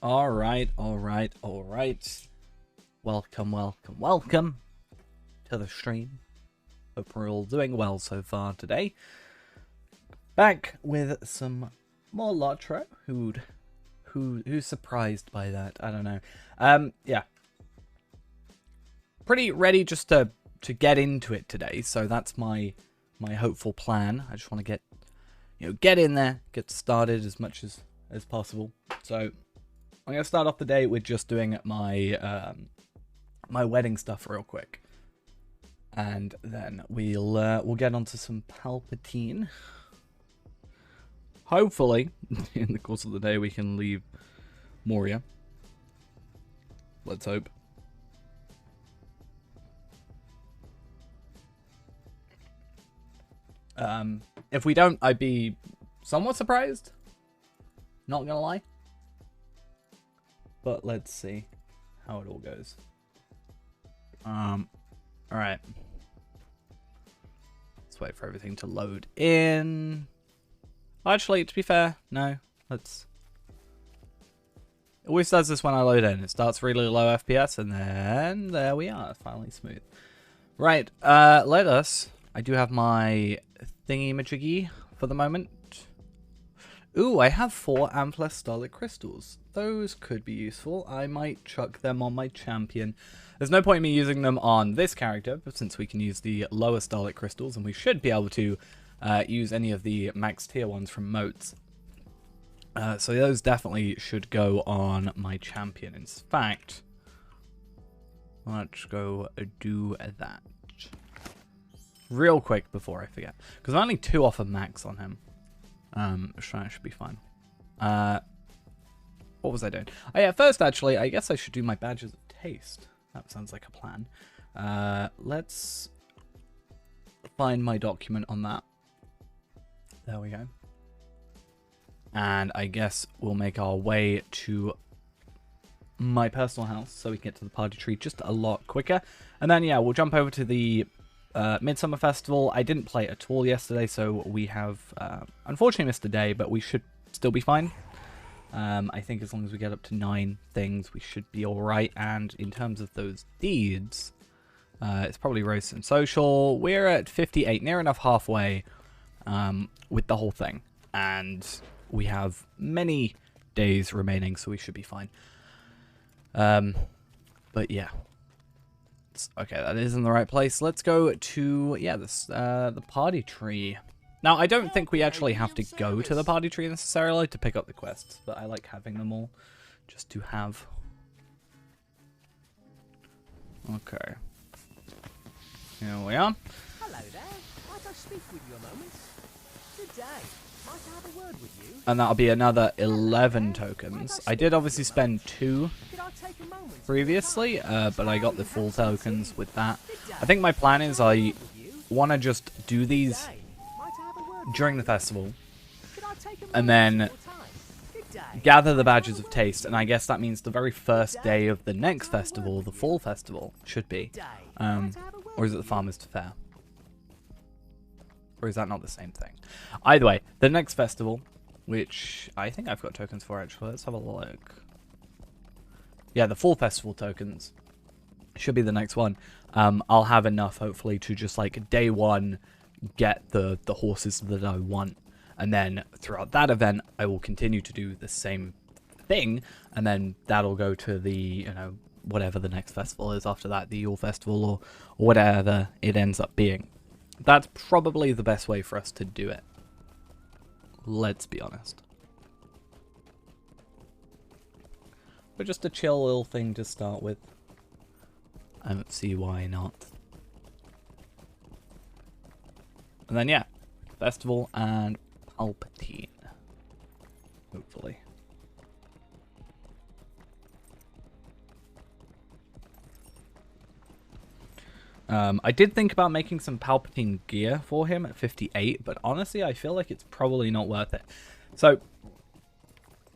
Alright. Welcome to the stream. Hope we're all doing well so far today. Back with some more Lotro. Who's surprised by that? I don't know. Yeah. Pretty ready just to get into it today, so that's my hopeful plan. I just want to get in there, get started as much as possible. So I'm gonna start off the day with just doing my my wedding stuff real quick, and then we'll get onto some Palpateen. Hopefully, in the course of the day, we can leave Moria. Let's hope. If we don't, I'd be somewhat surprised. Not gonna lie. But let's see how it all goes. Alright. Let's wait for everything to load in. Actually, to be fair, no. It always does this when I load in. It starts really low FPS, and then there we are. Finally smooth. Right, I do have my thingy-majiggy for the moment. Ooh, I have 4 Amethyst Starlit Crystals. Those could be useful. I might chuck them on my champion. There's no point in me using them on this character, but since we can use the lower Starlit Crystals, and we should be able to use any of the max tier ones from moats. So those definitely should go on my champion. In fact, let's go do that. Real quick before I forget. Because I'm only 2 off of max on him. So that should be fine. What was I doing? Oh yeah, first actually, I guess I should do my badges of taste. That sounds like a plan. Let's find my document on that. There we go. And I guess we'll make our way to my personal house so we can get to the party tree just a lot quicker. And then, yeah, we'll jump over to the Midsummer Festival. I didn't play it at all yesterday, so we have unfortunately missed a day, but we should still be fine. I think as long as we get up to 9 things, we should be alright. And in terms of those deeds, it's probably roast and social. We're at 58, near enough halfway with the whole thing. And we have many days remaining, so we should be fine. But yeah. Okay, that is in the right place. Let's go to, yeah, the party tree. Now, I don't think we actually have to go to the party tree necessarily to pick up the quests, but I like having them all just to have. Okay. Here we are. Hello there. Might I speak with you a moment? Today, might I have a word with you? And that'll be another 11 tokens. I did obviously spend 2 previously, but I got the full tokens with that. I think my plan is I want to just do these during the festival and then gather the badges of taste, and I guess that means the very first day of the next festival, the fall festival, should be. Or is it the Farmers Fair? Or is that not the same thing? Either way, the next festival, which I think I've got tokens for actually. Let's have a look. Yeah, the fall festival tokens should be the next one. I'll have enough, hopefully, to just like day 1 get the horses that I want. And then throughout that event, I will continue to do the same thing. And then that'll go to the, you know, whatever the next festival is after that, the Yule Festival or whatever it ends up being. That's probably the best way for us to do it. Let's be honest. But just a chill little thing to start with. I don't see why not. And then, yeah, festival and Palpateen. Hopefully. I did think about making some Palpateen gear for him at 58, but honestly, I feel like it's probably not worth it. So,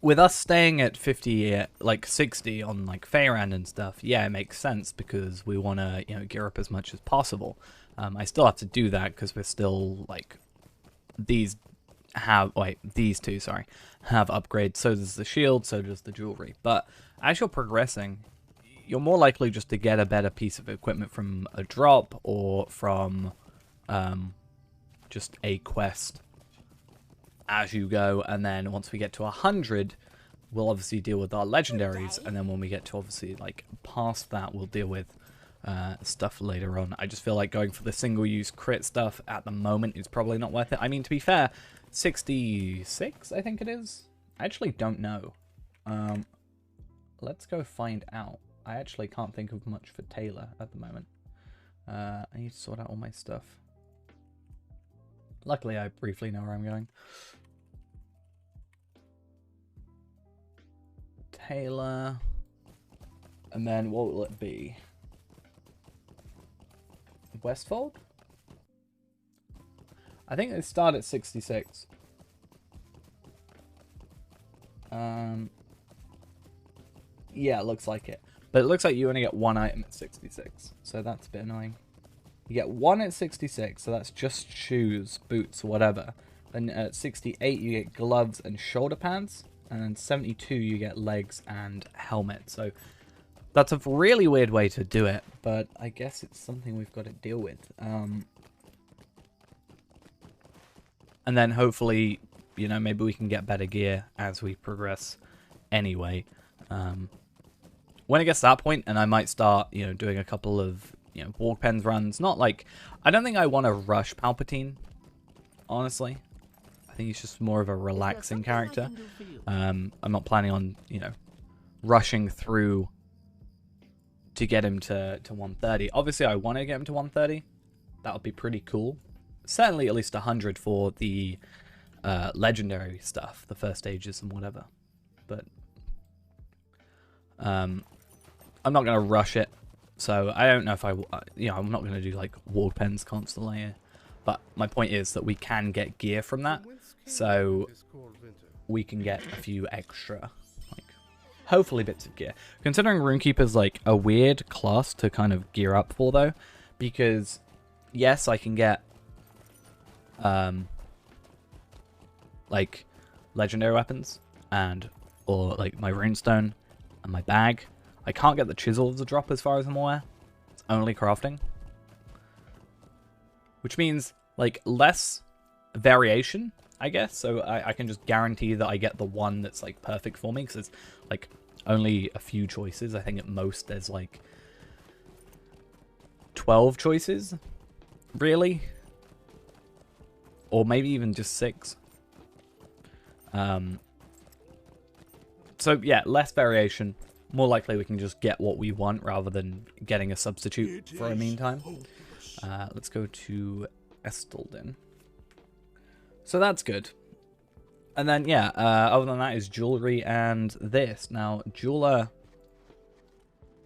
with us staying at 50, like 60 on like Faerun and stuff, yeah, it makes sense because we want to, you know, gear up as much as possible. I still have to do that because we're still like these have, wait, these two, sorry, have upgrades. So does the shield, so does the jewelry. But as you're progressing, you're more likely just to get a better piece of equipment from a drop or from just a quest as you go. And then once we get to 100, we'll obviously deal with our legendaries. And then when we get to obviously like past that, we'll deal with stuff later on. I just feel like going for the single-use crit stuff at the moment is probably not worth it. I mean, to be fair, 66, I think it is. I actually don't know. Let's go find out. I actually can't think of much for Taylor at the moment. I need to sort out all my stuff. Luckily, I briefly know where I'm going. Taylor. And then what will it be? Westfold? I think they start at 66. Yeah, it looks like it. But it looks like you only get one item at 66. So that's a bit annoying. You get one at 66, so that's just shoes, boots, whatever. Then at 68, you get gloves and shoulder pads. And then 72, you get legs and helmet. So that's a really weird way to do it, but I guess it's something we've got to deal with. And then hopefully, you know, maybe we can get better gear as we progress anyway. When it gets to that point, and I might start, you know, doing a couple of, you know, walk pens runs. Not like, I don't think I want to rush Palpatine, honestly. I think he's just more of a relaxing character. I'm not planning on, you know, rushing through to get him to 130. Obviously, I want to get him to 130. That would be pretty cool. Certainly at least 100 for the legendary stuff, the first stages and whatever. But I'm not going to rush it. So I don't know if you know, I'm not going to do like ward pens constantly. But my point is that we can get gear from that. So we can get a few extra, like, hopefully bits of gear. Considering Runekeeper's like a weird class to kind of gear up for though. Because, yes, I can get, like, legendary weapons. Or like my runestone and my bag. I can't get the chisel as a drop as far as I'm aware. It's only crafting. Which means, like, less variation, I guess. So I can just guarantee that I get the one that's, like, perfect for me. Because it's, like, only a few choices. I think at most there's, like, 12 choices. Really? Or maybe even just 6. So, yeah, less variation. More likely we can just get what we want rather than getting a substitute for a meantime. Let's go to Estelden. So that's good. And then, yeah, other than that is jewelry and this. Now, jeweler,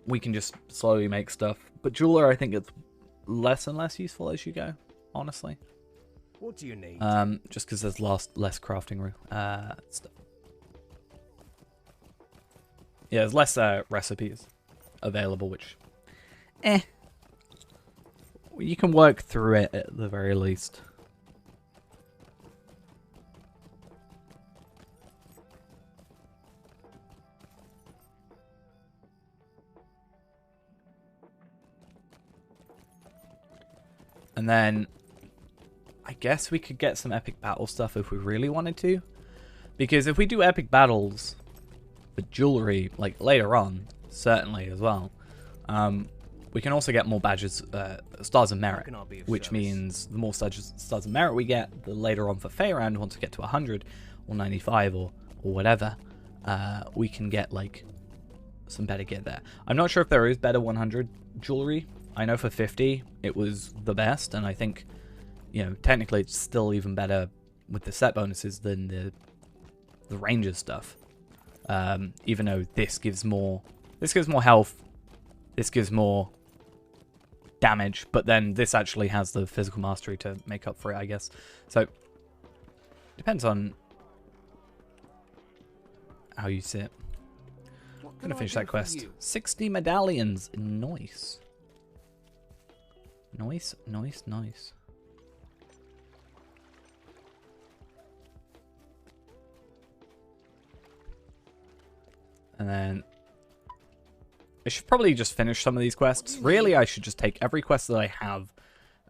we can just slowly make stuff. But jeweler, I think it's less and less useful as you go, honestly. What do you need? Just because there's less crafting stuff. Yeah, there's less recipes available, which, you can work through it at the very least. And then, I guess we could get some epic battle stuff if we really wanted to. Because if we do epic battles with jewelry, like later on, certainly as well, we can also get more badges, stars of merit, which means the more stars of merit we get, the later on for Feyran, once we get to 100 or 95 or whatever, we can get like some better gear there. I'm not sure if there is better 100 jewelry. I know for 50 it was the best, and I think, you know, technically it's still even better with the set bonuses than the Rangers stuff. Even though this gives more health, this gives more damage, but then this actually has the physical mastery to make up for it, I guess. So depends on how you see it. I'm gonna finish that quest. 60 medallions, nice. Nice. And then I should probably just finish some of these quests. Really, I should just take every quest that I have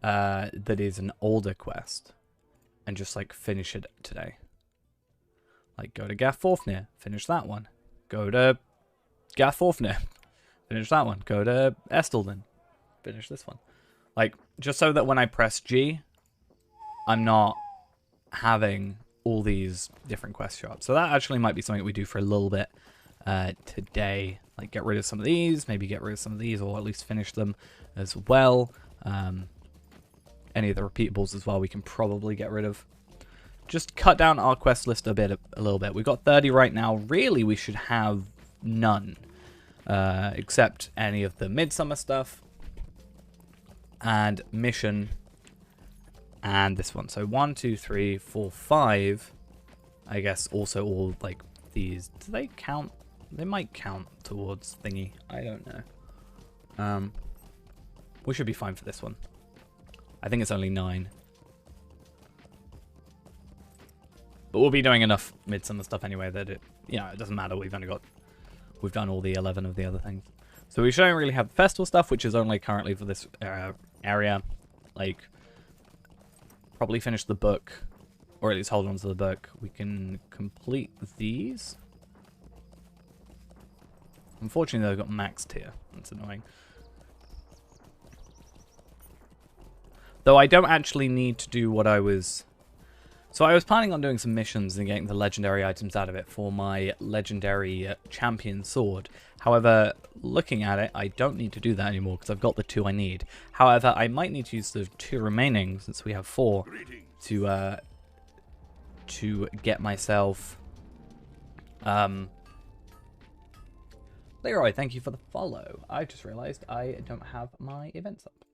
that is an older quest and just, like, finish it today. Like, go to Gathorfnir, finish that one. Go to Gathorfnir, finish that one. Go to Estelden, finish this one. Like, just so that when I press G, I'm not having all these different quest shops. So that actually might be something we do for a little bit today. Like, get rid of some of these, maybe get rid of some of these, or at least finish them as well. Any of the repeatables as well we can probably get rid of. Just cut down our quest list a little bit. We've got 30 right now. Really, we should have none. Except any of the Midsummer stuff. And mission. And this one. So 1, 2, 3, 4, 5. I guess also all, like, these. Do they count? They might count towards thingy. I don't know. We should be fine for this one. I think it's only 9. But we'll be doing enough Midsummer stuff anyway that it doesn't matter. We've done all the 11 of the other things. So we shouldn't really have the festival stuff, which is only currently for this area. Like, probably finish the book, or at least hold on to the book. We can complete these. Unfortunately, they've got max tier. That's annoying. Though I don't actually need to do what I was... So I was planning on doing some missions and getting the legendary items out of it for my legendary champion sword. However, looking at it, I don't need to do that anymore because I've got the 2 I need. However, I might need to use the 2 remaining, since we have 4, to get myself... Leroy, thank you for the follow. I just realised I don't have my events up.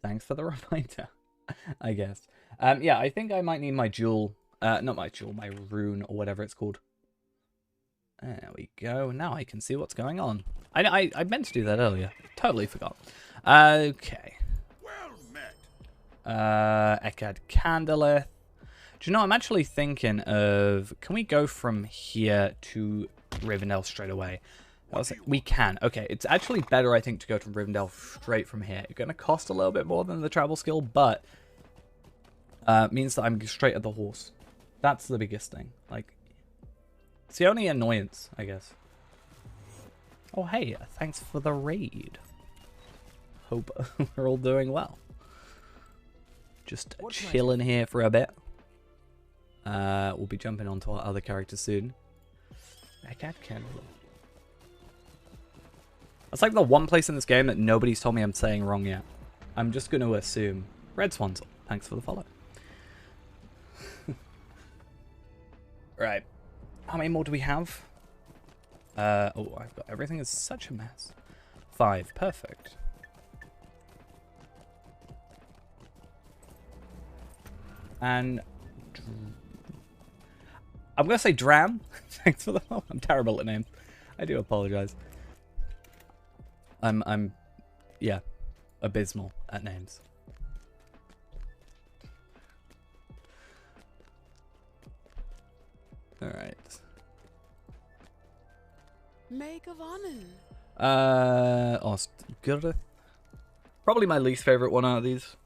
Thanks for the reminder, I guess. Yeah, I think I might need my jewel. Not my jewel, my rune or whatever it's called. There we go. Now I can see what's going on. I meant to do that earlier. Totally forgot. Okay. Well met. Ekad Candleth. Do you know, I'm actually thinking of... Can we go from here to Rivendell straight away? We can. Okay, it's actually better, I think, to go to Rivendell straight from here. It's going to cost a little bit more than the travel skill, but means that I'm straight at the horse. That's the biggest thing. Like, it's the only annoyance, I guess. Oh, hey, thanks for the raid. Hope we're all doing well. Just chilling here for a bit. We'll be jumping on to our other characters soon. Ekad Candleth. That's like the one place in this game that nobody's told me I'm saying wrong yet. I'm just going to assume. Red Swansel, thanks for the follow. Right. How many more do we have? Oh, I've got everything is such a mess. 5, perfect. And I'm going to say Dram. Thanks for the follow. I'm terrible at names. I do apologize. I'm yeah, abysmal at names. All right. Make of Onan. Ostgurth. Probably my least favorite one out of these.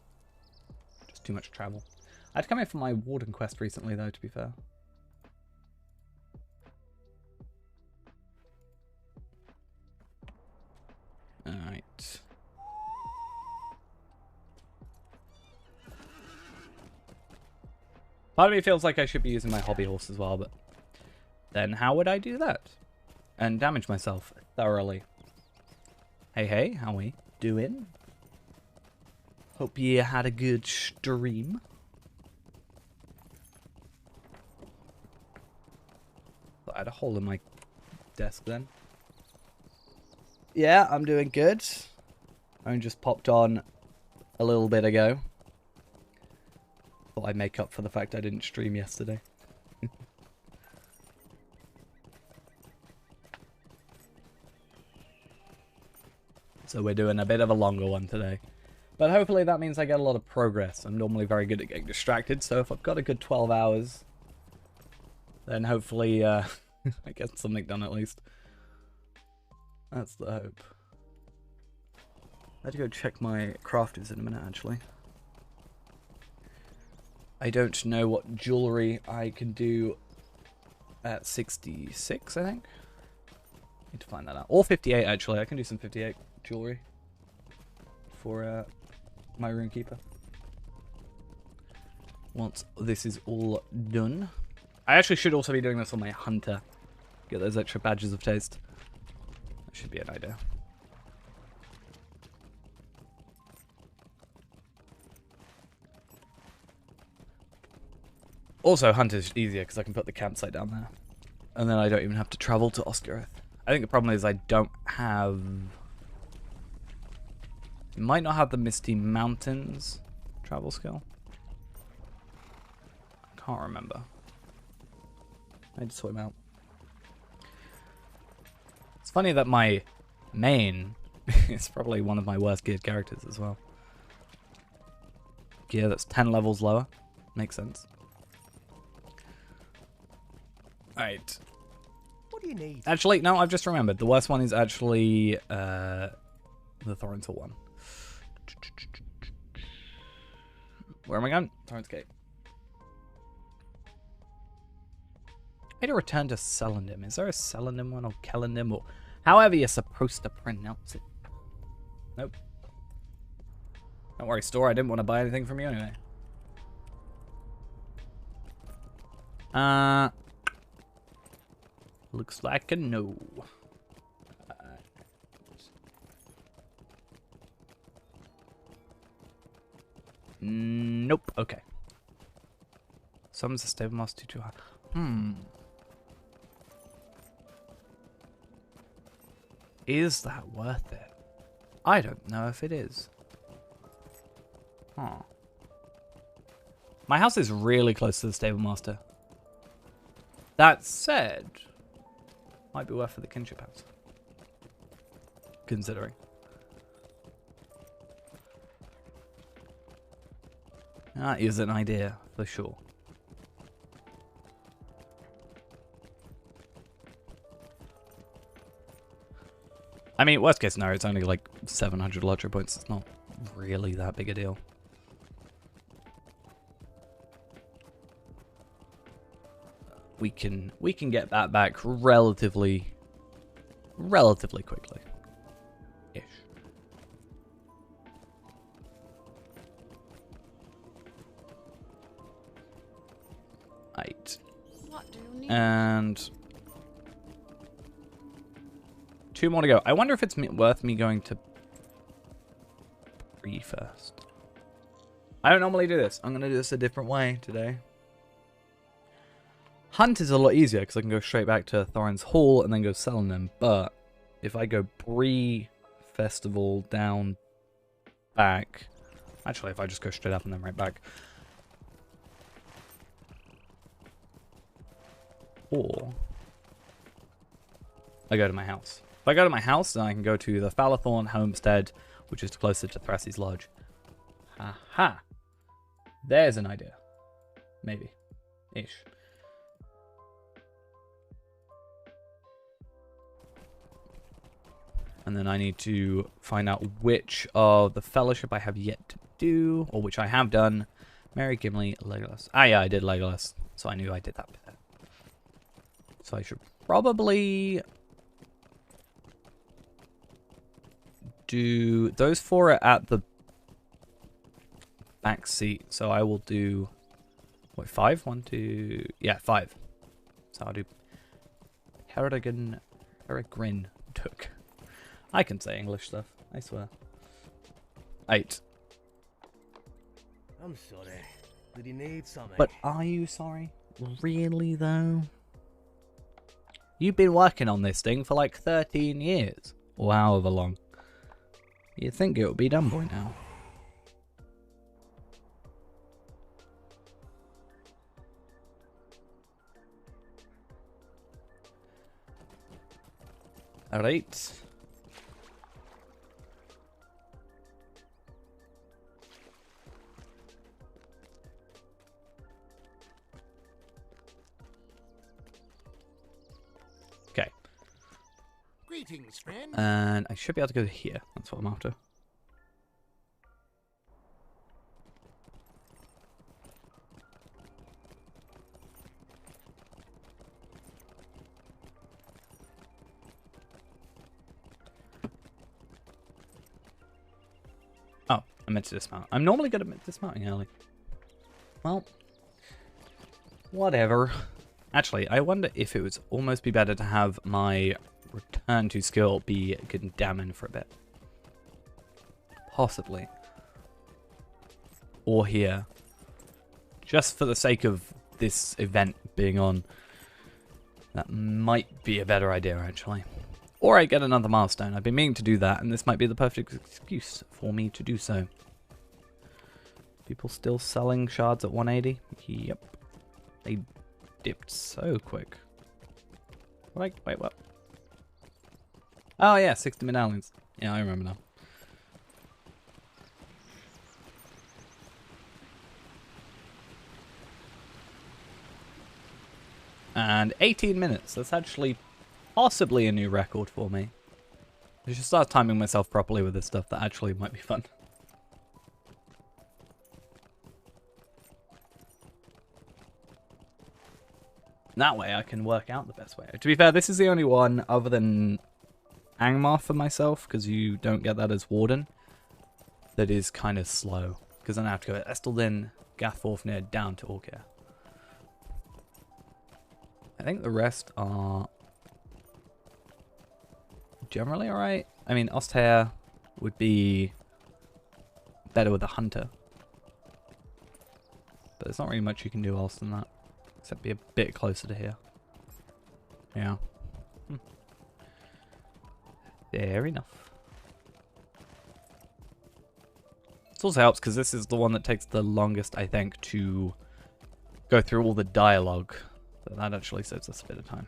Just too much travel. I had to come in for my Warden quest recently, though, to be fair. Alright. Part of me feels like I should be using my hobby horse as well, but then how would I do that? And damage myself thoroughly. Hey, hey, how we doing? Hope you had a good stream. I had a hole in my desk then. Yeah, I'm doing good. I just popped on a little bit ago. Thought I'd make up for the fact I didn't stream yesterday. So we're doing a bit of a longer one today. But hopefully that means I get a lot of progress. I'm normally very good at getting distracted, so if I've got a good 12 hours, then hopefully I get something done at least. That's the hope. I had to go check my crafters in a minute, actually. I don't know what jewellery I can do at 66, I think. Need to find that out. Or 58, actually. I can do some 58 jewellery for my runekeeper. Once this is all done. I actually should also be doing this on my hunter. Get those extra badges of taste. That should be an idea. Also, hunter's easier because I can put the campsite down there. And then I don't even have to travel to Oscaroth. I think the problem is I don't have... Might not have the Misty Mountains travel skill. I can't remember. I need to sort him out. It's funny that my main is probably one of my worst geared characters as well. Gear that's 10 levels lower. Makes sense. Alright. What do you need? Actually, no, I've just remembered. The worst one is actually the Thorntal one. Where am I going? Torrance Gate. I need to return to Celandem. Is there a Celandem one or Kellandem or however you're supposed to pronounce it? Nope. Don't worry, store. I didn't want to buy anything from you anyway. Looks like a no. Nope. Okay. Summons the stable master too high. Is that worth it? I don't know if it is. Huh. My house is really close to the stable master. That said, might be worth for the kinship house. Considering. That is an idea, for sure. I mean, worst case scenario, it's only like 700 lottery points. It's not really that big a deal. We can get that back relatively quickly. Ish. Right. What do you need? And 2 more to go. I wonder if it's worth me going to Bree first. I don't normally do this. I'm going to do this a different way today. Hunt is a lot easier because I can go straight back to Thorin's Hall and then go selling them. But if I go Bree Festival down back... Actually, if I just go straight up and then right back. Or I go to my house. If I go to my house, then I can go to the Falathorn Homestead, which is closer to Thrassy's Lodge. Aha! There's an idea. Maybe. Ish. And then I need to find out which of the Fellowship I have yet to do, or which I have done. Merry, Gimli, Legolas. Ah, yeah, I did Legolas, so I knew I did that bit. So I should probably do... Those 4 are at the back seat, so I will do... Wait, 5? 1, 2... Yeah, 5. So I'll do Peregrine Took. I can say English stuff, I swear. 8. I'm sorry. Did you need something? But are you sorry? Really, though? You've been working on this thing for like 13 years. Or however long. You'd think it would be done by now. Alright. Greetings, friend. And I should be able to go here. That's what I'm after. Oh, I meant to dismount. I'm normally good at dismounting early. Well, whatever. Actually, I wonder if it would almost be better to have my return to skill be condemned for a bit. Possibly. Or here. Just for the sake of this event being on. That might be a better idea, actually. Or I get another milestone. I've been meaning to do that, and this might be the perfect excuse for me to do so. People still selling shards at 180? Yep. They dipped so quick. Wait, what? Oh yeah, 60 medallions. Yeah, I remember now. And 18 minutes. That's actually possibly a new record for me. I should start timing myself properly with this stuff. That actually might be fun. That way I can work out the best way. To be fair, this is the only one other than Angmar for myself, because you don't get that as Warden, that is kind of slow. Because then I have to go Estelden, Gathorfnir, down to Orkir. I think the rest are generally alright. I mean, Osthair would be better with a hunter. But there's not really much you can do else than that. Except be a bit closer to here. Yeah. Fair enough. This also helps because this is the one that takes the longest, I think, to go through all the dialogue. So that actually saves us a bit of time.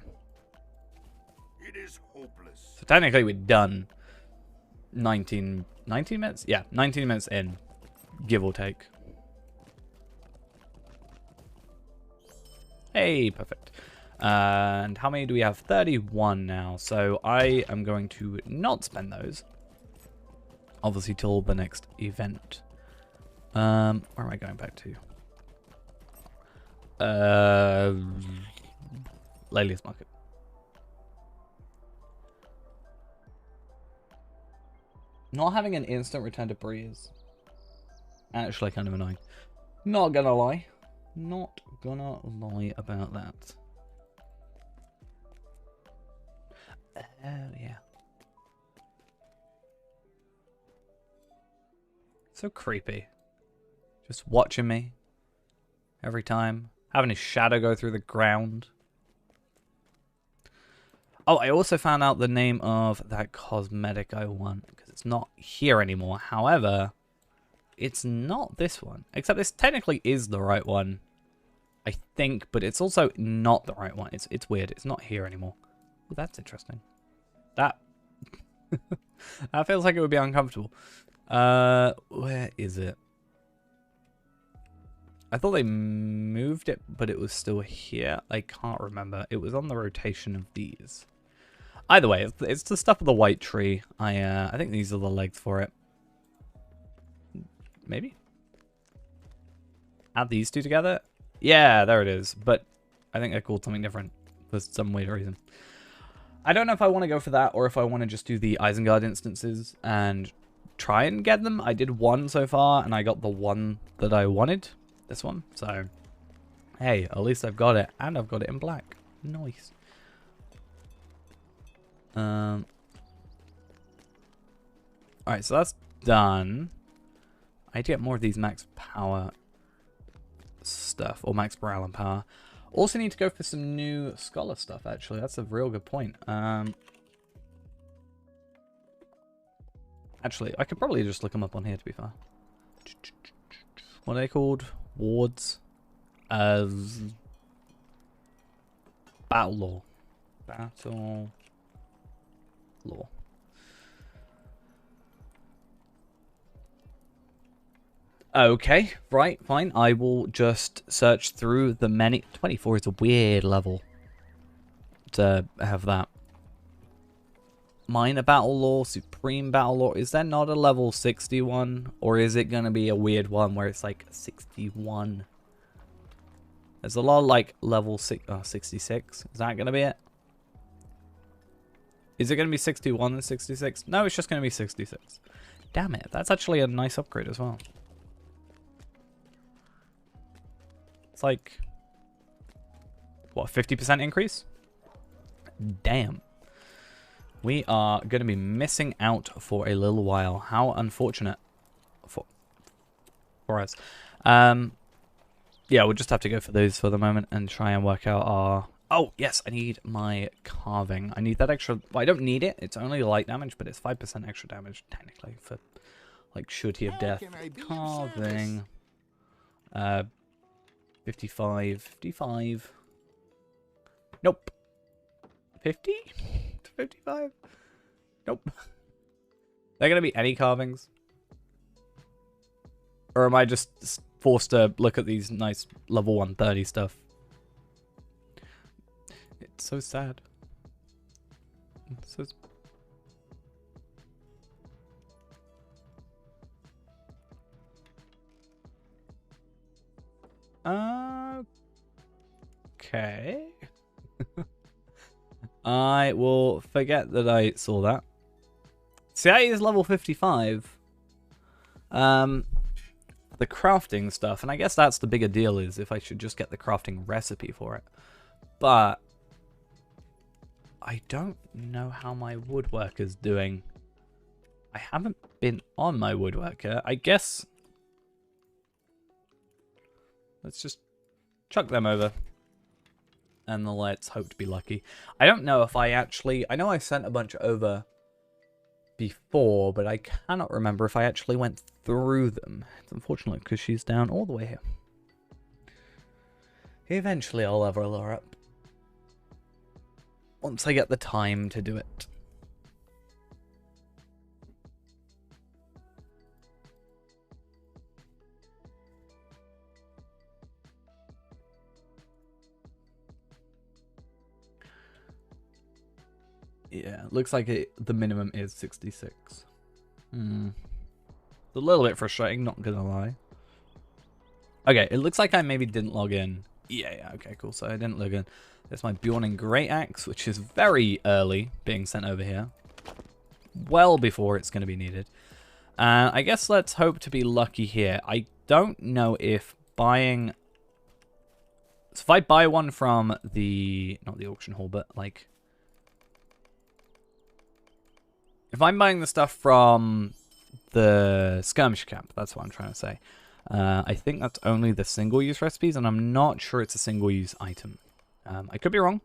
It is hopeless. So technically we're done 19 minutes? Yeah, 19 minutes in, give or take. Hey, perfect. And how many do we have? 31 now. So I am going to not spend those. Obviously till the next event. Where am I going back to? Lelia's Market. Not having an instant return to Bree is actually kind of annoying. Not gonna lie. Not gonna lie about that. Oh, yeah. So creepy. Just watching me every time. Having his shadow go through the ground. Oh, I also found out the name of that cosmetic I want, because it's not here anymore. However, it's not this one. Except this technically is the right one, I think, but it's also not the right one. It's weird. It's not here anymore. Well, that's interesting. That that feels like it would be uncomfortable. Where is it? I thought they moved it, but it was still here. I can't remember. It was on the rotation of these. Either way, it's the stuff of the white tree. I think these are the legs for it. Maybe? Add these two together? Yeah, there it is. But I think they're called something different for some weird reason. I don't know if I want to go for that or if I want to just do the Isengard instances and try and get them. I did one so far and I got the one that I wanted. This one. So, hey, at least I've got it. And I've got it in black. Nice. Alright, so that's done. I need to get more of these max power stuff, or max morale and power. Also need to go for some new scholar stuff, actually. That's a real good point. Actually, I could probably just look them up on here, to be fair. What are they called? Wards? Battle Law. Battle Law. Okay, right, fine. I will just search through the many... 24 is a weird level to have that. Minor Battle Lore, Supreme Battle Lore. Is there not a level 61? Or is it going to be a weird one where it's like 61? There's a lot of like level 66. Is that going to be it? Is it going to be 61 and 66? No, it's just going to be 66. Damn it. That's actually a nice upgrade as well. It's like, what, 50% increase? Damn. We are going to be missing out for a little while. How unfortunate for us. Yeah, we'll just have to go for those for the moment and try and work out our... Oh, yes, I need my carving. I need that extra... Well, I don't need it. It's only light damage, but it's 5% extra damage, technically, for, like, surety of death. Carving. 55. 55. Nope. 50? 55? Nope. There gonna be any carvings? Or am I just forced to look at these nice level 130 stuff? It's so sad. It's so... Okay. I will forget that I saw that. See, that is level 55. The crafting stuff, and I guess that's the bigger deal, is if I should just get the crafting recipe for it. But I don't know how my woodworker's doing. I haven't been on my woodworker. I guess let's just chuck them over. And let's hope to be lucky. I don't know if I actually... I know I sent a bunch over before, but I cannot remember if I actually went through them. It's unfortunate because she's down all the way here. Eventually I'll level her up. Once I get the time to do it. Yeah, looks like the minimum is 66. It's a little bit frustrating, not gonna lie. Okay, it looks like I maybe didn't log in. Yeah, okay, cool. So I didn't log in. There's my Bjorning Great Axe, which is very early being sent over here. Well before it's going to be needed. I guess let's hope to be lucky here. I don't know if buying... So if I buy one from the... Not the auction hall, but like... If I'm buying the stuff from the skirmish camp, that's what I'm trying to say. I think that's only the single-use recipes, and I'm not sure it's a single-use item. I could be wrong.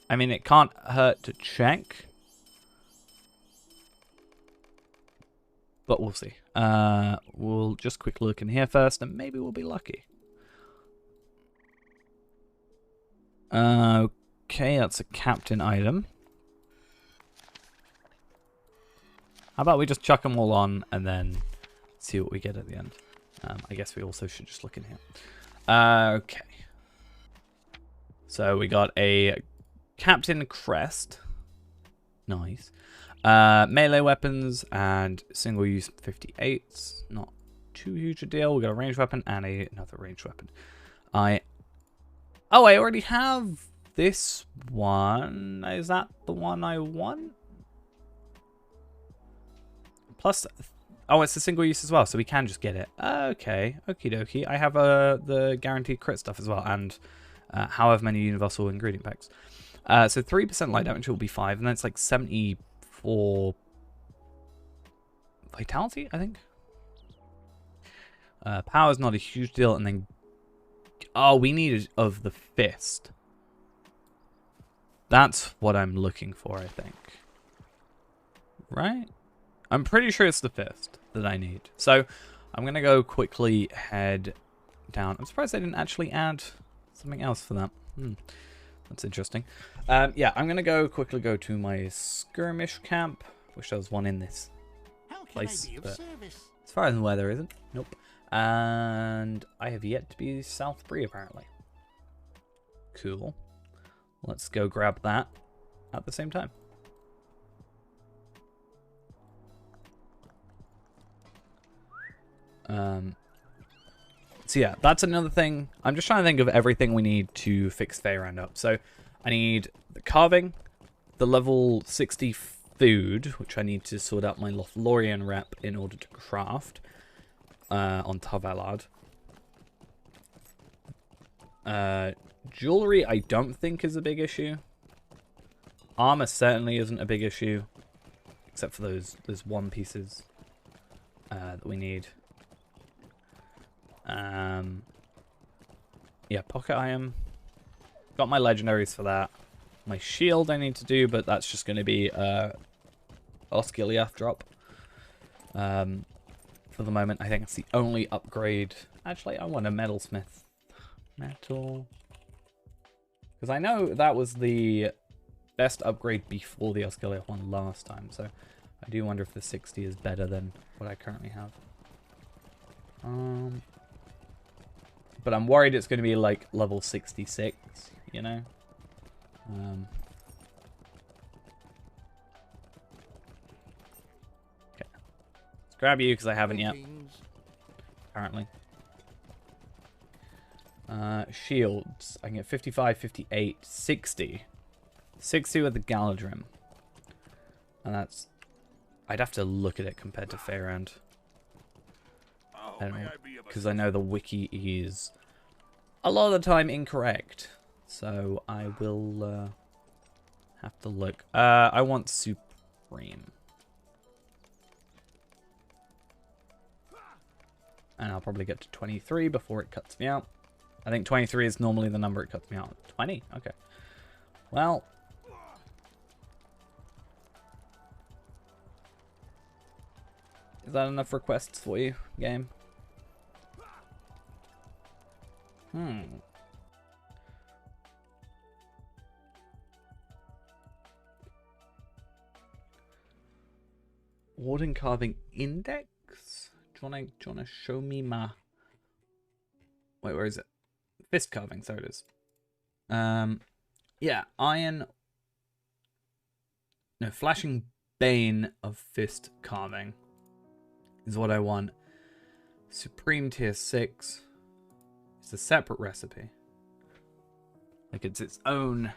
I mean, it can't hurt to check. But we'll see. We'll just quick look in here first, and maybe we'll be lucky. Okay, that's a captain item. How about we just chuck them all on and then see what we get at the end. I guess we also should just look in here. Okay. So we got a Captain Crest. Nice. Melee weapons and single-use 58s. Not too huge a deal. We got a ranged weapon and another ranged weapon. I already have this one. Is that the one I want? Plus, oh, it's a single use as well, so we can just get it. Okay, okie dokie. I have the guaranteed crit stuff as well, and however many universal ingredient packs. So 3% light damage will be 5, and then it's like 74 vitality, I think. Power's not a huge deal, and then... Oh, we needed of the fist. That's what I'm looking for, I think. Right? I'm pretty sure it's the fist that I need. So I'm going to go quickly head down. I'm surprised they didn't actually add something else for that. That's interesting. Yeah, I'm going to quickly go to my skirmish camp. Wish there was one in this place. But as far as I'm aware, there isn't. Nope. And I have yet to be South Bree, apparently. Cool. Let's go grab that at the same time. So yeah, that's another thing. I'm just trying to think of everything we need to fix Faerand up. So I need the carving, the level 60 food, which I need to sort out my Lothlorien rep in order to craft on Tarvalard. Jewelry I don't think is a big issue. Armor certainly isn't a big issue, except for those one pieces that we need. Yeah, pocket iron. Got my legendaries for that. My shield I need to do, but that's just going to be Osgiliath drop. For the moment, I think it's the only upgrade. Actually, I want a metalsmith. Metal. Because I know that was the best upgrade before the Osgiliath one last time, so I do wonder if the 60 is better than what I currently have. But I'm worried it's going to be like level 66, you know? Okay. Let's grab you because I haven't yet. Apparently. Shields. I can get 55, 58, 60. 60 with the Galadrim. And that's... I'd have to look at it compared to Faerand. I don't know, because I know the wiki is a lot of the time incorrect. So I will have to look. I want Supreme. And I'll probably get to 23 before it cuts me out. I think 23 is normally the number it cuts me out. 20? Okay. Well. Is that enough requests for you, game? Warden carving index? Do you wanna show me my... Wait, where is it? Fist carving, so it is. Yeah, iron... No, flashing bane of fist carving is what I want. Supreme tier 6. It's a separate recipe. Like it's its own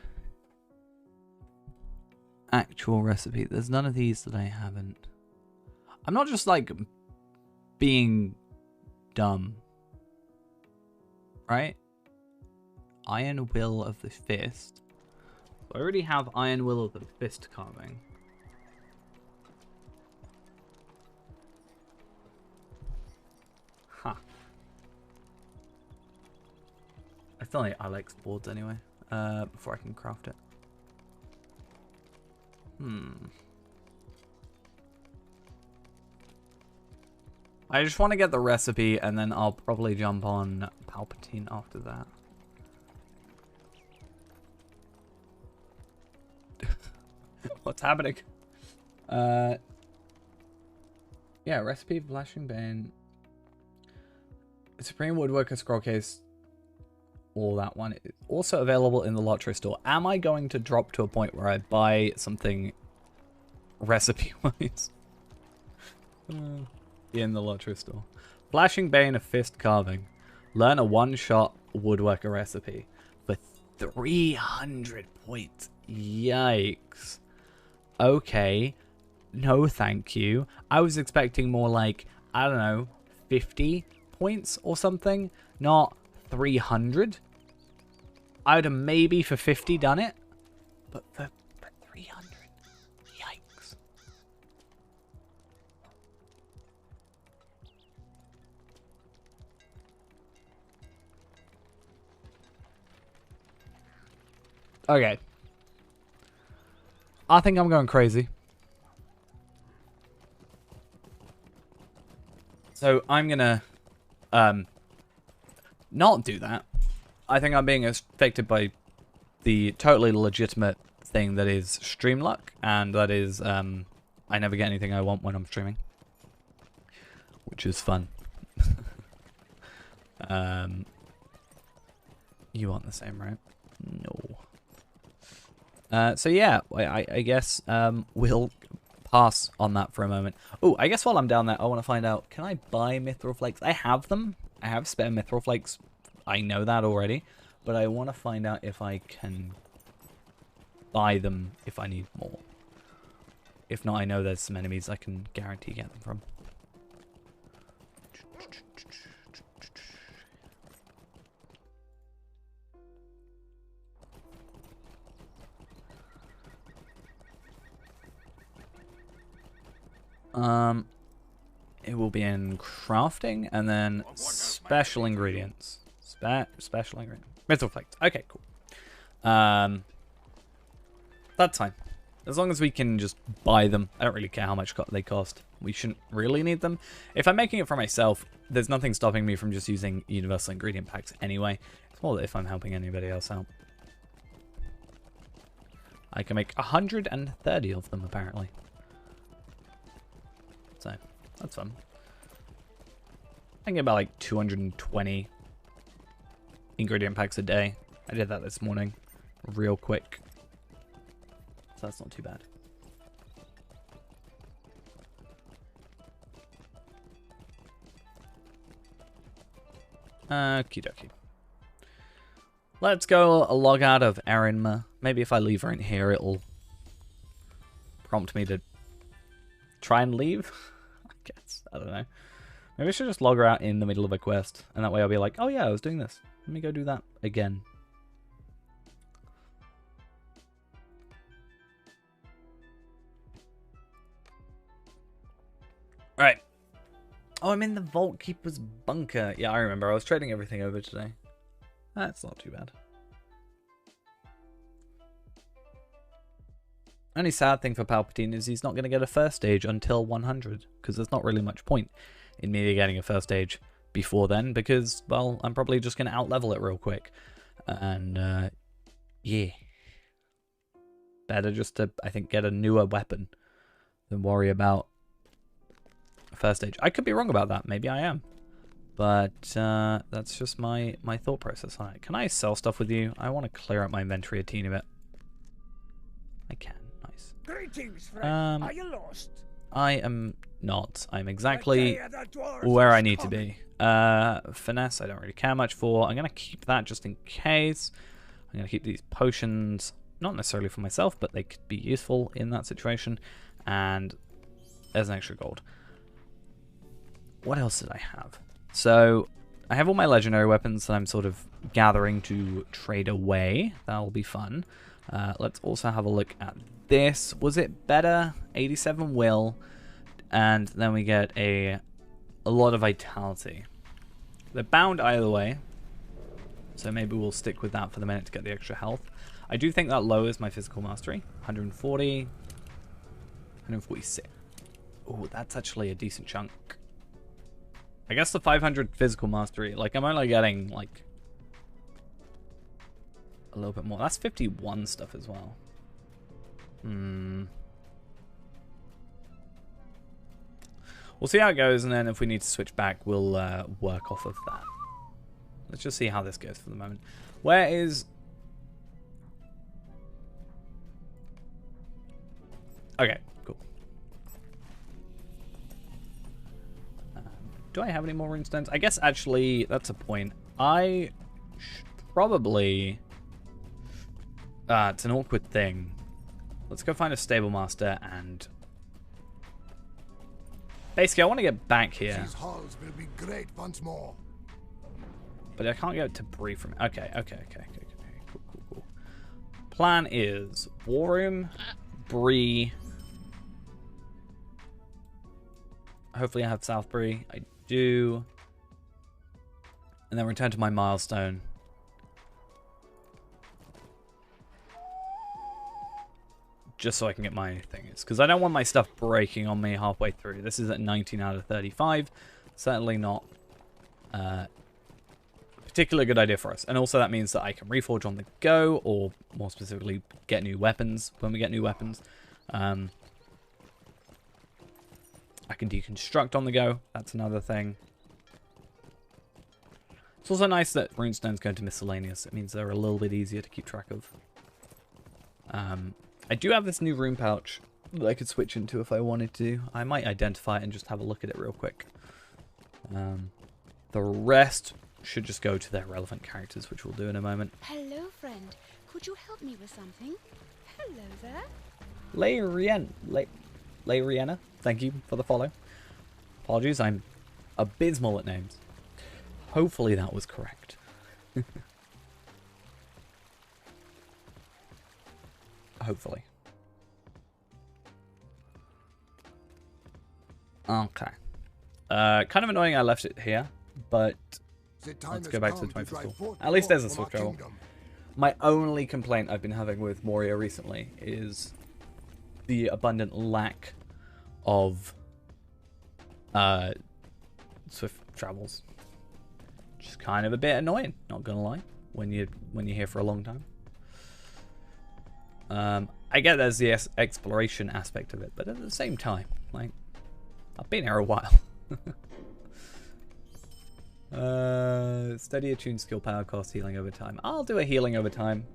actual recipe. There's none of these that I haven't. I'm not just like being dumb. Right? Iron Will of the Fist. I already have Iron Will of the Fist carving. Huh. I still need Alex boards anyway, before I can craft it. I just want to get the recipe and then I'll probably jump on Palpateen after that. What's happening? Yeah, recipe for Flashing Bane. Supreme Woodworker Scroll Case. All that one. It's also available in the lottery store. Am I going to drop to a point where I buy something recipe-wise? In the lottery store. Flashing Bane of Fist Carving. Learn a one-shot woodworker recipe for 300 points. Yikes. Okay. No, thank you. I was expecting more like, I don't know, 50 points or something. Not 300. I would have maybe for 50 done it. But for 300. Yikes. Okay. I think I'm going crazy. So I'm gonna not do that. I think I'm being affected by the totally legitimate thing that is stream luck, and that is I never get anything I want when I'm streaming, which is fun. You want the same, right? No. So yeah, I guess we'll pass on that for a moment. Oh, I guess while I'm down there, I want to find out, can I buy mithril flakes? I have them. I have spare mithril flakes. I know that already. But I want to find out if I can buy them if I need more. If not, I know there's some enemies I can guarantee get them from. It will be in crafting and then special ingredients. Special ingredients. Mithril flakes. Okay, cool. That's fine. As long as we can just buy them. I don't really care how much they cost. We shouldn't really need them. If I'm making it for myself, there's nothing stopping me from just using universal ingredient packs anyway. It's more if I'm helping anybody else out. I can make 130 of them, apparently. So, that's fun. I can get about like 220 ingredient packs a day. I did that this morning. Real quick. So that's not too bad. Okie dokie. Let's go log out of Erinma. Maybe if I leave her in here, it'll prompt me to try and leave. I guess. I don't know. Maybe I should just log her out in the middle of a quest. And that way I'll be like, oh yeah, I was doing this. Let me go do that again. Alright. Oh, I'm in the Vault Keeper's bunker. Yeah, I remember. I was trading everything over today. That's not too bad. Only sad thing for Palpatine is he's not going to get a first stage until 100. Because there's not really much point in me getting a first stage before then. Because, well, I'm probably just going to out-level it real quick. And, yeah. Better just to, I think, get a newer weapon than worry about first stage. I could be wrong about that. Maybe I am. But that's just my thought process on it. Can I sell stuff with you? I want to clear up my inventory a teeny bit. I can. Nice. Greetings, friend. Are you lost? I am not. I'm exactly where I need to be. Finesse, I don't really care much for. I'm going to keep that just in case. I'm going to keep these potions, not necessarily for myself, but they could be useful in that situation. And there's an extra gold. What else did I have? So, I have all my legendary weapons that I'm sort of gathering to trade away. That'll be fun. Let's also have a look at this. Was it better? 87 will. And then we get a lot of vitality. They're bound either way. So maybe we'll stick with that for the minute to get the extra health. I do think that lowers my physical mastery. 140. 146. Oh, that's actually a decent chunk. I guess the 500 physical mastery, like I'm only getting like a little bit more. That's 51 stuff as well. We'll see how it goes, and then if we need to switch back, we'll work off of that. Let's just see how this goes for the moment. Where is... Okay, cool. Do I have any more runestones? I guess actually that's a point. I should probably... it's an awkward thing. Let's go find a stable master and... Basically, I want to get back here. These halls will be great once more. But I can't get to Bree from... Okay. Cool. Plan is War Room, Bree. Hopefully I have South Bree. I do. And then return to my milestone. Just so I can get my things. Because I don't want my stuff breaking on me halfway through. This is at 19 out of 35. Certainly not a particularly good idea for us. And also that means that I can reforge on the go. Or more specifically, get new weapons when we get new weapons. I can deconstruct on the go. That's another thing. It's also nice that runestones go into miscellaneous. It means they're a little bit easier to keep track of. I do have this new rune pouch that I could switch into if I wanted to. I might identify it and just have a look at it real quick. The rest should just go to their relevant characters, which we'll do in a moment. Hello, friend. Could you help me with something? Hello there. Rihanna, thank you for the follow. Apologies, I'm abysmal at names. Hopefully that was correct. Hopefully. Okay. Kind of annoying I left it here, but let's go back to the 25th floor. At least there's a swift travel. My only complaint I've been having with Moria recently is the abundant lack of swift travels. Just kind of a bit annoying, not gonna lie, when you're here for a long time. I get there's the exploration aspect of it, but at the same time, like, I've been here a while. Steady attuned skill power cost healing over time. I'll do a healing over time.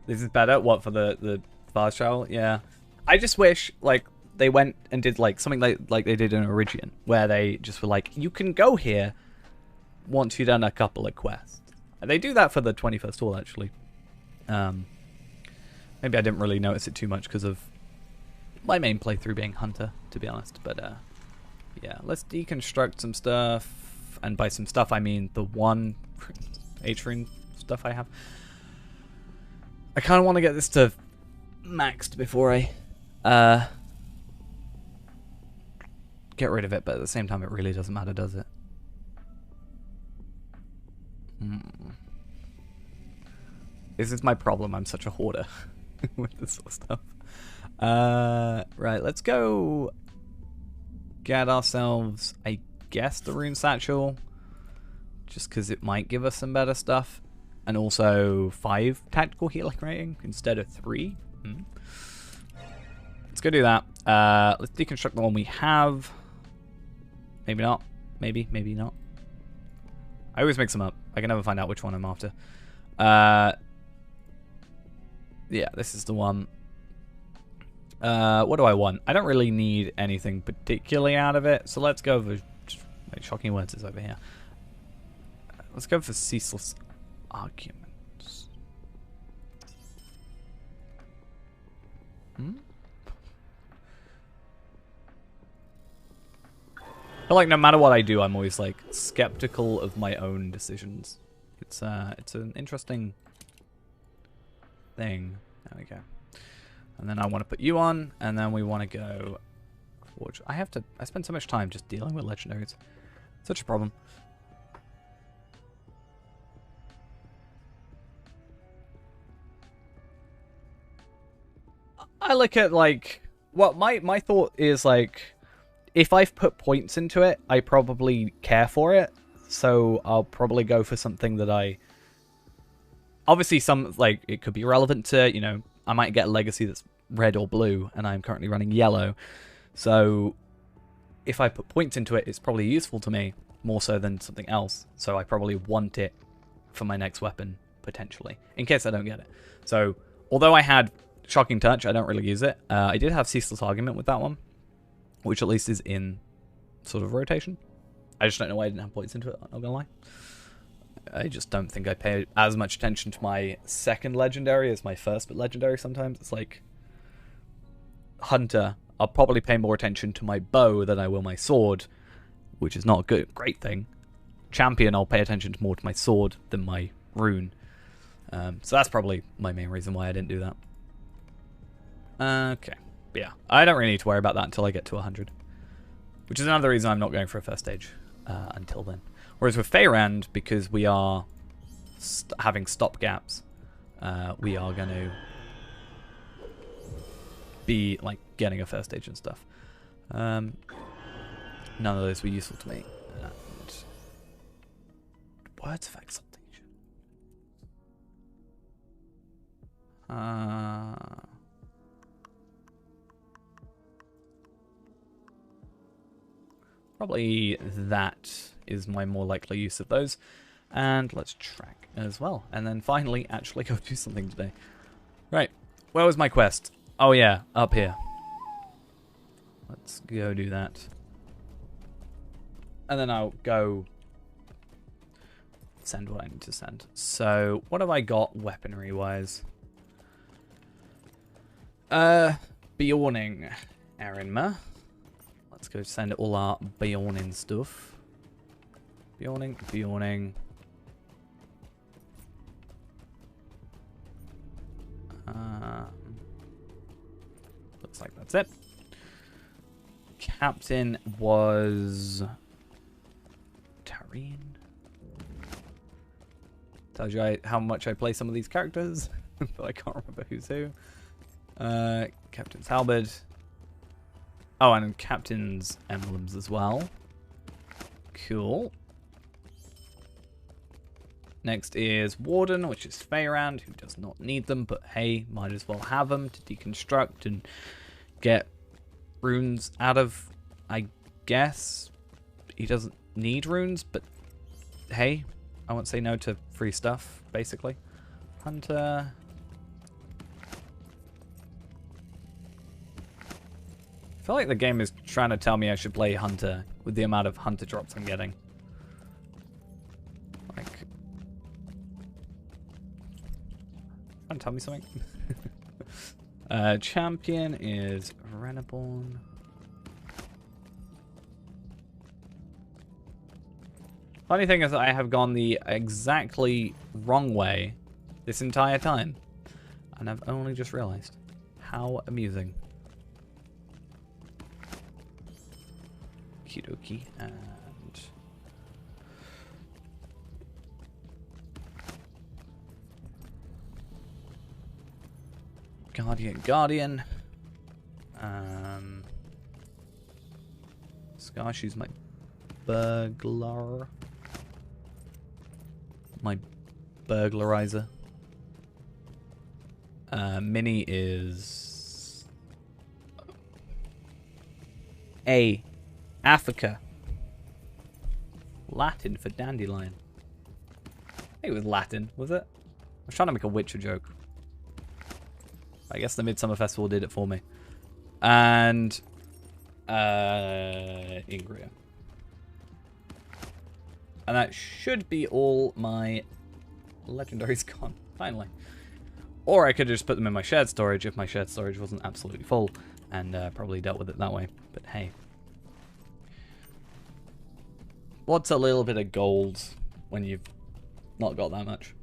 This is better. What, for the fast travel? Yeah. I just wish like they went and did like something like they did in Origin, where they just were like, you can go here once you've done a couple of quests. And they do that for the 21st hall actually. Maybe I didn't really notice it too much because of my main playthrough being Hunter, to be honest. But yeah, let's deconstruct some stuff. And by some stuff, I mean the one H-Rune stuff I have. I kind of want to get this to maxed before I get rid of it. But at the same time, it really doesn't matter, does it? This is my problem. I'm such a hoarder with this sort of stuff. Right, let's go get ourselves, I guess, the rune satchel, just because it might give us some better stuff, and also 5 tactical healing rating instead of 3. Let's go do that. Let's deconstruct the one we have. Maybe not. Maybe not. I always mix them up. I can never find out which one I'm after. Yeah, this is the one. What do I want? I don't really need anything particularly out of it, so let's go for... Wait, shocking words is over here. Let's go for ceaseless arguments. I feel like no matter what I do, I'm always like skeptical of my own decisions. It's an interesting thing. There we go. And then I want to put you on, and then we want to go forge. I spend so much time just dealing with legendaries. Such a problem. I look at like, well, my thought is like, if I've put points into it, I probably care for it. So I'll probably go for something that obviously some, like, it could be relevant to, you know, I might get a legacy that's red or blue, and I'm currently running yellow. So if I put points into it, it's probably useful to me, more so than something else. So I probably want it for my next weapon, potentially, in case I don't get it. So although I had Shocking Touch, I don't really use it. I did have Ceaseless Argument with that one, which at least is in sort of rotation. I just don't know why I didn't have points into it, I'm not gonna lie. I just don't think I pay as much attention to my second legendary as my first legendary sometimes. It's like Hunter, I'll probably pay more attention to my bow than I will my sword, which is not a great thing. Champion, I'll pay attention more to my sword than my rune. So that's probably my main reason why I didn't do that. Okay. But yeah, I don't really need to worry about that until I get to 100. Which is another reason I'm not going for a first stage until then. Whereas with Feyrand, because we are having stop gaps, we are going to be like getting a first stage and stuff. None of those were useful to me. And words of exaltation. Probably that is my more likely use of those. And let's track as well. And then finally actually go do something today. Right. Where was my quest? Oh yeah, up here. Let's go do that. And then I'll go send what I need to send. So, what have I got weaponry-wise? Bjorning. Erinma. Let's go send all our Bjorning stuff. Bjorning. Looks like that's it. Captain was Tareen. Tells you how much I play some of these characters, but I can't remember who's who. Captain's halberd. Oh, and Captain's emblems as well. Cool. Next is Warden, which is Feyrand, who does not need them, but hey, might as well have them to deconstruct and get runes out of, I guess. He doesn't need runes, but hey, I won't say no to free stuff, basically. Hunter. I feel like the game is trying to tell me I should play Hunter with the amount of Hunter drops I'm getting. Like, trying to tell me something? Champion is Reneborn. Funny thing is that I have gone the exactly wrong way this entire time. And I've only just realized. How amusing. Okie dokie. And Guardian. Skarshi's my burglar. My burglarizer. Minnie is Africa. Latin for dandelion. I think it was Latin, was it? I was trying to make a Witcher joke. I guess the Midsummer Festival did it for me. And Ingria. And that should be all my legendaries gone, finally. Or I could just put them in my shared storage if my shared storage wasn't absolutely full, and probably dealt with it that way. But hey. What's a little bit of gold when you've not got that much?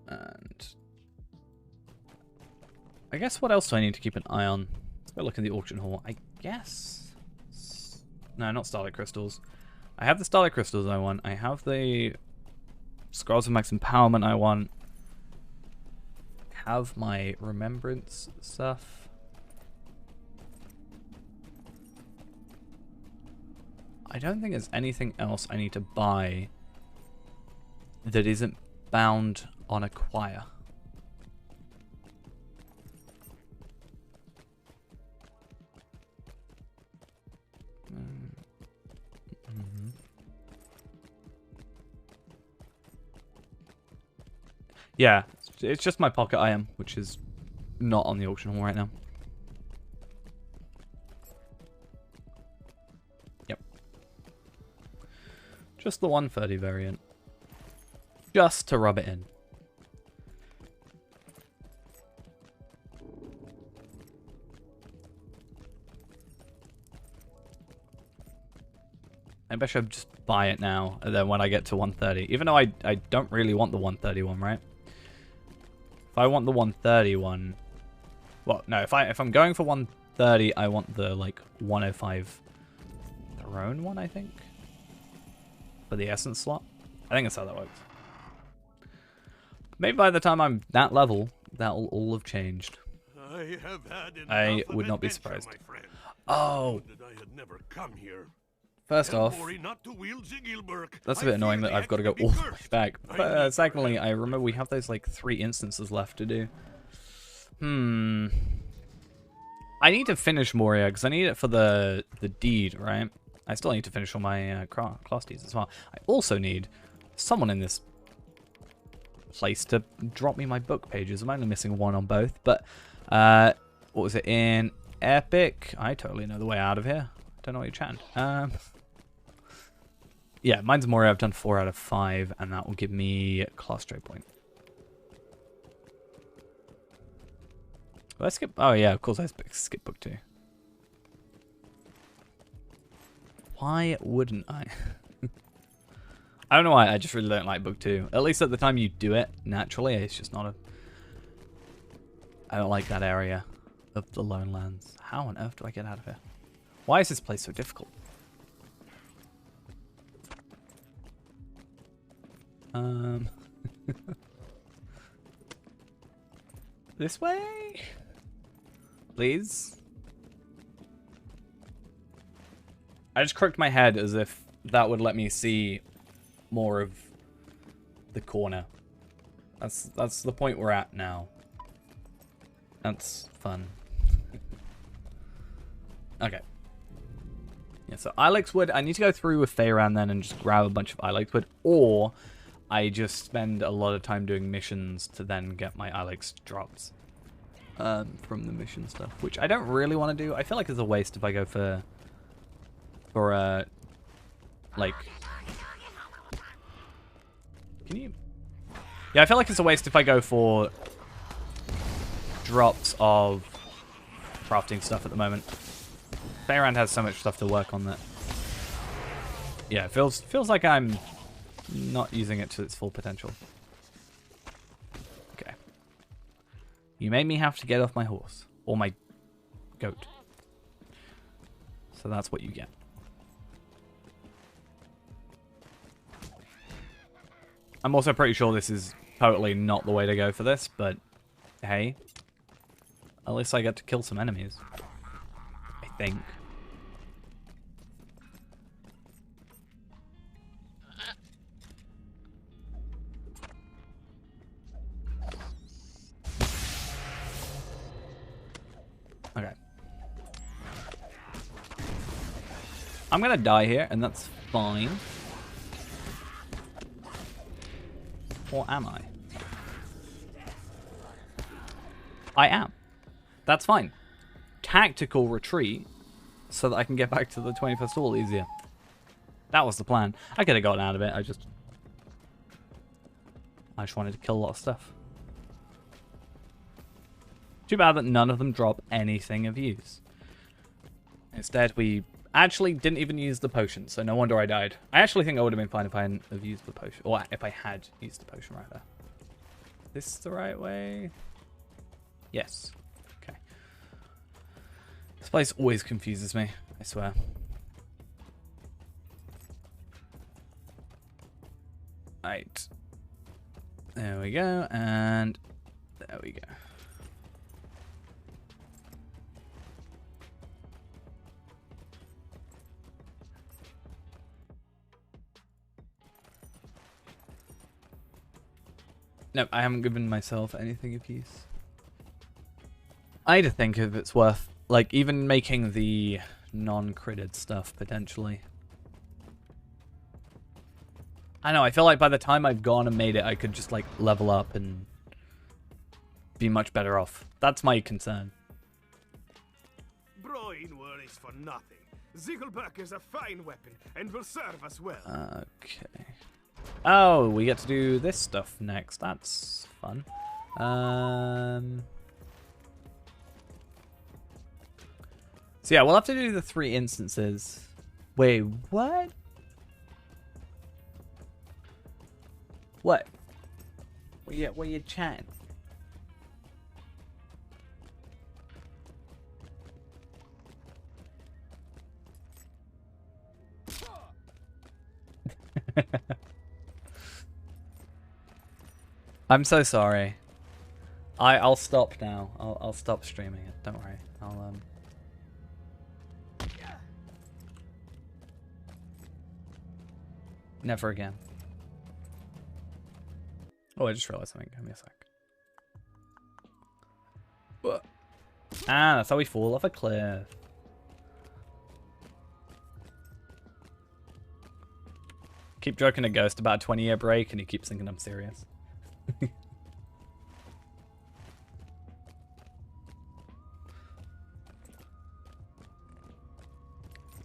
And I guess what else do I need to keep an eye on? Let's go look in the auction hall. I guess... No, not Starlight Crystals. I have the Starlight Crystals I want. I have the Scrolls of Max Empowerment I want. Have my Remembrance stuff. I don't think there's anything else I need to buy that isn't bound on acquire. Yeah, it's just my pocket item, which is not on the auction hall right now. Yep. Just the 130 variant. Just to rub it in. Maybe I should just buy it now, and then when I get to 130. Even though I don't really want the 131, right? If I want the 131... Well, no, if I'm going for 130, I want the, like, 105 Throne one, I think? For the Essence slot? I think that's how that works. Maybe by the time I'm that level, that'll all have changed. I would not be surprised. Oh! First off, that's a bit annoying that I've got to go all the way back. But secondly, I remember we have those like 3 instances left to do. I need to finish Moria because I need it for the deed, right? I still need to finish all my class Ds as well. I also need someone in this place to drop me my book pages. I'm only missing one on both, but what was it in Epic? I totally know the way out of here. Don't know what you're chatting. Yeah, mine's Moria. I've done 4 out of 5, and that will give me class trade point. Let's skip. Oh yeah, of course I skip book 2. Why wouldn't I? I don't know why. I just really don't like book 2. At least at the time you do it naturally, it's just not a. I don't like that area of the Lone Lands. How on earth do I get out of here? Why is this place so difficult? This way? Please? I just crooked my head as if that would let me see more of the corner. That's the point we're at now. That's fun. Okay. Yeah, so Ilex Wood, I need to go through with Feyran then and just grab a bunch of Ilex Wood, or I just spend a lot of time doing missions to then get my Ilex drops from the mission stuff, which I don't really want to do. I feel like it's a waste if I go for like, can you? Yeah, I feel like it's a waste if I go for drops of crafting stuff at the moment. Feyran has so much stuff to work on that. Yeah, it feels like I'm not using it to its full potential. Okay. You made me have to get off my horse. Or my goat. So that's what you get. I'm also pretty sure this is totally not the way to go for this, but hey. At least I get to kill some enemies. I think. Okay. I'm gonna die here, and that's fine. Or am I? I am. That's fine. Tactical retreat so that I can get back to the 21st hall easier. That was the plan. I could have gotten out of it. I just wanted to kill a lot of stuff. Too bad that none of them drop anything of use. Instead, we actually didn't even use the potion, so no wonder I died. I actually think I would have been fine if I hadn't have used the potion, or if I had used the potion right there. This the right way? Yes. Okay. This place always confuses me, I swear. Right. There we go, and there we go. No, I haven't given myself anything of use. I had to think if it's worth, like, even making the non-critted stuff, potentially. I know, I feel like by the time I've gone and made it, I could just, like, level up and be much better off. That's my concern. Broin worries for nothing. Ziggleback is a fine weapon and will serve us well. Okay. Oh, we get to do this stuff next. That's fun. So yeah, we'll have to do the 3 instances. Wait, what? What? What you chatting? I'm so sorry. I'll stop now. I'll stop streaming it. Don't worry. I'll never again. Oh, I just realized something. Give me a sec. What? Ah, that's how we fall off a cliff. Keep joking to Ghost about a 20-year break, and he keeps thinking I'm serious.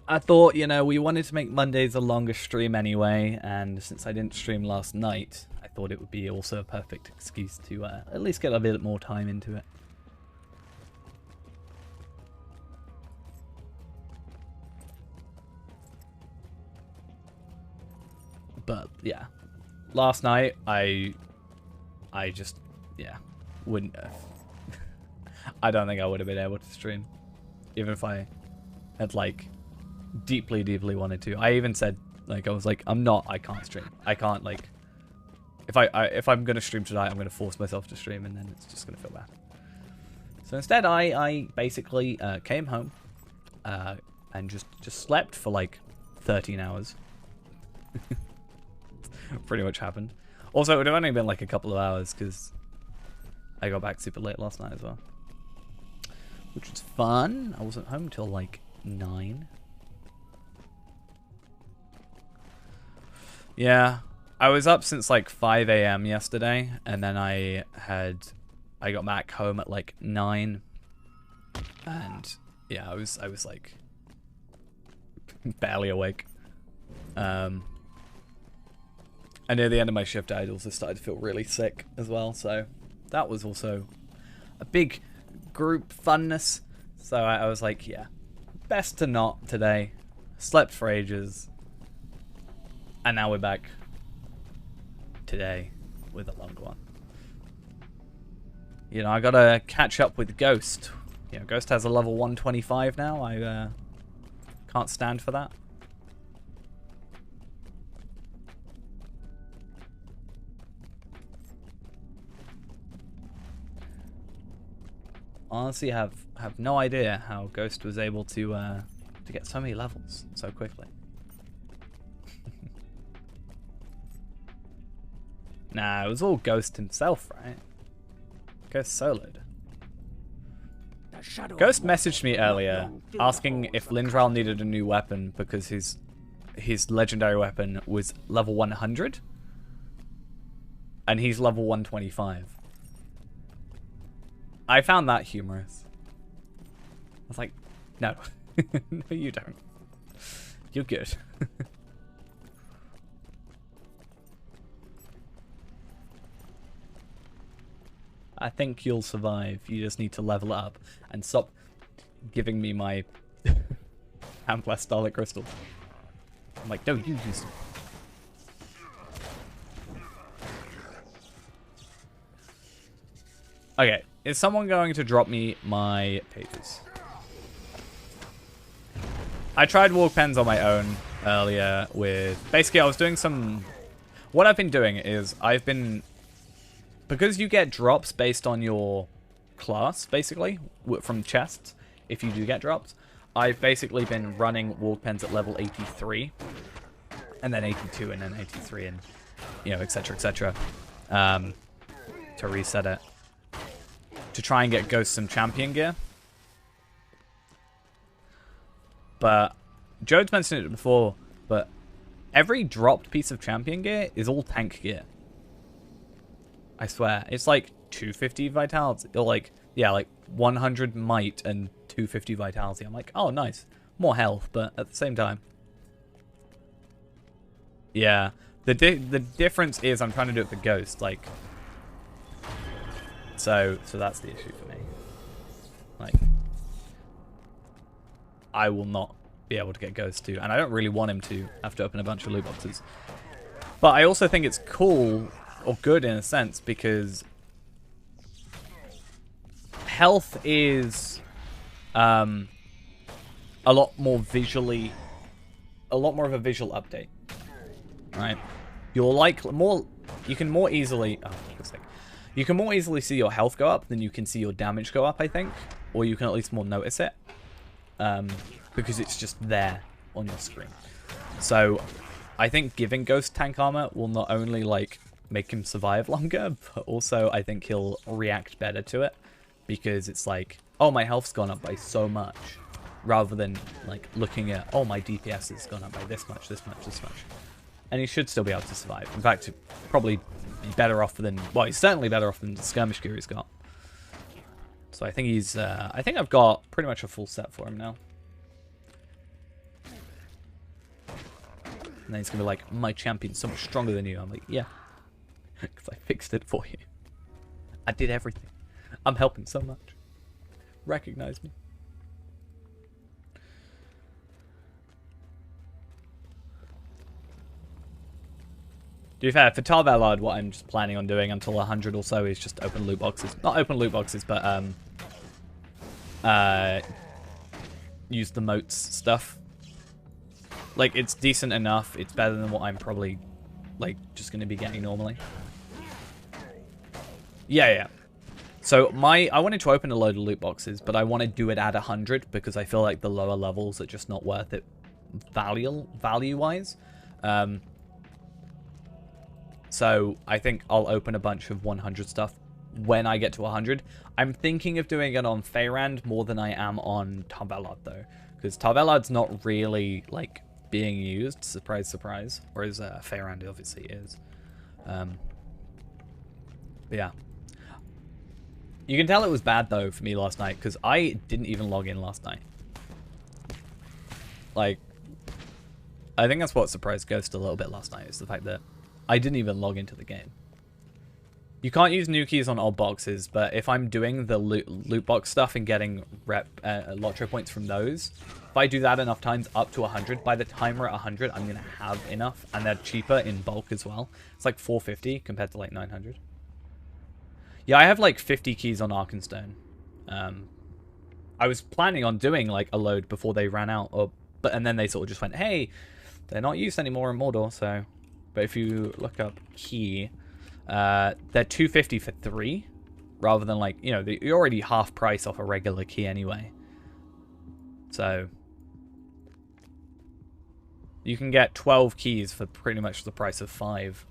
I thought, you know, we wanted to make Mondays a longer stream anyway, and since I didn't stream last night, I thought it would be also a perfect excuse to at least get a bit more time into it. But yeah, last night I just, yeah, wouldn't have. I don't think I would have been able to stream, even if I had like deeply wanted to. I even said, like, I was like, I can't stream. I can't, like, if I'm gonna stream tonight, I'm gonna force myself to stream, and then it's just gonna feel bad. So instead, I basically came home and just slept for like 13 hours. Pretty much happened. Also, it would have only been like a couple of hours because I got back super late last night as well, which was fun. I wasn't home till like 9. Yeah, I was up since like 5 a.m. yesterday, and then I got back home at like 9, and yeah, I was like barely awake. And near the end of my shift, I also started to feel really sick as well, so that was also a big group funness. So I was like, yeah, best to not today. Slept for ages. And now we're back today with a longer one. You know, I gotta catch up with Ghost. You know, Ghost has a level 125 now. I can't stand for that. Honestly, have no idea how Ghost was able to get so many levels so quickly. Nah, it was all Ghost himself, right? Ghost soloed. Ghost messaged me earlier asking if Lindral needed a new weapon because his legendary weapon was level 100 and he's level 125. I found that humorous. I was like, no. No, you don't. You're good. I think you'll survive. You just need to level up and stop giving me my Amplastolic crystals. I'm like, no, you use them. Okay, is someone going to drop me my pages? I tried walk pens on my own earlier with... Basically, I was doing some... What I've been doing is I've been... Because you get drops based on your class, basically, from chests, if you do get drops, I've basically been running walk pens at level 83, and then 82, and then 83, and, you know, etc., etc., to reset it. To try and get Ghost some champion gear. But Jode's mentioned it before, but every dropped piece of champion gear is all tank gear. I swear. It's like 250 vitality. Or like, yeah, like 100 might and 250 vitality. I'm like, oh, nice. More health, but at the same time. Yeah. The difference is I'm trying to do it for Ghost. Like, so that's the issue for me. Like, I will not be able to get Ghost to, and I don't really want him to have to open a bunch of loot boxes. But I also think it's cool, or good in a sense, because health is a lot more of a visual update, right? You're like you can more easily you can more easily see your health go up than you can see your damage go up, I think, or you can at least more notice it, because it's just there on your screen. So I think giving Ghost tank armor will not only like make him survive longer, but also I think he'll react better to it, because it's like, oh, my health's gone up by so much, rather than like looking at, oh, my DPS has gone up by this much, this much, this much. And he should still be able to survive. In fact, probably be better off than... Well, he's certainly better off than the skirmish gear he's got. So I think he's... I think I've got pretty much a full set for him now. And then he's going to be like, my champion's so much stronger than you. I'm like, yeah. Because I fixed it for you. I did everything. I'm helping so much. Recognize me. To be fair, for Tar Valard, what I'm just planning on doing until 100 or so is just open loot boxes. Not open loot boxes, but use the moats stuff. Like, it's decent enough. It's better than what I'm probably, like, just going to be getting normally. Yeah. So I wanted to open a load of loot boxes, but I want to do it at 100 because I feel like the lower levels are just not worth it value-wise. So I think I'll open a bunch of 100 stuff when I get to 100. I'm thinking of doing it on Feyrand more than I am on Tar Valard, though. Because Tar Valard's not really, like, being used. Surprise, surprise. Whereas Feyrand obviously is. But yeah. You can tell it was bad, though, for me last night. Because I didn't even log in last night. Like, I think that's what surprised Ghost a little bit last night. Is the fact that I didn't even log into the game. You can't use new keys on old boxes, but if I'm doing the loot box stuff and getting Lotro points from those, if I do that enough times up to 100, by the time we're at 100, I'm going to have enough, and they're cheaper in bulk as well. It's like 450 compared to like 900. Yeah, I have like 50 keys on Arkenstone. I was planning on doing like a load before they ran out, and then they sort of just went, hey, they're not used anymore in Mordor, so... But if you look up key, they're 250 for 3, rather than like, you know, you're already half price off a regular key anyway. So you can get 12 keys for pretty much the price of 5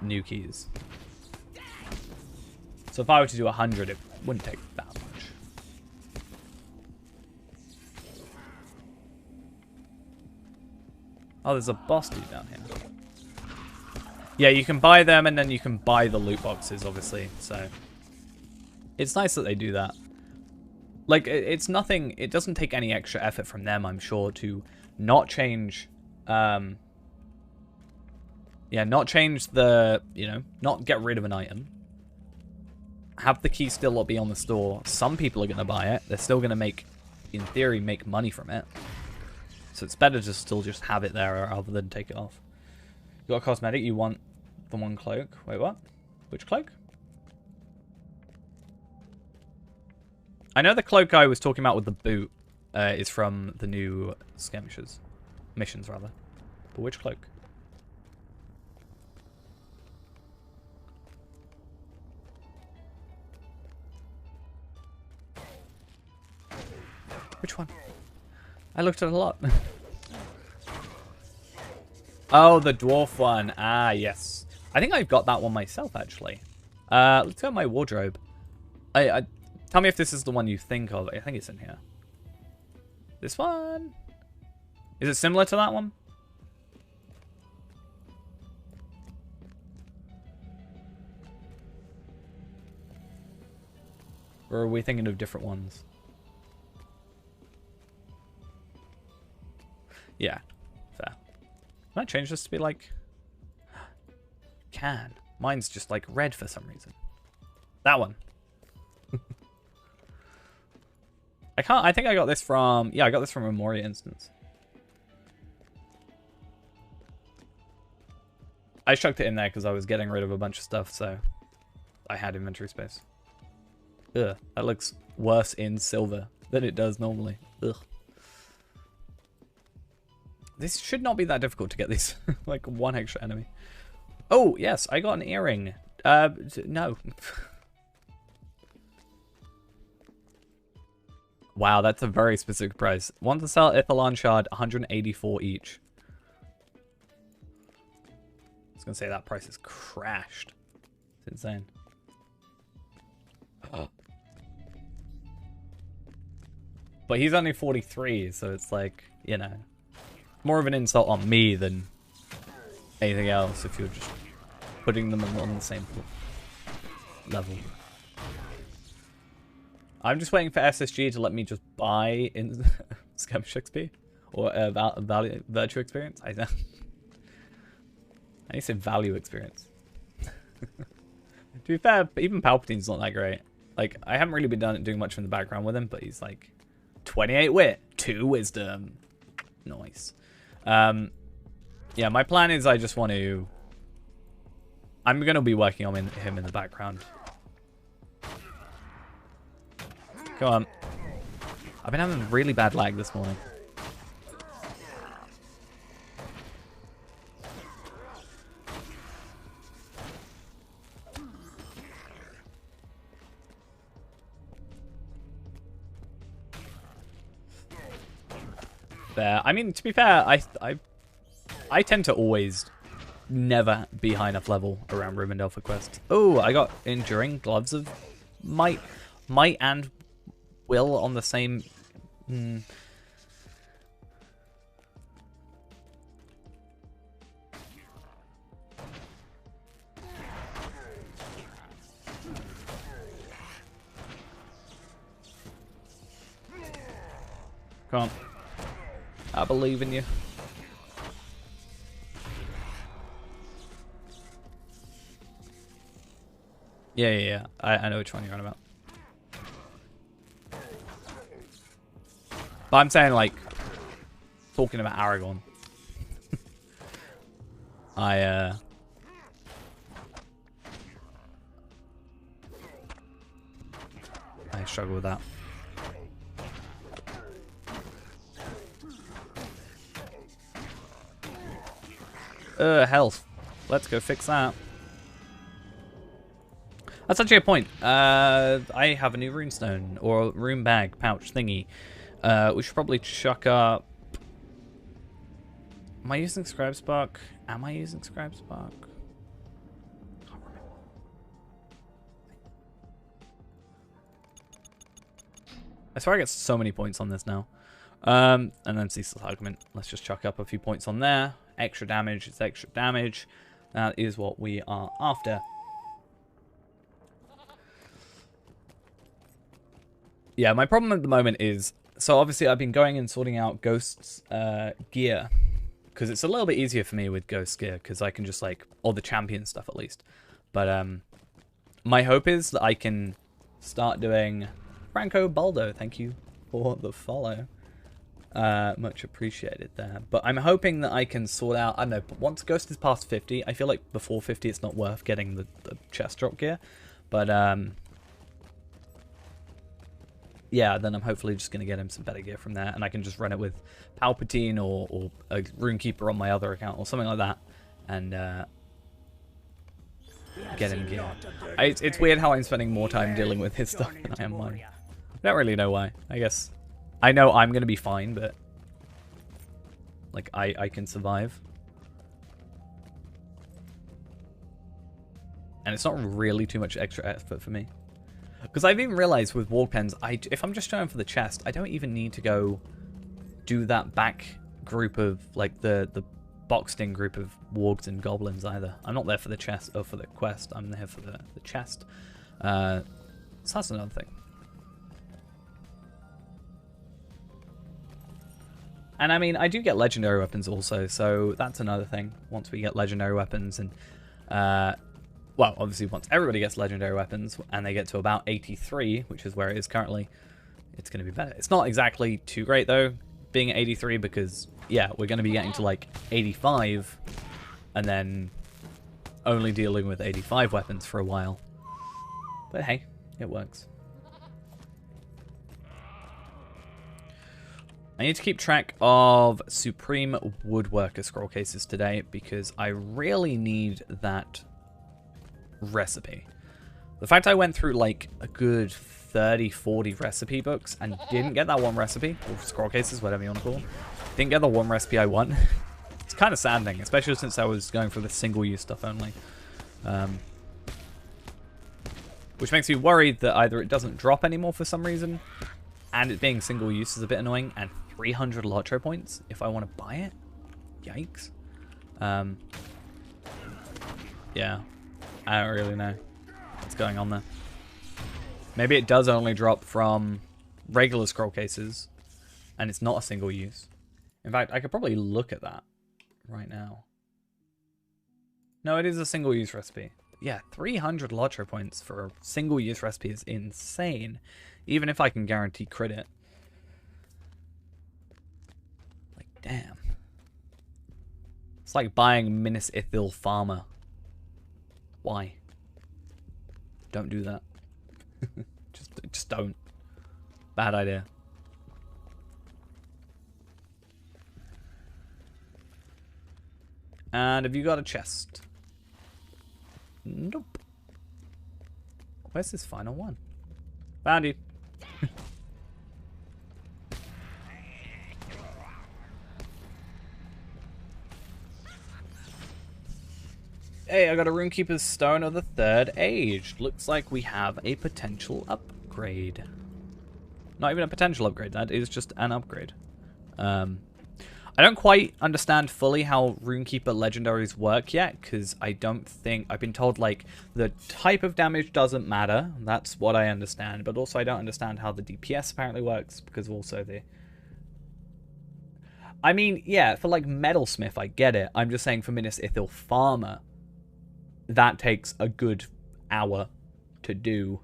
new keys. So if I were to do 100, it wouldn't take that much. Oh, there's a boss dude down here. Yeah, you can buy them, and then you can buy the loot boxes, obviously. So it's nice that they do that. Like, it's nothing... It doesn't take any extra effort from them, I'm sure, to not change... yeah, not change the... You know, not get rid of an item. Have the key still be on the store. Some people are going to buy it. They're still going to make, in theory, make money from it. So it's better to still just have it there rather than take it off. You got a cosmetic, you want the one cloak. Wait, what? Which cloak? I know the cloak I was talking about with the boot is from the new skirmishes. Missions, rather. But which cloak? Which one? I looked at a lot. Oh, the dwarf one. Ah, yes. I think I've got that one myself, actually. Let's go to my wardrobe. Tell me if this is the one you think of. I think it's in here. This one? Is it similar to that one? Or are we thinking of different ones? Yeah, fair. Can I change this to be like... Can. Mine's just like red for some reason. That one. I think I got this from... Yeah, I got this from a Moria instance. I chucked it in there because I was getting rid of a bunch of stuff, so I had inventory space. Ugh, that looks worse in silver than it does normally. Ugh. This should not be that difficult to get these. Like, one extra enemy. Oh, yes, I got an earring. No. Wow, that's a very specific price. Want to sell Ithalon Shard, 184 each. I was going to say that price has crashed. It's insane. Oh. But he's only 43, so it's like, you know... more of an insult on me than anything else if you're just putting them on the same level. I'm just waiting for SSG to let me just buy in skirmish XP or virtue experience. I need to say value experience. To be fair, even Palpatine's not that great. Like, I haven't really been doing much in the background with him, but he's like 28 wit, 2 wisdom. Nice. Yeah, my plan is I just want to... I'm going to be working on him in the background. Come on. I've been having really bad lag this morning. Fair. I mean, to be fair, I tend to always never be high enough level around Rivendell for quests. Oh, I got Enduring Gloves of Might and Will on the same... Come on. I believe in you. Yeah. I know which one you're on about. But I'm saying, like, talking about Aragorn. I struggle with that. Health. Let's go fix that. That's actually a point. I have a new runestone, or rune bag pouch thingy. We should probably chuck up... Am I using Scribe Spark? Am I using Scribe Spark? Can't remember. I swear I get so many points on this now. And then Ceaseless Argument. Let's just chuck up a few points on there. Extra damage, it's extra damage. That is what we are after. Yeah, my problem at the moment is... So obviously I've been going and sorting out Ghost's gear. Because it's a little bit easier for me with Ghost gear. Because I can just like... Or the champion stuff at least. But my hope is that I can start doing... Franco Baldo, thank you for the follow. Much appreciated there. But I'm hoping that I can sort out... I don't know, once Ghost is past 50, I feel like before 50 it's not worth getting the chest drop gear. But, yeah, then I'm hopefully just going to get him some better gear from there. And I can just run it with Palpatine or a Runekeeper on my other account or something like that. And, get him gear. It's weird how I'm spending more time dealing with his stuff than I am mine. I don't really know why. I guess... I know I'm going to be fine, but... Like, I can survive. And it's not really too much extra effort for me. Because I've even realized with Warg Pens, if I'm just going for the chest, I don't even need to go do that back group of, like, the boxed-in group of Wargs and Goblins either. I'm not there for the chest, or for the quest. I'm there for the chest. So that's another thing. And I mean, I do get legendary weapons also, so that's another thing. Once we get legendary weapons and... well, obviously once everybody gets legendary weapons and they get to about 83, which is where it is currently, it's going to be better. It's not exactly too great though, being at 83, because, yeah, we're going to be getting to like 85 and then only dealing with 85 weapons for a while. But hey, it works. I need to keep track of Supreme Woodworker scroll cases today because I really need that recipe. The fact I went through like a good 30-40 recipe books and didn't get that one recipe, or scroll cases, whatever you want to call them, didn't get the one recipe I want. It's kind of saddening, especially since I was going for the single-use stuff only. Which makes me worried that either it doesn't drop anymore for some reason, and it being single-use is a bit annoying, and 300 Lotro points if I want to buy it. Yikes. Yeah. I don't really know what's going on there. Maybe it does only drop from regular scroll cases, and it's not a single use. In fact, I could probably look at that right now. No, it is a single use recipe. Yeah, 300 Lotro points for a single use recipe is insane. Even if I can guarantee crit it. Like, damn. It's like buying Minas Ithil Farmer. Why? Don't do that. just don't. Bad idea. And have you got a chest? Nope. Where's this final one? Found you. Hey, I got a Runekeeper's Stone of the 3rd Age. Looks like we have a potential upgrade. Not even a potential upgrade, that is just an upgrade. I don't quite understand fully how Runekeeper legendaries work yet, because I don't think... I've been told, like, the type of damage doesn't matter. That's what I understand. But also I don't understand how the DPS apparently works, because also the... I mean, yeah, for, like, Metalsmith, I get it. I'm just saying for Minas Ithil Farmer, that takes a good hour to do.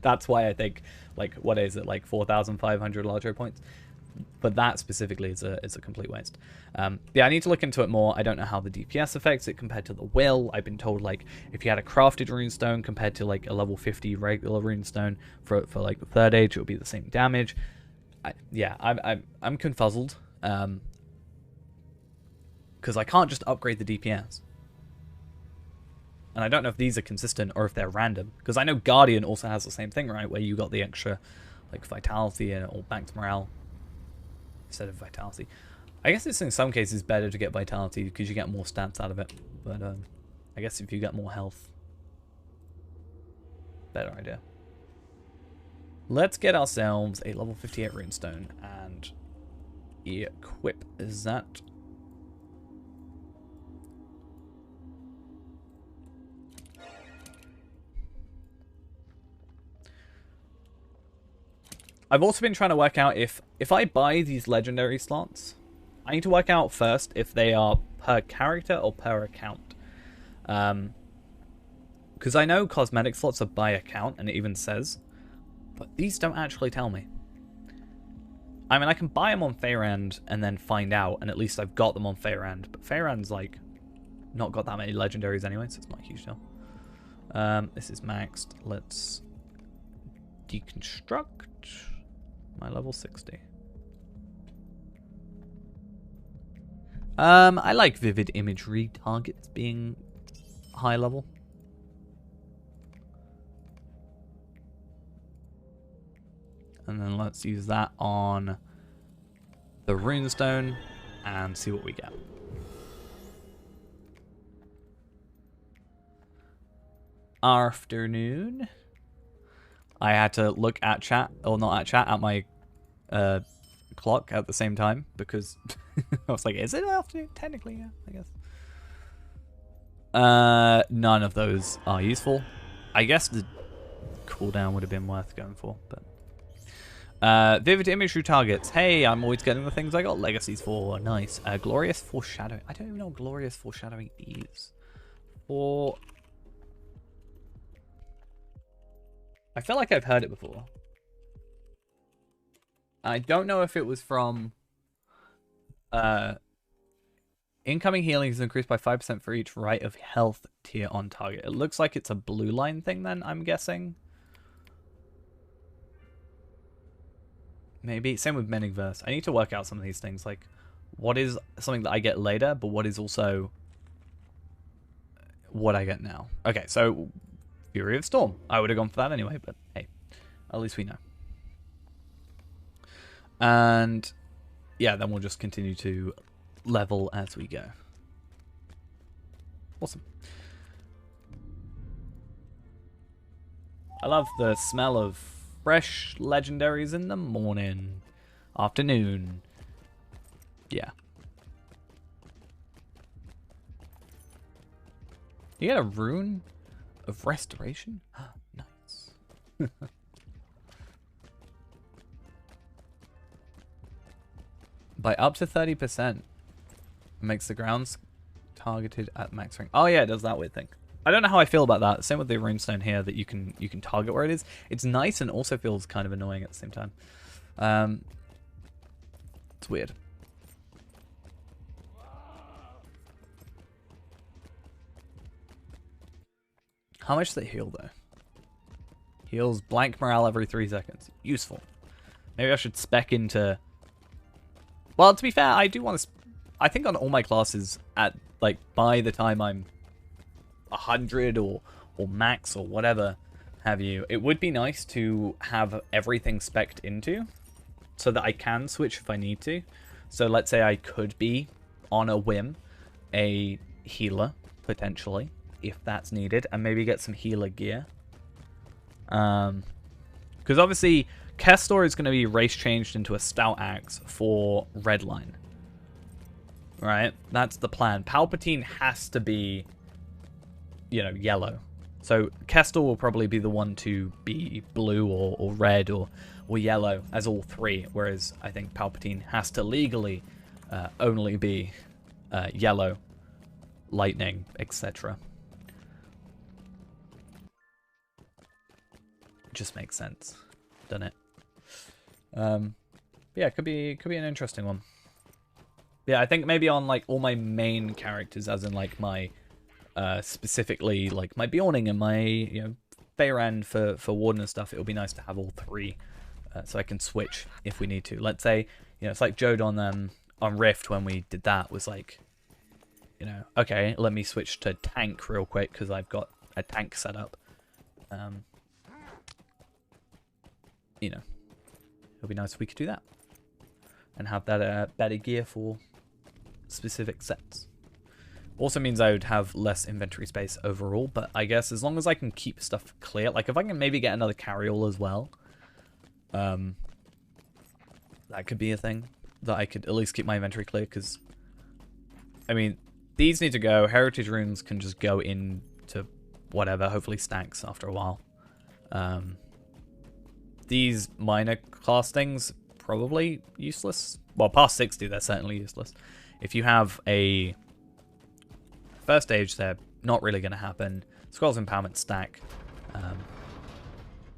That's why I think, like, what is it, like 4,500 Lotro points? But that specifically is a complete waste. Yeah, I need to look into it more. I don't know how the DPS affects it compared to the will. I've been told, like, if you had a crafted runestone compared to, like, a level 50 regular runestone for like, the 3rd Age, it would be the same damage. I'm confuzzled. Because I can't just upgrade the DPS. And I don't know if these are consistent or if they're random. Because I know Guardian also has the same thing, right? Where you got the extra, like, vitality and or banked morale instead of vitality. I guess it's in some cases better to get vitality because you get more stats out of it. But I guess if you get more health, better idea. Let's get ourselves a level 58 runestone and equip that. I've also been trying to work out if I buy these legendary slots, I need to work out first if they are per character or per account. Because I know cosmetic slots are by account, and it even says, but these don't actually tell me. I mean, I can buy them on Faerand and then find out, and at least I've got them on Faerand. But Faerand's, like, not got that many legendaries anyway, so it's not a huge deal. This is maxed. Let's deconstruct my level 60. I like vivid imagery targets being high level. And then let's use that on the runestone and see what we get. Afternoon. I had to look at chat, or not at chat, at my clock at the same time because I was like, is it afternoon? Technically, yeah, I guess. None of those are useful. I guess the cooldown would have been worth going for, but vivid imagery targets. Hey, I'm always getting the things I got legacies for. Nice. Glorious foreshadowing. I don't even know what glorious foreshadowing is. I feel like I've heard it before. I don't know if it was from incoming healing is increased by 5% for each right of health tier on target. It looks like it's a blue line thing then, I'm guessing. Maybe. Same with Meningverse. I need to work out some of these things. Like, what is something that I get later, but what is also what I get now. Okay, so Fury of Storm. I would have gone for that anyway, but hey, at least we know. And yeah, then we'll just continue to level as we go. Awesome. I love the smell of fresh legendaries in the morning, afternoon. Yeah. You get a rune of restoration? Nice. By up to 30%. Makes the grounds targeted at max rank. Oh yeah, it does that weird thing. I don't know how I feel about that. Same with the runestone here, that you can target where it is. It's nice and also feels kind of annoying at the same time. It's weird. How much does it heal though? Heals blank morale every 3 seconds. Useful. Maybe I should spec into... Well, to be fair, I do want to... I think on all my classes, at like by the time I'm 100 or max or whatever have you, it would be nice to have everything spec'd into so that I can switch if I need to. So let's say I could be, on a whim, a healer, potentially, if that's needed, and maybe get some healer gear. Because obviously, Kestor is going to be race changed into a stout axe for Redline. Right? That's the plan. Palpatine has to be, you know, yellow. So Kestor will probably be the one to be blue or red or yellow as all three, whereas I think Palpatine has to legally only be yellow, lightning, etc. Just makes sense, doesn't it? Yeah, it could be an interesting one. Yeah, I think maybe on like all my main characters, as in like my specifically like my Bjorning and my, you know, Feyran for Warden and stuff, it would be nice to have all three, so I can switch if we need to. Let's say, you know, it's like Jode on Rift when we did that, was like, you know, okay, let me switch to tank real quick because I've got a tank set up. You know, it would be nice if we could do that and have that better gear for specific sets. Also means I would have less inventory space overall, but I guess as long as I can keep stuff clear, like if I can maybe get another carryall as well, that could be a thing that I could at least keep my inventory clear, because I mean, these need to go. Heritage runes can just go into whatever, hopefully stacks after a while. These minor class things, probably useless. Well, past 60, they're certainly useless. If you have a first stage, they're not really going to happen. Scrolls Empowerment stack.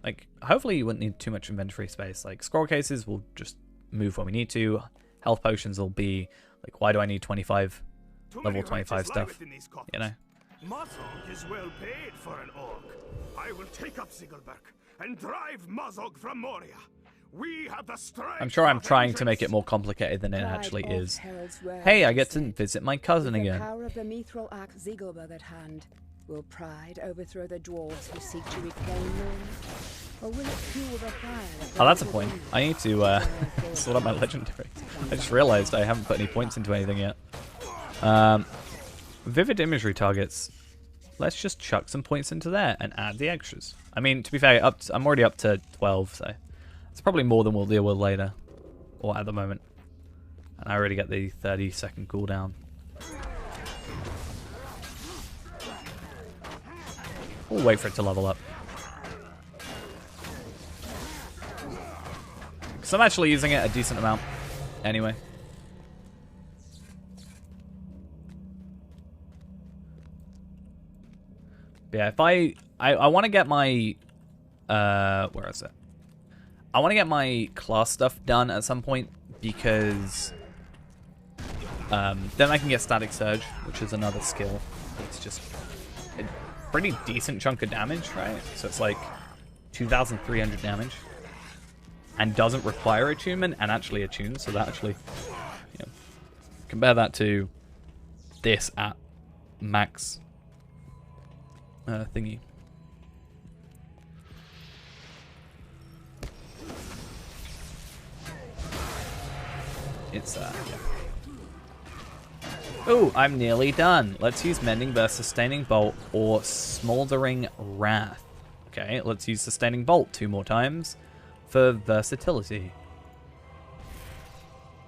Like, hopefully you wouldn't need too much inventory space. Like, scroll cases will just move when we need to. Health potions will be, like, why do I need 25, level 25 stuff? You know? Mazog is well paid for an orc. I will take up Zigglberg and drive Mazog from Moria. We have the strength. I'm sure I'm trying to make it more complicated than it actually is. Hey, I get to visit my cousin again. The power of the mithril axe Zigglberg at hand. Will pride overthrow the dwarves who seek to reclaim Moria? Or will it fuel the fire? Oh, that's a point. I need to sort out my legendary. I just realized I haven't put any points into anything yet. Vivid imagery targets. Let's just chuck some points into there and add the extras. I mean, to be fair, I'm already up to 12, so it's probably more than we'll deal with later, or at the moment. And I already get the 30-second cooldown. We'll wait for it to level up. Because I'm actually using it a decent amount anyway. But yeah, if I want to get my where is it? I want to get my class stuff done at some point, because then I can get Static Surge, which is another skill. It's just a pretty decent chunk of damage, right? So it's like 2,300 damage, and doesn't require attunement, and actually attunes. So that actually, you know, compare that to this at max thingy. It's yeah. Oh, I'm nearly done. Let's use Mending Burst, Sustaining Bolt, or Smoldering Wrath. Okay, let's use Sustaining Bolt 2 more times for versatility.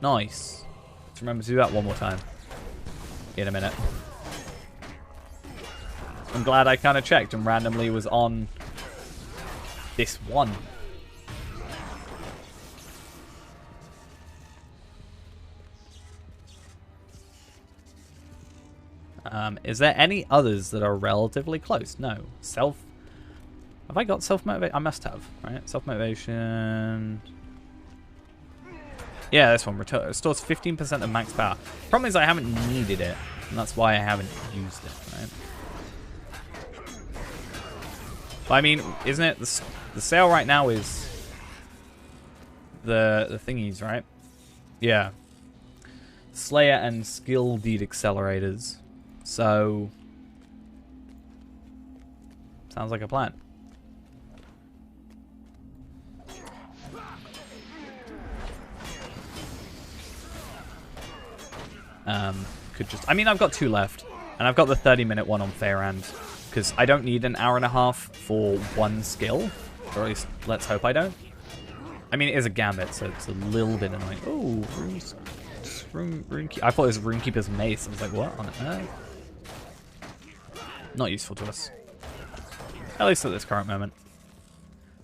Nice. Let's remember to do that one more time in a minute. I'm glad I kind of checked and randomly was on this one. Is there any others that are relatively close? No. Have I got self-motivation? I must have, right? Self-motivation. Yeah, this one. Restores 15% of max power. Problem is I haven't needed it, and that's why I haven't used it, right? But I mean, isn't it the sale right now is the thingies, right? Yeah. Slayer and skill deed accelerators. So sounds like a plan. Could just, I mean, I've got 2 left, and I've got the 30-minute one on Fairhand, because I don't need an hour and a half for one skill, or at least let's hope I don't. I mean, it is a gambit, so it's a little bit annoying. Oh, I thought it was Runekeeper's Mace. I was like, what on earth? Not useful to us, at least at this current moment.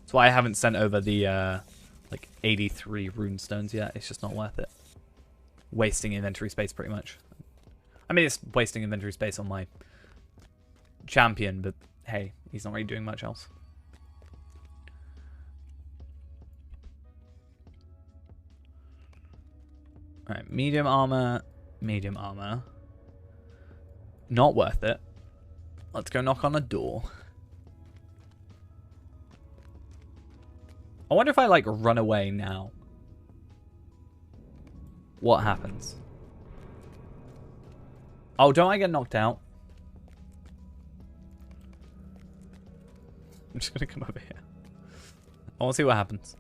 That's why I haven't sent over the like 83 runestones yet. It's just not worth it. Wasting inventory space, pretty much. I mean, it's wasting inventory space on my champion, but hey, he's not really doing much else. Alright, medium armor, medium armor. Not worth it. Let's go knock on a door. I wonder if I, like, run away now. What happens? Oh, don't I get knocked out? I'm just gonna come over here. I want to see what happens.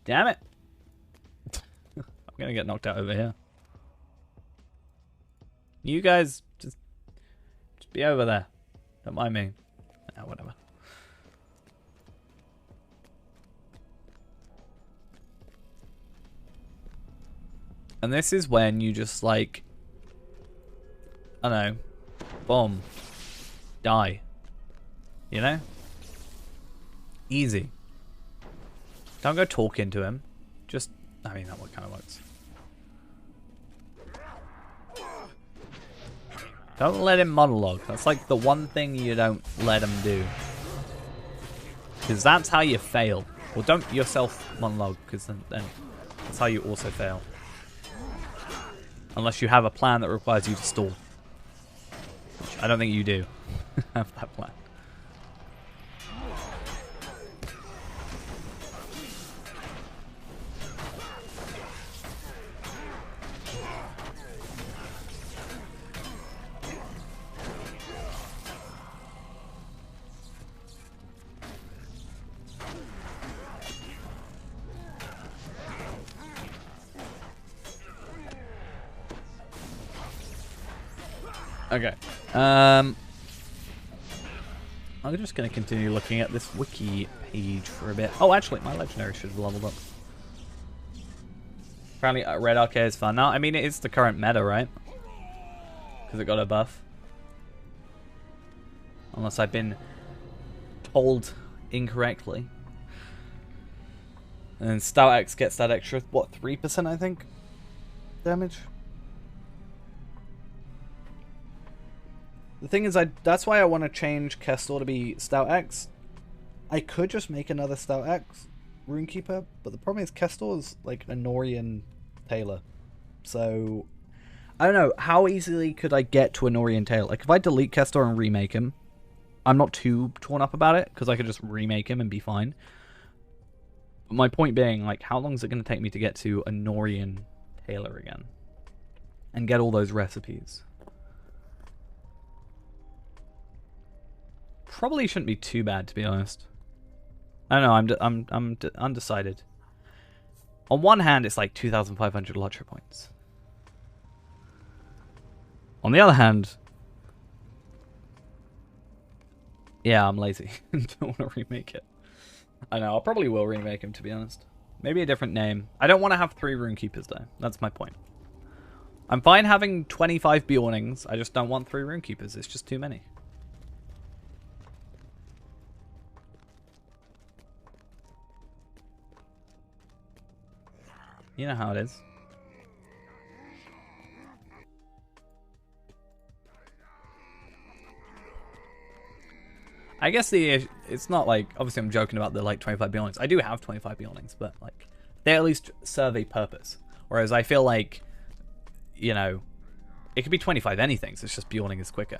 Damn it. I'm gonna get knocked out over here. You guys just be over there. Don't mind me. Whatever. And this is when you just, like, I don't know, boom, die. You know? Easy. Don't go talking to him. Just, I mean, that kind of works. Don't let him monologue. That's like the one thing you don't let him do. Because that's how you fail. Well, don't yourself monologue, because then that's how you also fail. Unless you have a plan that requires you to stall. Which I don't think you do have that plan. Okay. I'm just going to continue looking at this wiki page for a bit. Oh, actually, my legendary should have leveled up. Apparently, Red Arcade is fun. Now, I mean, it is the current meta, right? Because it got a buff. Unless I've been told incorrectly. And then Stout X gets that extra, what, 3%, I think? Damage? The thing is, that's why I want to change Kestor to be Stout X. I could just make another Stout X Runekeeper, but the problem is Kestor's like a Norian Tailor. So, I don't know, how easily could I get to a Norian Tailor? Like, if I delete Kestor and remake him, I'm not too torn up about it, because I could just remake him and be fine. But my point being, like, how long is it going to take me to get to a Norian Tailor again? And get all those recipes? Probably shouldn't be too bad, to be honest. I don't know, I'm undecided. On one hand, it's like 2,500 Lottery points. On the other hand, yeah, I'm lazy. Don't want to remake it. I know, I probably will remake him, to be honest. Maybe a different name. I don't want to have 3 Runekeepers though. That's my point. I'm fine having 25 Bjornings. I just don't want 3 Runekeepers. It's just too many. You know how it is. I guess it's not like, obviously I'm joking about the like 25 Bjornings. I do have 25 Bjornings, but like they at least serve a purpose. Whereas I feel like, you know, it could be 25 anything, so it's just Bjorning is quicker.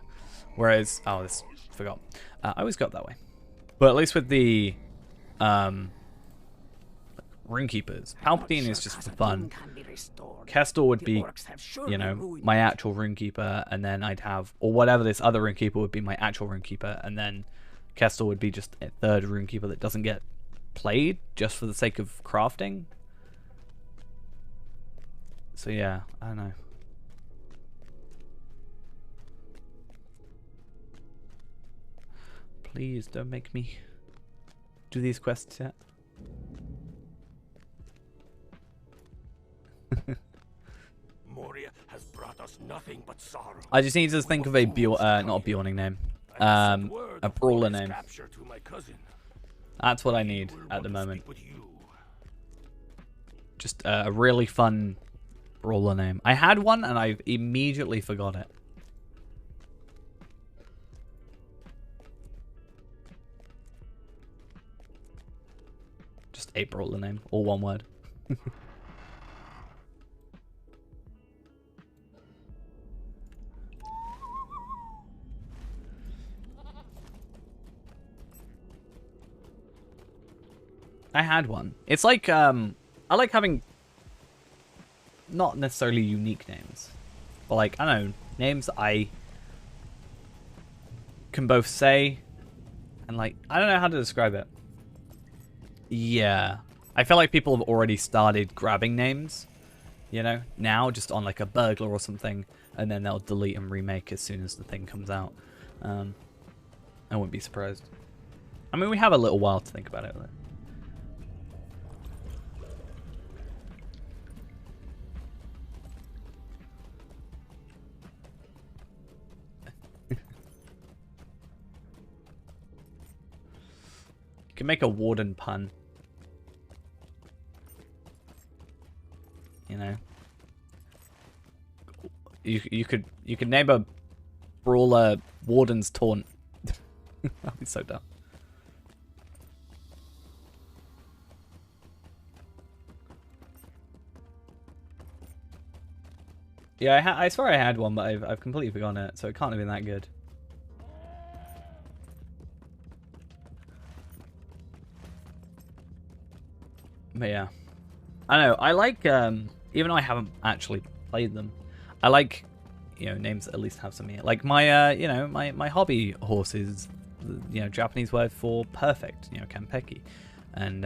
Whereas, oh, this forgot. I always got that way. But at least with the Runekeepers, Palpateen is just for fun. Kestor would be, you know, my actual Runekeeper, and then I'd have, or whatever this other Runekeeper would be my actual Runekeeper, and then Kestor would be just a 3rd Runekeeper that doesn't get played just for the sake of crafting. So yeah, I don't know. Please don't make me do these quests yet. Moria has brought us nothing but sorrow. I just need to think of a not a Bjorning name. A brawler name. That's what I need at the moment. Just a really fun brawler name. I had one and I've immediately forgot it. Just a brawler name, all one word. I had one. It's like, I like having not necessarily unique names, but like, I don't know, names I can both say and like, I don't know how to describe it. Yeah. I feel like people have already started grabbing names, you know, now just on like a burglar or something, and then they'll delete and remake as soon as the thing comes out. I wouldn't be surprised. I mean, we have a little while to think about it, though. You can make a warden pun. You know. You could name a brawler warden's taunt. That'd be so dumb. Yeah, I swear I had one, but I've completely forgotten it, so it can't have been that good. But yeah, I know, I like, even though I haven't actually played them, I like, you know, names that at least have some meaning. Like my, you know, my hobby horse is, you know, Japanese word for perfect, you know, Kanpeki. And,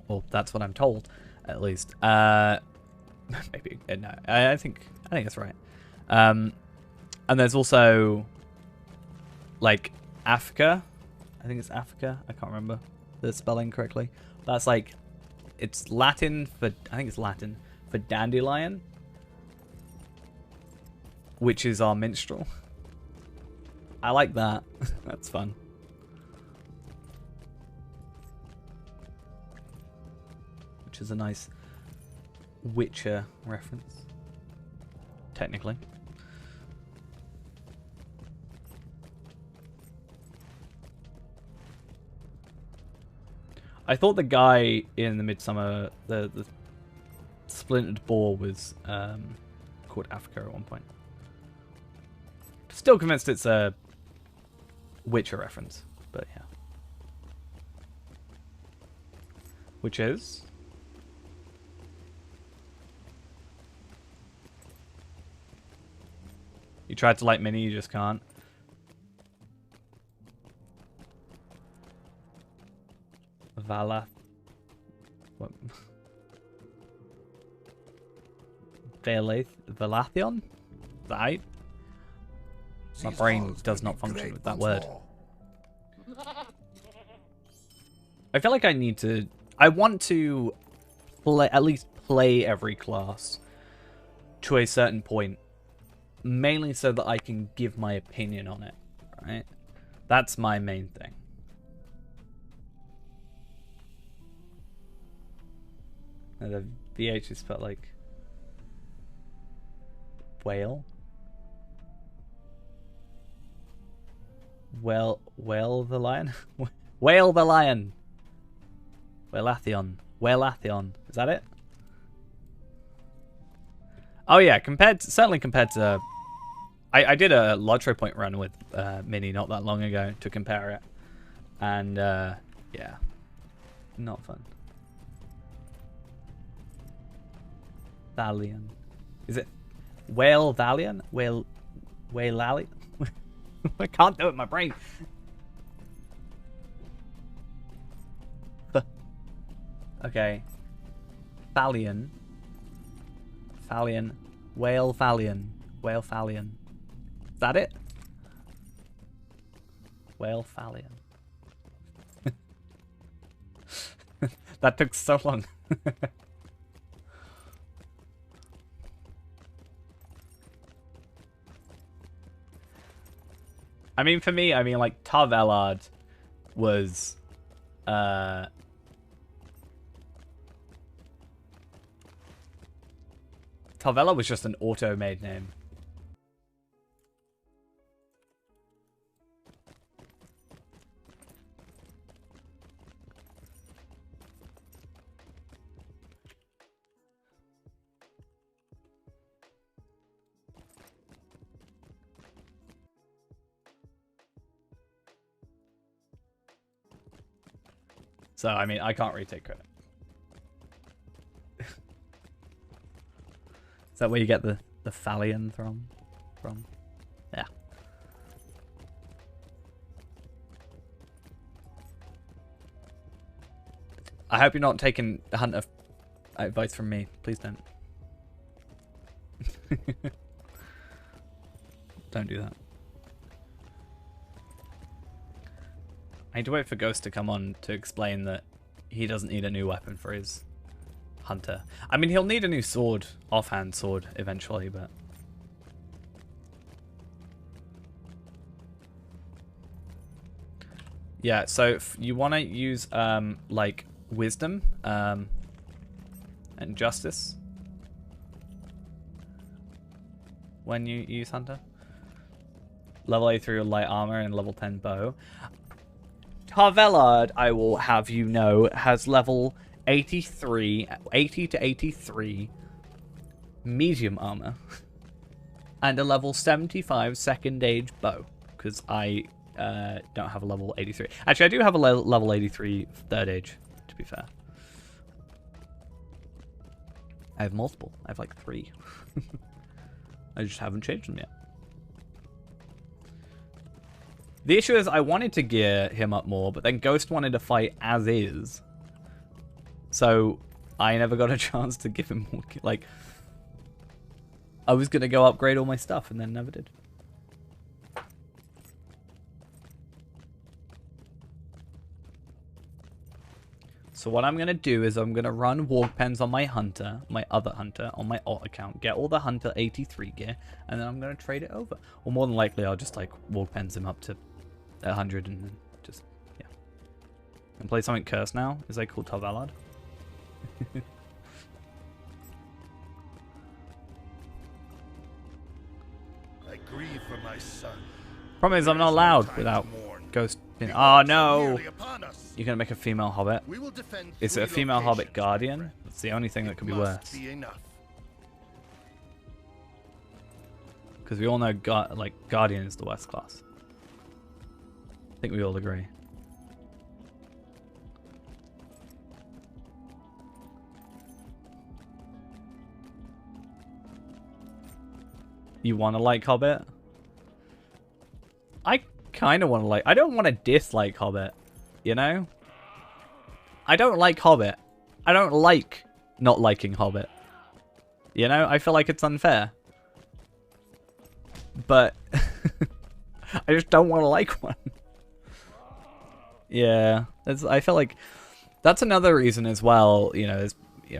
well, that's what I'm told, at least. Maybe, no, I think that's right. And there's also, like, Africa. I think it's Africa. I can't remember the spelling correctly. That's like, it's Latin for, I think it's Latin for dandelion, which is our minstrel. I like that. That's fun. Which is a nice Witcher reference, technically. I thought the guy in the Midsummer, the splintered boar, was called Africa at one point. Still convinced it's a Witcher reference, but yeah. Which is? You tried to like Minnie, you just can't. What? Valathion? Right? My brain does not function with that word. I feel like I need to I want to play, at least play every class to a certain point, mainly so that I can give my opinion on it, right? That's my main thing. And the VH is felt like whale. Whale the lion? Whale the lion. Whaleathion. Whaleathion. Is that it? Oh yeah, certainly compared to... I did a Lotro Point run with Mini not that long ago to compare it. And yeah, not fun. Thalion. Is it Whale Thalion? Whale I can't do it in my brain. Okay. Thalion. Thalion. Whale Thalion. Whale Thalion. Is that it? Whale Thalion. That took so long. I mean, for me, like, Tarvelard was, Tarvella was just an auto-made name. So, I mean, I can't really take credit. Is that where you get the Thalion from? Yeah. I hope you're not taking Hunter advice from me. Please don't. Don't do that. I need to wait for Ghost to come on to explain that he doesn't need a new weapon for his Hunter. I mean, he'll need a new sword, offhand sword, eventually, but... Yeah, so if you want to use, like, Wisdom, and Justice when you use Hunter. Level 83 with light armor and level 10 bow. Tarvelard, I will have you know, has level 80 to 83 medium armor and a level 75 second age bow, because I don't have a level 83. Actually, I do have a level 83 third age, to be fair. I have multiple. I have like 3. I just haven't changed them yet. The issue is I wanted to gear him up more, but then Ghost wanted to fight as is. So I never got a chance to give him more. Like, I was going to go upgrade all my stuff and then never did. So what I'm going to do is I'm going to run Warg Pens on my Hunter, my other Hunter, on my alt account, get all the Hunter 83 gear, and then I'm going to trade it over. Or more than likely, I'll just, like, Warg Pens him up to 100 and then just, yeah. And play something cursed now? Is that called Tarvelard? I grieve for my son. Problem is I'm not allowed without Ghost being... Oh no! You're going to make a female hobbit? Is it a female hobbit guardian? That's the only thing that could be worse. Because we all know guardian is the worst class. I think we all agree. You want to like Hobbit? I kind of want to like... I don't want to dislike Hobbit, you know? I don't like Hobbit. I don't like not liking Hobbit. You know? I feel like it's unfair. But... I just don't want to like one. Yeah. I feel like... That's another reason as well, you know,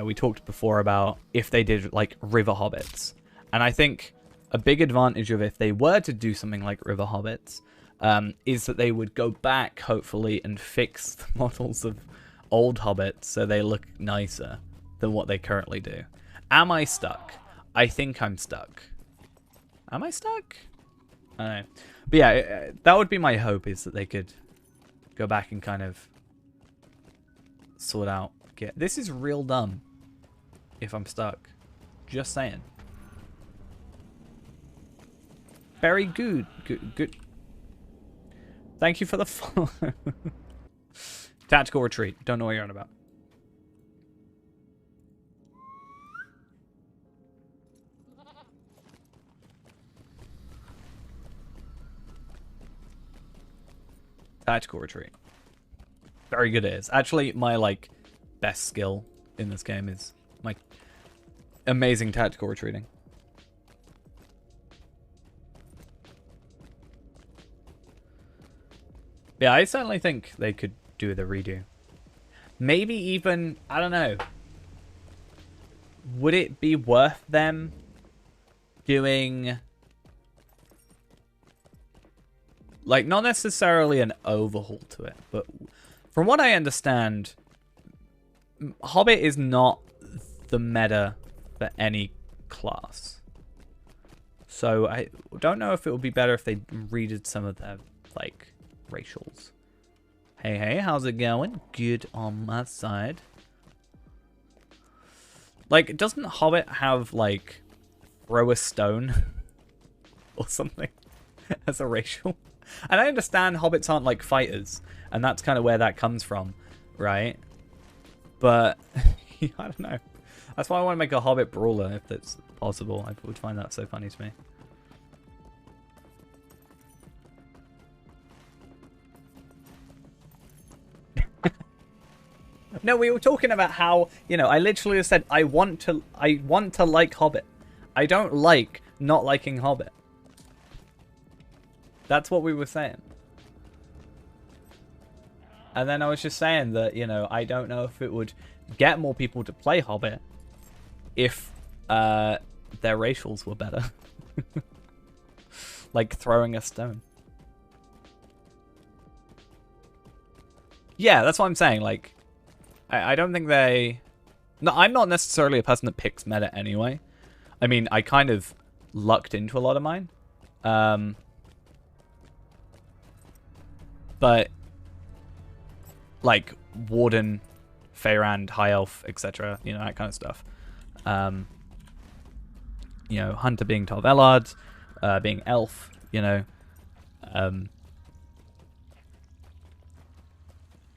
we talked before about if they did like river hobbits. And I think a big advantage of if they were to do something like river hobbits is that they would go back, hopefully, and fix the models of old hobbits so they look nicer than what they currently do. Am I stuck? I think I'm stuck. Am I stuck? I don't know. But yeah, that would be my hope, is that they could go back and kind of sort out. This is real dumb if I'm stuck. Just saying. Very good. Good. Thank you for the follow. Tactical retreat. Don't know what you're on about. Tactical retreat. Very good it is. Actually, my like best skill in this game is my amazing tactical retreating. Yeah, I certainly think they could do the redo. Maybe even, I don't know. Would it be worth them doing, like, not necessarily an overhaul to it, but from what I understand, Hobbit is not the meta for any class. So I don't know if it would be better if they redid some of their, like, racials. Hey, how's it going? Good on my side. Like, doesn't Hobbit have, like, throw a stone or something as a racial? And I understand hobbits aren't like fighters, and that's kind of where that comes from, right? But I don't know. That's why I want to make a hobbit brawler if that's possible. I would find that so funny to me. No, we were talking about how, you know, I literally said I want to like Hobbit. I don't like not liking Hobbit. That's what we were saying. And then I was just saying that, you know, I don't know if it would get more people to play Hobbit if their racials were better. Like throwing a stone. Yeah, that's what I'm saying. Like, I don't think they... No, I'm not necessarily a person that picks meta anyway. I mean, I kind of lucked into a lot of mine. But, like, Warden, Feyrand, High Elf, etc., you know, that kind of stuff. You know, Hunter being Tarvelard, being Elf, you know.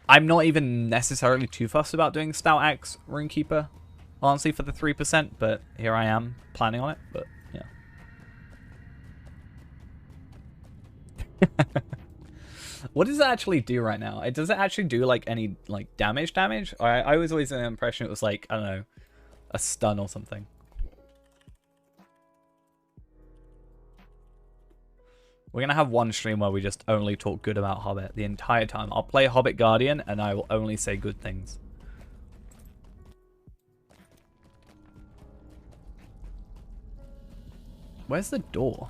I'm not even necessarily too fussed about doing Stout Axe Runekeeper, honestly, for the 3%, but here I am planning on it, but yeah. What does it actually do right now? Does it actually do like any like damage? I was always under the impression it was like, I don't know, a stun or something. We're going to have one stream where we just only talk good about Hobbit the entire time. I'll play Hobbit Guardian and I will only say good things. Where's the door?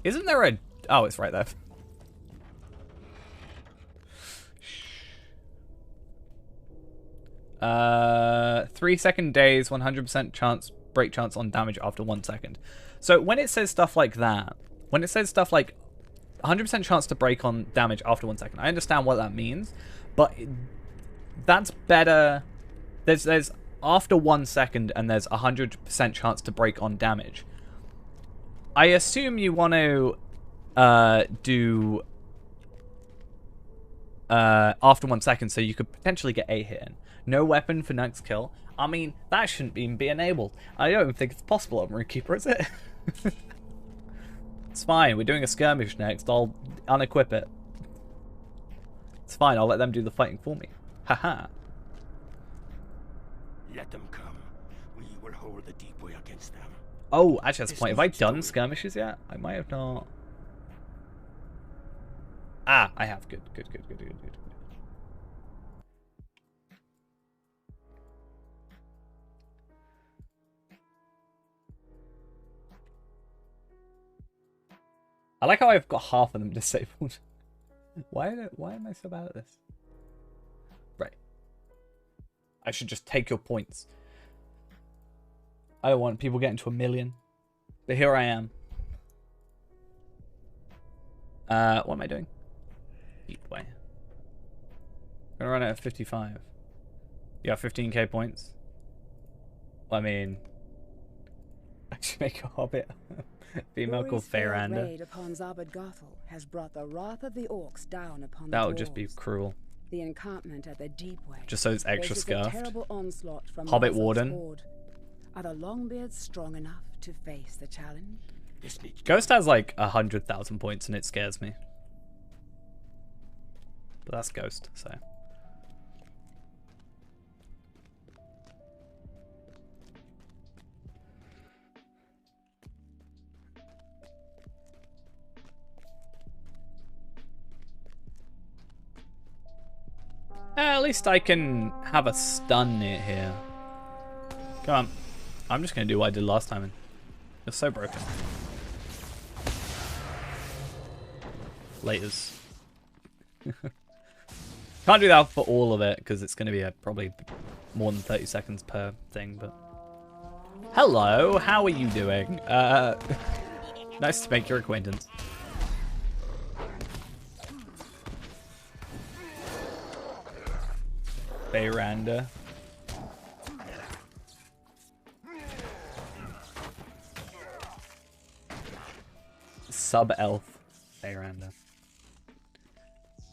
Isn't there a... Oh, it's right there. 3-second days, 100% chance, break chance on damage after 1 second. So when it says stuff like that, when it says stuff like 100% chance to break on damage after 1 second, I understand what that means, but that's better. There's after 1 second and there's 100% chance to break on damage. I assume you want to do after 1 second so you could potentially get a hit in. No weapon for next kill. I mean, that shouldn't even be enabled. I don't even think it's possible on Runekeeper, is it? It's fine. We're doing a skirmish next. I'll unequip it. It's fine. I'll let them do the fighting for me. Haha. Let them come. We will hold the deep way against them. Oh, actually, that's a point. Have I done skirmishes yet? I might have not. Ah, I have. Good. I like how I've got half of them disabled. Why am I so bad at this? Right. I should just take your points. I don't want people getting to 1 million. But here I am. What am I doing? Deep way. I'm gonna run it at 55. You have 15k points. I mean, actually make a hobbit. Female called Fayranda. Raid upon Zabad-Gothel has brought the wrath of the orcs down upon That the would just be dwarves. cruel. The encampment at the Deepway. Just so it's extra faces a scuffed. terrible onslaught from Hobbit Mazog's Warden. horde. Are the Longbeards strong enough to face the challenge? This needs Ghost has like 100,000 points and it scares me. But that's Ghost, so. At least I can have a stun near here. Come on. I'm just going to do what I did last time. And you're so broken. Laters. Can't do that for all of it because it's going to be probably more than 30 seconds per thing. But hello, how are you doing? Nice to make your acquaintance. Fayranda. Sub-elf. Fayranda.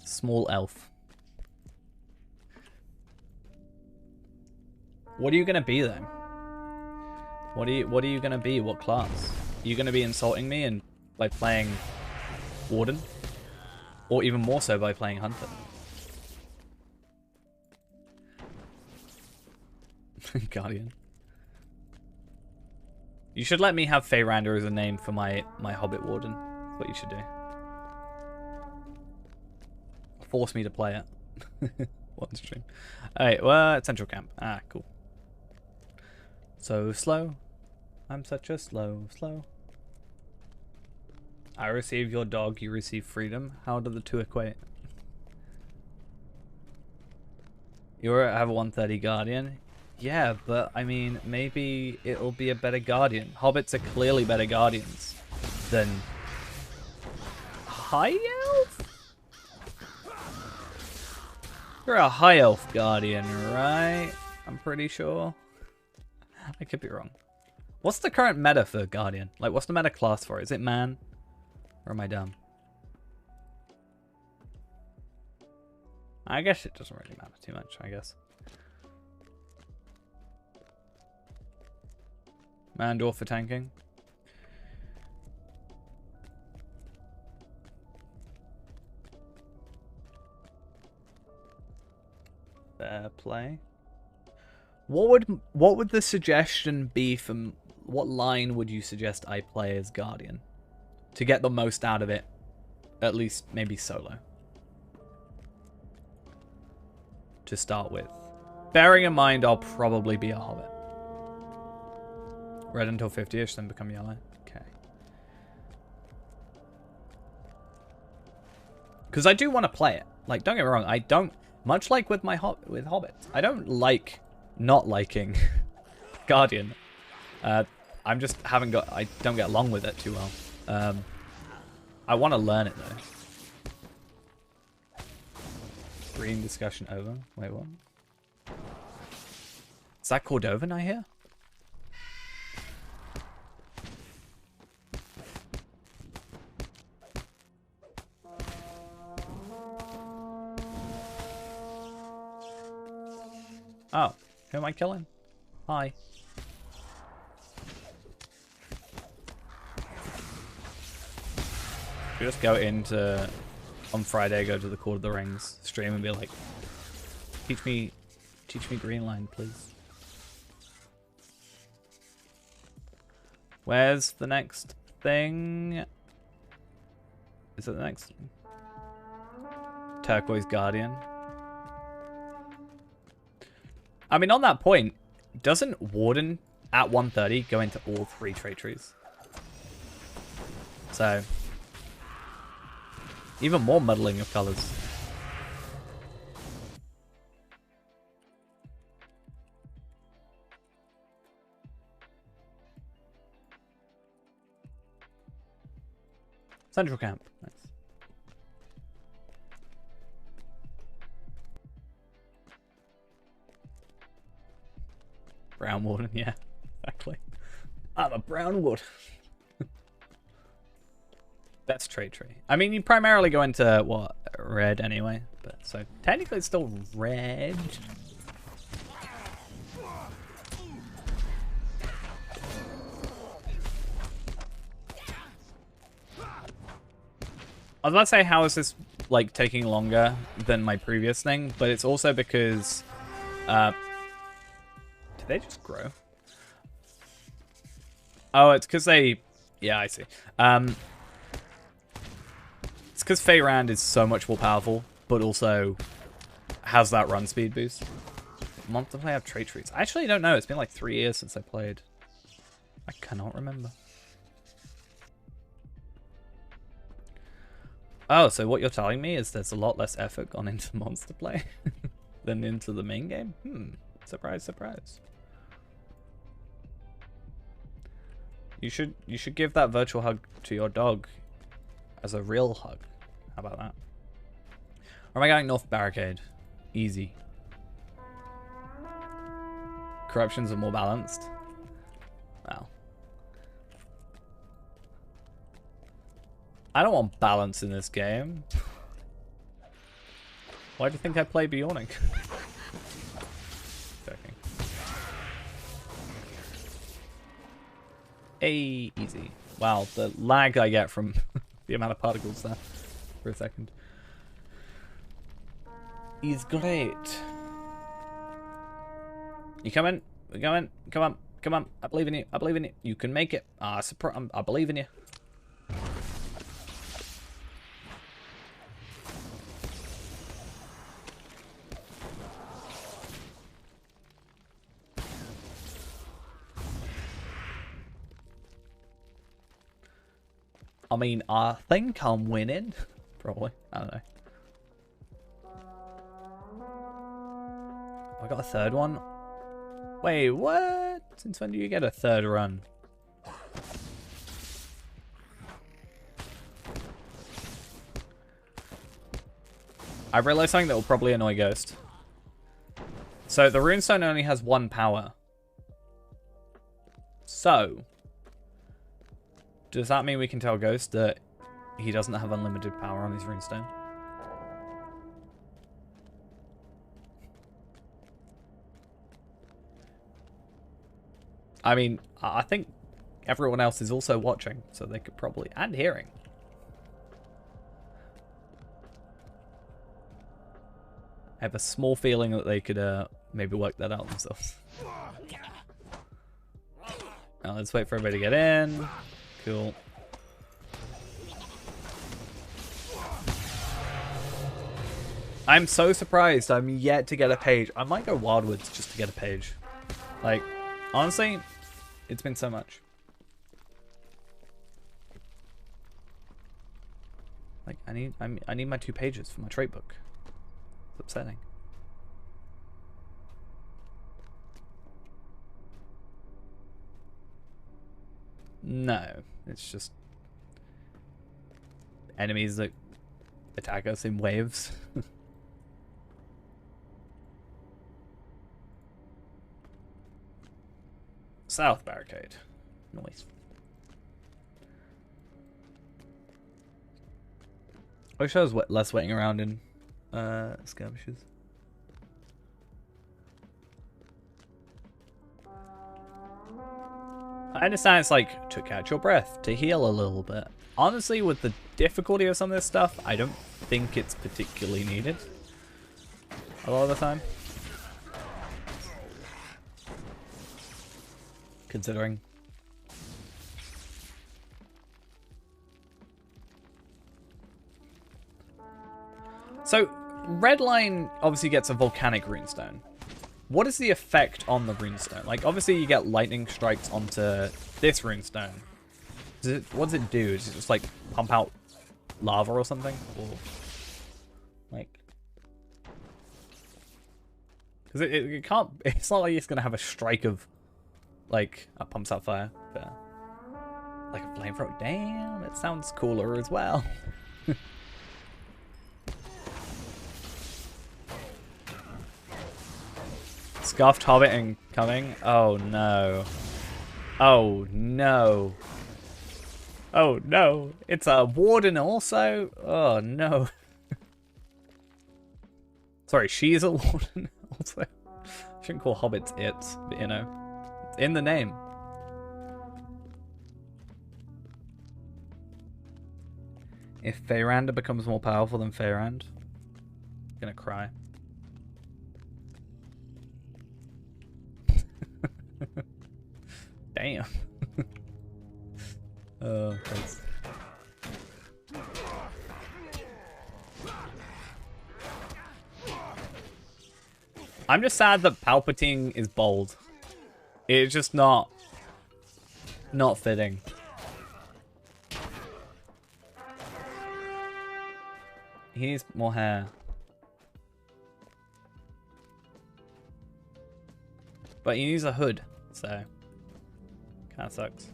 Small elf. What are you gonna be then? What are you gonna be? What class? Are you gonna be insulting me and by playing Warden? Or even more so by playing Hunter? Guardian. You should let me have Fayranda as a name for my Hobbit Warden. That's what you should do. Force me to play it. One stream. Alright, well, Central Camp. Ah, cool. So slow. I'm such a slow. I receive your dog, you receive freedom. How do the two equate? You have a 130 Guardian. Yeah, but I mean, maybe it'll be a better Guardian. Hobbits are clearly better Guardians than High Elf? You're a High Elf Guardian, right? I'm pretty sure. I could be wrong. What's the current meta for Guardian? Like, what's the meta class for it? Is it man? Or am I dumb? I guess it doesn't really matter too much, I guess. Mandor for tanking. Fair play. What would the suggestion be from what line would you suggest I play as Guardian to get the most out of it? At least maybe solo. To start with. Bearing in mind I'll probably be a Hobbit. Red until 50-ish, then become yellow. Okay. Because I do want to play it. Like, don't get me wrong, I don't... Much like with my with Hobbits, I don't like not liking Guardian. I'm just I don't get along with it too well. I want to learn it though. Green discussion over. Wait, what? Is that Cordovan I hear? Oh, who am I killing? Hi. We just go into on Friday, go to the Court of the Rings stream and be like, teach me green line, please. Where's the next thing? Is it the next Turquoise Guardian? I mean, on that point, doesn't Warden at 130 go into all 3 trait trees? So, Even more muddling of colors. Central camp. Nice. Brown wood, yeah, exactly. I'm a brown wood. That's trade tree. I mean, you primarily go into, what, red anyway, but so technically it's still red. I was about to say, how is this, like, taking longer than my previous thing? But it's also because, did they just grow? Oh, it's because they, yeah, I see. It's because Feyrand is so much more powerful, but also has that run speed boost. Month to play have trait trees. I actually don't know. It's been like 3 years since I played. I cannot remember. Oh, so what you're telling me is there's a lot less effort gone into monster play than into the main game? Surprise, surprise. You should give that virtual hug to your dog as a real hug. How about that? Or am I going North Barricade? Easy. Corruptions are more balanced. Wow. I don't want balance in this game. Why do you think I play Beyonic? Joking. Hey, easy. Wow, the lag I get from the amount of particles there for a second is great. You coming? We're going? Come on, come on. I believe in you. I believe in you. You can make it. I believe in you. I mean, I think I'm winning. Probably. I don't know. I got a third one? Wait, what? Since when do you get a third run? I realized something that will probably annoy Ghost. So, the runestone only has 1 power. So, does that mean we can tell Ghost that he doesn't have unlimited power on his runestone? I mean, I think everyone else is also watching, so they could probably... and hearing. I have a small feeling that they could maybe work that out themselves. Now let's wait for everybody to get in. Cool. I'm so surprised I'm yet to get a page. I might go Wildwoods just to get a page. Like, honestly, it's been so much. Like, I need my 2 pages for my trait book. It's upsetting. No, it's just enemies that attack us in waves. South Barricade. Nice. I wish I was less waiting around in skirmishes. I understand it's like to catch your breath, to heal a little bit. Honestly, with the difficulty of some of this stuff, I don't think it's particularly needed a lot of the time. Considering. So, Redline obviously gets a volcanic runestone. What is the effect on the runestone? Like, obviously you get lightning strikes onto this runestone. What does it do? Does it just, like, pump out lava or something, or like, because it can't. It's not like it's gonna have a strike of like a pumps out fire, but like a flamethrower. Damn, it sounds cooler as well. Scuffed hobbit incoming. Oh no. Oh no. Oh no. It's a warden also. Oh no. Sorry, she's a warden also. I shouldn't call hobbits it, but you know, it's in the name. If Feyranda becomes more powerful than Feyrand, I'm gonna cry. Damn. Oh, thanks. I'm just sad that Palpatine is bold. It's just not fitting. He needs more hair. But he needs a hood, so kinda sucks.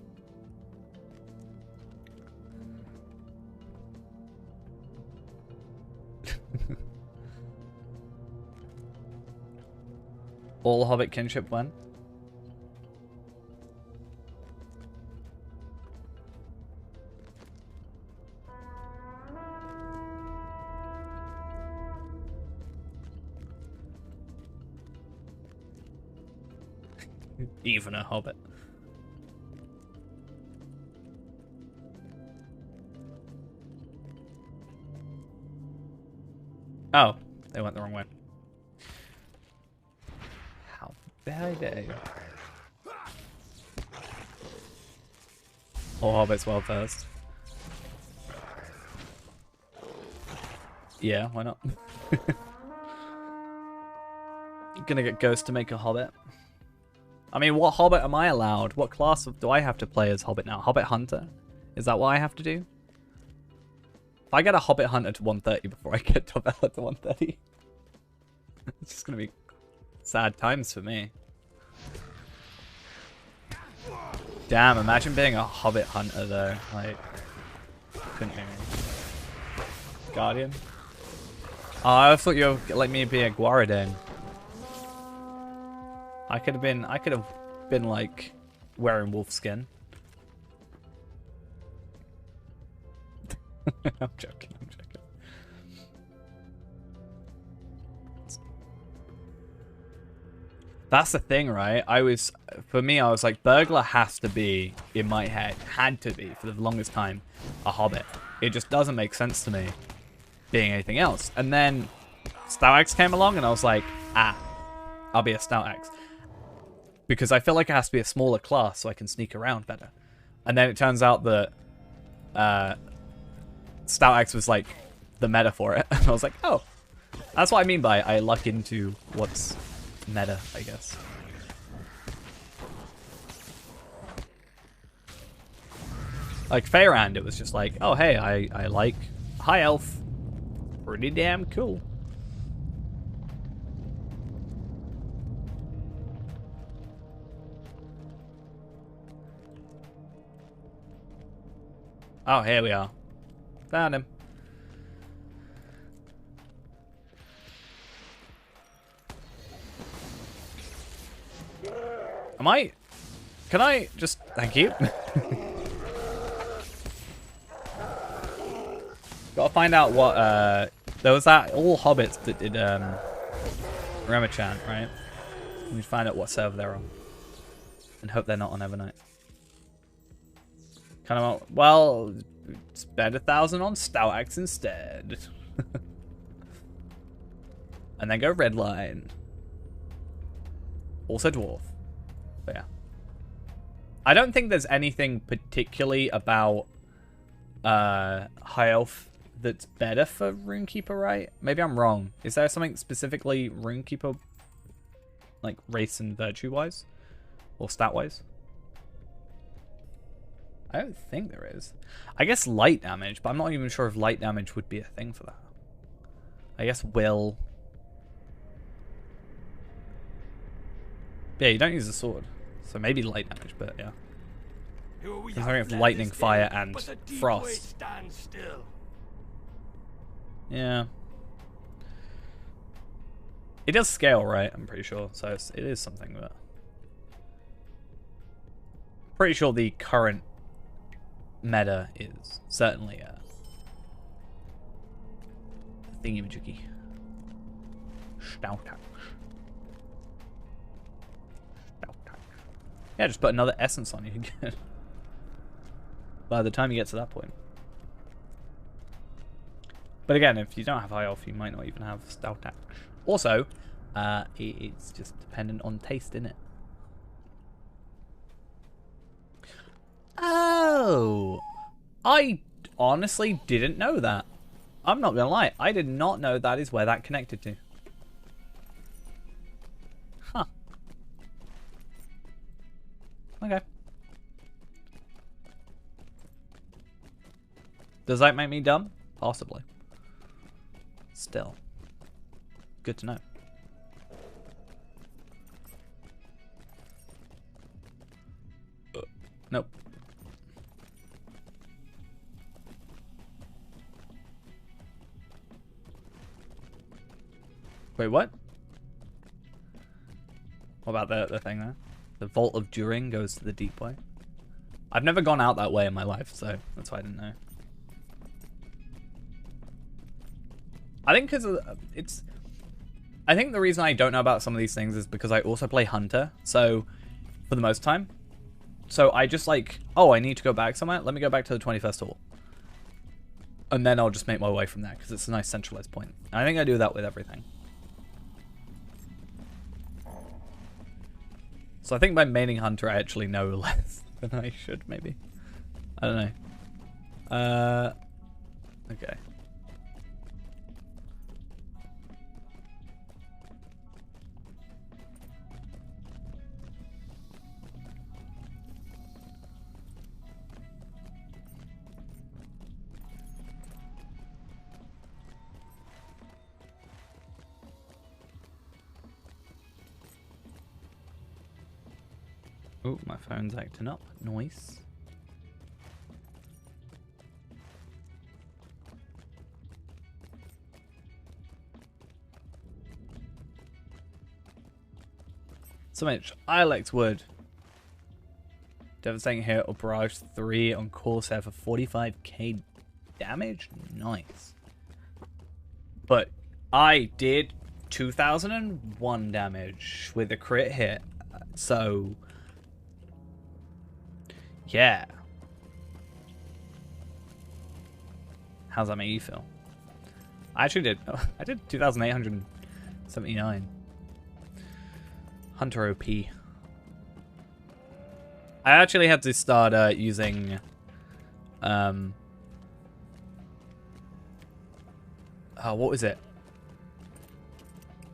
All Hobbit kinship when? Even a hobbit. Oh, they went the wrong way. How dare they? All hobbits well first. Yeah, why not? Gonna get Ghost to make a hobbit. I mean, what hobbit am I allowed? What class do I have to play as hobbit now? Hobbit hunter? Is that what I have to do? If I get a hobbit hunter to 130 before I get Tobella to 130, it's just gonna be sad times for me. Damn, imagine being a hobbit hunter though. Like, couldn't be me. Guardian? Oh, I thought you were like me being a Guaradin. I could have been like wearing wolf skin. I'm joking. That's the thing, right? For me, I was like, burglar has to be, in my head, had to be, for the longest time, a hobbit. It just doesn't make sense to me being anything else. And then Stout Axe came along and I was like, I'll be a Stout Axe. Because I feel like it has to be a smaller class so I can sneak around better. And then it turns out that Stout Axe was like the meta for it. And I was like, oh, that's what I mean by I luck into what's meta, I guess. Like Feyrand, it was just like, oh hey, I like high elf. Pretty damn cool. Oh, here we are. Found him. Can I just, thank you. Gotta find out what, there was that, all hobbits that did, Remachant, right? We need to find out what server they're on. And hope they're not on Evernight. Kind of, well, spend 1,000 on Stout Axe instead. And then go Redline. Also Dwarf. But yeah. I don't think there's anything particularly about High Elf that's better for Runekeeper, right? Maybe I'm wrong. Is there something specifically Runekeeper, like race and virtue-wise? Or stat-wise? I don't think there is. I guess light damage, but I'm not even sure if light damage would be a thing for that. I guess will. Yeah, you don't use the sword. So maybe light damage, but yeah. Considering it's lightning, fire, and frost. Yeah. It does scale, right? I'm pretty sure. So it is something that... Pretty sure the current meta is certainly a thingy-majiggy. Stoutout. Yeah, just put another essence on you again. By the time you get to that point. But again, if you don't have high elf, you might not even have stout axe. Also, it's just dependent on taste, innit? Oh! I honestly didn't know that. I'm not gonna lie, I did not know that is where that connected to. Huh. Okay. Does that make me dumb? Possibly. Still. Good to know. Nope. Wait, what? What about the thing there? The Vault of During goes to the deep way. I've never gone out that way in my life, so that's why I didn't know. I think because it's... I think the reason I don't know about some of these things is because I also play Hunter, so for the most time. So I just like, oh, I need to go back somewhere. Let me go back to the 21st hall. And then I'll just make my way from there because it's a nice centralized point. And I think I do that with everything. So I think by maining Hunter, I actually know less than I should, maybe. I don't know. Okay. Oh, my phone's acting up. Noise. So much. Ilex Wood. Devastating hit or barrage 3 on Corsair for 45k damage? Nice. But I did 2001 damage with a crit hit. So... yeah. How's that make you feel? I actually did. I did 2,879. Hunter OP. I actually had to start using... what was it?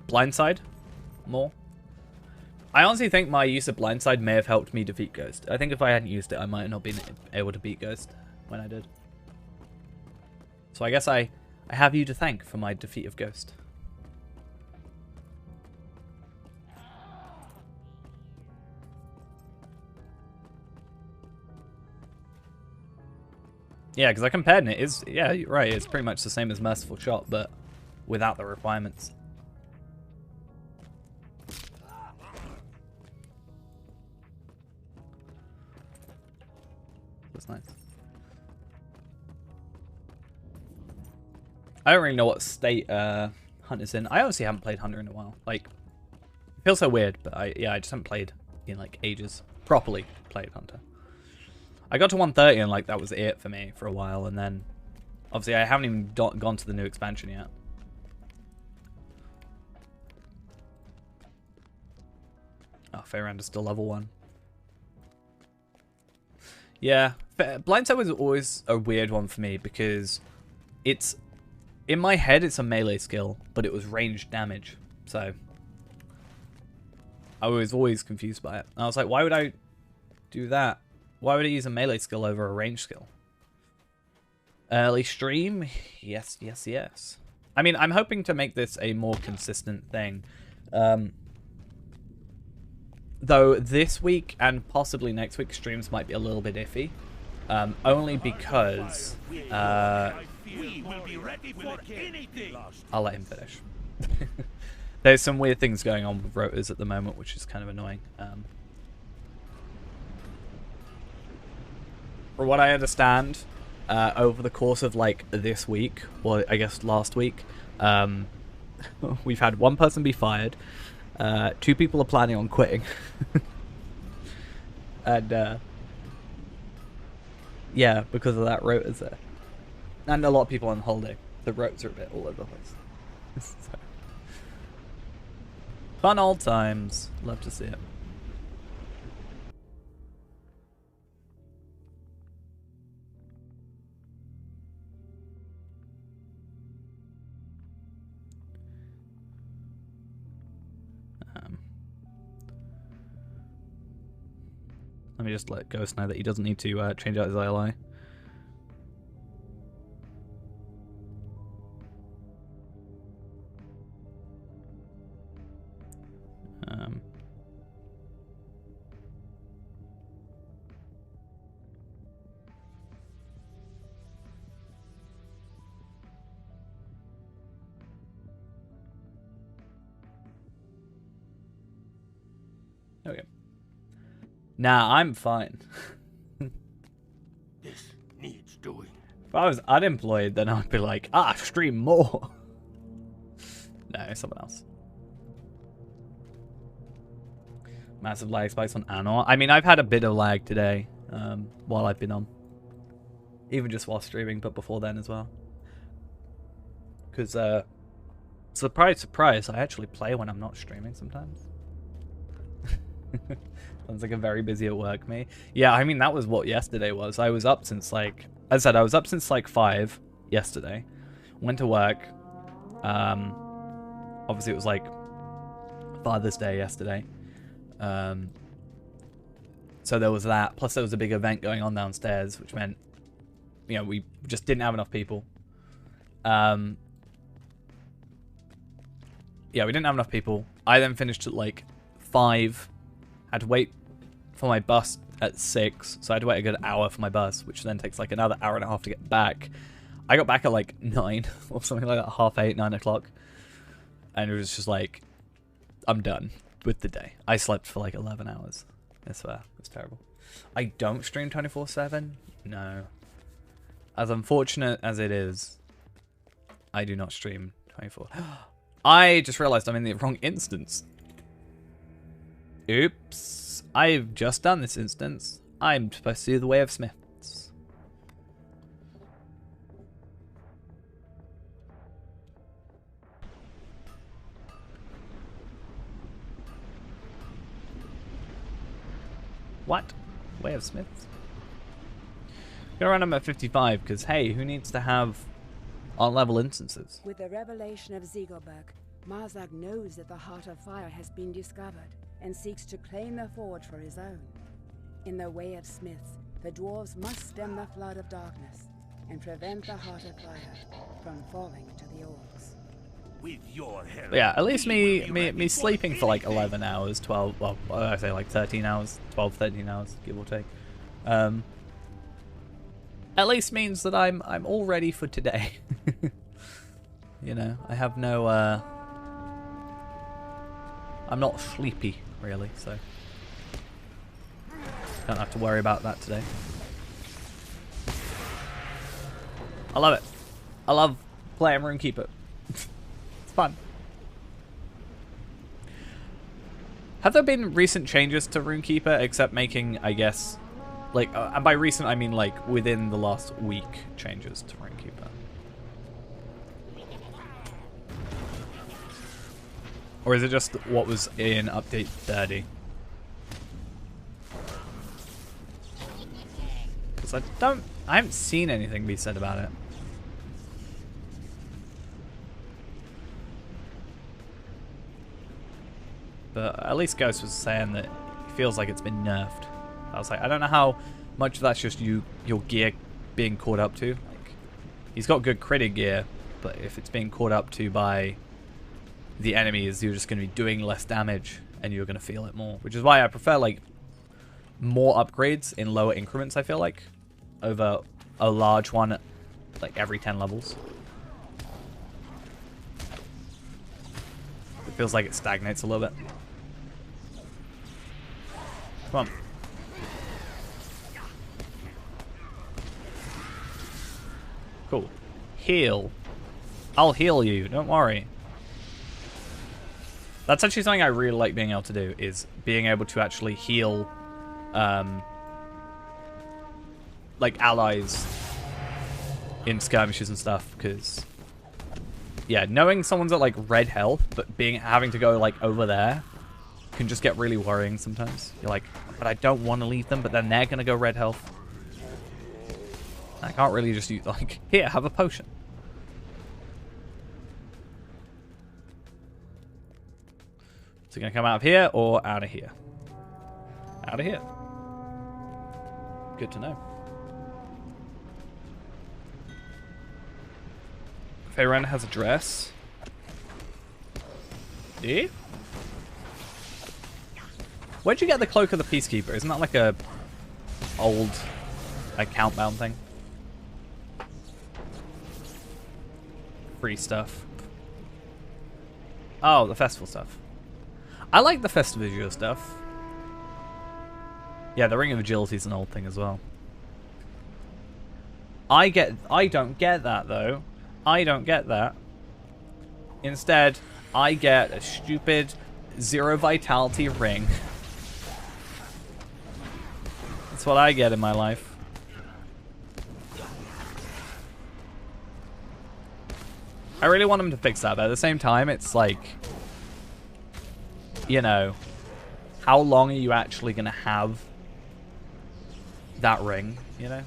Blindside? More? I honestly think my use of Blindside may have helped me defeat Ghost. I think if I hadn't used it, I might not have been able to beat Ghost when I did. So I guess I have you to thank for my defeat of Ghost. Yeah, because I compared and it is, yeah, you're right, it's pretty much the same as Merciful Shot, but without the requirements. That's nice. I don't really know what state Hunter's in. I honestly haven't played Hunter in a while. Like, it feels so weird, but I just haven't played in like ages. Properly played Hunter. I got to 130 and like that was it for me for a while, and then obviously I haven't even gone to the new expansion yet. Oh, Fairand is still level 1. Yeah, Blindside was always a weird one for me because it's, in my head it's a melee skill, but it was ranged damage. So I was always confused by it. And I was like, why would I do that Why would I use a melee skill over a range skill? Early stream? Yes, yes, yes. I mean, I'm hoping to make this a more consistent thing. Though this week and possibly next week streams might be a little bit iffy. Only because... I'll let him finish. There's some weird things going on with rotors at the moment, which is kind of annoying. From what I understand, over the course of like this week, or I guess last week, we've had one person be fired, 2 people are planning on quitting, and yeah, because of that rota's there, and a lot of people on holiday. The rotas are a bit all over the place. So. Fun old times. Love to see it. Let me just let Ghost know that he doesn't need to change out his ILI. Okay. Nah, I'm fine. This needs doing. If I was unemployed, then I'd be like, stream more. No, someone else. Massive lag spikes on Anor. I mean, I've had a bit of lag today while I've been on. Even just while streaming, but before then as well. Because, surprise, surprise, I actually play when I'm not streaming sometimes. Sounds like a very busy at work me. Yeah, I mean, that was what yesterday was. I was up since like, as I said, I was up since like 5 yesterday. Went to work. Obviously it was like Father's Day yesterday. So there was that. Plus there was a big event going on downstairs, which meant, you know, we just didn't have enough people. Yeah, we didn't have enough people. I then finished at like 5. Had to wait for my bus at 6, so I had to wait a good hour for my bus, which then takes like another hour and a half to get back. I got back at like 9 or something like that, 8:30, 9 o'clock, and it was just like, I'm done with the day. I slept for like 11 hours. I swear, it was terrible. I don't stream 24/7. No, as unfortunate as it is, I do not stream 24. I just realized I'm in the wrong instance. Oops. I've just done this instance. I'm supposed to do the Way of Smiths. What? Way of Smiths? Gonna run them at 55, because hey, who needs to have on-level instances? With the revelation of Ziegelberg, Marzag knows that the Heart of Fire has been discovered, and seeks to claim the forge for his own. In the Way of Smiths, the dwarves must stem the flood of darkness and prevent the Heart of Fire from falling to the orcs. With your help. Yeah, at least me sleeping for like 11 hours, 12, well, I say like 13 hours, 12, 13 hours, give or take. At least means that I'm all ready for today. You know, I have no, I'm not sleepy, really, so don't have to worry about that today. I love it. I love playing RuneKeeper. It's fun. Have there been recent changes to RuneKeeper, except making, I guess, like, and by recent I mean like within the last week changes to RuneKeeper? Or is it just what was in update 30? Because I haven't seen anything be said about it. But at least Ghost was saying that he feels like it's been nerfed. I was like, I don't know how much of that's just your gear being caught up to. Like, he's got good critting gear, but if it's being caught up to by the enemies, you're just going to be doing less damage, and you're going to feel it more. Which is why I prefer, like, more upgrades in lower increments, I feel like, over a large one, like, every 10 levels. It feels like it stagnates a little bit. Come on. Cool. Heal. I'll heal you, don't worry. That's actually something I really like being able to do, is being able to actually heal, like, allies in skirmishes and stuff, because, yeah, knowing someone's at, like, red health, but having to go, like, over there can just get really worrying sometimes. You're like, but I don't want to leave them, but then they're going to go red health. I can't really just use, like, here, have a potion. Is it going to come out of here or out of here? Out of here. Good to know. Faerun has a dress. Eh? Where'd you get the Cloak of the Peacekeeper? Isn't that like a old, like, countdown thing? Free stuff. Oh, the festival stuff. I like the Festivigio stuff. Yeah, the Ring of Agility is an old thing as well. I don't get that, though. I don't get that. Instead, I get a stupid 0 vitality ring. That's what I get in my life. I really want them to fix that, but at the same time, it's like, you know, how long are you actually going to have that ring, you know?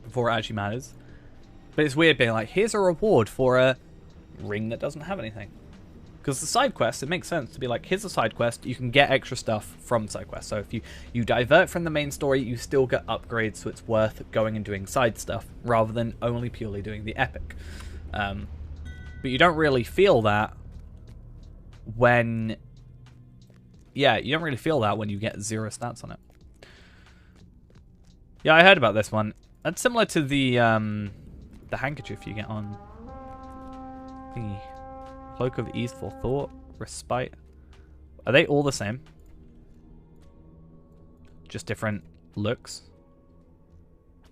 Before it actually matters. But it's weird being like, here's a reward for a ring that doesn't have anything. Because the side quest, it makes sense to be like, here's a side quest, you can get extra stuff from the side quest. So if you divert from the main story, you still get upgrades, so it's worth going and doing side stuff, rather than only purely doing the epic. But you don't really feel that when... Yeah, you don't really feel that when you get 0 stats on it. Yeah, I heard about this one. That's similar to the handkerchief you get on the Cloak of Easeful Thought, Respite. Are they all the same? Just different looks?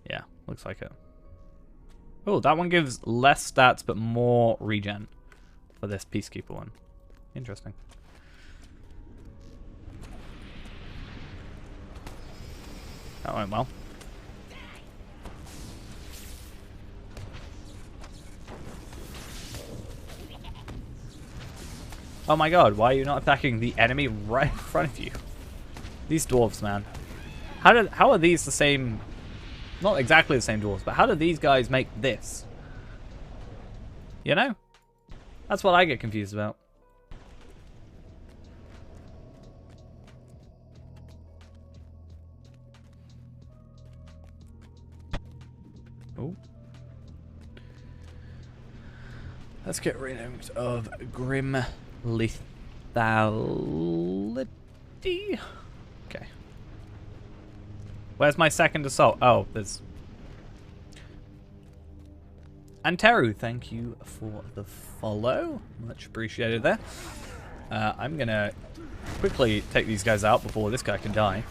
Yeah, looks like it. Oh, that one gives less stats but more regen for this Peacekeeper one. Interesting. That went well. Oh my god, why are you not attacking the enemy right in front of you? These dwarves, man. How are these the same... Not exactly the same dwarves, but how do these guys make this? You know? That's what I get confused about. Oh. Let's get rid of Grim Lethality. Okay. Where's my second assault? Oh, there's... Anteru, thank you for the follow. Much appreciated there. I'm going to quickly take these guys out before this guy can die.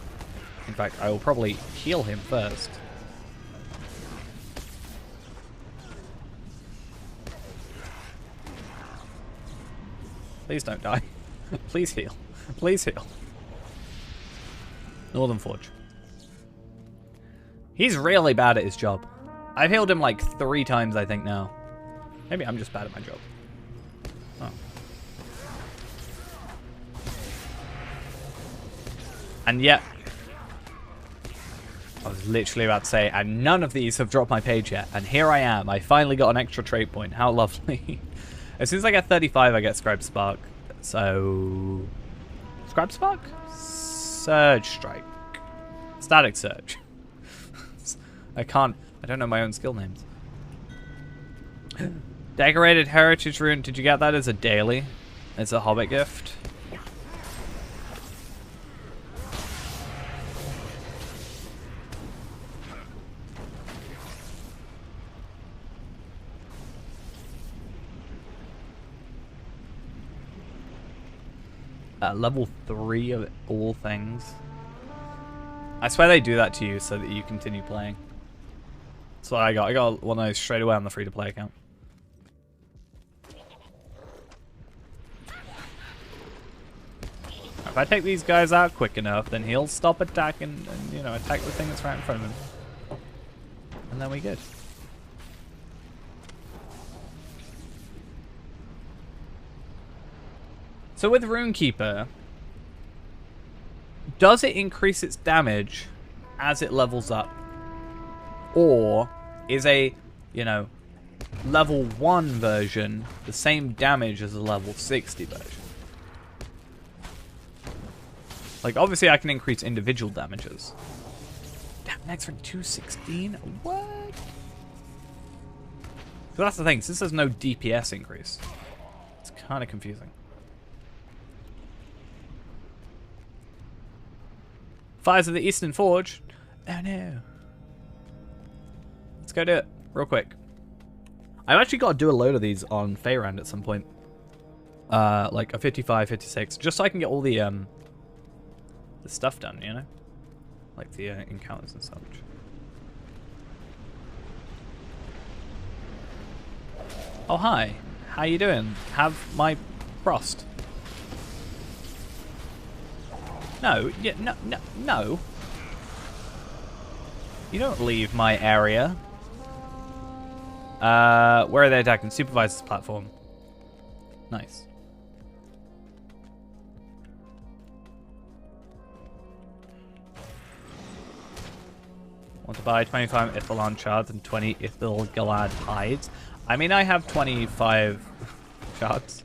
In fact, I will probably heal him first. Please don't die. Please heal. Please heal. Northern Forge. He's really bad at his job. I've healed him like 3 times, I think, now. Maybe I'm just bad at my job. Oh. And yet... I was literally about to say, and none of these have dropped my page yet. And here I am. I finally got an extra trait point. How lovely. As soon as I get 35, I get Scribe Spark. So... Scribe Spark? Surge Strike. Static Search. I don't know my own skill names. Decorated Heritage Rune. Did you get that as a daily? It's a Hobbit gift. Level 3 of all things. I swear they do that to you so that you continue playing. That's what I got. I got one of those straight away on the free-to-play account. If I take these guys out quick enough, then he'll stop attacking and, you know, attack the thing that's right in front of him. And then we good. So with Runekeeper, does it increase its damage as it levels up? Or is a, you know, level 1 version the same damage as a level 60 version? Like, obviously I can increase individual damages. Damn, next for 216? What? So that's the thing, since there's no DPS increase, it's kind of confusing. Fires of the Eastern Forge? Oh no. Let's go do it, real quick. I've actually got to do a load of these on Faerand at some point. Like a 55, 56, just so I can get all the stuff done, you know? Like the encounters and such. Oh, hi. How you doing? Have my frost. No, yeah, no. You don't leave my area. Where are they attacking? Supervisor's platform. Nice. Want to buy 25 Ithilon shards and 20 Ithil Galad hides. I mean, I have 25 shards.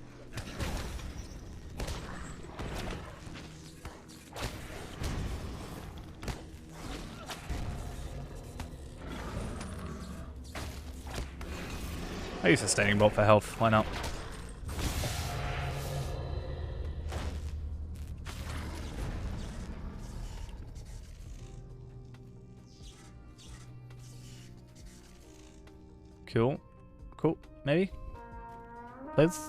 I use sustaining bolt for health, why not? Cool. Cool. Maybe? Liz?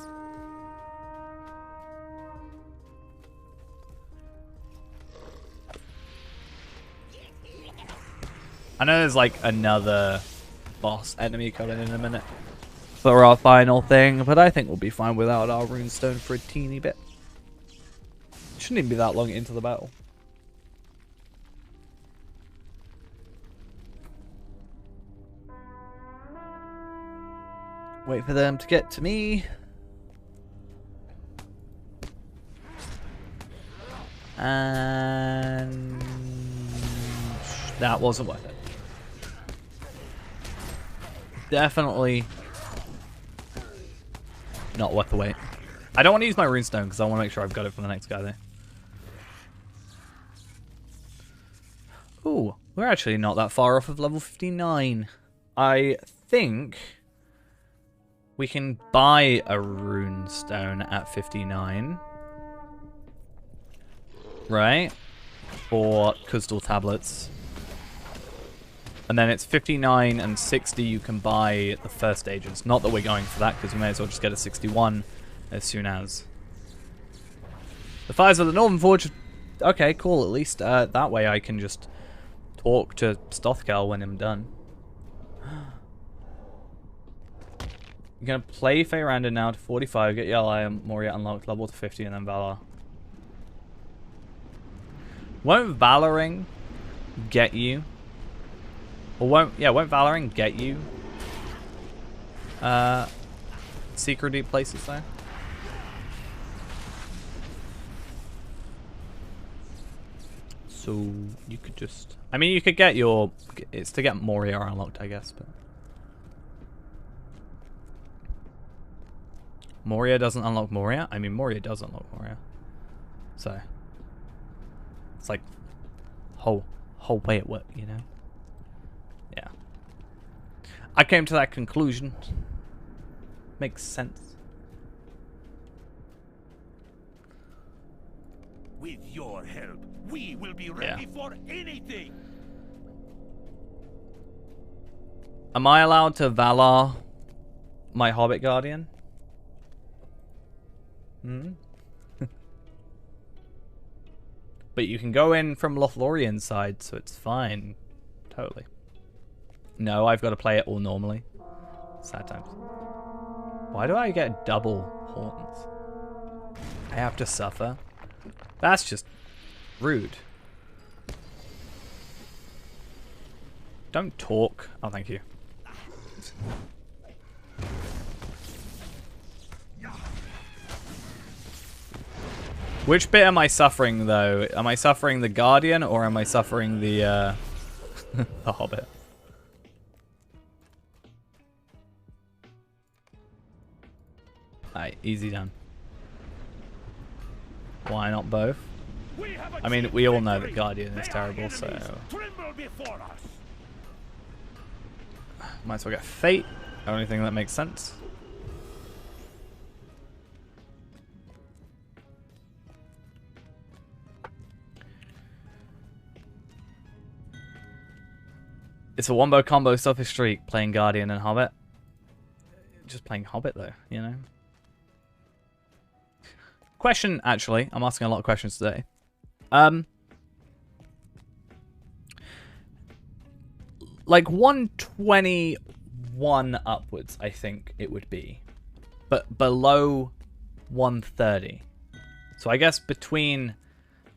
I know there's like another boss enemy coming in a minute for our final thing, but I think we'll be fine without our runestone for a teeny bit. Shouldn't even be that long into the battle. Wait for them to get to me. And that wasn't worth it. Definitely not worth the wait. I don't want to use my runestone because I want to make sure I've got it for the next guy there. Ooh, we're actually not that far off of level 59. I think we can buy a runestone at 59. Right? For crystal tablets. And then it's 59 and 60 you can buy the first stages. Not that we're going for that, because we may as well just get a 61 as soon as. The Fires of the Northern Forge. Okay, cool. At least that way I can just talk to Stothkel when I'm done. You're going to play Faeranda now to 45, get Yellow and Moria unlocked, level to 50, and then Valor. Won't Valoring get you? Or won't Valoring get you secret deep places though? So you could just, I mean, you could get your, it's to get Moria unlocked, I guess, but Moria doesn't unlock Moria? I mean, Moria does unlock Moria. So it's like whole way it worked, you know? Yeah. I came to that conclusion. Makes sense. With your help, we will be ready for anything. Am I allowed to Valar my Hobbit Guardian? Hmm? But you can go in from Lothlorien's side, so it's fine. Totally. No, I've got to play it all normally. Sad times. Why do I get double horns? I have to suffer? That's just rude. Don't talk. Oh, thank you. Which bit am I suffering, though? Am I suffering the Guardian, or am I suffering the, the Hobbit? Alright, easy done. Why not both? I mean, we all know that Guardian is terrible, so... Might as well get Fate. Only thing that makes sense. It's a wombo combo selfish streak, playing Guardian and Hobbit. Just playing Hobbit, though, you know? Question, actually. I'm asking a lot of questions today. Like 121 upwards, I think it would be. But below 130. So I guess between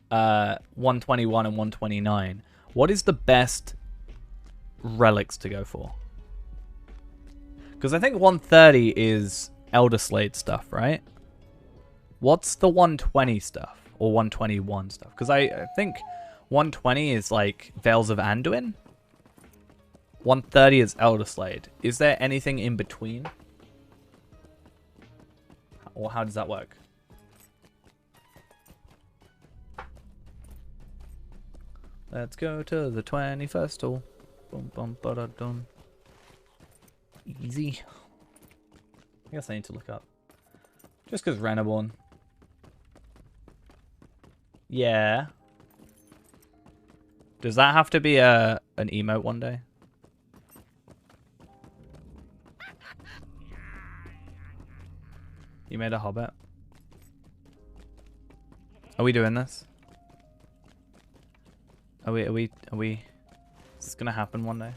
121 and 129, what is the best relics to go for? Because I think 130 is Elder Slade stuff, right? What's the 120 stuff? Or 121 stuff? Because I think 120 is like Veils of Anduin. 130 is Elder Slade. Is there anything in between? Or how does that work? Let's go to the 21st hole. Boom, bum, ba-da-dum. Easy. I guess I need to look up. Just because Renaborn. Yeah. Does that have to be an emote one day? You made a Hobbit. Are we doing this? Are we? Is this gonna happen one day?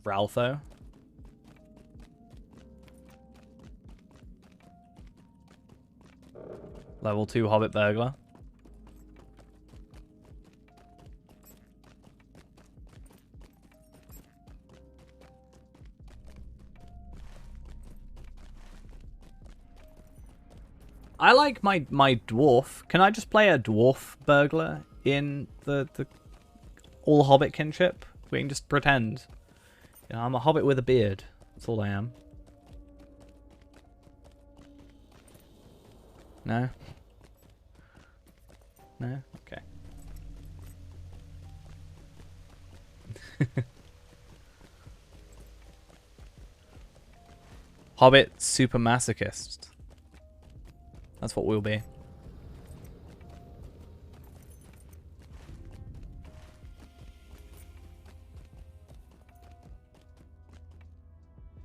Ralpho? Level 2 Hobbit Burglar. I like my dwarf. Can I just play a dwarf burglar in the all Hobbit kinship? We can just pretend. You know, I'm a Hobbit with a beard. That's all I am. No? No? Okay. Hobbit super masochist. That's what we'll be.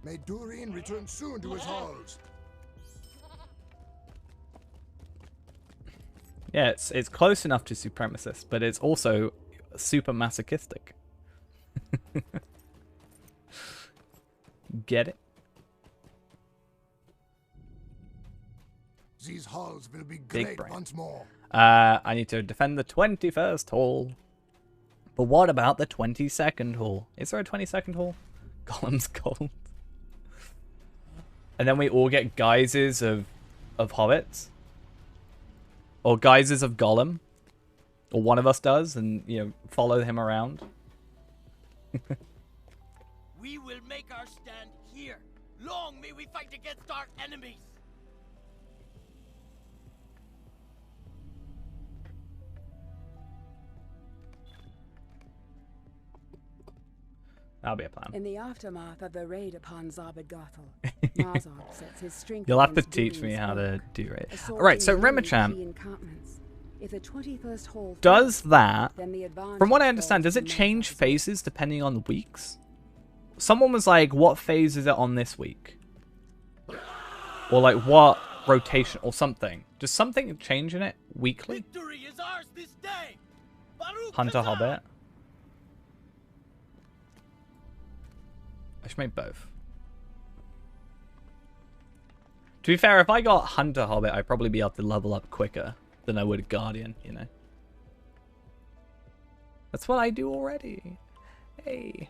May Durin return soon to his halls. Yeah, it's close enough to supremacist, but it's also super masochistic. Get it? These halls will be Big great brain. once more. I need to defend the 21st hall. But what about the 22nd hall? Is there a 22nd hall? Gollum's gold. And then we all get guises of hobbits. Or guises of Gollum. Or one of us does, and, you know, follow him around. We will make our stand here. Long may we fight against our enemies. That'll be a plan. In the aftermath of the raid upon Zabadgothel, Marzok sets his strength. You'll have to against teach me Durin's how to folk, do it. assaulting Alright, so many Remichan key encampments. If the 21st hall does fails, that. then the advantage From what I falls understand, does to it change Marzok's. phases depending on the weeks? Someone was like, what phase is it on this week? Or like, what rotation or something. Does something change in it weekly? Victory is ours this day. Baruch Hunter Kazan! Hobbit? I should make both. To be fair, if I got Hunter Hobbit, I'd probably be able to level up quicker than I would a Guardian, you know? That's what I do already. Hey.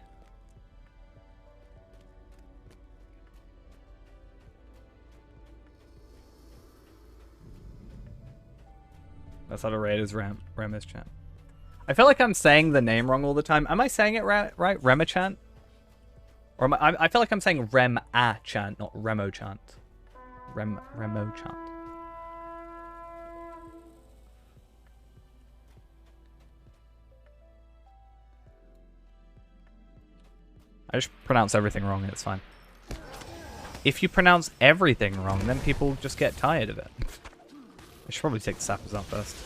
That's how to rate as Remi's chat. I feel like I'm saying the name wrong all the time. Am I saying it right? Remachant? Or am I feel like I'm saying Rem-a-chant, not Remo-chant. Remo-chant. I just pronounce everything wrong and it's fine. If you pronounce everything wrong, then people just get tired of it. I should probably take the sappers out first.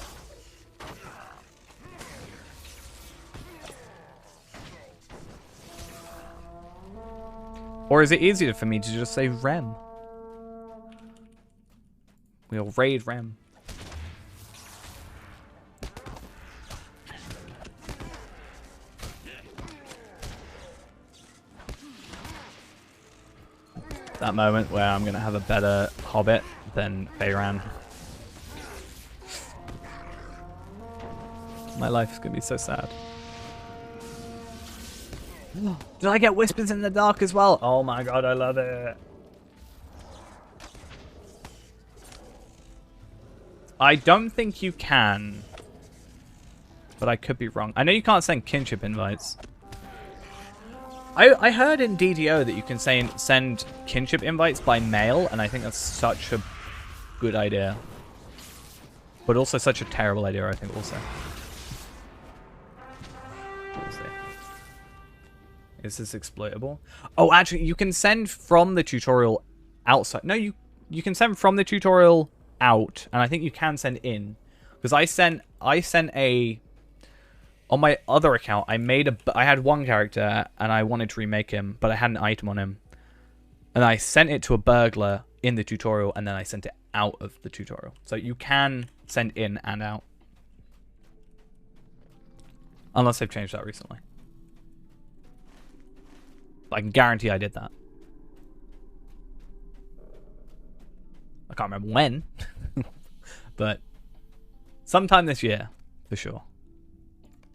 Or is it easier for me to just say Rem? We'll raid Rem. That moment where I'm gonna have a better Hobbit than Feyran. My life is gonna be so sad. Did I get Whispers in the Dark as well? Oh my god, I love it. I don't think you can. But I could be wrong. I know you can't send kinship invites. I heard in DDO that you can send kinship invites by mail, and I think that's such a good idea. But also such a terrible idea, I think, also. We'll see. Is this exploitable? Oh, actually, you can send from the tutorial outside. No, you can send from the tutorial out, and I think you can send in. Because I sent a... On my other account, I had one character, and I wanted to remake him, but I had an item on him. And I sent it to a burglar in the tutorial, and then I sent it out of the tutorial. So you can send in and out. Unless they've changed that recently. I can guarantee I did that. I can't remember when. But sometime this year, for sure.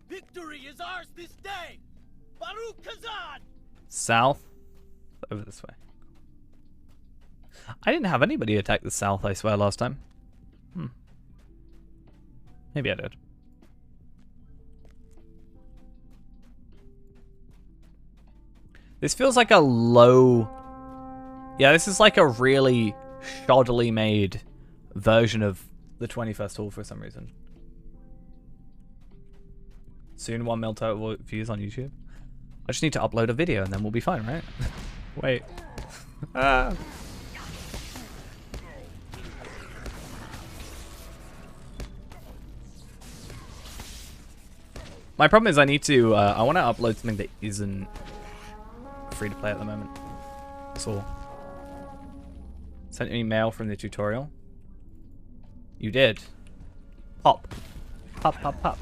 Victory is ours this day. Baruch Kazan! South. Over this way. I didn't have anybody attack the south, I swear, last time. Maybe I did. This feels like a low... Yeah, this is like a really shoddily made version of the 21st Hall for some reason. Soon 1 mil total views on YouTube. I just need to upload a video and then we'll be fine, right? Wait. Ah. My problem is I need to, I want to upload something that isn't free to play at the moment. That's all. Sent me mail from the tutorial. You did. Pop. Pop, pop, pop.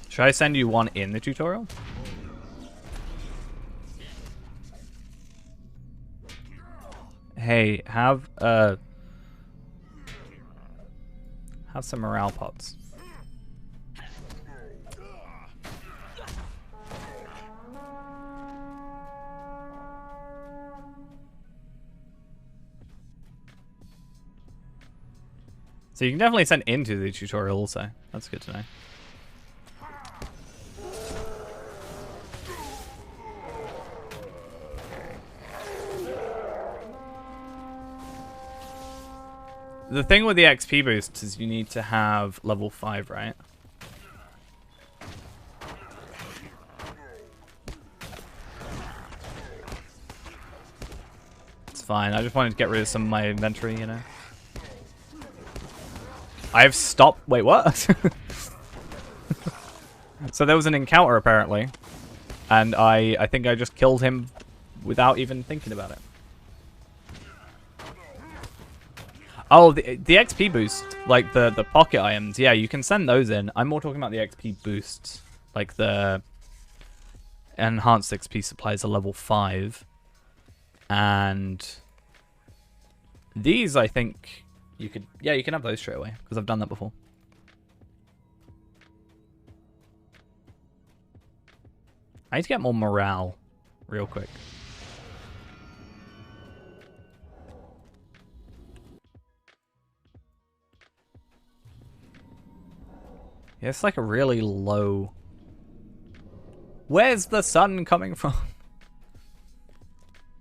Should I send you one in the tutorial? Hey, have some morale pots. So you can definitely send into the tutorial also. That's good to know. The thing with the XP boosts is you need to have level 5, right? It's fine. I just wanted to get rid of some of my inventory, you know? I've stopped... Wait, what? So there was an encounter, apparently. And I think I just killed him without even thinking about it. Oh, the XP boost, like the pocket items, yeah, you can send those in. I'm more talking about the XP boosts, like the enhanced XP supplies are level 5. And these, I think, you could, yeah, you can have those straight away, because I've done that before. I need to get more morale real quick. Yeah, it's like a really low... Where's the sun coming from?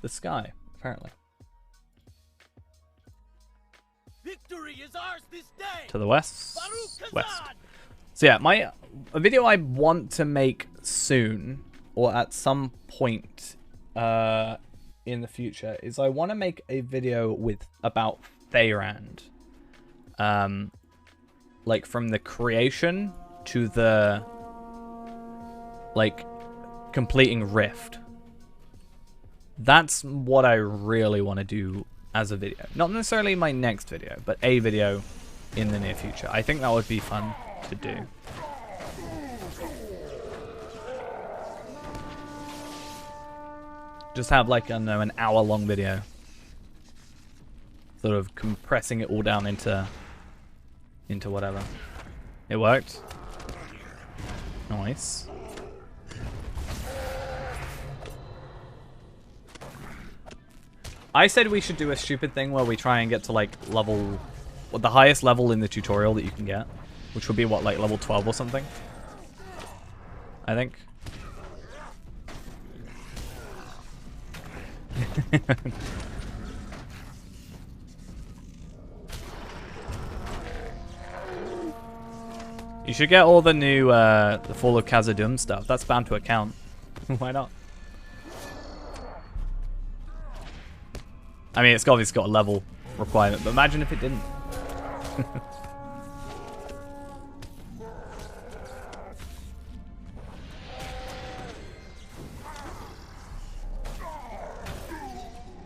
The sky, apparently. Victory is ours this day. To the west. West. So yeah, a video I want to make soon, or at some point in the future, is I want to make a video about Theyrand. Like from the creation to the like completing Rift. That's what I really want to do as a video. Not necessarily my next video, but a video in the near future. I think that would be fun to do. Just have like, I don't know, an hour-long video. Sort of compressing it all down into whatever. It worked. Nice. I said we should do a stupid thing where we try and get to like level... Well, the highest level in the tutorial that you can get. Which would be what, like level 12 or something? I think. You should get all the new the Fall of Khazad-dûm stuff. That's bound to account. Why not? I mean, it's obviously got a level requirement, but imagine if it didn't.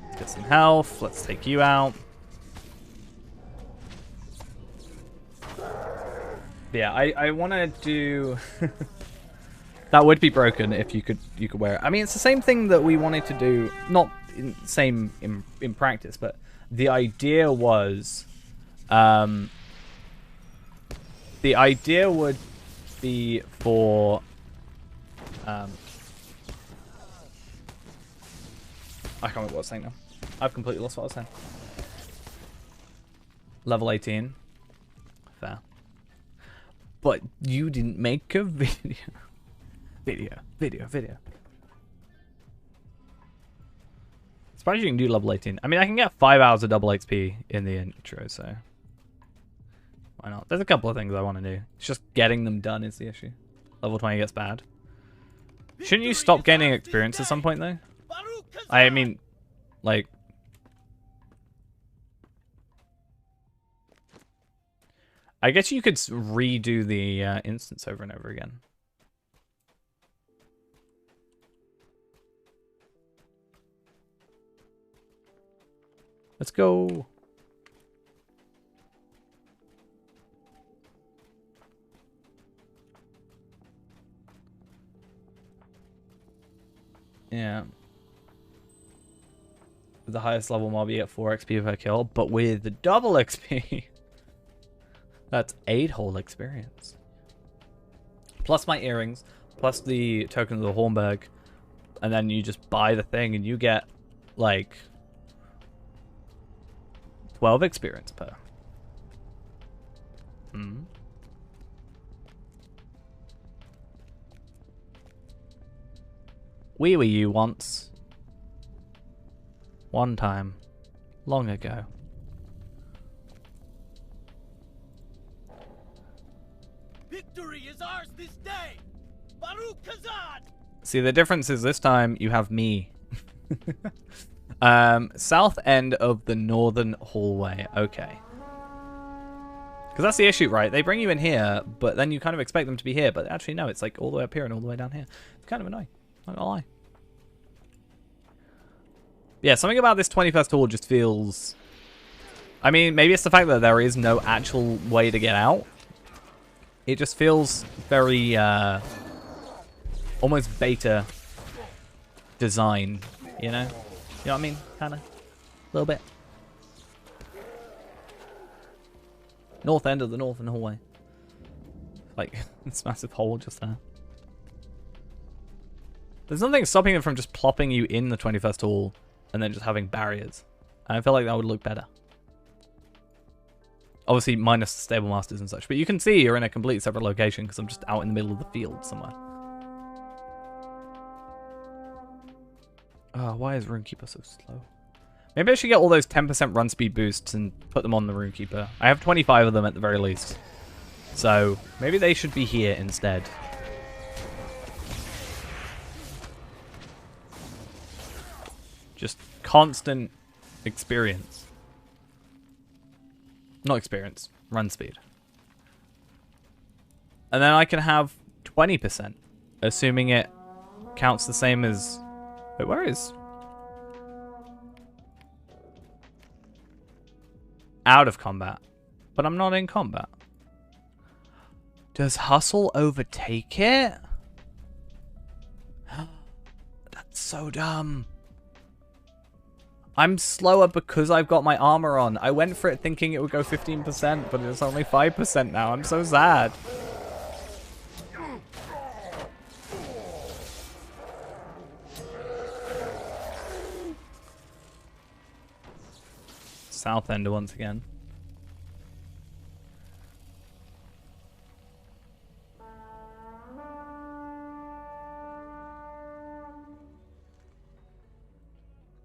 Let's get some health. Let's take you out. Yeah, I want to do... That would be broken if you could wear it. I mean, it's the same thing that we wanted to do, not same in practice, but the idea was... the idea would be for... I can't remember what I was saying now. I've completely lost what I was saying. Level 18. Fair. But you didn't make a video. Video. Surprised you can do level 18. I mean, I can get 5 hours of double XP in the intro, so... Why not? There's a couple of things I want to do. It's just getting them done is the issue. Level 20 gets bad. Shouldn't you stop gaining experience at some point, though? I mean, like... I guess you could redo the instance over and over again. Let's go. Yeah. With the highest level mob, you get 4 XP per kill, but with the double XP... That's 8 whole experience. Plus my earrings, plus the token of the Hornberg, and then you just buy the thing and you get like 12 experience per. We were you once. One time. Long ago. Victory is ours this day! Baruch Kazan! See, the difference is this time you have me. South end of the northern hallway. Okay. Because that's the issue, right? They bring you in here, but then you kind of expect them to be here. But actually, no, it's like all the way up here and all the way down here. It's kind of annoying. Not gonna lie. Yeah, something about this 21st hall just feels... I mean, maybe it's the fact that there is no actual way to get out. It just feels very, almost beta design, you know? You know what I mean? Kinda. A little bit. North end of the northern hallway. Like, this massive hole just there. There's nothing stopping them from just plopping you in the 21st hall and then just having barriers. And I feel like that would look better. Obviously, minus the stable masters and such. But you can see you're in a completely separate location because I'm just out in the middle of the field somewhere. Oh, why is Runekeeper so slow? Maybe I should get all those 10% run speed boosts and put them on the Runekeeper. I have 25 of them at the very least. So, maybe they should be here instead. Just constant experience. Not experience, run speed. And then I can have 20%, assuming it counts the same as... Wait, where is... Out of combat. But I'm not in combat. Does Hustle overtake it? That's so dumb. I'm slower because I've got my armor on. I went for it thinking it would go 15%, but it's only 5% now. I'm so sad. South Ender once again.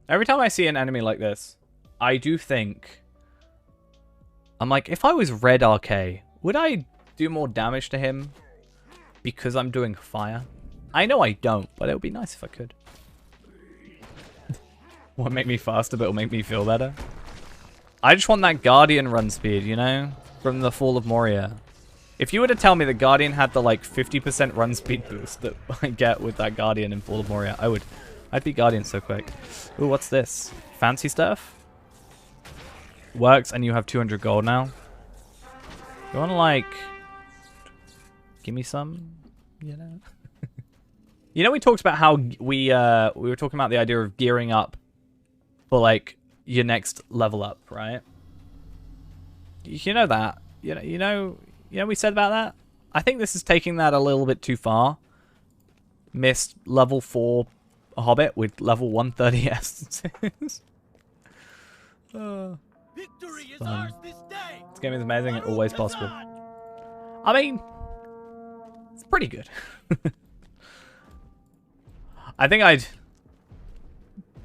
Every time I see an enemy like this, I do think... I'm like, if I was Red RK, would I do more damage to him because I'm doing fire? I know I don't, but it would be nice if I could. Won't make me faster, but it'll make me feel better. I just want that Guardian run speed, you know? From the Fall of Moria. If you were to tell me the Guardian had the, like, 50% run speed boost that I get with that Guardian in Fall of Moria, I'd be Guardian so quick. Ooh, what's this? Fancy stuff? Works, and you have 200 gold now. You wanna, like... Give me some? You know? You know, we talked about how we were talking about the idea of gearing up for, like, your next level up, right? You know that. You know we said about that? I think this is taking that a little bit too far. Missed level 4 Hobbit with level 130 essences. Victory is ours this day. This game is amazing and always possible. I mean, it's pretty good. I think I'd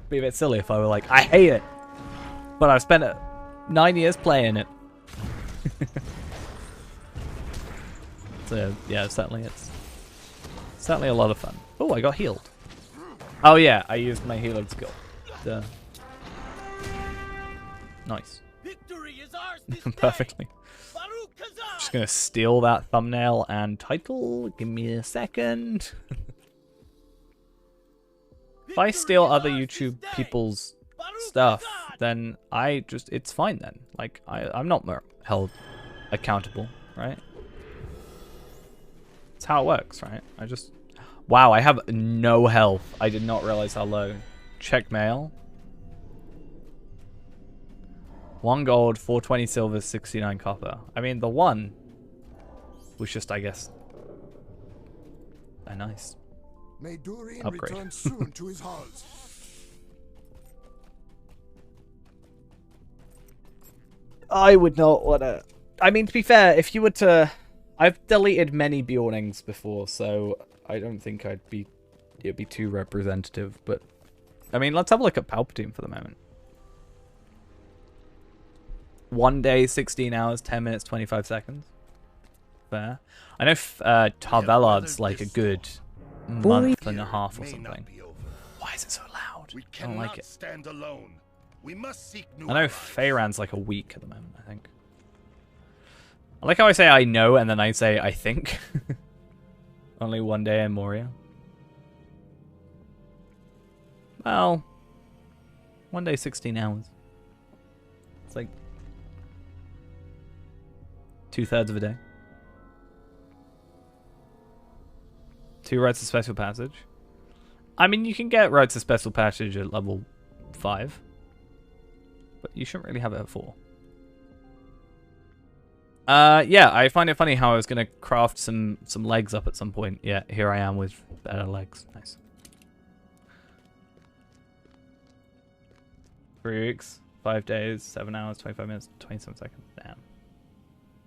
be a bit silly if I were like, I hate it, but I've spent 9 years playing it. So yeah, certainly it's certainly a lot of fun. Oh, I got healed. Oh yeah, I used my healing skill. Duh. Nice. Victory is ours this Perfectly. Baruch Kazan! Just gonna steal that thumbnail and title. Give me a second. If I steal other YouTube people's stuff, then it's fine then. Like, I'm not held accountable, right? That's how it works, right? Wow, I have no health. I did not realize how low. Check mail. 1 gold, 420 silver, 69 copper. I mean, the one was just, I guess, a nice May Durin upgrade. return soon to his halls. I would not want to... I mean, to be fair, if you were to... I've deleted many Bjornings before, so I don't think it'd be too representative. But, I mean, let's have a look at Palpatene for the moment. 1 day, 16 hours, 10 minutes, 25 seconds. spare. I know Tarvelard's like a good month and a half or something. Why is it so loud? We I don't like it. stand alone. We must seek new I know Feyran's like a week at the moment, I think. I like how I say I know and then I say I think. Only one day in Moria. Well, one day 16 hours. It's like 2/3 of a day. 2 rites of special passage. I mean, you can get rites of special passage at level 5. But you shouldn't really have it at 4. Yeah, I find it funny how I was going to craft some legs up at some point. Yeah, here I am with better legs. Nice. 3 weeks, 5 days, 7 hours, 25 minutes, 27 seconds. Damn.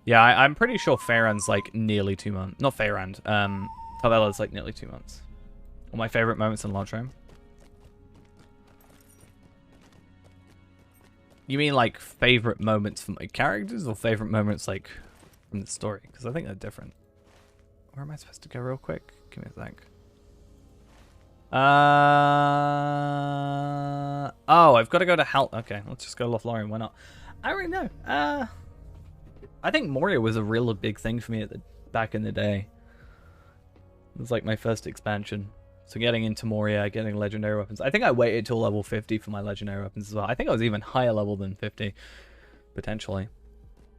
Yeah, I'm pretty sure Feyran's like nearly 2 months. Not Feyran. Tavella's like nearly 2 months. All my favorite moments in launch room. You mean like favorite moments from my characters or favorite moments like from the story? Because I think they're different. Where am I supposed to go real quick? Give me a sec. Oh, I've got to go to Hal. Okay, let's just go to Lothlorien. Why not? I don't really know. I think Moria was a real big thing for me back in the day. It was like my first expansion. So getting into Moria, getting legendary weapons. I think I waited till level 50 for my legendary weapons as well. I think I was even higher level than 50, potentially.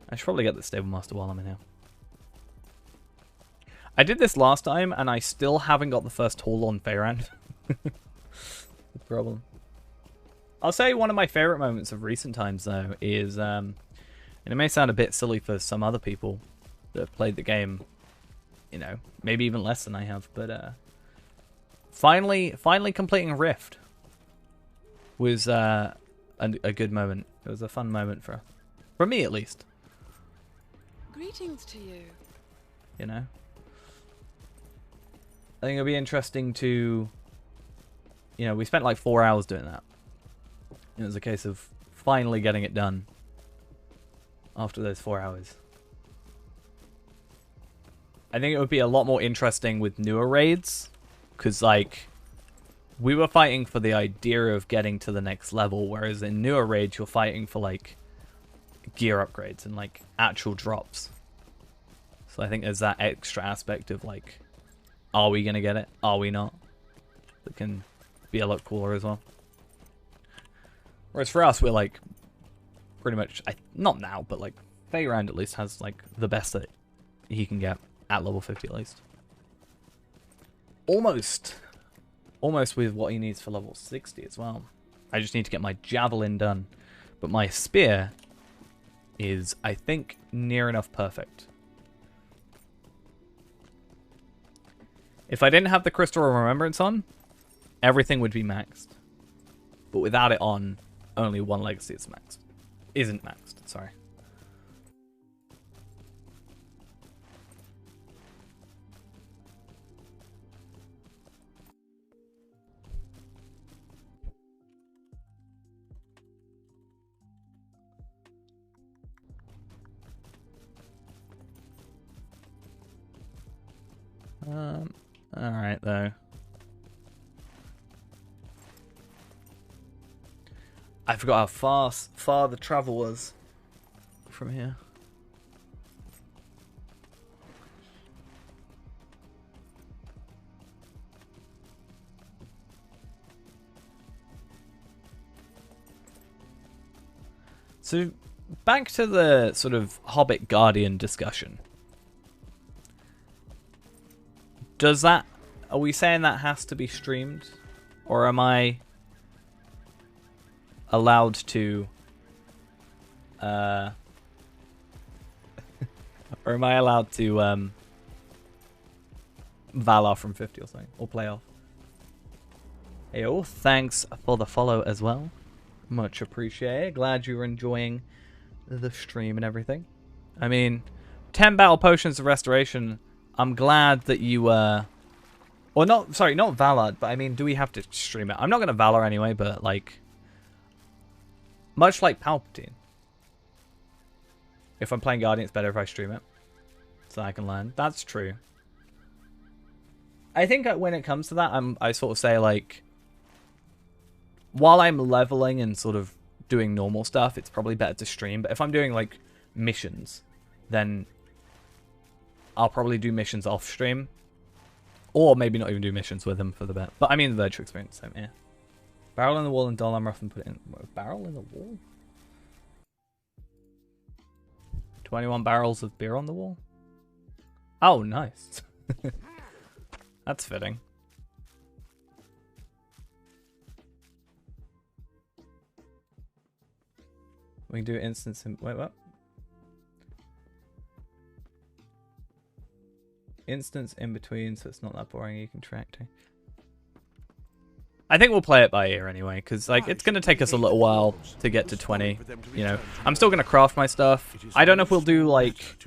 I should probably get the Stable Master while I'm in here. I did this last time, and I still haven't got the first haul on Feyran. The problem. I'll say one of my favorite moments of recent times, though, is, and it may sound a bit silly for some other people that have played the game, you know, maybe even less than I have, but, Finally completing Rift was a good moment. It was a fun moment for me at least. Greetings to you. You know, I think it'll be interesting to, you know, we spent like 4 hours doing that. It was a case of finally getting it done after those 4 hours. I think it would be a lot more interesting with newer raids. Because, like, we were fighting for the idea of getting to the next level, whereas in newer raids, you're fighting for, like, gear upgrades and, like, actual drops. So I think there's that extra aspect of, like, are we going to get it? Are we not? That can be a lot cooler as well. Whereas for us, we're, like, pretty much, not now, but, like, Feyran at least has, like, the best that he can get at level 50 at least. Almost with what he needs for level 60 as well. I just need to get my javelin done. But my spear is, I think, near enough perfect. If I didn't have the Crystal of Remembrance on, everything would be maxed. But without it on, only one legacy is maxed. Isn't maxed, sorry. Alright, though. I forgot how far the travel was from here. So, back to the sort of Hobbit Guardian discussion. Does that... Are we saying that has to be streamed? Or am I allowed to... or am I allowed to Valar from 50 or something? Or play off? Hey, oh, thanks for the follow as well. Much appreciated. Glad you were enjoying the stream and everything. I mean, 10 battle potions of restoration... I'm glad that you, or not, sorry, not Valar, but I mean, do we have to stream it? I'm not going to Valar anyway, but, like, much like Palpatine. If I'm playing Guardian, it's better if I stream it. so I can learn. That's true. I think when it comes to that, I sort of say, like, while I'm leveling and sort of doing normal stuff, it's probably better to stream. But if I'm doing, like, missions, then I'll probably do missions off stream. Or maybe not even do missions with them for the bit. But I mean the virtual experience, same, yeah. Barrel in the wall and doll armor off and put it in. Barrel in the wall? 21 barrels of beer on the wall? Oh, nice. That's fitting. We can do instance in... Wait, what? Instance in between, so it's not that boring. You can track to. I think we'll play it by ear anyway, because like it's going to take us a little while to get to 20. You know, I'm still going to craft my stuff. I don't know if we'll do like...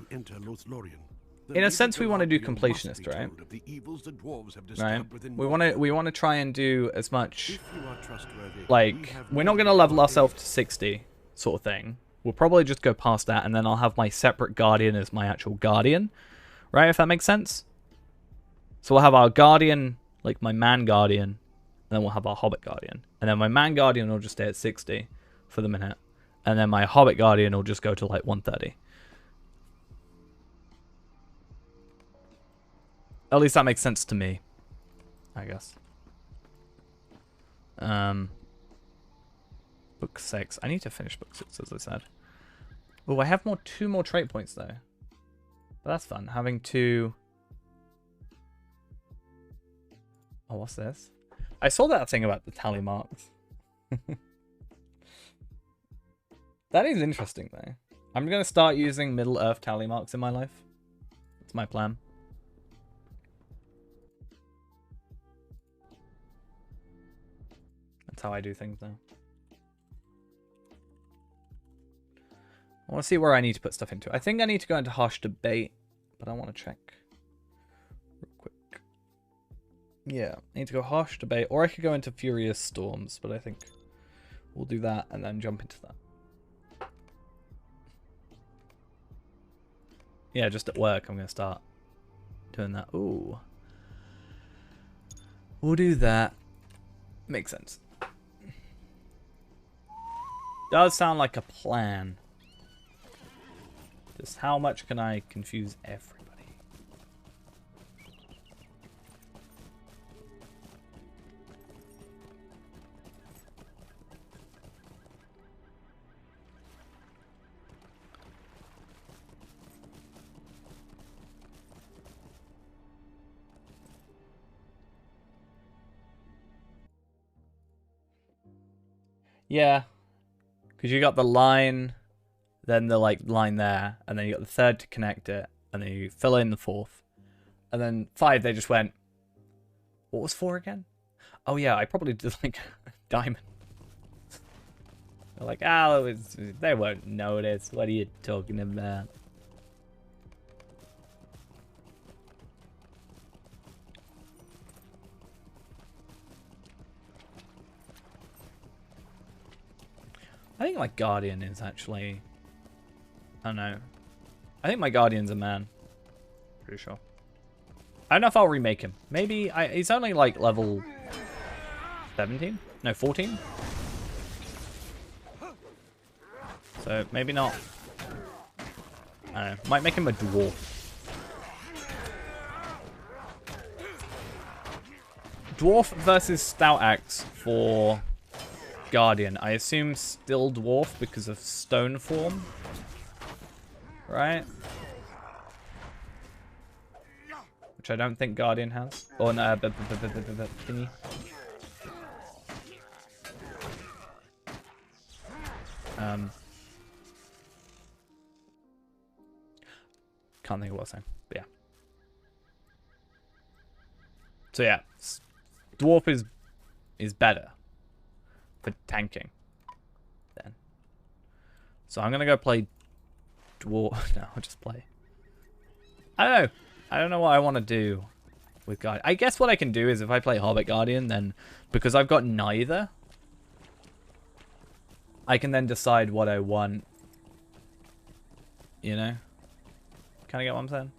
In a sense, we want to do completionist, right? Right. We want to try and do as much. Like, we're not going to level ourselves to 60, sort of thing. We'll probably just go past that, and then I'll have my separate guardian as my actual guardian, right? If that makes sense. So we'll have our guardian, like my man guardian, and then we'll have our hobbit guardian, and then my man guardian will just stay at 60 for the minute, and then my hobbit guardian will just go to like 130. At least that makes sense to me, I guess. Book 6. I need to finish book 6, as I said. Oh, I have two more trait points, though. But that's fun. Having two... Oh, what's this? I saw that thing about the tally marks. That is interesting, though. I'm going to start using Middle-earth tally marks in my life. That's my plan. That's how I do things now. I want to see where I need to put stuff into. I think I need to go into harsh debate, but I want to check real quick. Yeah, I need to go harsh debate, or I could go into furious storms, but I think we'll do that and then jump into that. Yeah, just at work, I'm going to start doing that. Ooh. We'll do that. Makes sense. Does sound like a plan. Just how much can I confuse everybody? Yeah. Because you got the line, then the like line there, and then you got the third to connect it, and then you fill in the fourth. And then 5, they just went, what was 4 again? Oh yeah, I probably did like diamond. They're like, oh, they won't notice. What are you talking about? I think my guardian is actually... I don't know. I think my guardian's a man. Pretty sure. I don't know if I'll remake him. Maybe... he's only like level 17? No, 14? So maybe not. I don't know. Might make him a dwarf. Dwarf versus stout axe for... Guardian. I assume still dwarf because of stone form. Right? Which I don't think Guardian has. Or no, thingy. Can't think of what I was saying, but yeah. So yeah, dwarf is better for tanking then. So I'm gonna go play dwarf. No, I'll just play. I don't know what I want to do with Guardian. I guess what I can do is if I play Hobbit Guardian, then because I've got neither, I can then decide what I want. You know? Can I get what I'm saying?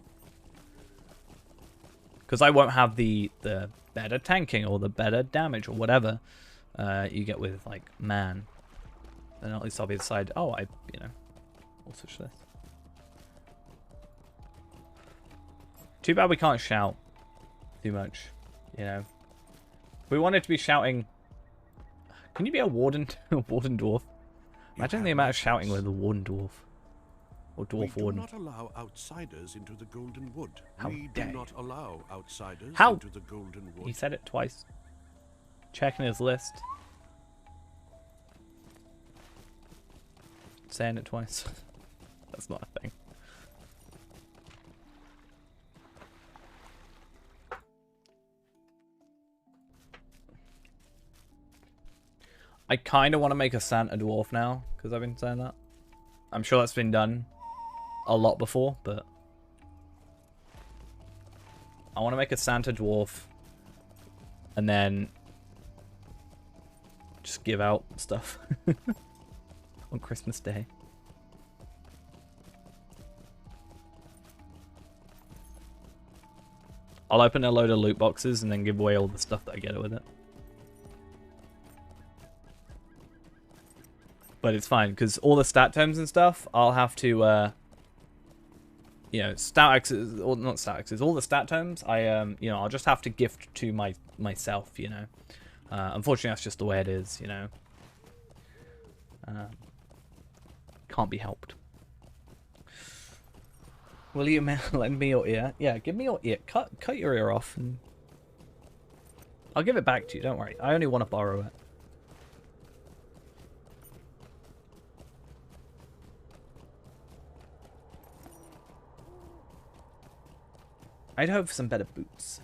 Because I won't have the better tanking or the better damage or whatever you get with, like, man. Then at least I'll be decided, oh, we'll switch this. Too bad we can't shout too much, you know. If we wanted to be shouting... Can you be a warden, a warden dwarf? Imagine the amount of shouting with a warden dwarf. Or dwarf warden. We do not allow outsiders into the Golden Wood. How we dare do you. not allow outsiders How? into the Golden Wood. He said it twice. Checking his list. Saying it twice. That's not a thing. I kind of want to make a Santa dwarf now, because I've been saying that. I'm sure that's been done a lot before, but... I want to make a Santa dwarf, and then... just give out stuff on Christmas Day. I'll open a load of loot boxes and then give away all the stuff that I get with it. But it's fine, because all the stat terms and stuff, I'll have to, you know, stat axes, or not stat axes, all the stat terms, you know, I'll just have to gift to myself, you know. Unfortunately, that's just the way it is, you know. Can't be helped. Will you lend me your ear? Yeah, give me your ear. Cut your ear off, and I'll give it back to you. Don't worry. I only want to borrow it. I'd hope for some better boots.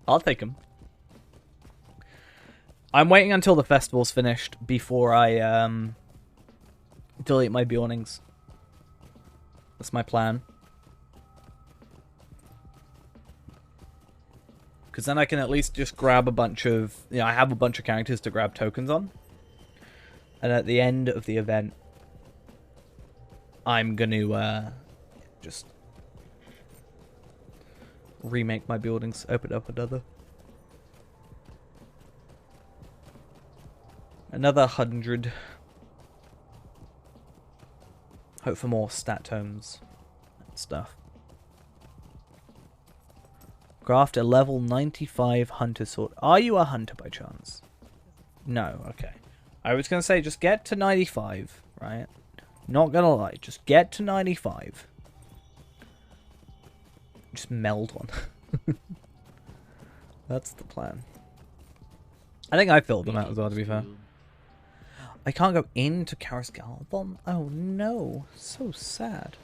I'll take them. I'm waiting until the festival's finished before I delete my Bjornings. That's my plan. Because then I can at least just grab a bunch of... You know, I have a bunch of characters to grab tokens on. And at the end of the event, I'm going to just remake my buildings, open up another 100. Hope for more stat tomes and stuff. Craft a level 95 hunter sword. Are you a hunter by chance? No, okay. I was going to say just get to 95, right? Not gonna lie, just get to 95. Just meld one. That's the plan. I think I filled them out as well, to be fair. I can't go into Karis Galvon. Oh no, so sad.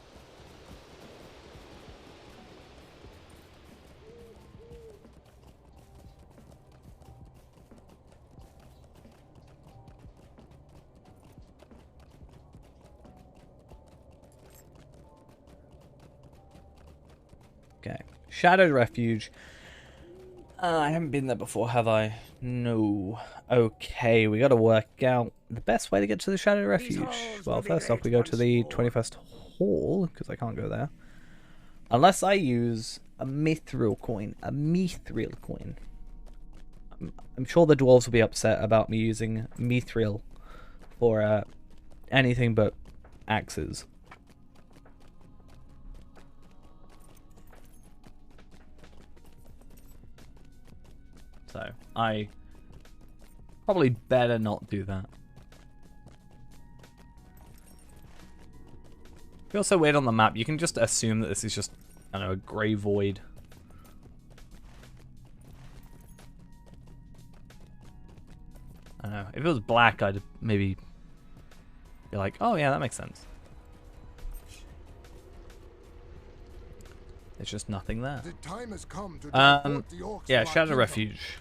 Okay, Shadowed Refuge. I haven't been there before, have I? No. Okay, we gotta work out the best way to get to the Shadowed Refuge. Well, first off, we go to the 21st Hall, because I can't go there. Unless I use a mithril coin. A mithril coin. I'm sure the dwarves will be upset about me using mithril for anything but axes. So, I probably better not do that. Feels so weird on the map. You can just assume that this is just, I don't know, a grey void. I don't know. If it was black, I'd maybe be like, oh yeah, that makes sense. There's just nothing there. The time has come to deport the orcs Yeah, from our Shadow kingdom. Refuge.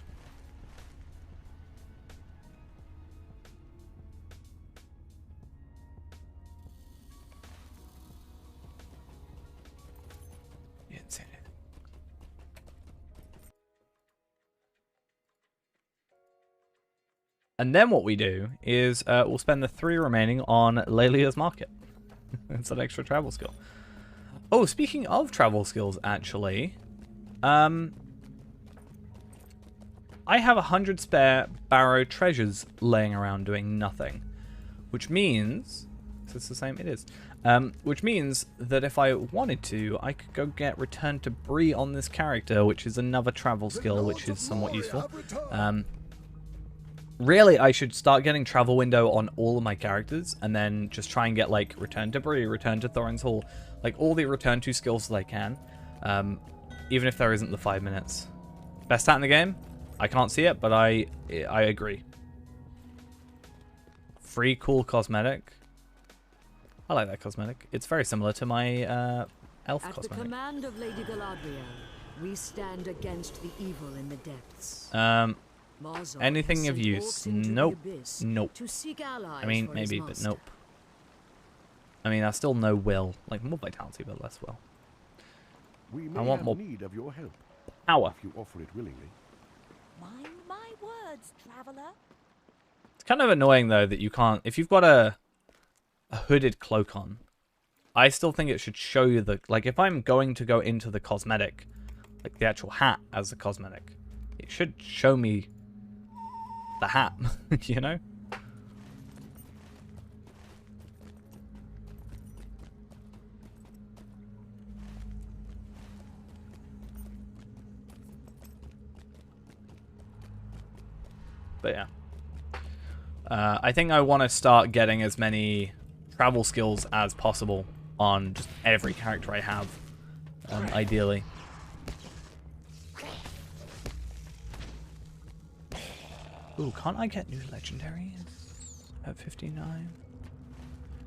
You didn't say anything. And then what we do is we'll spend the 3 remaining on Lelia's Market. It's an extra travel skill. Oh, speaking of travel skills, actually, I have 100 spare barrow treasures laying around doing nothing, which means, is this the same? It is. Which means that if I wanted to, I could go get Return to Bree on this character, which is another travel skill, which is somewhat useful. Really, I should start getting travel window on all of my characters, and then just try and get, like, Return to Bree, Return to Thorin's Hall, like, all the return to skills that I can, even if there isn't the 5 minutes. Best stat in the game? I can't see it, but I agree. Free cool cosmetic. I like that cosmetic. It's very similar to my elf At cosmetic. the command of Lady Galadriel, we stand against the evil in the depths. Marzok Anything of sent use? orcs into the Nope. abyss Nope. to seek allies I mean, for his maybe, but master. nope. I mean, I still know will. Like, more vitality, but less will. We may want have more need of your help, power. if you offer it willingly. Mind my words, traveler. It's kind of annoying, though, that you can't... If you've got a hooded cloak on, I still think it should show you the... Like, if I'm going to go into the cosmetic, like the actual hat as the cosmetic, it should show me the hat, you know? But yeah. I think I want to start getting as many travel skills as possible on just every character I have, ideally. Ooh, can't I get new legendaries at 59?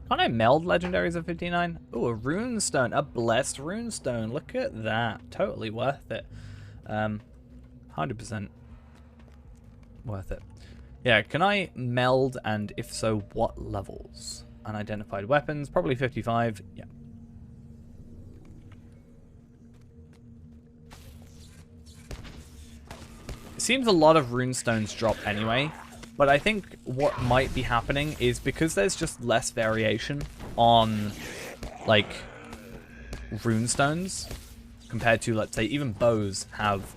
Can't I meld legendaries at 59? Ooh, a runestone, a blessed runestone. Look at that. Totally worth it. 100% worth it. Yeah, can I meld, and if so, what levels? Unidentified weapons, probably 55. Yeah. It seems a lot of runestones drop anyway, but I think what might be happening is because there's just less variation on, like, runestones compared to, let's say, even bows have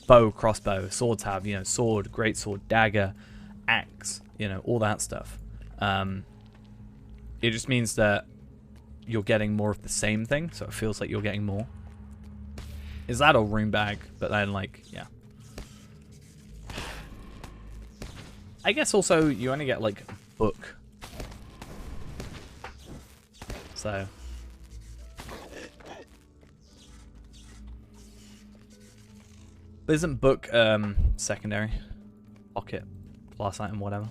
bow, crossbow, swords have, you know, sword, greatsword, dagger, axe, you know, all that stuff. It just means that you're getting more of the same thing, so it feels like you're getting more. Is that a rune bag? But then, like, yeah. I guess also you only get, like, book. So. But isn't book secondary? Pocket, class item, whatever.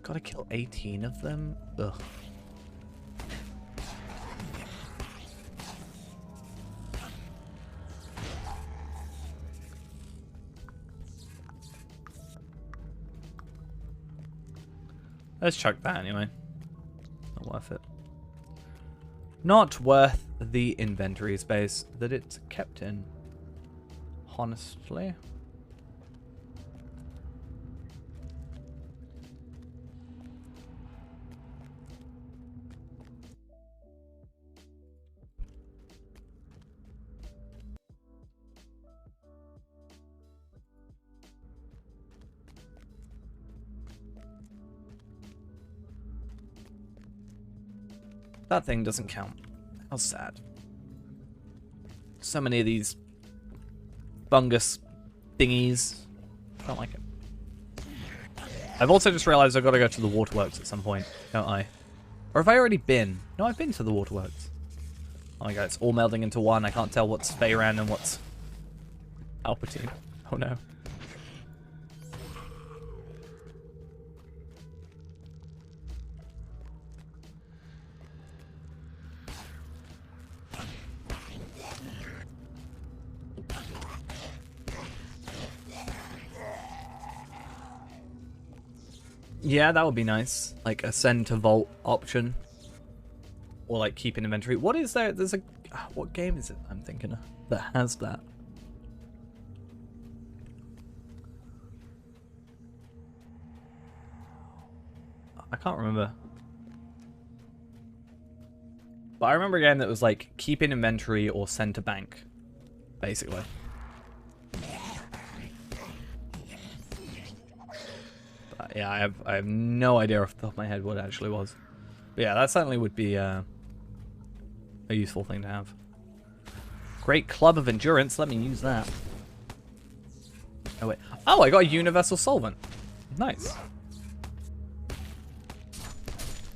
Gotta kill 18 of them? Ugh. Let's chuck that anyway. Not worth it. Not worth the inventory space that it's kept in. Honestly. That thing doesn't count. How sad. So many of these fungus thingies. Don't like it. I've also just realized I've got to go to the waterworks at some point, don't I? Or have I already been? No, I've been to the waterworks. Oh my god, it's all melding into one. I can't tell what's Feyran and what's Palpateen. Oh no. Yeah, that would be nice. Like a send to vault option. Or like keep in inventory. What is there? There's a... What game is it I'm thinking of that has that? I can't remember. But I remember a game that was like keep in inventory or send to bank, basically. But yeah, I have no idea off the top of my head what it actually was. But yeah, that certainly would be a useful thing to have. Great club of endurance. Let me use that. Oh wait. Oh, I got a universal solvent. Nice.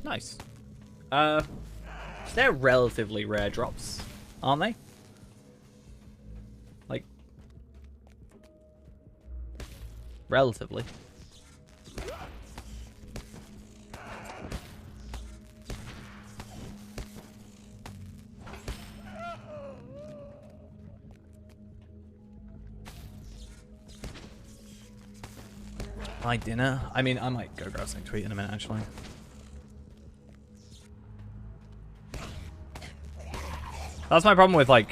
Nice. They're relatively rare drops, aren't they? Like, relatively. My dinner? I mean, I might go grab something to eat in a minute, actually. That's my problem with, like,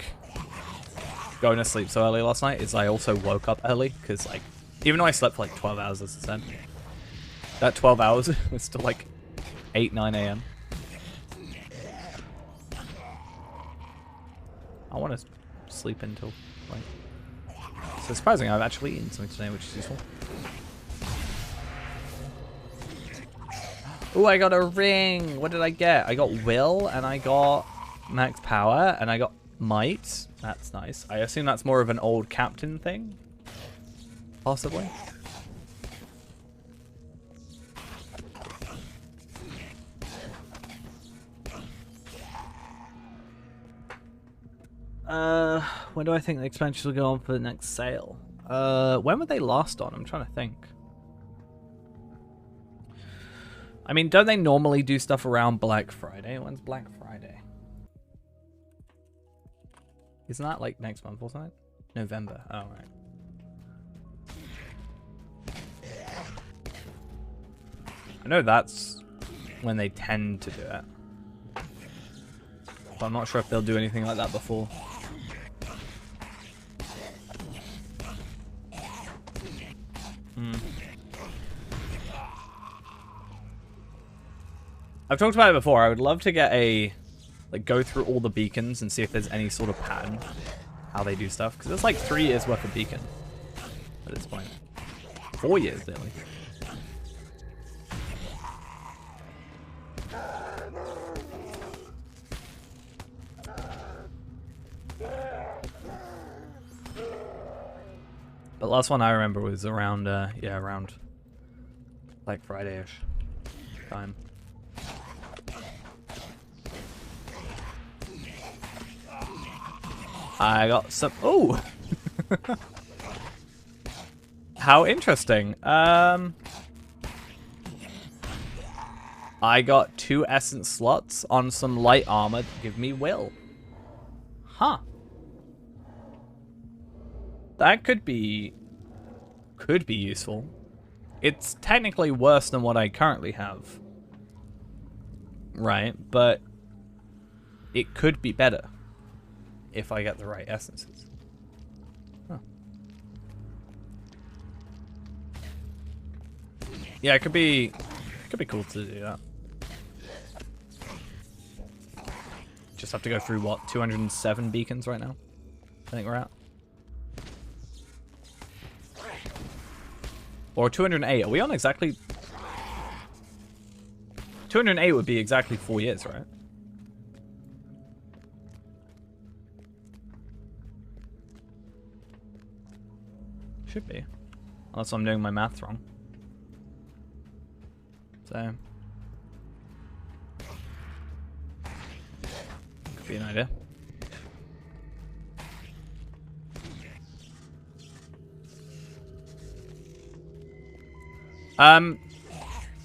going to sleep so early last night, is I also woke up early, because, like, even though I slept for, like, 12 hours, as I said, that 12 hours was still, like, 8, 9 a.m. I want to sleep until, like... So surprising, I've actually eaten something today, which is useful. Ooh, I got a ring! What did I get? I got will, and I got max power, and I got might. That's nice. I assume that's more of an old captain thing? Possibly? When do I think the expansions will go on for the next sale? When were they last on? I'm trying to think. I mean, don't they normally do stuff around Black Friday? When's Black Friday? Isn't that like next month or something? November. Oh, right. I know that's when they tend to do it. But I'm not sure if they'll do anything like that before. I've talked about it before. I would love to get a, like, go through all the beacons and see if there's any sort of pattern how they do stuff. Because it's like 3 years worth of beacon at this point. 4 years, nearly. But last one I remember was around, yeah, around Black Friday-ish time. I got some... Oh! How interesting. I got 2 essence slots on some light armor to give me will. Huh. That could be useful. It's technically worse than what I currently have. Right, but it could be better if I get the right essences. Huh. Yeah, it could be cool to do that. Just have to go through what, 207 beacons right now? I think we're at. Or 208. Are we on exactly 208 would be exactly 4 years, right? Should be. Unless I'm doing my maths wrong. So. Could be an idea.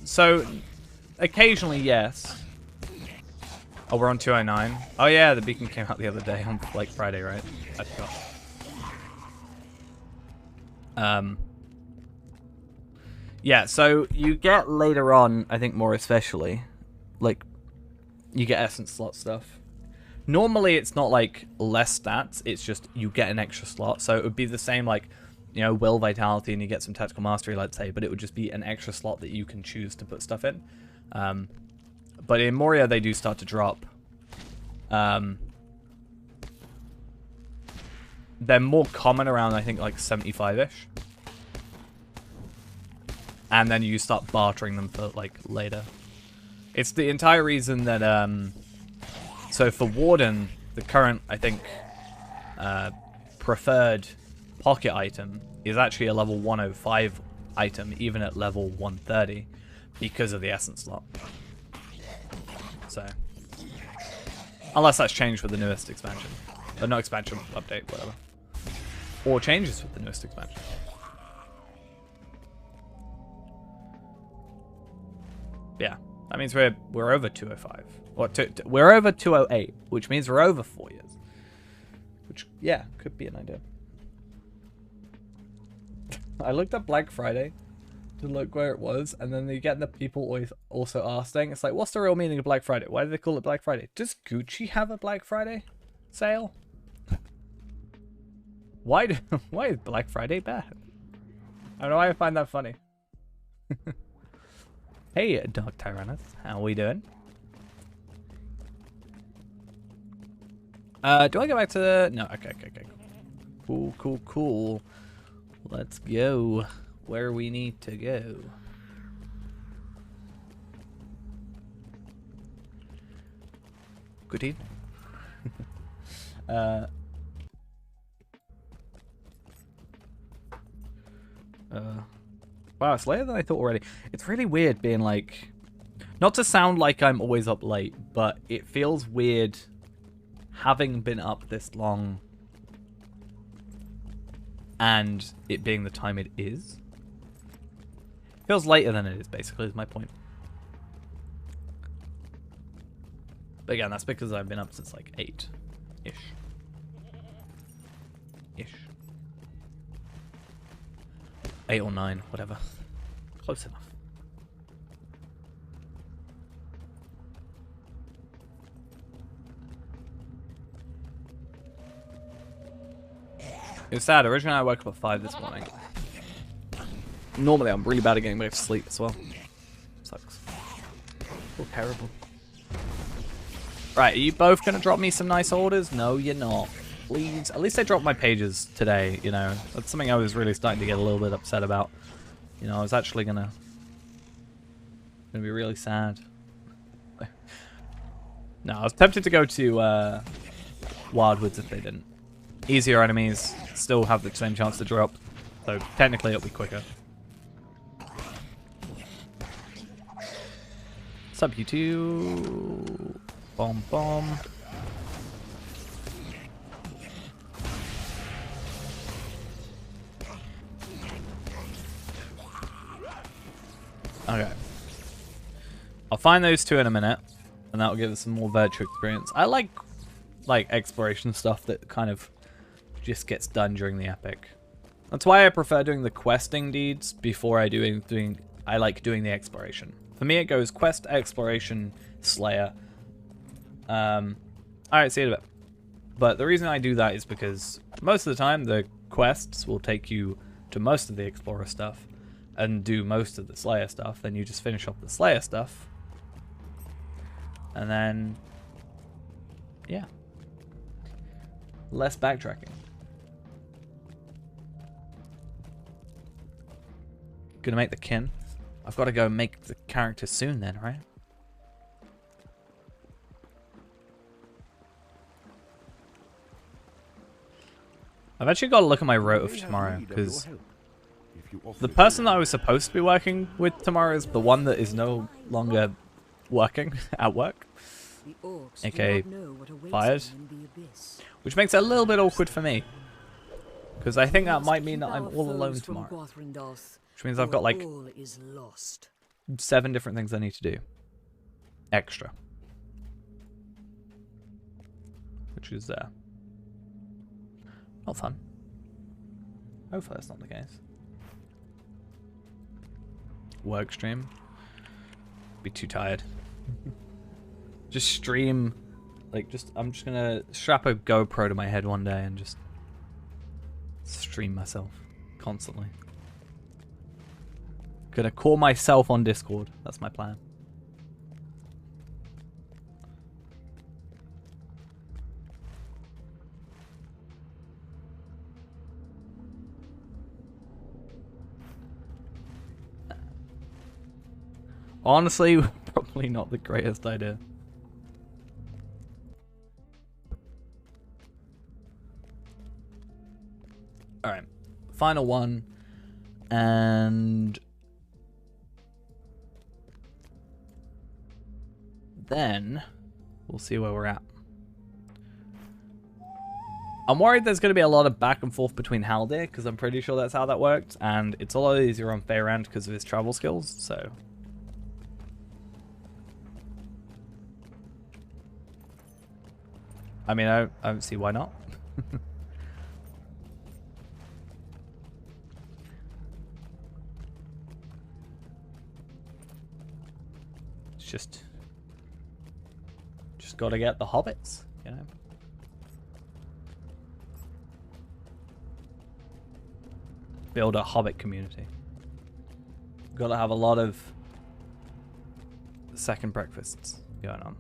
So, occasionally, yes. Oh, we're on 209. Oh yeah, the beacon came out the other day on, like, Friday, right? I forgot. Yeah, so you get later on, I think more especially, like, you get essence slot stuff. Normally it's not like less stats, it's just you get an extra slot. So it would be the same, like, you know, will vitality and you get some tactical mastery, let's say, but it would just be an extra slot that you can choose to put stuff in. But in Moria, they do start to drop. They're more common around, I think, like 75-ish. And then you start bartering them for, like, later. It's the entire reason that, so for Warden, the current, I think, preferred pocket item is actually a level 105 item, even at level 130, because of the essence slot. So, unless that's changed with the newest expansion. But no expansion, update, whatever. Or changes with the newest expansion. Yeah, that means we're over 205. Or we're over 208, which means we're over 4 years. Which, yeah, could be an idea. I looked up Black Friday to look where it was, and then you get the people always also asking, it's like, what's the real meaning of Black Friday? Why do they call it Black Friday? Does Gucci have a Black Friday sale? Why is Black Friday bad? I don't know why I find that funny. Hey, Dark Tyrannus, how we doing? Do I go back to the... No, okay. Cool. Let's go where we need to go. Good evening. Wow, it's later than I thought already. It's really weird being like... Not to sound like I'm always up late, but it feels weird having been up this long and it being the time it is. It feels later than it is, basically, is my point. But again, that's because I've been up since like 8-ish. Ish. 8 or 9, whatever. Close enough. It's sad. Originally, I woke up at 5 this morning. Normally, I'm really bad at getting back to sleep as well. Sucks. Oh, terrible. Right, are you both going to drop me some nice orders? No, you're not. Please. At least I dropped my pages today, you know. That's something I was really starting to get a little bit upset about. You know, I was actually gonna be really sad. No, I was tempted to go to Wildwoods if they didn't. Easier enemies still have the same chance to drop, so technically it'll be quicker. What's up, you two? Bomb. Okay. I'll find those two in a minute, and that'll give us some more virtual experience. I like exploration stuff that kind of just gets done during the epic. That's why I prefer doing the questing deeds before I I like doing the exploration. For me, it goes quest, exploration, slayer. Alright, see you in a bit. But the reason I do that is because most of the time the quests will take you to most of the explorer stuff and do most of the slayer stuff. Then you just finish off the slayer stuff. And then, yeah. Less backtracking. Gonna make the kin. I've got to go make the character soon then, right? I've actually got to look at my rota for tomorrow, because the person that I was supposed to be working with tomorrow is the one that is no longer working at work, aka fired, which makes it a little bit awkward for me, because I think that might mean that I'm all alone tomorrow, which means I've got like 7 different things I need to do extra, which is not fun. Hopefully that's not the case. Work stream. Be too tired. Just stream, like, I'm just gonna strap a GoPro to my head one day and just stream myself constantly. Gonna call myself on Discord. That's my plan. Honestly, probably not the greatest idea. Alright. Final one. And then we'll see where we're at. I'm worried there's going to be a lot of back and forth between Haldir, because I'm pretty sure that's how that worked, and it's a lot easier on Feyrand because of his travel skills, so... I mean, I don't see why not. It's just got to get the hobbits, you know? Build a hobbit community. Got to have a lot of second breakfasts going on.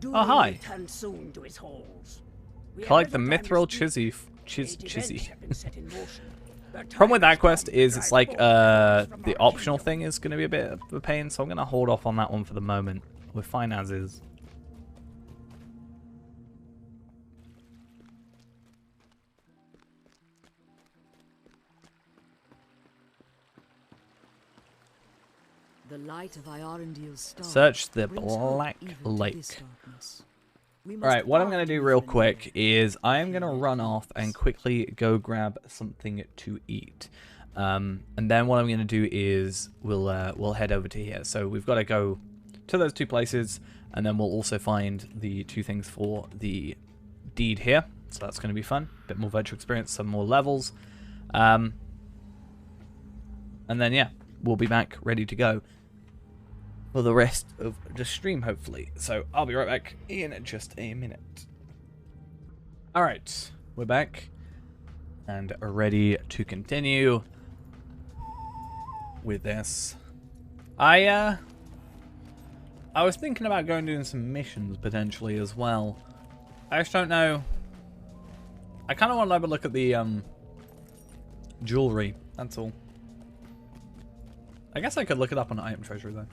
Oh, hi. Soon to his halls. Collect the mithril chizzy. Problem with that quest is it's like the optional thing is going to be a bit of a pain, so I'm going to hold off on that one for the moment. We're fine as is. The light of Iarendil's star Search the brings hope Black even to Lake. this darkness. We must Alright, what I'm going to part do with real the quick night. is I am going to run off and quickly go grab something to eat. And then what I'm going to do is we'll head over to here. So we've got to go to those two places, and then we'll also find the two things for the deed here. So that's going to be fun. A bit more virtual experience, some more levels. And then, yeah, we'll be back ready to go for the rest of the stream, hopefully. So I'll be right back in just a minute. Alright, we're back and are ready to continue with this. I was thinking about going doing some missions potentially as well. I just don't know. I kind of want to have a look at the jewelry, that's all. I guess I could look it up on item treasury though.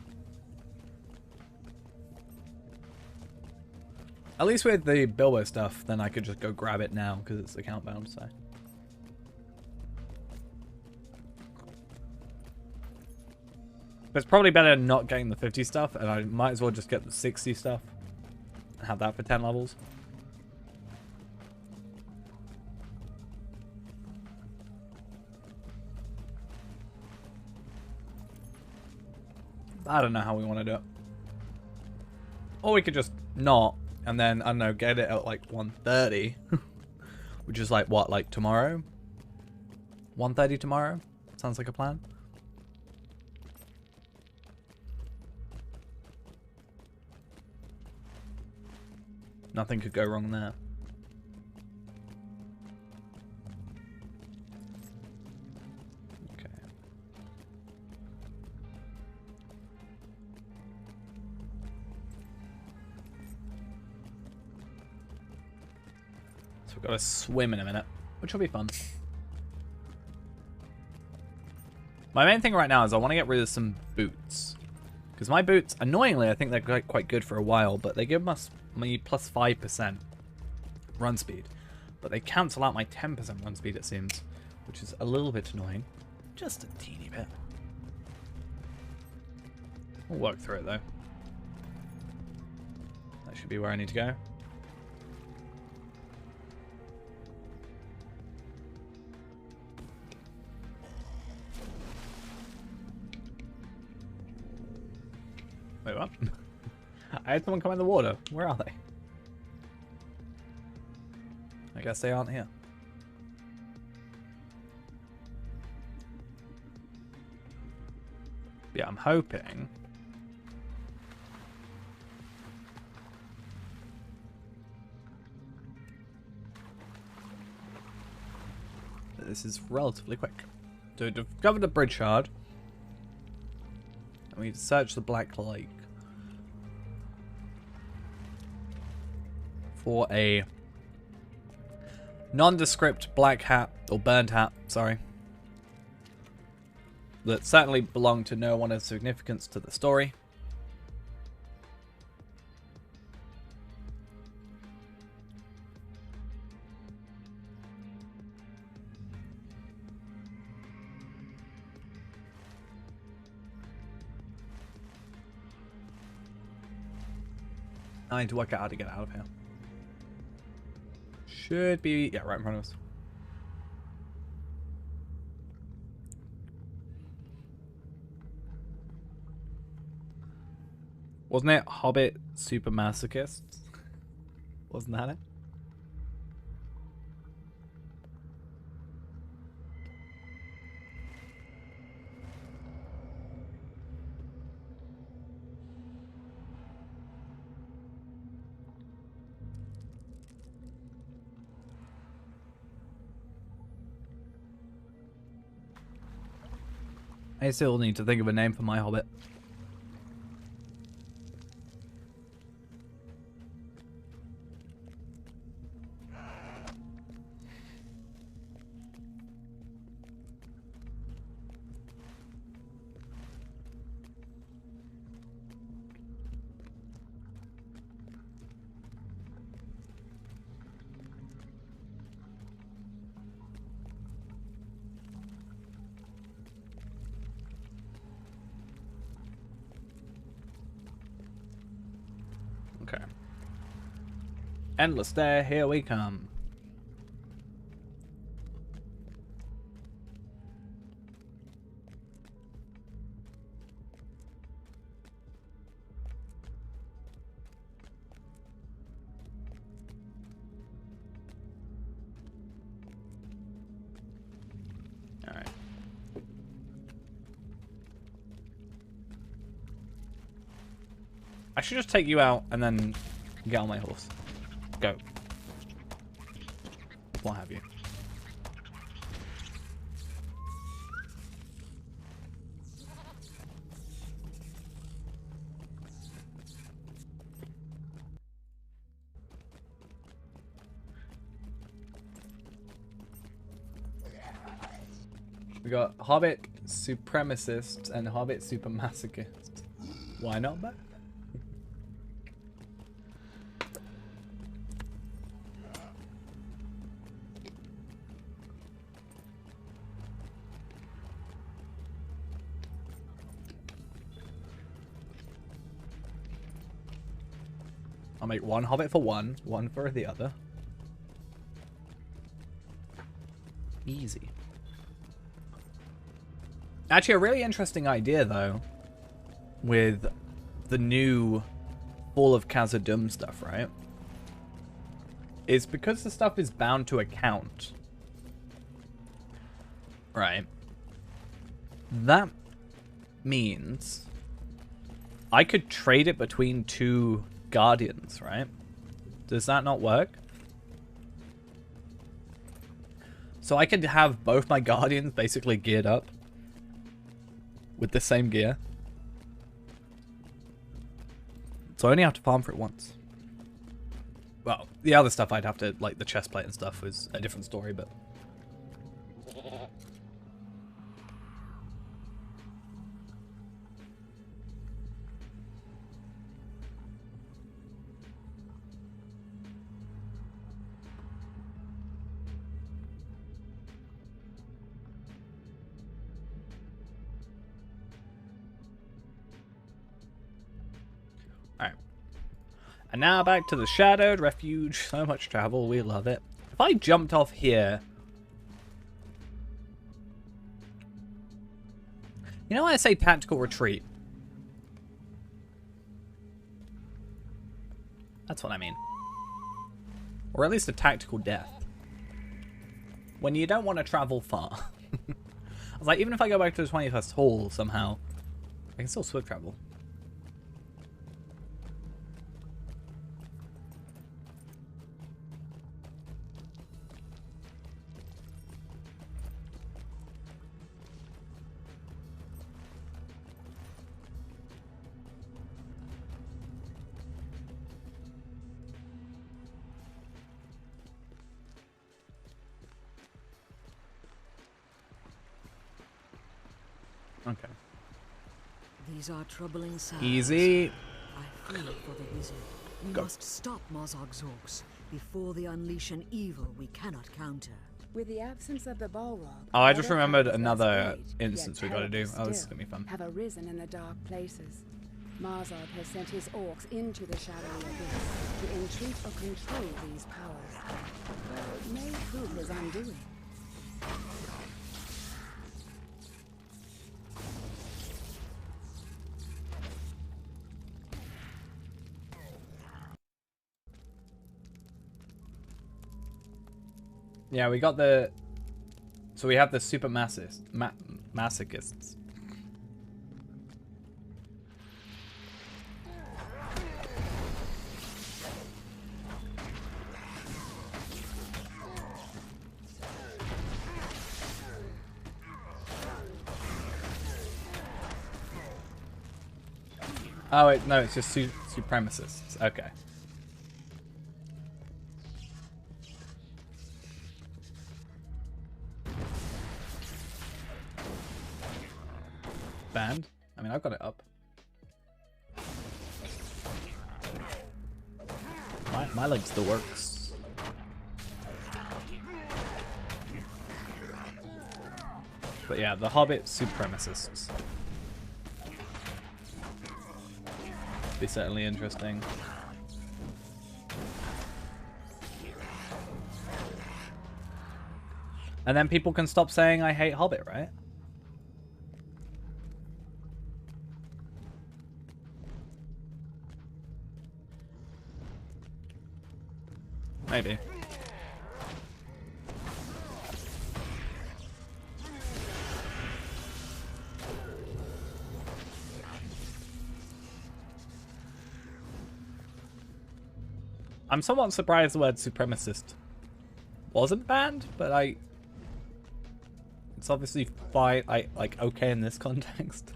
At least with the Bilbo stuff, then I could just go grab it now because it's account bound, so. But it's probably better not getting the 50 stuff, and I might as well just get the 60 stuff and have that for 10 levels. I don't know how we want to do it. Or we could just not, and then, I don't know, get it at like 1:30. Which is like, what, like tomorrow? 1:30 tomorrow? Sounds like a plan. Nothing could go wrong there. Okay. So we've got to swim in a minute, which will be fun. My main thing right now is I want to get rid of some boots. Because my boots, annoyingly, I think they're quite good for a while, but they give us me plus 5% run speed. But they cancel out my 10% run speed, it seems, which is a little bit annoying. Just a teeny bit. We'll work through it, though. That should be where I need to go. Wait, what? I had someone come in the water. Where are they? I guess they aren't here. Yeah, I'm hoping. That this is relatively quick. To discover the bridge shard, we need to search the Black Lake for a nondescript black hat, or burned hat, sorry. that certainly belong to no one of significance to the story. I need to work out how to get out of here. Should be, yeah, right in front of us. Wasn't it Hobbit Super Masochists? Wasn't that it? I still need to think of a name for my Hobbit. Okay. Endless Day, here we come. Alright. I should just take you out and then get on my horse. Go. What have you? We got Hobbit Supremacists and Hobbit Super Masochists. Why not both? I'll make one Hobbit for one for the other. Easy. Actually, a really interesting idea, though, with the new Fall of Khazad-dûm stuff, right? Is because the stuff is bound to account. Right. That means I could trade it between two Guardians, right? Does that not work? So I could have both my Guardians basically geared up with the same gear. So I only have to farm for it once. Well, the other stuff I'd have to, like the chest plate and stuff, was a different story, but... Alright. And now back to the Shadowed Refuge. So much travel, we love it. If I jumped off here... You know why I say tactical retreat? That's what I mean. Or at least a tactical death. When you don't want to travel far. I was like, even if I go back to the 21st hall somehow, I can still swift travel. These are troubling signs. Easy. I fear for the wizard. We must stop Mozog's orcs before they unleash an evil we cannot counter. With the absence of the Balrog, Oh, I just other remembered powers another that's great, instance yet we gotta do. terrible Oh, this is still, gonna be fun. have arisen in the dark places. Mozog has sent his orcs into the shadowy abyss to entreat or control these powers. Though it may prove his undoing. Yeah, we got the... So we have the super masochists. Oh wait, no, it's just supremacists. Okay. Band? I mean, I've got it up. My leg's the works. But yeah, the Hobbit supremacists. Be certainly interesting. And then people can stop saying I hate Hobbit, right? Maybe. I'm somewhat surprised the word supremacist wasn't banned, but it's obviously fine, like okay in this context.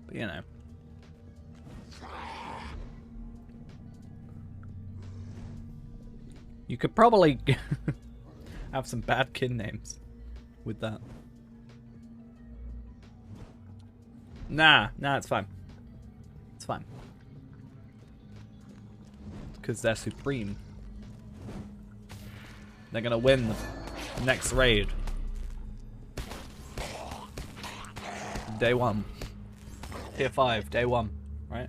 But you know. You could probably have some bad kin names with that. Nah, it's fine. It's fine. Because they're supreme. They're gonna win the next raid. Day 1. Tier 5, day 1, right?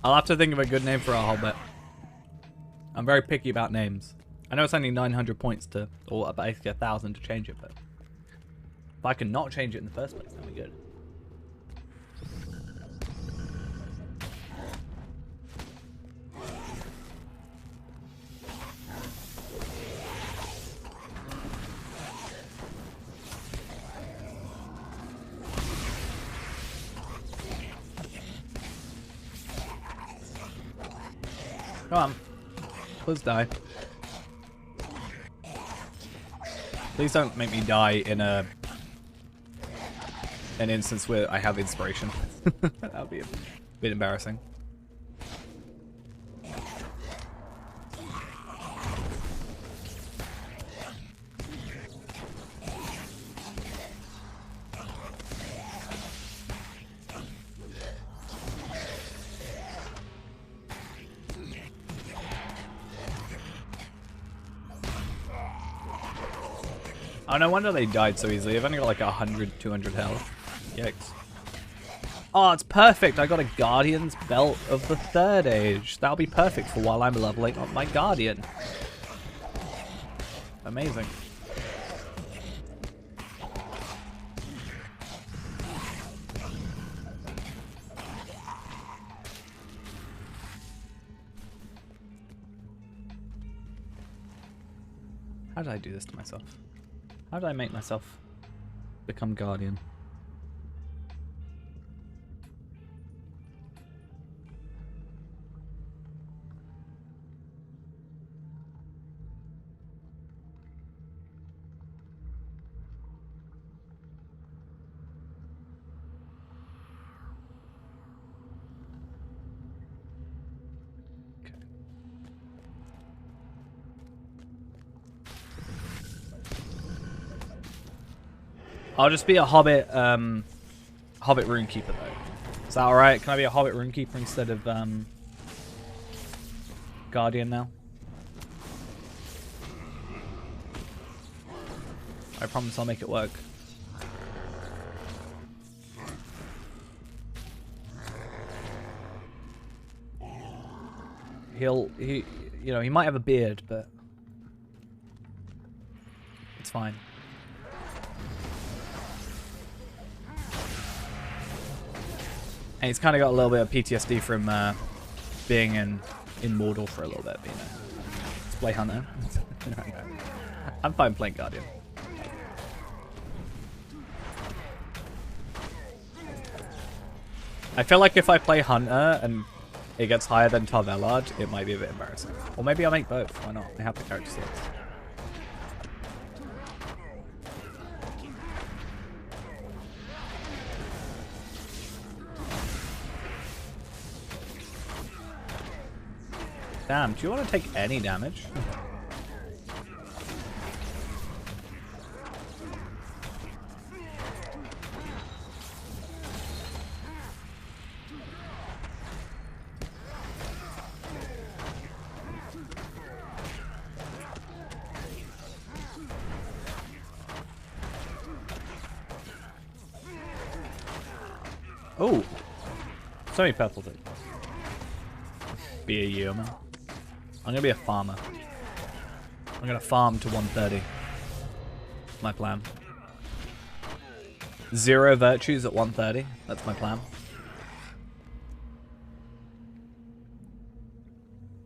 I'll have to think of a good name for a Hobbit. I'm very picky about names. I know it's only 900 points to, or basically 1,000 to change it, but if I can not change it in the first place, that'd be good. Come on. Please die. Please don't make me die in an instance where I have inspiration. That would be a bit embarrassing. Oh, no wonder they died so easily. They've only got like 100, 200 health. Yikes. Oh, it's perfect. I got a Guardian's Belt of the 3rd Age. That'll be perfect for while I'm leveling up my Guardian. Amazing. How did I do this to myself? How did I make myself become guardian? I'll just be a hobbit, hobbit runekeeper though. Is that alright? Can I be a hobbit runekeeper instead of, guardian now? I promise I'll make it work. He, you know, he might have a beard, but it's fine. And he's kind of got a little bit of PTSD from being in Mordor for a little bit, you know. Let's play Hunter. I'm fine playing Guardian. I feel like if I play Hunter and it gets higher than Tarvelard, it might be a bit embarrassing. Or maybe I'll make both. Why not? I have the character slots. Damn, do you want to take any damage? Oh, so many purple things. Be a yeoman. I'm gonna be a farmer. I'm gonna farm to 130. My plan. 0 virtues at 130. That's my plan.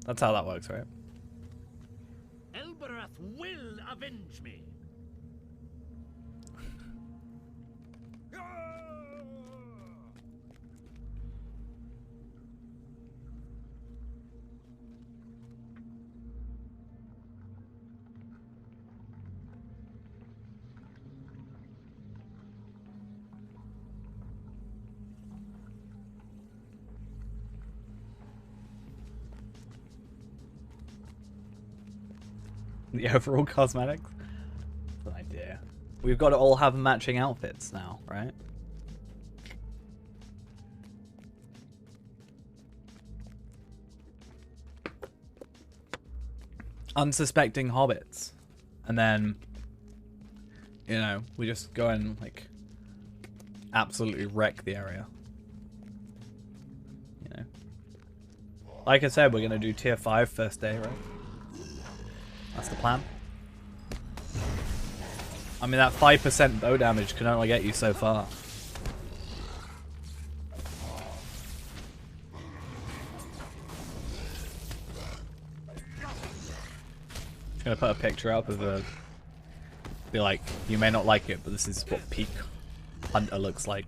That's how that works, right? Elberath will avenge me. The overall cosmetics? That's an idea. We've got to all have matching outfits now, right? Unsuspecting hobbits. And then, you know, we just go and, like, absolutely wreck the area. You know? Like I said, we're going to do tier 5 first day, right? That's the plan. I mean, that 5% bow damage can only get you so far. I'm gonna put a picture up of a... Be like, you may not like it, but this is what peak Hunter looks like.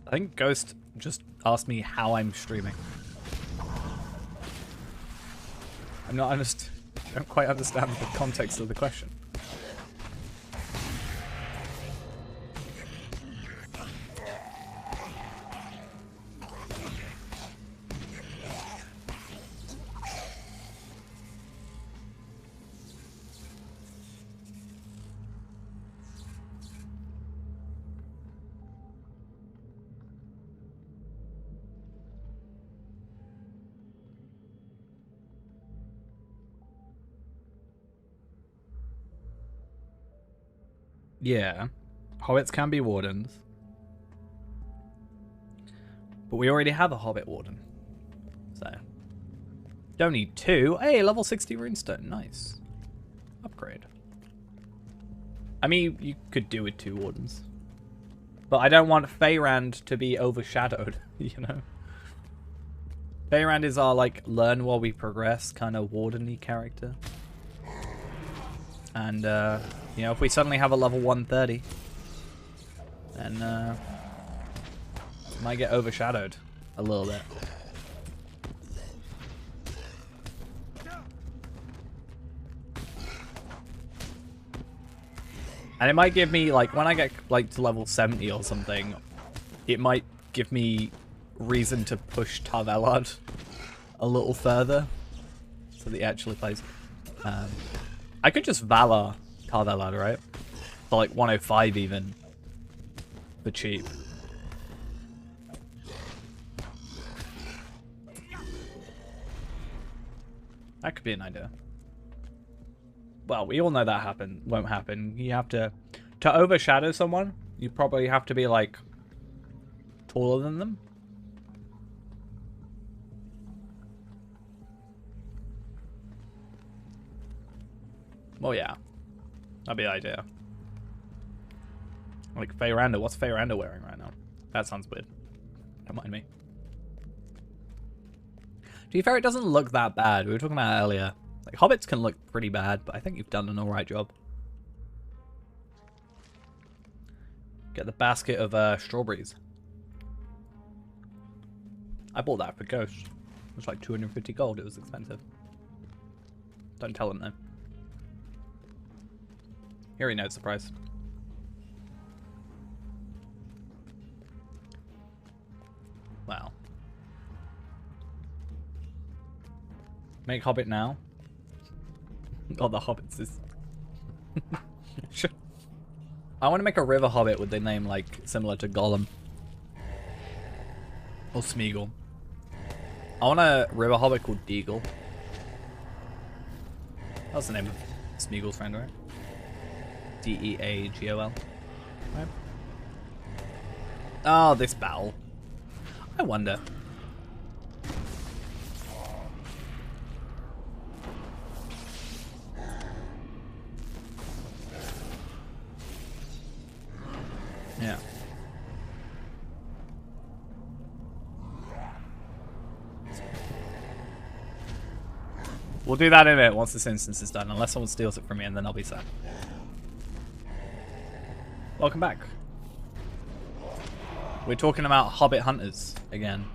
I think Ghost just asked me how I'm streaming. I don't quite understand the context of the question. Yeah. Hobbits can be wardens. But we already have a Hobbit warden. So. Don't need 2. Hey, level 60 runestone. Nice. Upgrade. I mean, you could do with 2 wardens. But I don't want Feyrand to be overshadowed, you know? Feyrand is our, like, learn while we progress kind of warden-y character. And, you know, if we suddenly have a level 130, then, might get overshadowed a little bit. And it might give me, like, when I get, like, to level 70 or something, it might give me reason to push Tarvelard a little further so that he actually plays. I could just Valar Tarvelard, right? For, like, 105 even. For cheap. That could be an idea. Well, we all know that won't happen. You have to overshadow someone, you probably have to be, like, taller than them. Well, yeah. That'd be the idea. Like, Feyranda. What's Feyranda wearing right now? That sounds weird. Don't mind me. To be fair, it doesn't look that bad. We were talking about it earlier. Like, hobbits can look pretty bad, but I think you've done an alright job. Get the basket of strawberries. I bought that for Ghost. It was like 250 gold. It was expensive. Don't tell him though. He already knows the price. Wow. Make Hobbit now. Oh, the Hobbits is... Sure. I want to make a river Hobbit with the name, like, similar to Gollum. Or Smeagol. I want a river Hobbit called Deagle. That's the name of Smeagol's friend, right? D-E-A-G-O-L. Right. Oh, this battle. I wonder. Yeah. We'll do that in a bit once this instance is done, unless someone steals it from me, and then I'll be sad. Welcome back. We're talking about Hobbit hunters again.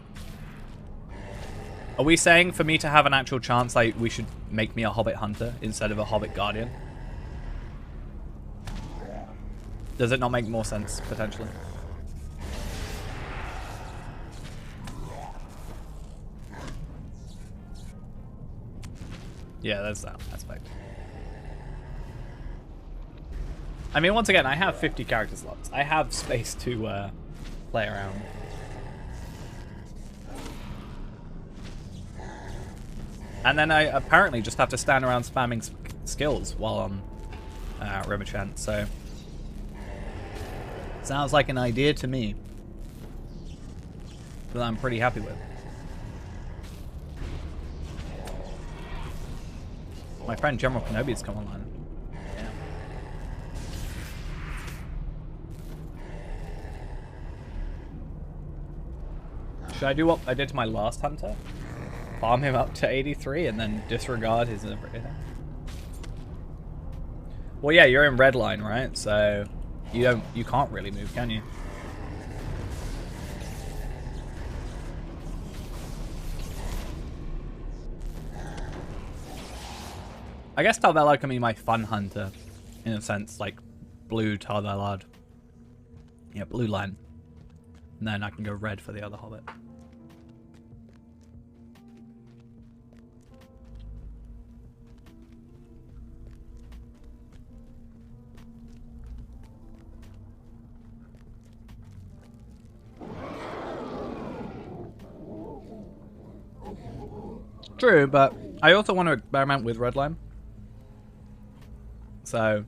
Are we saying for me to have an actual chance, like, we should make me a Hobbit hunter instead of a Hobbit guardian? Does it not make more sense, potentially? Yeah, there's that aspect. I mean, once again, I have 50 character slots. I have space to play around. And then I apparently just have to stand around spamming skills while on River Chant, so... Sounds like an idea to me. That I'm pretty happy with. My friend General Kenobi's come online. Yeah. Should I do what I did to my last hunter? Farm him up to 83 and then disregard his everything? Well, yeah, you're in red line, right? So you can't really move, can you? I guess Tarvelard can be my fun hunter, in a sense, like blue Tarvelard. Yeah, blue line. And then I can go red for the other Hobbit. True, but I also want to experiment with Redline. So,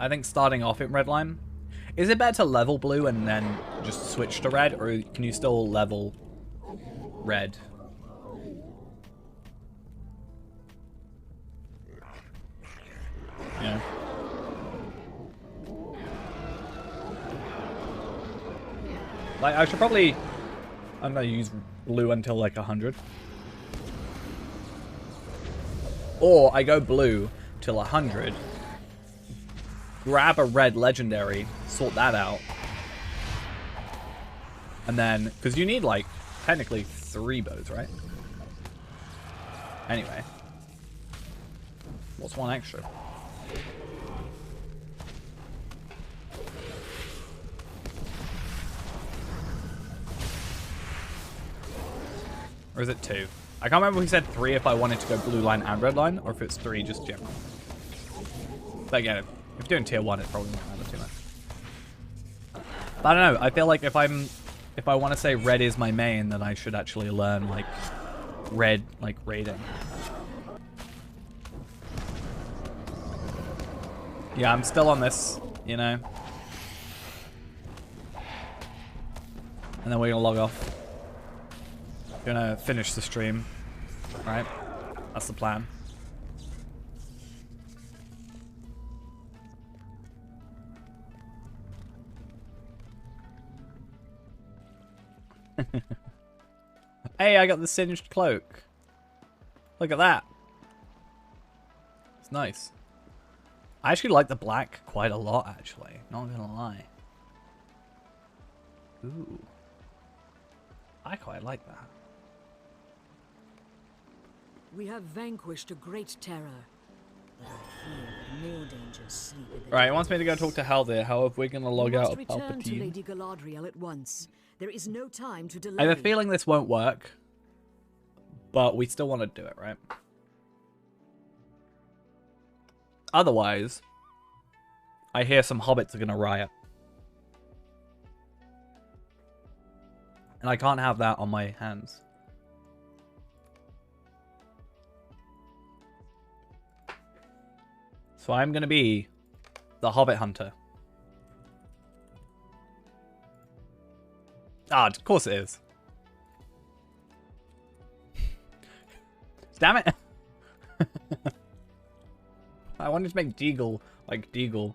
I think starting off in red line. Is it better to level blue and then just switch to red, or can you still level red? Yeah. Like, I should probably, I'm gonna use blue until like 100. Or I go blue till 100. Grab a red legendary, sort that out. And then, because you need like, technically 3 bows, right? Anyway. What's one extra? Or is it 2? I can't remember if we said 3 if I wanted to go blue line and red line, or if it's 3 just general. But again, if you're doing tier 1, it probably won't matter too much. But I don't know, I feel like if I want to say red is my main, then I should actually learn like red, like raiding. Yeah, I'm still on this, you know. And then we're gonna log off. Gonna finish the stream, right? That's the plan. Hey, I got the singed cloak. Look at that. It's nice. I actually like the black quite a lot, actually. Not gonna lie. Ooh. I quite like that. We have vanquished a great terror, but I fear more dangers sleep in the Right, it wants me to go talk to Haldir. However, we're gonna log out of return to Palpateen. Lady Galadriel at once. There is no time to delay. I have a feeling this won't work, but we still want to do it, right? Otherwise, I hear some hobbits are gonna riot. And I can't have that on my hands. So I'm gonna be the Hobbit Hunter. Ah, of course it is. Damn it! I wanted to make Deagle like Deagle,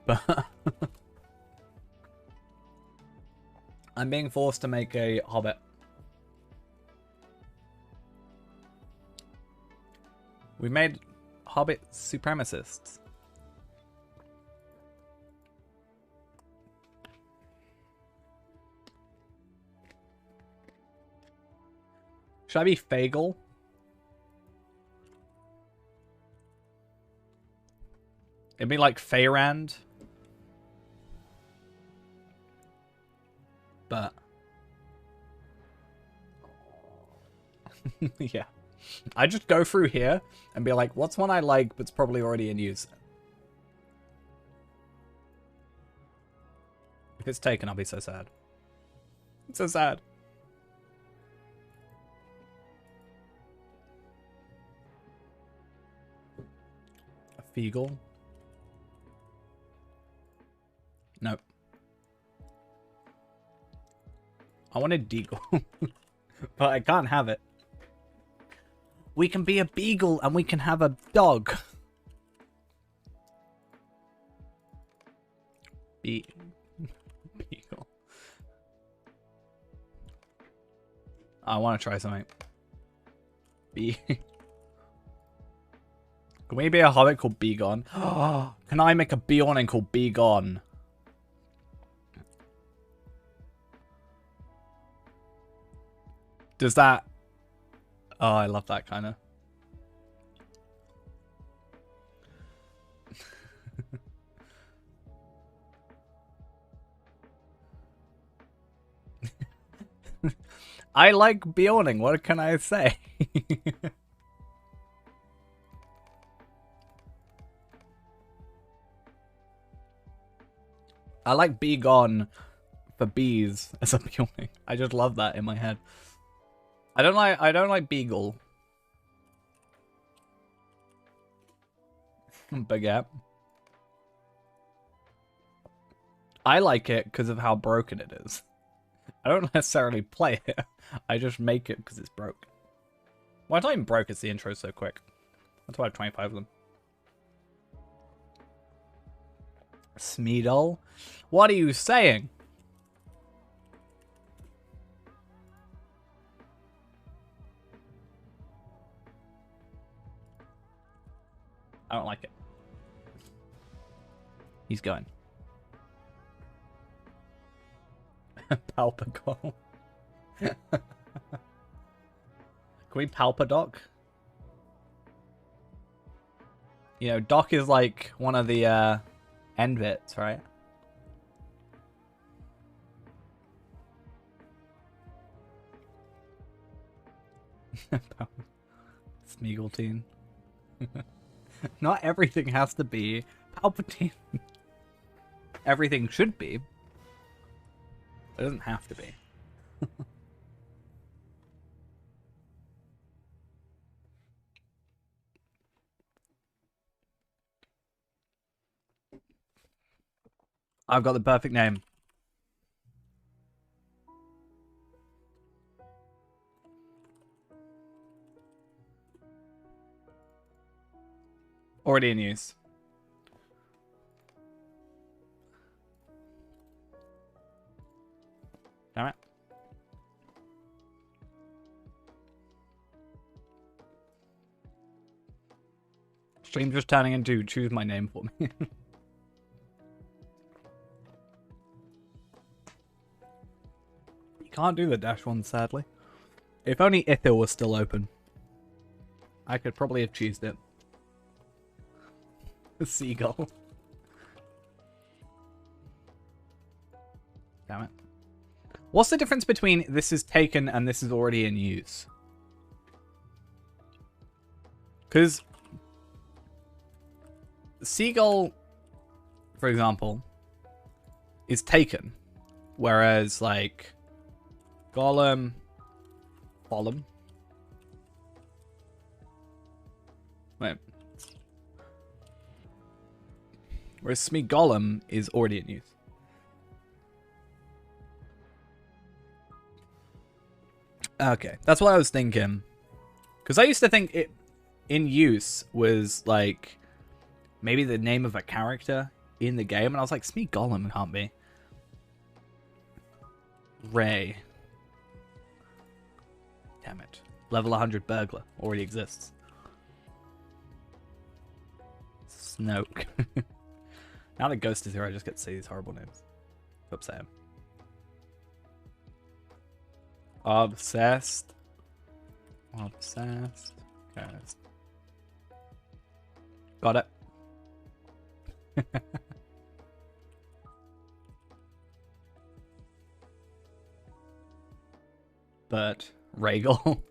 but I'm being forced to make a Hobbit. We made Hobbit supremacists. Should I be Fagel? It'd be like Fayrand. But yeah. I just go through here and be like, what's one I like but's probably already in use? If it's taken, I'll be so sad. It's so sad. A Feagle? Nope. I wanted Deagle. But I can't have it. We can be a beagle and we can have a dog. Beagle. I want to try something. Can we be a hobbit called Begone? Can I make a Beorning called Begone? Does that... Oh, I love that kind of. I like Beorning, what can I say? I like Begone for bees as a Beorning. I just love that in my head. I don't like Beagle. Baguette. I like it because of how broken it is. I don't necessarily play it. I just make it because it's broke. Well, it's not even broke, it's the intro so quick. That's why I have 25 of them. Smeedol? What are you saying? I don't like it. He's going. Palpagon. Can we Palpadoc? You know, Doc is like one of the end bits, right? Smeagolteen. Not everything has to be Palpatine. Everything should be. It doesn't have to be. I've got the perfect name. Already in use. Damn it. Stream just turning into choose my name for me. You can't do the dash one, sadly. If only Ithil was still open. I could probably have choosed it. The seagull. Damn it. What's the difference between this is taken and this is already in use? Because seagull, for example, is taken. Whereas, like, Gollum... Gollum? Wait. Whereas Smeagolum is already in use. Okay, that's what I was thinking. Because I used to think it in use was like maybe the name of a character in the game, and I was like, Smeagolum can't be. Ray. Damn it. Level 100 burglar already exists. Snoke. Now that Ghost is here, I just get to say these horrible names. It's upsetting. Obsessed. Obsessed. Okay. Got it. But Rhaegal.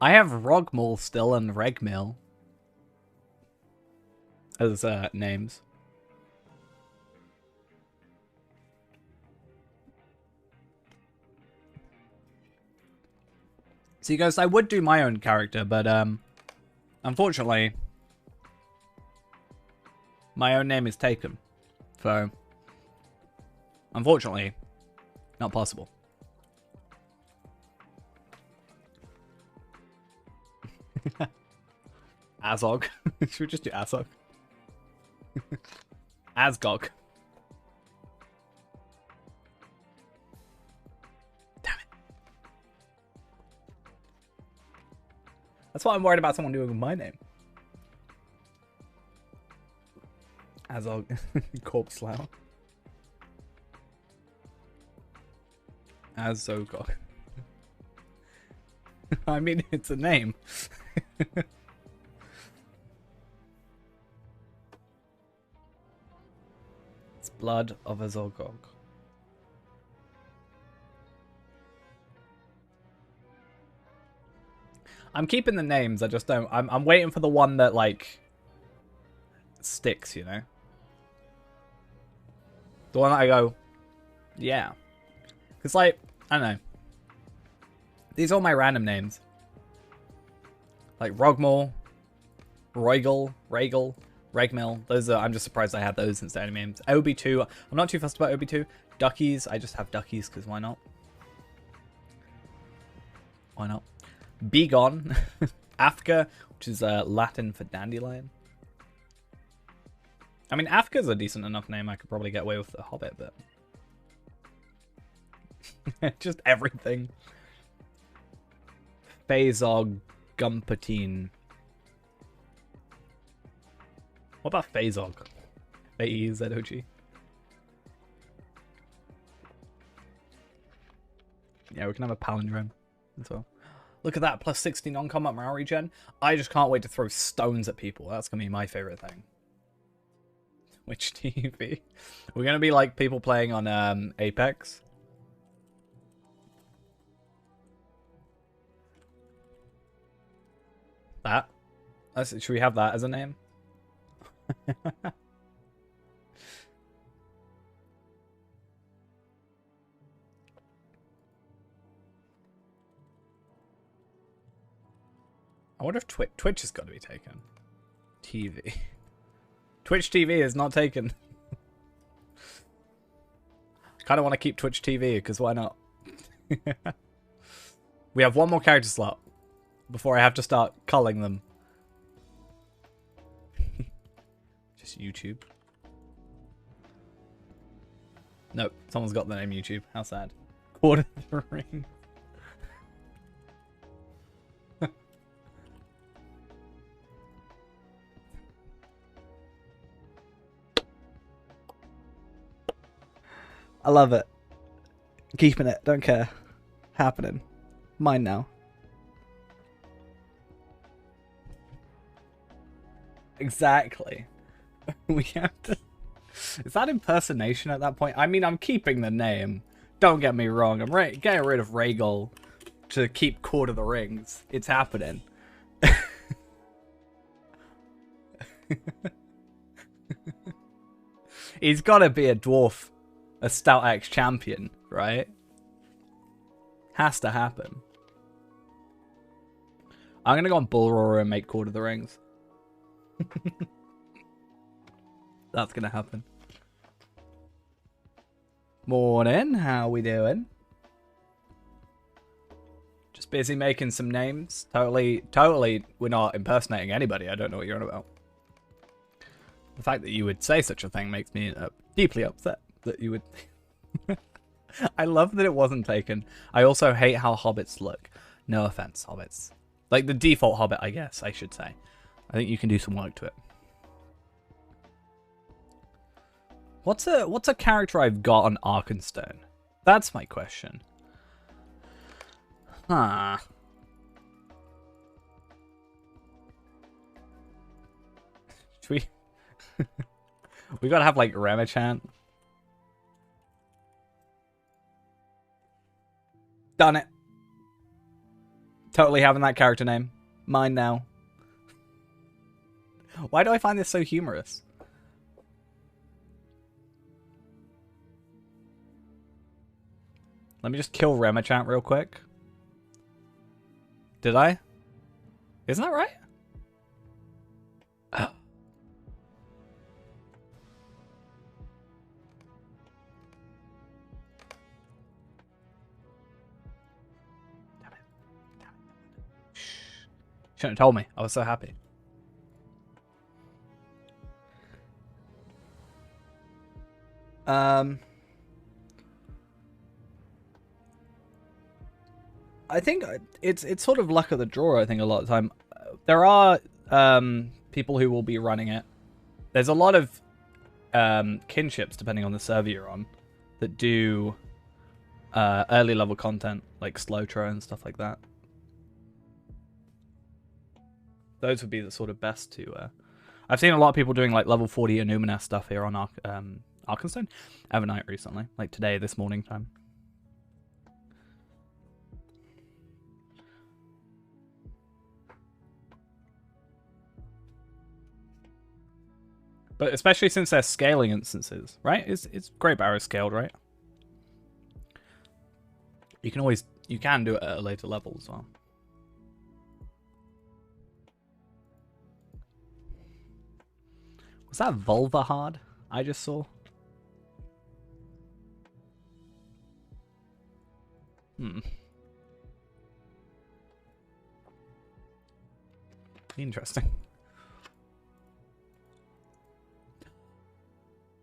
I have Rogmal still and Regmil as names. See, guys, I would do my own character, but unfortunately, my own name is taken. So, unfortunately, not possible. Azog. Should we just do Azog? Asgog. Damn it. That's why I'm worried about someone doing my name. Azog. Corpse Slough. Azogog. I mean, it's a name. It's blood of Azogog. I'm keeping the names, I just don't... I'm waiting for the one that, like, sticks, you know? The one that I go, yeah. Because, like, I don't know. These are all my random names. Like Rogmore, Roigel, Regel, Regmill. Those are, I'm just surprised I had those instead of names. OB2, I'm not too fussed about OB2. Duckies, I just have Duckies because why not? Why not? Begone. Africa, which is Latin for dandelion. I mean, Africa's a decent enough name. I could probably get away with the Hobbit, but... just everything. Phasog Gumpateen. What about Phasog? A-E-Z-O-G. Yeah, we can have a palindrome as well. Look at that, plus 60 non-combat morale regen. I just can't wait to throw stones at people. That's going to be my favorite thing. Which TV? We're going to be like people playing on Apex. That? Should we have that as a name? I wonder if Twitch has got to be taken. TV. Twitch TV is not taken. Kind of want to keep Twitch TV because why not? We have one more character slot before I have to start culling them. Just YouTube. Nope, someone's got the name YouTube. How sad. Quarter of the ring. I love it. Keeping it. Don't care. Happening. Mine now. Exactly. We have to... Is that impersonation at that point? I mean, I'm keeping the name. Don't get me wrong. I'm getting rid of Rhaegal to keep Court of the Rings. It's happening. He's got to be a dwarf. A Stout Axe champion, right? Has to happen. I'm going to go on Bull Roarer and make Court of the Rings. That's going to happen. Morning, how we doing? Just busy making some names. Totally, we're not impersonating anybody. I don't know what you're on about. The fact that you would say such a thing makes me deeply upset. That you would... I love that it wasn't taken. I also hate how hobbits look. No offense, hobbits. Like the default hobbit, I guess, I should say. I think you can do some work to it. What's a character I've got on Arkenstone? That's my question. Huh. Should we... we gotta have like Remachant. Done it. Totally having that character name. Mine now. Why do I find this so humorous? Let me just kill Remachant real quick. Did I? Isn't that right? Oh. Shouldn't have told me. I was so happy. I think it's sort of luck of the draw, I think, a lot of the time. There are people who will be running it. There's a lot of kinships, depending on the server you're on, that do early level content, like Slowtro and stuff like that. Those would be the sort of best to... I've seen a lot of people doing like level 40 Illuminous stuff here on Arkenstone Evernight recently, like today, this morning time. But especially since they're scaling instances, right? It's Great Barrow scaled, right? You can always You can do it at a later level as well. Was that Vulva hard I just saw? Interesting.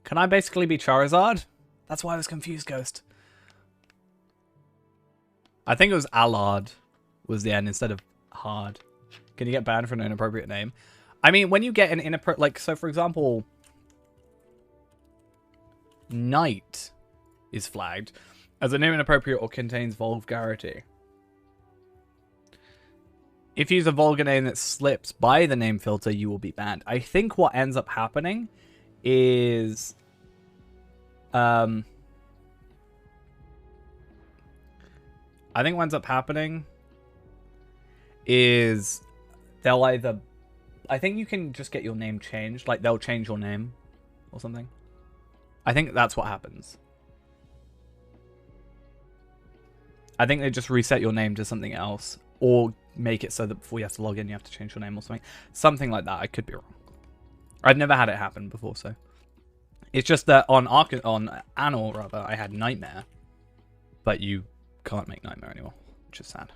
Can I basically be Charizard? That's why I was confused, Ghost. I think it was Allard was the end instead of hard. Can you get banned for an inappropriate name? I mean, when you get an inappropriate... Like, so for example... Knight is flagged as a name inappropriate or contains vulgarity. If you use a vulgar name that slips by the name filter, you will be banned. I think what ends up happening is... I think what ends up happening is they'll either... I think you can just get your name changed. Like, they'll change your name or something. I think that's what happens. I think they just reset your name to something else. Or make it so that before you have to log in, you have to change your name or something. Something like that. I could be wrong. I've never had it happen before, so... It's just that on Anor, rather, I had Nightmare. But you can't make Nightmare anymore, which is sad.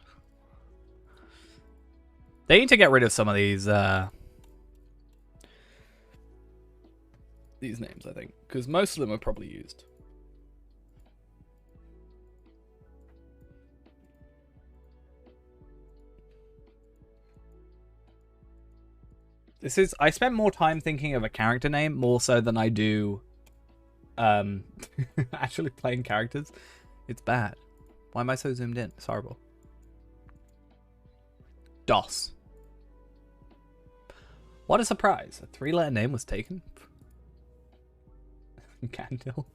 They need to get rid of some of these names, I think. Because most of them are probably used. I spend more time thinking of a character name more so than I do actually playing characters. It's bad. Why am I so zoomed in? It's horrible. DOS. What a surprise. A 3-letter name was taken. Candle.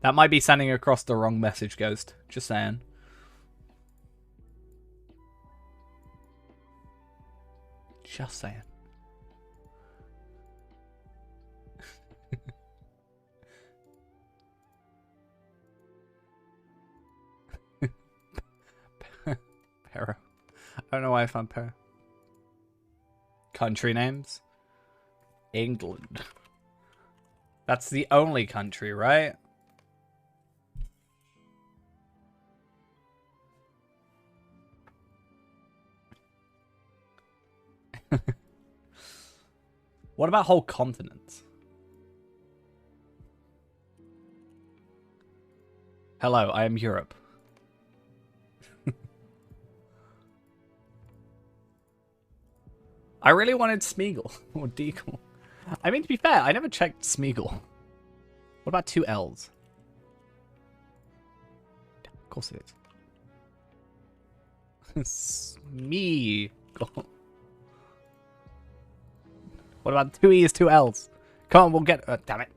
That might be sending across the wrong message, Ghost. Just saying. Just saying. Para. I don't know why I found Para. Country names? England. That's the only country, right? What about whole continents? Hello, I am Europe. I really wanted Smeagol or Deagle. I mean, to be fair, I never checked Smeagol. What about 2 L's? Of course it is. Smeagol. What about 2 E's, 2 L's? Come on, we'll get... damn it.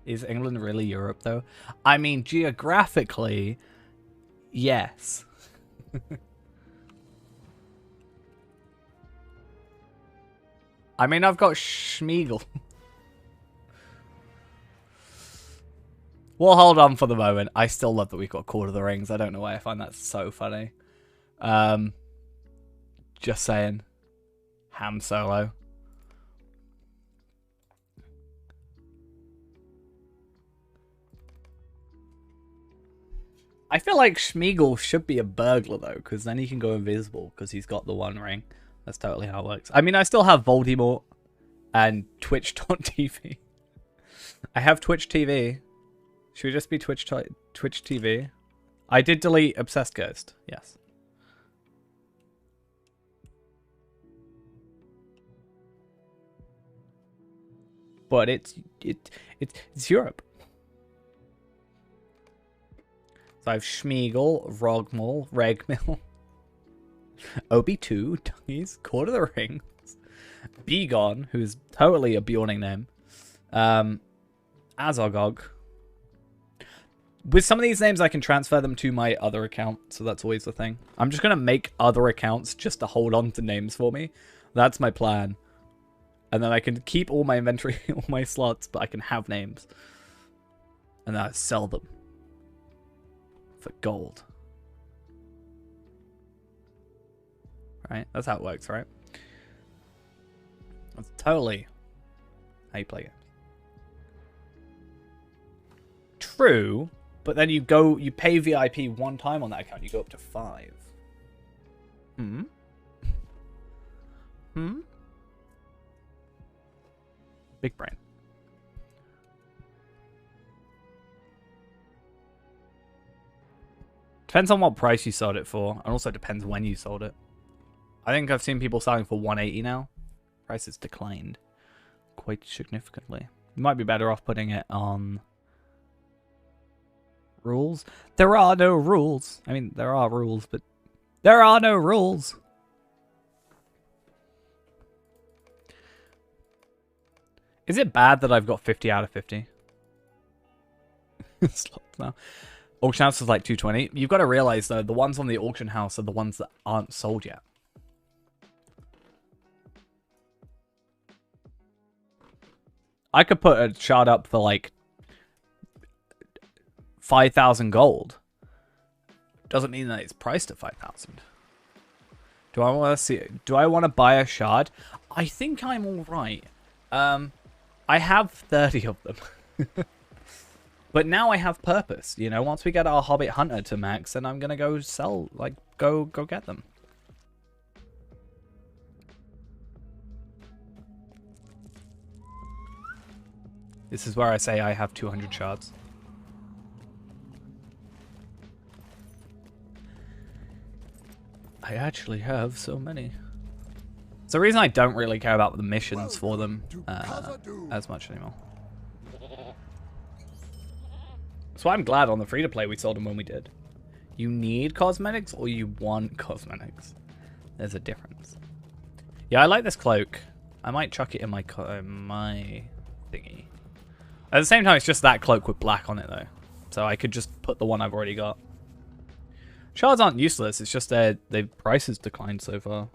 Is England really Europe, though? I mean, geographically, yes. I mean, I've got Schmeagol. We'll hold on for the moment. I still love that we've got Court of the Rings. I don't know why I find that so funny. Just saying. Ham Solo. I feel like Schmeagol should be a burglar, though, because then he can go invisible, because he's got the 1 ring. That's totally how it works. I mean, I still have Voldemort and Twitch.tv. I have Twitch TV. Should we just be Twitch TV? I did delete Obsessed Ghost. Yes. But it's Europe. So I have Schmeagol, Rogmal, Regmill, Obi-2, Dungies, Court of the Rings, Begon, who's totally a Bjorning name, Azogog. With some of these names, I can transfer them to my other account, so that's always the thing. I'm just going to make other accounts just to hold on to names for me. That's my plan. And then I can keep all my inventory, all my slots, but I can have names. And then I sell them. for gold. Right? That's how it works, right? That's totally how you play games. True, but then you pay VIP one time on that account, you go up to 5. Hmm? Hmm? Big brain. Depends on what price you sold it for, and also depends when you sold it. I think I've seen people selling for 180 now. Price has declined quite significantly. You might be better off putting it on rules. There are no rules. I mean, there are rules, but there are no rules. Is it bad that I've got 50 out of 50? Slots now. Auction house is like 220. You've got to realize, though, the ones on the auction house are the ones that aren't sold yet. I could put a shard up for like 5,000 gold. Doesn't mean that it's priced at 5,000. Do I want to see it? Do I want to buy a shard? I think I'm all right. I have 30 of them. But now I have purpose, you know. Once we get our Hobbit Hunter to max, then I'm gonna go sell, like, go get them. This is where I say I have 200 shards. I actually have so many. It's the reason I don't really care about the missions for them as much anymore. So I'm glad on the free-to-play we sold them when we did. You need cosmetics or you want cosmetics? There's a difference. Yeah, I like this cloak. I might chuck it in my thingy. At the same time, it's just that cloak with black on it, though. So I could just put the one I've already got. Shards aren't useless. It's just their prices declined so far.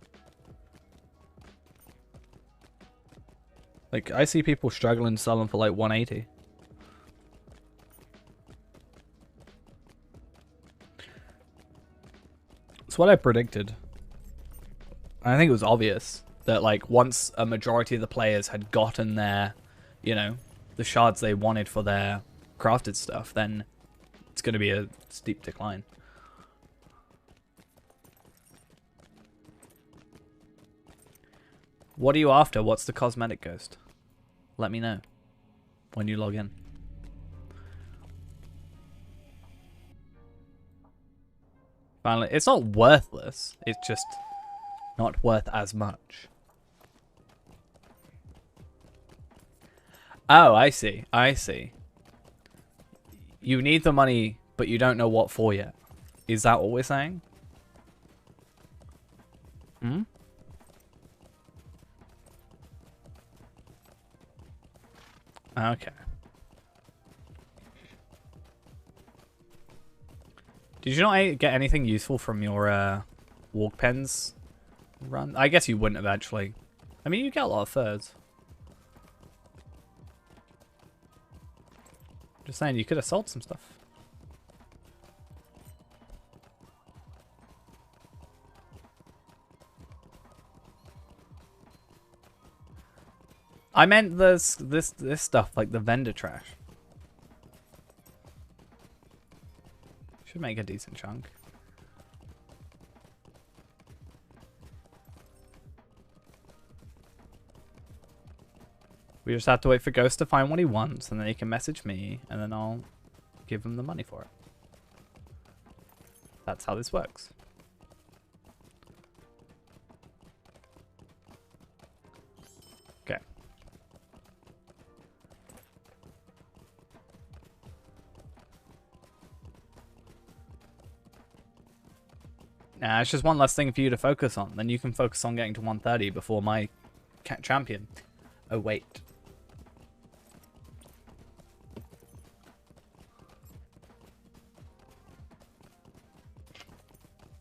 Like, I see people struggling to sell them for like 180. It's what I predicted. I think it was obvious that, like, once a majority of the players had gotten their, you know, the shards they wanted for their crafted stuff, then it's going to be a steep decline. What are you after? What's the cosmetic ghost? Let me know when you log in. Finally, it's not worthless. It's just not worth as much. Oh, I see. I see. You need the money, but you don't know what for yet. Is that what we're saying? Hmm? Okay. Did you not get anything useful from your walk pens run? I guess you wouldn't have actually. I mean, you get a lot of furs. Just saying, you could have sold some stuff. I meant this stuff, like the vendor trash. Should make a decent chunk. We just have to wait for Ghost to find what he wants, and then he can message me, and then I'll give him the money for it. That's how this works. Okay. Nah, it's just one less thing for you to focus on. Then you can focus on getting to 130 before my champion. Oh, wait.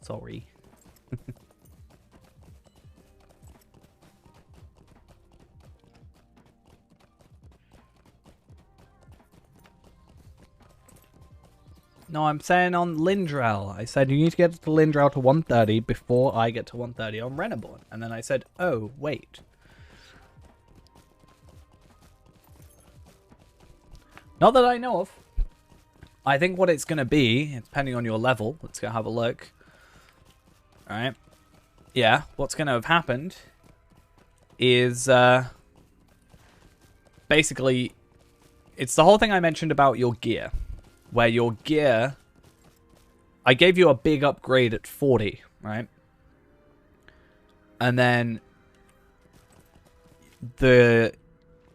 Sorry. No, I'm saying on Lindrel. I said you need to get to Lindrel to 130 before I get to 130 on Renaborn. And then I said, oh, wait. Not that I know of. I think what it's going to be, depending on your level, let's go have a look. Alright. Yeah, what's going to have happened is basically it's the whole thing I mentioned about your gear. Where your gear, I gave you a big upgrade at 40, right? And then the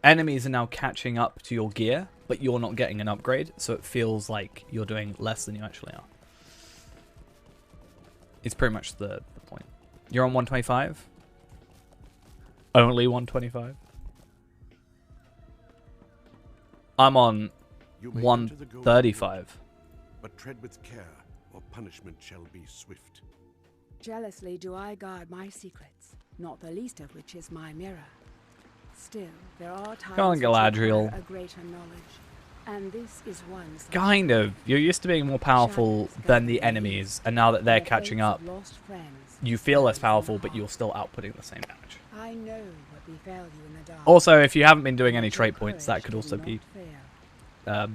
enemies are now catching up to your gear, but you're not getting an upgrade, so it feels like you're doing less than you actually are. It's pretty much the point. You're on 125? Only 125? I'm on 135. But tread with care, or punishment shall be swift. Jealously do I guard my secrets, not the least of which is my mirror. Still, there are times Go on, Galadriel. a greater knowledge, and this is one such. Kind of. You're used to being more powerful than the enemies, and now that they're catching up, you feel less powerful, but you're still outputting the same damage. I know what befell you in the dark. Also, if you haven't been doing any trait points, that could also be a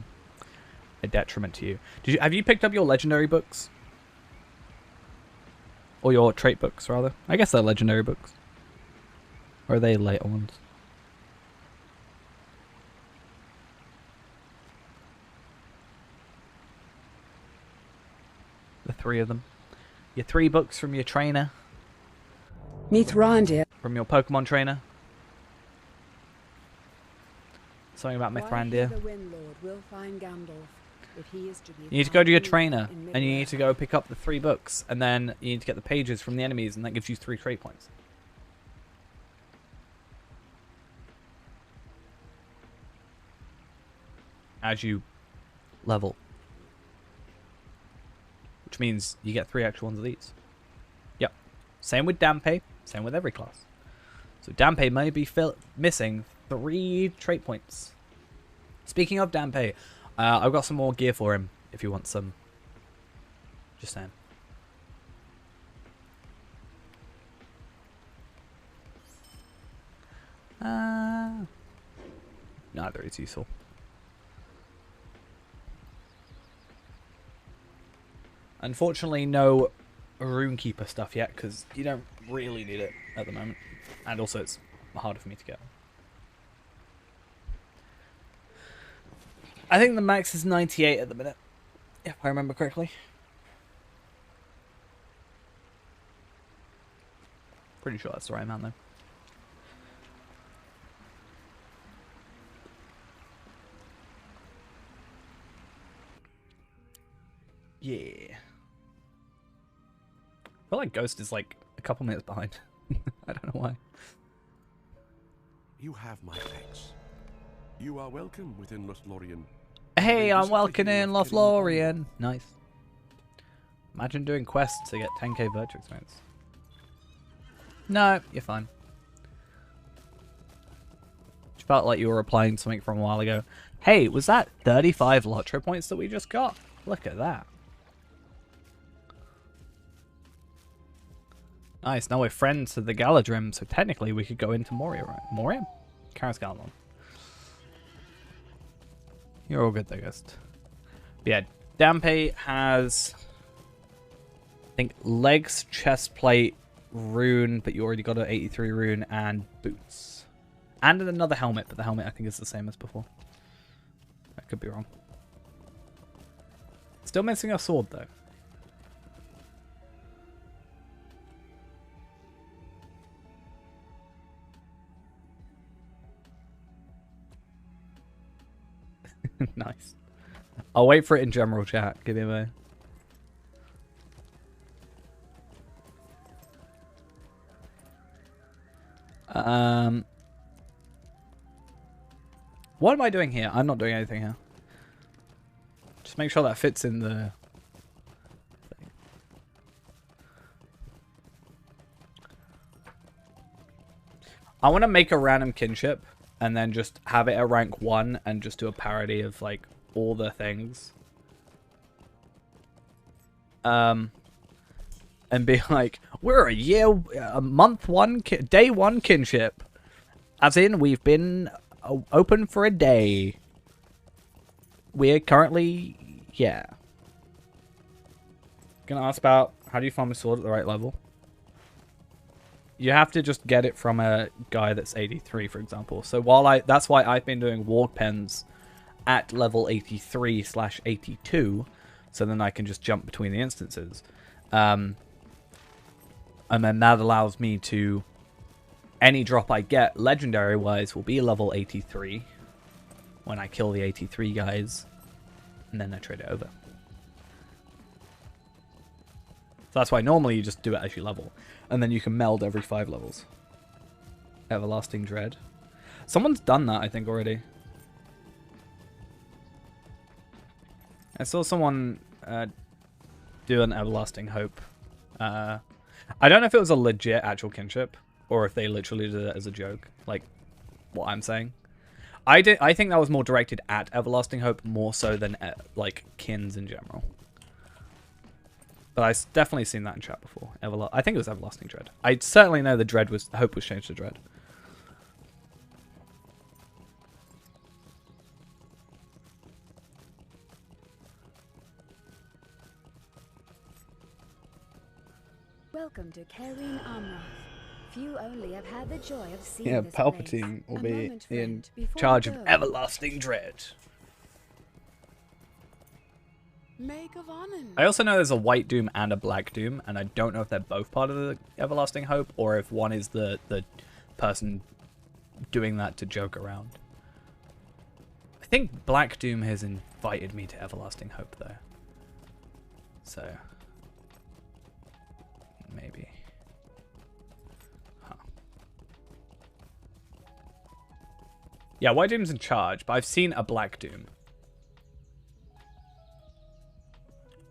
detriment to you. Have you picked up your legendary books? Or your trait books, rather? I guess they're legendary books. Or are they later ones? The 3 of them. Your 3 books from your trainer. Mithrandir. From your Pokemon trainer. Something about Mithrandir. You need to go to your trainer, and you need to go pick up the 3 books, and then you need to get the pages from the enemies, and that gives you 3 trait points. As you level. Which means you get 3 extra ones of these. Yep. Same with Dampe, same with every class. So Dampe may be missing 3 trait points. Speaking of Dampe, I've got some more gear for him if you want some. Just saying. Neither is useful. Unfortunately, no Runekeeper stuff yet, because you don't really need it at the moment. And also, it's harder for me to get. I think the max is 98 at the minute, if I remember correctly. Pretty sure that's the right amount, though. Yeah. I feel like Ghost is like a couple minutes behind. I don't know why. You have my thanks. You are welcome within Lothlorien. Hey, I'm welcome in Lothlorien. Nice. Imagine doing quests to get 10k virtue experience. No, you're fine. It felt like you were replying to something from a while ago. Hey, was that 35 Lotro points that we just got? Look at that. Nice, now we're friends to the Galadrim, so technically we could go into Moria, right? Moria? Karis Galadon. You're all good though, Ghost. But yeah, Dampe has, I think, legs, chest plate, rune, but you already got an 83 rune, and boots. And another helmet, but the helmet I think is the same as before. I could be wrong. Still missing a sword though. Nice. I'll wait for it in general chat. Give me a moment. What am I doing here? I'm not doing anything here. Just make sure that fits in the thing. I want to make a random kinship and then just have it at rank 1 and just do a parody of like all the things. and be like, we're a month one, day one kinship. As in, we've been open for a day. We're currently, yeah. Gonna ask about how do you farm a sword at the right level? You have to just get it from a guy that's 83, for example. So that's why I've been doing warg pens at level 83/82, so then I can just jump between the instances. And then that allows me to, any drop I get legendary wise will be level 83 when I kill the 83 guys, and then I trade it over. So that's why normally you just do it as you level. And then you can meld every 5 levels. Everlasting Dread. Someone's done that, I think, already. I saw someone do an Everlasting Hope. I don't know if it was a legit actual kinship, or if they literally did it as a joke, like what I'm saying. I think that was more directed at Everlasting Hope, more so than like kins in general. But I've definitely seen that in chat before. I think it was Everlasting Dread. I certainly know the Hope was changed to Dread. Welcome to Kareen Amrath. Few only have had the joy of seeing Yeah, this Palpateen place. will A be moment, in friend, before charge we of go. Everlasting Dread. Make of Anon. I also know there's a White Doom and a Black Doom, and I don't know if they're both part of the Everlasting Hope, or if one is the person doing that to joke around. I think Black Doom has invited me to Everlasting Hope, though. So, maybe. Huh. Yeah, White Doom's in charge, but I've seen a Black Doom.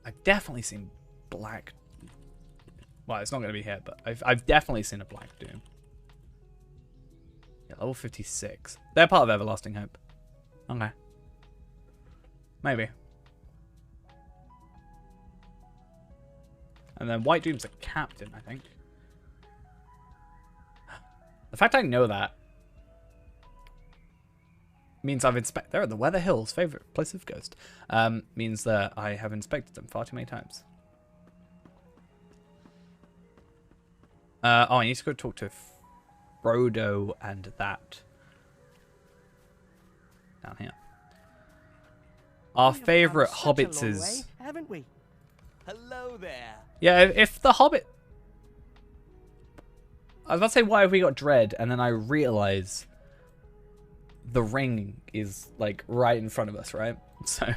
I've definitely seen Black... Well, it's not going to be here, but I've definitely seen a Black Doom. Yeah, level 56. They're part of Everlasting Hope. Okay. Maybe. And then White Doom's a captain, I think. The fact I know that means I've inspected... They're at the Weather Hills, favorite place of Ghost. Means that I have inspected them far too many times. I need to go talk to Frodo and that. Down here. Our favorite hobbits is... haven't we? Hello there. Yeah, if the Hobbit... I was about to say, why have we got Dread? And then I realise the ring is, like, right in front of us, right? So,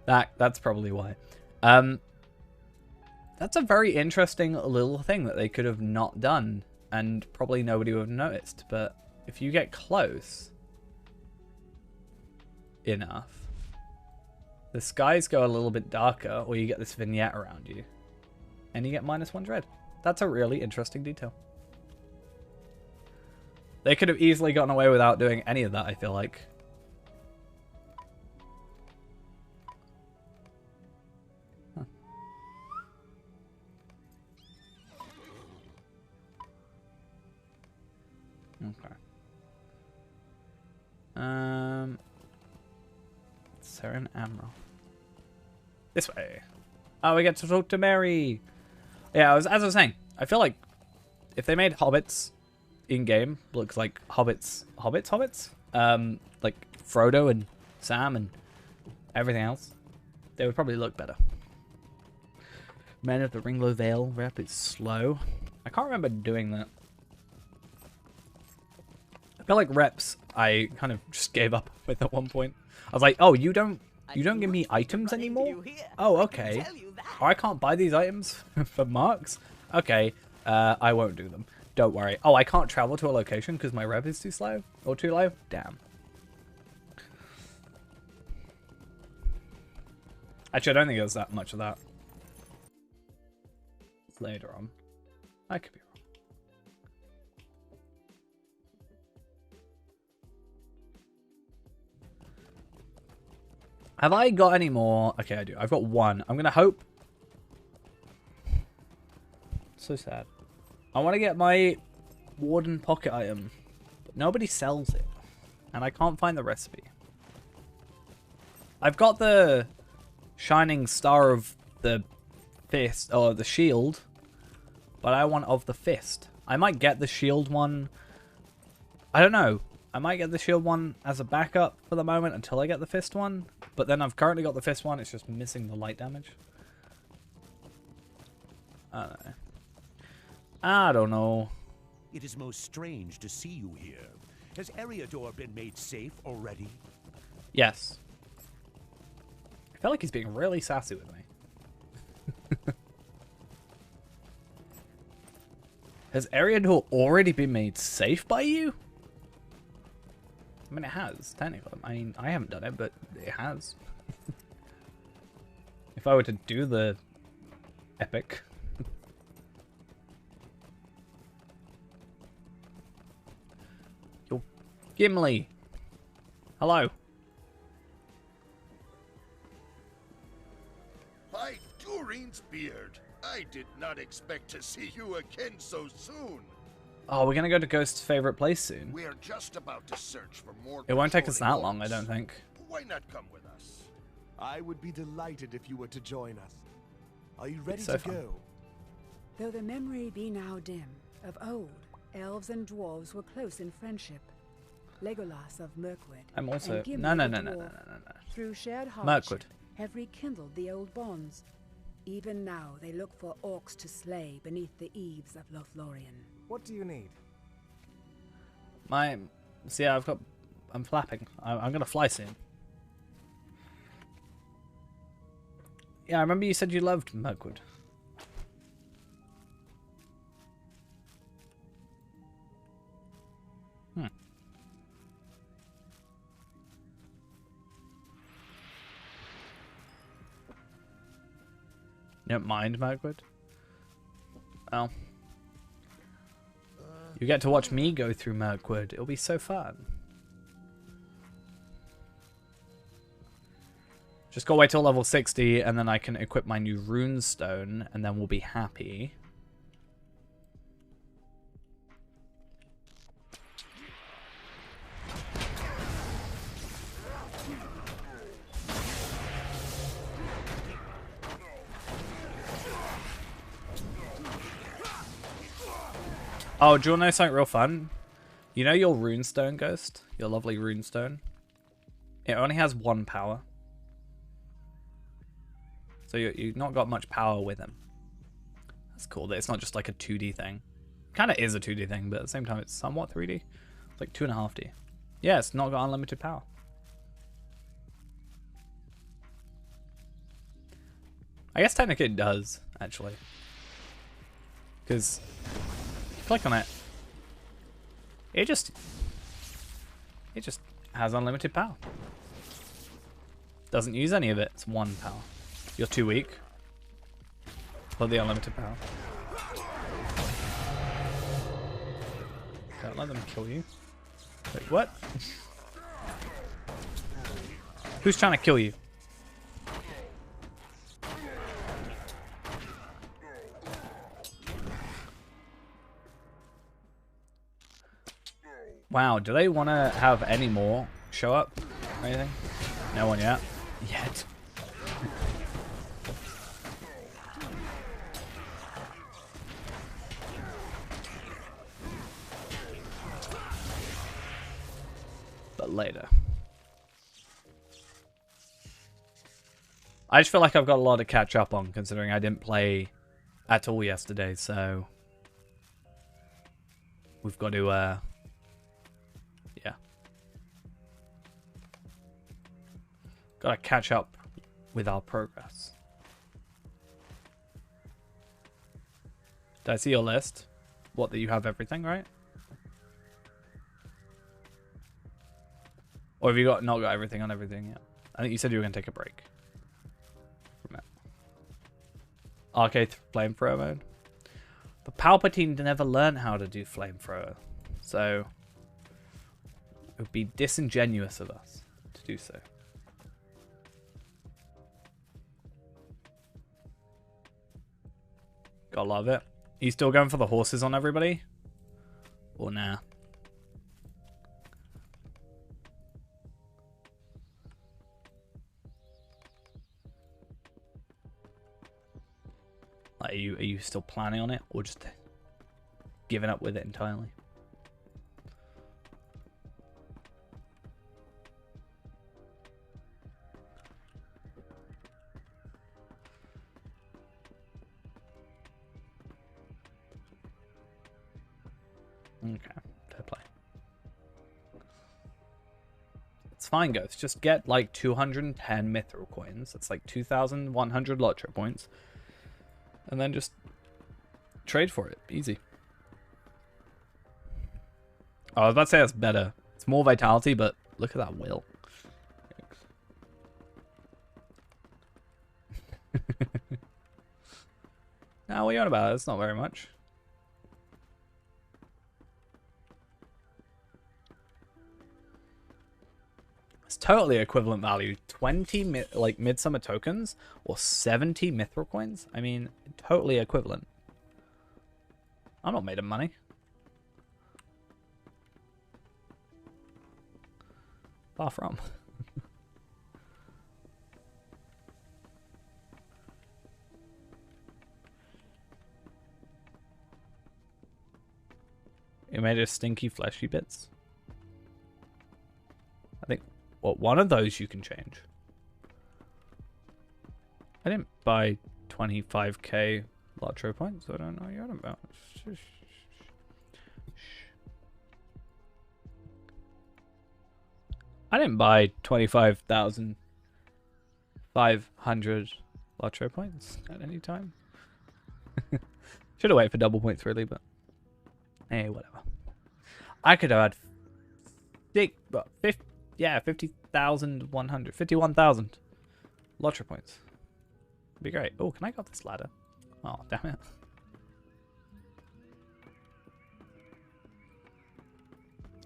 that's probably why. That's a very interesting little thing that they could have not done, and probably nobody would have noticed. But if you get close enough, the skies go a little bit darker, or you get this vignette around you, and you get -1 Dread. That's a really interesting detail. They could have easily gotten away without doing any of that, I feel like. Huh. Okay. Sarah and Amro. This way. Oh, we get to talk to Mary. Yeah, as I was saying, I feel like if they made hobbits in-game, looks like hobbits, like Frodo and Sam and everything else, they would probably look better. Men of the Ringlow Vale rep is slow. I can't remember doing that. I feel like reps I kind of just gave up with at one point. I was like, oh, you don't give me items anymore? Oh, okay. Oh, I can't buy these items for marks? Okay, I won't do them. Don't worry. Oh, I can't travel to a location because my rev is too slow? Or too low? Damn. Actually, I don't think it was that much of that. Later on. I could be wrong. Have I got any more? Okay, I do. I've got one. I'm going to hope So sad. I want to get my Warden pocket item, but nobody sells it. And I can't find the recipe. I've got the Shining Star of the Fist, or the Shield, but I want of the Fist. I might get the Shield one. I don't know. I might get the Shield one as a backup for the moment until I get the Fist one. But then I've currently got the Fist one. It's just missing the light damage. I don't know. It is most strange to see you here. Has Eriador been made safe already? Yes. I feel like he's being really sassy with me. Has Eriador already been made safe by you? I mean, it has, technically. I mean, I haven't done it, but it has. If I were to do the epic. Yo, Gimli. Hello. By Durin's beard, I did not expect to see you again so soon. Oh, we're gonna go to Ghost's favorite place soon. We are just about to search for more. It won't take us that patrolling long, I orcs. don't think. Why not come with us? I would be delighted if you were to join us. Are you ready so to fun. go? Though the memory be now dim, of old, elves and dwarves were close in friendship. Legolas of Mirkwood I'm also and Gimli no. the dwarf, through shared hardship, Mirkwood. have rekindled the old bonds. Even now, they look for orcs to slay beneath the eaves of Lothlorien. What do you need? See, I'm flapping. I'm gonna fly soon. Yeah, I remember you said you loved Mirkwood. You don't mind Mirkwood? Well. You get to watch me go through Mirkwood. It'll be so fun. Just gotta wait till level 60 and then I can equip my new runestone and then we'll be happy. Oh, do you want to know something real fun? You know your runestone, Ghost? Your lovely runestone? It only has 1 power. So you've not got much power with him. That's cool that it's not just like a 2D thing. Kind of is a 2D thing, but at the same time it's somewhat 3D. It's like 2.5D. Yeah, it's not got unlimited power. I guess technically it does, actually. Because click on it. It just has unlimited power. Doesn't use any of it. It's 1 power. You're too weak for the unlimited power. Don't let them kill you. Wait, what? Who's trying to kill you? Wow, do they want to have any more show up or anything? No one yet. Yet. But later. I just feel like I've got a lot to catch up on considering I didn't play at all yesterday, so we've got to gotta catch up with our progress. Did I see your list? What, that you have everything, right? Or have you not got everything on everything yet? I think you said you were gonna take a break from it. Arcade flamethrower mode. But Palpatine never learned how to do flamethrower, so it would be disingenuous of us to do so. Gotta love it. you still going for the horses on everybody? Or nah? Like, are you still planning on it, or just giving up with it entirely? Okay, fair play. It's fine, guys. Just get like 210 mithril coins. That's like 2,100 lottery points. And then just trade for it. Easy. Oh, I was about to say that's better. It's more vitality, but look at that will. Now, what are you on about? It's not very much. It's totally equivalent value. 20 like midsummer tokens or 70 mithril coins. I mean, totally equivalent. I'm not made of money. Far from. You made of stinky fleshy bits. I think, what, one of those you can change. I didn't buy 25k lottery points. I don't know what you're on about. I didn't buy 25,500 lottery points at any time. Should have waited for double points really, but hey, whatever. I could have had 50,100, 51,000 lottery points. It'd be great. Oh, can I go up this ladder? Oh, damn it.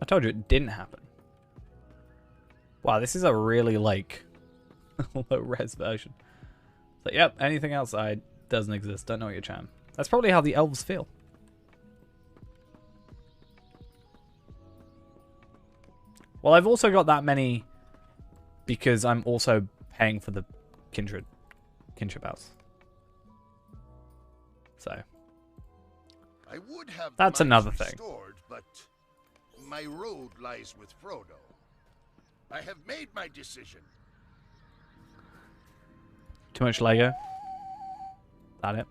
I told you it didn't happen. Wow, this is a really, like, low-res version. It's like, yep, anything outside doesn't exist. Don't know what you're trying. That's probably how the elves feel. Well, I've also got that many because I'm also paying for the kindred house. So I would have that's another thing. Restored, but my road lies with Frodo. I have made my decision. Too much Lego. That it.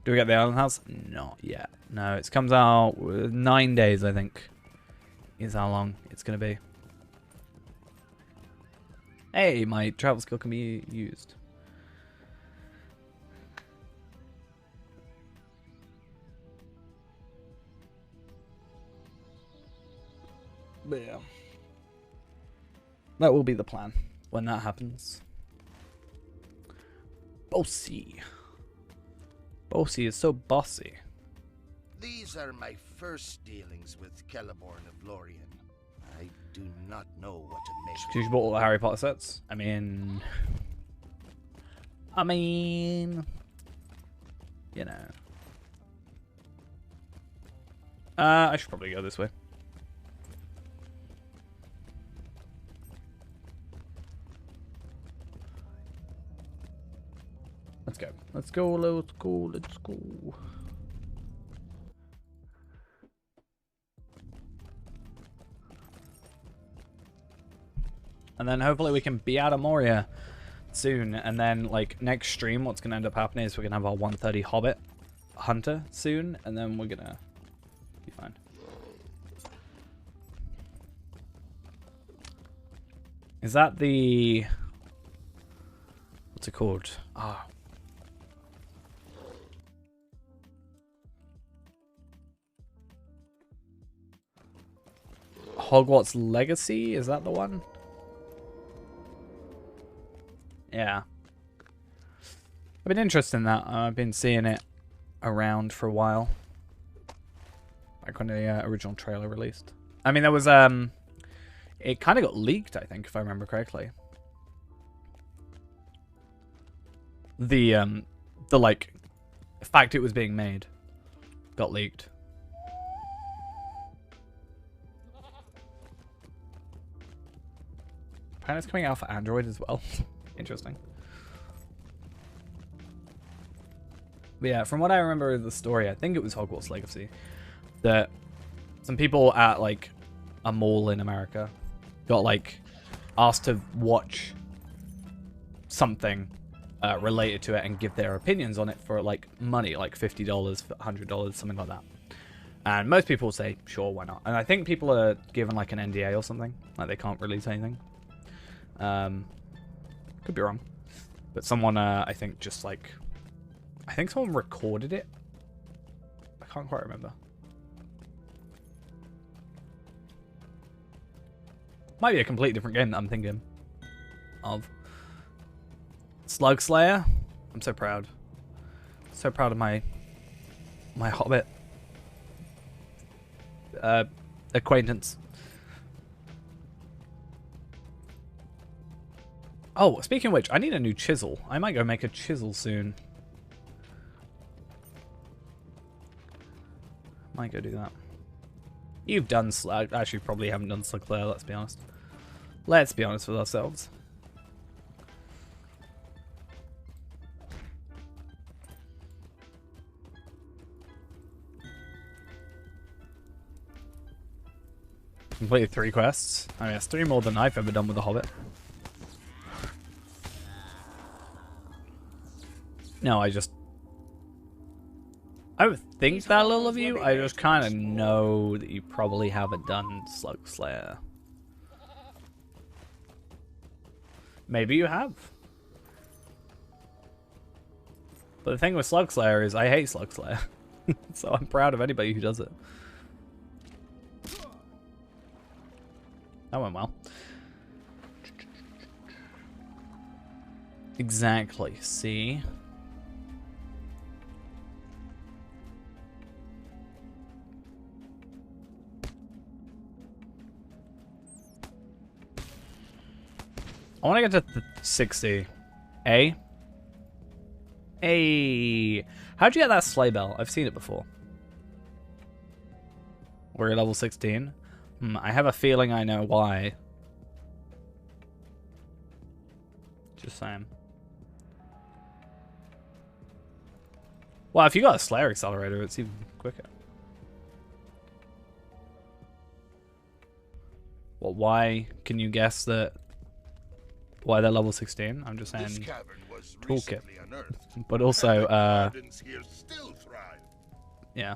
Do we get the Island House? Not yet. No, it comes out 9 days, I think. Is how long it's going to be. Hey, my travel skill can be used. But yeah. That will be the plan when that happens. Bossy. Bossy is so bossy. These are my first dealings with Celeborn of Lorien. I do not know what to make. Did you bought all the Harry Potter sets? I mean, you know. I should probably go this way. Let's go. Let's go, let's go, let's go. And then hopefully we can be out of Moria soon. And then, like, next stream, what's going to end up happening is we're going to have our 130 Hobbit Hunter soon. And then we're going to be fine. Is that the... what's it called? Ah. Hogwarts Legacy? Is that the one? Yeah. I've been interested in that. I've been seeing it around for a while. Like when the original trailer released. I mean, there was It kind of got leaked, I think, if I remember correctly. The like fact it was being made got leaked. Apparently it's coming out for Android as well. Interesting. But yeah, from what I remember of the story, I think it was Hogwarts Legacy, that some people at like a mall in America got like asked to watch something related to it and give their opinions on it for like money, like $50, $100, something like that. And most people would say, sure, why not? And I think people are given like an NDA or something, like they can't release anything. Could be wrong, but someone I think just like, I think someone recorded it. I can't quite remember. Might be a completely different game that I'm thinking of. Slug Slayer. I'm so proud. So proud of my Hobbit acquaintance. Oh, speaking of which, I need a new chisel. I might go make a chisel soon. Might go do that. You've done Slug. Actually, probably haven't done Slug Slayer, let's be honest. Let's be honest with ourselves. Completed 3 quests. I mean, it's 3 more than I've ever done with The Hobbit. No, I would think that little of you. I just kind of know that you probably haven't done Slug Slayer. Maybe you have. But the thing with Slug Slayer is I hate Slug Slayer. So I'm proud of anybody who does it. That went well. Exactly. See? I want to get to 60. A? How'd you get that sleigh bell? I've seen it before. We're at level 16. I have a feeling I know why. Just saying. Well, if you got a Slayer accelerator, it's even quicker. Well, why can you guess that? Why they're level 16? I'm just saying toolkit. But also, yeah.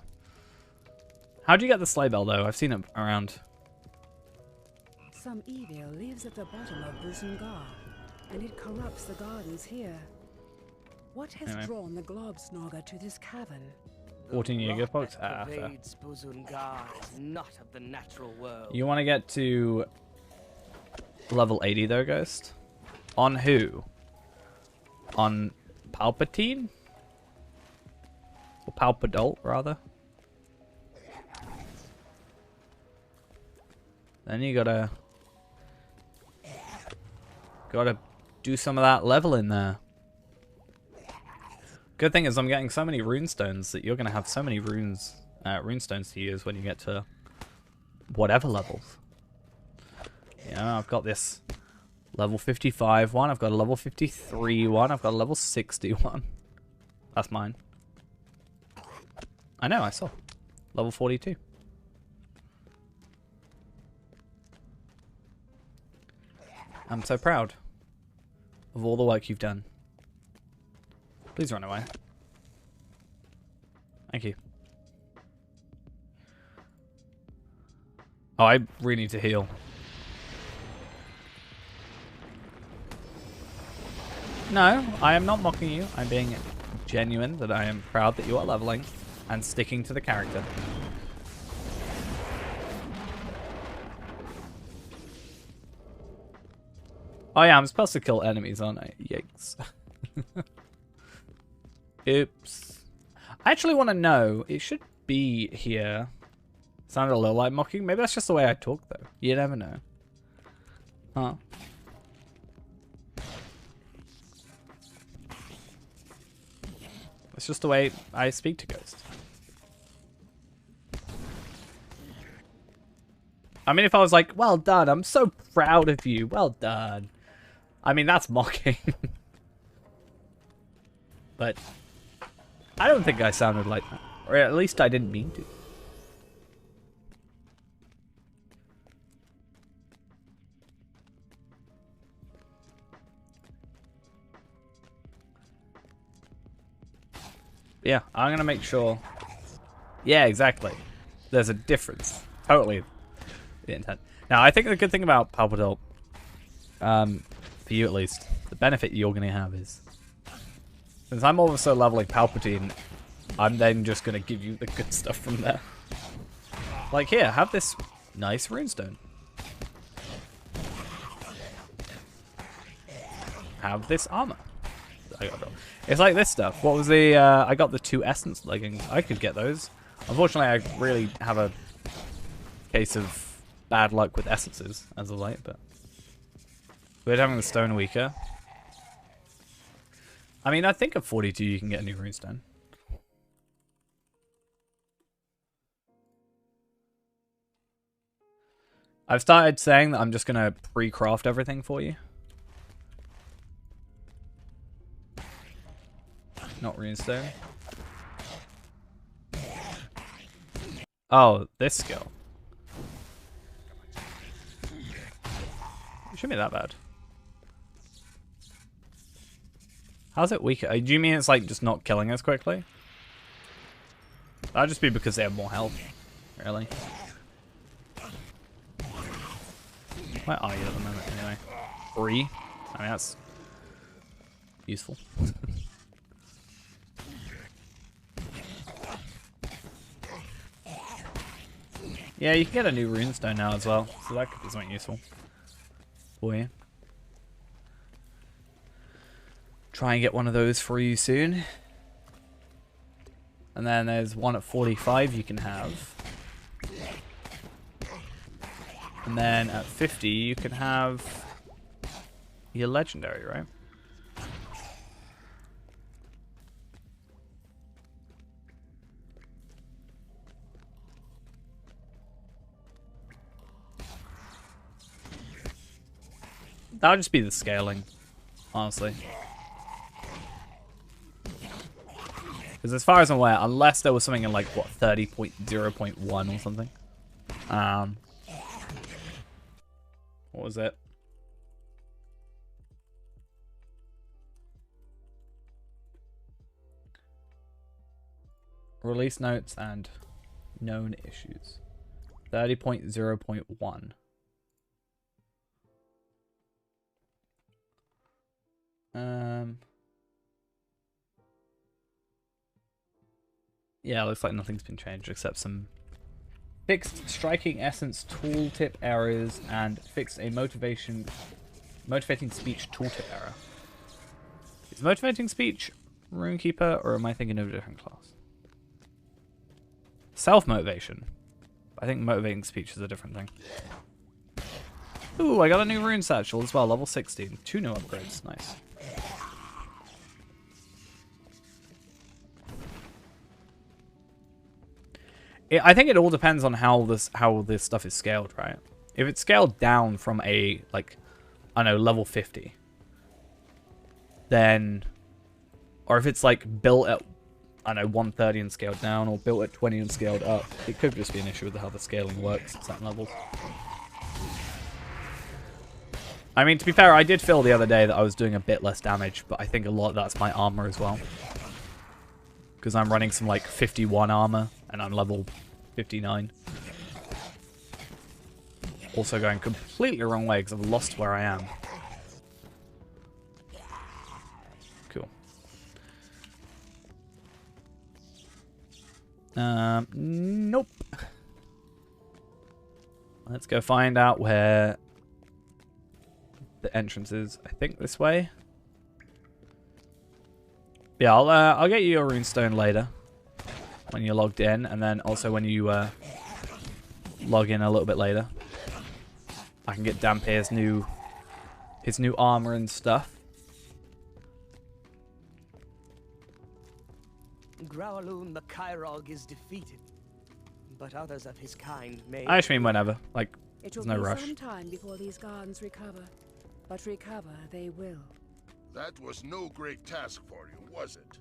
How'd you get the sleigh bell, though? I've seen it around. Some evil lives at the bottom of Busungar, and it corrupts the gardens here. What has drawn the Globsnogger to this cavern? 14-year gift box? Ah, fair. Not of the natural world. You want to get to level 80, though, Ghost? On who? On Palpateen? Or Palpadult, rather? Then you gotta do some of that leveling there. Good thing is I'm getting so many runestones that you're gonna have so many runestones to use when you get to whatever levels. Yeah, I've got this level 55 one, I've got a level 53 one, I've got a level 60 one. That's mine. I know, I saw. Level 42. I'm so proud of all the work you've done. Please run away. Thank you. Oh, I really need to heal. No, I am not mocking you. I'm being genuine that I am proud that you are leveling and sticking to the character. Oh yeah, I'm supposed to kill enemies, aren't I? Yikes. Oops. I actually want to know. It should be here. Sounded a little like mocking. Maybe that's just the way I talk, though. You never know. Huh. It's just the way I speak to ghosts. I mean, if I was like, well done, I'm so proud of you, well done. I mean, that's mocking. But I don't think I sounded like that. Or at least I didn't mean to. Yeah, I'm going to make sure. Yeah, exactly. There's a difference. Totally the intent. Now, I think the good thing about Palpateen, for you at least, the benefit you're going to have is, since I'm also leveling Palpatine, I'm then just going to give you the good stuff from there. Like, here, have this nice runestone. Have this armor. It's like this stuff. What was the, I got the 2 essence leggings. I could get those. Unfortunately, I really have a case of bad luck with essences as of late, but we're having the stone weaker. I mean, I think at 42 you can get a new runestone. I've started saying that I'm just going to pre-craft everything for you. Not runestone. Oh, this skill. It shouldn't be that bad. How's it weaker? Do you mean it's like just not killing us quickly? That'll just be because they have more health. Really? Where are you at the moment anyway? 3? I mean, that's useful. Yeah, you can get a new runestone now as well, so that could be something useful for you. Try and get one of those for you soon. And then there's one at 45 you can have. And then at 50 you can have your legendary, right? That'll just be the scaling, honestly. Because as far as I'm aware, unless there was something in like, what, 30.0.1 or something. What was it? Release notes and known issues. 30.0.1. Yeah, looks like nothing's been changed except some fixed striking essence tooltip errors and fixed a motivating speech tooltip error. Is motivating speech Runekeeper, or am I thinking of a different class? Self-motivation. I think motivating speech is a different thing. Ooh, I got a new rune satchel as well, level 16. 2 new upgrades, nice. I think it all depends on how this stuff is scaled, right? If it's scaled down from a, like, I don't know, level 50, then, or if it's like built at, I don't know, 130 and scaled down, or built at 20 and scaled up, it could just be an issue with how the scaling works at certain levels. I mean, to be fair, I did feel the other day that I was doing a bit less damage, but I think a lot of that's my armor as well. Because I'm running some, like, 51 armor, and I'm level 59. Also going completely the wrong way, because I've lost where I am. Cool. Nope. Let's go find out where the entrance is. I think this way. Yeah, I'll get you your runestone later when you're logged in, and then also when you log in a little bit later. I can get Dampier's new his new armor and stuff. Growaloon the Kyrog is defeated, but others of his kind may... I just mean whenever. Like, It there's will no be rush. some time before these gardens recover, but recover they will. That was no great task for you, was it?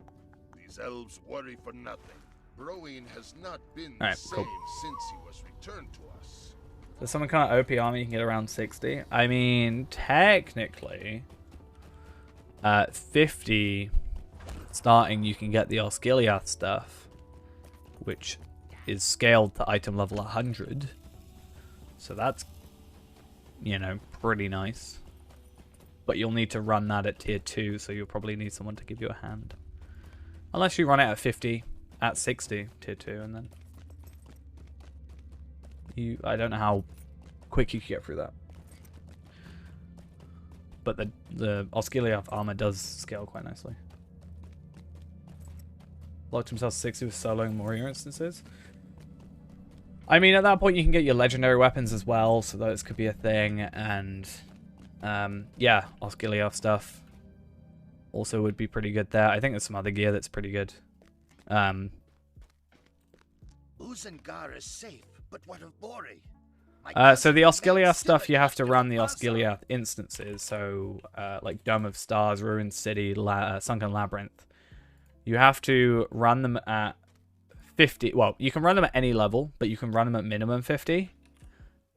These elves worry for nothing. Broin has not been the Alright, same cool. since he was returned to us. There's some kind of OP army you can get around 60. I mean, technically, at 50 starting, you can get the Osgiliath stuff, which is scaled to item level 100. So that's, you know, pretty nice. But you'll need to run that at tier 2, so you'll probably need someone to give you a hand. Unless you run it at 50, at 60, tier 2, and then... I don't know how quick you can get through that. But the Osgiliath armor does scale quite nicely. Locked himself 60 with soloing warrior instances. I mean, at that point you can get your legendary weapons as well, so those could be a thing, and yeah, Osgiliath stuff also would be pretty good there. I think there's some other gear that's pretty good. Uzengar is safe, but what of Bori? So the Osgiliath stuff, you have to run the Osgiliath instances, so like Dome of Stars, Ruined City, Sunken Labyrinth. You have to run them at 50. Well, you can run them at any level, but you can run them at minimum 50.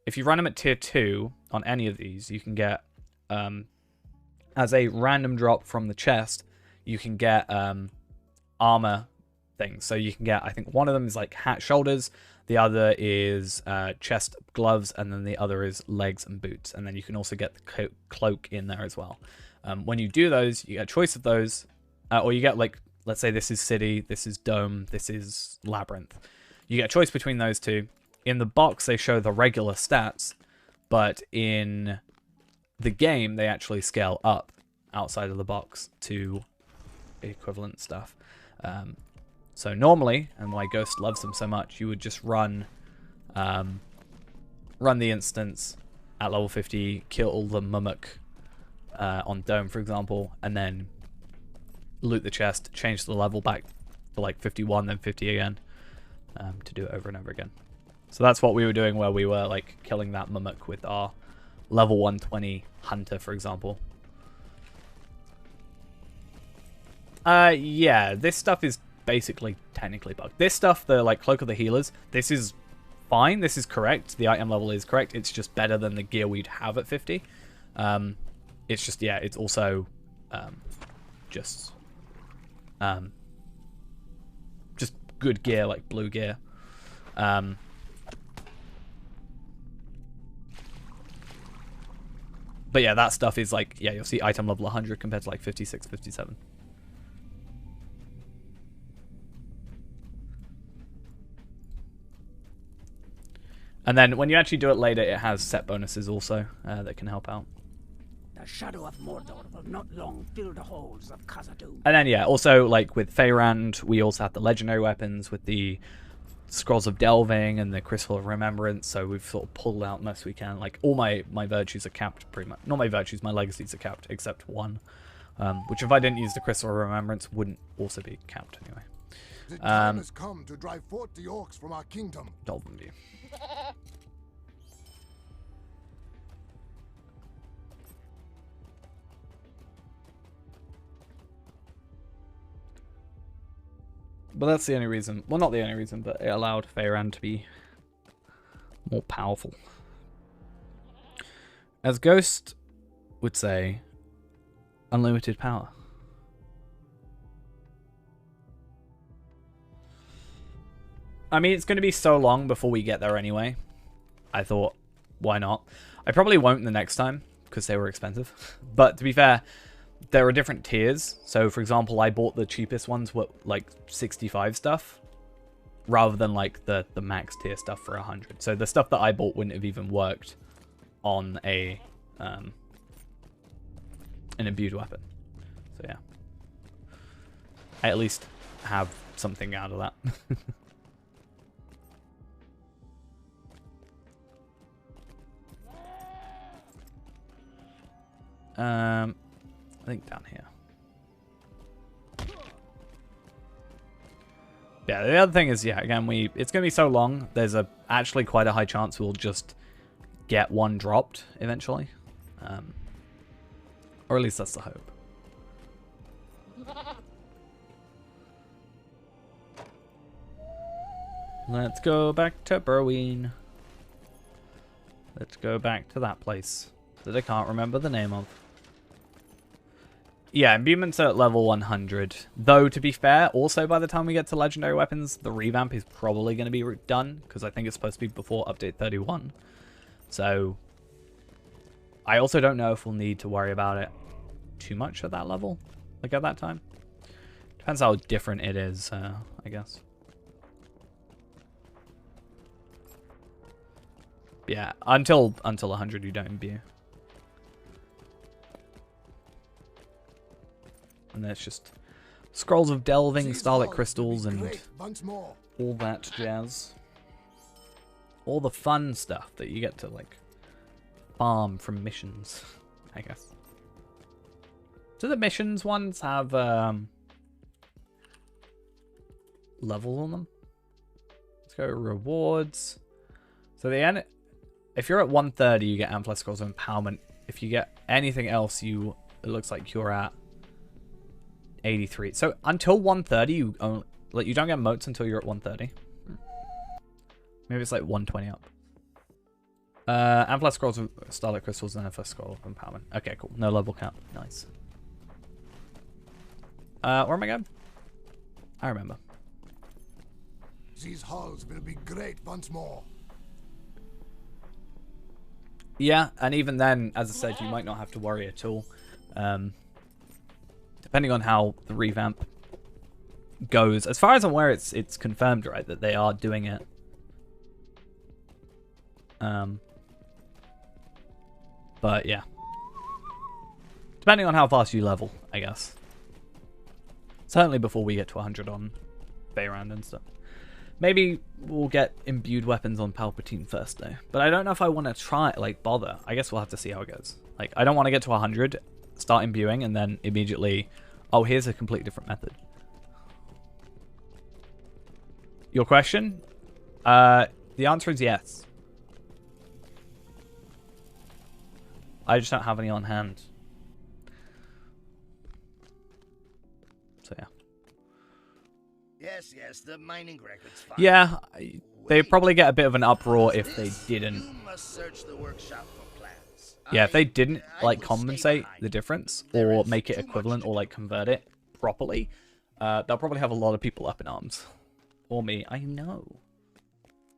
If you run them at tier 2 on any of these, you can get, as a random drop from the chest, you can get armor things. So you can get, I think one of them is like hat shoulders, the other is chest gloves, and then the other is legs and boots. And then you can also get the cloak in there as well. When you do those, you get a choice of those, or you get like, let's say this is City, this is Dome, this is Labyrinth. You get a choice between those two. In the box, they show the regular stats, but in the game, they actually scale up outside of the box to equivalent stuff. So normally, and why Ghost loves them so much, you would just run the instance at level 50, kill the Mumuk on Dome, for example, and then loot the chest, change the level back to like 51, then 50 again, to do it over and over again. So that's what we were doing, where we were like killing that Mumuk with our level 120 Hunter, for example. Yeah, this stuff is basically technically bugged. This stuff, the like Cloak of the Healers, this is fine. This is correct. The item level is correct. It's just better than the gear we'd have at 50. It's just, yeah, it's also just good gear, like blue gear. But yeah, that stuff is like, yeah, you'll see item level 100 compared to like 56, 57. And then when you actually do it later, it has set bonuses also that can help out. The shadow of Mordor will not long fill the halls of Khazad-dûm. And then, yeah, also, like, with Feyrand, we also have the legendary weapons with the Scrolls of Delving and the Crystal of Remembrance, so we've sort of pulled out most we can. Like, all my virtues are capped, pretty much. Not my virtues, my legacies are capped, except one. Which, if I didn't use the Crystal of Remembrance, wouldn't also be capped, anyway. The time has come to drive forth the orcs from our kingdom. Dolphin View. But that's the only reason. Well, not the only reason, but it allowed Feyrand to be more powerful. As Ghost would say, unlimited power. I mean, it's going to be so long before we get there anyway. I thought, why not? I probably won't the next time, because they were expensive. But to be fair, there are different tiers. So, for example, I bought the cheapest ones with like 65 stuff, rather than like the max tier stuff for 100. So the stuff that I bought wouldn't have even worked on a an imbued weapon. So yeah, I at least have something out of that. I think down here. Yeah, the other thing is, yeah, again, it's going to be so long, there's actually quite a high chance we'll just get one dropped eventually. Or at least that's the hope. Let's go back to Broween. Let's go back to that place that I can't remember the name of. Yeah, imbuements are at level 100. Though, to be fair, also by the time we get to legendary weapons, the revamp is probably going to be done, because I think it's supposed to be before update 31. So, I also don't know if we'll need to worry about it too much at that level, like at that time. Depends how different it is, I guess. Yeah, until 100 you don't imbue. And there's just scrolls of delving, starlit crystals, and all that jazz. All the fun stuff that you get to, like, farm from missions, I guess. Do the missions ones have levels on them? Let's go rewards. So the end, if you're at 130, you get Amphless Scrolls of Empowerment. If you get anything else, it looks like you're at 83. So until 130, you don't get motes until you're at 130. Maybe it's like 120 up. Amphless Scrolls of Starlit Crystals and Amphless Scroll of Empowerment. Okay, cool. No level cap. Nice. Where am I going? I remember. These halls will be great once more. Yeah, and even then, as I said, you might not have to worry at all. Depending on how the revamp goes. As far as I'm aware, it's confirmed, right, that they are doing it. But yeah. Depending on how fast you level, I guess. Certainly before we get to 100 on Bayround and stuff. Maybe we'll get imbued weapons on Palpateen first, though. But I don't know if I want to try, like, bother. I guess we'll have to see how it goes. Like, I don't want to get to 100, start imbuing, and then immediately, oh, here's a completely different method. Your question? The answer is yes. I just don't have any on hand. So, yeah. Yes, the mining record's fine. Yeah, they'd probably get a bit of an uproar if they didn't. You must search the workshop for plans. Yeah, if they didn't, like, compensate the difference, or make it equivalent, or, like, convert it properly, they'll probably have a lot of people up in arms. Or me. I know.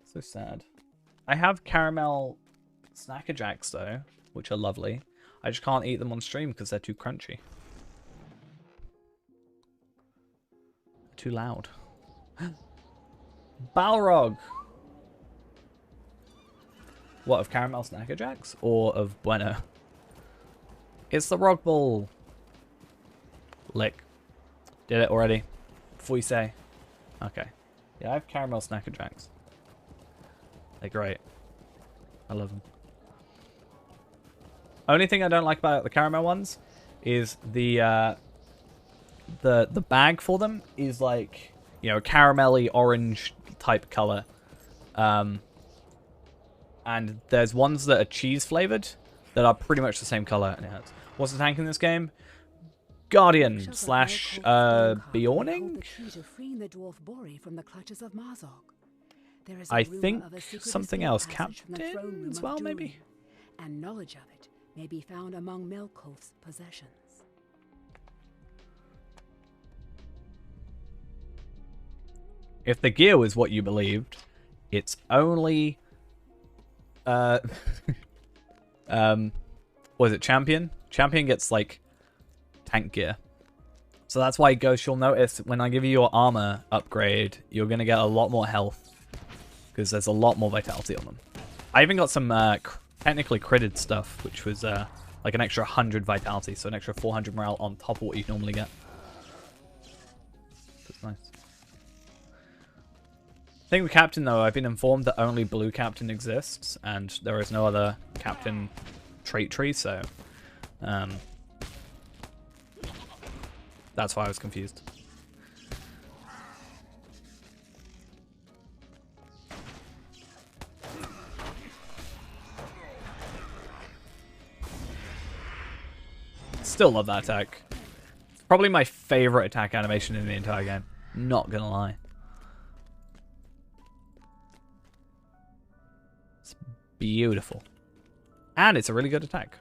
So sad. I have caramel Snacker Jacks, though, which are lovely. I just can't eat them on stream because they're too crunchy. Too loud. Balrog! What, of Caramel Snacker Jacks? Or of Bueno? It's the Rock Ball! Lick. Did it already? Before you say. Okay. Yeah, I have Caramel Snacker Jacks. They're great. I love them. Only thing I don't like about the caramel ones is the bag for them is like, you know, caramelly orange type color. And there's ones that are cheese flavored that are pretty much the same color. Yeah, what's the tank in this game? Guardian / Bjorning? I think something else. Captain as well, maybe? And knowledge of it may be found among Melkoth's possessions. If the gear was what you believed, it's only was it Champion? Champion gets like tank gear. So that's why, Ghost, you'll notice when I give you your armor upgrade, you're gonna get a lot more health. Because there's a lot more vitality on them. I even got some technically critted stuff, which was like an extra 100 vitality, so an extra 400 morale on top of what you normally get. That's nice. Thing with Captain, though, I've been informed that only Blue Captain exists, and there is no other Captain trait tree, so That's why I was confused. Still love that attack. It's probably my favorite attack animation in the entire game. Not gonna lie. It's beautiful. And it's a really good attack.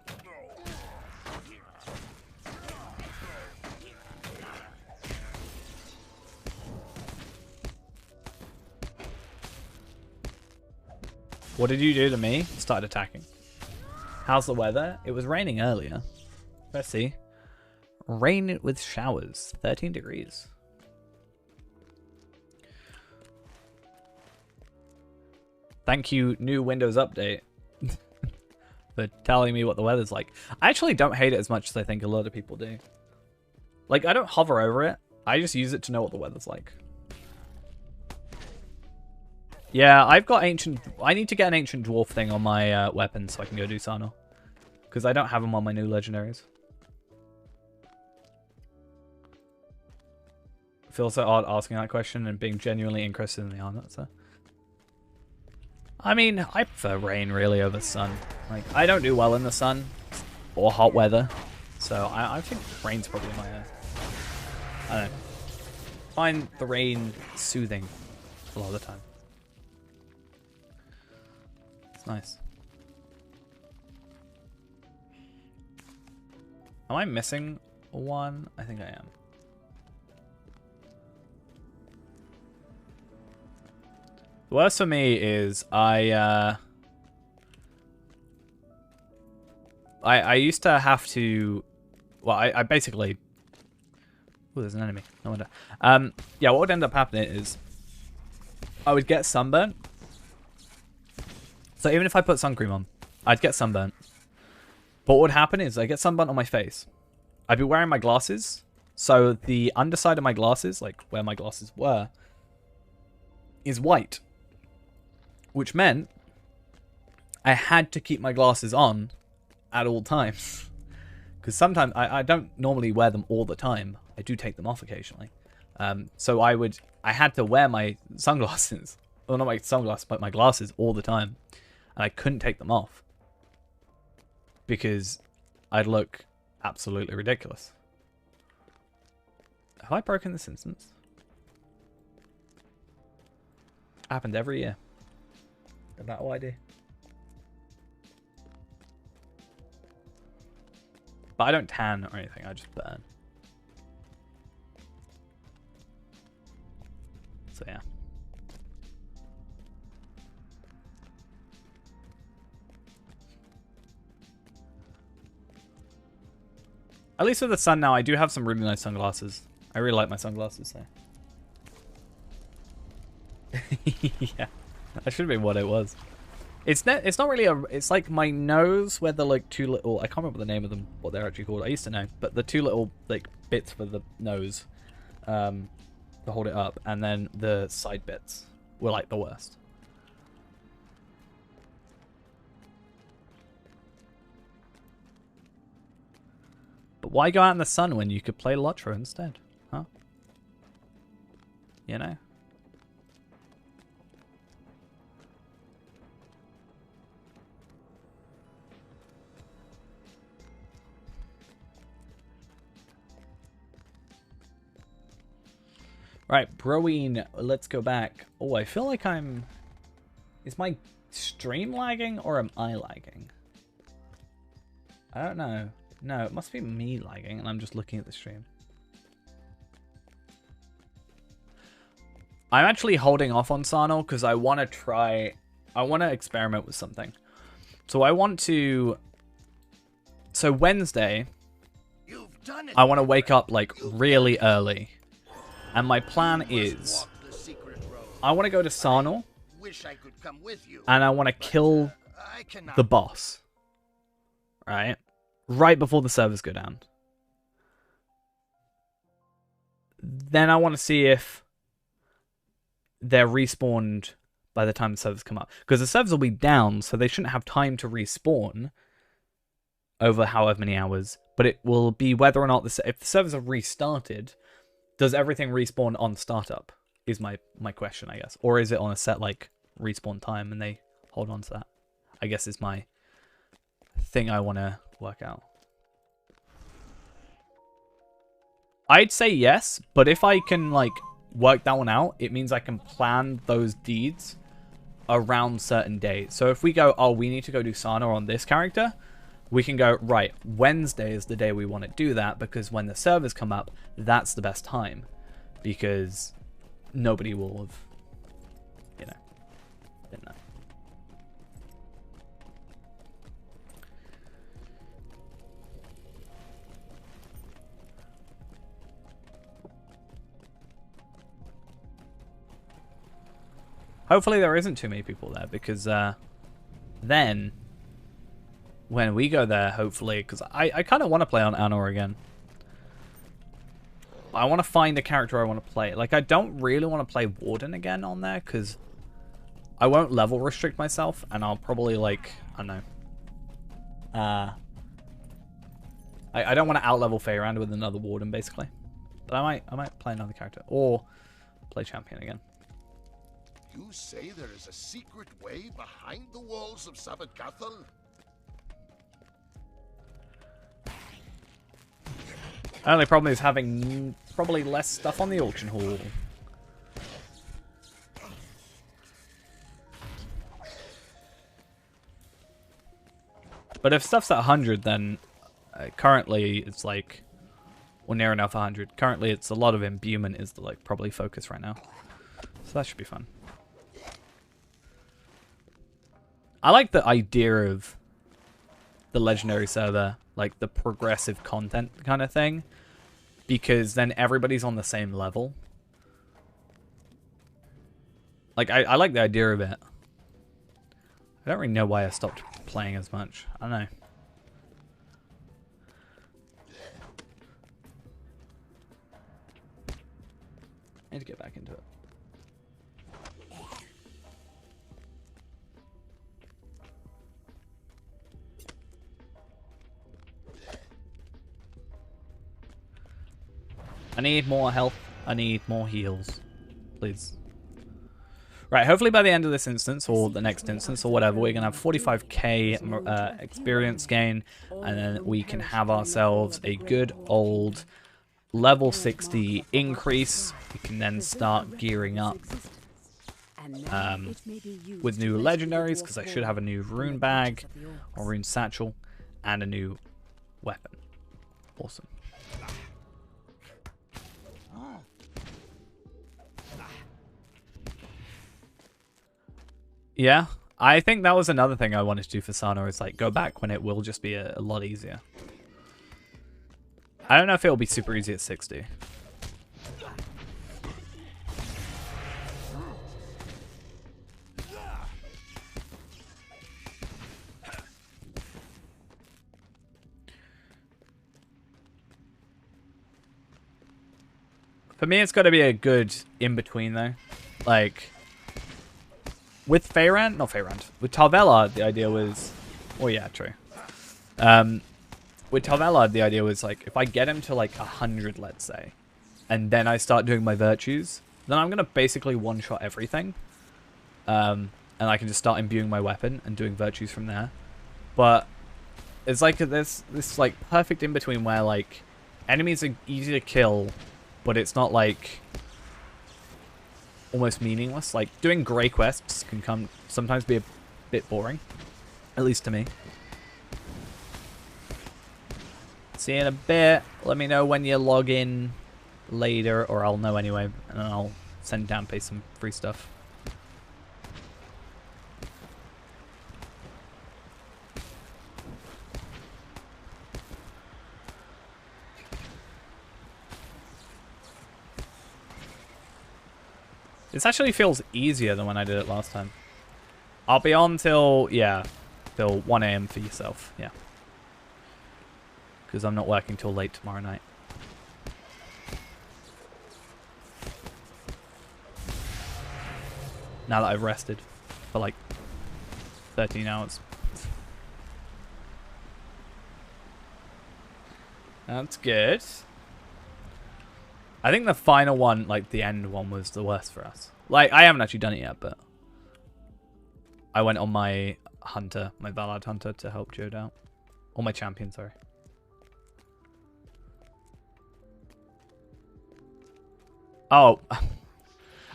What did you do to me? Started attacking. How's the weather? It was raining earlier. Let's see. Rain with showers. 13 degrees. Thank you, new Windows Update, for telling me what the weather's like. I actually don't hate it as much as I think a lot of people do. Like, I don't hover over it. I just use it to know what the weather's like. Yeah, I've got ancient... I need to get an ancient dwarf thing on my weapon so I can go do Sarnor. Because I don't have them on my new legendaries. Feels so odd asking that question and being genuinely interested in the armor, so... I mean, I prefer rain really over sun. Like, I don't do well in the sun or hot weather, so I think rain's probably my... I don't know. Find the rain soothing a lot of the time. It's nice. Am I missing one? I think I am. The worst for me is I used to have to... Well, I basically... Oh, there's an enemy. No wonder. Yeah, what would end up happening is I would get sunburnt. So even if I put sun cream on, I'd get sunburnt. But what would happen is I get sunburnt on my face. I'd be wearing my glasses. So the underside of my glasses, like where my glasses were, is white. Which meant I had to keep my glasses on at all times. Because sometimes I don't normally wear them all the time. I do take them off occasionally. So I had to wear my sunglasses. Well, not my sunglasses, but my glasses all the time. And I couldn't take them off. Because I'd look absolutely ridiculous. Have I broken this instance? Happened every year. No matter what I do. But I don't tan or anything, I just burn. So yeah. At least with the sun now, I do have some really nice sunglasses. I really like my sunglasses, so. Yeah. That should have been what it was. It's not really a... It's like my nose where the like two little... I can't remember the name of them, what they're actually called. I used to know. But the two little like bits for the nose to hold it up. And then the side bits were like the worst. But why go out in the sun when you could play Lotro instead? Huh? You know? Right, Broeen, let's go back. Oh, I feel like I'm... Is my stream lagging or am I lagging? I don't know. No, it must be me lagging and I'm just looking at the stream. I'm actually holding off on Sarnor because I want to try... I want to experiment with something. So I want to... So Wednesday, I want to wake up like really early. And my plan is, I want to go to Sarnor, and I want to kill the boss, right before the servers go down. Then I want to see if they're respawned by the time the servers come up. Because the servers will be down, so they shouldn't have time to respawn over however many hours, but it will be whether or not if the servers are restarted, does everything respawn on startup? Is my question, I guess, or is it on a set like respawn time and they hold on to that? I guess is my thing I want to work out. I'd say yes, but if I can like work that one out, it means I can plan those deeds around certain days. So if we go, oh, we need to go do Sana on this character, we can go, right, Wednesday is the day we want to do that, because when the servers come up, that's the best time, because nobody will have, you know, been there. Hopefully there isn't too many people there, because then when we go there, hopefully, because I kind of want to play on Anor again. I want to find a character I want to play. Like, I don't really want to play Warden again on there, because I won't level restrict myself, and I'll probably, like, I don't know. I don't want to out-level Feyrand with another Warden, basically. But I might play another character, or play Champion again. You say there is a secret way behind the walls of Sabbath Cathal? The only problem is having probably less stuff on the auction hall. But if stuff's at 100, then currently it's like, well, near enough 100. Currently it's a lot of imbuement is the like probably focus right now. So that should be fun. I like the idea of the legendary server, like the progressive content kind of thing, because then everybody's on the same level. Like, I like the idea of it. I don't really know why I stopped playing as much. I don't know. I need to get back into it. I need more health. I need more heals. Please. Right, hopefully by the end of this instance, or the next instance, or whatever, we're going to have 45k experience gain, and then we can have ourselves a good old level 60 increase. We can then start gearing up with new legendaries, because I should have a new rune bag, or rune satchel, and a new weapon. Awesome. Yeah, I think that was another thing I wanted to do for Sana, is like go back when it will just be a lot easier. I don't know if it'll be super easy at 60. For me, it's got to be a good in-between though. Like, with Feyrand, not Feyrand, with Tarvelard, the idea was, oh yeah, true. With Tarvelard, the idea was like, if I get him to like 100, let's say, and then I start doing my virtues, then I'm gonna basically one-shot everything, and I can just start imbuing my weapon and doing virtues from there. But it's like this like perfect in between where like enemies are easy to kill, but it's not like almost meaningless. Like, doing grey quests can sometimes be a bit boring, at least to me. See you in a bit. Let me know when you log in later, or I'll know anyway, and then I'll send down pay some free stuff. This actually feels easier than when I did it last time. I'll be on till, yeah, till 1 AM for yourself, yeah. Because I'm not working till late tomorrow night. Now that I've rested for like 13 hours. That's good. I think the final one, like the end one, was the worst for us. Like, I haven't actually done it yet, but I went on my hunter, my Valad hunter, to help Jode out. Or my champion, sorry. Oh.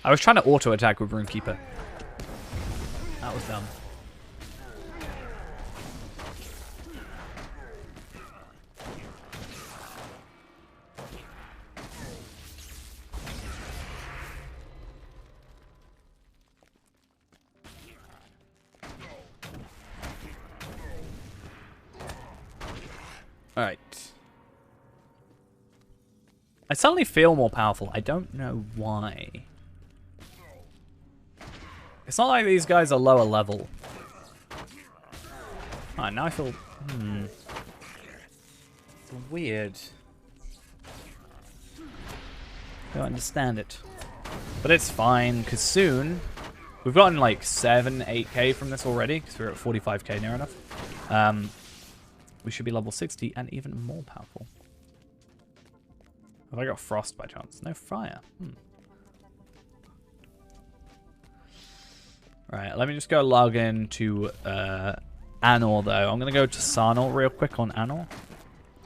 I was trying to auto-attack with Runekeeper. That was dumb. Alright. I suddenly feel more powerful. I don't know why. It's not like these guys are lower level. Alright, now I feel... It's weird. I don't understand it. But it's fine, because soon... We've gotten like 7, 8k from this already, because we're at 45k near enough. We should be level 60 and even more powerful. Have I got frost by chance? No fire. Right, let me just go log in to Anor though. I'm going to go to Sarnor real quick on Anor.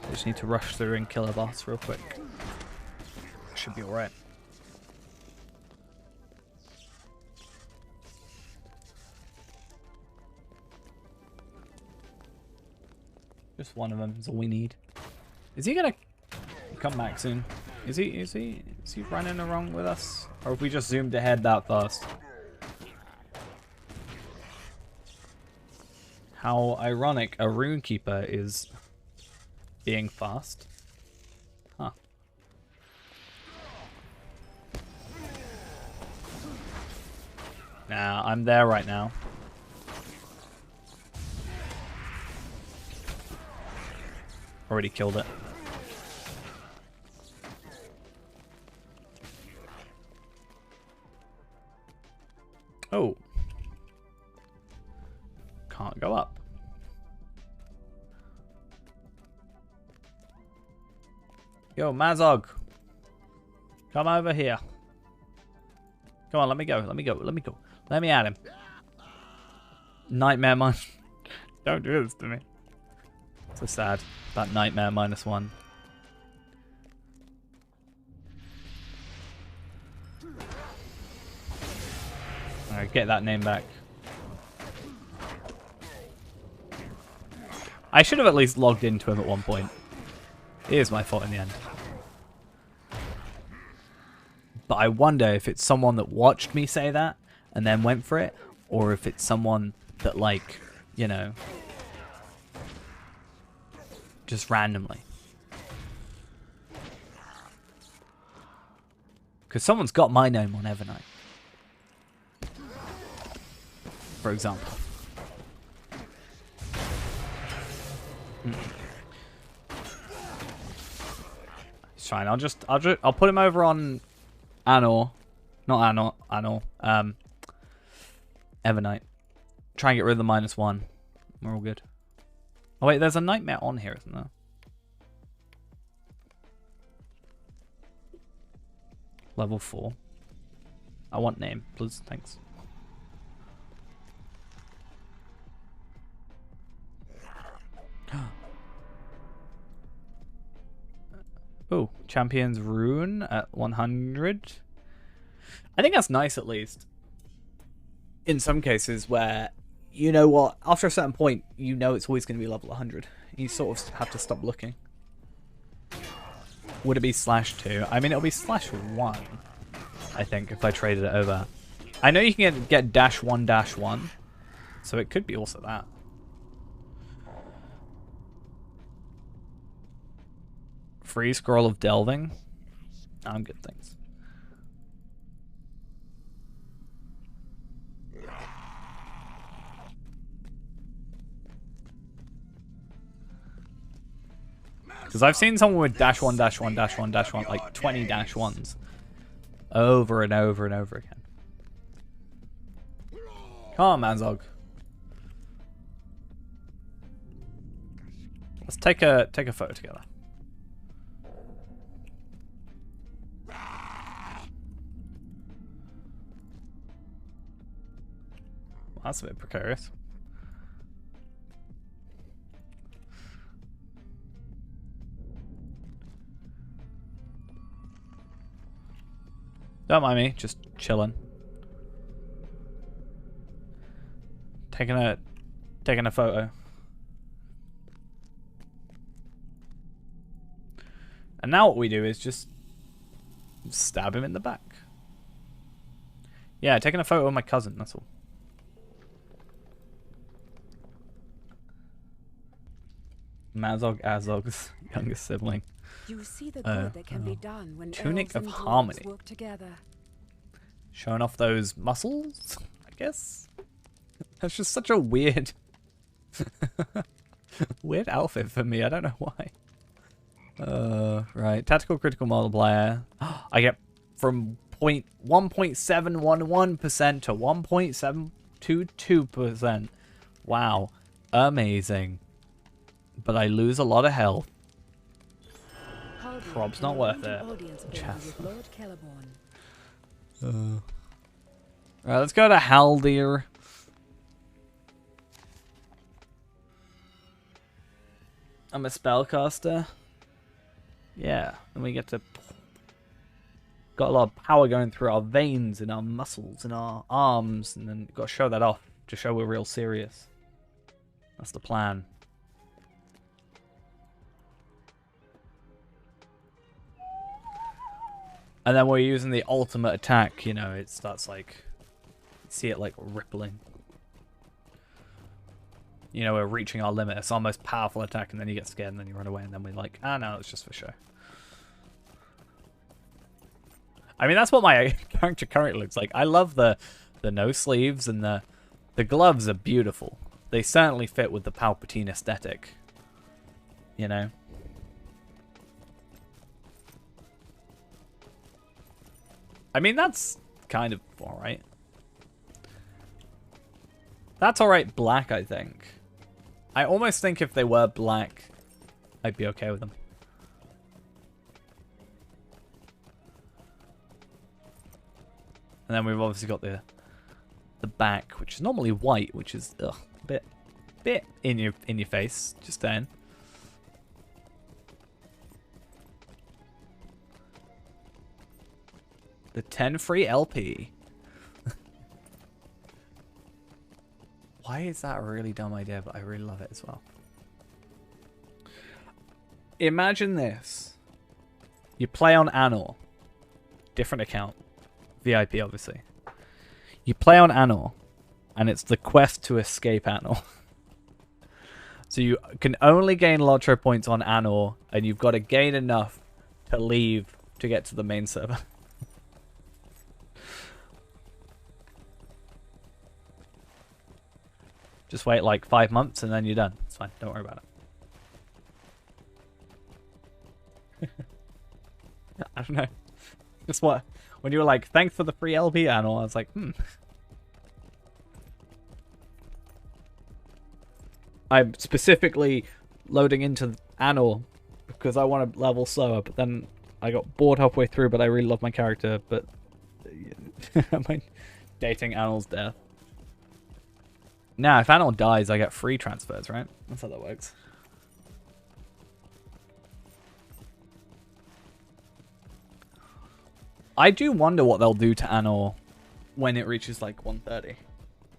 I just need to rush through and kill a boss real quick. Should be alright. Just one of them is all we need. Is he gonna come back soon? Is he running along with us? Or have we just zoomed ahead that fast? How ironic a Runekeeper is being fast. Huh. Nah, I'm there right now. Already killed it. Oh. Can't go up. Yo, Mazog. Come over here. Come on, let me go. Let me go. Let me go. Let me at him. Nightmare mine. Don't do this to me. So sad. That nightmare -1. Alright, get that name back. I should have at least logged into him at one point. It is my fault in the end. But I wonder if it's someone that watched me say that and then went for it, or if it's someone that, like, you know, just randomly. Because someone's got my name on Evernight. For example. It's fine. I'll put him over on Anor. Not Anor. Evernight. Try and get rid of the -1. We're all good. Oh wait, there's a nightmare on here, isn't there? Level 4. I want name, please. Thanks. Oh, Champion's Rune at 100. I think that's nice, at least. In some cases where, you know what, after a certain point, you know it's always going to be level 100. You sort of have to stop looking. Would it be /2? I mean, it'll be /1, I think, if I traded it over. I know you can get -1, so it could be also that. Free Scroll of Delving. I'm good, thanks. Because I've seen someone with -1, like 20 -1s. Over and over and over again. Come on, Mazog. Let's take a photo together. That's a bit precarious. Don't mind me, just chilling. Taking a photo. And now what we do is just stab him in the back. Yeah, taking a photo of my cousin, that's all. Mazog Azog's youngest sibling. You see the good that can be done when Tunic elves of and dwarves Harmony. work together. Showing off those muscles, I guess. That's just such a weird, weird outfit for me. I don't know why. Right. Tactical critical multiplier. I get from 1.711% to 1.722%. Wow. Amazing. But I lose a lot of health. Prob's not worth it. Right, let's go to Haldir. I'm a spellcaster. Yeah, and we get to... Got a lot of power going through our veins and our muscles and our arms, and then got to show that off to show we're real serious. That's the plan. And then we're using the ultimate attack, you know, it starts like... See it like rippling. You know, we're reaching our limit. It's our most powerful attack, and then you get scared, and then you run away, and then we're like, ah, no, it's just for show. I mean, that's what my character currently looks like. I love the no sleeves, and the gloves are beautiful. They certainly fit with the Palpateen aesthetic. You know? I mean, that's kind of alright. That's alright black, I think. I almost think if they were black, I'd be okay with them. And then we've obviously got the back, which is normally white, which is a bit in your face, just then. The 10 free LP. Why is that a really dumb idea, but I really love it as well. Imagine this. You play on Anor. Different account. VIP, obviously. You play on Anor, and it's the quest to escape Anor. So you can only gain Lotro points on Anor, and you've got to gain enough to leave to get to the main server. Just wait like 5 months and then you're done. It's fine. Don't worry about it. I don't know. Just what? When you were like, thanks for the free LP, Anor, I was like, I'm specifically loading into Anor because I want to level slower, but then I got bored halfway through, but I really love my character, but am I dating Anor's death? Now, if Anor dies, I get free transfers, right? That's how that works. I do wonder what they'll do to Anor when it reaches like 130.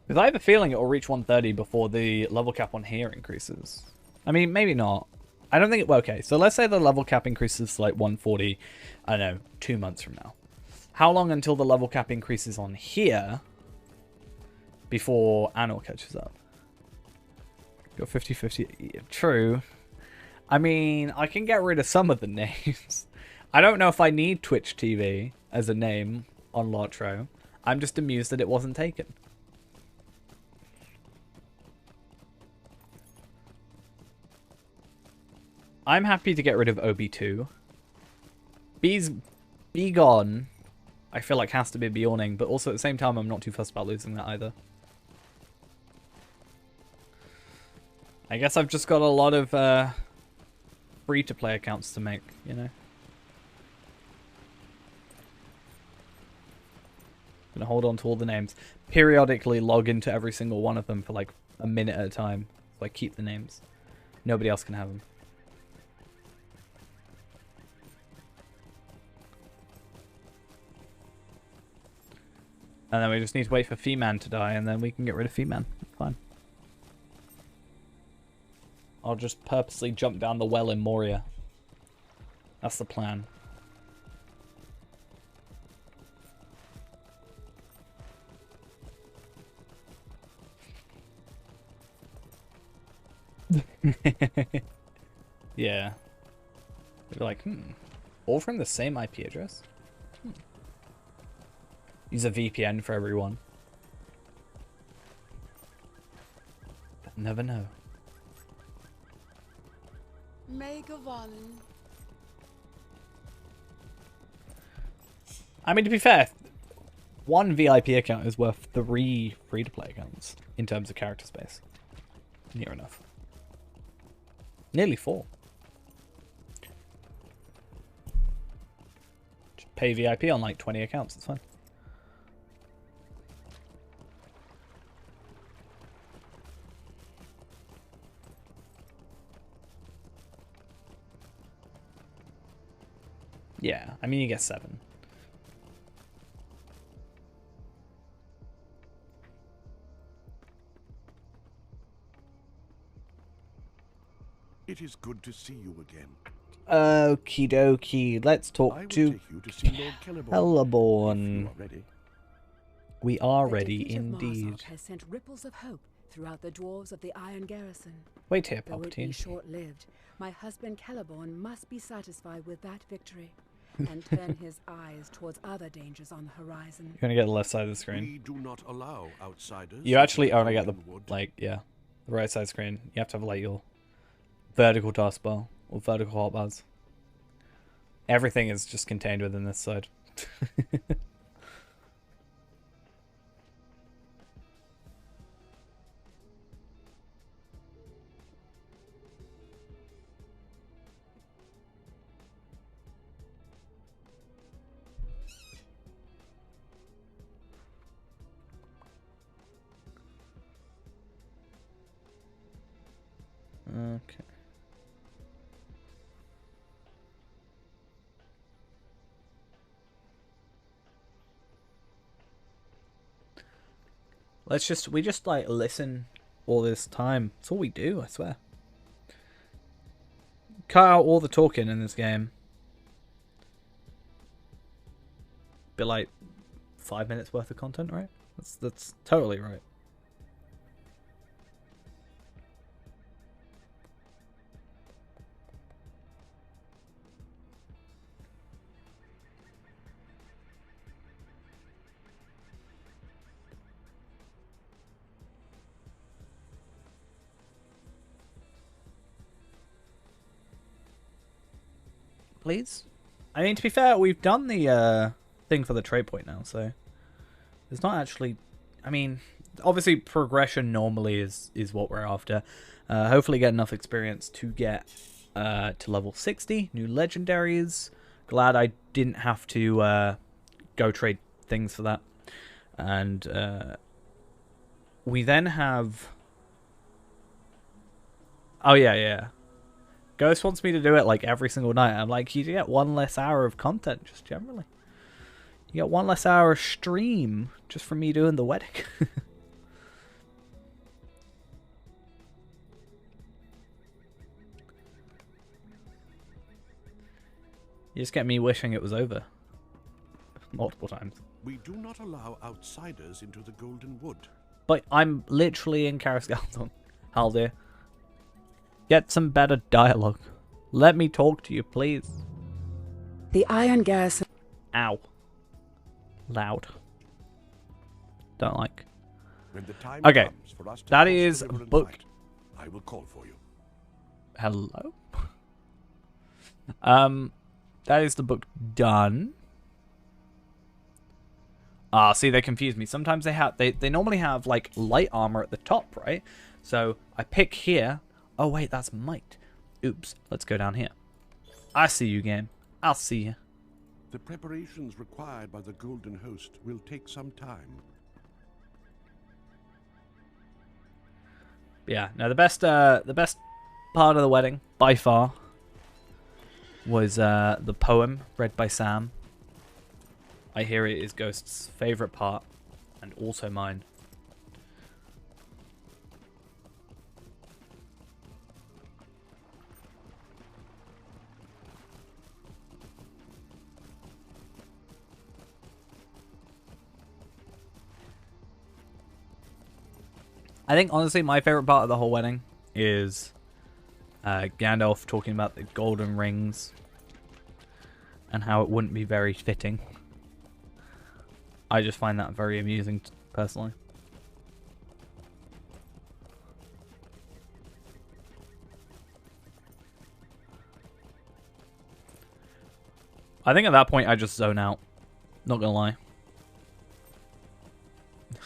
Because I have a feeling it will reach 130 before the level cap on here increases. I mean, maybe not. I don't think it will. Okay, so let's say the level cap increases to like 140, I don't know, 2 months from now. How long until the level cap increases on here before Anor catches up? Got 50-50. True. I mean, I can get rid of some of the names. I don't know if I need Twitch TV as a name on Lotro. I'm just amused that it wasn't taken. I'm happy to get rid of OB2. Be gone, I feel like has to be Bjorning, but also at the same time I'm not too fussed about losing that either. I guess I've just got a lot of free-to-play accounts to make, you know? Gonna hold on to all the names. Periodically log into every single one of them for like a minute at a time. So I keep the names. Nobody else can have them. And then we just need to wait for Fee-Man to die, and then we can get rid of Fee-Man. Fine. I'll just purposely jump down the well in Moria. That's the plan. Yeah. They're like, all from the same IP address? Use a VPN for everyone. But never know. Megavallen. I mean, to be fair, one VIP account is worth 3 free-to-play accounts in terms of character space. Near enough. Nearly 4. Just pay VIP on like 20 accounts, it's fine. Yeah, I mean you get 7. It is good to see you again. Okie dokie, let's talk to Celeborn. We are ready indeed. Has sent ripples of hope throughout the dwarves of the Iron Garrison. Wait here, Though it be Palpatine. short-lived, my husband Celeborn must be satisfied with that victory and turn his eyes towards other dangers on the horizon. You're gonna get the left side of the screen. We do not allow outsiders. You actually only get the the right side screen. You have to have like your vertical taskbar or vertical hotbars. Everything is just contained within this side. Okay. We just like listen all this time. That's all we do, I swear. Cut out all the talking in this game. Be like 5 minutes worth of content, right? That's totally right. Please? I mean, to be fair, we've done the thing for the trade point now, so there's not actually... I mean, obviously progression normally is what we're after. Hopefully get enough experience to get to level 60, new legendaries. Glad I didn't have to go trade things for that. And we then have... Oh, yeah. Ghost wants me to do it like every single night. I'm like, you get 1 less hour of content just generally. You get 1 less hour of stream just from me doing the wedding. You just get me wishing it was over. Multiple times. We do not allow outsiders into the Golden Wood. But I'm literally in Karasgaldon, Haldir. Get some better dialogue. Let me talk to you, please. The Iron Garrison. Ow. Loud. Don't like. When the time okay. comes for us to that cross is the river and book. fight, I will call for you. Hello? That is the book done. Ah, see, they confuse me. Sometimes they normally have like light armor at the top, right? So I pick here. Oh wait, that's might. Oops. Let's go down here. I see you, game. I'll see you. The preparations required by the Golden Host will take some time. Yeah, no, the best part of the wedding, by far, was the poem read by Sam. I hear it is Ghost's favourite part, and also mine. I think, honestly, my favourite part of the whole wedding is Gandalf talking about the golden rings and how it wouldn't be very fitting. I just find that very amusing, personally. I think at that point I just zone out. Not gonna lie.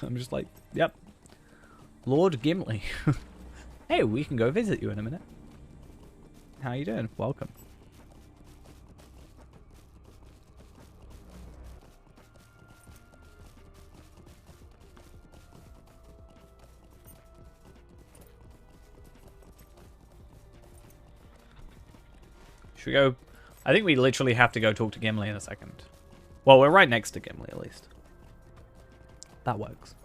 I'm just like, yep. Lord Gimli. Hey, we can go visit you in a minute. How you doing? Welcome. Should we go? I think we literally have to go talk to Gimli in a second. Well, we're right next to Gimli, at least. That works.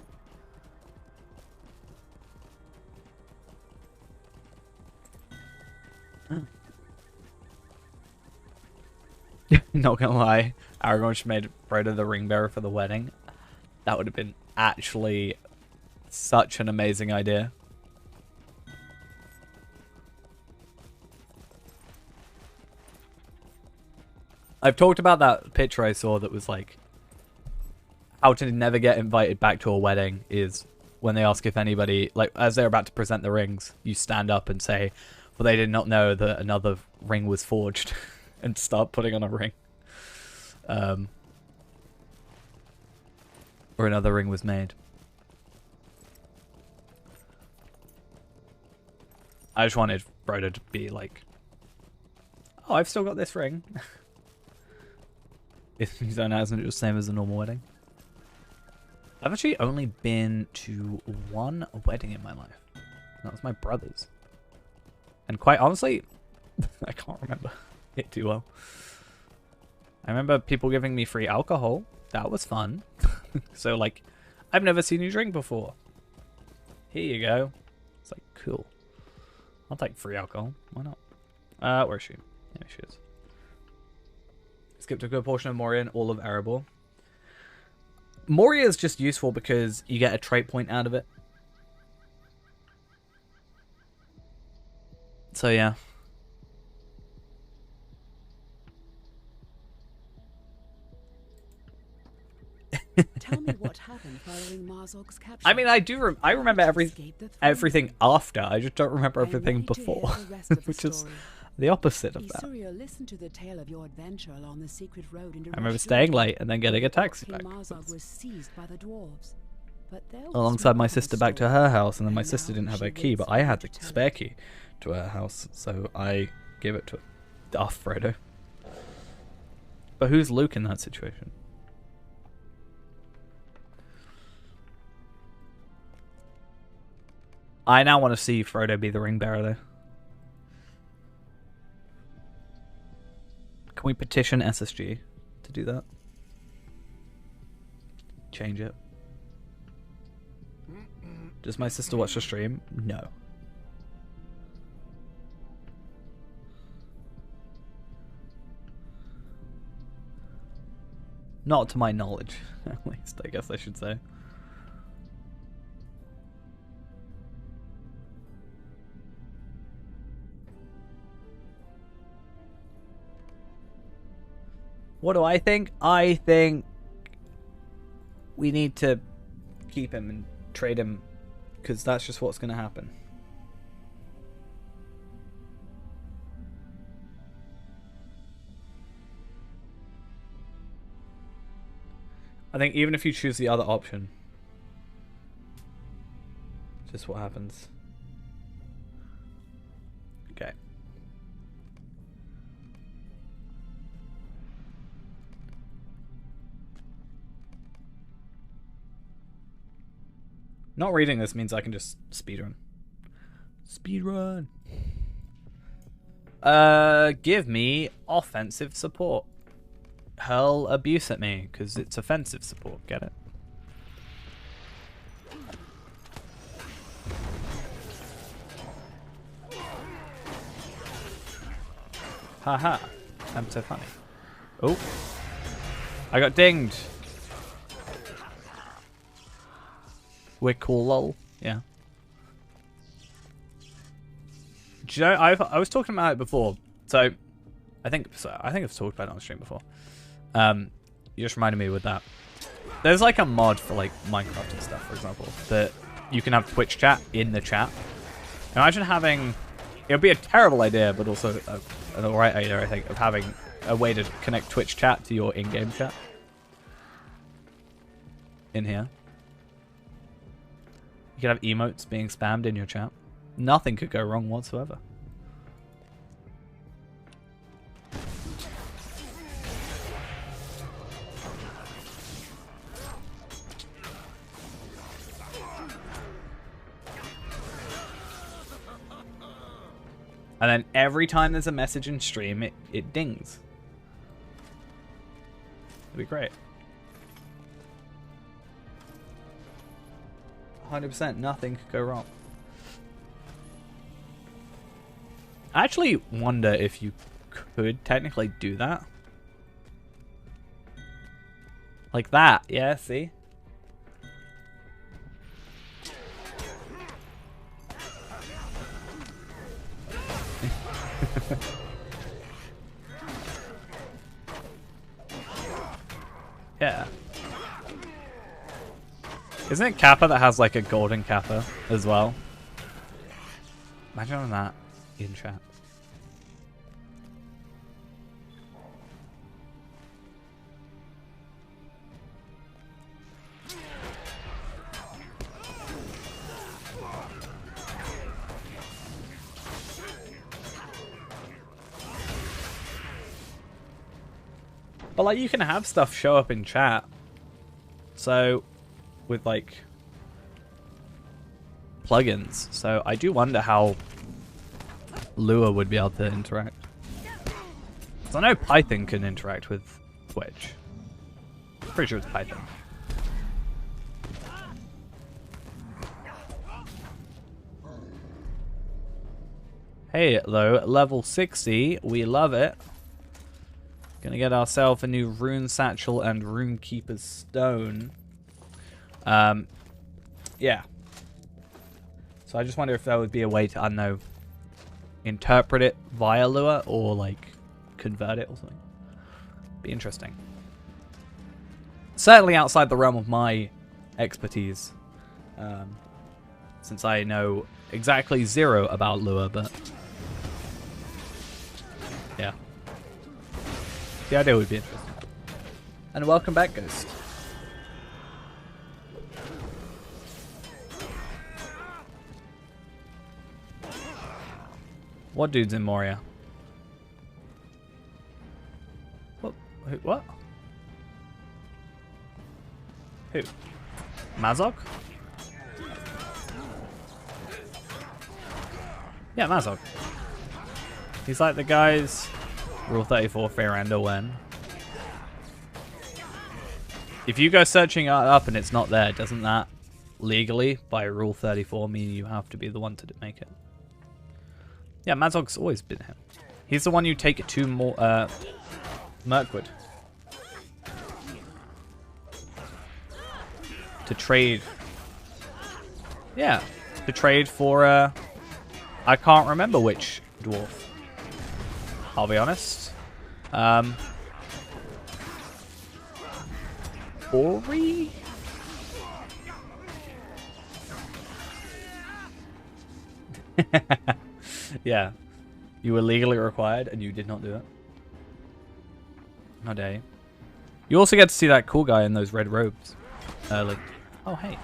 Not gonna lie, Aragorn just made Frodo the ring bearer for the wedding. That would have been actually such an amazing idea. I've talked about that picture I saw that was like, how to never get invited back to a wedding is when they ask if anybody, like, as they're about to present the rings, you stand up and say, well, they did not know that another ring was forged, and start putting on a ring. Or another ring was made. I just wanted Frodo to be like, oh, I've still got this ring. If he's done it, isn't it the same as a normal wedding? I've actually only been to one wedding in my life. That was my brother's. And quite honestly, I can't remember it too well. I remember people giving me free alcohol. That was fun. So, like, I've never seen you drink before. Here you go. It's like, cool. I'll take free alcohol. Why not? Where is she? There she is. Skipped a good portion of Moria and all of Erebor. Moria is just useful because you get a trait point out of it. So, yeah. Tell me what happened following Marzog's capture. I mean, I remember everything after. I just don't remember everything before, which is the opposite of that. Listened to the tale of your adventure along the secret road into I remember staying late and then getting a taxi back. Marzog was seized by the dwarves. But there was alongside my sister back to her house, and then my sister didn't have her key, but I had the spare key to her house, so I gave it to Darth Frodo. But who's Luke in that situation? I now want to see Frodo be the ring bearer, though. Can we petition SSG to do that? Change it. Does my sister watch the stream? No. Not to my knowledge, at least, I guess I should say. What do I think? I think we need to keep him and trade him, because that's just what's going to happen. I think even if you choose the other option, just what happens. Okay. Not reading this means I can just speedrun. Speedrun. Give me offensive support. Hurl abuse at me, because it's offensive support. Get it? Haha. I'm so funny. Oh. I got dinged. We're cool, lol. Yeah. Do you know, I was talking about it before. So, I think I've talked about it on stream before. You just reminded me with that. There's like a mod for like Minecraft and stuff, for example, that you can have Twitch chat in the chat. Imagine having... It would be a terrible idea, but also an alright idea, I think, of having a way to connect Twitch chat to your in-game chat. In here. You could have emotes being spammed in your chat. Nothing could go wrong whatsoever. And then every time there's a message in stream, it dings. It'd be great. 100%, nothing could go wrong. I actually wonder if you could technically do that. Like that, yeah, see? Yeah. Isn't it Kappa that has like a golden Kappa as well? Imagine on that in chat. But like you can have stuff show up in chat. So with like plugins. So I do wonder how Lua would be able to interact. Because I know Python can interact with Twitch. Pretty sure it's Python. Hey, though, level 60. We love it. Gonna get ourselves a new rune satchel and rune keeper's stone. Yeah. So I just wonder if there would be a way to, I don't know, interpret it via Lua or like convert it or something. Be interesting. Certainly outside the realm of my expertise. Since I know exactly zero about Lua, but yeah. The idea would be interesting. And welcome back, Ghost. What dude's in Moria? What? What? Who? Mazog? Yeah, Mazog. He's like the guys... Rule 34 Ferrando when. If you go searching it up and it's not there, doesn't that legally, by Rule 34, mean you have to be the one to make it? Yeah, Mazog's always been him. He's the one you take to Mirkwood. To trade. Yeah, to trade for, I can't remember which dwarf. I'll be honest. Ori? Yeah. You were legally required and you did not do it. How dare you. You also get to see that cool guy in those red robes early. Oh, hey.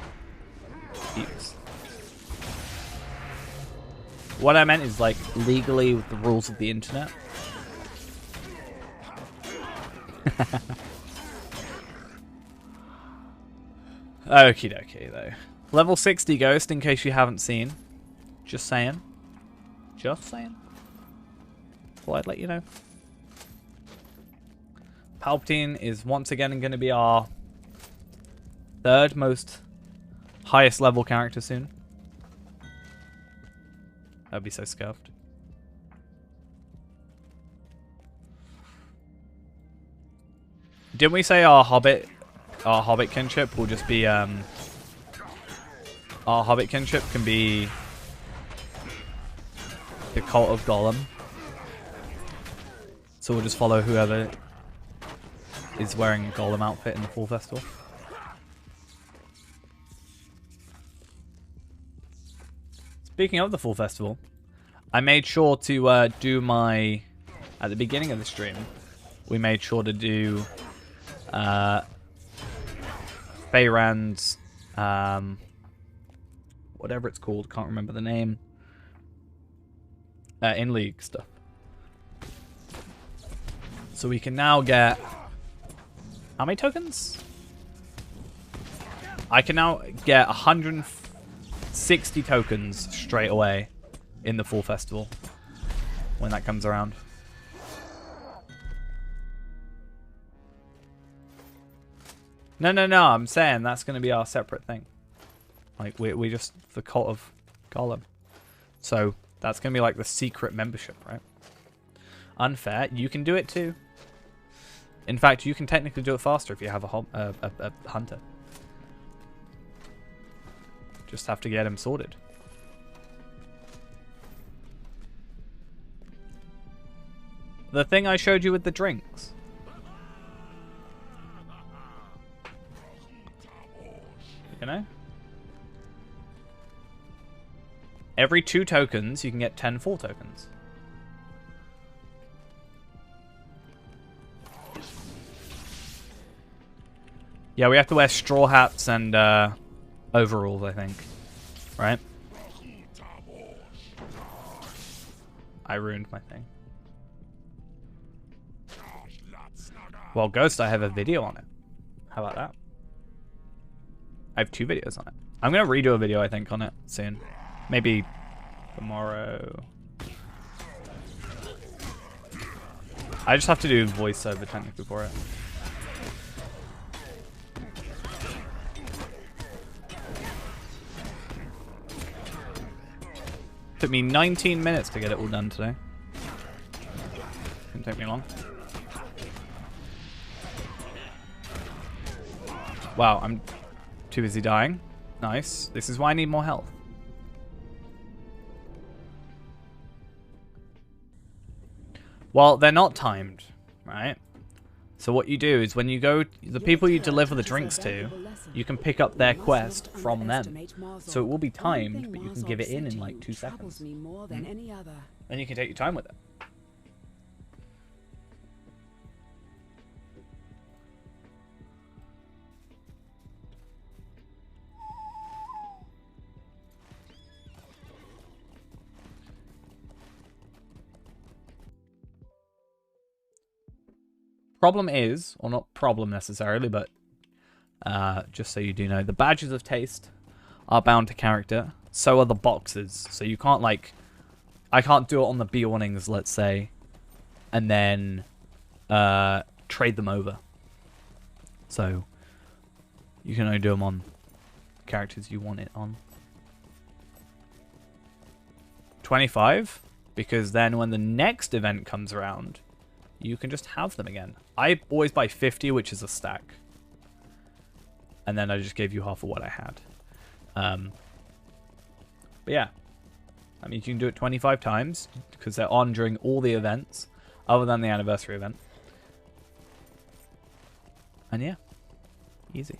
Peeps. What I meant is, like, legally with the rules of the internet. Okie dokie, though. Level 60 Ghost, in case you haven't seen. Just saying. Just saying. Well, I'd let you know. Palpateen is once again going to be our third most highest level character soon. That'd be so scuffed. Didn't we say our hobbit kinship will just be our hobbit kinship can be the cult of Gollum? So we'll just follow whoever is wearing a Gollum outfit in the Fall Festival. Speaking of the Fall Festival, I made sure to do my... At the beginning of the stream, we made sure to do Feyran's... whatever it's called, can't remember the name. In-league stuff. So we can now get... How many tokens? I can now get 160 tokens straight away in the Fall Festival when that comes around. No, I'm saying that's going to be our separate thing. Like, we just the cult of Gollum. So that's going to be like the secret membership, right? Unfair. You can do it too. In fact, you can technically do it faster if you have a hunter. Just have to get him sorted. The thing I showed you with the drinks. You know? Every 2 tokens, you can get 10 full tokens. Yeah, we have to wear straw hats and overalls, I think. Right? I ruined my thing. Well, Ghost, I have a video on it. How about that? I have 2 videos on it. I'm going to redo a video, I think, on it soon. Maybe tomorrow. I just have to do voiceover technically for it. Took me 19 minutes to get it all done today. Didn't take me long. Wow, I'm too busy dying. Nice. This is why I need more health. Well, they're not timed, right? So what you do is when you go, the people you deliver the drinks to, you can pick up their quest from them. So it will be timed, but you can give it in like 2 seconds. And you can take your time with it. Problem is, or not problem necessarily, but just so you do know, the badges of taste are bound to character. So are the boxes. So you can't like, I can't do it on the B warnings, let's say, and then trade them over. So you can only do them on characters you want it on. 25, because then when the next event comes around, you can just have them again. I always buy 50, which is a stack. And then I just gave you half of what I had. But yeah. That means you can do it 25 times, because they're on during all the events, other than the anniversary event. And yeah. Easy.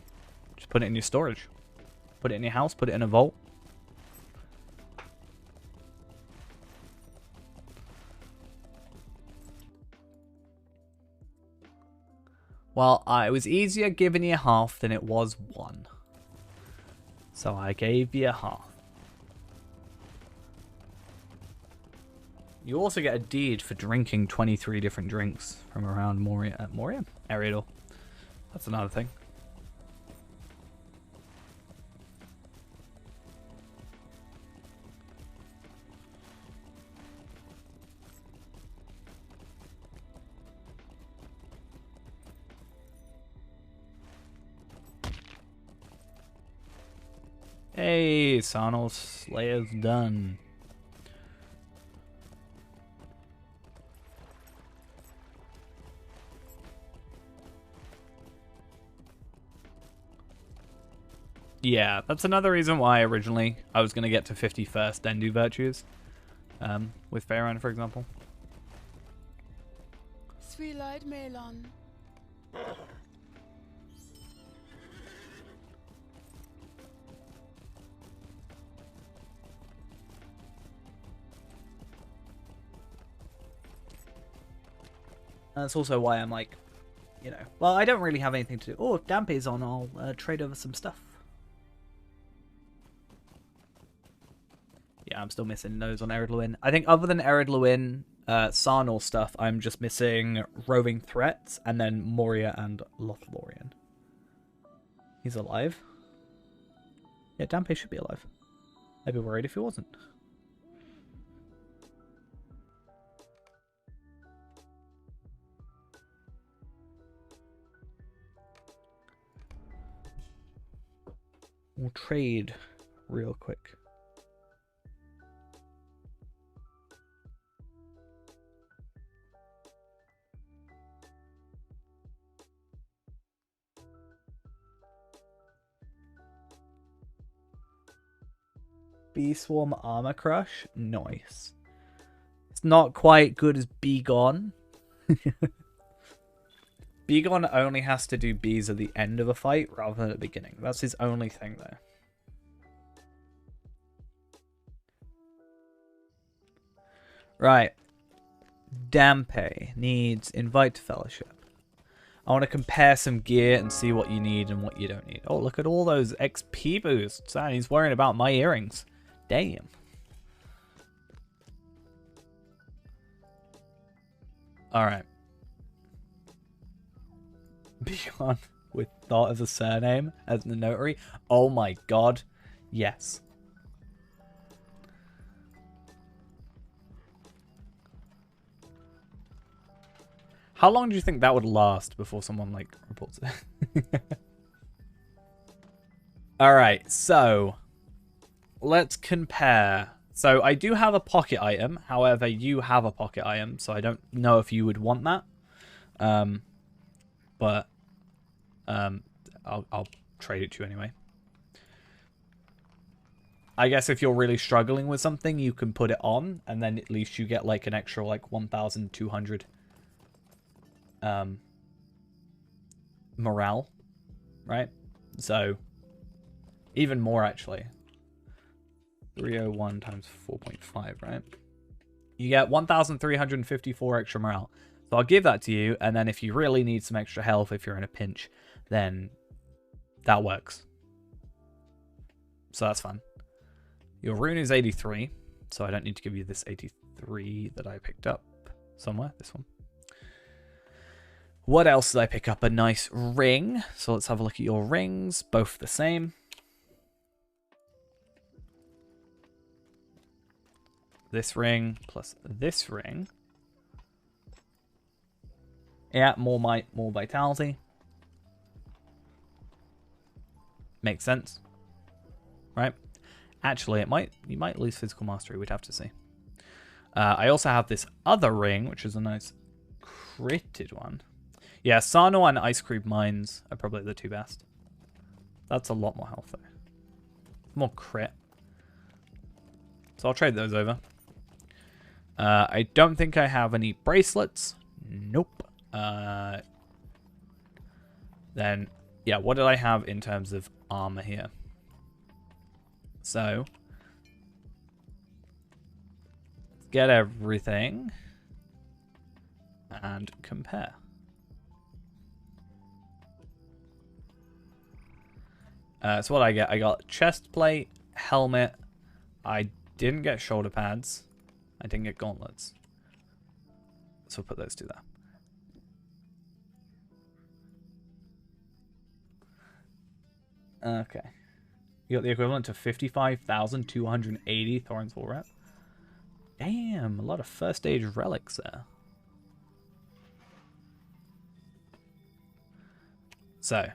Just put it in your storage. Put it in your house, put it in a vault. Well, it was easier giving you half than it was 1. So I gave you half. You also get a deed for drinking 23 different drinks from around Moria. Eriador. That's another thing. Hey, Sarnal Slayer's done. Yeah, that's another reason why originally I was going to get to 50 first, then do virtues. With Faerun, for example. Sweet-eyed Melon. That's also why I'm like, you know, well, I don't really have anything to do. Oh, if Dampé's on, I'll trade over some stuff. Yeah, I'm still missing those on Ered Luin. I think other than Ered Luin, Sarnal stuff, I'm just missing Roving Threats and then Moria and Lothlorien. He's alive. Yeah, Dampé should be alive. I'd be worried if he wasn't. We'll trade real quick. Bee Swarm Armor Crush? Nice. It's not quite good as Begone. Begone only has to do bees at the end of a fight rather than at the beginning. That's his only thing there. Right. Dampé needs Invite to Fellowship. I want to compare some gear and see what you need and what you don't need. Oh, look at all those XP boosts. And he's worrying about my earrings. Damn. Alright. Beyond with Thought as a surname as the notary. Oh my god. Yes. How long do you think that would last before someone like reports it? Alright, so let's compare. So I do have a pocket item, however you have a pocket item, so I don't know if you would want that. But I'll trade it to you anyway. I guess if you're really struggling with something, you can put it on, and then at least you get like an extra like 1,200 morale, right? So even more actually. 301 times 4.5, right? You get 1,354 extra morale. So I'll give that to you, and then if you really need some extra health, if you're in a pinch, then that works. So that's fun. Your rune is 83, so I don't need to give you this 83 that I picked up somewhere. This one. What else did I pick up? A nice ring. So let's have a look at your rings. Both the same. This ring plus this ring. Yeah, more might, more vitality. Makes sense. Right? Actually, you might lose physical mastery. We'd have to see. I also have this other ring, which is a nice critted one. Yeah, Sarnal and Ice Cream Mines are probably the two best. That's a lot more health, though. More crit. So I'll trade those over. I don't think I have any bracelets. Nope. Then, yeah, what did I have in terms of armor here? So, let's get everything and compare. So what I get? I got chest plate, helmet. I didn't get shoulder pads. I didn't get gauntlets. So we'll put those two there. Okay. You got the equivalent to 55,280 Thorin's Full Rep. Damn, a lot of first stage relics there. So,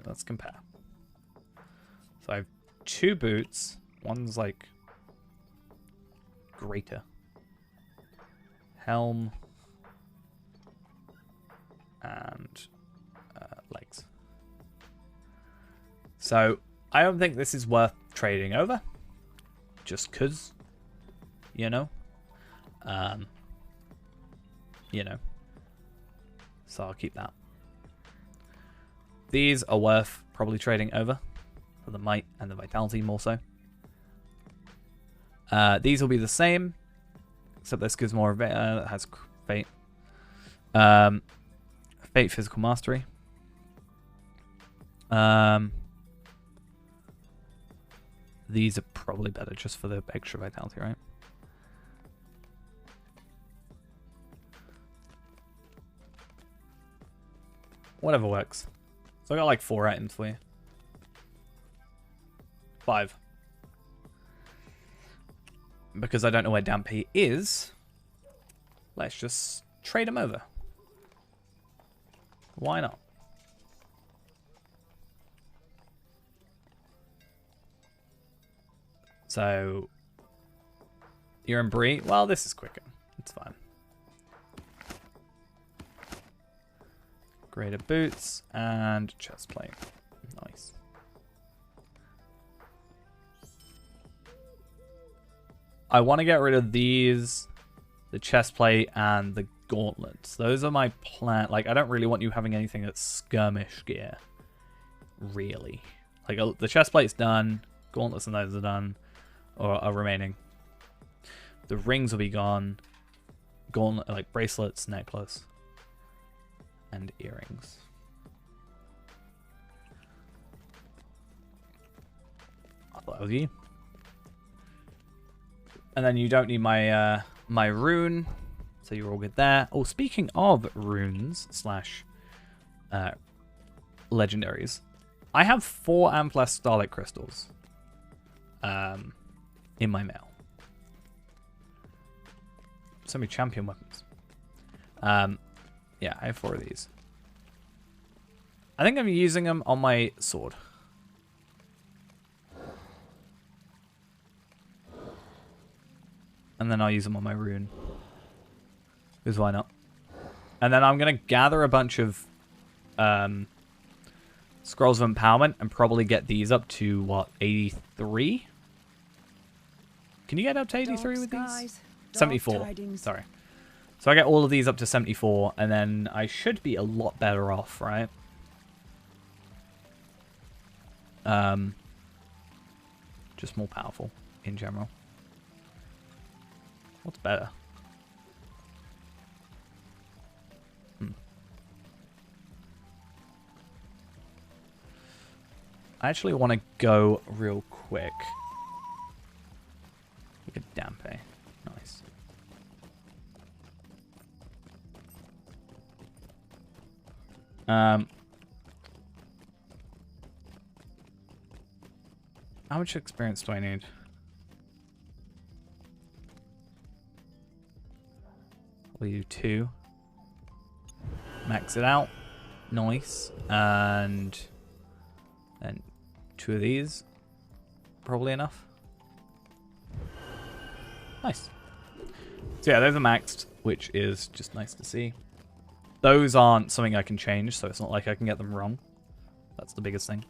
let's compare. So I have 2 boots. One's like greater. Helm. And legs. So I don't think this is worth trading over. Just cause, you know. So I'll keep that. These are worth probably trading over for the might and the vitality more so. These will be the same, except this gives more. Has fate. Fate physical mastery. These are probably better just for the extra vitality, right? Whatever works. So I got like 4 items for you. 5. Because I don't know where Dampé is, let's just trade him over. Why not? So, you're in Bree? Well, this is quicker. It's fine. Greater boots and chest plate. Nice. I want to get rid of these, the chest plate and the gauntlets. Those are my plan. Like, I don't really want you having anything that's skirmish gear. Really. Like, the chest plate's done. Gauntlets and those are done. Or are remaining. The rings will be gone. Gauntlet, like bracelets, necklace. And earrings. I thought that was you. And then you don't need my my rune, so you're all good there. Oh, speaking of runes slash legendaries, I have 4 Amplas Starlight Crystals in my mail. So many champion weapons. Yeah, I have 4 of these. I think I'm using them on my sword. And then I'll use them on my rune. Because why not? And then I'm going to gather a bunch of Scrolls of Empowerment and probably get these up to, what, 83? Can you get up to 83 with these? 74. Sorry. So I get all of these up to 74, and then I should be a lot better off, right? Just more powerful in general. What's better? I actually want to go real quick. Look at Dampé. Nice. How much experience do I need? We do 2. Max it out. Nice. And then 2 of these. Probably enough. Nice. So yeah, those are maxed, which is just nice to see. Those aren't something I can change, so it's not like I can get them wrong. That's the biggest thing.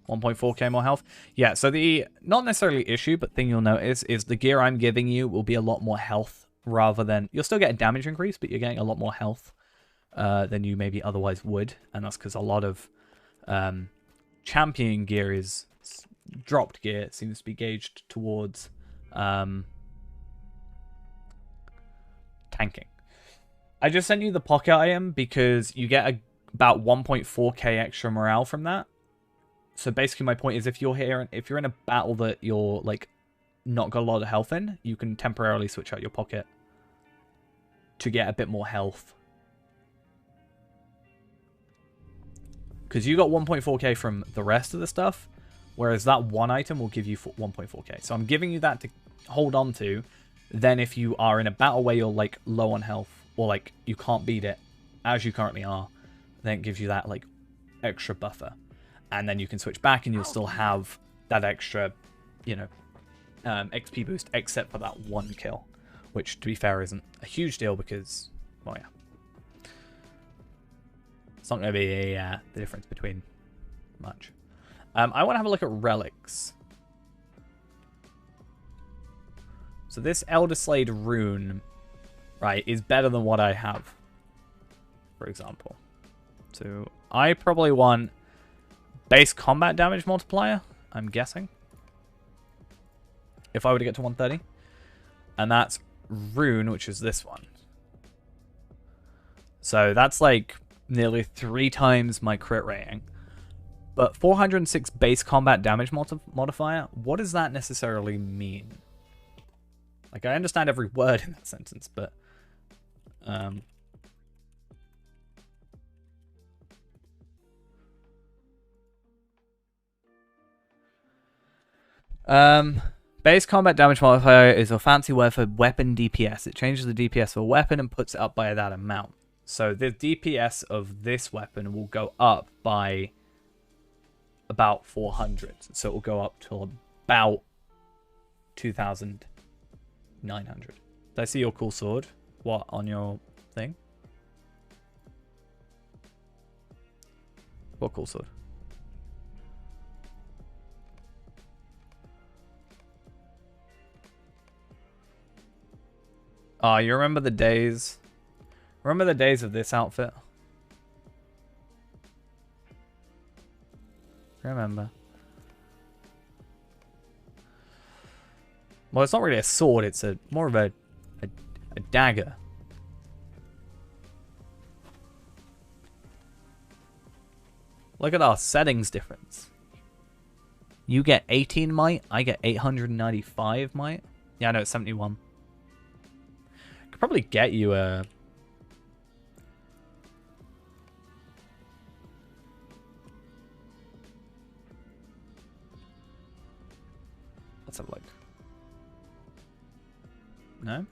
$1.4k more health. Yeah, so the not necessarily issue, but thing you'll notice is the gear I'm giving you will be a lot more health rather than... You'll still get a damage increase, but you're getting a lot more health than you maybe otherwise would. And that's because a lot of champion gear is... Dropped gear seems to be gauged towards tanking. I just sent you the pocket item because you get about 1.4k extra morale from that. So basically my point is if you're in a battle that you're like not got a lot of health in, you can temporarily switch out your pocket to get a bit more health. Because you got 1.4k from the rest of the stuff, whereas that one item will give you 1.4k. So I'm giving you that to hold on to. Then if you are in a battle where you're like low on health or like you can't beat it as you currently are, then it gives you that like extra buffer, and then you can switch back and you'll still have that extra, you know, XP boost, except for that one kill, which to be fair isn't a huge deal because, well, yeah, it's not going to be the difference between much. I want to have a look at relics. So this Elder Slade rune, right, is better than what I have, for example. So I probably want base combat damage multiplier, I'm guessing, if I were to get to 130. And that's rune, which is this one. So that's like nearly 3 times my crit rating. But 406 base combat damage modifier, what does that necessarily mean? Like, I understand every word in that sentence, but... base combat damage modifier is a fancy word for weapon DPS. It changes the DPS of a weapon and puts it up by that amount. So the DPS of this weapon will go up by about 400. So it will go up to about 2,900. Did I see your cool sword? What, on your thing? What cool sword? Oh, you remember the days? Remember the days of this outfit? Remember. Well, it's not really a sword, it's more of a dagger. Look at our settings difference. You get 18 might, I get 895 might. Yeah, no, it's 71. Could probably get you a... Let's have a look. No?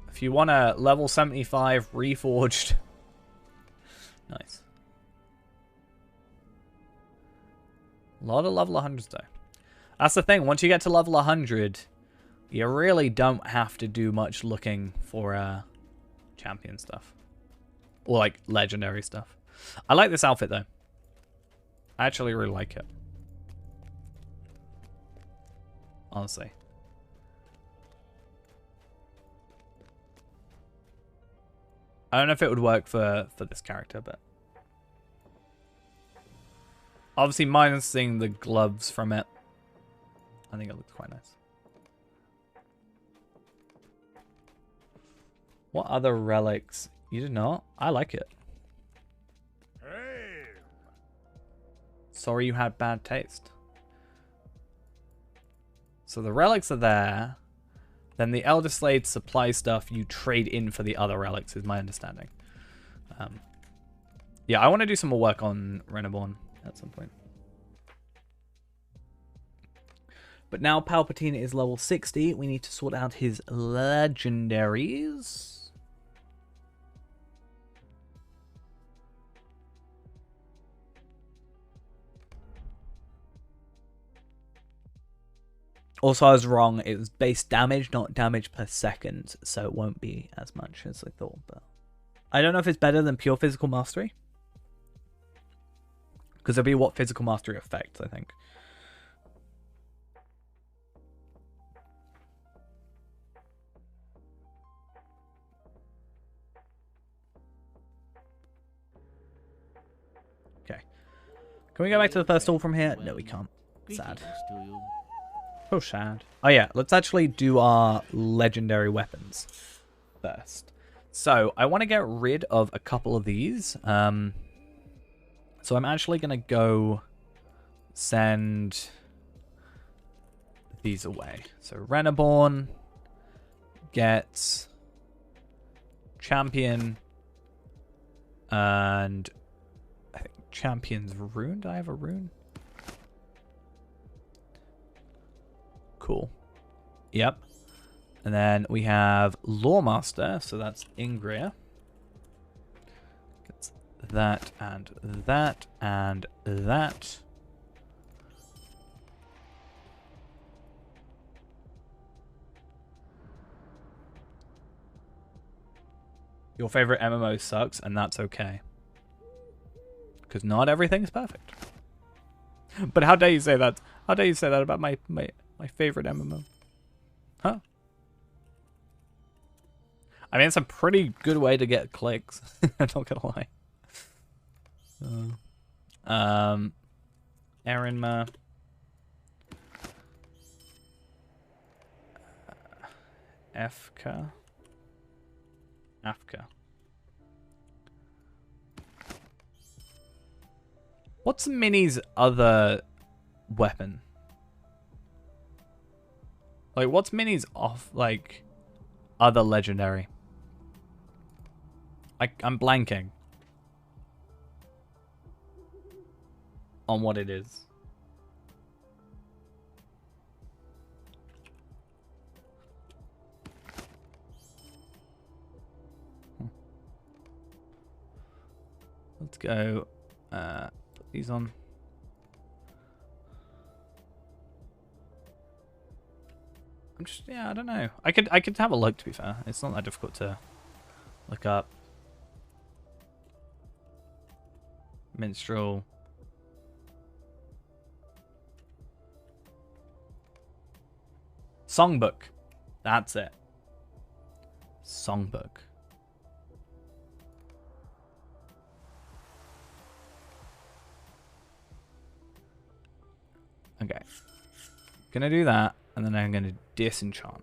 If you want a level 75 reforged. Nice. A lot of level 100s though. That's the thing. Once you get to level 100, you really don't have to do much looking for champion stuff. Or like legendary stuff. I like this outfit though. I actually really like it. Honestly. I don't know if it would work for this character, but... Obviously minusing the gloves from it. I think it looks quite nice. What other relics? You did not? I like it. Hey. Sorry you had bad taste. So the relics are there. Then the Elder Slade supply stuff you trade in for the other relics is my understanding. Yeah, I want to do some more work on Renaborn at some point. But now Palpatene is level 60. We need to sort out his legendaries. Also, I was wrong. It was base damage, not damage per second. So it won't be as much as I thought. But I don't know if it's better than pure physical mastery. Because it'll be what physical mastery affects, I think. Okay. Can we go back to the first hall from here? No, we can't. Sad. Oh, sad. Oh, yeah. Let's actually do our legendary weapons first. So, I want to get rid of a couple of these. So, I'm actually going to go send these away. So, Renaborn gets Champion and I think Champion's rune. Do I have a rune? Cool. Yep. And then we have Lawmaster, so that's Ingria. Gets that and that and that. Your favorite MMO sucks, and that's okay. Because not everything's perfect. But how dare you say that? How dare you say that about my favorite MMO? Huh? I mean, it's a pretty good way to get clicks. I'm not gonna lie. Erinma. Afka. What's Minnie's other weapon? Like, what's Minnie's other legendary? I'm blanking on what it is. Let's go. Put these on. I don't know. I could have a look, to be fair. It's not that difficult to look up. Minstrel. Songbook. That's it. Songbook. Okay. Gonna do that, and then I'm gonna disenchant.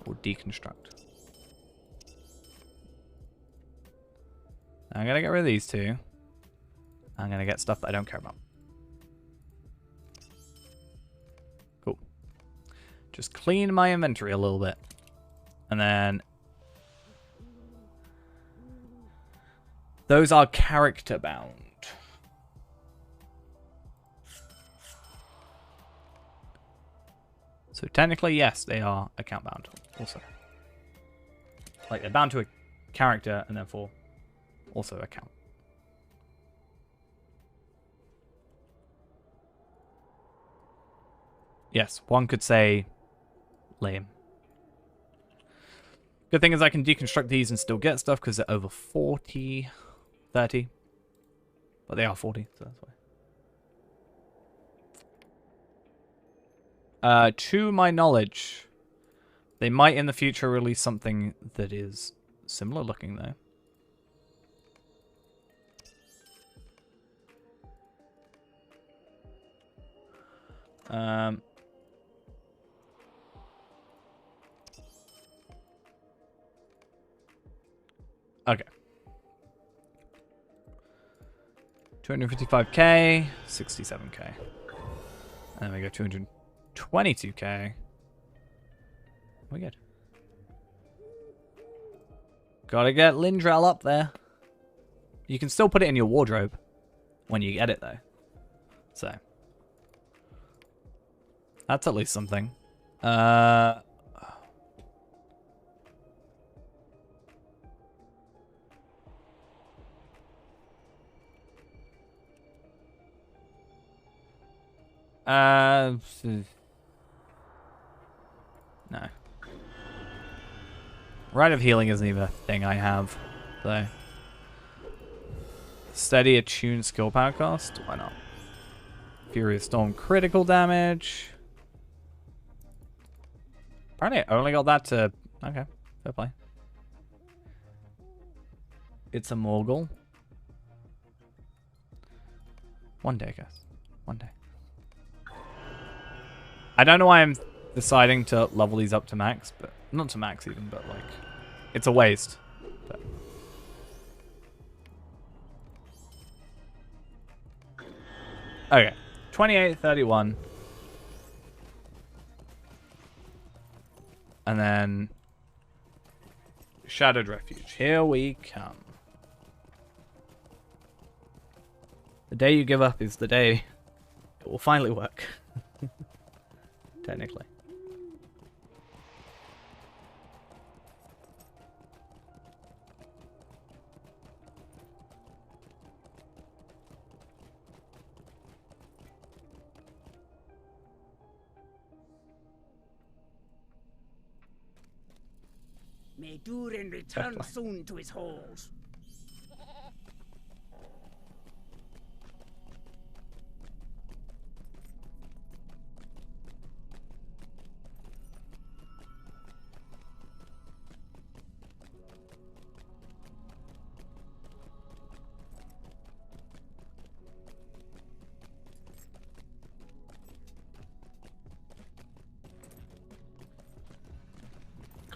Or deconstruct. I'm gonna get rid of these two. I'm gonna get stuff that I don't care about. Cool. Just clean my inventory a little bit. And then... those are character bound. So technically, yes, they are account bound also. Like, they're bound to a character and therefore also account. Yes, one could say lame. Good thing is I can deconstruct these and still get stuff because they're over 40, 30. But they are 40, so that's why. To my knowledge, they might in the future release something that is similar looking though. Okay. 255k, 67k. And then we go 222k. We're good. Gotta get Lindrel up there. You can still put it in your wardrobe when you get it though. So that's at least something. No. Rite of Healing isn't even a thing I have, so. Steady attuned skill power cost? Why not? Furious Storm critical damage. Apparently I only got that to... Okay, fair play. It's a Morgul. One day, I guess. One day. I don't know why I'm deciding to level these up to max, but not to max even, but like it's a waste. But. Okay, 28, 31, and then Shadowed Refuge. Here we come. The day you give up is the day it will finally work. technically. May Durin return soon to his halls.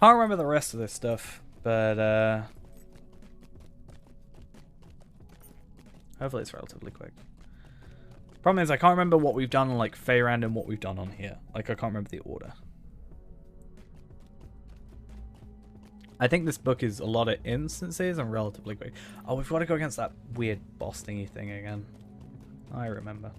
Can't remember the rest of this stuff, but hopefully it's relatively quick. Problem is, I can't remember what we've done on like Feyrand and what we've done on here. Like, I can't remember the order. I think this book is a lot of instances and relatively quick. Oh, we've got to go against that weird boss thingy thing again. I remember.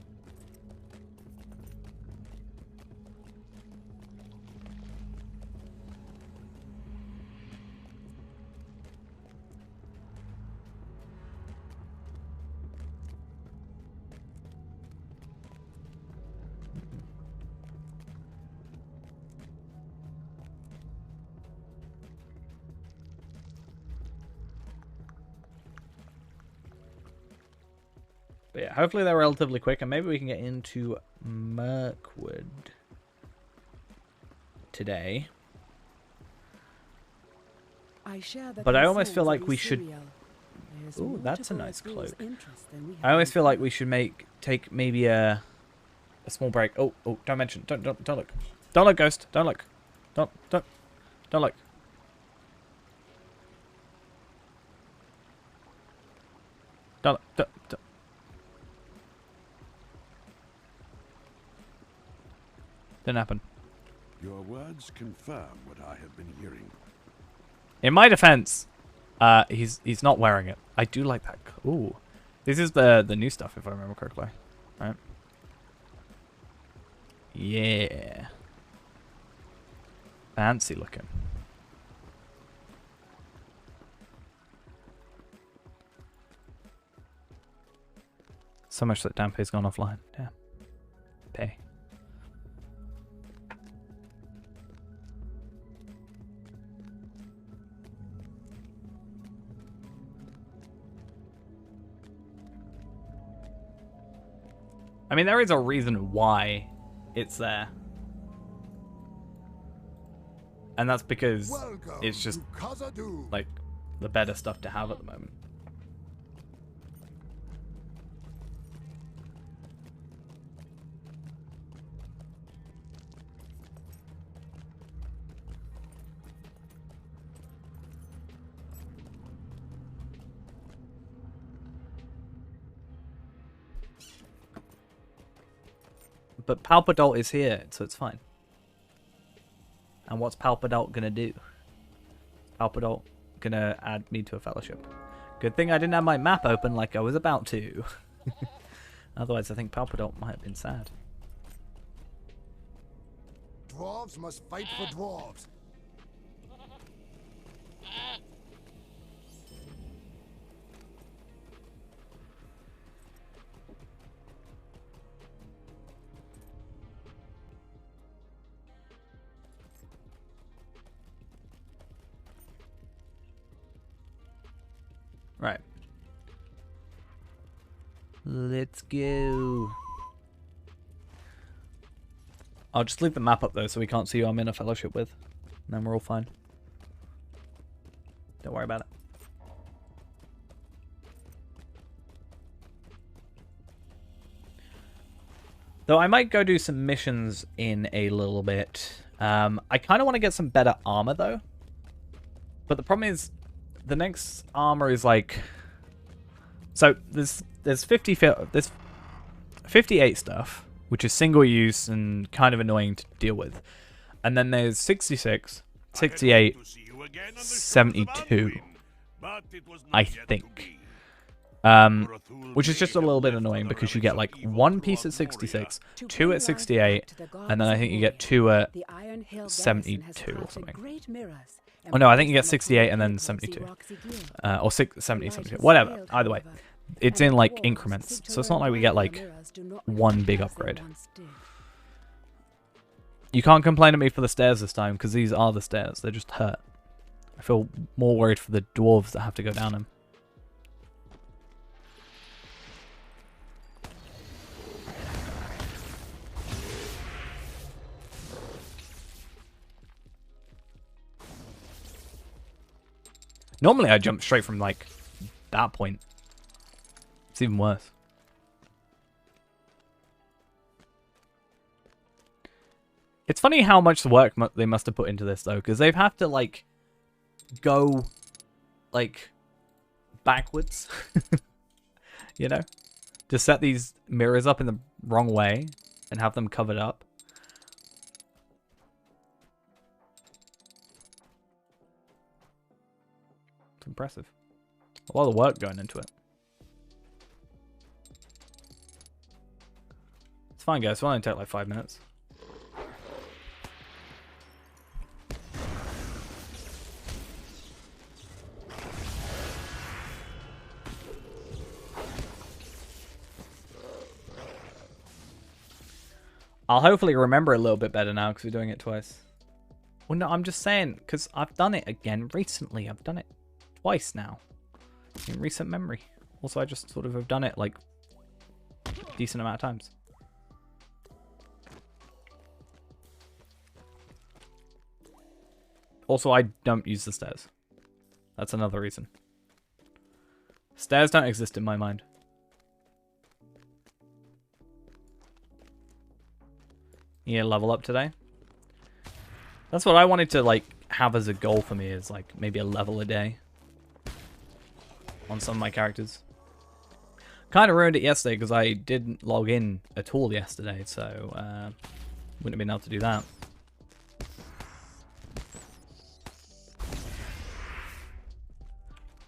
But yeah, hopefully they're relatively quick, and maybe we can get into Mirkwood today. But I almost feel like we should... Ooh, that's a nice cloak. I always feel like we should take maybe a small break. Oh, don't mention. Don't look. Don't look, Ghost. Don't look. Don't look. Don't. Didn't happen. Your words confirm what I have been hearing. In my defense, he's not wearing it. I do like that. Ooh, this is the new stuff, if I remember correctly. All right. Yeah. Fancy looking. So much that Dampé's gone offline. Damn. Pay. I mean, there is a reason why it's there. And that's because it's just, like, the better stuff to have at the moment. But Palpateen is here, so it's fine. And what's Palpateen gonna do? Palpateen gonna add me to a fellowship. Good thing I didn't have my map open like I was about to. Otherwise, I think Palpateen might have been sad. Dwarves must fight for dwarves. Right. Let's go. I'll just leave the map up though so we can't see who I'm in a fellowship with. And then we're all fine. Don't worry about it. Though I might go do some missions in a little bit. I kind of want to get some better armor though. But the problem is, the next armor is like, so there's 58 stuff, which is single use and kind of annoying to deal with, and then there's 66, 68, 72, I think. Which is just a little bit annoying because you get like one piece at 66, two at 68, and then I think you get two at 72 or something. Oh no, I think you get 68 and then 72. Or 70, 72. Whatever. Either way. It's in like increments. So it's not like we get like one big upgrade. You can't complain at me for the stairs this time because these are the stairs. They just hurt. I feel more worried for the dwarves that have to go down them. Normally I jump straight from like that point. It's even worse. It's funny how much work they must have put into this though, because they've had to like go like backwards, you know, to set these mirrors up in the wrong way and have them covered up. It's impressive. A lot of work going into it. It's fine, guys. It'll only take like 5 minutes. I'll hopefully remember a little bit better now because we're doing it twice. Well, no, I'm just saying because I've done it again recently. I've done it twice now in recent memory. Also, I just sort of have done it like a decent amount of times. Also, I don't use the stairs. That's another reason. Stairs don't exist in my mind. Yeah, level up today. That's what I wanted to like have as a goal for me, is like maybe a level a day on some of my characters. Kind of ruined it yesterday because I didn't log in at all yesterday, so wouldn't have been able to do that.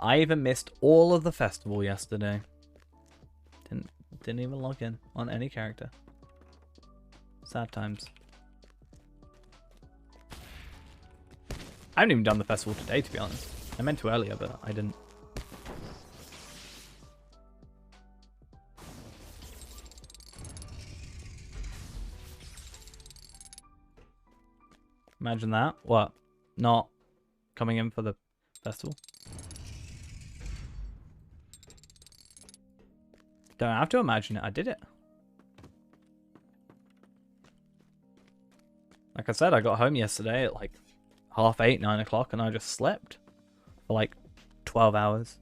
I even missed all of the festival yesterday. Didn't even log in on any character. Sad times. I haven't even done the festival today, to be honest. I meant to earlier, but I didn't. Imagine that. What? Not coming in for the festival? Don't have to imagine it. I did it. Like I said, I got home yesterday at like 8:30, 9 o'clock, and I just slept for like 12 hours.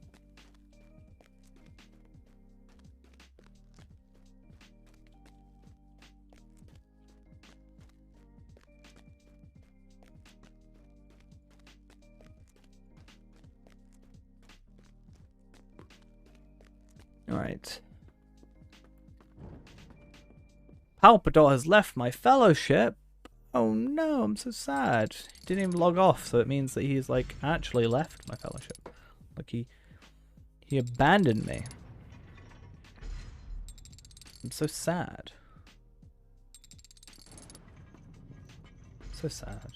All right. Palpateen has left my fellowship. Oh no, I'm so sad. He didn't even log off, so it means that he's like actually left my fellowship. Like he abandoned me. I'm so sad. So sad.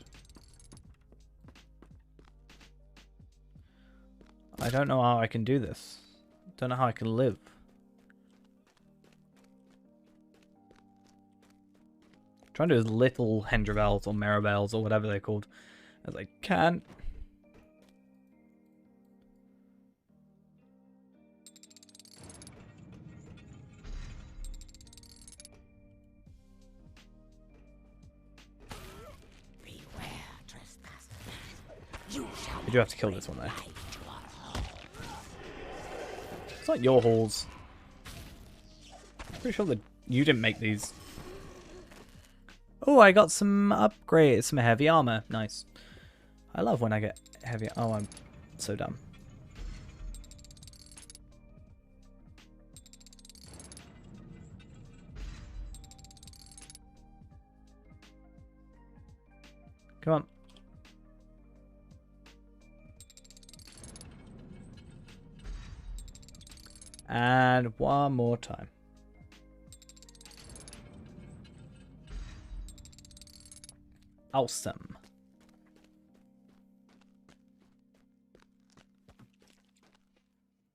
I don't know how I can do this. Don't know how I can live. Trying to do as little Hendravels or Maribels or whatever they're called as I can. You do have to kill this one though. It's not your halls. Pretty sure that you didn't make these. Oh, I got some upgrades, some heavy armor. Nice. I love when I get heavy. Oh, I'm so dumb. Come on. And one more time. Awesome.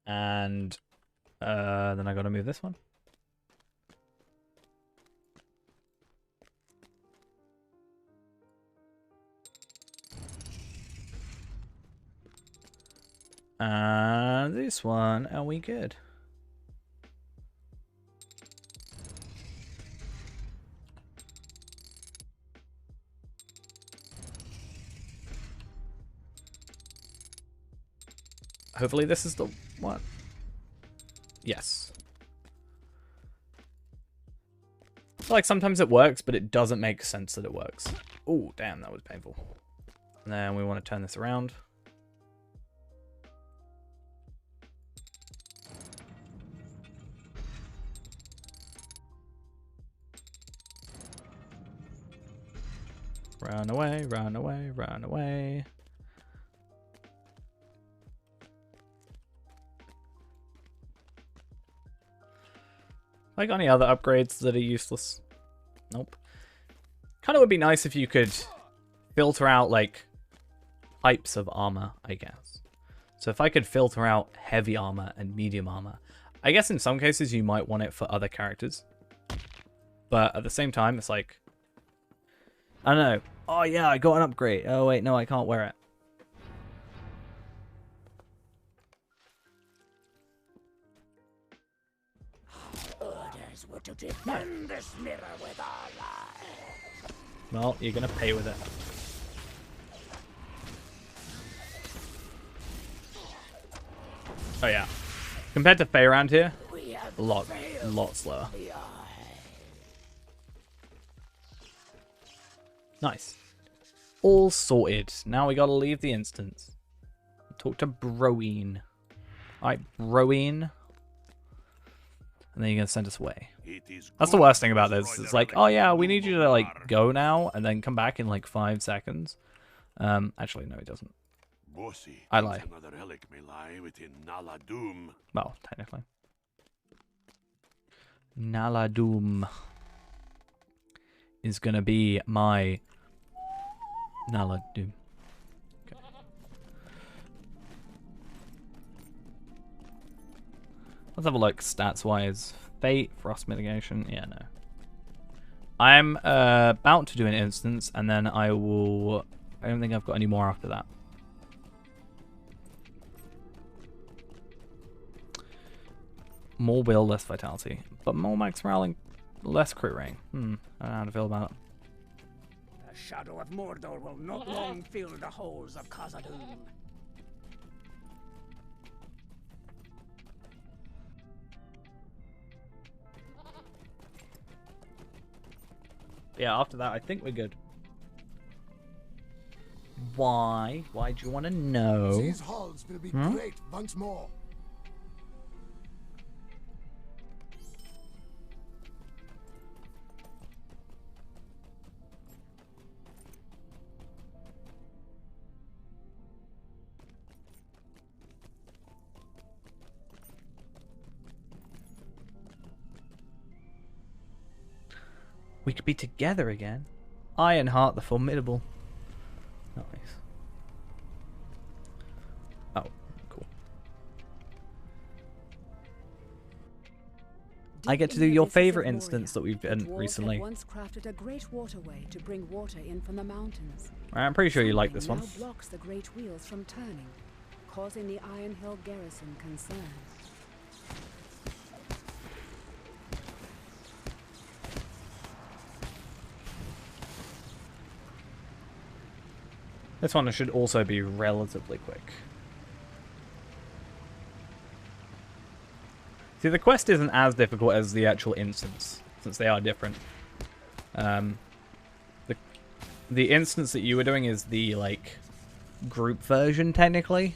And then I gotta move this one. And this one, are we good? Hopefully this is the one. Yes. I feel like sometimes it works, but it doesn't make sense that it works. Oh, damn, that was painful. And then we want to turn this around. Run away, run away, run away. Like any other upgrades that are useless? Nope. Kind of would be nice if you could filter out, like, types of armor, I guess. So if I could filter out heavy armor and medium armor, I guess in some cases you might want it for other characters. But at the same time, it's like, I don't know. Oh yeah, I got an upgrade. Oh wait, no, I can't wear it. Orders were to defend this mirror with our lives. Well, you're gonna pay with it. Oh yeah. Compared to Faye around here, a lot slower. Nice. All sorted. Now we gotta leave the instance. Talk to Broeen. Alright, Broeen. And then you're gonna send us away. That's the worst thing about this. It's like, oh yeah, we need you to like go now and then come back in like 5 seconds. Actually, no, it doesn't. I lie. Another relic may lie within Nala-Doom. Well, technically. Nala-Doom is gonna be my Nala-Doom. Okay. Let's have a look stats-wise. Fate, frost mitigation. Yeah, no. I'm about to do an instance, and then I will. I don't think I've got any more after that. More will, less vitality, but more max morale and less crit rate. I don't know how to feel about it. The shadow of Mordor will not long fill the halls of Khazad-dûm. Yeah, after that, I think we're good. Why? Why do you want to know? These halls will be great once more. We could be together again. Ironheart the Formidable. Nice. Oh, cool. I get to do your favorite instance that we've done recently. Once crafted a great waterway to bring water in from the mountains. I'm pretty sure you like this one. Now blocks the great wheels from turning, causing the Iron Hill garrison concern. This one should also be relatively quick. See, the quest isn't as difficult as the actual instance, since they are different. The instance that you were doing is the, like, group version, technically.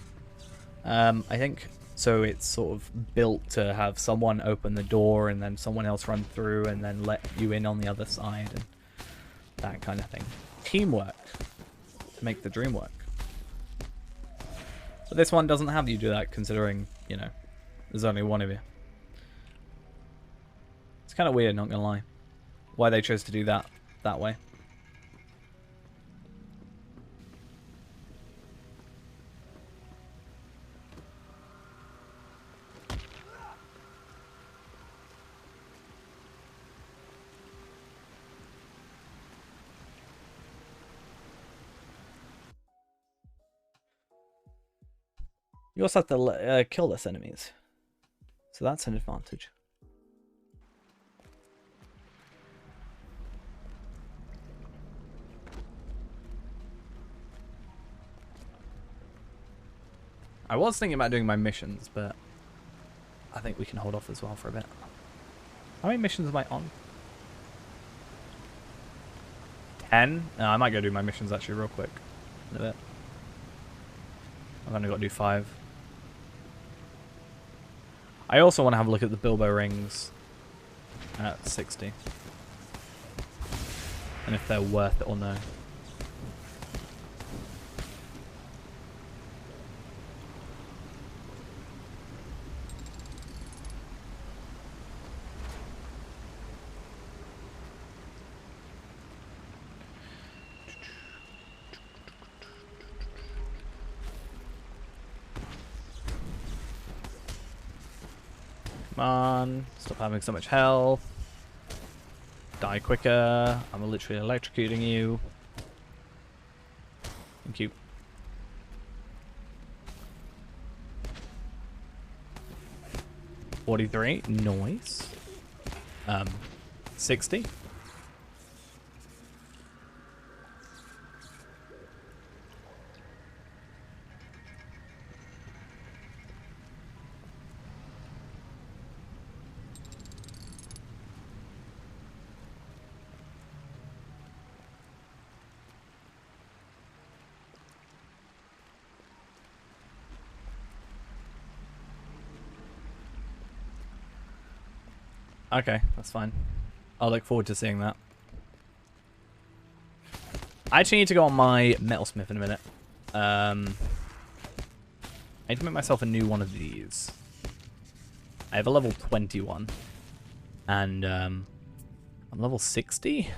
I think, so it's sort of built to have someone open the door and then someone else run through and then let you in on the other side and that kind of thing. Teamwork. To make the dream work. But this one doesn't have you do that, considering, you know, there's only one of you. kind of weird, not gonna lie. Why they chose to do that way. You also have to kill less enemies. So that's an advantage. I was thinking about doing my missions, but I think we can hold off as well for a bit. How many missions am I on? 10? No, I might go do my missions actually real quick. In a bit. I've only got to do 5. I also want to have a look at the Bilbo rings at 60. And if they're worth it or no. Come on, stop having so much health. Die quicker. I'm literally electrocuting you. Thank you. $43. Nice. 60. Okay, that's fine. I'll look forward to seeing that. I actually need to go on my metalsmith in a minute. I need to make myself a new one of these. I have a level 21. And I'm level 60?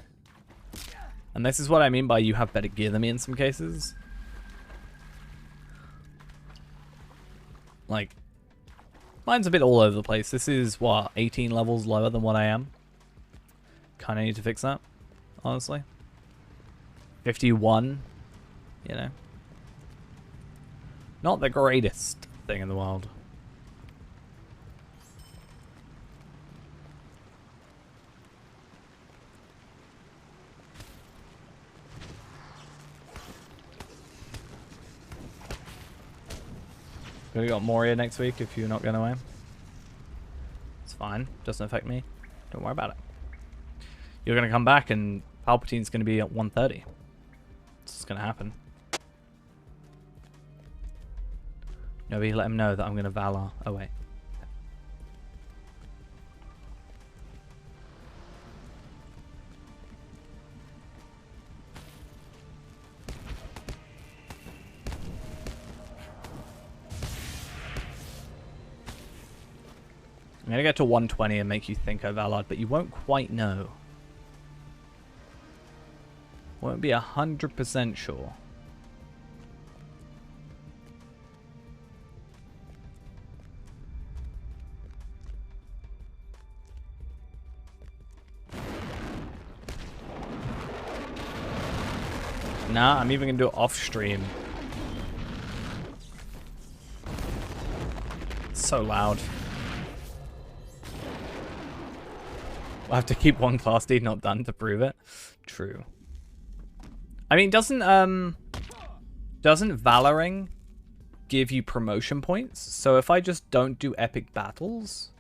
And this is what I mean by you have better gear than me in some cases. Like, mine's a bit all over the place. This is, what, 18 levels lower than what I am? Kind of need to fix that, honestly. 51, you know. Not the greatest thing in the world. We got Moria next week if you're not going away. It's fine. Doesn't affect me. Don't worry about it. You're going to come back and Palpateen's going to be at 1:30. It's going to happen. Nobody let him know that I'm going to Valar away. I'm going to get to 120 and make you think I Valard, but you won't quite know. Won't be 100% sure. Nah, I'm even going to do it off stream. It's so loud. We'll have to keep one class D not done to prove it. True. I mean, doesn't Valoring give you promotion points? So if I just don't do epic battles,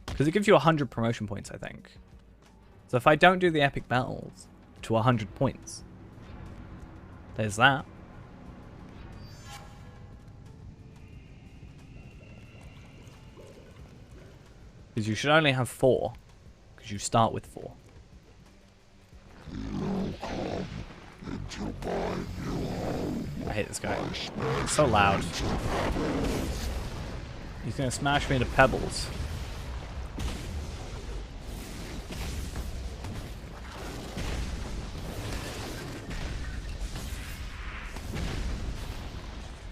because it gives you 100 promotion points, I think. So if I don't do the epic battles to 100 points, there's that. Because you should only have 4. Because you start with 4. I hate this guy. It's so loud. He's gonna smash me into pebbles.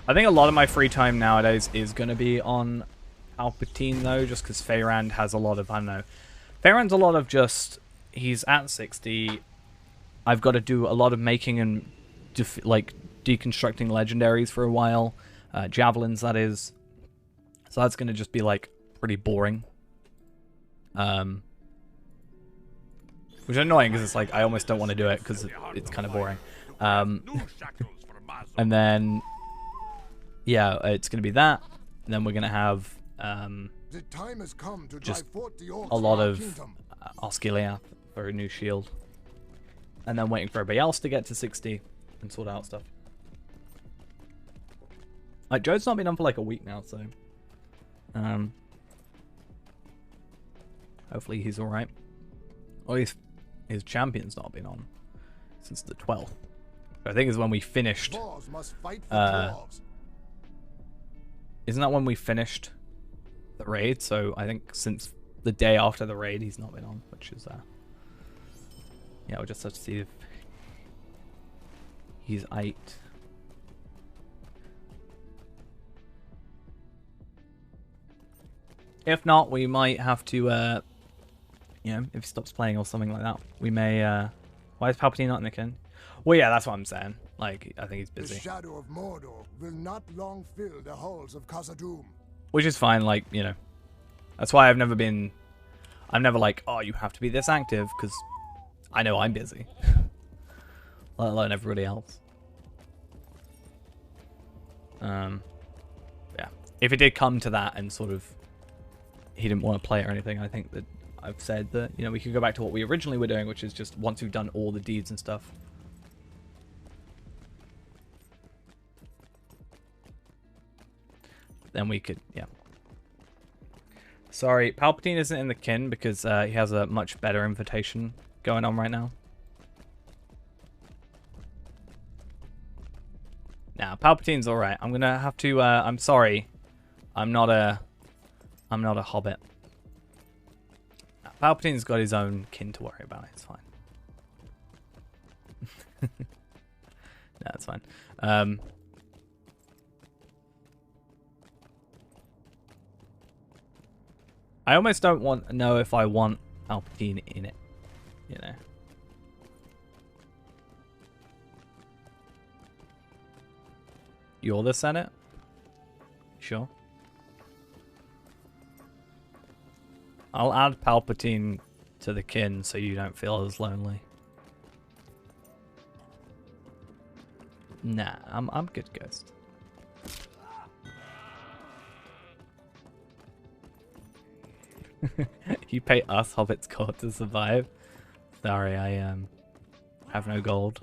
I think a lot of my free time nowadays is going to be on Palpatene, though, just because Feyrand has a lot of, I don't know. Feyrand's a lot of just, he's at 60. I've got to do a lot of making and, like, deconstructing legendaries for a while. Javelins, that is. So that's going to just be, like, pretty boring. Which is annoying, because it's like, I almost don't want to do it, because it's kind of boring. And then, yeah, it's going to be that. And then we're going to have just a lot of Osgiliath for a new shield. And then waiting for everybody else to get to 60 and sort out stuff. Like, Joe's not been on for like a week now, so... hopefully he's alright. Or his champion's not been on since the 12th. I think is when we finished... isn't that when we finished the raid? So I think since the day after the raid, he's not been on, which is... yeah, we'll just have to see if he's 8. If not, we might have to, you know, if he stops playing or something like that, we may, why is Palpatine not in the kin? Well, yeah, that's what I'm saying. Like, I think he's busy. The shadow of Mordor will not long fill the halls of Khazad-dûm. Which is fine, like, you know. That's why I'm never like, oh, you have to be this active, because I know I'm busy. Let alone everybody else. Yeah. If it did come to that and sort of he didn't want to play it or anything, I think that I've said that, you know, we could go back to what we originally were doing, which is just once we've done all the deeds and stuff. Then we could, yeah. Sorry, Palpatine isn't in the kin because he has a much better invitation going on right now. Nah, Palpatine's alright. I'm gonna have to, I'm sorry. I'm not a hobbit. Palpatine's got his own kin to worry about. It's fine. No, it's fine. I almost don't want to know if I want Palpatine in it. You know. You're the Senate? Sure. I'll add Palpatine to the kin so you don't feel as lonely. Nah, I'm good, Ghost. You pay us hobbits gold to survive? Sorry, I have no gold.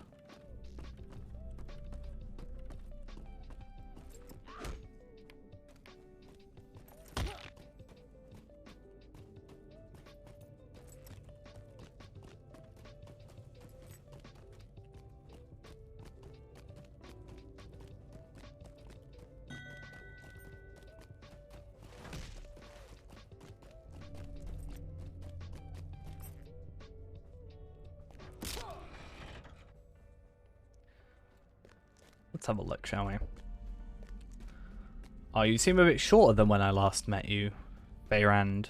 Let's have a look, shall we? Oh, you seem a bit shorter than when I last met you, Feyrand.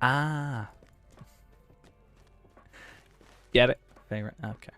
Ah. Get it? Feyrand. Okay.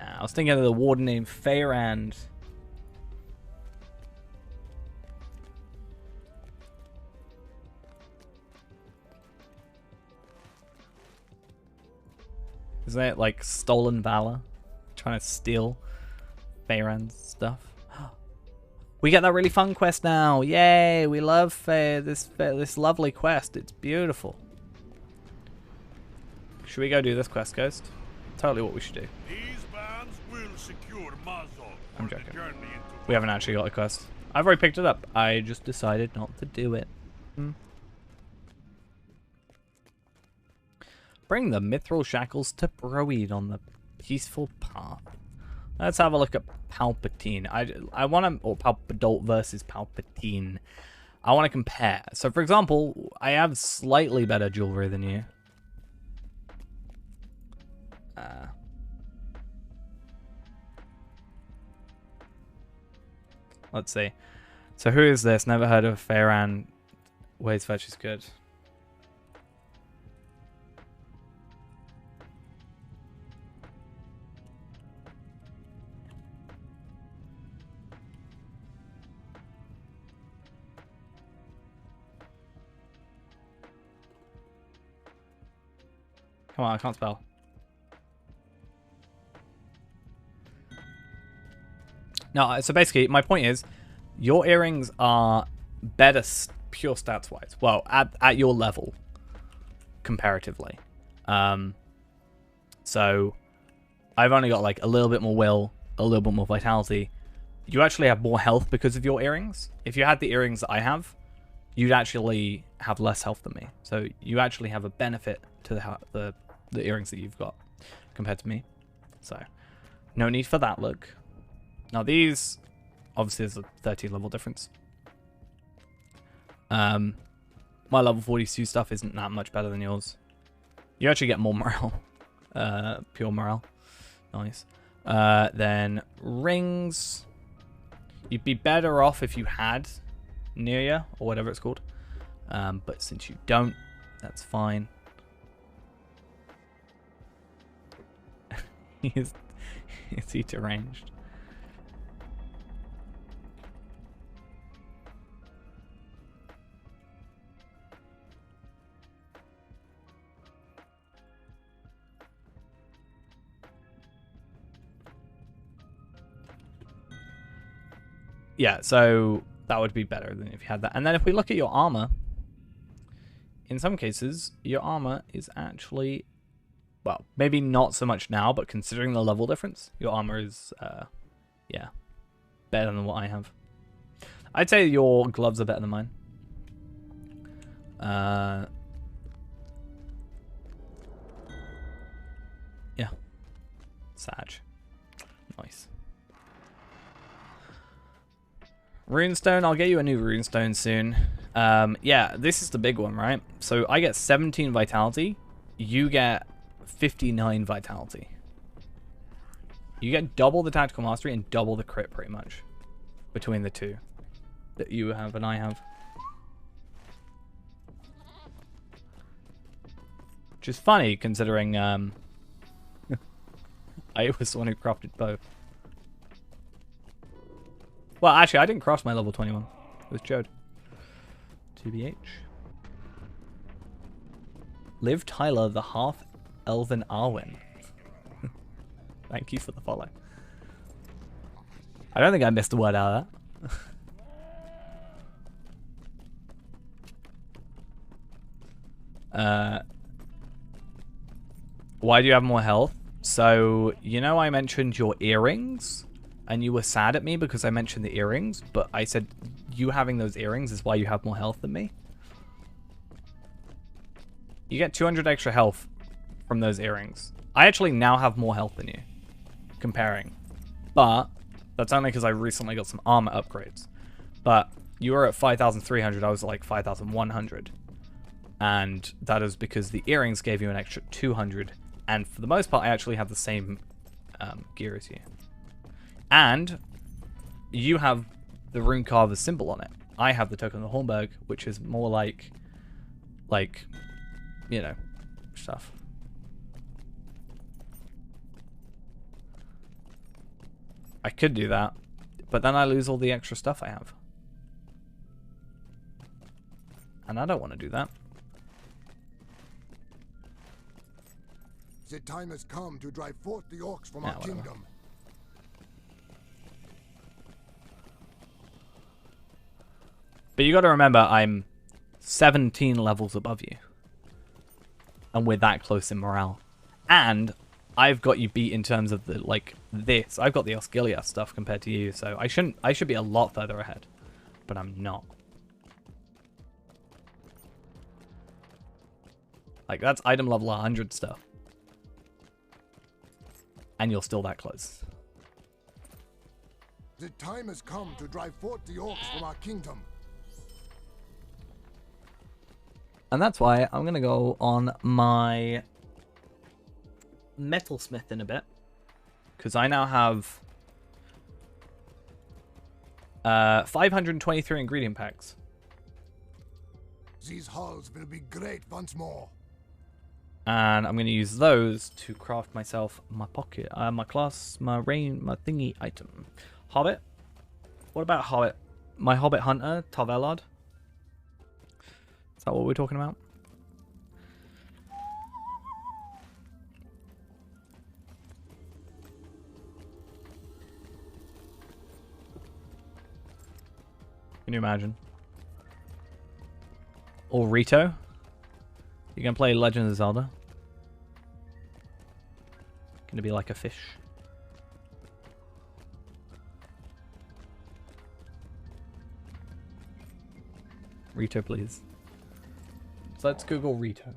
I was thinking of the warden named Feyrand. Isn't it like stolen valor? Trying to steal Feyrand's stuff. We get that really fun quest now. Yay! We love this lovely quest. It's beautiful. Should we go do this quest, Ghost? Totally what we should do. I'm joking. We haven't actually got a quest. I've already picked it up. I just decided not to do it. Bring the mithril shackles to Broweed on the peaceful path. Let's have a look at Palpateen. I want to, or Palpadol versus Palpatine. I want to compare. So, for example, I have slightly better jewelry than you. Let's see. So, who is this? Never heard of Feyran. Ways fetch is good. Come on, I can't spell. No, so basically, my point is, your earrings are better pure stats-wise. Well, at your level, comparatively. So, I've only got like a little bit more will, a little bit more vitality. You actually have more health because of your earrings. If you had the earrings that I have, you'd actually have less health than me. So, you actually have a benefit to the earrings that you've got compared to me. So, no need for that look. Now these, obviously there's a 13 level difference. My level 42 stuff isn't that much better than yours. You actually get more morale. Pure morale. Nice. Then rings. You'd be better off if you had near you, or whatever it's called. But since you don't, that's fine. Is he deranged? Yeah, so that would be better than if you had that. And then if we look at your armor, in some cases, your armor is actually, well, maybe not so much now, but considering the level difference, your armor is, yeah, better than what I have. I'd say your gloves are better than mine. Yeah. Sag. Nice. Runestone, I'll get you a new runestone soon. Yeah, this is the big one, right? So I get 17 vitality. You get 59 vitality. You get double the tactical mastery and double the crit, pretty much, between the two that you have and I have. Which is funny, considering I was the one who crafted both. Well, actually, I didn't cross my level 21. It was Jode. 2BH. Liv Tyler, the half-elven Arwen. Thank you for the follow. I don't think I missed a word out of that. Why do you have more health? So, you know I mentioned your earrings? And you were sad at me because I mentioned the earrings, but I said you having those earrings is why you have more health than me. You get 200 extra health from those earrings. I actually now have more health than you, comparing. But that's only because I recently got some armor upgrades. But you were at 5,300, I was at like 5,100. And that is because the earrings gave you an extra 200. And for the most part, I actually have the same gear as you. And you have the rune carver symbol on it. I have the token of the Hornberg, which is more like, you know, stuff. I could do that, but then I lose all the extra stuff I have. And I don't want to do that. The time has come to drive forth the orcs from our kingdom. But you got to remember, I'm 17 levels above you. And we're that close in morale. And I've got you beat in terms of the, like, this. I've got the Osgiliath stuff compared to you, so I should be a lot further ahead. But I'm not. Like, that's item level 100 stuff. And you're still that close. The time has come to drive forth the orcs from our kingdom. And that's why I'm going to go on my metalsmith in a bit. Because I now have 523 ingredient packs. These halls will be great once more. And I'm going to use those to craft myself my pocket, my class, my thingy item. Hobbit? What about Hobbit? My Hobbit Hunter, Tavelard? Is that what we're talking about? Can you imagine? Or Rito? You can play Legend of Zelda. Gonna be like a fish. Rito, please. So let's Google Rito.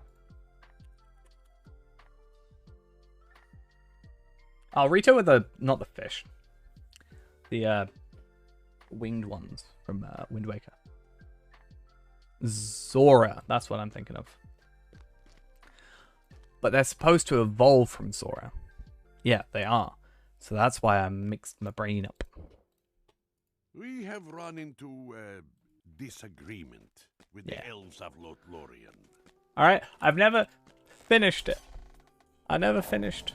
Oh, Rito with the not the fish. The winged ones from Wind Waker. Zora, that's what I'm thinking of. But they're supposed to evolve from Zora. Yeah, they are. So that's why I mixed my brain up. We have run into a disagreement with the elves of Lothlorien. Alright, I've never finished it. I never finished.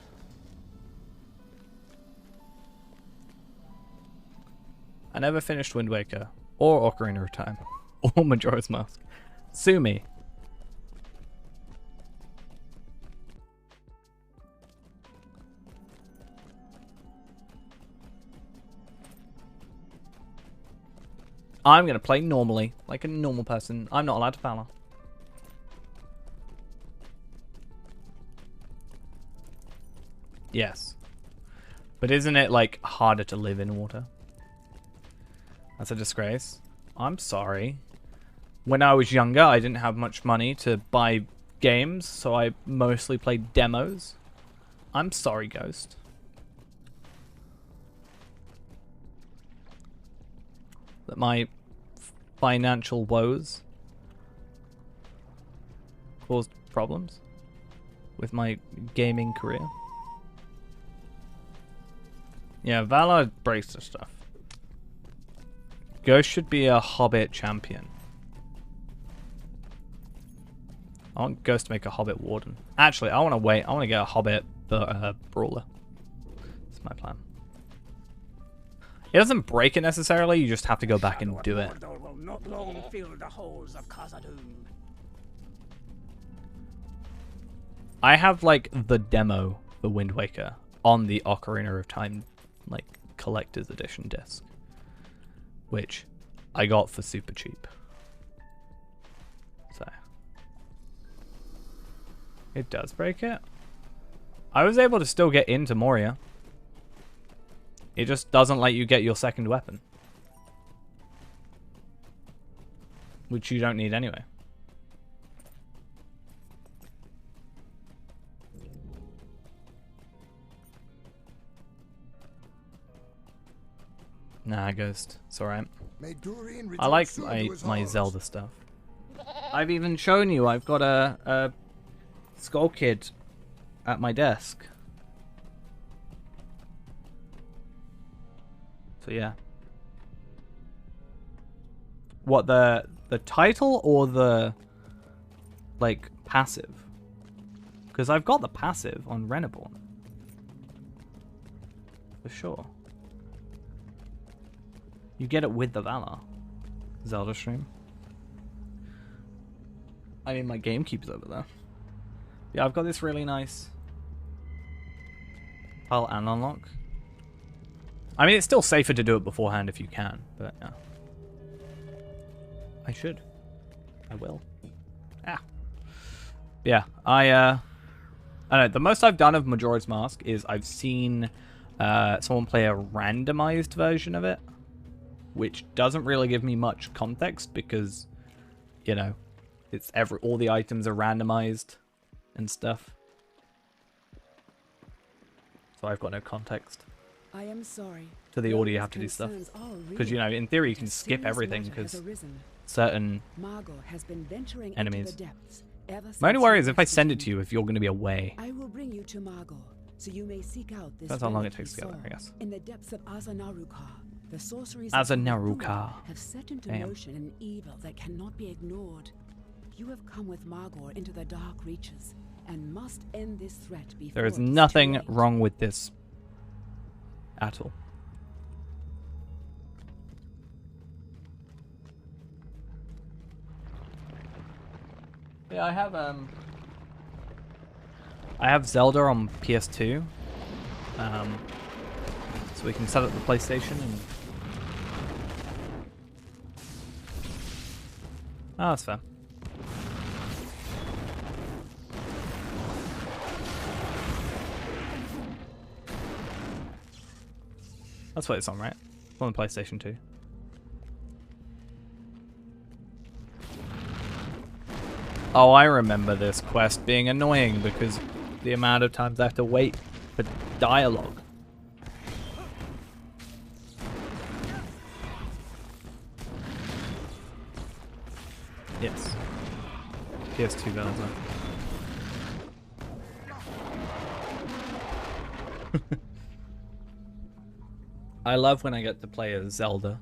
I never finished Wind Waker, or Ocarina of Time, or Majora's Mask. Sue me. I'm going to play normally, like a normal person. I'm not allowed to Valor. Yes. But isn't it, like, harder to live in water? That's a disgrace. I'm sorry. When I was younger, I didn't have much money to buy games, so I mostly played demos. I'm sorry, Ghost. That my financial woes caused problems with my gaming career. Yeah, Valor breaks the stuff. Ghost should be a Hobbit champion. I want Ghost to make a Hobbit warden. Actually, I want to wait. I want to get a Hobbit brawler. That's my plan. It doesn't break it necessarily, you just have to go back and do it. Will not long fill the halls of Khazad-dûm. I have, like, the demo for Wind Waker on the Ocarina of Time, like, collector's edition disc. Which I got for super cheap. So. It does break it. I was able to still get into Moria. It just doesn't let you get your second weapon. Which you don't need anyway. Nah, Ghost. It's alright. I like my Zelda stuff. I've even shown you I've got a Skull Kid at my desk. So yeah. What, the title or the, like, passive? Because I've got the passive on Reneborn. For sure. You get it with the Valor. Zelda stream. I mean, my gamekeeper's over there. Yeah, I've got this really nice tile and unlock. I mean, it's still safer to do it beforehand if you can, but yeah. I should. I will. Ah. Yeah, I don't know. The most I've done of Majora's Mask is I've seen someone play a randomized version of it, which doesn't really give me much context because, you know, it's all the items are randomized and stuff. So I've got no context. I am sorry. To the order you have to do stuff. Because, you know, in theory you can skip everything because certain enemies. My only worry is if I send it to you, if you're going to be away. I will bring you to Margor, so you may seek out this. That's how long it takes to get there, I guess. In the depths of Azanaruka, the sorceries Azanaruka. have set into motion an evil that cannot be ignored. You have come with Margor into the dark reaches and must end this threat before there is nothing wrong with this at all. Yeah, I have Zelda on PS2, so we can set up the PlayStation and. Oh, that's fair. That's what it's on, right? It's on the PlayStation 2. Oh, I remember this quest being annoying because the amount of times I have to wait for dialogue. Yes. PS2 version. I love when I get to play as Zelda.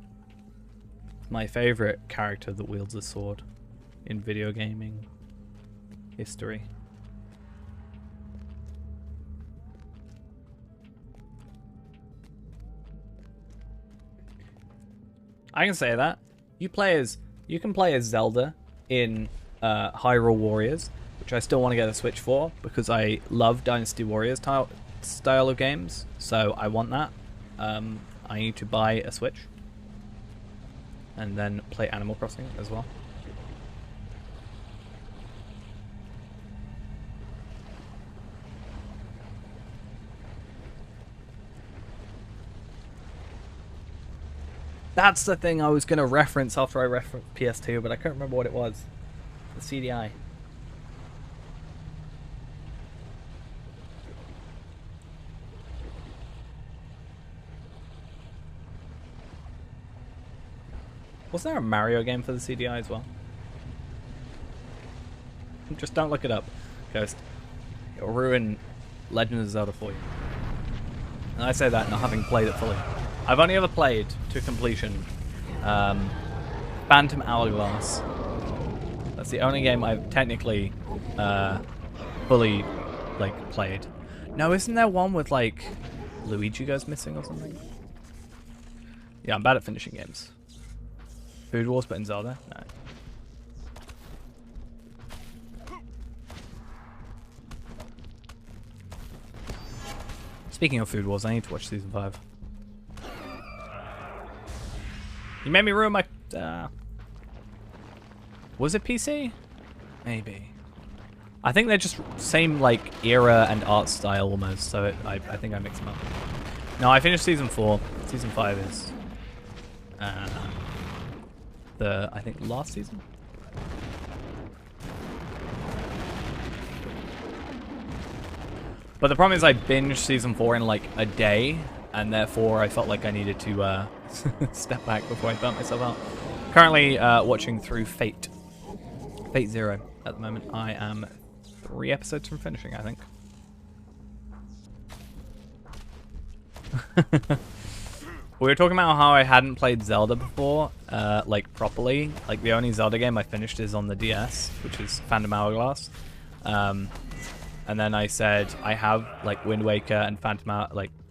It's my favorite character that wields a sword in video gaming history. I can say that. You can play as Zelda in Hyrule Warriors, which I still want to get a Switch for because I love Dynasty Warriors style of games, so I want that. I need to buy a Switch and then play Animal Crossing as well. That's the thing I was going to reference after I referenced PS2, but I can't remember what it was. The CDI. Was there a Mario game for the CDI as well? Just don't look it up, Ghost. It'll ruin Legend of Zelda for you. And I say that not having played it fully. I've only ever played to completion Phantom Hourglass. That's the only game I've technically fully played. No, isn't there one with like Luigi goes missing or something? Yeah, I'm bad at finishing games. Food Wars, but in Zelda? No. Speaking of Food Wars, I need to watch Season 5. You made me ruin my... Was it PC? Maybe. I think they're just same like era and art style almost, so I think I mixed them up. No, I finished Season 4. Season 5 is... I think last season? But the problem is I binged Season 4 in like a day, and therefore I felt like I needed to step back before I burnt myself out. Currently watching through Fate 0 at the moment. I am 3 episodes from finishing, I think. We were talking about how I hadn't played Zelda before, like properly. Like the only Zelda game I finished is on the DS, which is Phantom Hourglass. And then I said I have like Wind Waker and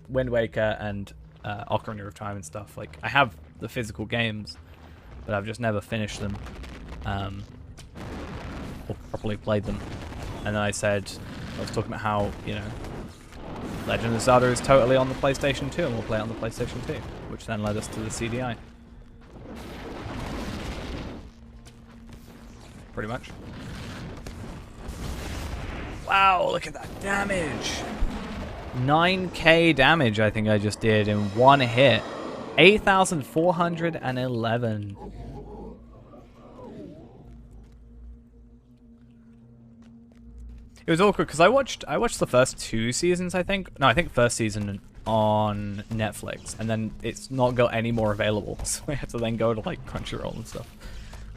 Wind Waker and Ocarina of Time and stuff. Like I have the physical games, but I've just never finished them or properly played them. And then I said I was talking about how, you know, Legend of Zelda is totally on the PlayStation 2 and we'll play it on the PlayStation 2, which then led us to the CDI. Pretty much. Wow, look at that damage! 9k damage I think I just did in one hit. 8,411. It was awkward because I watched the first 2 seasons, I think. No, I think first season on Netflix, and then it's not got any more available, so I had to then go to like Crunchyroll and stuff,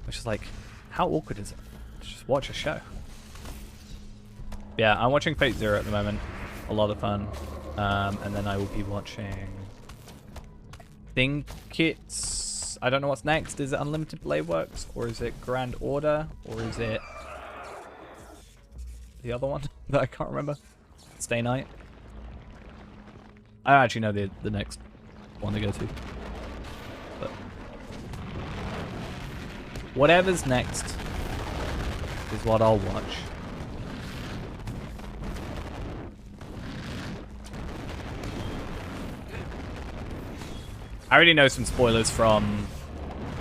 which is like, how awkward is it? Just watch a show. Yeah, I'm watching Fate Zero at the moment. A lot of fun. And then I will be watching... I think it's... I don't know what's next. Is it Unlimited Blade Works? Or is it Grand Order? Or is it... the other one that I can't remember? Stay Night? I actually know the next one to go to. But... whatever's next is what I'll watch. I already know some spoilers from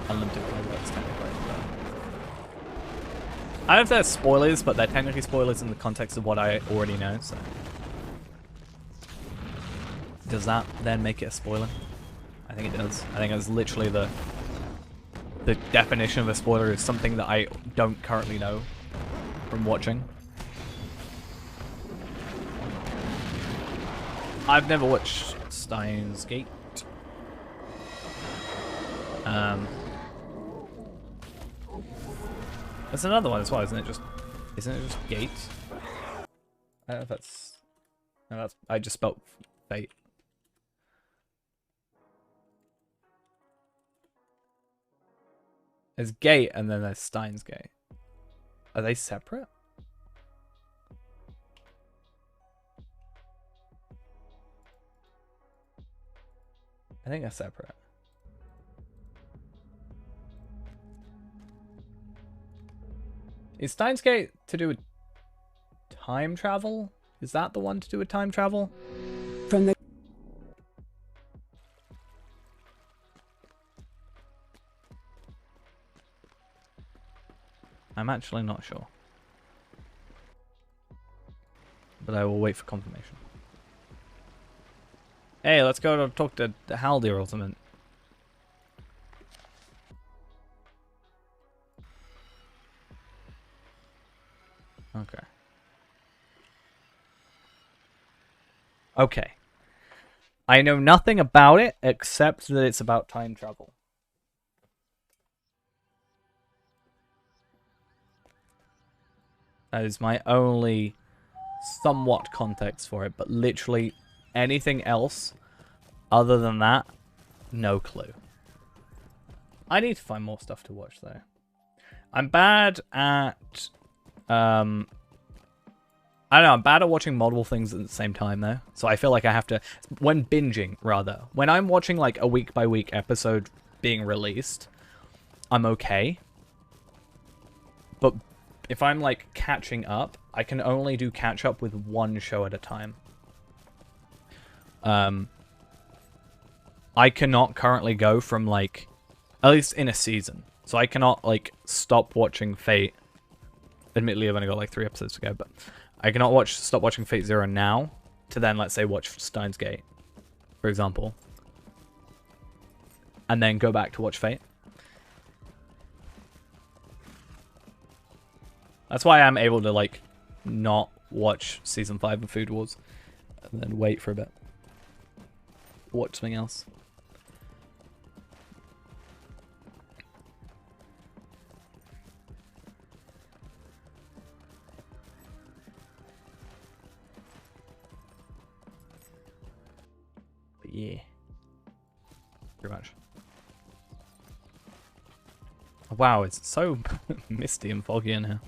Unlimited Blade Works, technically. I don't know if they're spoilers, but they're technically spoilers in the context of what I already know, so... does that then make it a spoiler? I think it does. I think it's literally the definition of a spoiler is something that I don't currently know from watching. I've never watched Steins Gate. That's another one as well, isn't it? Isn't it just Gate? I don't know if that's... no, that's... I just spelled Fate. There's Gate and then there's Steins Gate. Are they separate? I think they're separate. Is Steins Gate to do with time travel? Is that the one to do with time travel? From the... I'm actually not sure. But I will wait for confirmation. Hey, let's go to talk to the Haldir Ultimate. Okay. Okay. I know nothing about it except that it's about time travel. That is my only somewhat context for it, but literally anything else other than that, no clue. I need to find more stuff to watch though. I'm bad at I don't know, I'm bad at watching multiple things at the same time though. So I feel like I have to, when binging rather, when I'm watching like a week by week episode being released, I'm okay. But if I'm like catching up, I can only do catch up with one show at a time. I cannot currently go from like, at least in a season. So I cannot like stop watching Fate. Admittedly, I've only got like 3 episodes to go, but I cannot stop watching Fate Zero now to then, let's say, watch Steins Gate, for example. And then go back to watch Fate. That's why I'm able to, like, not watch Season 5 of Food Wars. And then wait for a bit. Watch something else. But yeah. Pretty much. Wow, it's so misty and foggy in here.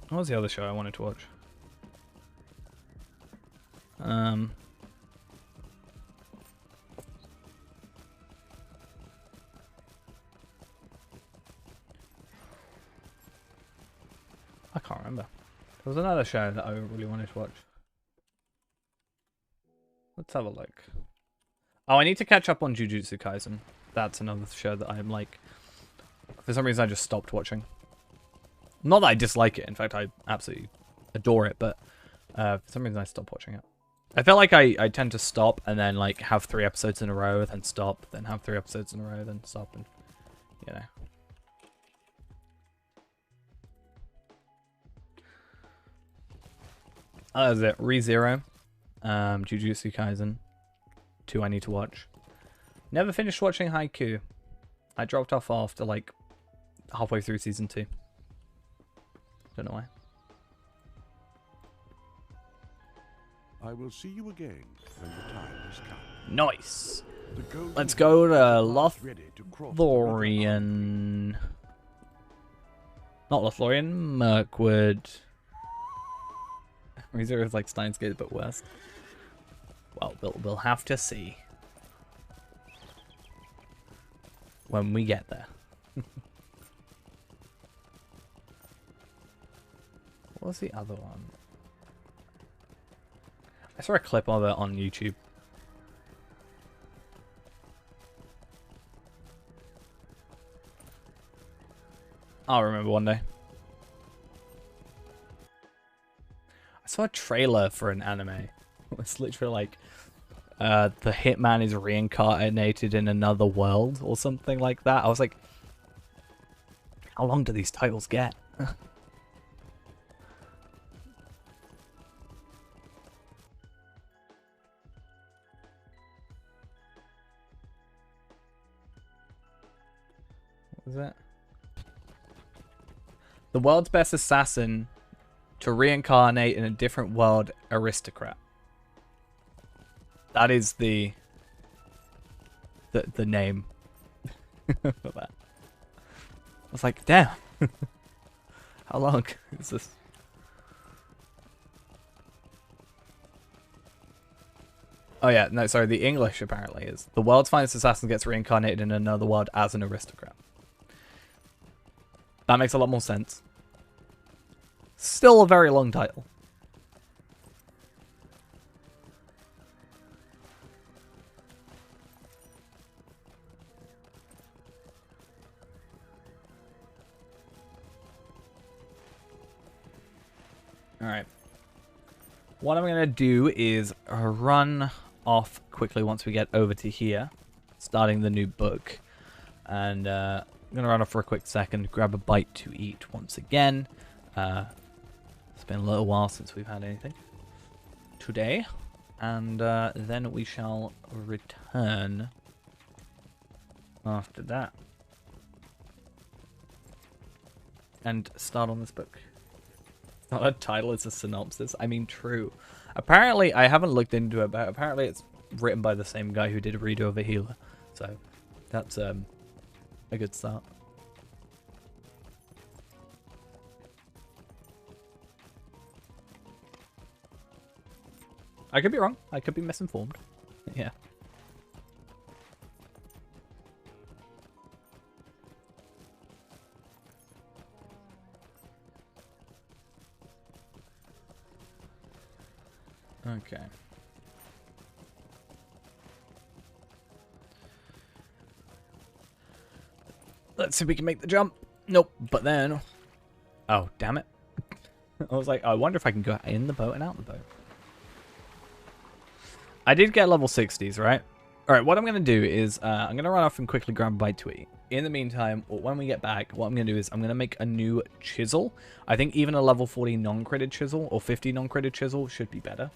What was the other show I wanted to watch? I can't remember. There was another show that I really wanted to watch. Let's have a look. Oh, I need to catch up on Jujutsu Kaisen. That's another show that I'm like... For some reason I just stopped watching. Not that I dislike it. In fact, I absolutely adore it. But for some reason I stopped watching it. I feel like I tend to stop and then like have 3 episodes in a row, then stop, then have 3 episodes in a row, then stop, and you know. That is it. ReZero. Jujutsu Kaisen. 2 I need to watch. Never finished watching Haikyuu. I dropped off after like halfway through season 2. Don't know why. I will see you again when the time has come. Nice. Let's go to Lothlorien. Not Lothlorien, Mirkwood. ReZero is like Steins Gate but worse. Well, we'll have to see when we get there. What was the other one? I saw a clip of it on YouTube. I'll remember one day. I saw a trailer for an anime. It's literally like the hitman is reincarnated in another world or something like that. I was like, how long do these titles get? What was that? The world's best assassin to reincarnate in a different world aristocrat. That is the name for that. I was like, damn. How long is this? Oh yeah, no, sorry, the English apparently is the world's finest assassin gets reincarnated in another world as an aristocrat. That makes a lot more sense. Still a very long title. Alright. What I'm going to do is run off quickly once we get over to here. Starting the new book. And I'm going to run off for a quick second. Grab a bite to eat once again. It's been a little while since we've had anything today. And then we shall return after that. And start on this book. Not a title, it's a synopsis. I mean, true. Apparently, I haven't looked into it, but apparently it's written by the same guy who did a redo of a healer. So, that's a good start. I could be wrong. I could be misinformed. Yeah. Okay. Let's see if we can make the jump. Nope. But then... Oh, damn it. I was like, I wonder if I can go in the boat and out the boat. I did get level 60s, right? Alright, what I'm going to do is I'm going to run off and quickly grab a bite to eat. In the meantime, when we get back, what I'm going to do is I'm going to make a new chisel. I think even a level 40 non-critted chisel or 50 non-critted chisel should be better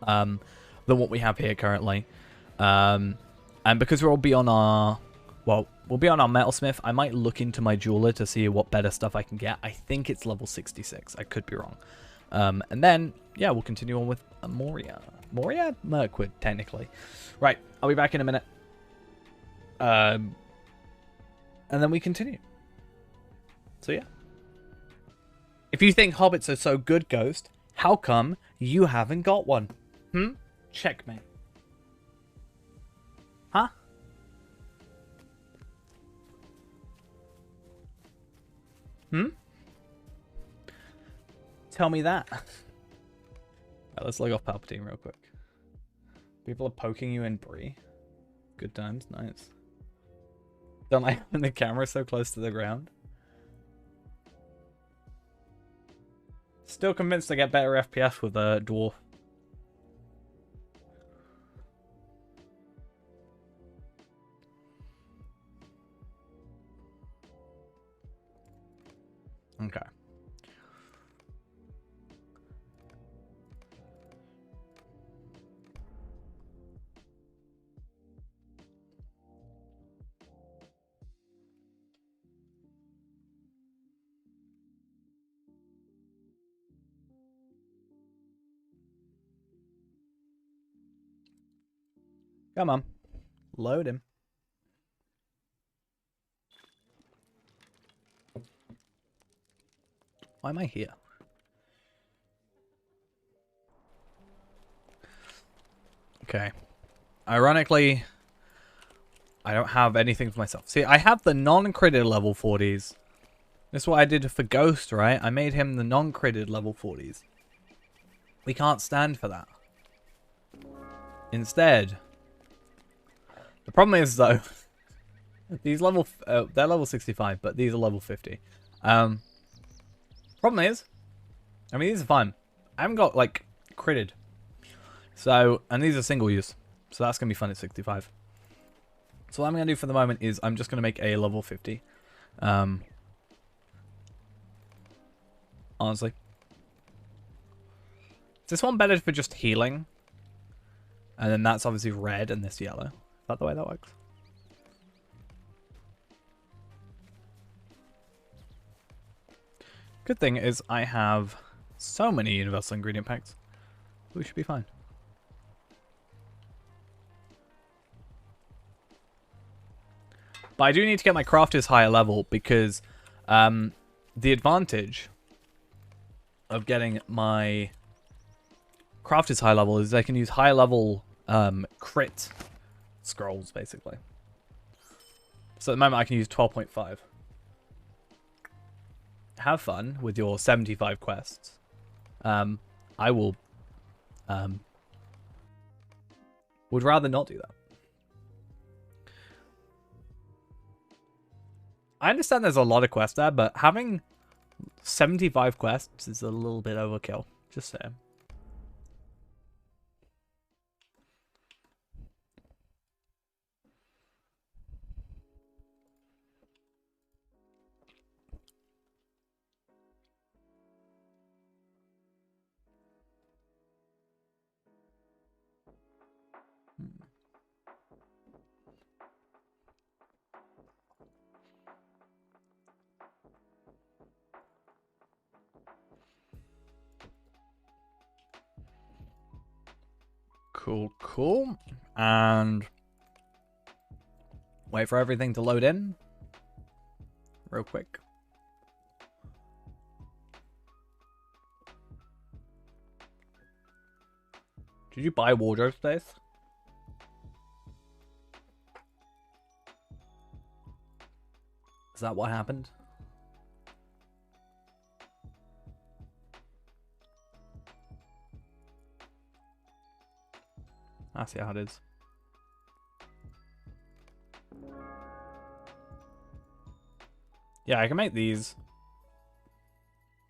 than what we have here currently. And because we'll be on our... Well, we'll be on our metalsmith. I might look into my jeweler to see what better stuff I can get. I think it's level 66. I could be wrong. And then, yeah, we'll continue on with Moria. Moria? Mirkwood, technically. Right, I'll be back in a minute. And then we continue. So, yeah. If you think hobbits are so good, Ghost, how come you haven't got one? Checkmate. Huh? Tell me that. Right, let's log off Palpateen real quick. People are poking you in Brie. Good times, nice. Don't like having the camera so close to the ground. Still convinced I get better FPS with a dwarf. Come on. Load him. Why am I here? Okay. Ironically, I don't have anything for myself. See, I have the non-critted level 40s. This is what I did for Ghost, right? I made him the non-critted level 40s. We can't stand for that. Instead, the problem is though, these level they're level 65, but these are level 50. Problem is, I mean these are fine. I haven't got like critted, so and these are single use, so that's gonna be fun at 65. So what I'm gonna do for the moment is I'm just gonna make a level 50. Honestly, is this one better for just healing? And then that's obviously red and this yellow. Is that the way that works? Good thing is I have so many universal ingredient packs. We should be fine. But I do need to get my crafters higher level because the advantage of getting my crafters high level is I can use high level crit scrolls basically. So at the moment I can use 12.5. Have fun with your 75 quests. I will would rather not do that. I understand there's a lot of quests there, but having 75 quests is a little bit overkill. Just saying. Cool. And wait for everything to load in real quick. Did you buy wardrobe space? Is that what happened? I see how it is. Yeah, I can make these.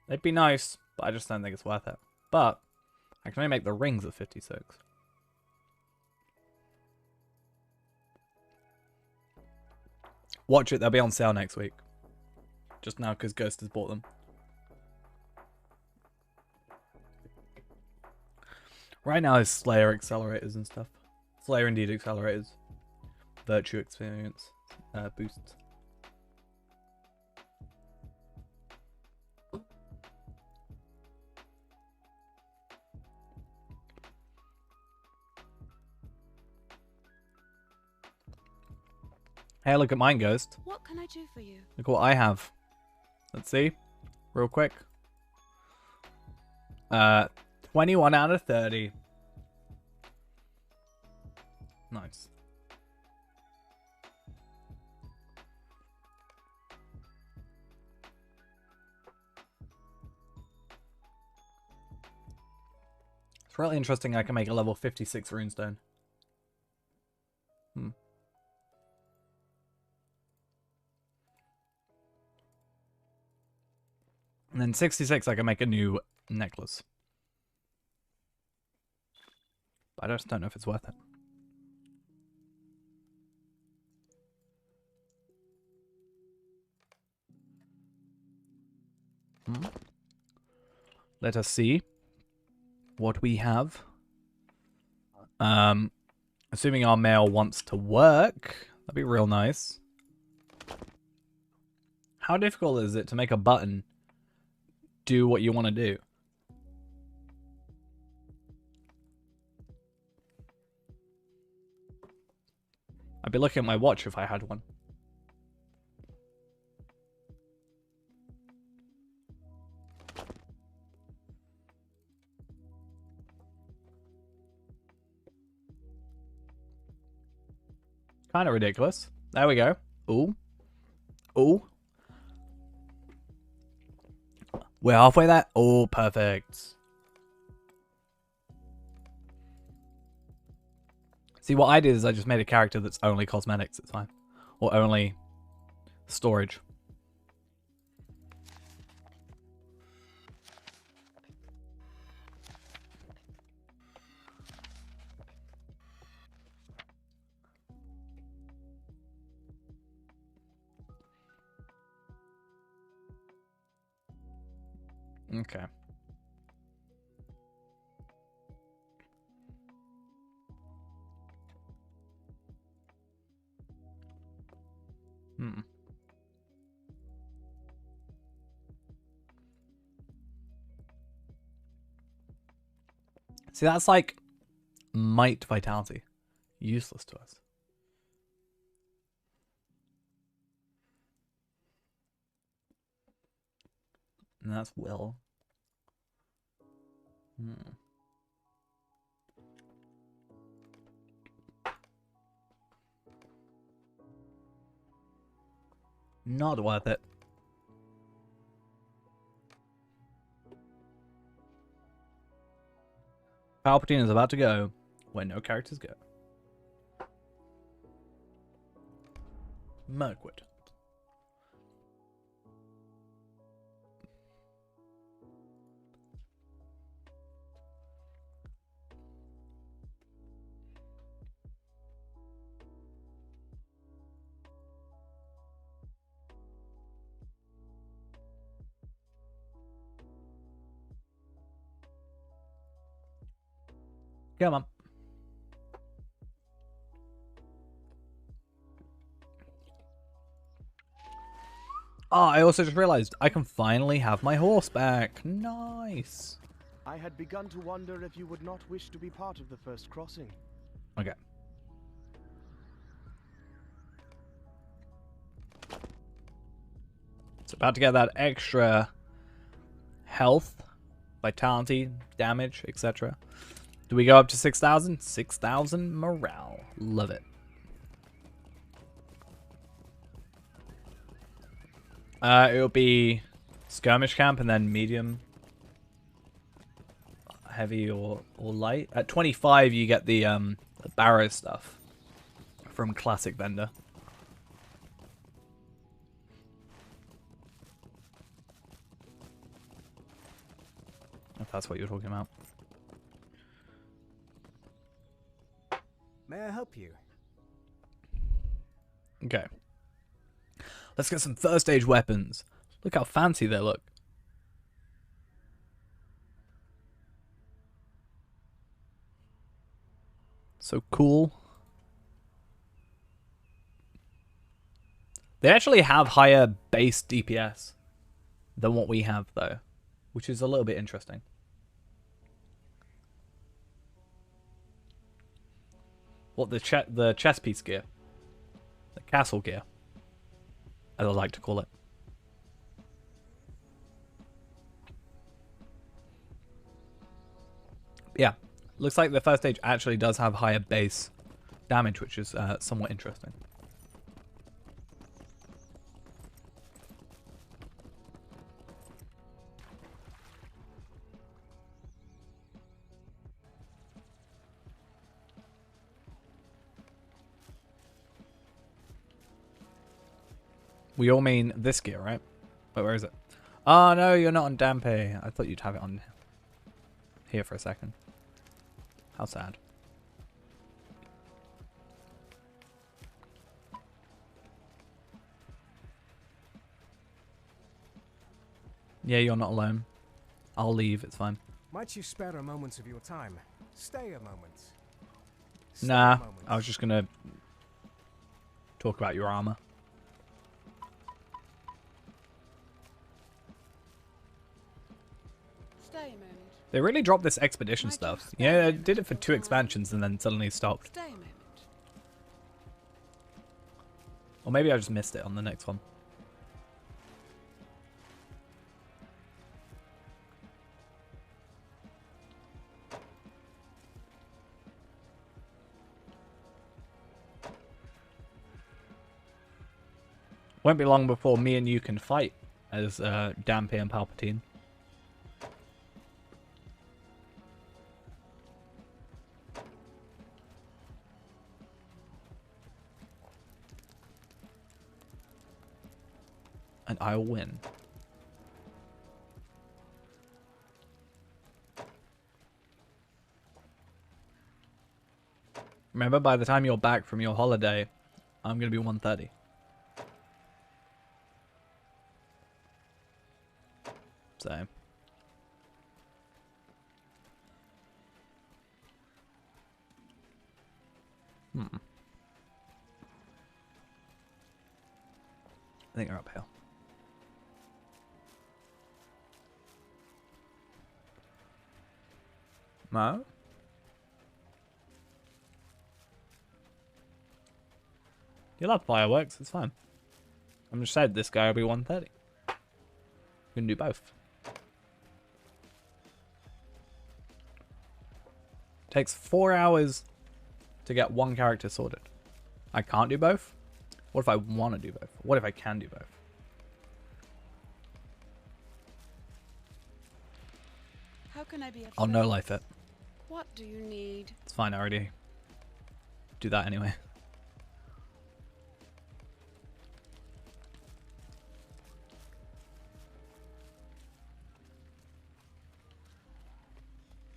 They'd be nice, but I just don't think it's worth it. But I can only make the rings at 56. Watch it, they'll be on sale next week. Just now because Ghost has bought them. Right now is Slayer accelerators and stuff. Slayer Indeed accelerators. Virtue experience boosts. Hey, look at mine, Ghost. What can I do for you? Look what I have. Let's see. Real quick. 21 out of 30. Nice. It's really interesting I can make a level 56 runestone. And then 66 I can make a new necklace. I just don't know if it's worth it. Let us see what we have. Assuming our male wants to work, that'd be real nice. How difficult is it to make a button do what you want to do? I'd be looking at my watch if I had one. Kind of ridiculous. There we go. Ooh. Ooh. We're halfway there. Oh, perfect. See, what I did is I just made a character that's only cosmetics. It's fine. Or only storage. Okay. See, that's like might vitality. Useless to us. And that's will. Not worth it. Palpatene is about to go where no characters go. Mirkwood. Come on. Oh, I also just realized I can finally have my horse back. Nice. I had begun to wonder if you would not wish to be part of the first crossing. Okay. It's about to get that extra health, vitality, damage, etc. Do we go up to 6,000? 6,000 morale. Love it. It'll be skirmish camp and then medium, heavy or light. At 25 you get the barrow stuff from classic vendor. If that's what you're talking about. May I help you? Okay. Let's get some first age weapons. Look how fancy they look. So cool. They actually have higher base DPS than what we have though, which is a little bit interesting. What, the chess piece gear? The castle gear, as I like to call it. Yeah, looks like the first stage actually does have higher base damage, which is somewhat interesting. We all mean this gear, right? Wait, where is it? Oh, no, you're not on Dampe. I thought you'd have it on here for a second. How sad. Yeah, you're not alone. I'll leave, it's fine. Might you spare a moment of your time? Stay a moment. Stay Nah, a moment. I was just gonna talk about your armor. Stay a moment. They really dropped this expedition stuff. Yeah, I did it for 2 expansions and then suddenly stopped. Stay a moment. Or maybe I just missed it on the next one. Won't be long before me and you can fight as Dampé and Palpatene. And I'll win. Remember, by the time you're back from your holiday, I'm going to be 130. So. I think they're uphill. No? You love fireworks, it's fine. I'm just saying this guy will be 130. You can do both. Takes 4 hours to get one character sorted. I can't do both? What if I want to do both? What if I can do both? How can I be a I'll no life it. What do you need? It's fine, I already do that anyway.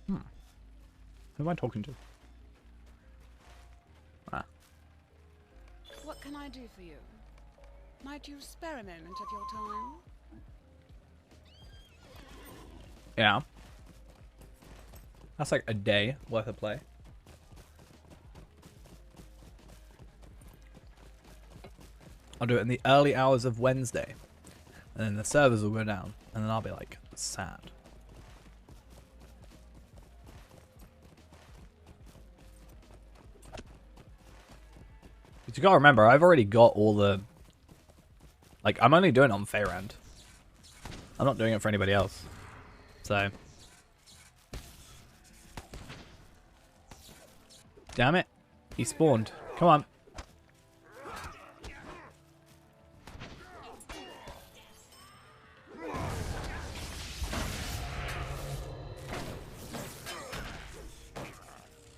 Who am I talking to? Ah. What can I do for you? Might you spare a moment of your time? Yeah. That's like a day worth of play. I'll do it in the early hours of Wednesday. And then the servers will go down. And then I'll be like, sad. But you gotta remember, I've already got all the... Like, I'm only doing it on Faerand. I'm not doing it for anybody else. So... Damn it. He spawned. Come on.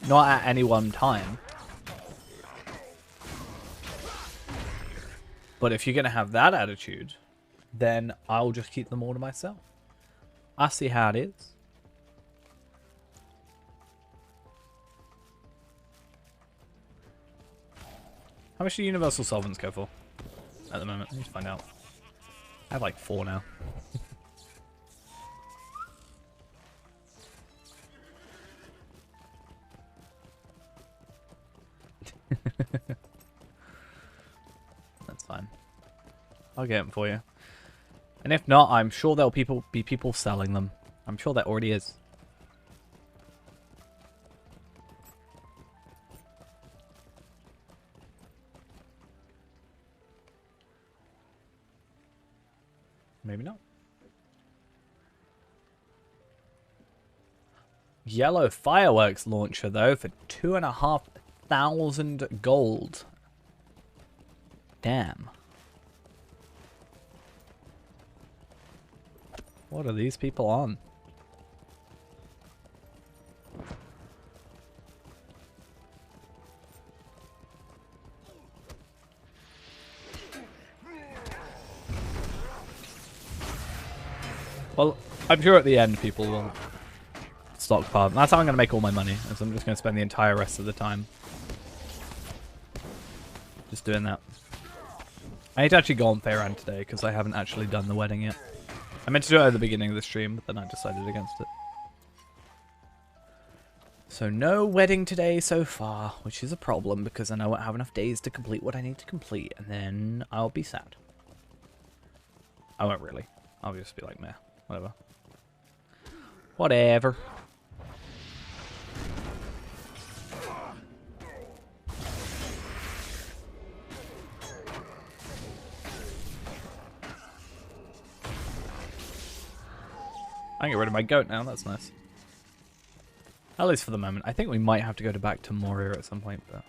Not at any one time. But if you're going to have that attitude, then I'll just keep them all to myself. I see how it is. How much do universal solvents go for at the moment? I need to find out. I have like 4 now. That's fine. I'll get them for you. And if not, I'm sure there'll be people selling them. I'm sure there already is. Maybe not. Yellow fireworks launcher though for 2,500 gold. Damn. What are these people on? Well, I'm sure at the end people will stockpile. That's how I'm going to make all my money. Is I'm just going to spend the entire rest of the time just doing that. I need to actually go on Faerand today because I haven't actually done the wedding yet. I meant to do it at the beginning of the stream, but then I decided against it. So no wedding today so far, which is a problem because I know I won't have enough days to complete what I need to complete, and then I'll be sad. I won't really. I'll just be like, meh. Whatever. Whatever. I can get rid of my goat now, that's nice. At least for the moment. I think we might have to go back to Moria at some point, but...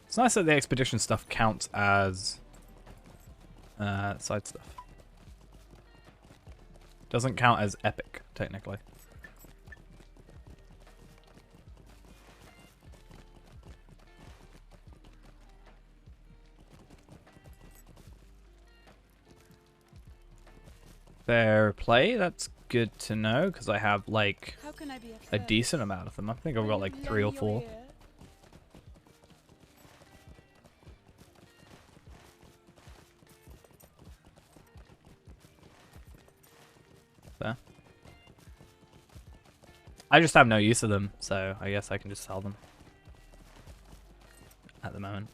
It's nice that the expedition stuff counts as side stuff. Doesn't count as epic, technically. Fair play, that's good to know, because I have, like, a decent amount of them. I think I've got, like, 3 or 4. There. I just have no use of them, so I guess I can just sell them. At the moment.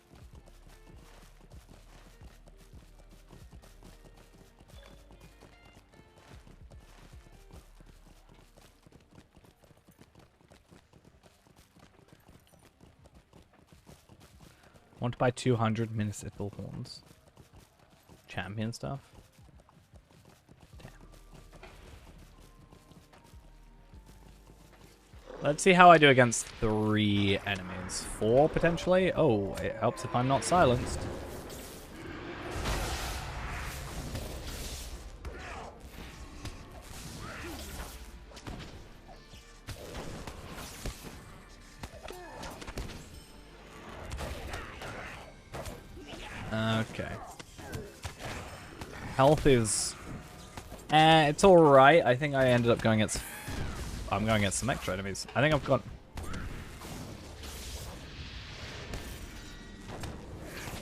Want to buy 200 municipal horns. Champion stuff. Damn. Let's see how I do against 3 enemies. 4 potentially? Oh, it helps if I'm not silenced. Okay. Health is... it's alright. I think I ended up going against... I'm going against some extra enemies. I think I've got...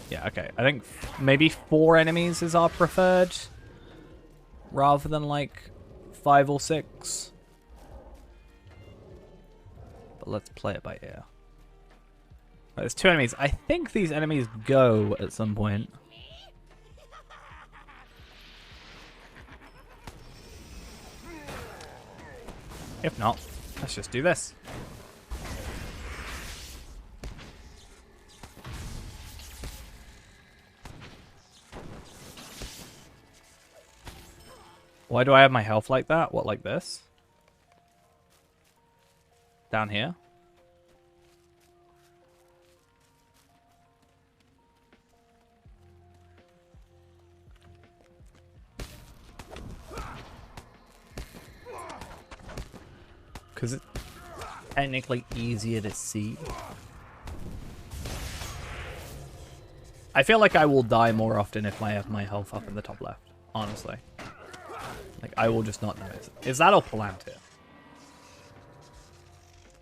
Yeah, okay. I think maybe 4 enemies is our preferred. Rather than like 5 or 6. But let's play it by ear. There's 2 enemies. I think these enemies go at some point. If not, let's just do this. Why do I have my health like that? What, like this? Down here? Because it's technically easier to see. I feel like I will die more often if I have my health up in the top left, honestly. Like, I will just not notice. Is that a Palpateen?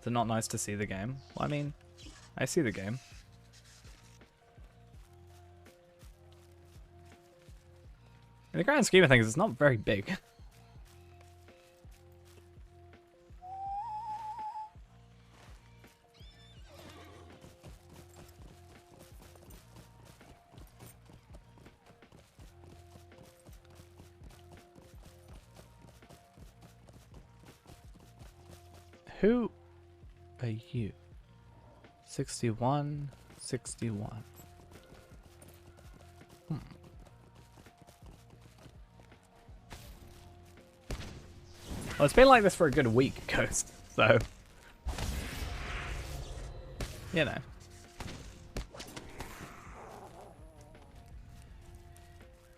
Is it not nice to see the game? Well, I mean, I see the game. In the grand scheme of things, it's not very big. Who are you? 61, 61. Well, it's been like this for a good week, Ghost, so... You know.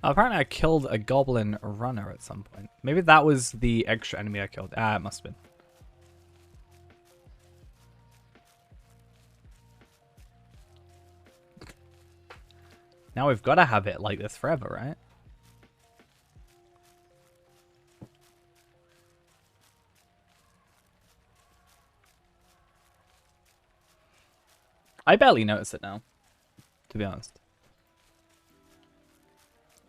Oh, apparently I killed a goblin runner at some point. Maybe that was the extra enemy I killed. Ah, it must have been. Now we've got to have it like this forever, right? I barely notice it now, to be honest.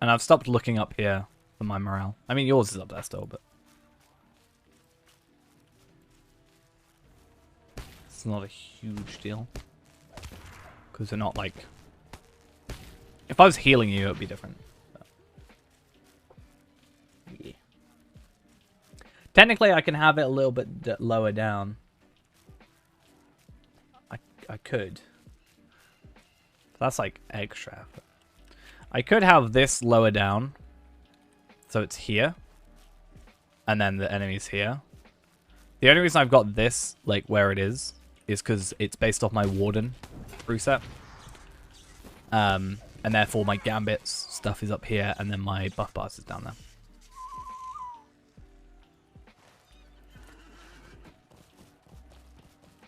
And I've stopped looking up here for my morale. I mean, yours is up there still, but... It's not a huge deal. Because they're not like... If I was healing you, it would be different. But... Yeah. Technically, I can have it a little bit lower down. I could. That's like extra. I could have this lower down. So it's here. And then the enemy's here. The only reason I've got this, like, where it is because it's based off my Warden preset. And therefore my Gambits stuff is up here, and then my buff bars is down there.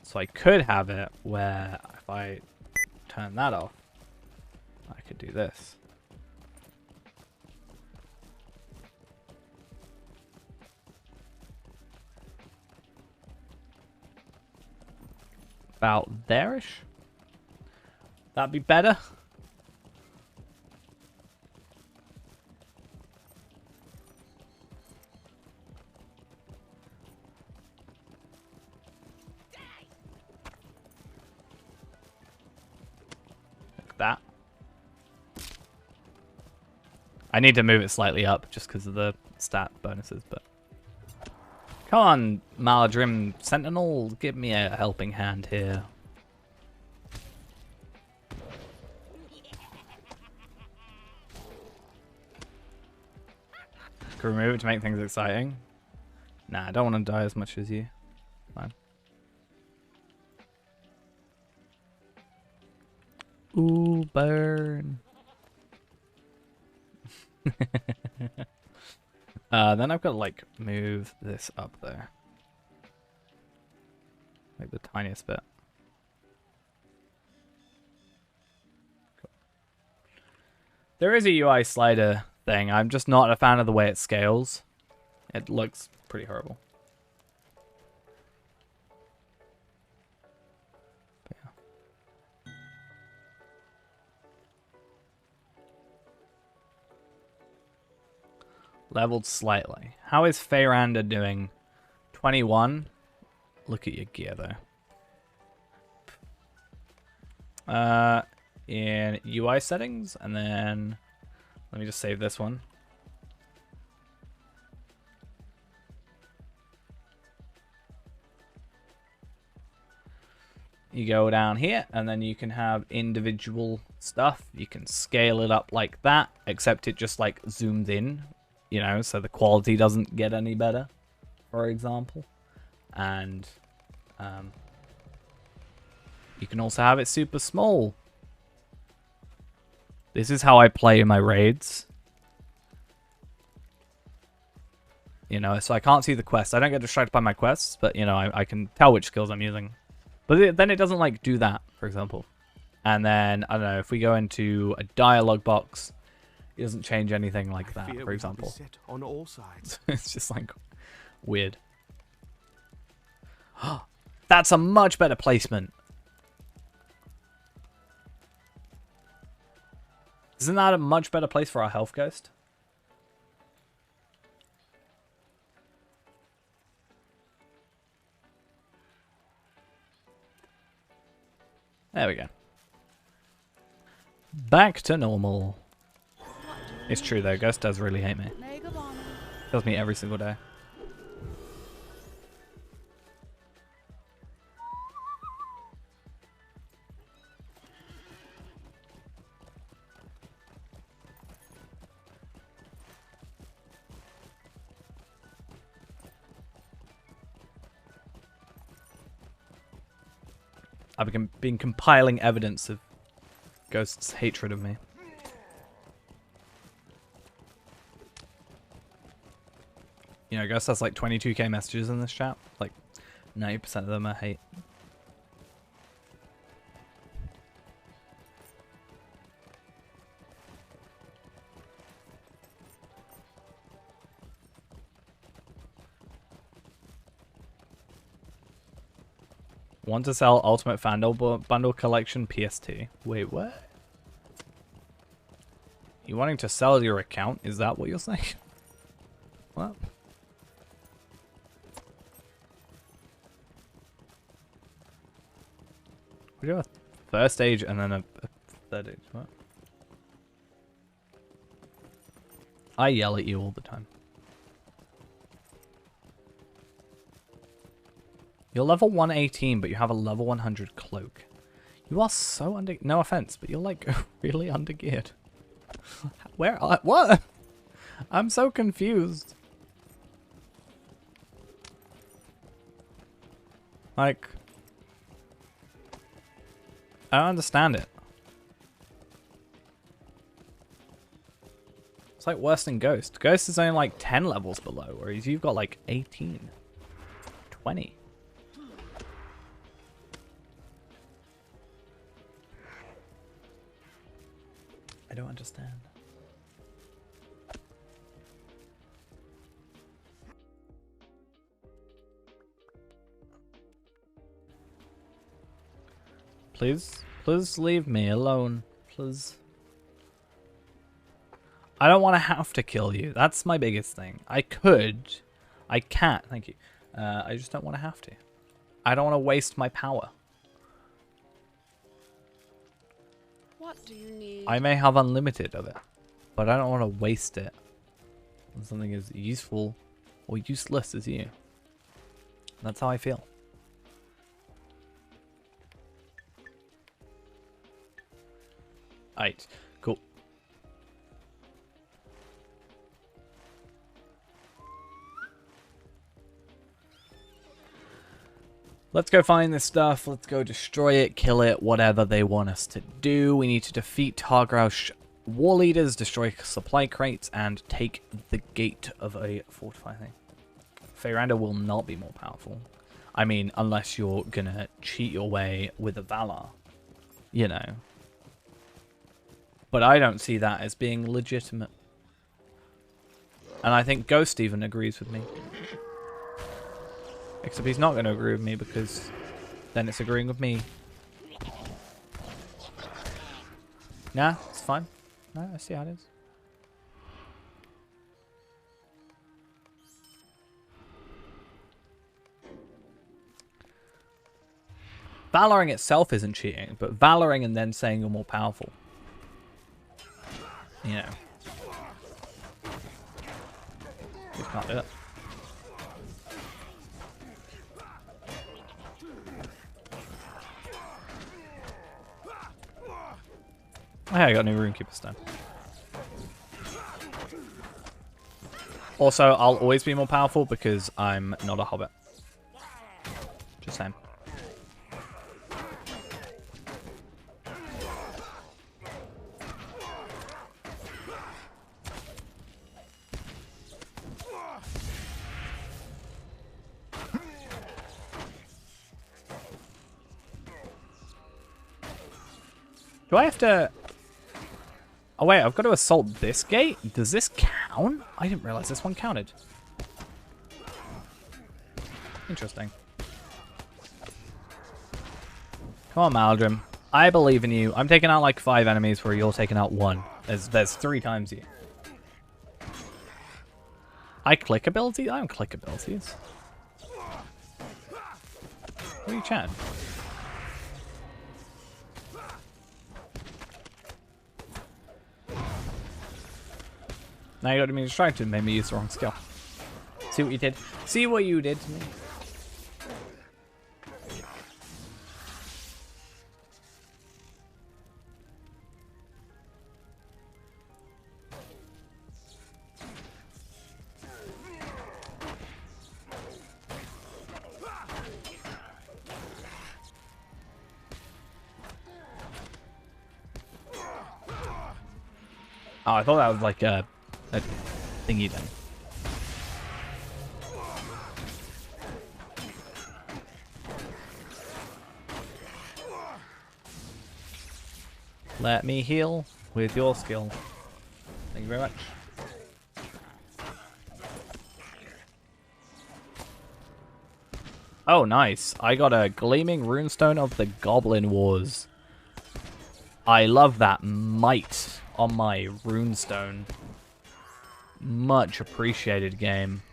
So I could have it where if I turn that off, I could do this. About there-ish? That'd be better. Like that. I need to move it slightly up just because of the stat bonuses, but come on, Maladrim Sentinel, give me a helping hand here. Can remove it to make things exciting. Nah, I don't want to die as much as you. Fine. Ooh, burn. Then I've got to like move this up there. Like the tiniest bit. Cool. There is a UI slider thing. I'm just not a fan of the way it scales. It looks pretty horrible. But yeah. Leveled slightly. How is Feyranda doing? 21. Look at your gear though. In UI settings, and then let me just save this one. You go down here, and then you can have individual stuff. You can scale it up like that, except it just like zooms in, you know, so the quality doesn't get any better, for example. And you can also have it super small. This is how I play in my raids. You know, so I can't see the quests. I don't get distracted by my quests, but, you know, I can tell which skills I'm using. But then it doesn't, like, do that, for example. And then, I don't know, if we go into a dialogue box, it doesn't change anything like that, for example. On all sides. It's just, like, weird. That's a much better placement. Isn't that a much better place for our health ghost? There we go. Back to normal. It's true though, Ghost does really hate me. Kills me every single day. I've been compiling evidence of Ghost's hatred of me. You know, Ghost has like 22k messages in this chat. Like 90% of them are hate. Want to sell Ultimate Fandom Bundle Collection PST. Wait, what? You wanting to sell your account? Is that what you're saying? What? We do a first age and then a third age. What? I yell at you all the time. You're level 118, but you have a level 100 cloak. You are so under... No offense, but you're like really undergeared. Where are... What? I'm so confused. Like... I don't understand it. It's like worse than Ghost. Ghost is only like 10 levels below, whereas you've got like 18. 20. I don't understand. Please, please leave me alone, please. I don't want to have to kill you. That's my biggest thing. I could. I can't. Thank you. I just don't want to have to. I don't want to waste my power. What do you need? I may have unlimited of it, but I don't want to waste it on something as useful or useless as you. That's how I feel. Alright, cool. Let's go find this stuff. Let's go destroy it, kill it, whatever they want us to do. We need to defeat Targrausch war leaders, destroy supply crates, and take the gate of a fortified thing. Feyranda will not be more powerful. I mean, unless you're gonna cheat your way with a Valar. You know. But I don't see that as being legitimate. And I think Ghost even agrees with me. Except he's not going to agree with me because then it's agreeing with me. Nah, it's fine. No, I see how it is. Valoring itself isn't cheating, but valoring and then saying you're more powerful. You know. Just can't do it. Oh, hey, I got a new Runekeeper Stone. Also, I'll always be more powerful because I'm not a hobbit. Just saying. Do I have to... Oh wait, I've got to assault this gate? Does this count? I didn't realize this one counted. Interesting. Come on, Maldrim. I believe in you. I'm taking out like 5 enemies where you're taking out 1. There's 3 times you. I click abilities? I don't click abilities. What are you chatting? Now you got me distracted and made me use the wrong skill. See what you did? See what you did to me? Oh, I thought that was like a thingy then. Let me heal with your skill. Thank you very much. Oh, nice. I got a Gleaming Runestone of the Goblin Wars. I love that might on my runestone. Much appreciated game.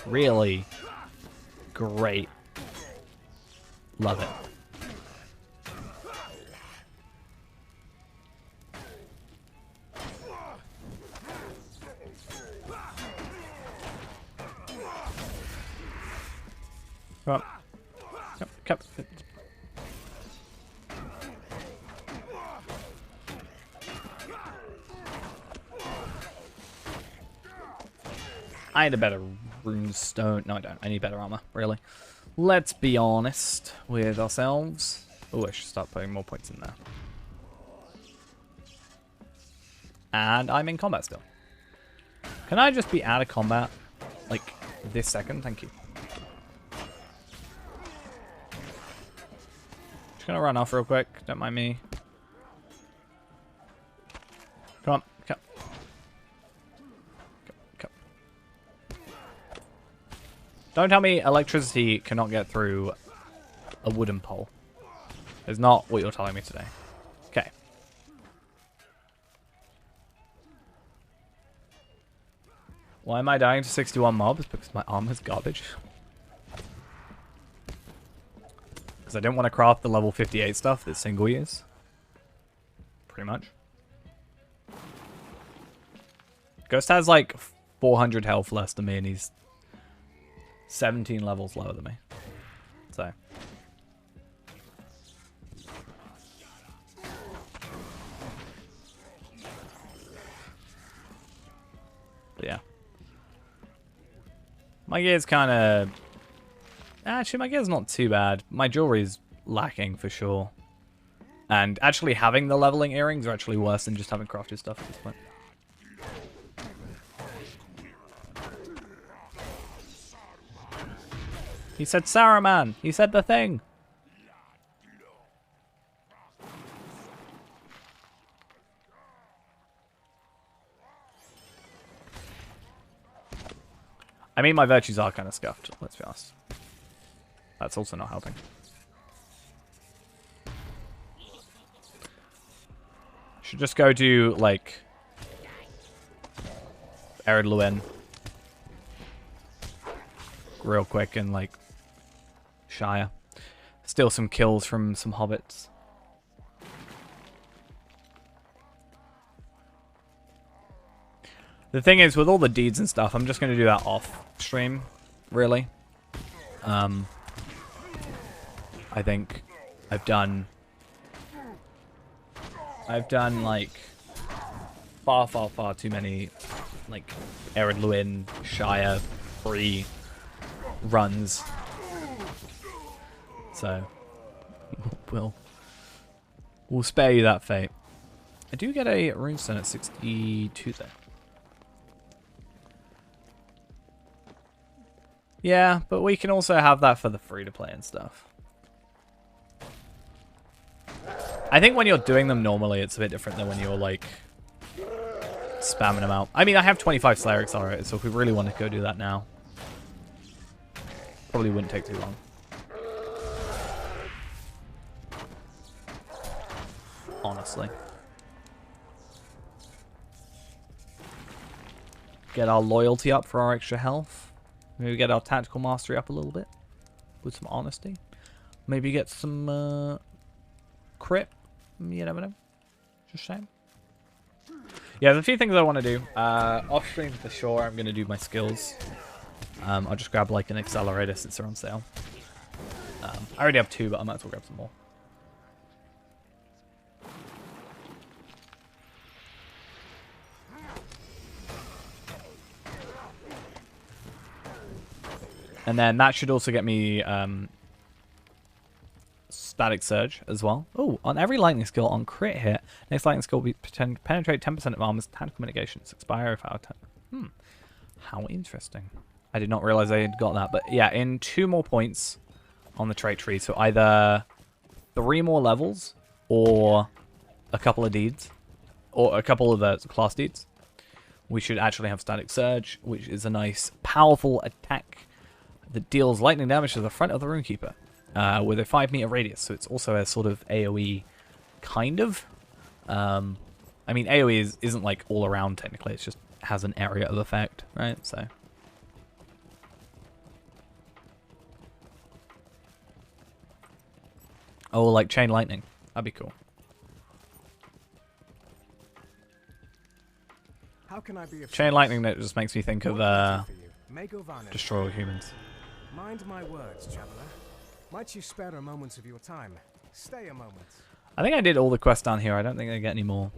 Really great. Love it. Come on. Come. I need a better runestone. No, I don't. I need better armor, really. Let's be honest with ourselves. Oh, I should start putting more points in there. And I'm in combat still. Can I just be out of combat, like, this second? Thank you. Just gonna run off real quick. Don't mind me. Come on. Come. Come. Don't tell me electricity cannot get through a wooden pole. It's not what you're telling me today. Okay. Why am I dying to 61 mobs? Because my armor's garbage. Because I didn't want to craft the level 58 stuff that single use. Pretty much. Ghost has like 400 health less than me and he's 17 levels lower than me. So. But yeah. My gear's kind of... Actually, my gear's not too bad. My jewelry's lacking for sure. And actually having the leveling earrings are actually worse than just having crafted stuff at this point. He said Saruman! He said the thing! I mean, my virtues are kind of scuffed, let's be honest. That's also not helping. Should just go do, like, Ered Luin real quick and, like, Shire. Steal some kills from some hobbits. The thing is, with all the deeds and stuff, I'm just going to do that off stream, really. I think I've done like far too many like Ered Luin Shire free runs. So we'll spare you that fate. I do get a runestone at 62 though. Yeah, but we can also have that for the free-to-play and stuff. I think when you're doing them normally, it's a bit different than when you're, like, spamming them out. I mean, I have 25 Slayer Accelerated, so if we really want to go do that now, probably wouldn't take too long. Honestly. Get our loyalty up for our extra health. Maybe get our tactical mastery up a little bit with some honesty. Maybe get some crit. You never know. Just saying. Yeah, there's a few things I want to do. Off stream for sure, I'm going to do my skills. I'll just grab like an accelerator since they're on sale. I already have 2, but I might as well grab some more. And then that should also get me Static Surge as well. Oh, on every lightning skill on crit hit, next lightning skill will be penetrate 10% of armor's tactical mitigations. Expire if out. How interesting. I did not realize I had got that. But yeah, in 2 more points on the trait tree. So either 3 more levels or a couple of deeds. Or a couple of the class deeds. We should actually have Static Surge, which is a nice, powerful attack that deals lightning damage to the front of the Runekeeper with a 5-meter radius. So it's also a sort of AoE kind of. I mean, AoE isn't like all around technically. It just has an area of effect, right? So. Oh, like chain lightning. That'd be cool. How can I be of chain lightning that just makes me think of Destroy All Humans. Mind my words, traveler. Might you spare a moment of your time? Stay a moment. I think I did all the quests down here. I don't think I get any more.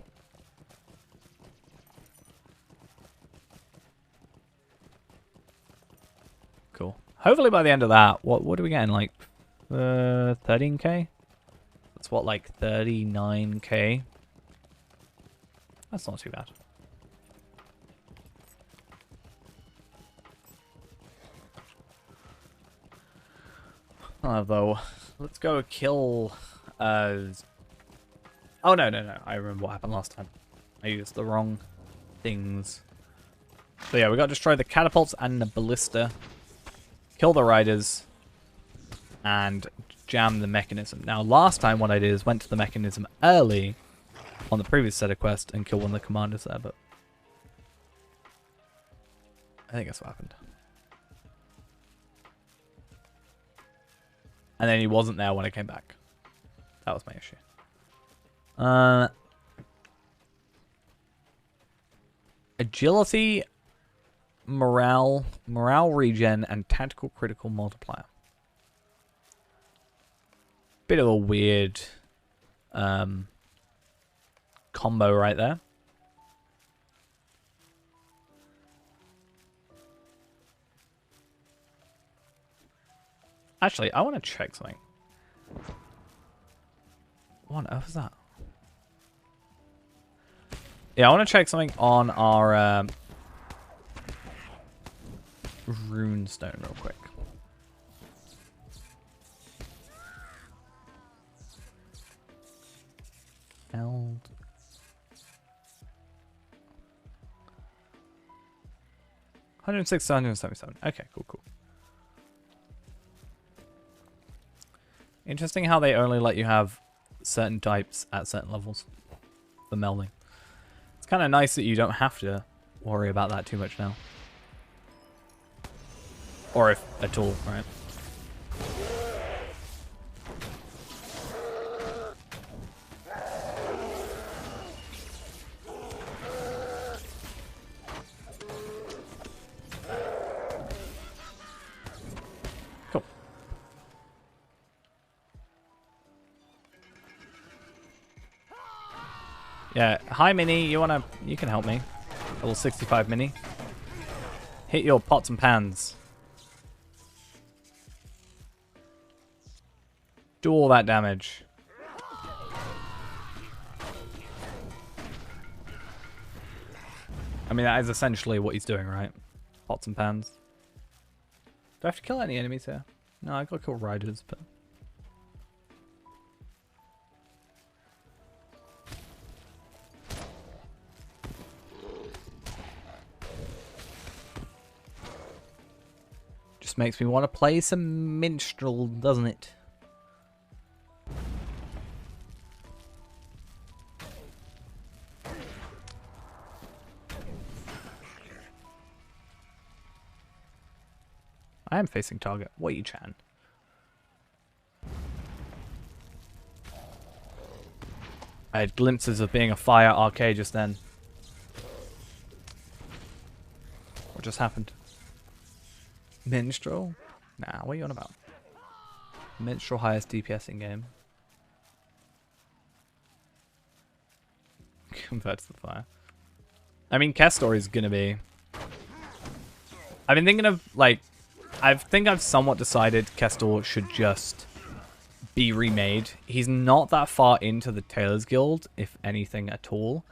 Hopefully by the end of that, what are we getting? Like 13k? That's what, like 39k? That's not too bad. Though, let's go kill. Oh no! I remember what happened last time. I used the wrong things. So yeah, we got to destroy the catapults and the ballista, kill the riders, and jam the mechanism. Now, last time what I did is went to the mechanism early on the previous set of quests and kill one of the commanders there, but I think that's what happened. And then he wasn't there when I came back. That was my issue. Agility, morale regen, and tactical critical multiplier. Bit of a weird combo right there. Actually, I want to check something. What on earth is that? Yeah, I want to check something on our rune stone real quick. Eld. $106 to $177. Okay, cool. Interesting how they only let you have certain types at certain levels for melding. It's kind of nice that you don't have to worry about that too much now. Or if at all, right? Cool. Yeah, hi Mini, you can help me. Level 65 Mini. Hit your pots and pans. Do all that damage. I mean, that is essentially what he's doing, right? Pots and pans. Do I have to kill any enemies here? No, I gotta kill riders, but... Just makes me want to play some minstrel, doesn't it? I am facing target. What are you chatting? I had glimpses of being a fire arcade just then. What just happened? Minstrel? Nah, what are you on about? Minstrel highest DPS in game. Convert to the fire. I mean, Kestor is gonna be... I've been thinking of, like... I think I've somewhat decided Kestor should just be remade. He's not that far into the Tailor's Guild, if anything at all.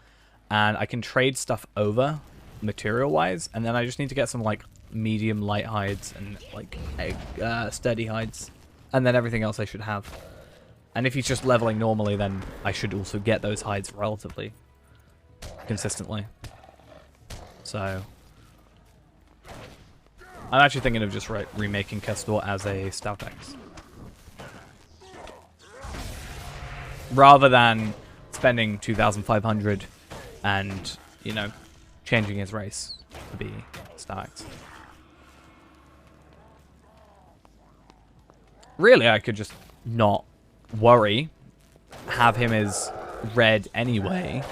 And I can trade stuff over, material-wise, and then I just need to get some, like, medium light hides and, like, sturdy hides. And then everything else I should have. And if he's just leveling normally, then I should also get those hides relatively consistently. So... I'm actually thinking of just remaking Kestor as a stout axe. Rather than spending 2,500 and, you know, changing his race to be stout axe. Really, I could just not worry, have him as red anyway,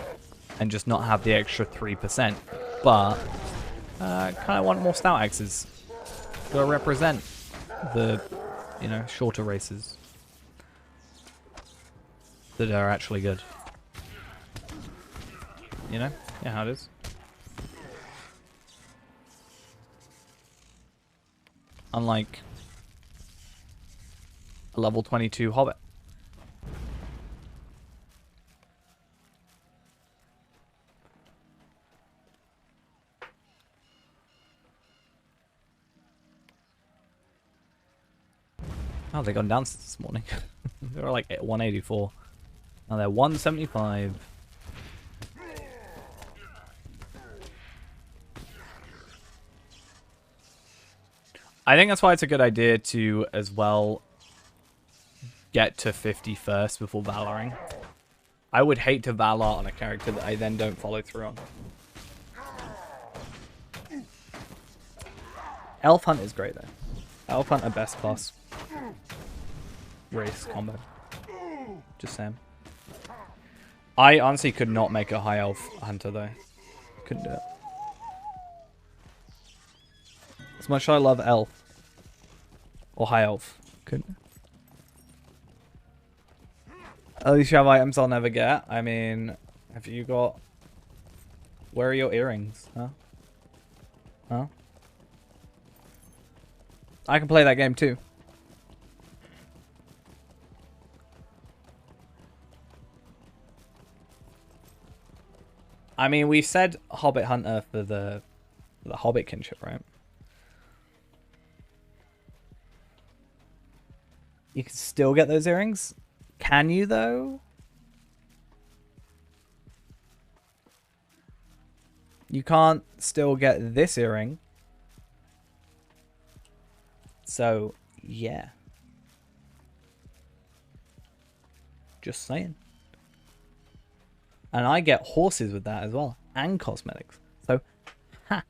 and just not have the extra 3%. But, I kind of want more stout axes. To represent the, you know, shorter races that are actually good. You know? Yeah, how it is. Unlike a level 22 hobbit. Oh, they gone down since this morning. They were like 184. Now they're 175. I think that's why it's a good idea to, as well, get to 50 first before Valoring. I would hate to Valor on a character that I then don't follow through on. Elf Hunt is great, though. Elf Hunt are best class race combo. Just saying. I honestly could not make a high elf hunter, though. Couldn't do it. As much as I love elf. Or high elf. Couldn't. At least you have items I'll never get. I mean, have you got... Where are your earrings? Huh? Huh? I can play that game too. I mean, we said Hobbit Hunter for the Hobbit kinship, right? You can still get those earrings? Can you, though? You can't still get this earring. So, yeah. Just saying. And I get horses with that as well. And cosmetics. So, ha.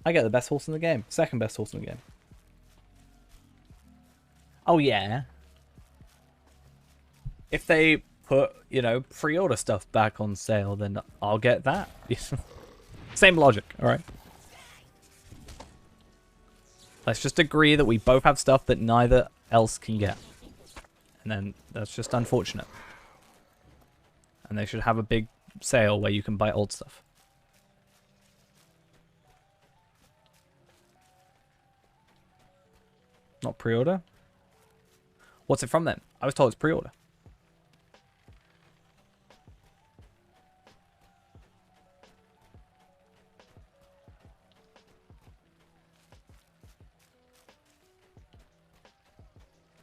I get the best horse in the game. Second best horse in the game. Oh, yeah. If they put, you know, pre-order stuff back on sale, then I'll get that. Same logic, alright? Let's just agree that we both have stuff that neither else can get. And then that's just unfortunate. And they should have a big sale where you can buy old stuff. Not pre-order? What's it from then? I was told it's pre-order.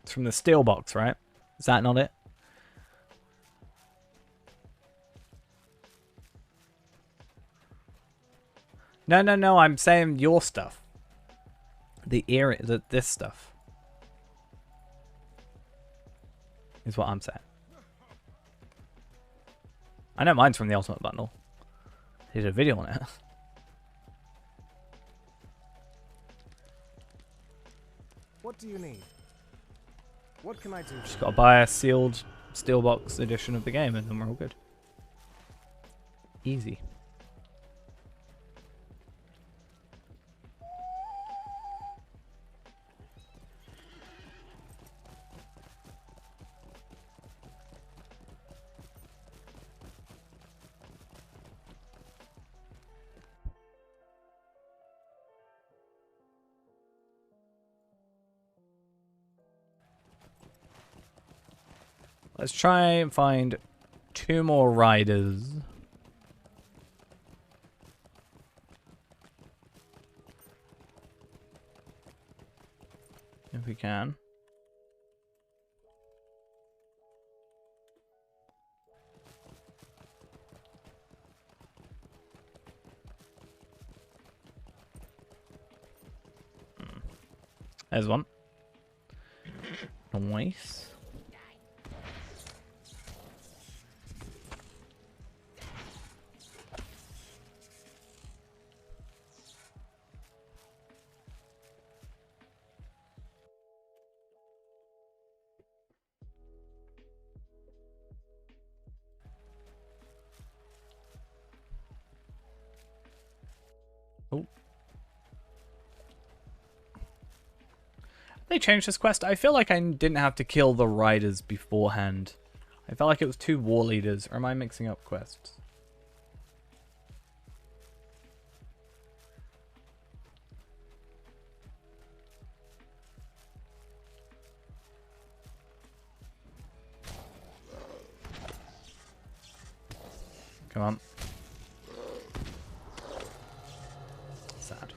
It's from the steel box, right? Is that not it? No, no, no, I'm saying your stuff. The ear, this stuff. Is what I'm saying. I know mine's from the Ultimate Bundle. I did a video on it. What do you need? What can I do? Just gotta buy a sealed steelbox edition of the game and then we're all good. Easy. Let's try and find 2 more riders. If we can. There's one. Nice. Oh. They changed this quest. I feel like I didn't have to kill the riders beforehand. I felt like it was 2 war leaders. Or am I mixing up quests? Come on. Sad.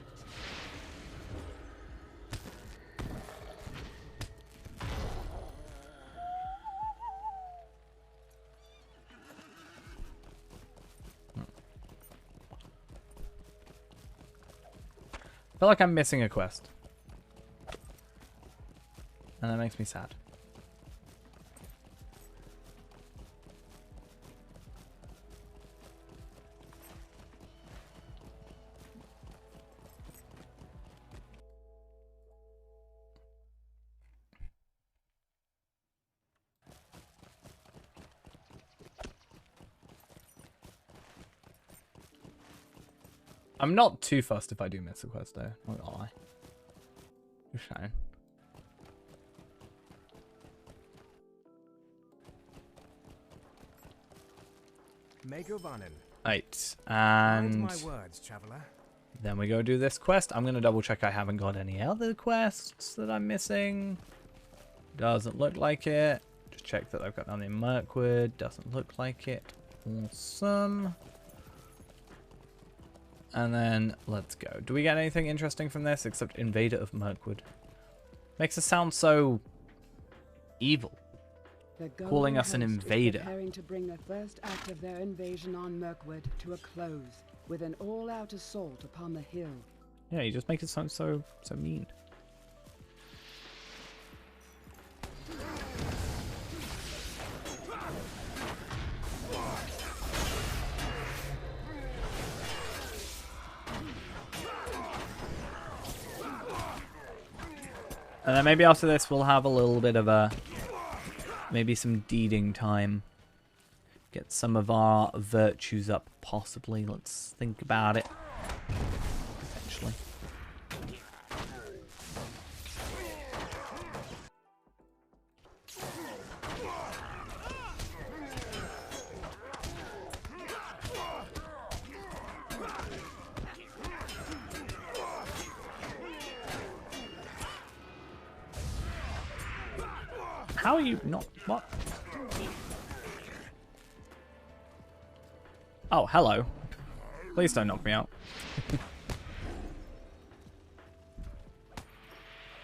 I feel like I'm missing a quest. And that makes me sad. I'm not too fussed if I do miss a quest though. Not gonna lie. Just saying. Right, and my words, traveler. Then we go do this quest. I'm gonna double check I haven't got any other quests that I'm missing. Doesn't look like it. Just check that I've got none in Mirkwood. Doesn't look like it. Awesome. And then let's go. Do we get anything interesting from this except Invader of Mirkwood? Makes us sound so evil. Calling us an invader. Preparing to bring the first act of their invasion on Mirkwood to a close with an all-out assault upon the hill. Yeah, you just make it sound so mean. And then maybe after this we'll have a little bit of a... maybe some deeding time. Get some of our virtues up, possibly. Let's think about it. Potentially. How are you not... what? Oh, hello. Please don't knock me out.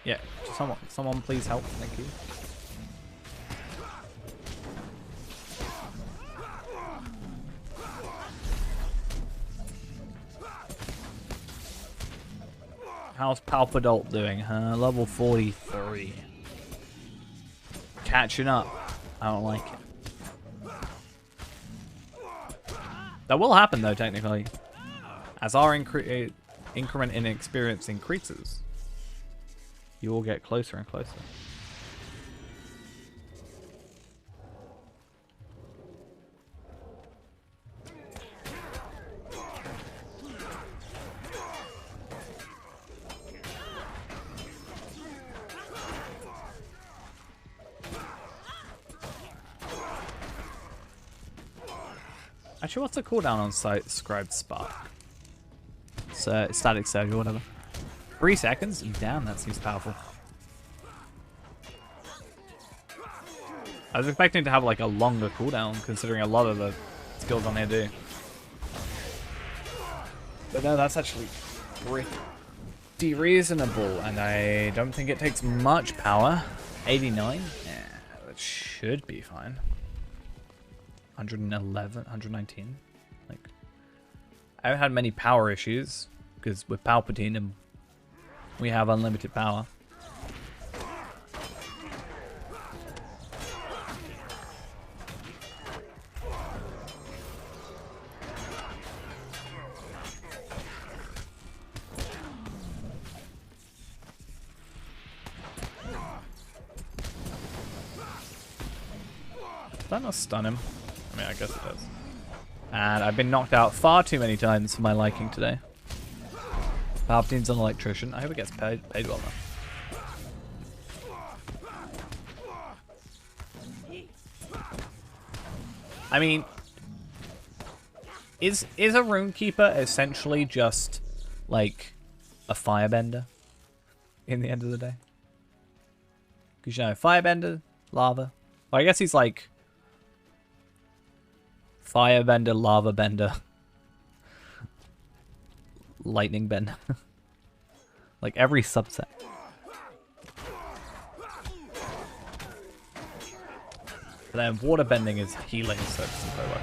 Yeah, someone please help. Thank you. How's Palpateen doing, huh? Level 43. Catching up. I don't like it. That will happen though, technically. As our increment in experience increases, you will get closer and closer. Actually, what's the cooldown on Scribed Spark? So, Static Surge or whatever. 3 seconds? Damn, that seems powerful. I was expecting to have like a longer cooldown, considering a lot of the skills on there do. But no, that's actually pretty reasonable, and I don't think it takes much power. 89? Yeah, that should be fine. 111, 119. Like, I haven't had many power issues because with Palpateen and we have unlimited power. Does that not stun him? I mean, I guess it does. And I've been knocked out far too many times for my liking today. Palpateen's an electrician. I hope it gets paid well though. I mean, is a Runekeeper essentially just like a firebender in the end of the day? Because you know, firebender, lava. Well, I guess he's like Firebender, lava bender, lightning bender. Like every subset. But then water bending is healing, so it doesn't quite work.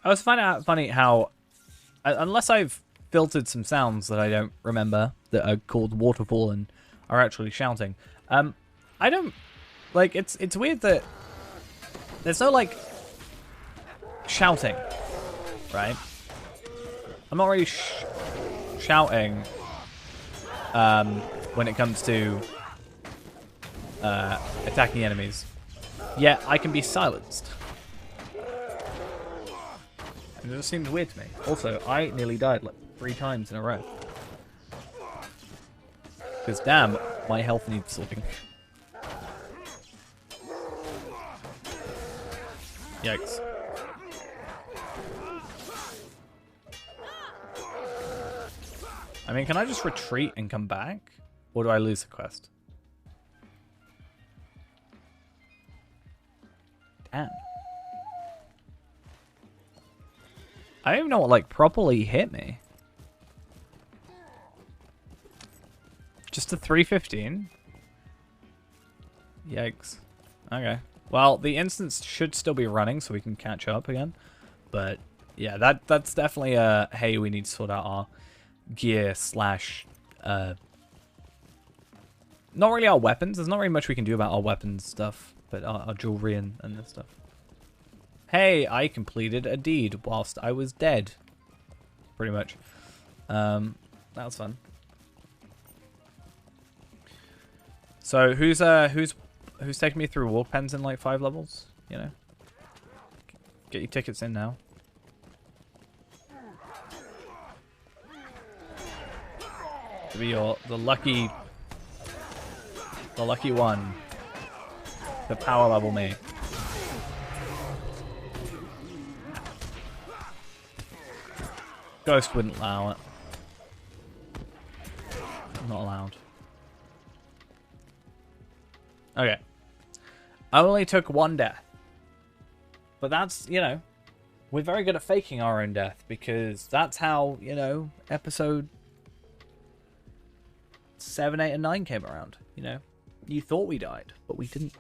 I was finding out funny how, unless I've filtered some sounds that I don't remember that are called waterfall and are actually shouting, I don't, like, it's weird that there's no, like, shouting, right? I'm not really shouting when it comes to attacking enemies, yet I can be silenced. It just seems weird to me. Also, I nearly died like 3 times in a row. Because damn, my health needs sorting. Yikes. I mean, can I just retreat and come back? Or do I lose the quest? Damn. I don't even know what, like, properly hit me. Just a 315? Yikes. Okay. Well, the instance should still be running, so we can catch up again. But, yeah, that's definitely a, hey, we need to sort out our gear slash... not really our weapons. There's not really much we can do about our weapons stuff, but our jewelry and this stuff. Hey, I completed a deed whilst I was dead. Pretty much. That was fun. So who's taking me through walk pens in like 5 levels? You know? Get your tickets in now. To be the lucky one to power level me. Ghost wouldn't allow it. Not allowed. Okay. I only took 1 death. But that's, you know, we're very good at faking our own death because that's how, you know, episode 7, 8, and 9 came around, you know. You thought we died, but we didn't.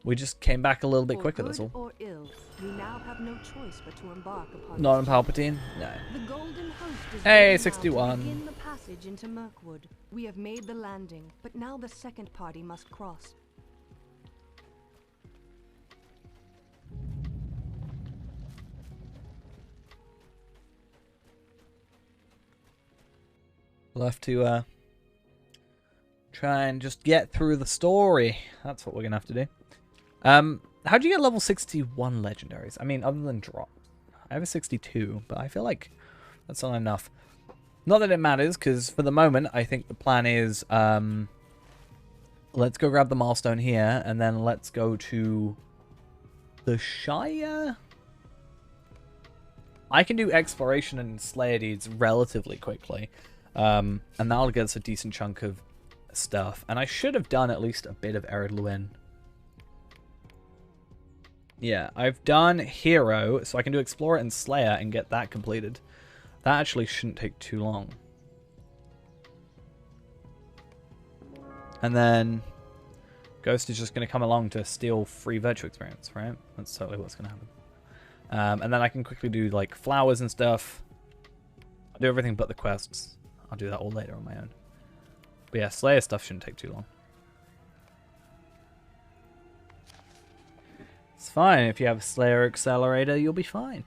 We just came back a little bit quicker, that's all. Or ill, we now have no choice but to embark upon Not on Palpateen? No. The Golden Host is hey, ready 61. now to begin the passage into Mirkwood. We have made the landing, but now the second party must cross. We'll have to try and just get through the story. That's what we're gonna have to do. How'd you get level 61 legendaries? I mean, other than drop. I have a 62, but I feel like that's not enough. Not that it matters, because for the moment, I think the plan is, let's go grab the milestone here, and then let's go to the Shire? I can do exploration and Slayer deeds relatively quickly, and that'll get us a decent chunk of stuff. And I should have done at least a bit of Ered Luin. Yeah, I've done Hero, so I can do Explorer and Slayer and get that completed. That actually shouldn't take too long. And then Ghost is just going to come along to steal free virtue experience, right? That's totally what's going to happen. And then I can quickly do like flowers and stuff. I'll do everything but the quests. I'll do that all later on my own. But yeah, Slayer stuff shouldn't take too long. It's fine. If you have a Slayer Accelerator, you'll be fine.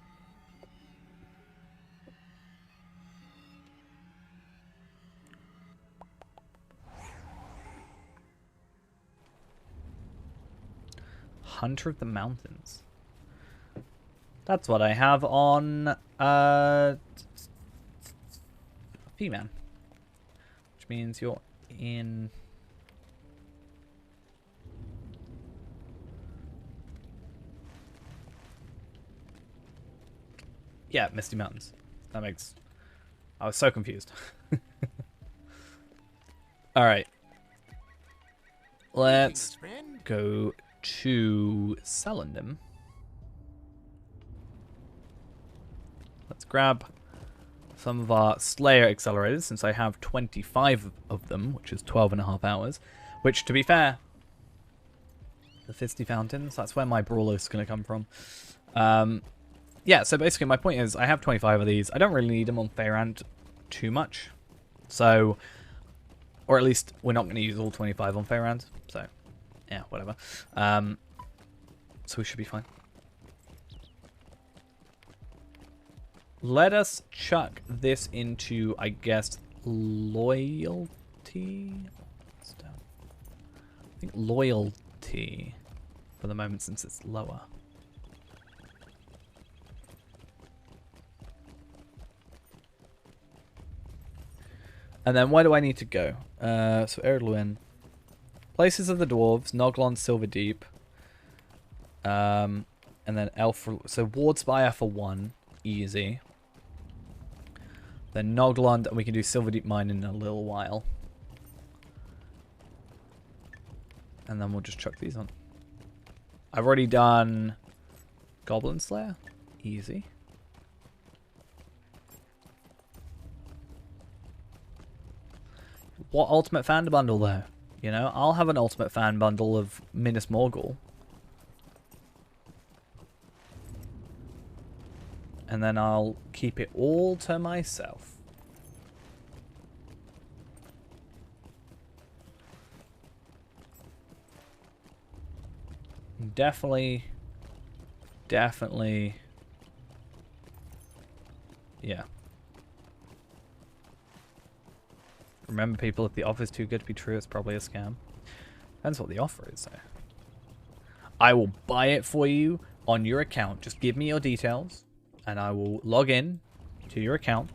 Hunter of the Mountains. That's what I have on P-Man. Which means you're in... Yeah, Misty Mountains. That makes... I was so confused. Alright. Let's go to Celandum. Let's grab some of our Slayer accelerators, since I have 25 of them, which is 12.5 hours. Which, to be fair, the Fisty Fountains, that's where my Brawler is going to come from. Yeah, so basically my point is, I have 25 of these. I don't really need them on Faerand too much. So, or at least we're not going to use all 25 on Faerand. So, yeah, whatever. So we should be fine. Let us chuck this into, I guess, loyalty? I think loyalty for the moment, since it's lower. And then where do I need to go? So Eredluin. Places of the Dwarves, Noglon, Silverdeep. And then Elf... So Wardspire for 1. Easy. Then Noglond, and we can do Silverdeep Mine in a little while. And then we'll just chuck these on. I've already done Goblin Slayer. Easy. What ultimate fan bundle though? You know, I'll have an ultimate fan bundle of Minas Morgul. And then I'll keep it all to myself. Definitely. Yeah. Remember, people, if the offer is too good to be true, it's probably a scam. Depends what the offer is, though. I will buy it for you on your account. Just give me your details, and I will log in to your account.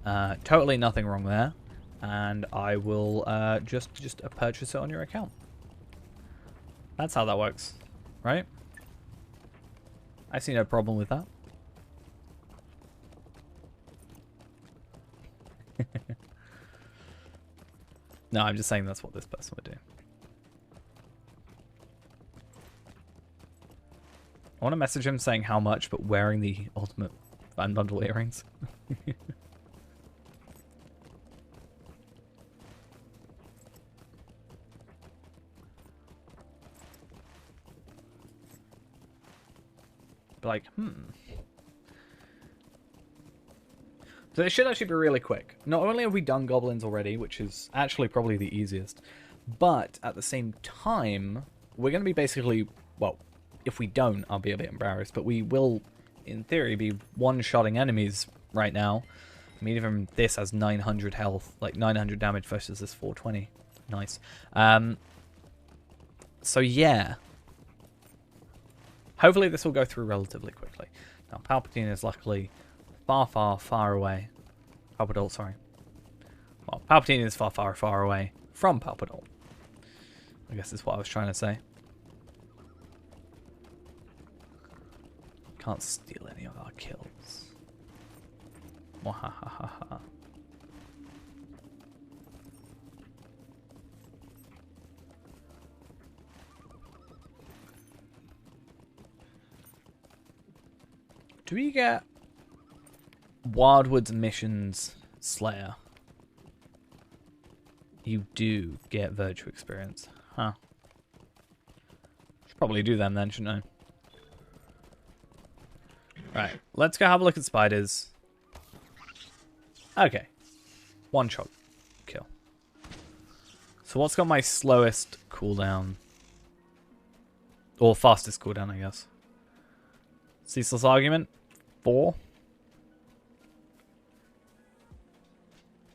Totally nothing wrong there. And I will just purchase it on your account. That's how that works, right? I see no problem with that. No, I'm just saying that's what this person would do. I want to message him saying how much, but wearing the ultimate fan bundle earrings. Like, So it should actually be really quick. Not only have we done goblins already, which is actually probably the easiest, but at the same time, we're going to be basically, well, if we don't, I'll be a bit embarrassed, but we will, in theory, be one-shotting enemies right now. I mean, even this has 900 health, like 900 damage versus this 420. Nice. So yeah. Hopefully this will go through relatively quickly. Now, Palpatene is luckily far, far, far away. Palpadol, sorry. Well, Palpatene is far, far, far away from Palpadol. I guess is what I was trying to say. Can't steal any of our kills. Wahahaha. Do we get Wildwood's Missions Slayer? You do get virtue experience. Huh. Should probably do them then, shouldn't I? Right, let's go have a look at spiders. Okay. One shot kill. So what's got my slowest cooldown? Or fastest cooldown, I guess. Ceaseless Argument. 4.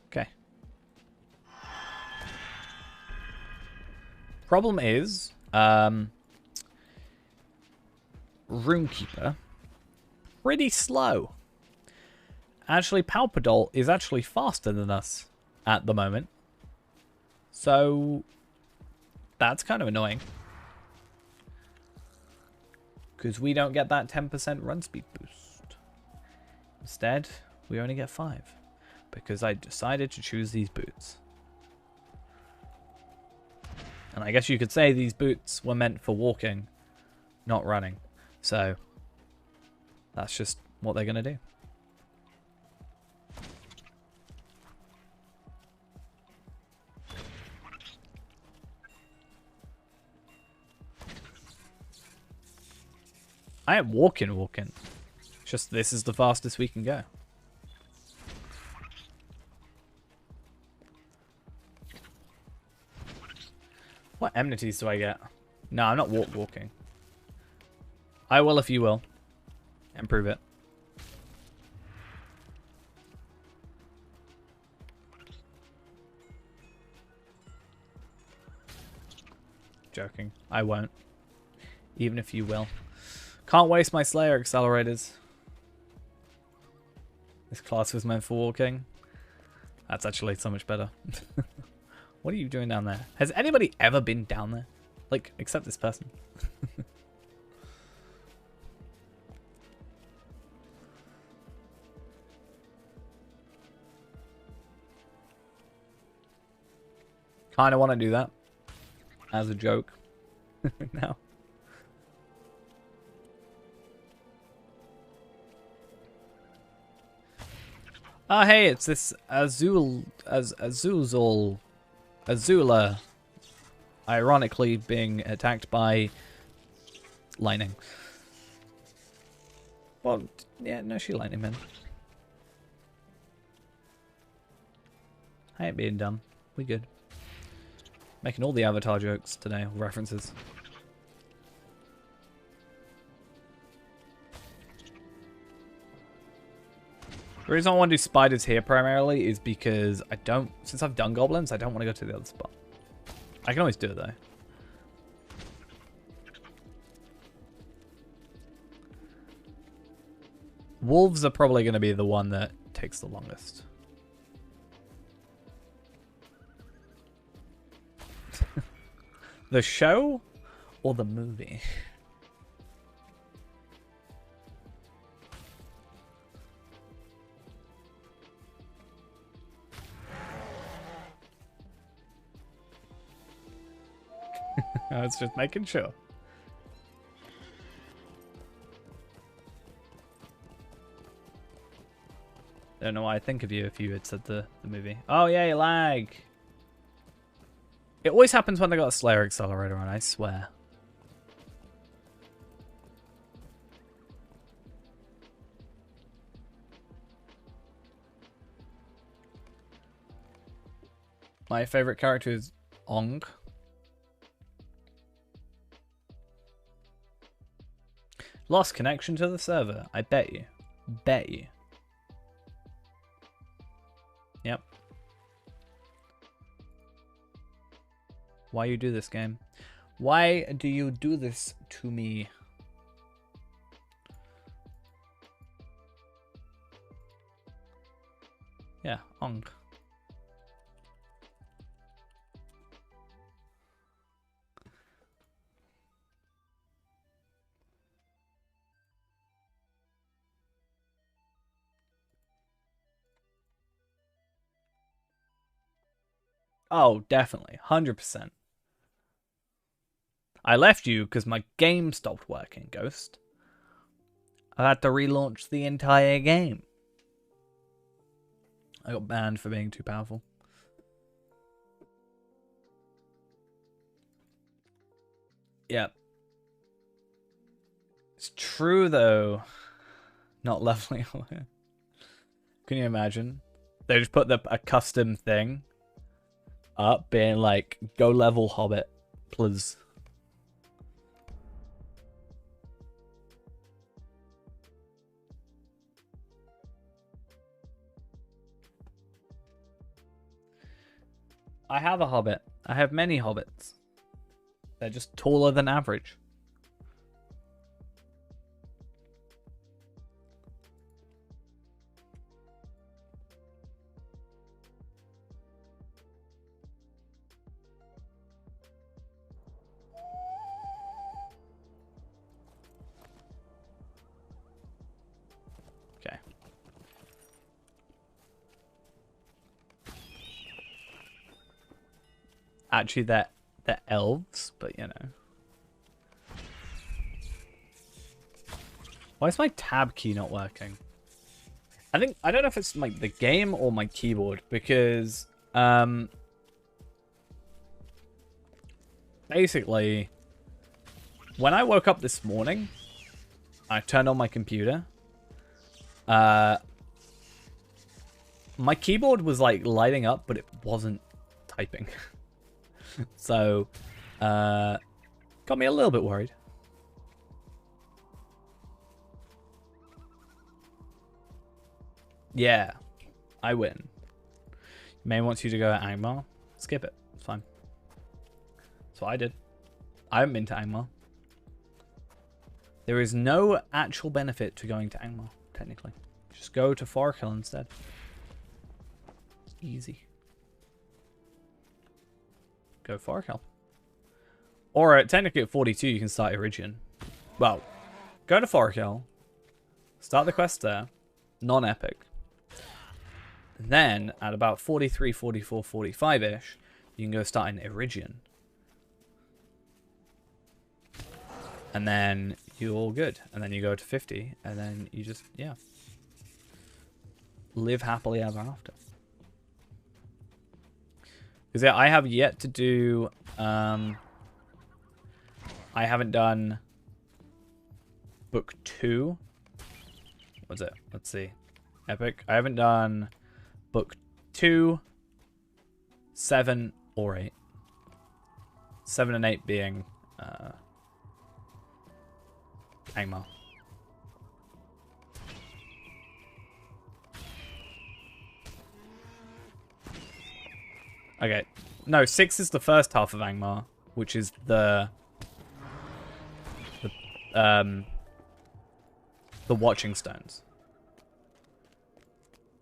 Okay. Problem is, Runekeeper, pretty slow. Actually, Palpadol is actually faster than us at the moment. So, that's kind of annoying. Because we don't get that 10% run speed boost. Instead, we only get 5. Because I decided to choose these boots. And I guess you could say these boots were meant for walking, not running. So, that's just what they're going to do. I am walking. Just this is the fastest we can go. What enmities do I get? No, I'm not walking. I will if you will. Improve it. Joking. I won't. Even if you will. Can't waste my Slayer accelerators. This class was meant for walking. That's actually so much better. What are you doing down there? Has anybody ever been down there? Like, except this person. Kind of want to do that. As a joke. No. Oh, hey, it's this Azula, ironically being attacked by lightning. Well, yeah, no, she lightning man. I ain't being dumb. We good. Making all the Avatar jokes today, references. The reason I want to do spiders here primarily is because I don't, since I've done goblins, I don't want to go to the other spot. I can always do it though. Wolves are probably going to be the one that takes the longest. The show or the movie? I was just making sure. Don't know what I'd think of you if you had said the movie. Oh yeah, lag. It always happens when they got a Slayer accelerator on, I swear. My favorite character is Ong. Lost connection to the server. I bet you. Bet you. Yep. Why you do this, game? Why do you do this to me? Yeah, Ong. Oh, definitely. 100%. I left you because my game stopped working, Ghost. I had to relaunch the entire game. I got banned for being too powerful. Yep. It's true, though. Not leveling. Can you imagine? They just put a custom thing up being like, go level Hobbit, please. I have a Hobbit. I have many Hobbits. They're just taller than average. Okay. actually they're elves, but you know. Why is my tab key not working? I don't know if it's like the game or my keyboard, because basically when I woke up this morning, I turned on my computer. My keyboard was like lighting up, but it wasn't typing. So got me a little bit worried. Yeah, I win. May wants you to go at Angmar. Skip it. It's fine. That's what I did. I haven't been to Angmar. There is no actual benefit to going to Angmar, technically. Just go to Farkill instead. It's easy. Go Farkill. Or technically at 42 you can start Iridian. Well, go to Farkill. Start the quest there. Non-epic. Then, at about 43, 44, 45-ish, you can go start in Iridian. And then you're all good. And then you go to 50, and then you just, yeah. Live happily ever after. Because yeah, I have yet to do... I haven't done book 2. What's it? Let's see. Epic. I haven't done... book 2, 7, or 8. 7 and 8 being Angmar. Okay. No, 6 is the first half of Angmar, which is the Watching Stones.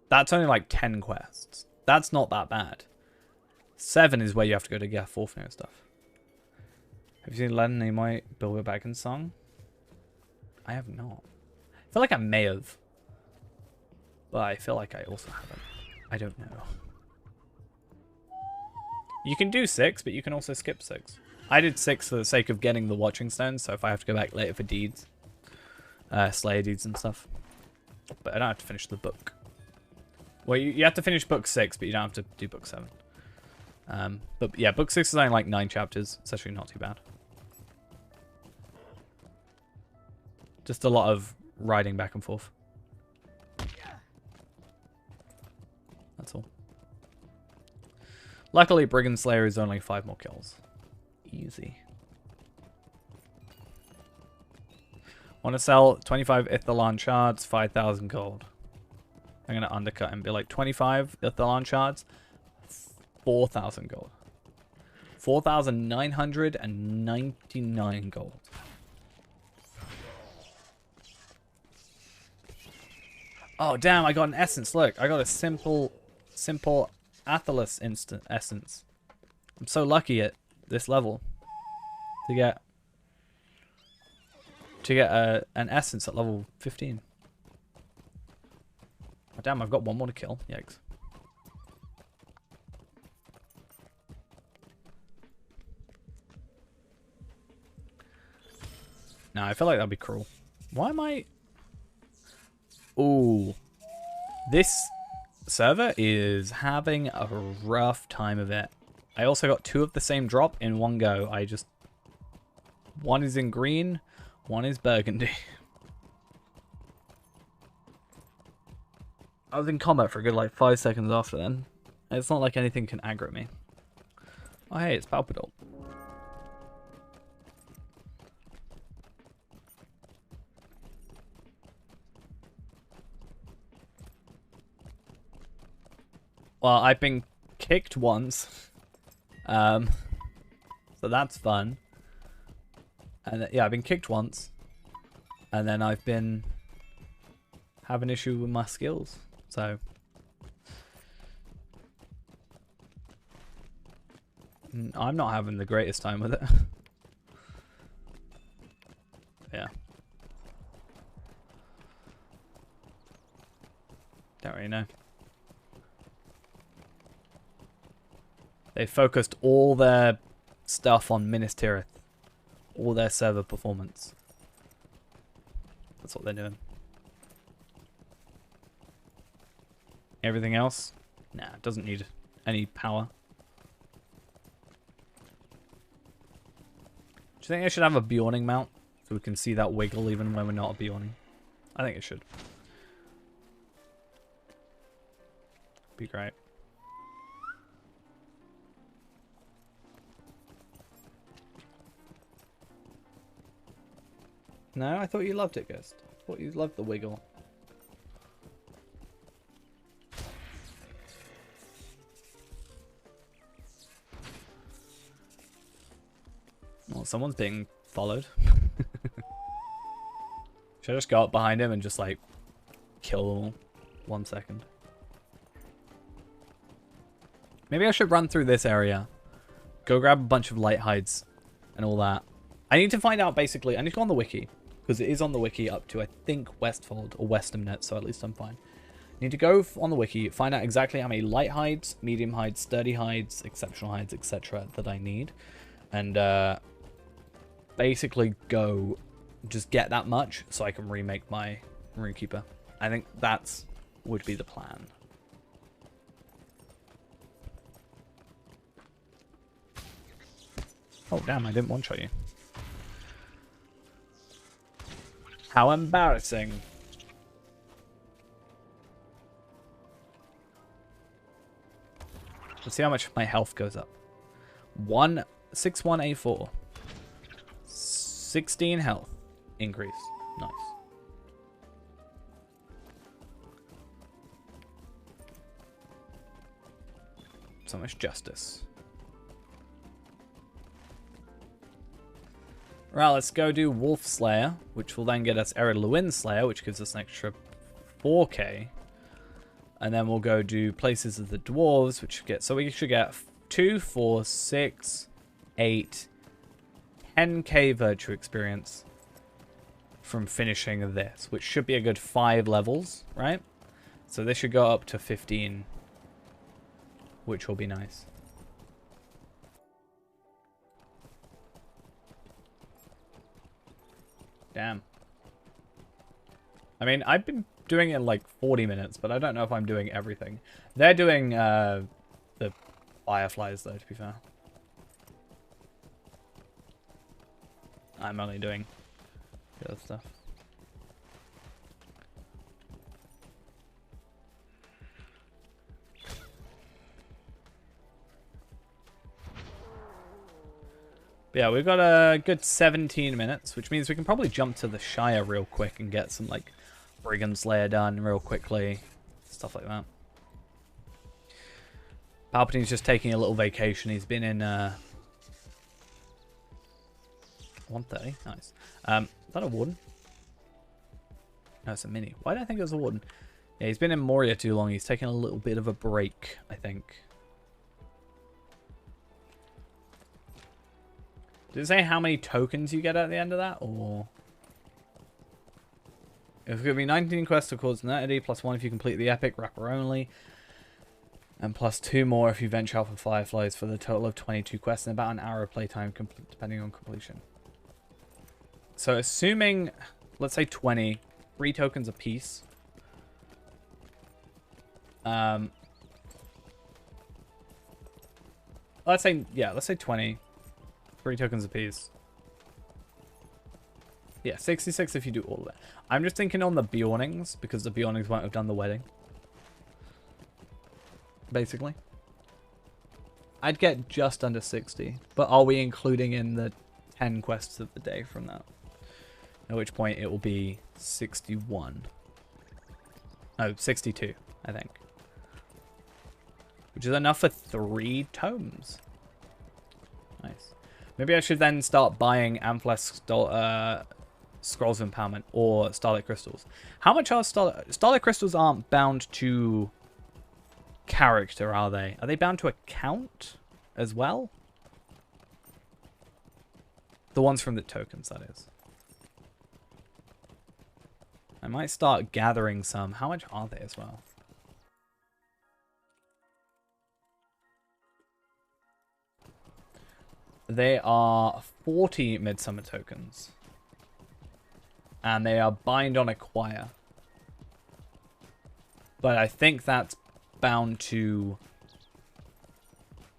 That's only like 10 quests. That's not that bad. 7 is where you have to go to get Forfing stuff. Have you seen Len Nimoy Bilbo Baggins song? I have not. I feel like I may have. But I feel like I also haven't. I don't know. You can do 6, but you can also skip 6. I did 6 for the sake of getting the Watching Stones, so if I have to go back later for deeds. Slayer deeds and stuff. But I don't have to finish the book. Well, you have to finish book 6, but you don't have to do book 7. But yeah, book 6 is only like 9 chapters. It's actually not too bad. Just a lot of riding back and forth. That's all. Luckily, Brigand Slayer is only 5 more kills. Easy. Want to sell 25 Ithilon shards, 5,000 gold. I'm going to undercut and be like 25 Ithilon shards, 4,000 gold. 4,999 gold. Oh, damn, I got an essence. Look, I got a simple Athelas instant essence. I'm so lucky at this level to get an essence at level 15. Oh, damn, I've got one more to kill. Yikes. No, I feel like that'd be cruel. Why am I... Ooh. This server is having a rough time of it. I also got 2 of the same drop in one go. One is in green, one is burgundy. I was in combat for a good like 5 seconds after then. It's not like anything can aggro me. Oh hey, it's Palpateen. Well, I've been kicked once. So that's fun. And yeah, I've been kicked once. And then I've been having an issue with my skills. So I'm not having the greatest time with it. Yeah. Don't really know. They focused all their stuff on Minas Tirith. All their server performance. That's what they're doing. Everything else? Nah, it doesn't need any power. Do you think I should have a Bjorning mount? So we can see that wiggle even when we're not a Bjorning? I think it should. Be great. No, I thought you loved it, Ghost. I thought you loved the wiggle. Well, someone's being followed. Should I just go up behind him and just, like, kill them all? 1 second. Maybe I should run through this area. Go grab a bunch of light hides and all that. I need to find out, basically, I need to go on the wiki. Because it is on the wiki up to, I think, Westfold or Westamnet, so at least I'm fine. I need to go on the wiki, find out exactly how many light hides, medium hides, sturdy hides, exceptional hides, etc. that I need. And, basically go just get that much so I can remake my Runekeeper. I think that's would be the plan. Oh damn, I didn't one-shot you. How embarrassing. Let's see how much my health goes up. 6184. 16 health increase. Nice. So much justice. Right, let's go do Wolf Slayer, which will then get us Ered Luin Slayer, which gives us an extra 4k. And then we'll go do Places of the Dwarves, which get, so we should get 2, 4, 6, 8, 10k virtue experience from finishing this, which should be a good 5 levels, right? So this should go up to 15, which will be nice. Damn. I mean, I've been doing it in like 40 minutes, but I don't know if I'm doing everything. They're doing the fireflies, though, to be fair. I'm only doing the other stuff. But yeah, we've got a good 17 minutes, which means we can probably jump to the Shire real quick and get some, like, Brigand Slayer done real quickly. Stuff like that. Palpatine's just taking a little vacation. He's been in, 130. Nice. Is that a warden? No, it's a mini. Why did I think it was a warden? Yeah, he's been in Moria too long. He's taking a little bit of a break, I think. Did it say how many tokens you get at the end of that, or? It's going to be 19 quests to cause an entity, plus 1 if you complete the epic wrapper only, and plus 2 more if you venture out for fireflies, for the total of 22 quests and about an hour of playtime, depending on completion. So assuming, let's say 20, 3 tokens a piece. Let's say 20. 3 tokens a piece. Yeah, 66 if you do all of it. I'm just thinking on the Bjornings, because the Bjornings won't have done the wedding. Basically. I'd get just under 60. But are we including in the 10 quests of the day from that? At which point it will be 61. No, 62, I think. Which is enough for 3 tomes. Nice. Maybe I should then start buying Amphleth Scrolls of Empowerment or Starlight Crystals. How much are Starlight Crystals aren't bound to character, are they? Are they bound to account as well? The ones from the tokens, that is. I might start gathering some. How much are they as well? They are 40 Midsummer tokens. And they are bind on acquire. But I think that's bound to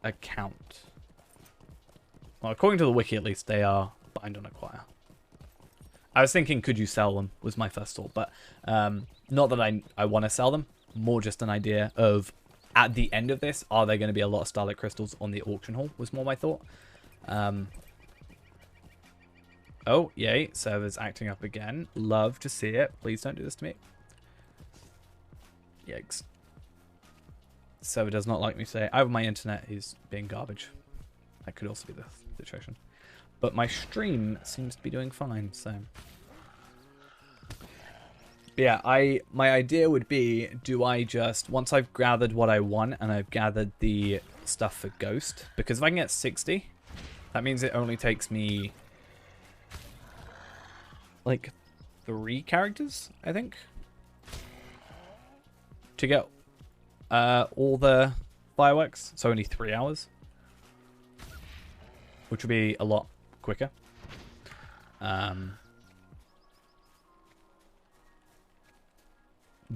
account. Well, according to the wiki at least, they are bind on acquire. I was thinking, could you sell them, was my first thought. But not that I want to sell them. More just an idea of, at the end of this, are there going to be a lot of Starlight Crystals on the auction hall, was more my thought. Oh, yay. Server's acting up again. Love to see it. Please don't do this to me. Yikes. Server does not like me today. Either my internet is being garbage. That could also be the situation. But my stream seems to be doing fine, so... But yeah, my idea would be, do I just... Once I've gathered what I want, and I've gathered the stuff for Ghost, because if I can get 60, that means it only takes me... like 3 characters, I think, to get all the fireworks. So only 3 hours, which would be a lot quicker.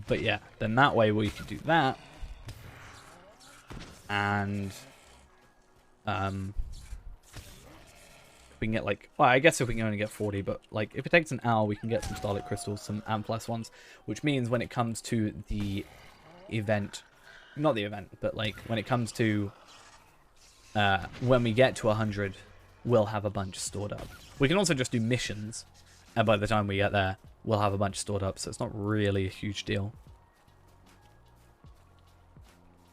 But yeah, then that way we could do that, and we can get like, well, I guess if we can only get 40, but like if it takes an hour, we can get some Starlight Crystals, some Ampless ones, which means when it comes to the event, not the event, but like when it comes to when we get to 100, we'll have a bunch stored up. We can also just do missions, and by the time we get there, we'll have a bunch stored up, so it's not really a huge deal.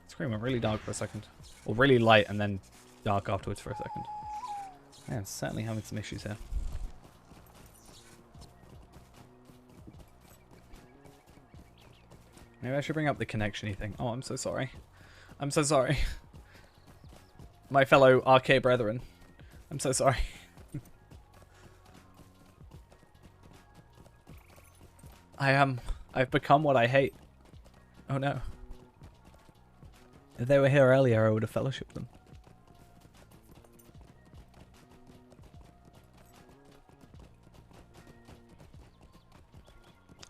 Screen went really dark for a second, or really light and then dark afterwards for a second. Yeah, I'm certainly having some issues here. Maybe I should bring up the connection-y thing. Oh, I'm so sorry. I'm so sorry. My fellow RK brethren. I'm so sorry. I've become what I hate. Oh no. If they were here earlier, I would have fellowshipped them.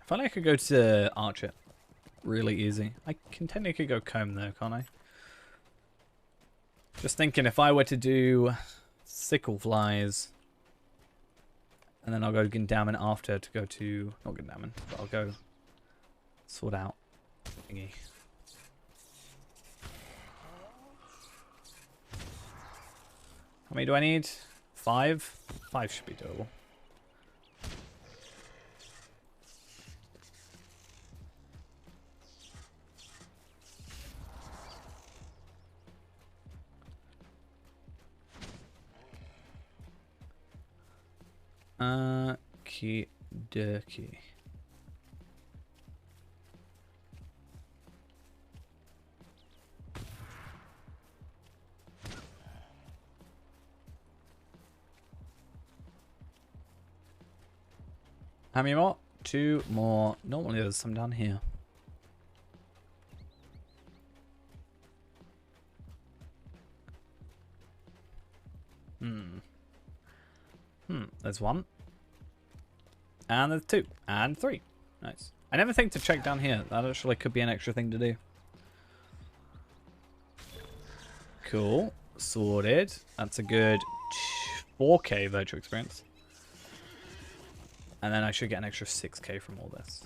I feel like I could go to Archer. Really easy. I can technically go Comb though, can't I? Just thinking, if I were to do Sickle Flies, and then I'll go Gundamon after to go to... Not Gundamon, but I'll go sort out thingy. How many do I need? 5? 5 should be doable. Okie dokie. How many more? 2 more. Normally there's some down here. There's 1. And there's 2. And 3. Nice. I never think to check down here. That actually could be an extra thing to do. Cool. Sorted. That's a good 4k virtual experience. And then I should get an extra 6k from all this.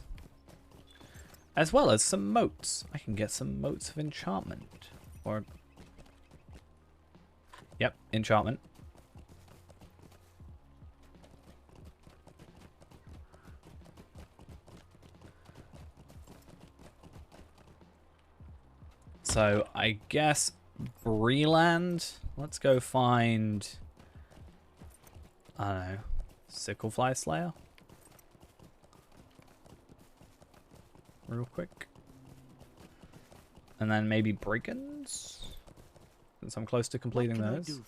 As well as some motes. I can get some motes of enchantment. Or... Yep, enchantment. So, I guess Breland. Let's go find... I don't know. Sicklefly Slayer? Real quick. And then maybe Brigands? Since I'm close to completing those.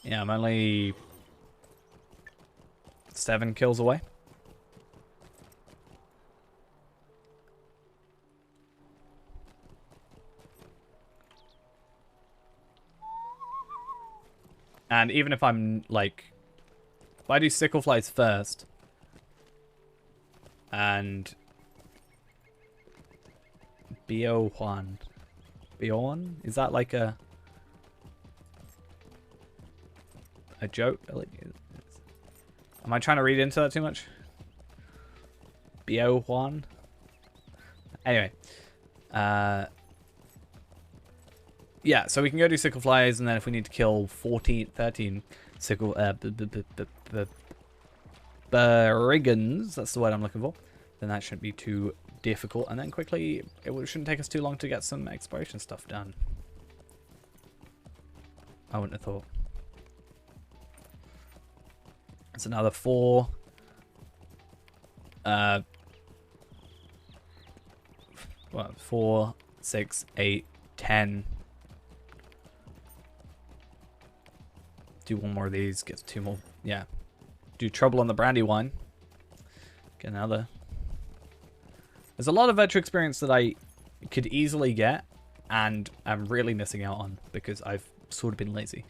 Yeah, I'm only 7 kills away. And even if I'm, like... If I do sickle flies first... And... Biojuan. Bjorn? Is that like a joke? Am I trying to read into that too much? Biojuan? Anyway. Yeah, so we can go do sickle flies, and then if we need to kill 13 sickle brigands, that's the word I'm looking for, then that shouldn't be too difficult. And then quickly, it shouldn't take us too long to get some exploration stuff done. I wouldn't have thought. It's another 4. 4, 6, 8, 10. Do one more of these, get 2 more. Yeah. Do trouble on the Brandywine. Get another. There's a lot of Virtue experience that I could easily get, and I'm really missing out on because I've sort of been lazy.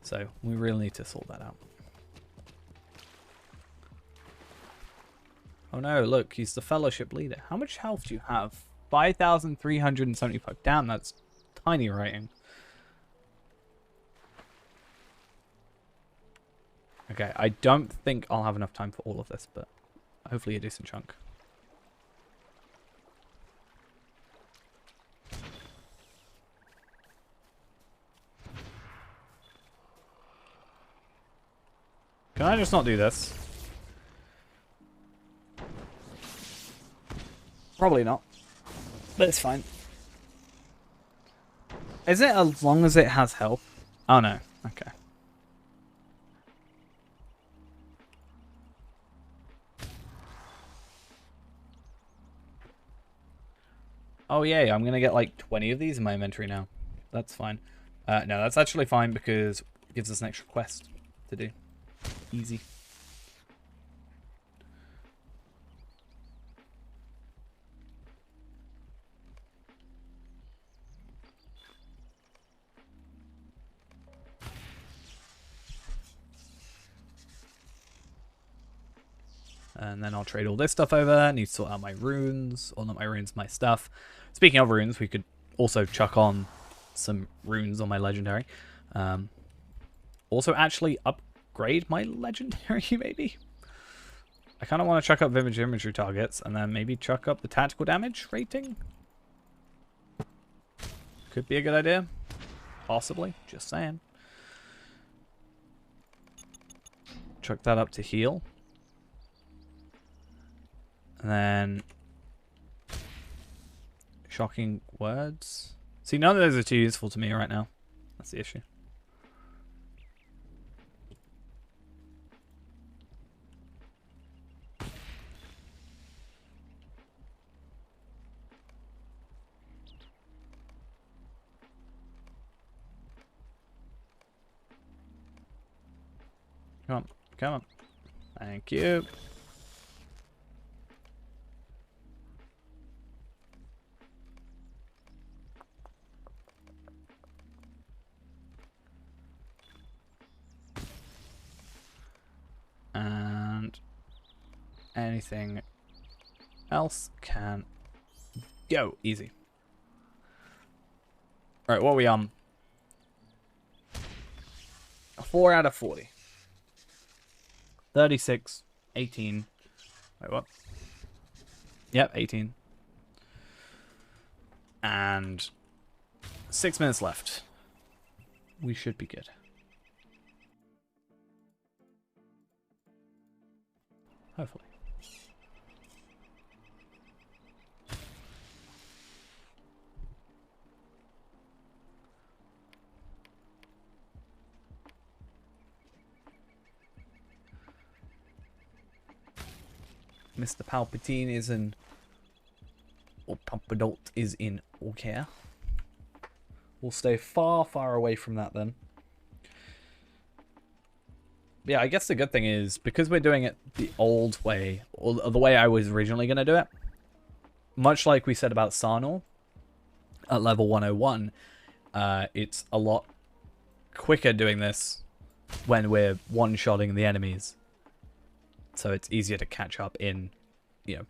So we really need to sort that out. Oh no, look, he's the fellowship leader. How much health do you have? 5,375. Damn, that's tiny writing. Okay, I don't think I'll have enough time for all of this, but hopefully a decent chunk. Can I just not do this? Probably not. But it's fine. Is it as long as it has health? Oh no. Okay. Oh yay, I'm gonna get like 20 of these in my inventory now. That's fine. No, that's actually fine because it gives us an extra quest to do. Easy. And then I'll trade all this stuff over. Need to sort out my runes. Or not my runes, my stuff. Speaking of runes, we could also chuck on some runes on my legendary. Also actually upgrade my legendary, maybe? I kind of want to chuck up imagery targets and then maybe chuck up the tactical damage rating. Could be a good idea. Possibly. Just saying. Chuck that up to heal. And then shocking words. See, none of those are too useful to me right now. That's the issue. Come on, come on. Thank you. And anything else can go. Easy. Right, what are we on? 4 out of 40. 36, 18. Wait, what? Yep, 18. And 6 minutes left. We should be good. Hopefully. Mr. Palpateen is in, or Pumpadalt is in Orcaire. We'll stay far, far away from that then. Yeah, I guess the good thing is, because we're doing it the old way, or the way I was originally going to do it, much like we said about Sarnor at level 101, it's a lot quicker doing this when we're one-shotting the enemies. So it's easier to catch up in, you know,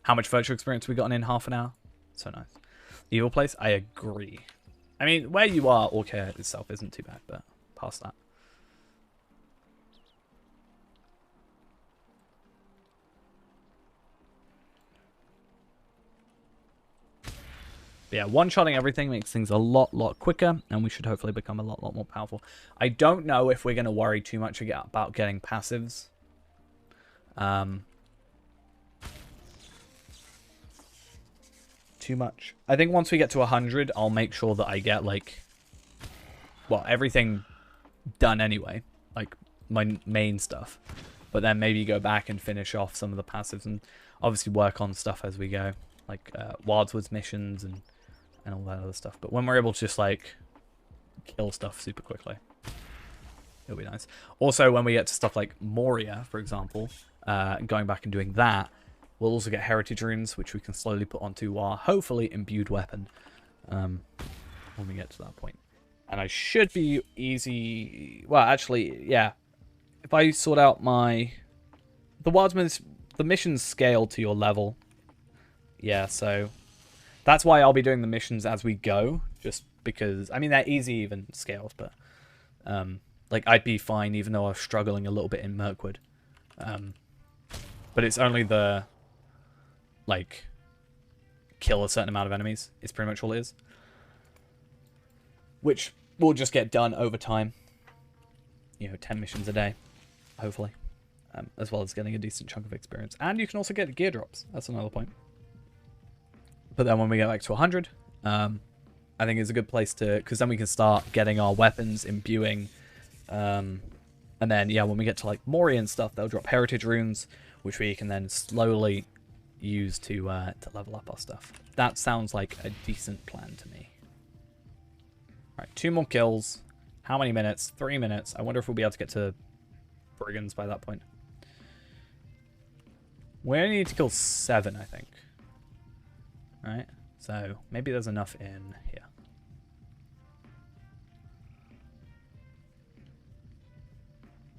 how much virtual experience we gotten in half an hour. So nice. Evil place, I agree. I mean, where you are, Orca itself isn't too bad, but past that. But yeah, one-shotting everything makes things a lot quicker, and we should hopefully become a lot more powerful. I don't know if we're going to worry too much about getting passives. Too much. I think once we get to 100, I'll make sure that I get, like, well, everything done anyway, like my main stuff. But then maybe go back and finish off some of the passives and obviously work on stuff as we go, like Wildwood's missions and all that other stuff. But when we're able to just, like, kill stuff super quickly, it'll be nice. Also, when we get to stuff like Moria, for example, going back and doing that, we'll also get heritage runes, which we can slowly put onto our, hopefully, imbued weapon when we get to that point. And I should be easy... Well, actually, yeah. If I sort out my... The missions scale to your level. Yeah, so... That's why I'll be doing the missions as we go. Just because... I mean, they're easy even scales, but... like, I'd be fine even though I was struggling a little bit in Mirkwood. But it's only the... like, kill a certain amount of enemies is pretty much all it is. Which will just get done over time. You know, 10 missions a day, hopefully. As well as getting a decent chunk of experience. And you can also get gear drops. That's another point. But then when we get back to 100, I think it's a good place to... Because then we can start getting our weapons, imbuing. And then, yeah, when we get to, like, Moria and stuff, they'll drop heritage runes, which we can then slowly use to level up our stuff. That sounds like a decent plan to me. Right, 2 more kills. How many minutes? 3 minutes. I wonder if we'll be able to get to brigands by that point. We only need to kill 7, I think. Right, so maybe there's enough in here.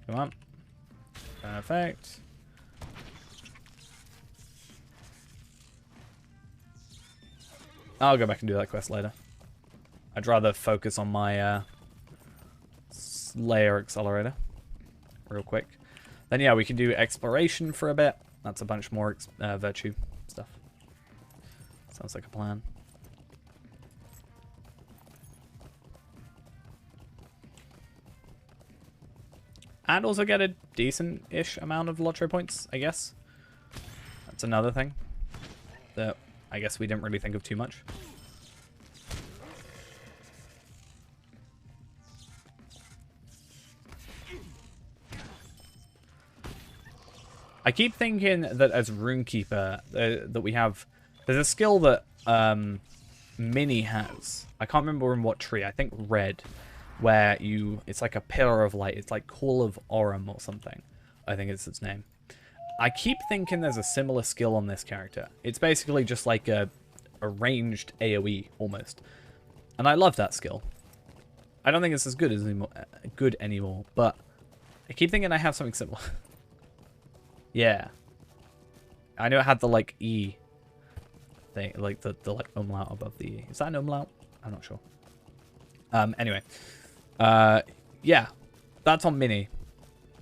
Come on. Perfect. I'll go back and do that quest later. I'd rather focus on my Slayer Accelerator real quick. Then, yeah, we can do exploration for a bit. That's a bunch more virtue stuff. Sounds like a plan. And also get a decent-ish amount of lottery points, I guess. That's another thing that I guess we didn't really think of too much. I keep thinking that as Runekeeper, that we have... There's a skill that Minnie has. I can't remember in what tree. I think red. Where you... It's like a pillar of light. It's like Call of Aurum or something. I think it's its name. I keep thinking there's a similar skill on this character. It's basically just like a ranged AoE, almost. And I love that skill. I don't think it's as good anymore, but I keep thinking I have something similar. Yeah. I know it had the, like, E thing, like, the like, umlaut above the E. Is that an umlaut? I'm not sure. Anyway. Yeah. That's on Mini.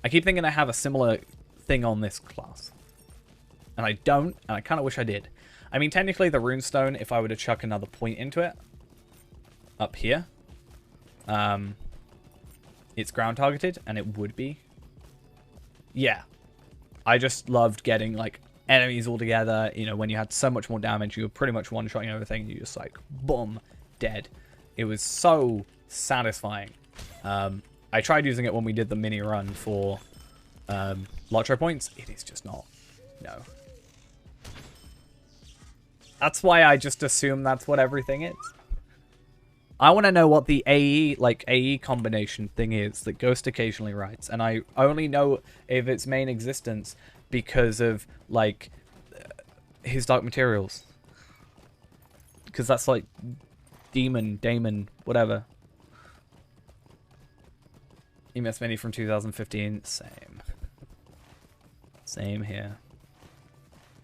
I keep thinking I have a similar thing on this class. And I don't, and I kind of wish I did. I mean, technically, the runestone, if I were to chuck another point into it, up here, it's ground targeted, and it would be. Yeah. I just loved getting, like, enemies all together. You know, when you had so much more damage, you were pretty much one-shotting everything, and you just, like, boom, dead. It was so satisfying. I tried using it when we did the mini run for lottery points. It is just not. No. That's why I just assume that's what everything is. I want to know what the AE combination thing is that Ghost occasionally writes, and I only know of its main existence because of, like, his Dark Materials. Because that's, like, Damon, whatever. EMS Mini from 2015. Same. Same here.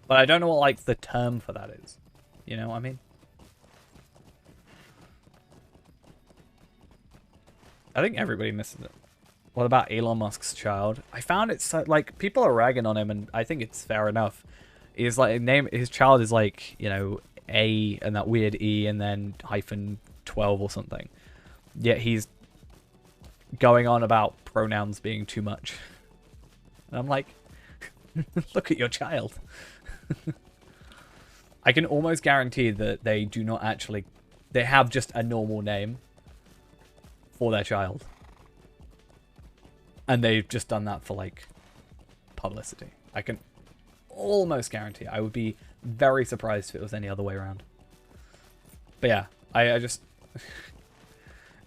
But I don't know what, like, the term for that is. You know what I mean? I think everybody misses it. What about Elon Musk's child? I found it so, like, people are ragging on him, and I think it's fair enough. He's like, his child is like, you know, A and that weird E and then hyphen 12 or something. Yet he's going on about pronouns being too much. And I'm like, look at your child. I can almost guarantee that they do not actually... They have just a normal name for their child. And they've just done that for, like, publicity. I can almost guarantee. I would be very surprised if it was any other way around. But yeah, I just...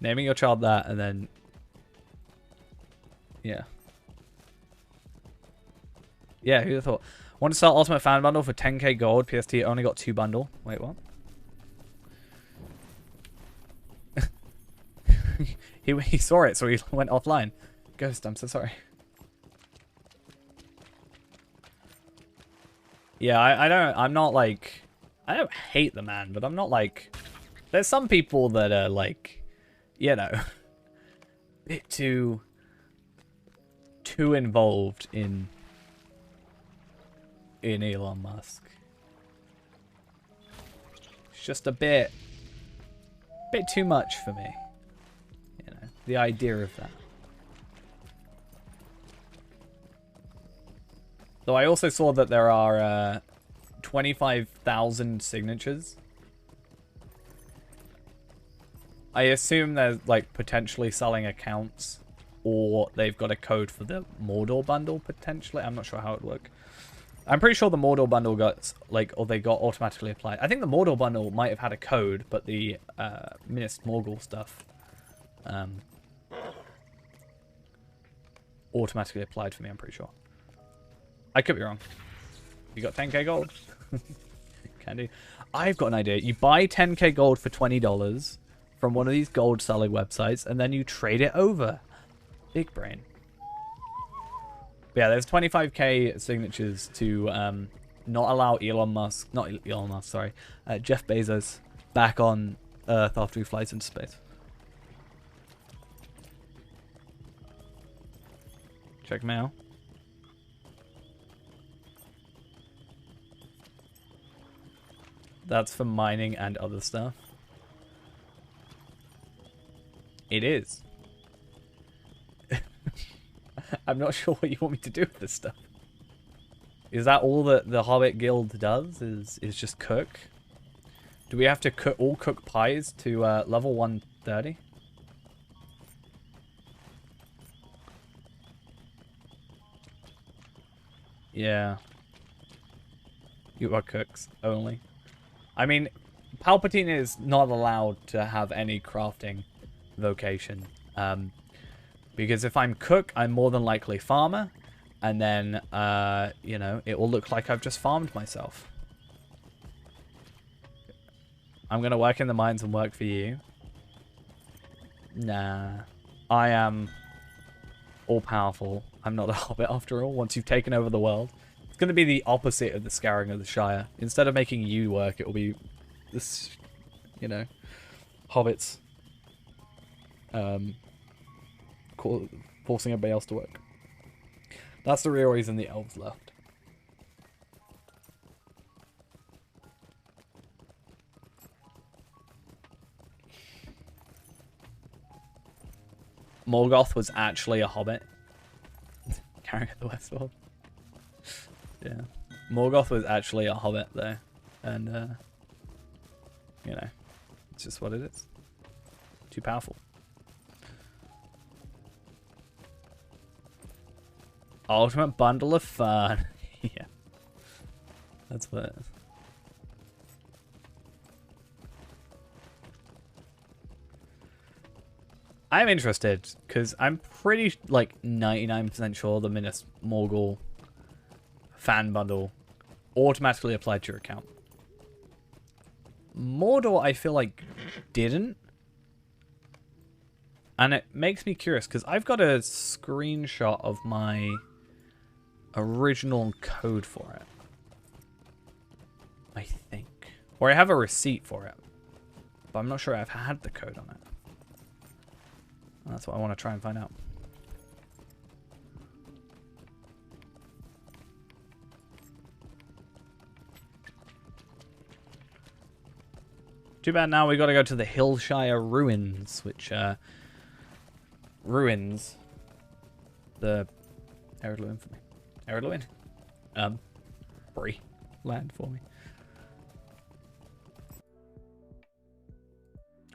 naming your child that and then... Yeah. Yeah, who'd have thought? Want to sell Ultimate Fan Bundle for 10k gold. PST only got 2 bundle. Wait, what? he saw it, so he went offline. Ghost, I'm so sorry. Yeah, I'm not like... I don't hate the man, but I'm not like... There's some people that are like... You know... a bit too involved in Elon Musk. It's just a bit too much for me. You know, the idea of that. Though I also saw that there are 25,000 signatures. I assume they're like potentially selling accounts, or they've got a code for the Mordor bundle potentially. I'm not sure how it would work. I'm pretty sure the Mordor bundle got like, or they got automatically applied. I think the Mordor bundle might have had a code, but the Minas Morgul stuff automatically applied for me. I'm pretty sure. I could be wrong. You got 10k gold? Can do. I've got an idea. You buy 10k gold for $20 from one of these gold selling websites, and then you trade it over. Big brain. But yeah, there's 25k signatures to not allow Jeff Bezos back on Earth after he flies into space. Check him out. That's for mining and other stuff. It is. I'm not sure what you want me to do with this stuff. Is that all that the Hobbit Guild does? Is just cook? Do we have to cook pies to level 130? Yeah. You are cooks only. I mean, Palpatene is not allowed to have any crafting vocation. Because if I'm cook, I'm more than likely farmer. And then, you know, it will look like I've just farmed myself. I'm going to work in the mines and work for you. Nah. I am all-powerful. I'm not a hobbit after all, once you've taken over the world. It's going to be the opposite of the Scouring of the Shire. Instead of making you work, it will be this, you know, hobbits forcing everybody else to work. That's the real reason the elves left. Morgoth was actually a hobbit. Carrying the Westworld. Yeah. Morgoth was actually a hobbit though. And, you know, it's just what it is. Too powerful. Ultimate bundle of fun. Yeah. That's what it is. I'm interested, because I'm pretty, like, 99% sure the Minas Morgul fan bundle automatically applied to your account. Mordor, I feel like, didn't. And it makes me curious, because I've got a screenshot of my original code for it. I think. Or I have a receipt for it. But I'm not sure I've had the code on it. And that's what I want to try and find out. Too bad now we got to go to the Hillshire Ruins, which ruins the Eredluin for me. Eredluin? Free land for me.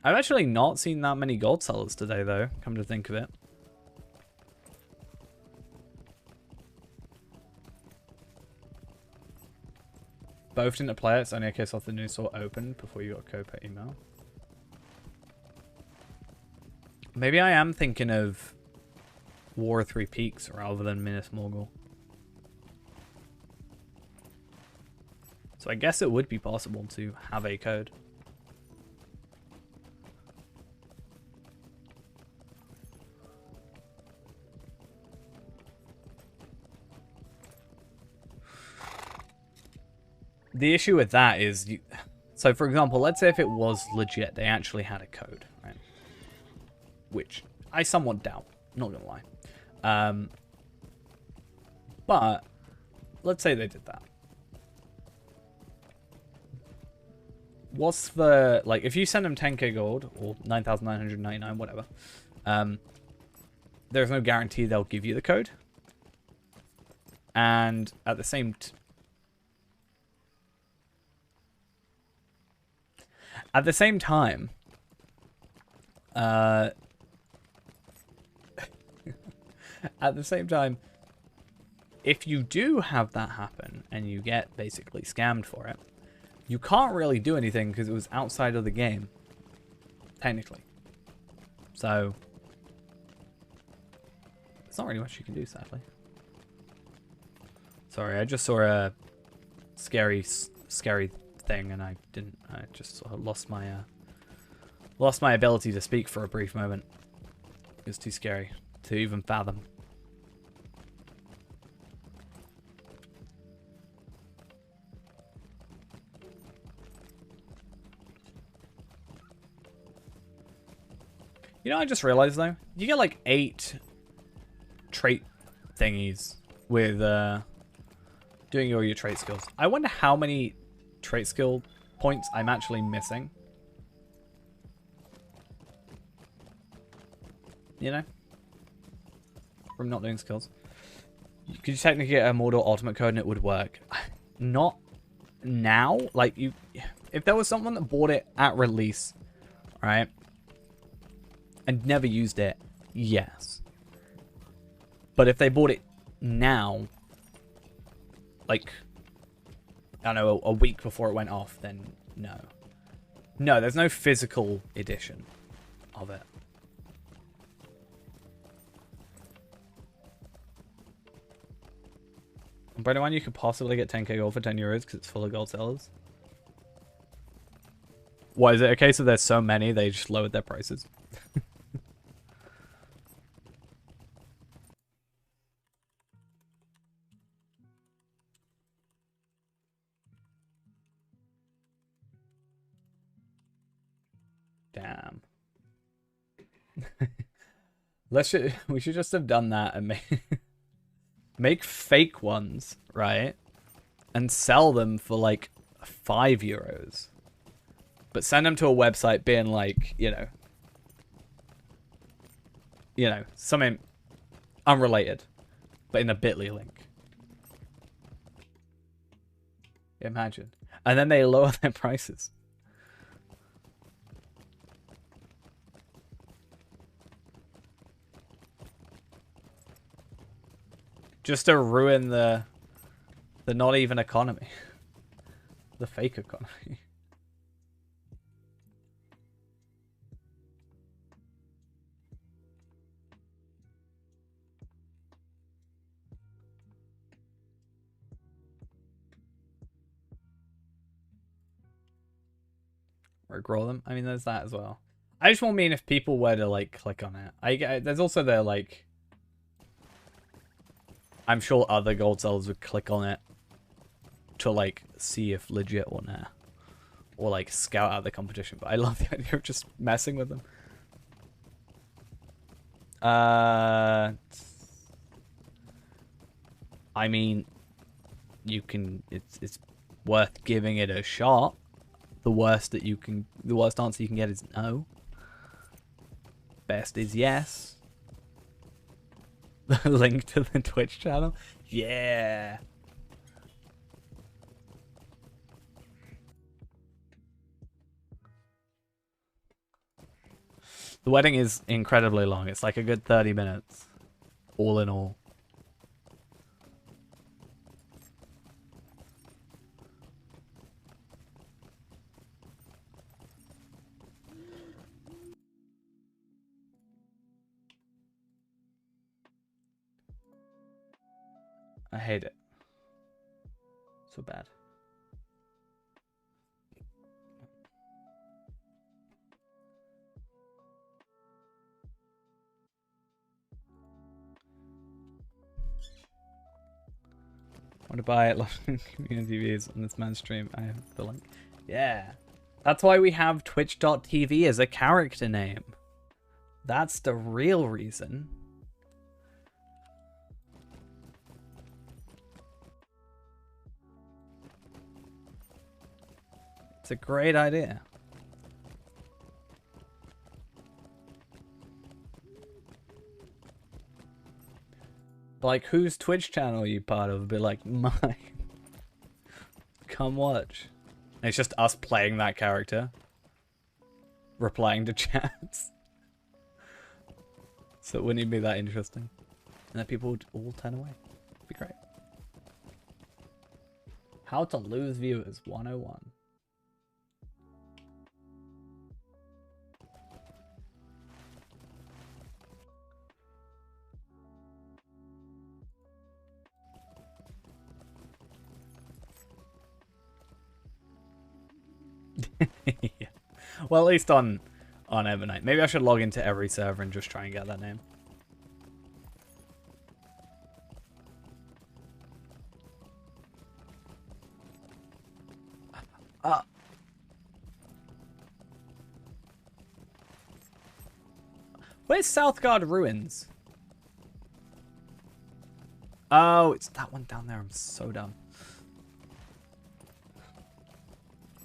I've actually not seen that many gold sellers today, though, come to think of it. Both didn't play it. It's only a case of the new store opened before you got code per email. Maybe I am thinking of War of Three Peaks rather than Minas Morgul. So I guess it would be possible to have a code. The issue with that is, so for example, let's say if it was legit, they actually had a code, right? Which I somewhat doubt, not gonna lie. But let's say they did that. What's the, like, if you send them 10k gold or 9,999, whatever, there's no guarantee they'll give you the code. And at the same time, if you do have that happen and you get basically scammed for it, you can't really do anything because it was outside of the game, technically. So, there's not really much you can do, sadly. Sorry, I just saw a scary thing and I just sort of lost my ability to speak for a brief moment. It was too scary to even fathom. You know, I just realized though, you get like 8 trait thingies with doing all your trait skills. I wonder how many trait skill points I'm actually missing. You know? From not doing skills. You could technically get a Mordor Ultimate code and it would work. Not now. Like, if there was someone that bought it at release, right? And never used it, yes. But if they bought it now, like, I don't know, a week before it went off, then no. No, there's no physical edition of it. And by the way, you could possibly get 10k gold for 10 euros because it's full of gold sellers. What, is it a case of there's so many they just lowered their prices? Damn. We should just have done that and make fake ones, right? And sell them for like 5 euros. But send them to a website being like, you know, something unrelated, but in a bit.ly link. Imagine. And then they lower their prices. Just to ruin the not even economy. The fake economy. Rickroll them. I mean, there's that as well. I just won't mean if people were to like click on it. There's also the like. I'm sure other gold sellers would click on it to like see if legit or not, or like scout out the competition. But I love the idea of just messing with them. I mean, you can. It's worth giving it a shot. The worst answer you can get is no. Best is yes. The link to the Twitch channel, yeah. The wedding is incredibly long. It's like a good 30 minutes, all in all. I hate it. So bad. Want to buy it? Community views on this man's stream. I have the link. Yeah. That's why we have twitch.tv as a character name. That's the real reason. It's a great idea. Like, whose Twitch channel are you part of? Be like, mine. Come watch. And it's just us playing that character. Replying to chats. So it wouldn't even be that interesting. And then people would all turn away. It'd be great. How to lose viewers 101. Yeah. Well, at least on Evernight. Maybe I should log into every server and just try and get that name. Where's Southgard Ruins? Oh, it's that one down there. I'm so dumb.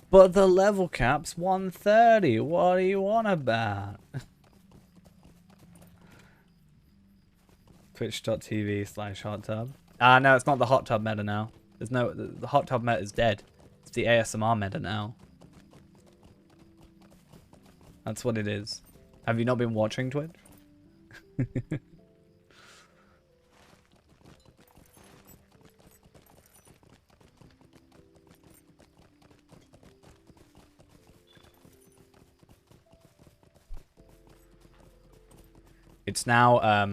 But the level cap's 130. What do you want about? Twitch.tv/hot tub. No, it's not the hot tub meta now. There's no, the hot tub meta is dead. It's the ASMR meta now. That's what it is. Have you not been watching Twitch? It's now,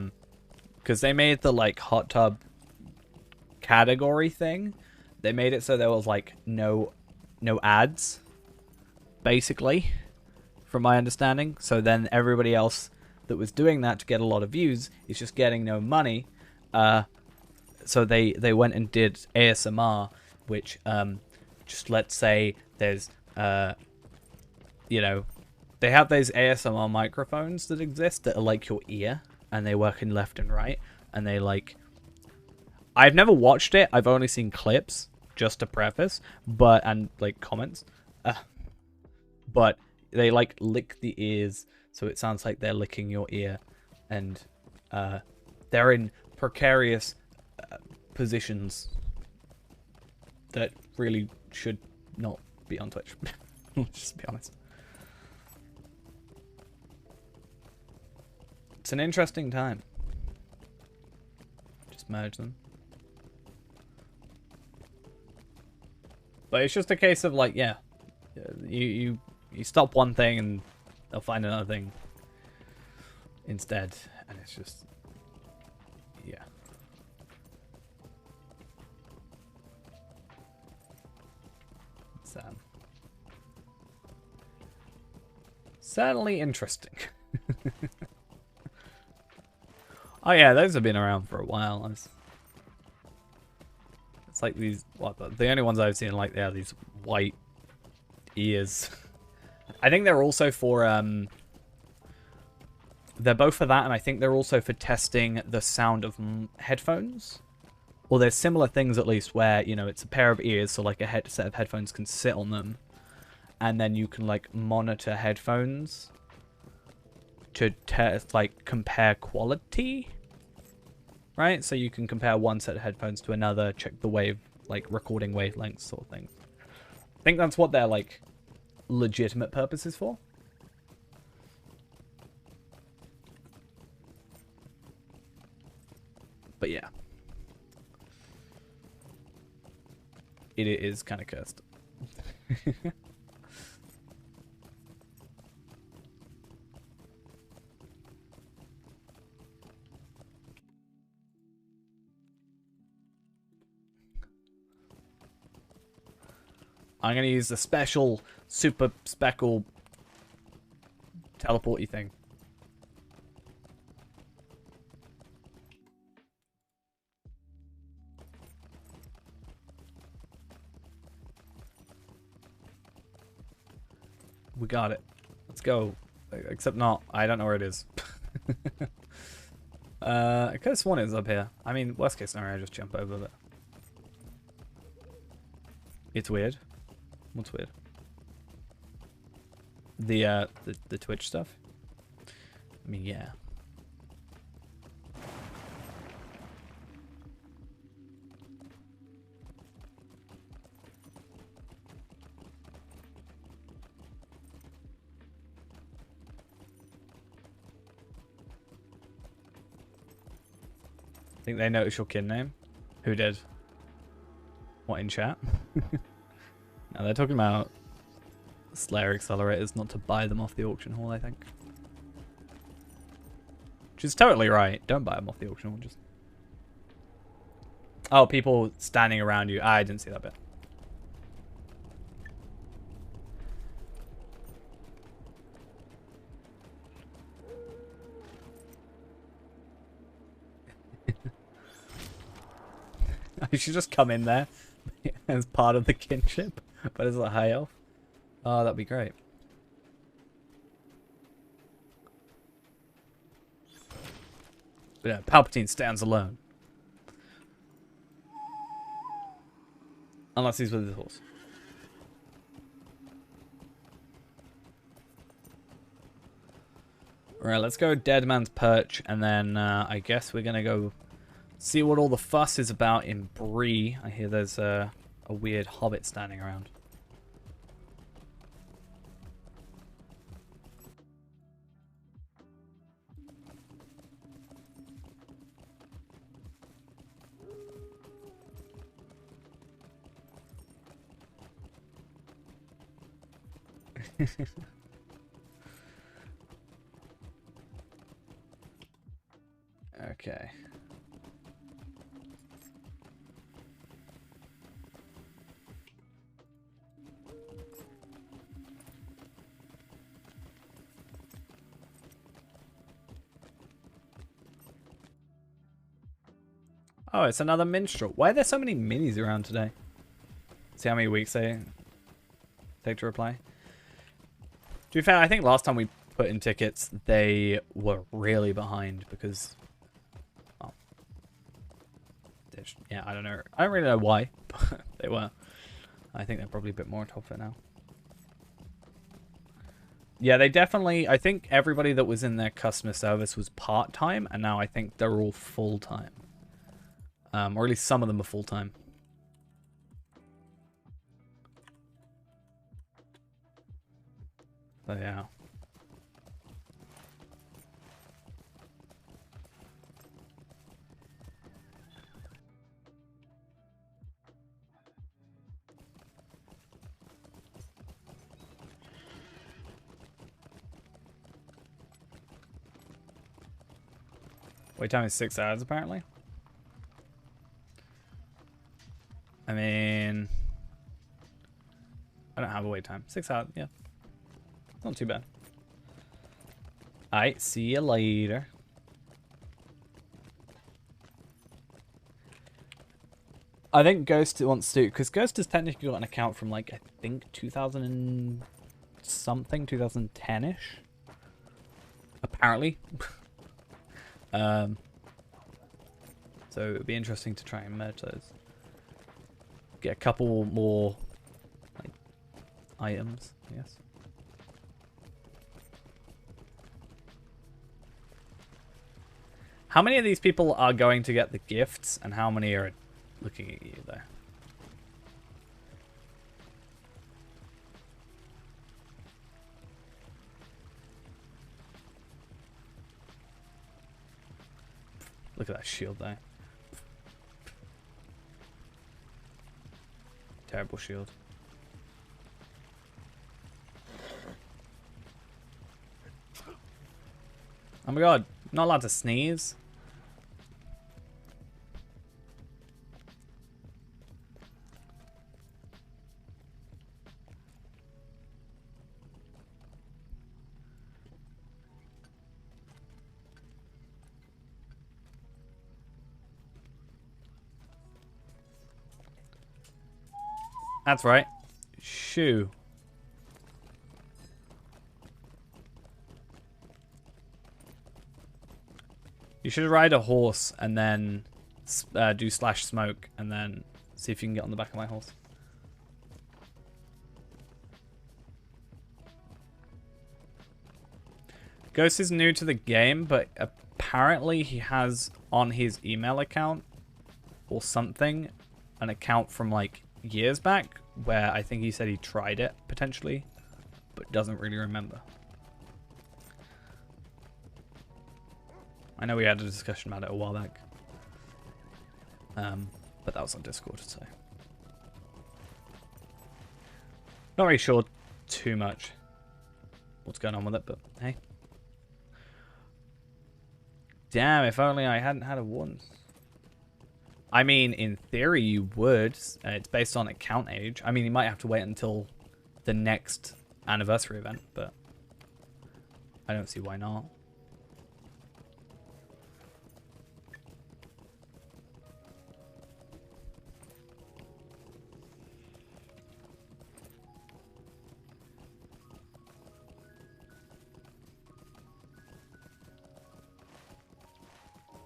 because they made the, like, hot tub category thing. They made it so there was, like, no ads, basically, from my understanding. So then everybody else that was doing that to get a lot of views is just getting no money. So they went and did ASMR, which, just let's say there's, you know, they have those ASMR microphones that exist that are like your ear, and they work in left and right, and they like... I've never watched it, I've only seen clips, just to preface, but, and like comments, but they like lick the ears, so it sounds like they're licking your ear, and they're in precarious positions that really should not be on Twitch. Let's just be honest. It's an interesting time. Just merge them. But it's just a case of like, yeah, you stop one thing and they'll find another thing instead, and it's just, yeah. It's Certainly interesting. Oh yeah, those have been around for a while. It's like these, what, the only ones I've seen, like, yeah, these white ears. I think they're also for, they're both for that, and I think they're also for testing the sound of headphones. Or there's similar things, at least, where, you know, it's a pair of ears, so, like, a set of headphones can sit on them. And then you can, like, monitor headphones to test, like, compare quality. Right? So you can compare one set of headphones to another, check the wave, like, recording wavelengths sort of thing. I think that's what their, like, legitimate purpose is for. But yeah. It is kind of cursed. I'm going to use the special super speckle teleporty thing. We got it. Let's go. Except not. I don't know where it is. I could have sworn it was up here. I mean, worst case scenario, I just jump over it. It's weird. What's weird? The Twitch stuff? I mean, yeah. Think they noticed your kin name? Who did? What, in chat? No, they're talking about Slayer accelerators, not to buy them off the auction hall, I think. Which is totally right. Don't buy them off the auction hall, just... Oh, people standing around you. I didn't see that bit. I should just come in there as part of the kinship, but as a high elf. Oh, that'd be great. But yeah, Palpatine stands alone. Unless he's with his horse. Alright, let's go Dead Man's Perch, and then I guess we're gonna go see what all the fuss is about in Bree. I hear there's a weird hobbit standing around. Okay. Oh, it's another minstrel. Why are there so many minis around today? See how many weeks they take to reply? To be fair, I think last time we put in tickets, they were really behind because... Oh. Yeah, I don't know. I don't really know why, but they were. I think they're probably a bit more on top of it now. Yeah, they definitely... I think everybody that was in their customer service was part-time, and now I think they're all full-time. Or at least some of them are full-time. So yeah. Wait time is 6 hours apparently. I mean, I don't have a wait time. 6 hours, yeah. Not too bad. Alright, see you later. I think Ghost wants to, because Ghost has technically got an account from like, I think 2000 and something, 2010-ish. Apparently. So it would be interesting to try and merge those. Get a couple more like items, I guess. How many of these people are going to get the gifts, and how many are looking at you, though? Look at that shield, though. Terrible shield. Oh my god, not allowed to sneeze? That's right. Shoo. You should ride a horse and then do slash smoke and then see if you can get on the back of my horse. Ghost is new to the game, but apparently he has on his email account or something an account from like years back where I think he said he tried it potentially but doesn't really remember. I know we had a discussion about it a while back, but that was on Discord, so not really sure too much what's going on with it, but hey. Damn, if only I hadn't had a once. I mean, in theory, you would. It's based on account age. I mean, you might have to wait until the next anniversary event, but I don't see why not.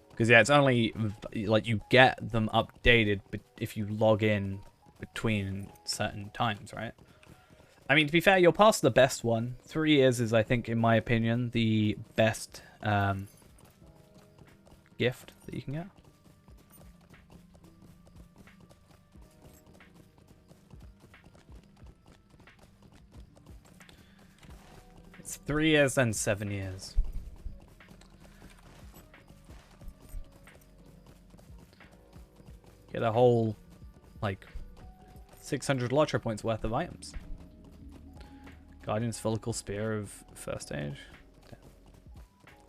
Because, yeah, it's only, like, you get them updated but if you log in between certain times, right? I mean, to be fair, you're past the best one. 3 years is, I think, in my opinion, the best gift that you can get. It's 3 years, then 7 years. Get a whole, like, 600 Lotro points worth of items. Guardian's Follicle Spear of First Age.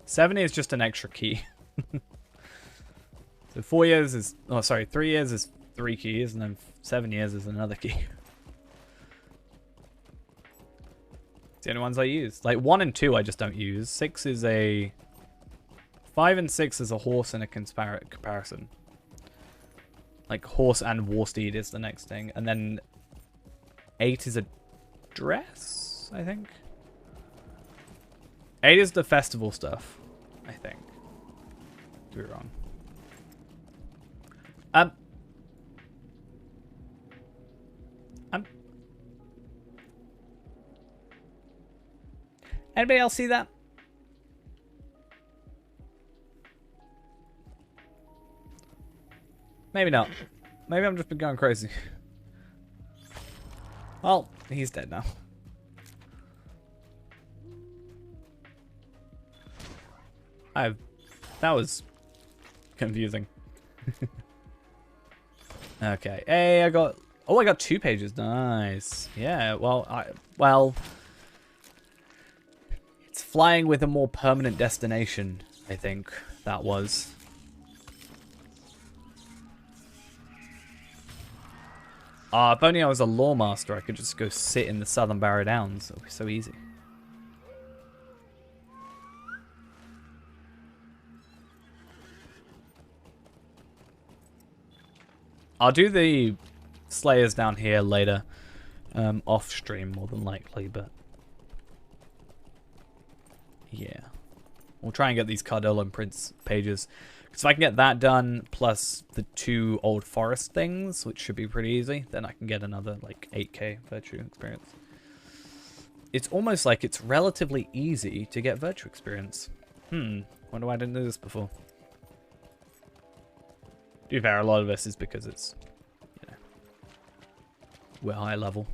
7 is just an extra key. So 4 years is... Oh, sorry. 3 years is 3 keys, and then 7 years is another key. It's the only ones I use. Like, 1 and 2 I just don't use. 6 is a... 5 and 6 is a horse in a comparison. Like, horse and war steed is the next thing. And then 8 is a dress, I think. 8 is the festival stuff, I think. Could be wrong. Anybody else see that? Maybe not. Maybe I'm just been going crazy. Well, he's dead now. That was confusing. Okay. Hey, I got 2 pages. Nice. Yeah, well, it's flying with a more permanent destination, I think that was. If only I was a lore master, I could just go sit in the Southern Barrow Downs. It would be so easy. I'll do the Slayers down here later, off stream more than likely, but yeah. We'll try and get these Cardolin Prince pages. Because if I can get that done, plus the 2 Old Forest things, which should be pretty easy, then I can get another, like, 8k Virtue Experience. It's almost like it's relatively easy to get Virtue Experience. Wonder why I didn't do this before. To be fair, a lot of this is because it's, you know, we're high level.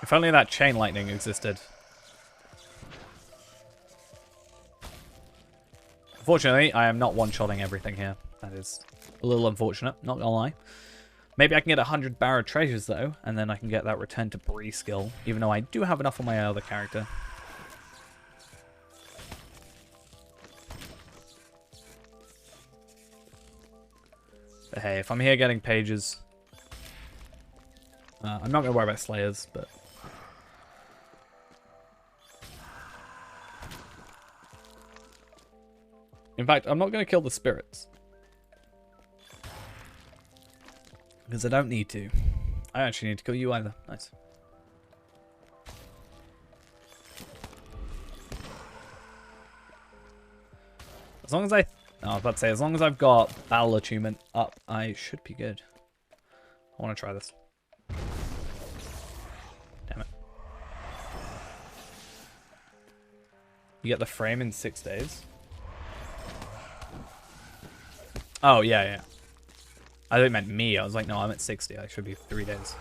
If only that chain lightning existed. Unfortunately, I am not one-shotting everything here. That is a little unfortunate, not gonna lie. Maybe I can get 100 Barrow Treasures, though, and then I can get that Return to Bree skill, even though I do have enough on my other character. But hey, if I'm here getting pages, I'm not gonna worry about Slayers, but... In fact, I'm not going to kill the spirits. Because I don't need to. I actually need to kill you either. Nice. As long as I was about to say, as long as I've got Battle Attunement up, I should be good. I want to try this. Damn it. You get the frame in 6 days. Oh, yeah, yeah. I thought it meant me. I was like, no, I'm at 60. I should be 3 days.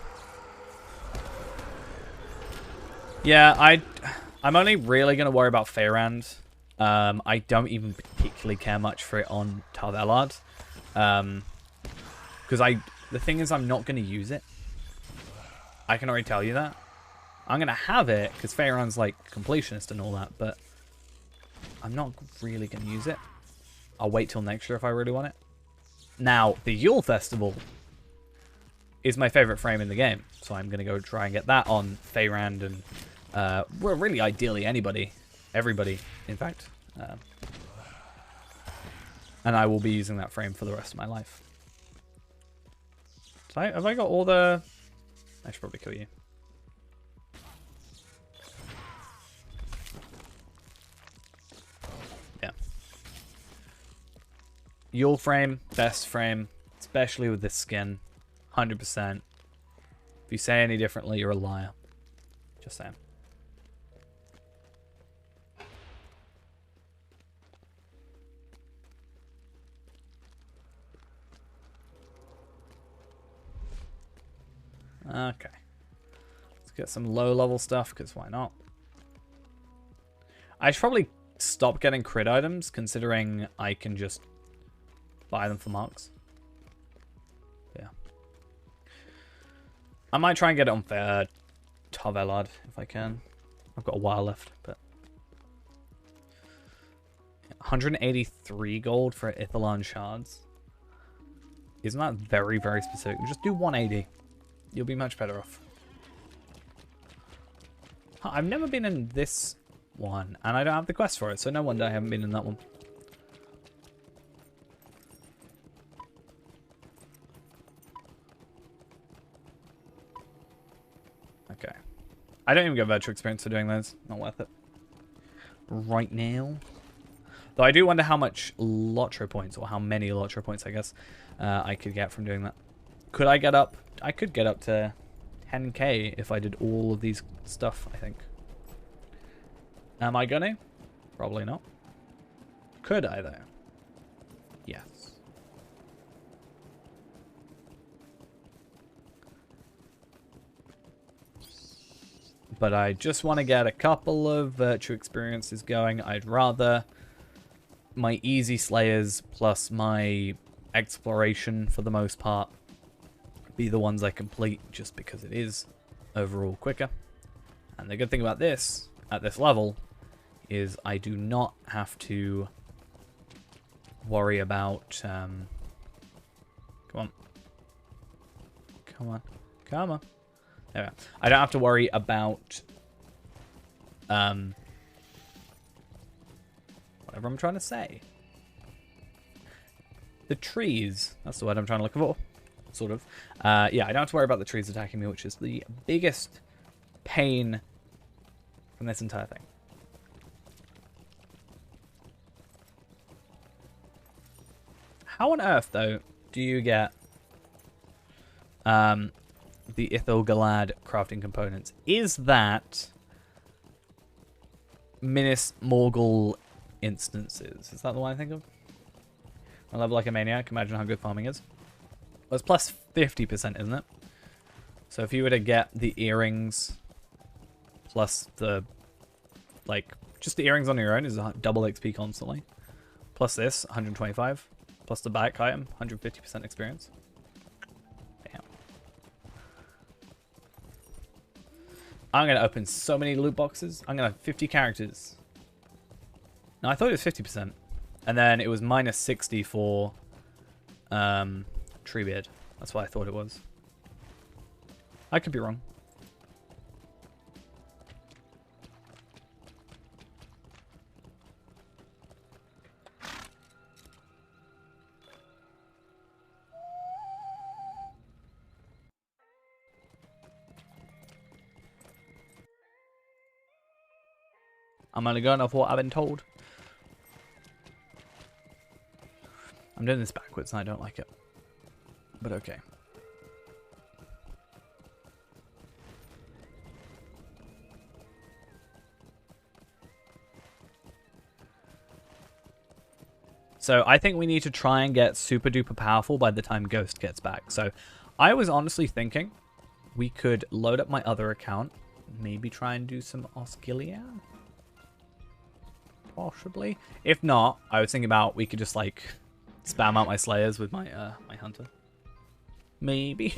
Yeah, I'm only really going to worry about Feyrand. I don't even particularly care much for it on Tarvelard. Because the thing is, I'm not going to use it. I can already tell you that. I'm going to have it, because Feyrand's like completionist and all that, but I'm not really going to use it. I'll wait till next year if I really want it. Now, the Yule Festival is my favorite frame in the game, so I'm going to go try and get that on Feyrand and, well, really ideally everybody, in fact. And I will be using that frame for the rest of my life. So have I got all the... I should probably kill you. Yeah. Yule frame, best frame, especially with this skin. 100%. If you say any differently, you're a liar. Just saying. Okay. Let's get some low-level stuff, because why not? I should probably stop getting crit items, considering I can just buy them for marks. Yeah. I might try and get it on Tarvelard, if I can. I've got a while left, but... 183 gold for Ithelan shards. Isn't that very, very specific? Just do 180. You'll be much better off. Huh, I've never been in this one, and I don't have the quest for it, so no wonder I haven't been in that one. Okay. I don't even get virtual experience for doing those. Not worth it. Right now. Though I do wonder how much Lotro points, or how many Lotro points, I guess, I could get from doing that. Could I get up? I could get up to 10k if I did all of these stuff, I think. Am I gonna? Probably not. Could I, though? Yes. But I just want to get a couple of virtue experiences going. I'd rather my easy slayers plus my exploration, for the most part, be the ones I complete, just because it is overall quicker. And the good thing about this, at this level, is I do not have to worry about... Come on. Come on. Come on. Anyway, I don't have to worry about whatever I'm trying to say. The trees. That's the word I'm trying to look for. Sort of. Yeah, I don't have to worry about the trees attacking me, which is the biggest pain from this entire thing. How on earth, though, do you get the Ithil Galad crafting components? Is that Minas Morgul instances? Is that the one I think of? I level like a maniac. Imagine how good farming is. Well, it's plus 50%, isn't it? So if you were to get the earrings plus the, like, just the earrings on your own is a double XP constantly. Plus this, 125. Plus the back item, 150% experience. Damn. I'm going to open so many loot boxes. I'm going to have 50 characters. No, I thought it was 50%. And then it was minus 60 for Treebeard. That's what I thought it was. I could be wrong. I'm only going off what I've been told. I'm doing this backwards and I don't like it. But okay. So I think we need to try and get super duper powerful by the time Ghost gets back. So I was honestly thinking we could load up my other account. Maybe try and do some Osgiliath? Possibly. If not, I was thinking about we could just like spam out my Slayers with my my Hunter. Maybe.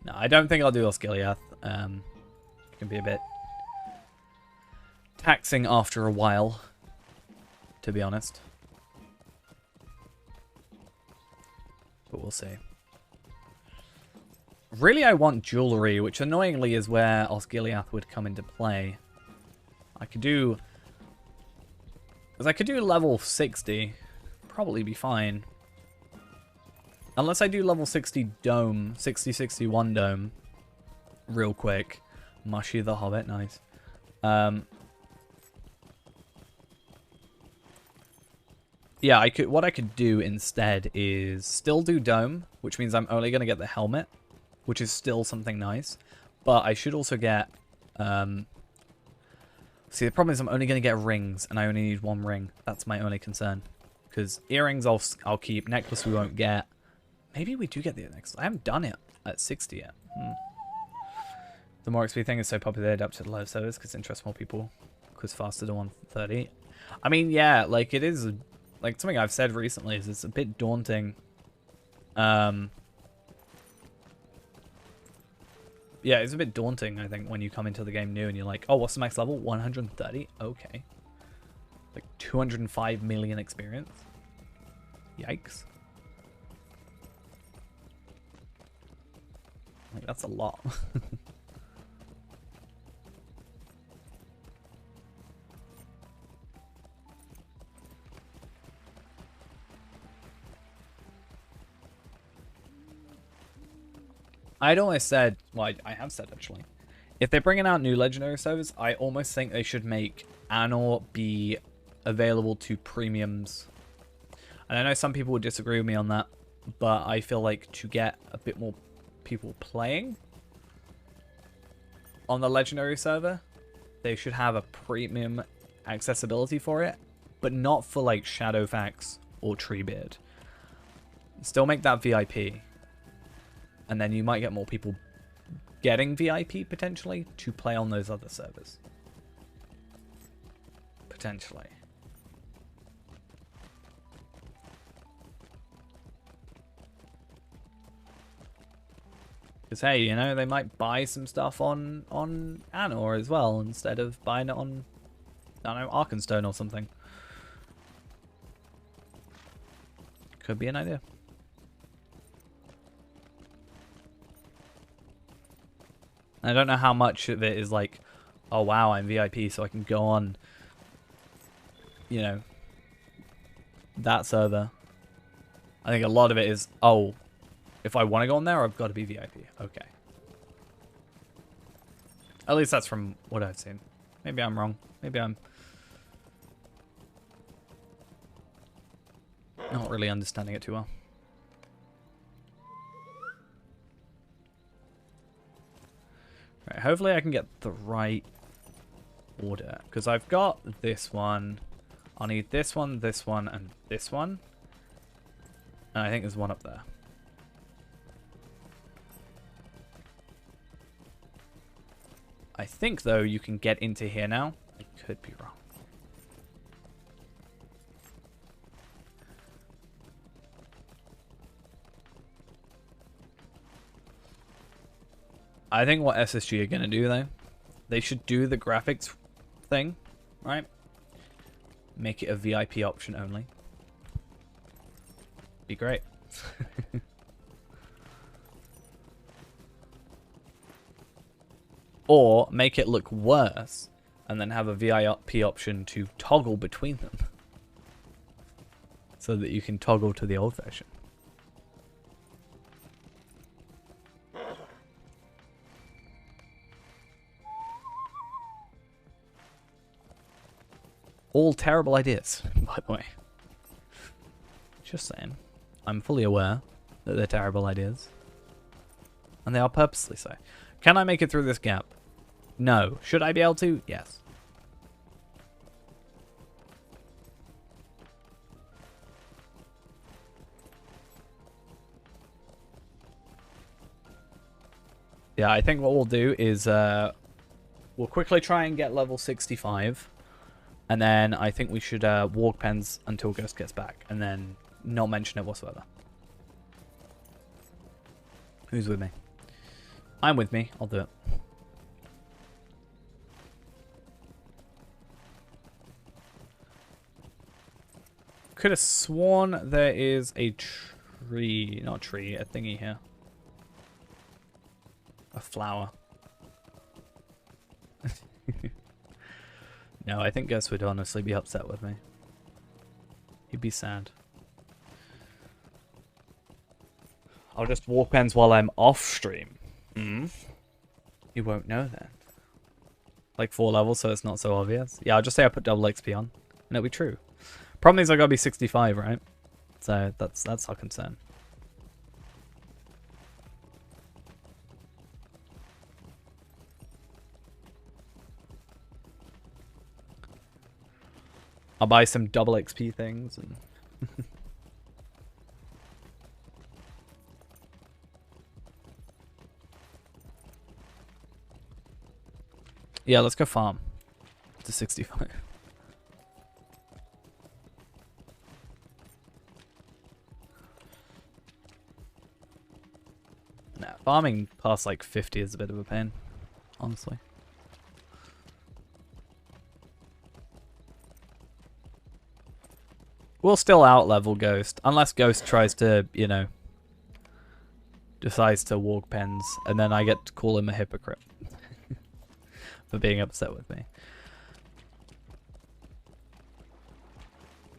No, I don't think I'll do Osgiliath. It can be a bit taxing after a while, to be honest. But we'll see. Really, I want jewelry, which annoyingly is where Osgiliath would come into play. I could do... Because I could do level 60. Probably be fine. Unless I do level 60 dome. 60-61 dome. Real quick. Mushy the Hobbit. Nice. Yeah, I could. What I could do instead is still do dome. Which means I'm only going to get the helmet. Which is still something nice. But I should also get... See, the problem is I'm only going to get rings, and I only need one ring. That's my only concern. Because earrings I'll keep, necklace we won't get. Maybe we do get the necklace. I haven't done it at 60 yet. The more XP thing is so popular, they adapt to the low servers because it interests more people. Because faster to 130. I mean, yeah, like it is, like something I've said recently is it's a bit daunting. Yeah, it's a bit daunting, I think, when you come into the game new and you're like, oh, what's the max level? 130? Okay. Like 205 million experience? Yikes. Like, that's a lot. I'd always said, well, I have said actually, if they're bringing out new legendary servers, I almost think they should make Anor be available to premiums. And I know some people would disagree with me on that, but I feel like to get a bit more people playing on the legendary server, they should have a premium accessibility for it, but not for like Shadowfax or Treebeard. Still make that VIP. And then you might get more people getting VIP, potentially, to play on those other servers. Potentially. Because, hey, you know, they might buy some stuff on Anor as well, instead of buying it on, I don't know, Arkenstone or something. Could be an idea. I don't know how much of it is like, oh wow, I'm VIP, so I can go on, you know, that server. I think a lot of it is, oh, if I want to go on there, I've got to be VIP. Okay. At least that's from what I've seen. Maybe I'm wrong. Maybe I'm not really understanding it too well. Right, hopefully I can get the right order. Because I've got this one. I'll need this one, and this one. And I think there's one up there. I think, though, you can get into here now. I could be wrong. I think what SSG are going to do, though, they should do the graphics thing, right? Make it a VIP option only. Be great. Or make it look worse and then have a VIP option to toggle between them. So that you can toggle to the old version. All terrible ideas, by the way. Just saying. I'm fully aware that they're terrible ideas. And they are purposely so. Can I make it through this gap? No. Should I be able to? Yes. Yeah, I think what we'll do is we'll quickly try and get level 65. And then I think we should walk pens until Ghost gets back. And then not mention it whatsoever. Who's with me? I'm with me. I'll do it. Could have sworn there is a tree. Not tree, a thingy here. A flower. No, I think Ghost would honestly be upset with me. He'd be sad. I'll just walk pens while I'm off stream. You won't know then. Like 4 levels, so it's not so obvious. Yeah, I'll just say I put double XP on, and it'll be true. Problem is I gotta be 65, right? So that's our concern. I'll buy some double XP things and yeah, let's go farm to 65. Nah, farming past like 50 is a bit of a pain, honestly. We'll still out-level Ghost, unless Ghost tries to, you know, decides to walk pens, and then I get to call him a hypocrite for being upset with me.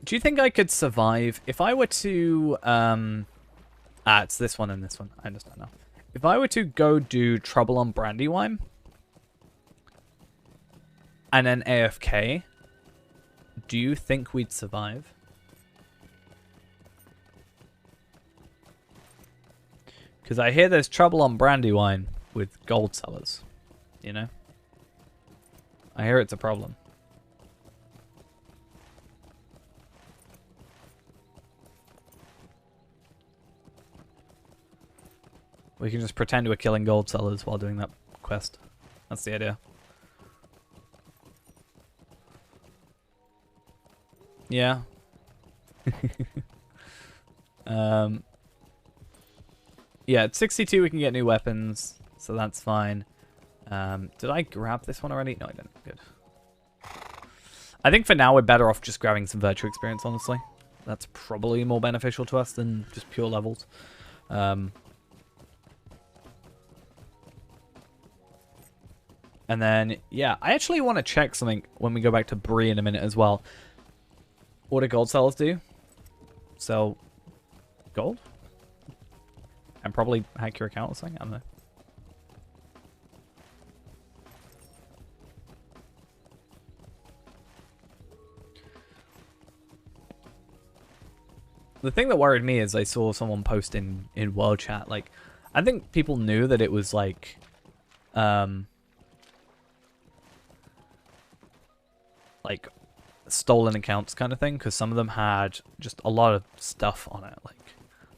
Do you think I could survive if I were to, it's this one and this one, I understand now. If I were to go do Trouble on Brandywine, and then AFK, do you think we'd survive? Because I hear there's trouble on Brandywine with gold sellers, you know? I hear it's a problem. We can just pretend we're killing gold sellers while doing that quest. That's the idea. Yeah. Yeah, at 62 we can get new weapons, so that's fine. Did I grab this one already? No, I didn't. Good. I think for now we're better off just grabbing some virtue experience, honestly. That's probably more beneficial to us than just pure levels. And then, yeah, I actually want to check something when we go back to Bree in a minute as well. What do gold sellers do? Sell gold? And probably hack your account or something? I don't know. The thing that worried me is I saw someone post in World Chat, like, I think people knew that it was like, like stolen accounts kind of thing, because some of them had just a lot of stuff on it, like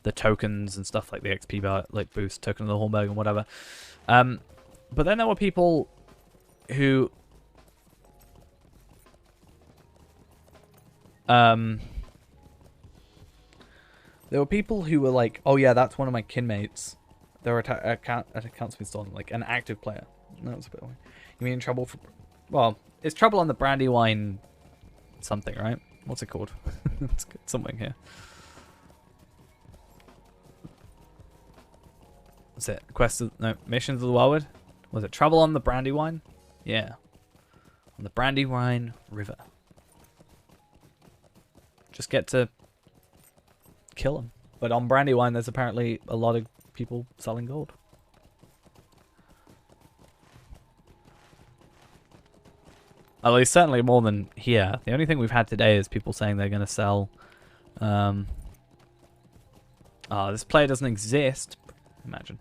the tokens and stuff, like the XP bar, like boost token of the Hornberg and whatever. But then there were people who were like, oh yeah, that's one of my kinmates. Their account's been stolen, like an active player. That was a bit weird. You mean trouble for... Well, it's trouble on the Brandywine something, right? What's it called? Let's get something here. What's it? Missions of the Wildwood? Was it trouble on the Brandywine? Yeah. On the Brandywine River. Just get to kill them. But on Brandywine, there's apparently a lot of people selling gold. At least certainly more than here. The only thing we've had today is people saying they're going to sell... this player doesn't exist. Imagine.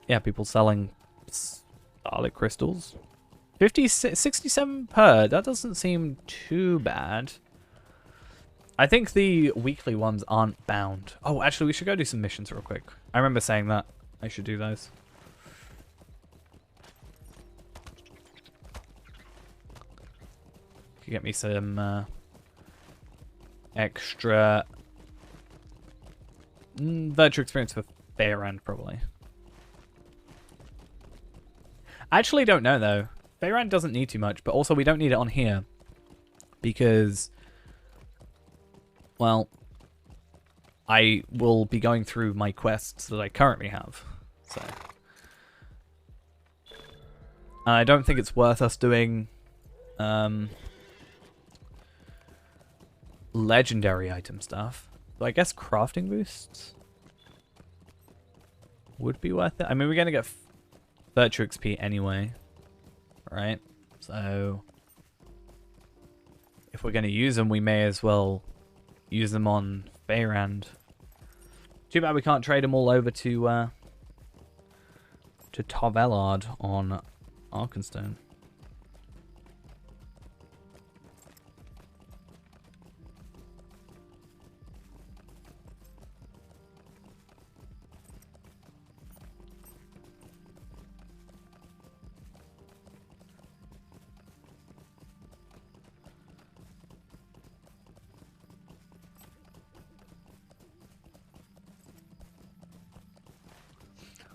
Yeah, people selling Starlit crystals. 67 per. That doesn't seem too bad. I think the weekly ones aren't bound. Oh, actually, we should go do some missions real quick. I remember saying that. I should do those. Could get me some extra virtual experience for Fairend, probably. I actually don't know, though. Fairend doesn't need too much, but also we don't need it on here. Because... well, I will be going through my quests that I currently have, so I don't think it's worth us doing legendary item stuff. But I guess crafting boosts would be worth it. I mean, we're going to get virtue XP anyway, right? So if we're going to use them, we may as well use them on Fairend. Too bad we can't trade them all over to Torvellard on Arkenstone.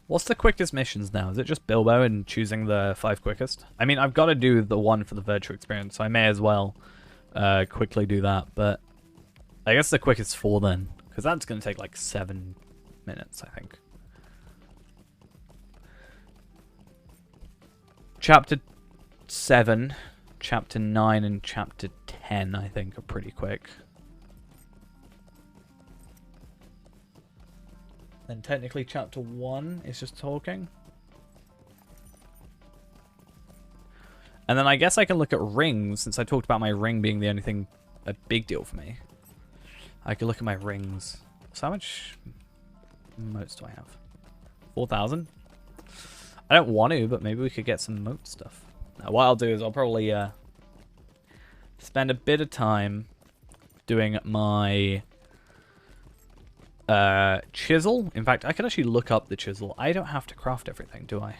What's the quickest missions now? Is it just Bilbo and choosing the 5 quickest? I mean, I've got to do the one for the virtual experience, so I may as well quickly do that. But I guess the quickest 4 then, because that's going to take like 7 minutes, I think. Chapter 7, Chapter 9, and Chapter 10, I think, are pretty quick. Then technically Chapter 1 is just talking. And then I guess I can look at rings, since I talked about my ring being the only thing a big deal for me. I can look at my rings. So how much motes do I have? 4,000? I don't want to, but maybe we could get some mote stuff. Now, what I'll do is I'll probably spend a bit of time doing my chisel. In fact, I can actually look up the chisel. I don't have to craft everything, do I?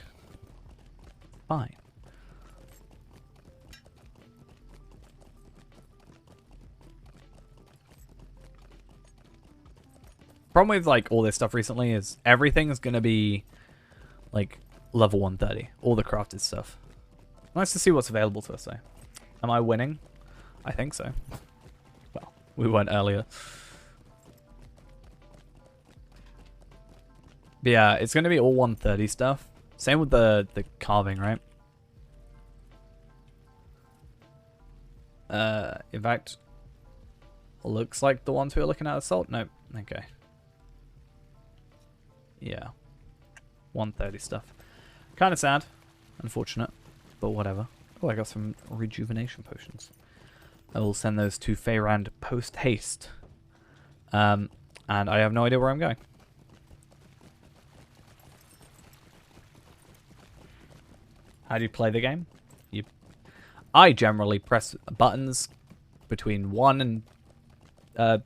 Fine. Problem with like all this stuff recently is everything is going to be like level 130. All the crafted stuff. Nice to see what's available to us though. Am I winning? I think so. Well, we weren't earlier. But yeah, it's going to be all 130 stuff. Same with the carving, right? In fact, looks like the ones we were looking at assault. Nope. Okay. Yeah. 130 stuff. Kind of sad. Unfortunate. But whatever. Oh, I got some rejuvenation potions. I will send those to Feyrand post-haste. And I have no idea where I'm going. How do you play the game? I generally press buttons between 1 and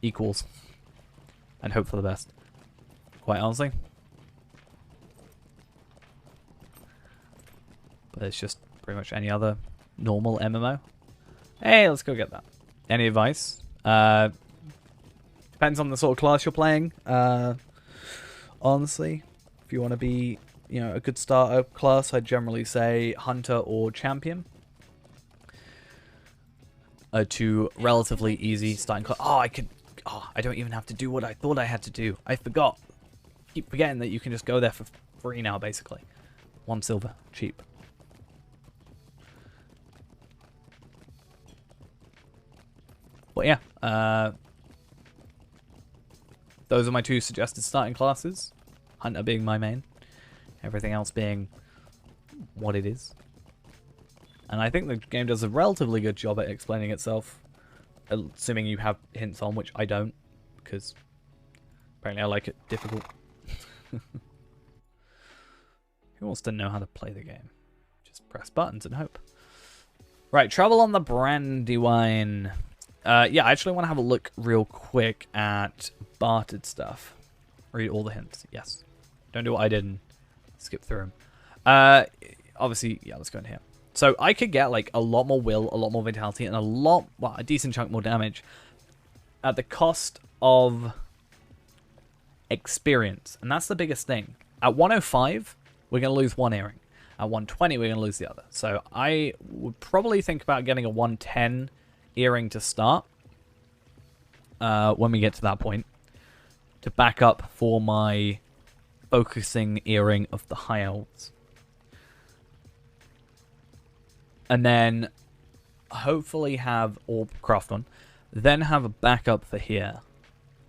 equals. And hope for the best. Quite honestly. But it's just pretty much any other normal MMO. Hey, let's go get that. Any advice? Depends on the sort of class you're playing. Honestly, if you want to be, you know, a good starter class, I'd generally say Hunter or Champion. Two relatively easy starting class. I don't even have to do what I thought I had to do. I forgot. Keep forgetting that you can just go there for free now, basically. 1 silver. Cheap. But yeah, those are my 2 suggested starting classes. Hunter being my main. Everything else being what it is. And I think the game does a relatively good job at explaining itself. Assuming you have hints on, which I don't. Because apparently I like it difficult. Who wants to know how to play the game? Just press buttons and hope. Right, travel on the Brandywine. Yeah, I actually want to have a look real quick at bartered stuff. Read all the hints. Yes. Don't do what I did and skip through them. Obviously, yeah, let's go in here. So I could get like a lot more will, a lot more vitality, and a decent chunk more damage at the cost of experience. And that's the biggest thing. At 105, we're going to lose 1 earring. At 120, we're going to lose the other. So I would probably think about getting a 110 earring to start when we get to that point, to back up for my focusing earring of the High Elves. And then hopefully have Orb Craft on. Then have a backup for here.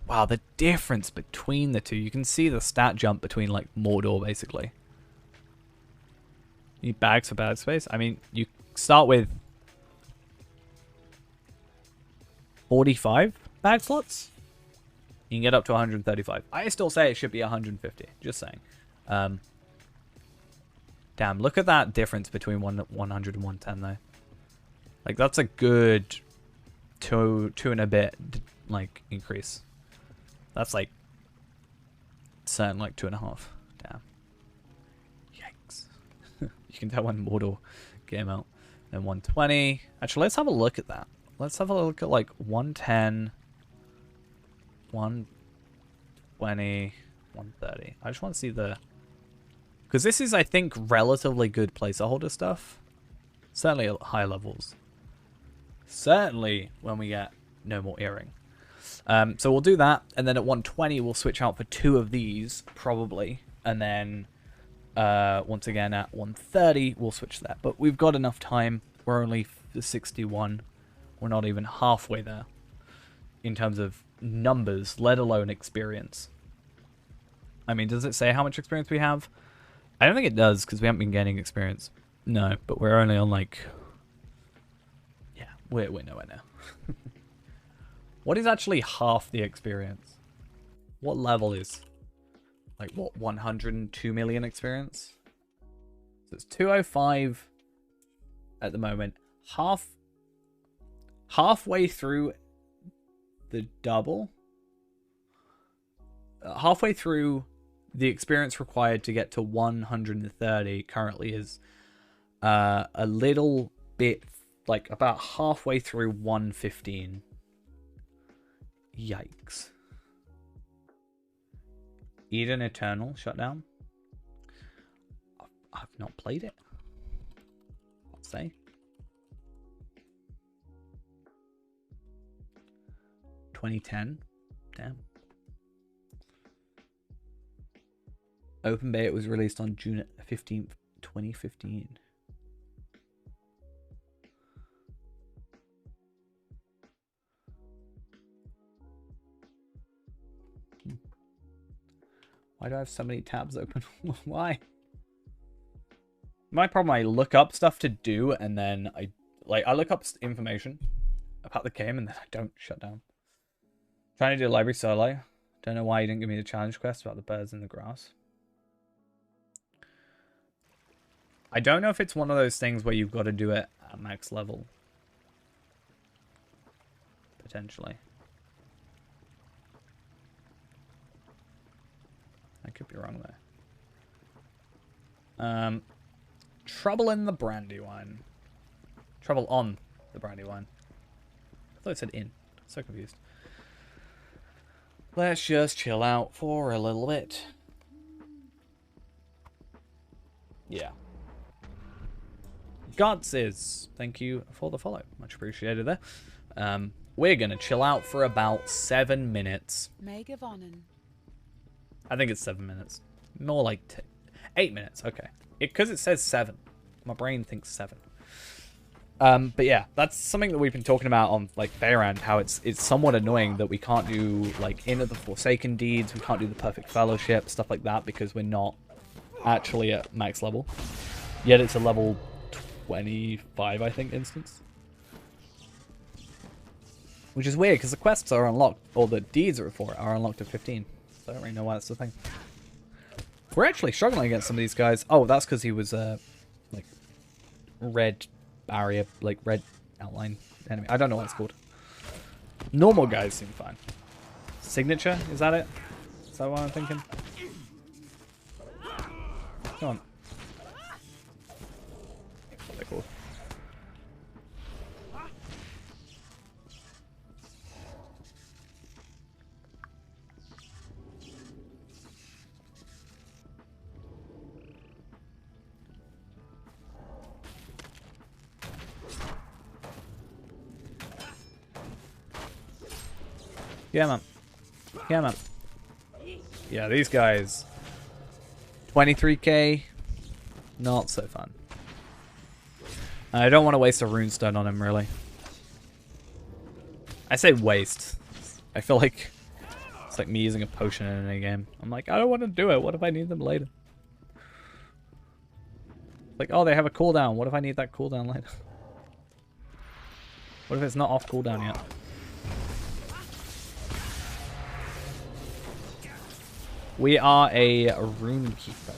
Wow, the difference between the two. You can see the stat jump between like Mordor basically. Need bags for bag space? I mean, you start with 45 bag slots. You can get up to 135. I still say it should be 150. Just saying. Damn, look at that difference between 100 and 110 though. Like that's a good two and a bit like increase. That's like certain like 2.5. Damn. Yikes. You can tell when Mordor came out. Then 120. Actually, let's have a look at that. Let's have a look at like 110, 120, 130. I just want to see the... Because this is, I think, relatively good placeholder stuff. Certainly at high levels. Certainly when we get no more earring. So we'll do that. And then at 120, we'll switch out for 2 of these, probably. And then, once again, at 130, we'll switch that. But we've got enough time. We're only 61. We're not even halfway there. In terms of numbers, let alone experience. I mean, does it say how much experience we have? I don't think it does, because we haven't been gaining experience. No, but we're only on, like... Yeah, we're nowhere now. What is actually half the experience? What level is... Like, what, 102 million experience? So it's 205 at the moment. Halfway through the double? Halfway through... The experience required to get to 130 currently is a little bit, like about halfway through 115. Yikes. Eden Eternal shutdown. I've not played it. I'll say. 2010. Damn. Open beta was released on June 15th, 2015. Why do I have so many tabs open? Why? My problem, I look up stuff to do, and then I look up information about the game, and then I don't shut down. Trying to do a library solo. Don't know why you didn't give me the challenge quest about the birds in the grass. I don't know if it's one of those things where you've got to do it at max level. Potentially. I could be wrong there. Trouble in the Brandywine. Trouble on the Brandywine. I thought it said in. So confused. Let's just chill out for a little bit. Yeah. Gods is. Thank you for the follow. Much appreciated there. We're going to chill out for about 7 minutes. Megavonen. I think it's 7 minutes. More like 8 minutes. Okay. Because it says 7. My brain thinks 7. But yeah, that's something that we've been talking about on like Fairand, how it's somewhat annoying that we can't do like Inn of the Forsaken Deeds, we can't do the Perfect Fellowship, stuff like that, because we're not actually at max level. Yet it's a level 25, I think, instance. Which is weird, because the quests are unlocked, or the deeds for it are unlocked at 15. So I don't really know why that's the thing. We're actually struggling against some of these guys. Oh, that's because he was, like, red barrier, like, red outline enemy. I don't know what it's called. Normal guys seem fine. Signature? Is that it? Is that what I'm thinking? Come on. What are they called? Yeah, man. Yeah, man. Yeah, these guys. 23k. Not so fun. I don't want to waste a runestone on him, really. I say waste. I feel like it's like me using a potion in a game. I'm like, I don't want to do it. What if I need them later? Like, oh, they have a cooldown. What if I need that cooldown later? What if it's not off cooldown yet? We are a rune keeper.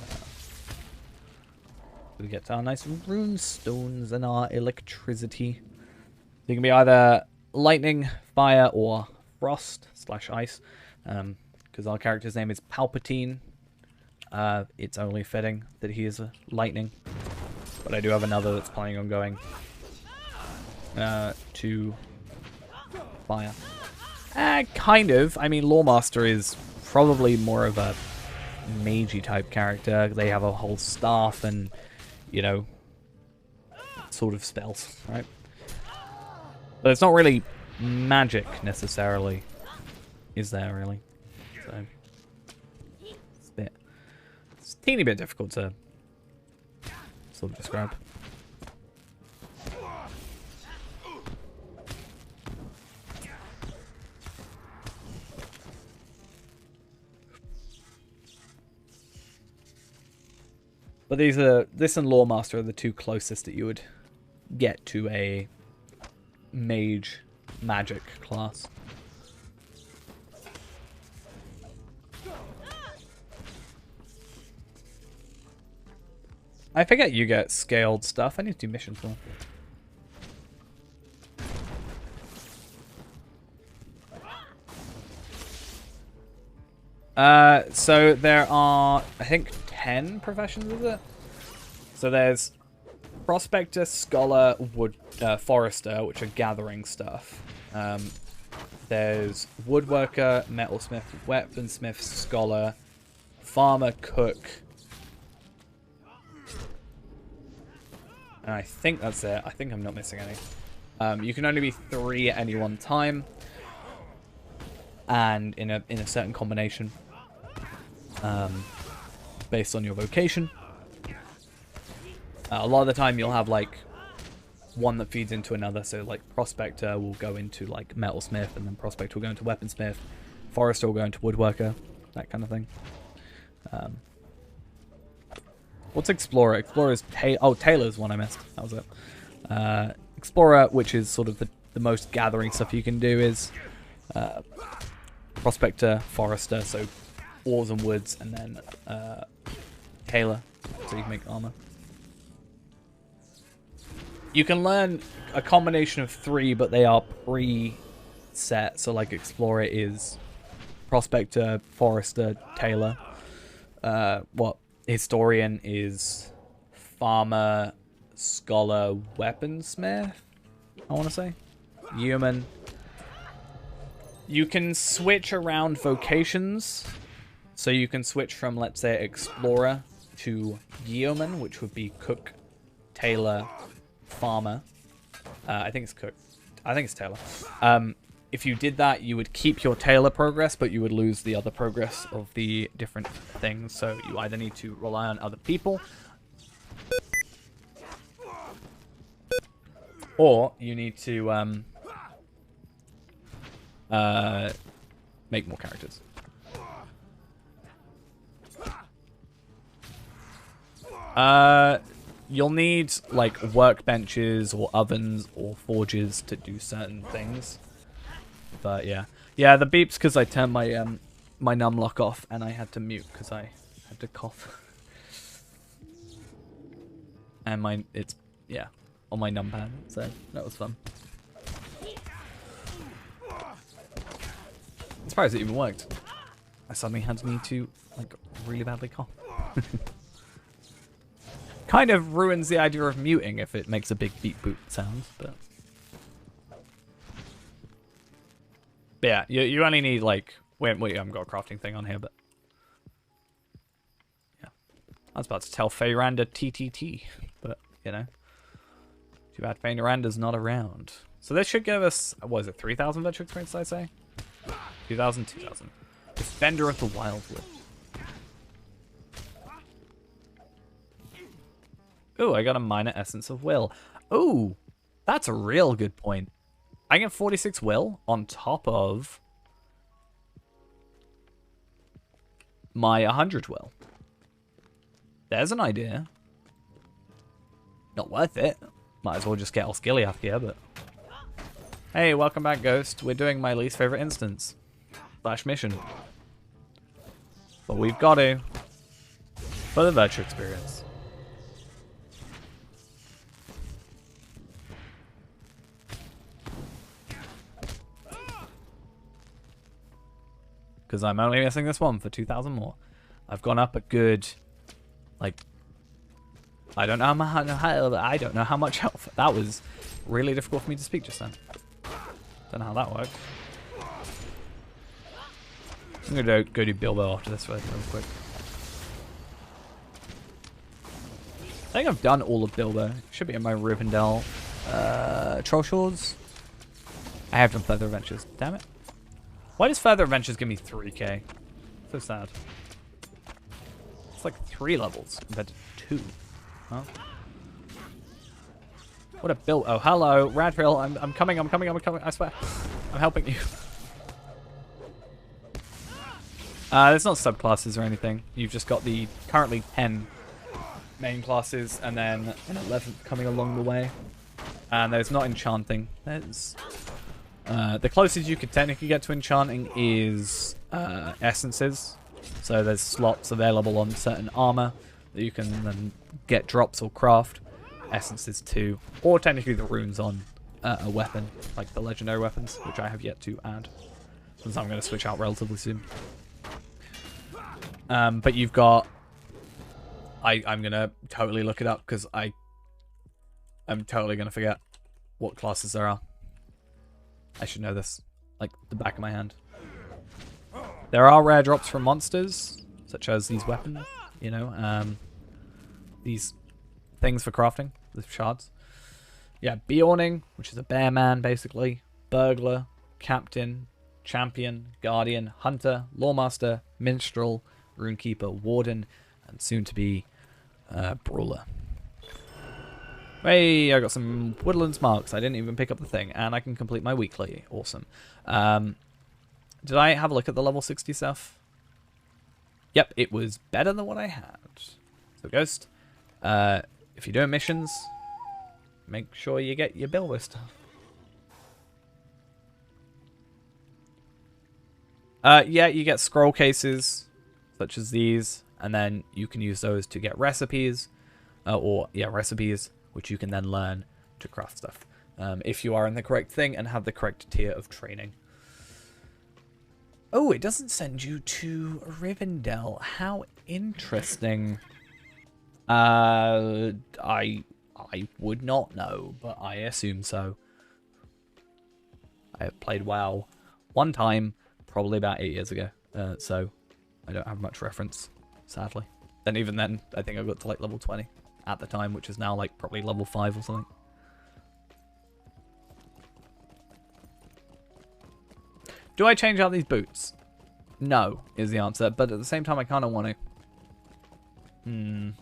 We get our nice rune stones and our electricity. They can be either lightning, fire, or frost / ice. Because our character's name is Palpateen. It's only fitting that he is a lightning. But I do have another that's planning on going to fire. Kind of. I mean, Lawmaster is probably more of a magey type character. They have a whole staff and, you know, sort of spells, right? But it's not really magic necessarily, is there really? So it's a teeny bit difficult to sort of describe. But this and Lawmaster are the two closest that you would get to a mage magic class. I forget you get scaled stuff. I need to do missions more. So there are, I think, 10 professions, is it? So there's Prospector, Scholar, Forester, which are gathering stuff. There's Woodworker, Metalsmith, Weaponsmith, Scholar, Farmer, Cook. And I think that's it. I think I'm not missing any. You can only be 3 at any one time. And in a certain combination. Based on your vocation. A lot of the time you'll have like one that feeds into another, so like Prospector will go into like Metalsmith, and then Prospector will go into Weaponsmith, Forester will go into Woodworker, that kind of thing. What's Explorer? Explorer's Taylor's one I missed. That was it. Explorer, which is sort of the most gathering stuff you can do, is Prospector, Forester, so ores and woods, and then Taylor, so you can make armor. You can learn a combination of 3, but they are pre-set. So like Explorer is Prospector, Forester, Taylor. Historian is Farmer, Scholar, Weaponsmith, I want to say. Human. You can switch around vocations. So you can switch from, let's say, Explorer to Yeoman, which would be Cook, Tailor, Farmer. I think it's Cook. I think it's Tailor. If you did that, you would keep your Tailor progress, but you would lose the other progress of the different things. So you either need to rely on other people, or you need to make more characters. You'll need like workbenches or ovens or forges to do certain things. But yeah, the beeps because I turned my my num lock off and I had to mute because I had to cough. And it's on my numpad, so that was fun. I'm surprised it even worked. I suddenly had to need to like really badly cough. Kind of ruins the idea of muting if it makes a big beep boop sound, but yeah, you only need like wait, I haven't got a crafting thing on here, but yeah, I was about to tell Feyranda TTT, but you know, too bad Feyranda's not around. So this should give us, what is it, 3,000 virtual experience? Did I say 2,000, 2,000. Defender of the Wildwood. Ooh, I got a minor essence of will. Ooh, that's a real good point. I get 46 will on top of my 100 will. There's an idea. Not worth it. Might as well just get Osgiliath here, but... Hey, welcome back, Ghost. We're doing my least favorite instance. / mission. But we've got to. For the virtual experience. Because I'm only missing this one for 2,000 more. I've gone up a good, like, I don't know how much health. That was really difficult for me to speak just then. Don't know how that worked. I'm gonna go do Bilbo after this real quick. I think I've done all of Bilbo. Should be in my Rivendell Troll Shores. I have done Further Adventures. Damn it. Why does Further Adventures give me 3k? So sad. It's like 3 levels compared to 2. Huh? What a build. Oh, hello. Radville. I'm coming. I swear. I'm helping you. There's not subclasses or anything. You've just got the currently 10 main classes and then an 11th coming along the way. And there's not enchanting. There's... the closest you could technically get to enchanting is essences. So there's slots available on certain armor that you can then get drops or craft. Essences too. Or technically the runes on a weapon, like the legendary weapons, which I have yet to add. Since I'm going to switch out relatively soon. But you've got... I'm going to totally look it up because I'm totally going to forget what classes there are. I should know this, like the back of my hand. There are rare drops from monsters, such as these weapons, you know, these things for crafting, the shards. Yeah, Beorning, which is a bear man, basically. Burglar, Captain, Champion, Guardian, Hunter, Lawmaster, Minstrel, Runekeeper, Warden, and soon to be Brawler. Hey, I got some Woodlands marks. I didn't even pick up the thing, and I can complete my weekly. Awesome. Did I have a look at the level 60 stuff? Yep, it was better than what I had. So, Ghost, if you're doing missions, make sure you get your bill with stuff. Yeah, you get scroll cases, such as these, and then you can use those to get recipes, recipes, which you can then learn to craft stuff. If you are in the correct thing and have the correct tier of training. Oh, it doesn't send you to Rivendell. How interesting. I would not know, but I assume so. I have played WoW one time, probably about 8 years ago, so I don't have much reference, sadly. And even then, I think I got to like level 20 at the time, which is now like probably level 5 or something. Do I change out these boots? No, is the answer, but at the same time I kind of want to.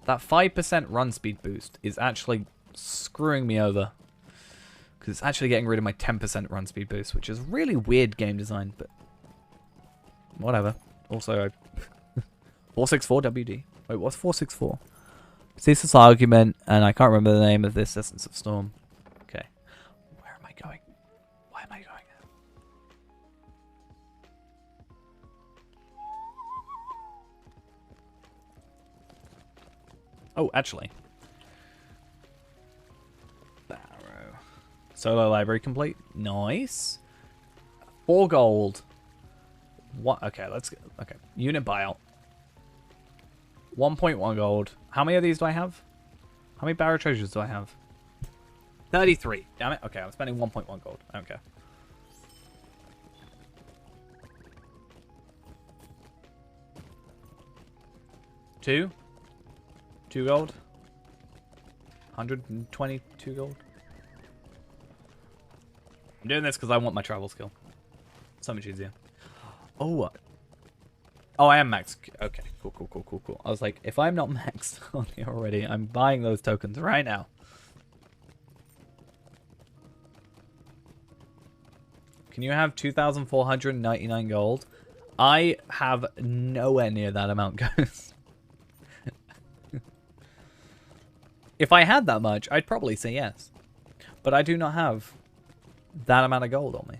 That 5% run speed boost is actually screwing me over. Because it's actually getting rid of my 10% run speed boost, which is really weird game design, but whatever. Also, 464 WD. Wait, what's 464? Ceaseless argument, and I can't remember the name of this Essence of Storm. Okay. Where am I going? Why am I going? Oh, actually. Barrow. Solo library complete. Nice. 4 gold. What? Okay, let's get. Okay. Unit buyout. 1.1 gold. How many of these do I have? How many barrow treasures do I have? 33. Damn it. Okay, I'm spending 1.1 gold. I don't care. Two gold. 122 gold. I'm doing this because I want my travel skill. So much easier. Oh, I am maxed. Okay, cool. I was like, if I'm not maxed on here already, I'm buying those tokens right now. Can you have 2,499 gold? I have nowhere near that amount, guys. If I had that much, I'd probably say yes. But I do not have that amount of gold on me.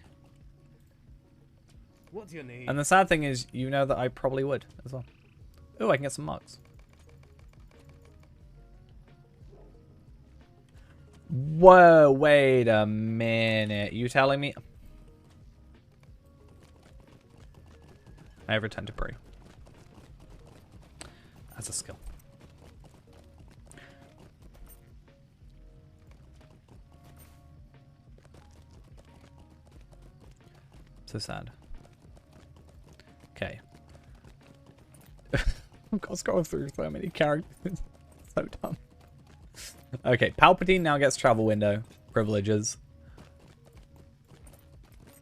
What do you need? And the sad thing is, you know that I probably would as well. Oh, I can get some marks. Whoa, wait a minute. You telling me? I have Return to Brew. That's a skill. So sad. Okay. I've got to scroll through so many characters. So dumb. Okay, Palpatene now gets travel window privileges.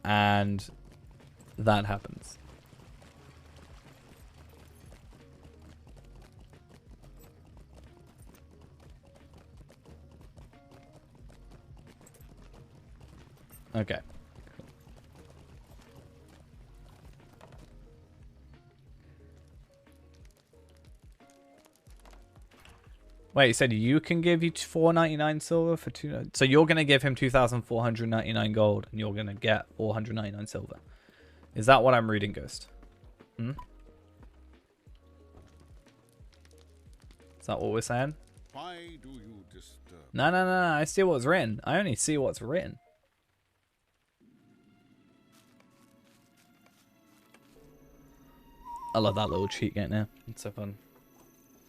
And that happens. Okay. Wait, you said you can give you 499 silver for 2. So you're gonna give him 2,499 gold, and you're gonna get 499 silver. Is that what I'm reading, Ghost? Hmm? Is that what we're saying? Why do you disturb? No. I see what's written. I only see what's written. I love that little cheat getting there. It's so fun.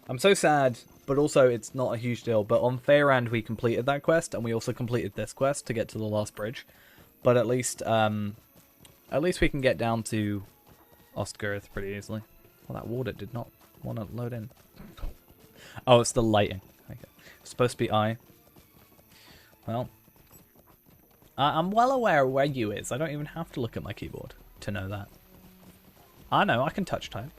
I'm so sad, but also it's not a huge deal. But on Faerand we completed that quest, and we also completed this quest to get to the last bridge. But at least we can get down to Ostgirth pretty easily. Well, that water did not want to load in. Oh, it's the lighting. Okay. It's supposed to be I. Well, I'm well aware of where U is. I don't even have to look at my keyboard to know that. I know, I can touch type.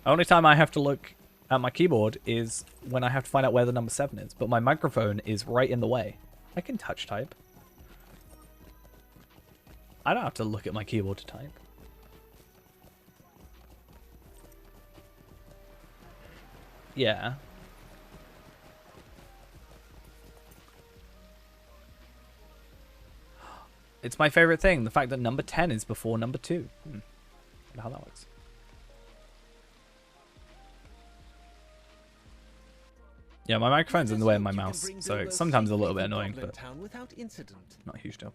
Only time I have to look at my keyboard is when I have to find out where the number 7 is. But my microphone is right in the way. I can touch type. I don't have to look at my keyboard to type. Yeah. It's my favorite thing, the fact that number 10 is before number 2. Wonder how that works. Yeah, my microphone's in the way of my mouse, so it's sometimes a little bit annoying, but not a huge deal.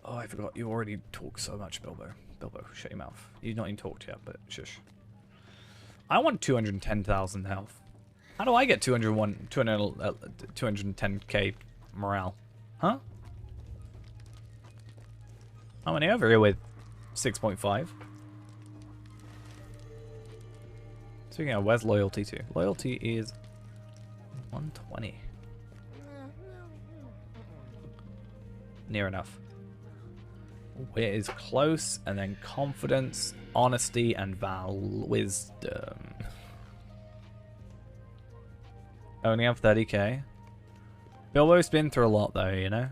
Oh, I forgot, you already talk so much, Bilbo. Bilbo, shut your mouth. You've not even talked yet, but shush. I want 210,000 health. How do I get 210k morale? Huh? How many over here with 6.5? Speaking of, where's loyalty to? Loyalty is 120. Near enough. It is close, and then confidence, honesty, and wisdom. Only have 30k. Bilbo's been through a lot, though, you know.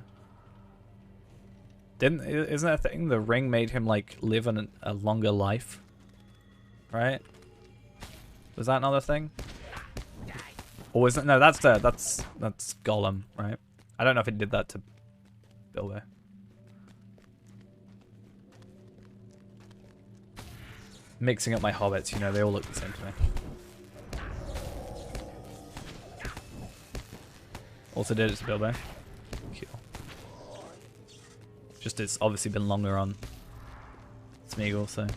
Isn't that a thing? The ring made him like live a longer life, right? Was that another thing? Or was it? No, that's Gollum, right? I don't know if it did that to Bilbo. Mixing up my hobbits, you know, they all look the same to me. Also did it to Bilbo. Cool. Just it's obviously been longer on Smeagol, so.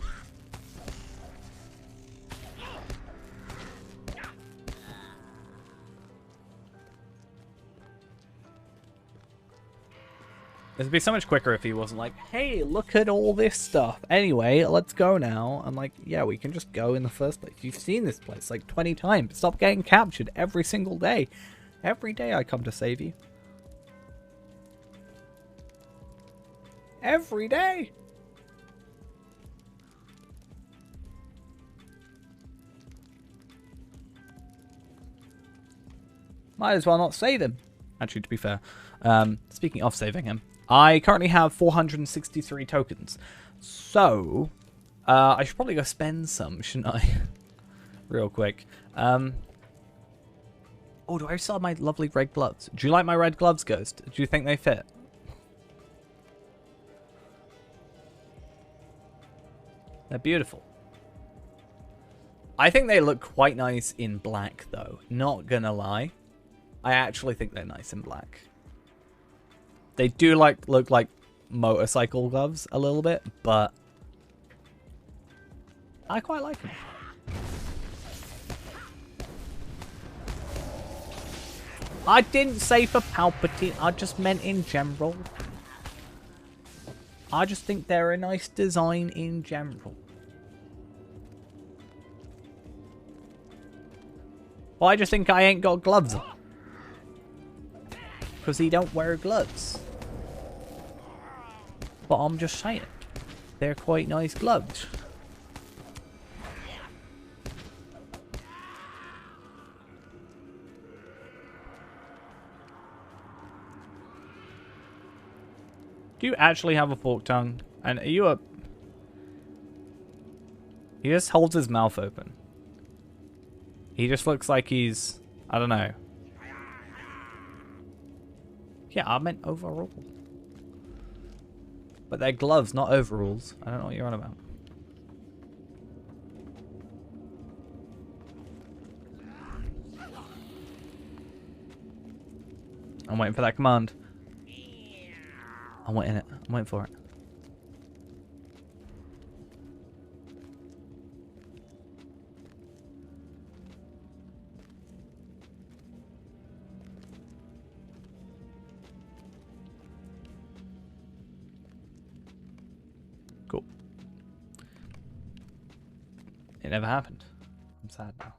It'd be so much quicker if he wasn't like, hey, look at all this stuff. Anyway, let's go now. I'm like, yeah, we can just go in the first place. You've seen this place like 20 times. Stop getting captured every single day. Every day I come to save you. Every day. Might as well not save him. Actually, to be fair. Speaking of saving him, I currently have 463 tokens. So, I should probably go spend some, shouldn't I? Real quick. Oh, do I still have my lovely red gloves? Do you like my red gloves, Ghost? Do you think they fit? They're beautiful. I think they look quite nice in black, though. Not gonna lie. I actually think they're nice in black. They do look like motorcycle gloves a little bit, but I quite like them. I didn't say for Palpatine, I just meant in general. I just think they're a nice design in general. Well, I just think I ain't got gloves on. Because he don't wear gloves. But I'm just saying, they're quite nice gloves. Do you actually have a forked tongue? And are you a... He just holds his mouth open. He just looks like he's... I don't know. Yeah, I meant overall. But they're gloves, not overalls. I don't know what you're on about. I'm waiting for that command. I'm waiting it. I'm waiting for it. Cool. It never happened. I'm sad now.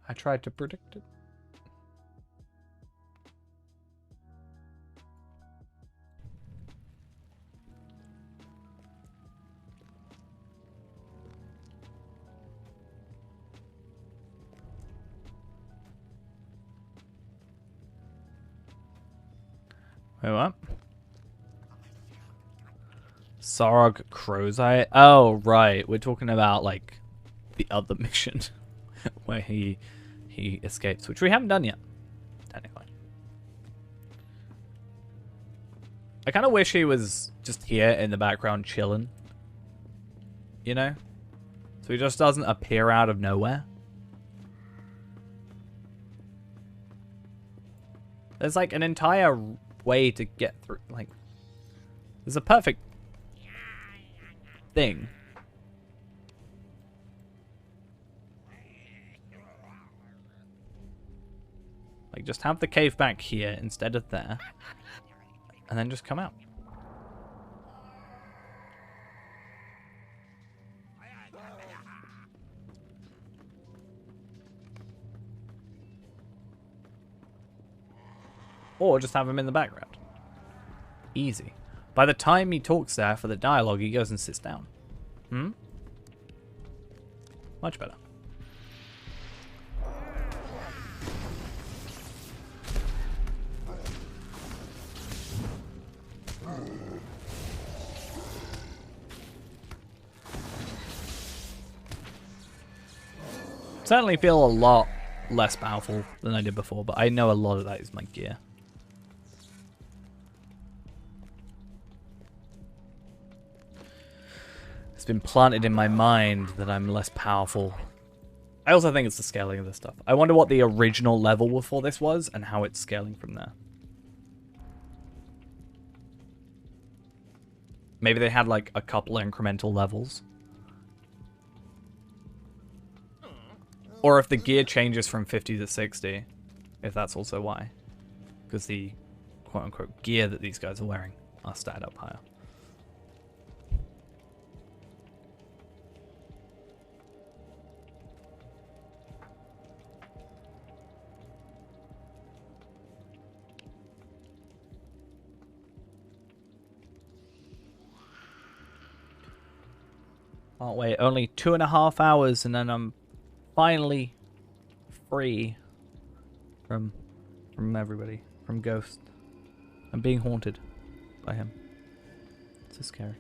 I tried to predict it. Wait, what? Sarg Crow's Eye? Oh, right. We're talking about, like, the other mission where he escapes, which we haven't done yet, technically. I kind of wish he was just here in the background chilling. You know? So he just doesn't appear out of nowhere. There's like an entire way to get through. Like, there's a perfect thing. Like, just have the cave back here instead of there. And then just come out. Or just have him in the background. Easy. By the time he talks there for the dialogue, he goes and sits down. Much better. Certainly feel a lot less powerful than I did before, but I know a lot of that is my gear. It's been planted in my mind that I'm less powerful. I also think it's the scaling of this stuff. I wonder what the original level for this was and how it's scaling from there. Maybe they had like a couple incremental levels. Or if the gear changes from 50 to 60, if that's also why. Because the quote-unquote gear that these guys are wearing are stacked up higher. Can't wait. Only 2.5 hours and then I'm finally free from everybody, from Ghost. I'm being haunted by him. So scary.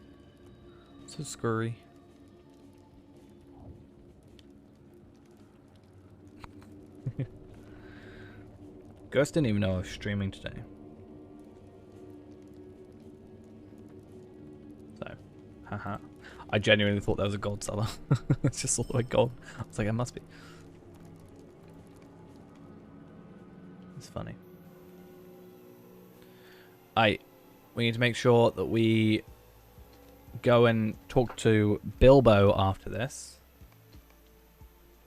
So scurry. Ghost didn't even know I was streaming today. So, haha. I genuinely thought that was a gold seller. It's just all the way gold. I was like, it must be. It's funny. We need to make sure that we go and talk to Bilbo after this.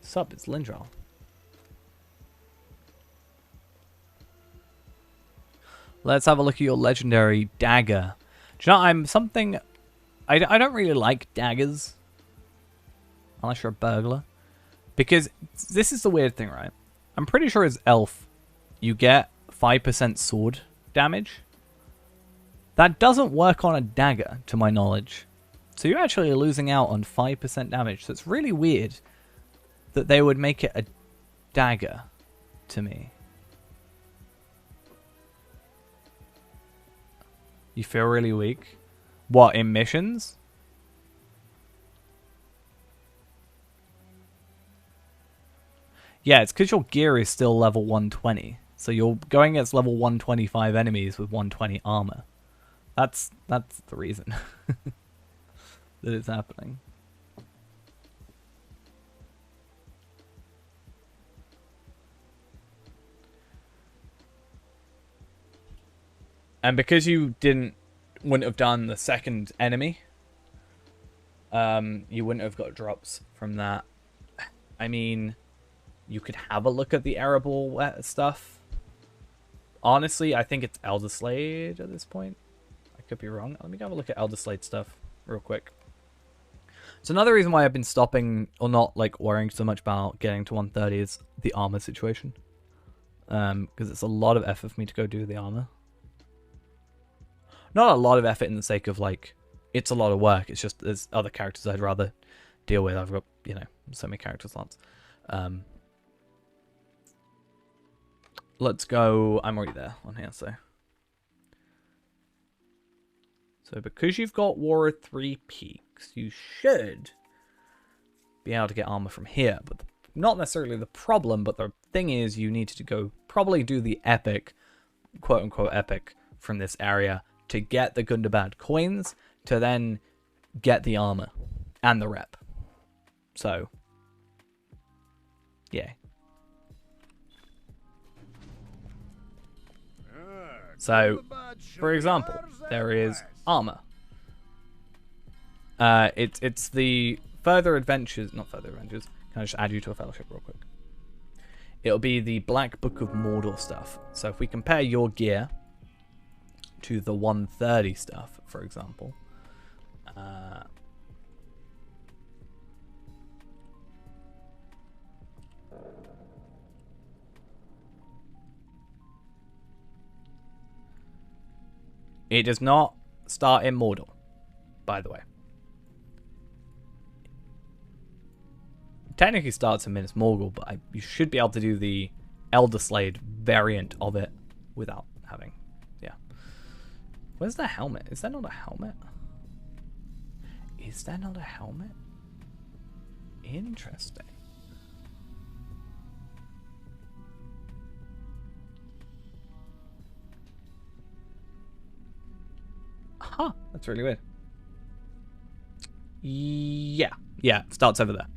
Sup, it's Lindral. Let's have a look at your legendary dagger. Do you know, I don't really like daggers. Unless you're a burglar. Because this is the weird thing, right? I'm pretty sure as elf, you get 5% sword damage. That doesn't work on a dagger, to my knowledge. So you're actually losing out on 5% damage. So it's really weird that they would make it a dagger to me. You feel really weak? What, in missions? Yeah, it's because your gear is still level 120. So you're going against level 125 enemies with 120 armor. That's the reason that it's happening. And because you wouldn't have done the second enemy, you wouldn't have got drops from that. I mean, you could have a look at the arable stuff. Honestly, I think it's Elder Slade at this point. I could be wrong. Let me have a look at Elder Slade stuff real quick. So another reason why I've been stopping or not like worrying so much about getting to 130 is the armor situation. Because it's a lot of effort for me to go do the armor. Not a lot of effort in the sake of like, it's a lot of work. It's just there's other characters I'd rather deal with. I've got, you know, so many character slots. Let's go. I'm already there on here, so. So because you've got War of Three Peaks, you should be able to get armor from here. But not necessarily the problem, but the thing is you need to go probably do the epic, quote-unquote epic, from this area to get the Gundabad coins to then get the armor and the rep. So, yeah. So, for example, there is armor. It's the further adventures, not further adventures. Can I just add you to a fellowship real quick? It'll be the Black Book of Mordor stuff. So if we compare your gear to the 130 stuff, for example, it does not start in Mordor, by the way. Technically starts in Minas Morgul, but you should be able to do the Elder Slade variant of it without having, yeah. Where's the helmet? Is that not a helmet? Is that not a helmet? Interesting. Huh, that's really weird. Yeah, starts over there.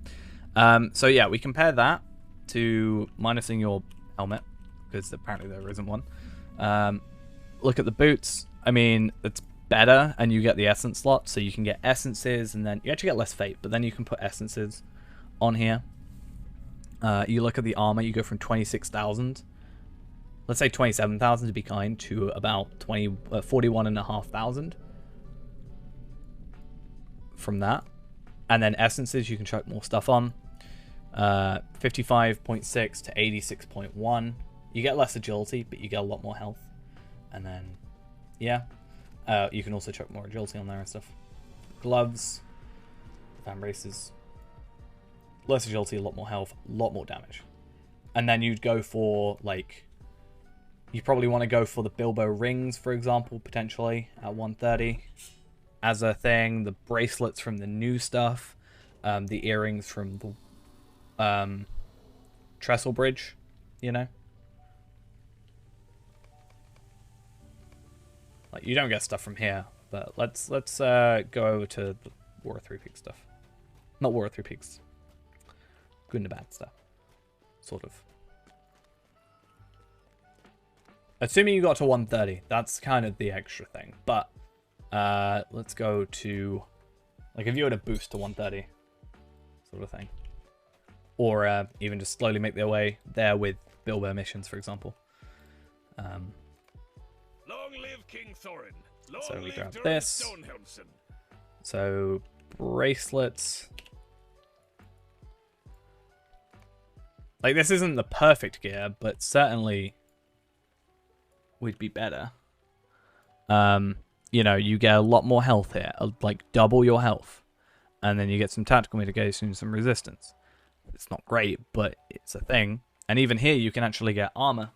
So yeah, we compare that to minusing your helmet, because apparently there isn't one. Look at the boots. I mean, it's better, and you get the essence slot, so you can get essences, and then you actually get less fate, but then you can put essences on here. You look at the armor, you go from 26,000, let's say 27,000 to be kind, to about 41,500 from that. And then essences, you can chuck more stuff on. 55.6 to 86.1. You get less agility, but you get a lot more health. And then, yeah. You can also chuck more agility on there and stuff. Gloves. Fan braces. Less agility, a lot more health, a lot more damage. And then you'd go for, like... You probably want to go for the Bilbo rings, for example, potentially, at 130. As a thing, the bracelets from the new stuff, the earrings from the Trestle Bridge, you know? Like, you don't get stuff from here, but let's go over to the War of Three Peaks stuff. Not War of Three Peaks. Gundabad stuff. Sort of. Assuming you got to 130, that's kind of the extra thing, but let's go to, like, if you were to boost to 130, sort of thing. Or even just slowly make their way there with Bilbo missions, for example. Long live King Thorin. Long So we grab live this. Stonehelmson. So, bracelets. Like, this isn't the perfect gear, but certainly would be better. You know, you get a lot more health here, like double your health. And then you get some tactical mitigation, some resistance. It's not great, but it's a thing. And even here, you can actually get armor.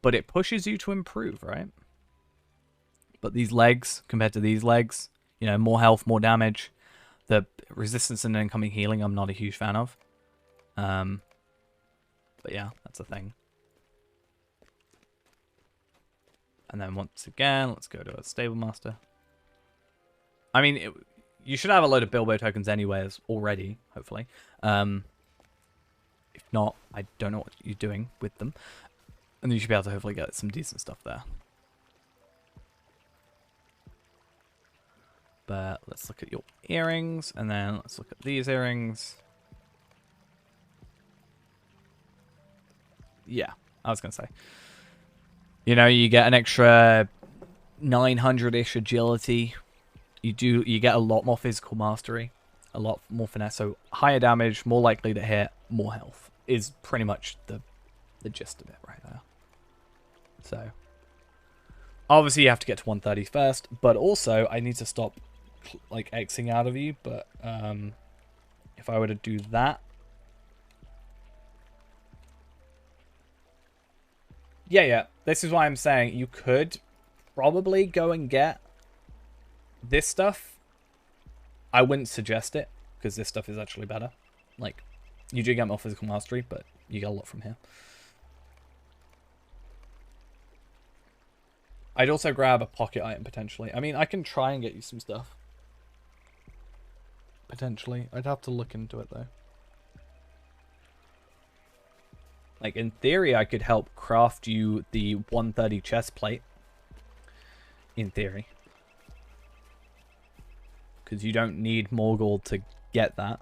But it pushes you to improve, right? But these legs, compared to these legs, you know, more health, more damage. The resistance and incoming healing, I'm not a huge fan of. But yeah, that's a thing. And then once again, let's go to a Stable Master. I mean, you should have a load of Bilbo tokens anyways already, hopefully. If not, I don't know what you're doing with them. And you should be able to hopefully get some decent stuff there. But let's look at your earrings, and then let's look at these earrings. Yeah, I was going to say. You know, you get an extra 900-ish agility. You get a lot more physical mastery, a lot more finesse. So higher damage, more likely to hit, more health is pretty much the gist of it right there. So obviously you have to get to 130 first, but also I need to stop like Xing out of you. But if I were to do that, Yeah. This is why I'm saying you could probably go and get this stuff. I wouldn't suggest it, because this stuff is actually better. Like, you do get more physical mastery, but you get a lot from here. I'd also grab a pocket item, potentially. I mean, I can try and get you some stuff. Potentially. I'd have to look into it, though. Like, in theory, I could help craft you the 130 chest plate. In theory. Because you don't need more gold to get that.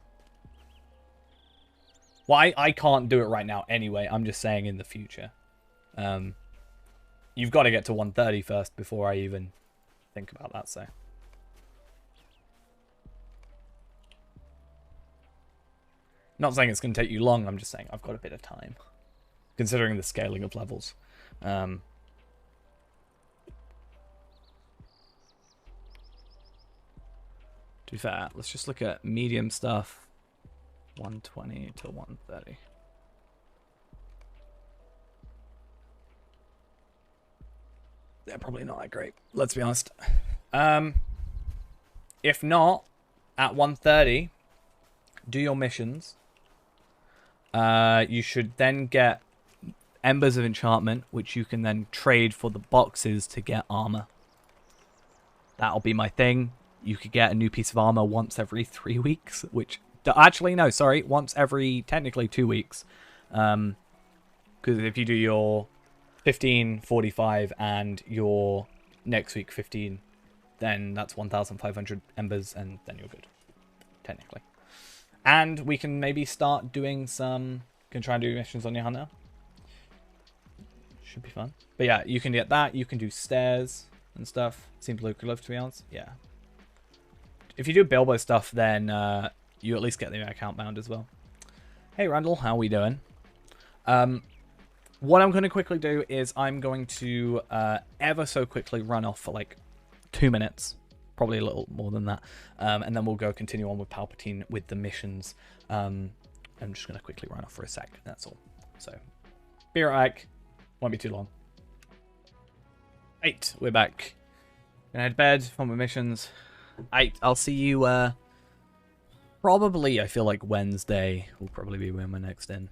Well, I can't do it right now anyway. I'm just saying in the future. You've got to get to 130 first before I even think about that, so. Not saying it's going to take you long, I'm just saying I've got a bit of time. Considering the scaling of levels. To be fair, let's just look at medium stuff. 120 to 130. They're probably not that great, let's be honest. If not, at 130, do your missions. You should then get Embers of Enchantment, which you can then trade for the boxes to get armor. That'll be my thing. You could get a new piece of armor once every 3 weeks, which... Actually, no, sorry. Once every, technically, 2 weeks. Because if you do your 15, 45, and your next week 15, then that's 1,500 embers, and then you're good. Technically. And we can maybe start doing some... Can try and do missions on your hunter. Should be fun. But yeah, you can get that. You can do stairs and stuff. Seems lucrative, to be honest. Yeah. If you do Bilbo stuff, then you at least get the account bound as well. Hey, Randall. How we doing? What I'm going to quickly do is I'm going to ever so quickly run off for like 2 minutes. Probably a little more than that. And then we'll go continue on with Palpatine with the missions. I'm just going to quickly run off for a sec. That's all. So, be right back. Won't be too long. 8. We're back. Gonna head to bed. Fun with missions. 8. I'll see you, probably, I feel like Wednesday will probably be when we're next in.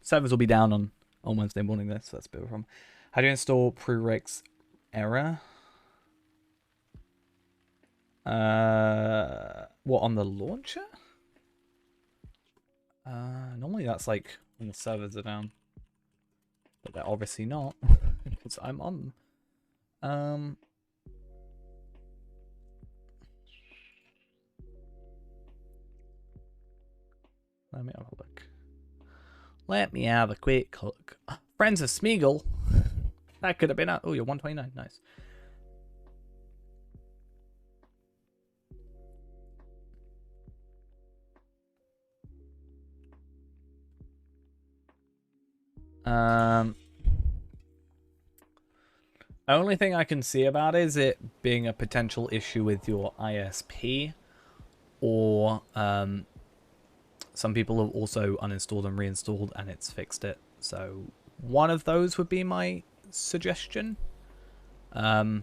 Servers will be down on Wednesday morning there, so that's a bit of a problem. How do you install prereqs error? What, on the launcher? Normally that's like when the servers are down. But they're obviously not, because I'm on them. Let me have a look. Let me have a quick look. Friends of Smeagol. That could have been... Oh, you're 129. Nice. Only thing I can see about it is it being a potential issue with your ISP, or some people have also uninstalled and reinstalled and it's fixed it. So one of those would be my suggestion. There's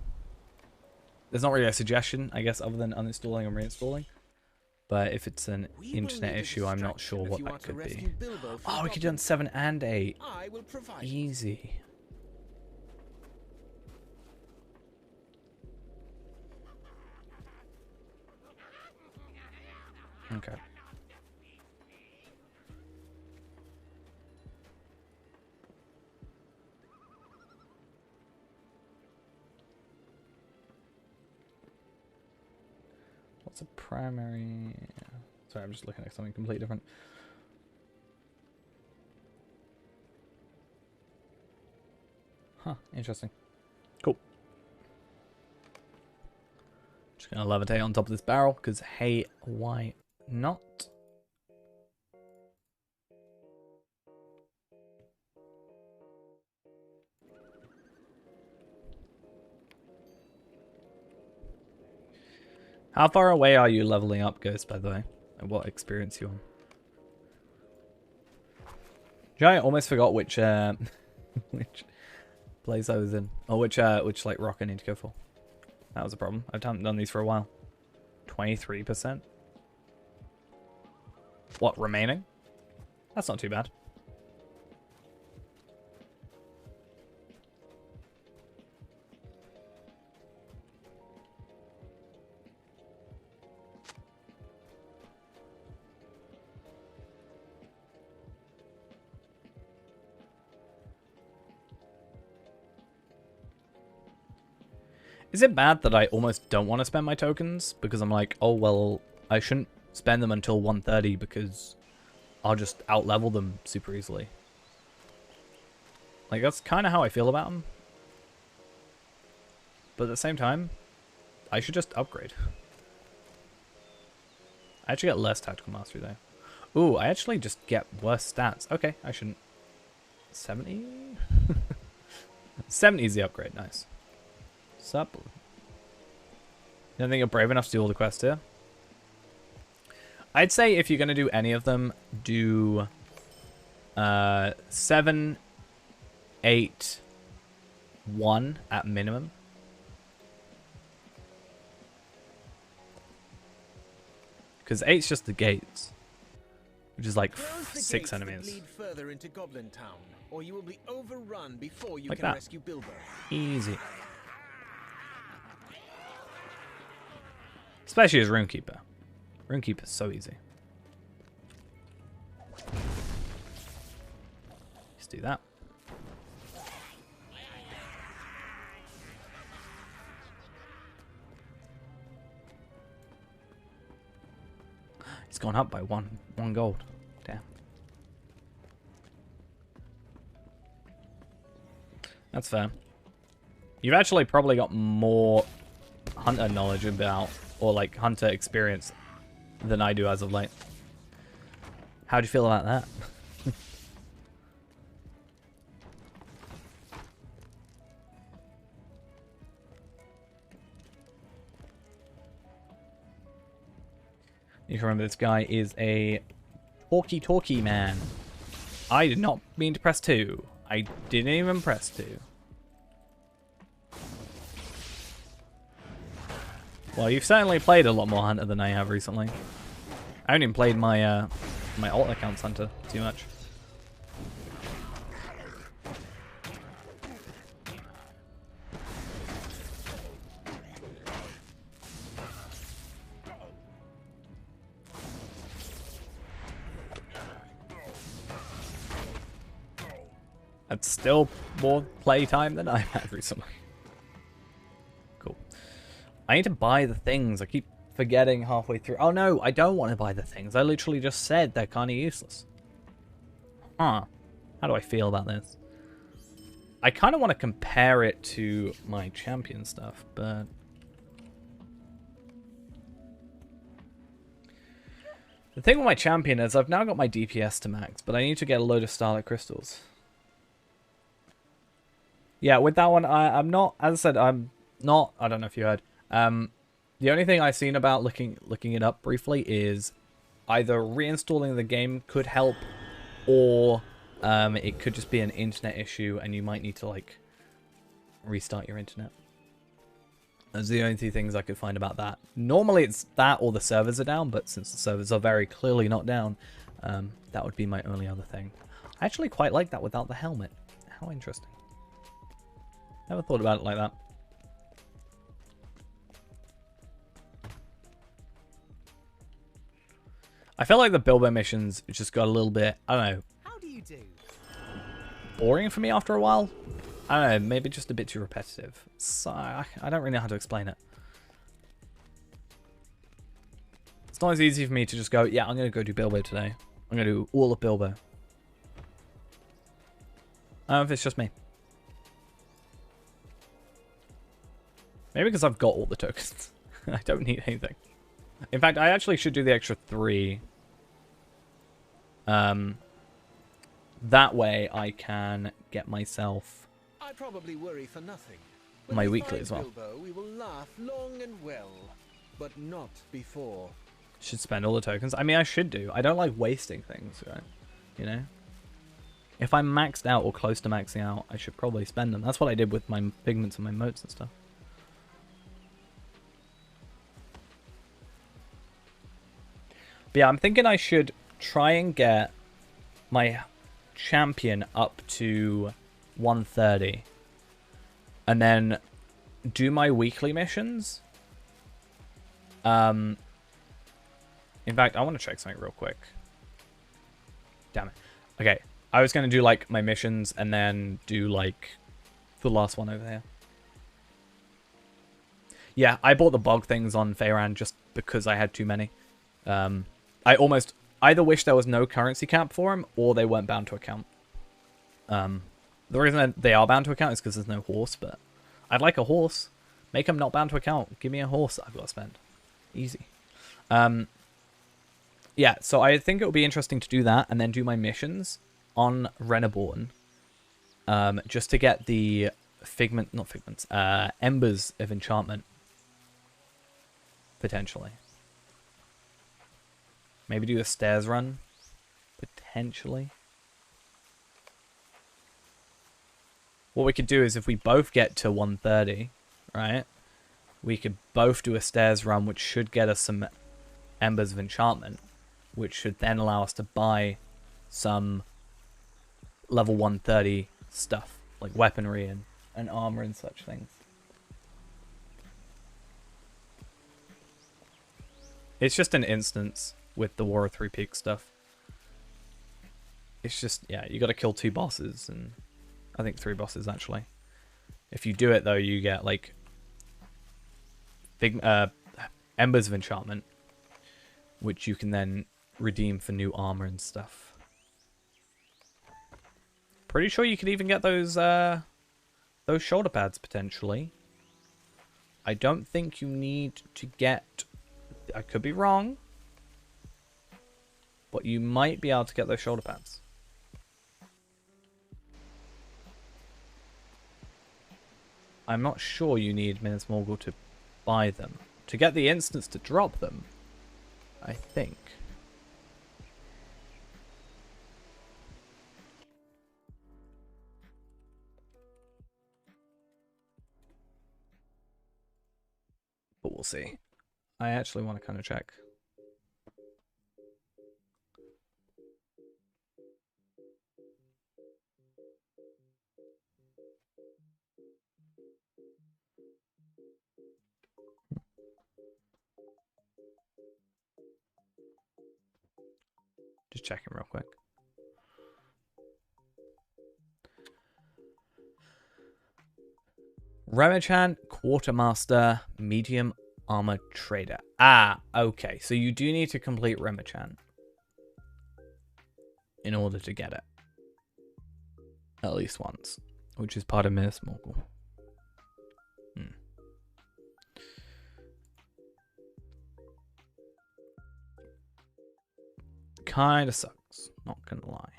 not really a suggestion, I guess, other than uninstalling and reinstalling. But if it's an internet issue, I'm not sure what that could be. Oh, we could do on 7 and 8. Easy. Okay. What's a primary? Sorry, I'm just looking at something completely different. Huh, interesting. Cool. Just gonna levitate on top of this barrel, because hey, why not? How far away are you leveling up, Ghost, by the way? And what experience you on? I almost forgot which which place I was in, or which like rock I need to go for. That was a problem. I haven't done these for a while. 23%. What, remaining? That's not too bad. Is it bad that I almost don't want to spend my tokens? Because I'm like, oh, well, I shouldn't spend them until 130 because I'll just out-level them super easily. Like, that's kind of how I feel about them. But at the same time, I should just upgrade. I actually get less tactical mastery, though. Ooh, I actually just get worse stats. Okay, I shouldn't. 70? 70 is the upgrade, nice. Sup? You don't think you're brave enough to do all the quests here? I'd say if you're going to do any of them, do 7, 8, 1 at minimum. Because 8's just the gates, which is like 6 enemies. Lead further into Goblin Town, or you will be overrun before you Like can that. rescue Bilbo. Easy. Especially as Runekeeper. Runekeeper's so easy. Let's do that. It's gone up by one gold. Damn. That's fair. You've actually probably got more hunter knowledge about, or like hunter experience than I do as of late. How do you feel about that? You can remember this guy is a talky man. I did not mean to press 2. I didn't even press 2. Well, you've certainly played a lot more Hunter than I have recently. I haven't even played my my alt account's Hunter too much. That's still more playtime than I've had recently. Cool. I need to buy the things. I keep forgetting halfway through. Oh no, I don't want to buy the things. I literally just said they're kind of useless. Huh. How do I feel about this? I kind of want to compare it to my champion stuff, but... The thing with my champion is I've now got my DPS to max, but I need to get a load of Starlight Crystals. Yeah, with that one, I'm not, as I said, I'm not, I don't know if you heard. The only thing I've seen about looking it up briefly is either reinstalling the game could help, or it could just be an internet issue and you might need to like restart your internet. Those are the only two things I could find about that. Normally it's that or the servers are down, but since the servers are very clearly not down, that would be my only other thing. I actually quite like that without the helmet. How interesting. Never thought about it like that. I feel like the Bilbo missions just got a little bit, I don't know. How do you do? Boring for me after a while. I don't know, maybe just a bit too repetitive. So I don't really know how to explain it. It's not as easy for me to just go, yeah, I'm going to go do Bilbo today. I'm going to do all of Bilbo. I don't know if it's just me. Maybe because I've got all the tokens. I don't need anything. In fact, I actually should do the extra 3. That way I can get myself I probably worry for nothing. my weekly as well. Bilbo, we will laugh long and well, but not before. Should spend all the tokens. I mean, I should do. I don't like wasting things, right? You know? If I'm maxed out or close to maxing out, I should probably spend them. That's what I did with my pigments and my motes and stuff. But yeah, I'm thinking I should try and get my champion up to 130. And then do my weekly missions. In fact, I want to check something real quick. Damn it. Okay, I was going to do, like, my missions and then do, like, the last one over here. Yeah, I bought the bog things on Feyran just because I had too many. I almost either wish there was no currency cap for them or they weren't bound to account. The reason that they are bound to account is because there's no horse, but I'd like a horse. Make them not bound to account. Give me a horse that I've got to spend. Easy. Yeah, so I think it would be interesting to do that and then do my missions on Renaborn. Just to get the Embers of Enchantment. Potentially. Maybe do a stairs run. Potentially. What we could do is if we both get to 130, right? We could both do a stairs run, which should get us some Embers of Enchantment, which should then allow us to buy some level 130 stuff, like weaponry and armor and such things. It's just an instance with the War of Three Peaks stuff. It's just, yeah, you got to kill 2 bosses, and I think 3 bosses actually. If you do it though, you get like big Embers of Enchantment, which you can then redeem for new armor and stuff. Pretty sure you could even get those shoulder pads potentially. I don't think you need to get. I could be wrong, but you might be able to get those shoulder pads. I'm not sure you need Minas Morgul to buy them. To get the instance to drop them, I think. But we'll see. I actually want to kind of check. Just checking real quick. Remichan, Quartermaster, Medium Armor Trader. Ah, okay. So you do need to complete Remichan in order to get it. At least once. Which is part of Minas Morgul. Kinda sucks. Not gonna lie.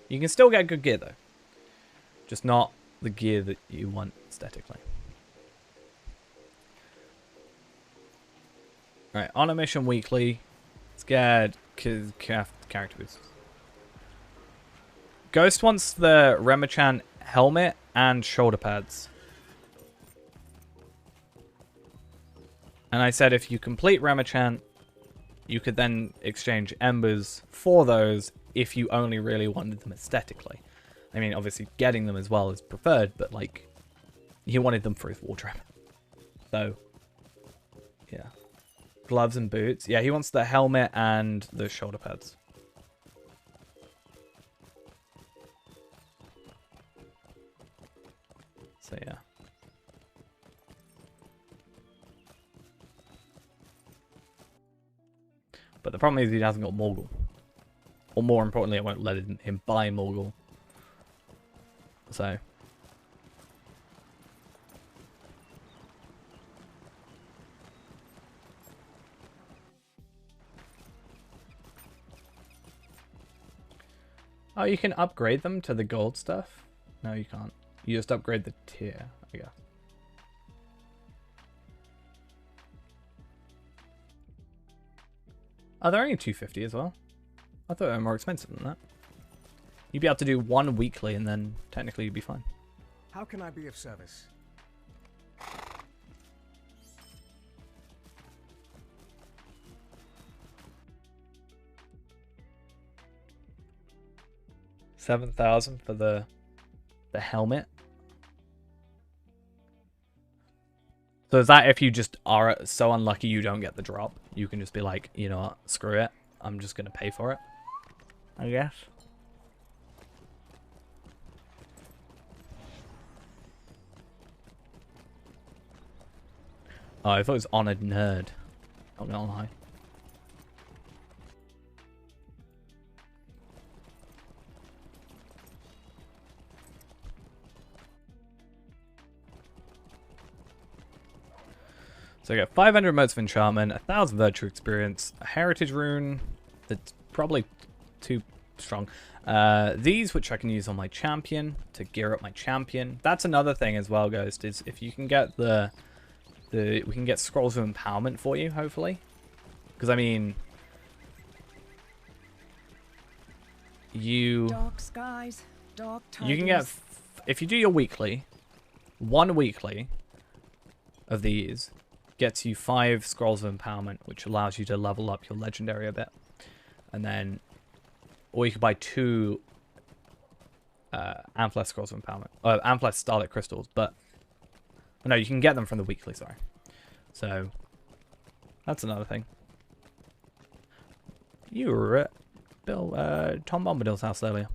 You can still get good gear though. Just not the gear that you want aesthetically. Right, on a mission weekly. Let's get character boosts. Ghost wants the Remichan helmet and shoulder pads. And I said if you complete Remichan, you could then exchange embers for those if you only really wanted them aesthetically. I mean, obviously getting them as well is preferred, but like, he wanted them for his wardrobe. So, yeah. Gloves and boots. Yeah, he wants the helmet and the shoulder pads. So, yeah. But the problem is he hasn't got Morgul. Or more importantly, I won't let him buy Morgul. So. Oh, you can upgrade them to the gold stuff? No, you can't. You just upgrade the tier, I guess. Oh, they're only 250 as well. I thought they were more expensive than that. You'd be able to do one weekly and then technically you'd be fine. How can I be of service? $7,000 for the helmet. So is that if you just are so unlucky you don't get the drop? You can just be like, you know what, screw it. I'm just going to pay for it, I guess. Oh, I thought it was Honored Nerd. Not gonna lie. So I get 500 modes of enchantment, 1,000 virtue experience, a heritage rune that's probably too strong. These, which I can use on my champion to gear up my champion. That's another thing as well, Ghost, is if you can get we can get scrolls of empowerment for you, hopefully. Because I mean, Dark skies, dark tidings. you can get if you do your weekly, one weekly of these gets you 5 scrolls of empowerment, which allows you to level up your legendary a bit. And then, or you could buy 2 Amphleth scrolls of empowerment, Amphleth starlit crystals, but no, you can get them from the weekly, sorry. So, that's another thing. You were at Tom Bombadil's house earlier.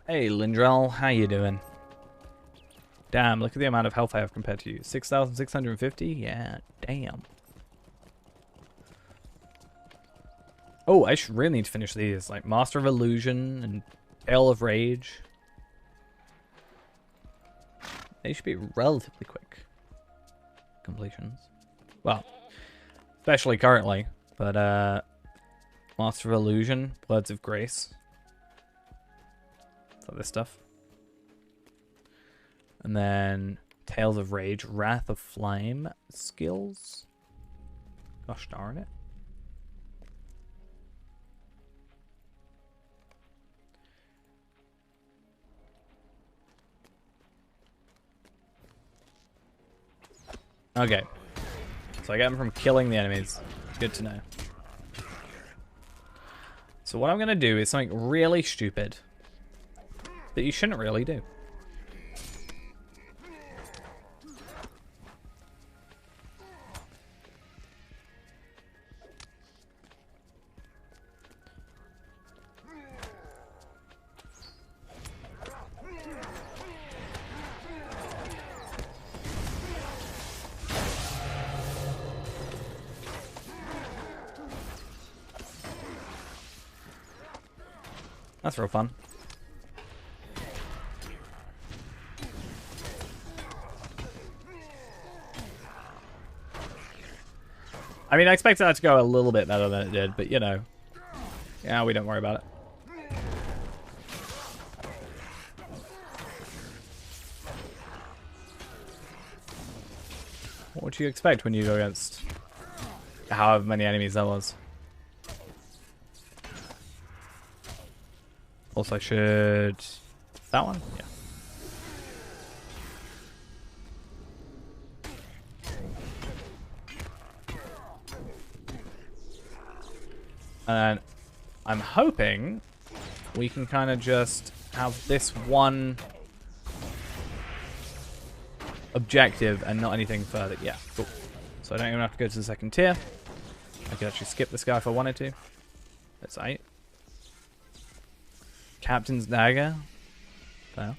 Hey, Lindrell, how you doing? Damn, look at the amount of health I have compared to you. 6,650? Yeah, damn. Oh, I should really need to finish these. Like Master of Illusion and Tale of Rage. They should be relatively quick completions. Well, especially currently. But, Master of Illusion, Words of Grace. So this stuff. And then Tales of Rage, Wrath of Flame skills. Gosh darn it. Okay. So I get them from killing the enemies. Good to know. So what I'm going to do is something really stupid that you shouldn't really do. That's real fun. I mean, I expected that to go a little bit better than it did, but you know. Yeah, we don't worry about it. What would you expect when you go against however many enemies there was? Also, should that one? Yeah. And I'm hoping we can kind of just have this one objective and not anything further. Yeah, cool. So I don't even have to go to the second tier. I could actually skip this guy if I wanted to. That's 8. Captain's Dagger. There.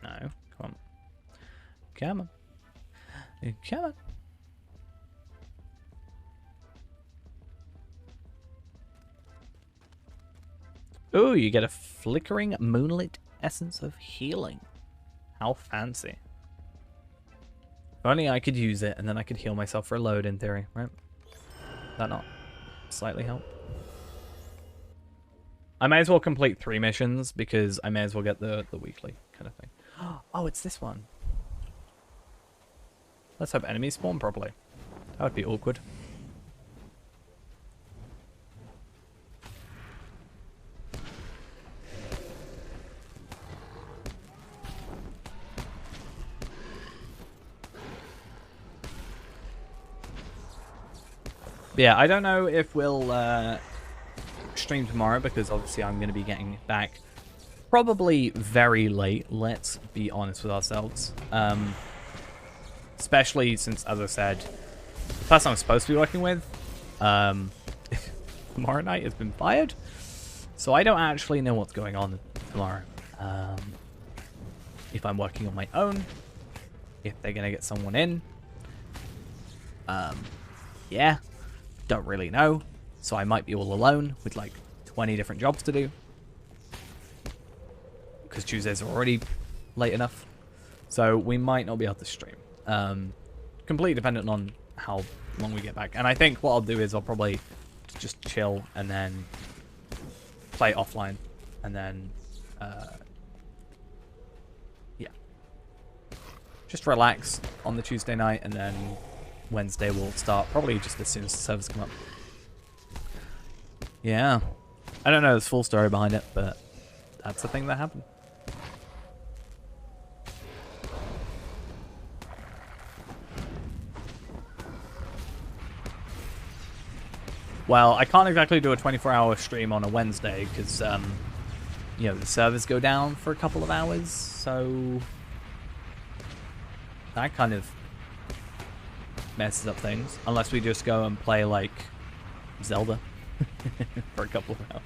No, come on. Come on. Come on. Ooh, you get a flickering moonlit essence of healing. How fancy. If only I could use it, and then I could heal myself for a load, in theory, right? That not slightly help? I may as well complete 3 missions, because I may as well get the weekly kind of thing. Oh, it's this one. Let's hope enemies spawn properly. That would be awkward. Yeah, I don't know if we'll stream tomorrow, because obviously I'm going to be getting back probably very late, let's be honest with ourselves. Especially since, as I said, the person I'm supposed to be working with tomorrow night has been fired. So I don't actually know what's going on tomorrow. If I'm working on my own, if they're going to get someone in. Yeah. Don't really know, so I might be all alone with like 20 different jobs to do, because Tuesdays are already late enough, so we might not be able to stream. Completely dependent on how long we get back, and I think what I'll do is I'll probably just chill and then play offline, and then yeah, just relax on the Tuesday night, and then Wednesday will start, probably just as soon as the servers come up. Yeah. I don't know the full story behind it, but that's the thing that happened. Well, I can't exactly do a 24-hour stream on a Wednesday, because, you know, the servers go down for a couple of hours, so that kind of messes up things, unless we just go and play like Zelda for a couple of hours.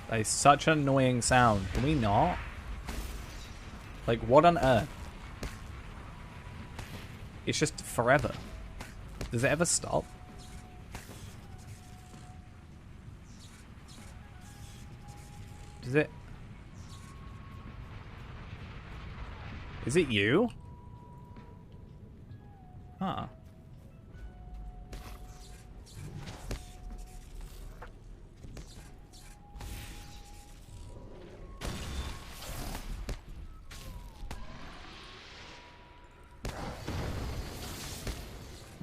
That is such an annoying sound. Can we not? Like, what on earth? It's just forever. Does it ever stop? Does it? Is it you? Huh.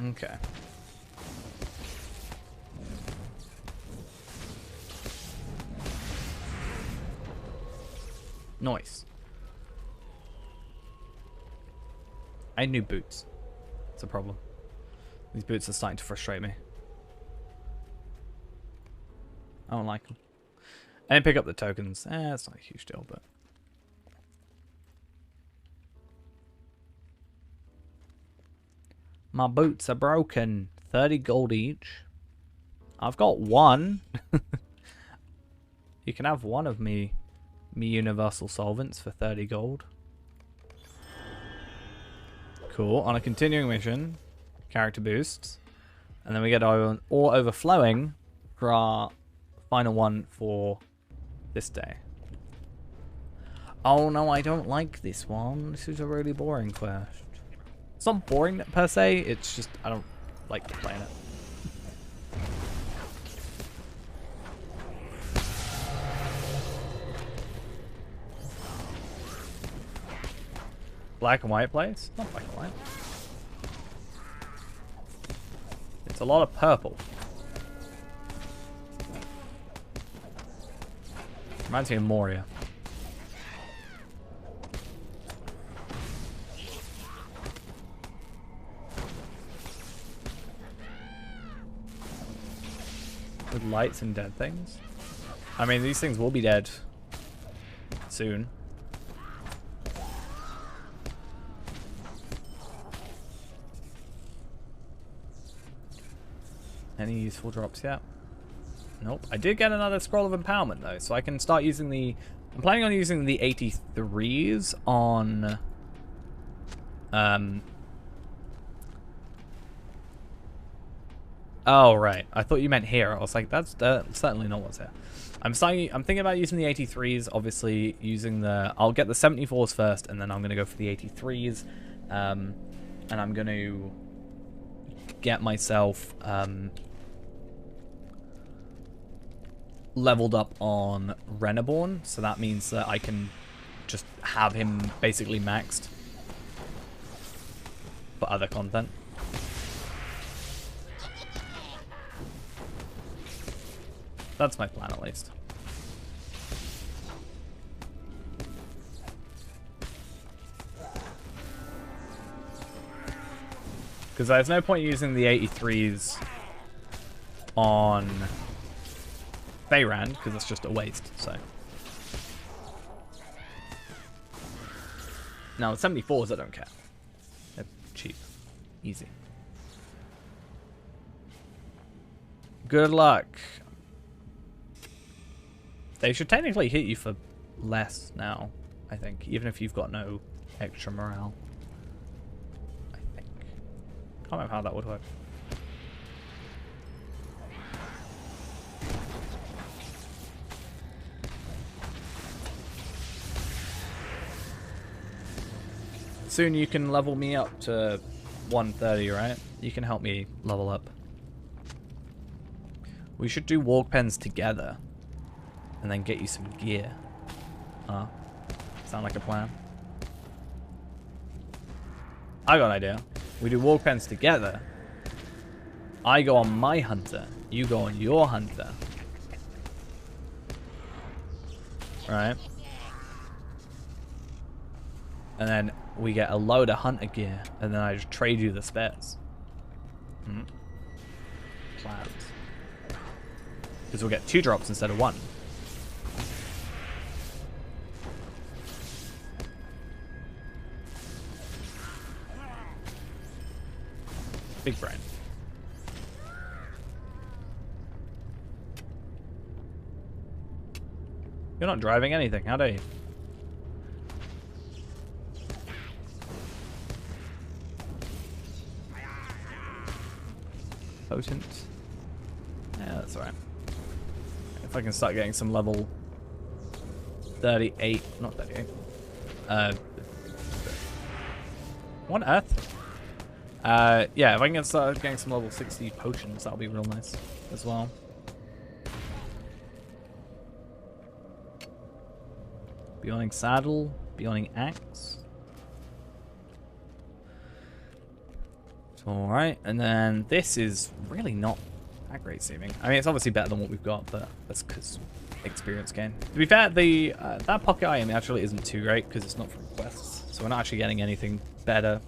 Okay. Nice. I need new boots. It's a problem. These boots are starting to frustrate me. I don't like them. I didn't pick up the tokens. It's not a huge deal, but... My boots are broken. 30 gold each. I've got one. You can have one of me universal solvents for 30 gold. Cool. On a continuing mission, character boosts, and then we get our all overflowing for our final one for this day. Oh no, I don't like this one. This is a really boring quest. It's not boring per se, it's just I don't like playing it. Black and white place? Not black and white. It's a lot of purple. Reminds me of Moria. With lights and dead things? I mean, these things will be dead soon. Any useful drops yet? Nope. I did get another scroll of empowerment though, so I can start using the... I'm planning on using the 83s on... Oh, right. I thought you meant here. I was like, that's certainly not what's here. I'm thinking about using the 83s, obviously using the... I'll get the 74s first, and then I'm going to go for the 83s. And I'm going to get myself leveled up on Reneborn, so that means that I can just have him basically maxed for other content. That's my plan, at least. Because there's no point using the 83s on Feyrand, because it's just a waste, so. Now, the 74s, I don't care. They're cheap. Easy. Good luck. They should technically hit you for less now, I think, even if you've got no extra morale. I think. Can't remember how that would work. Soon you can level me up to 130, right? You can help me level up. We should do walk pens together. And then get you some gear. Sound like a plan? I got an idea. We do walk pens together. I go on my hunter. You go on your hunter. Right? And then we get a load of hunter gear. And then I just trade you the spares. Plans. Because we'll get 2 drops instead of 1. Big brain. You're not driving anything, how dare you? Potent. Yeah, that's alright. If I can start getting some level 38, not 38. What on earth? Yeah, if I can start getting some level 60 potions, that'll be real nice as well. Beyonding saddle, beyonding axe. Alright, and then this is really not that great seeming. I mean, it's obviously better than what we've got, but that's because experience gain. To be fair, the that pocket item actually isn't too great because it's not from quests, so we're not actually getting anything better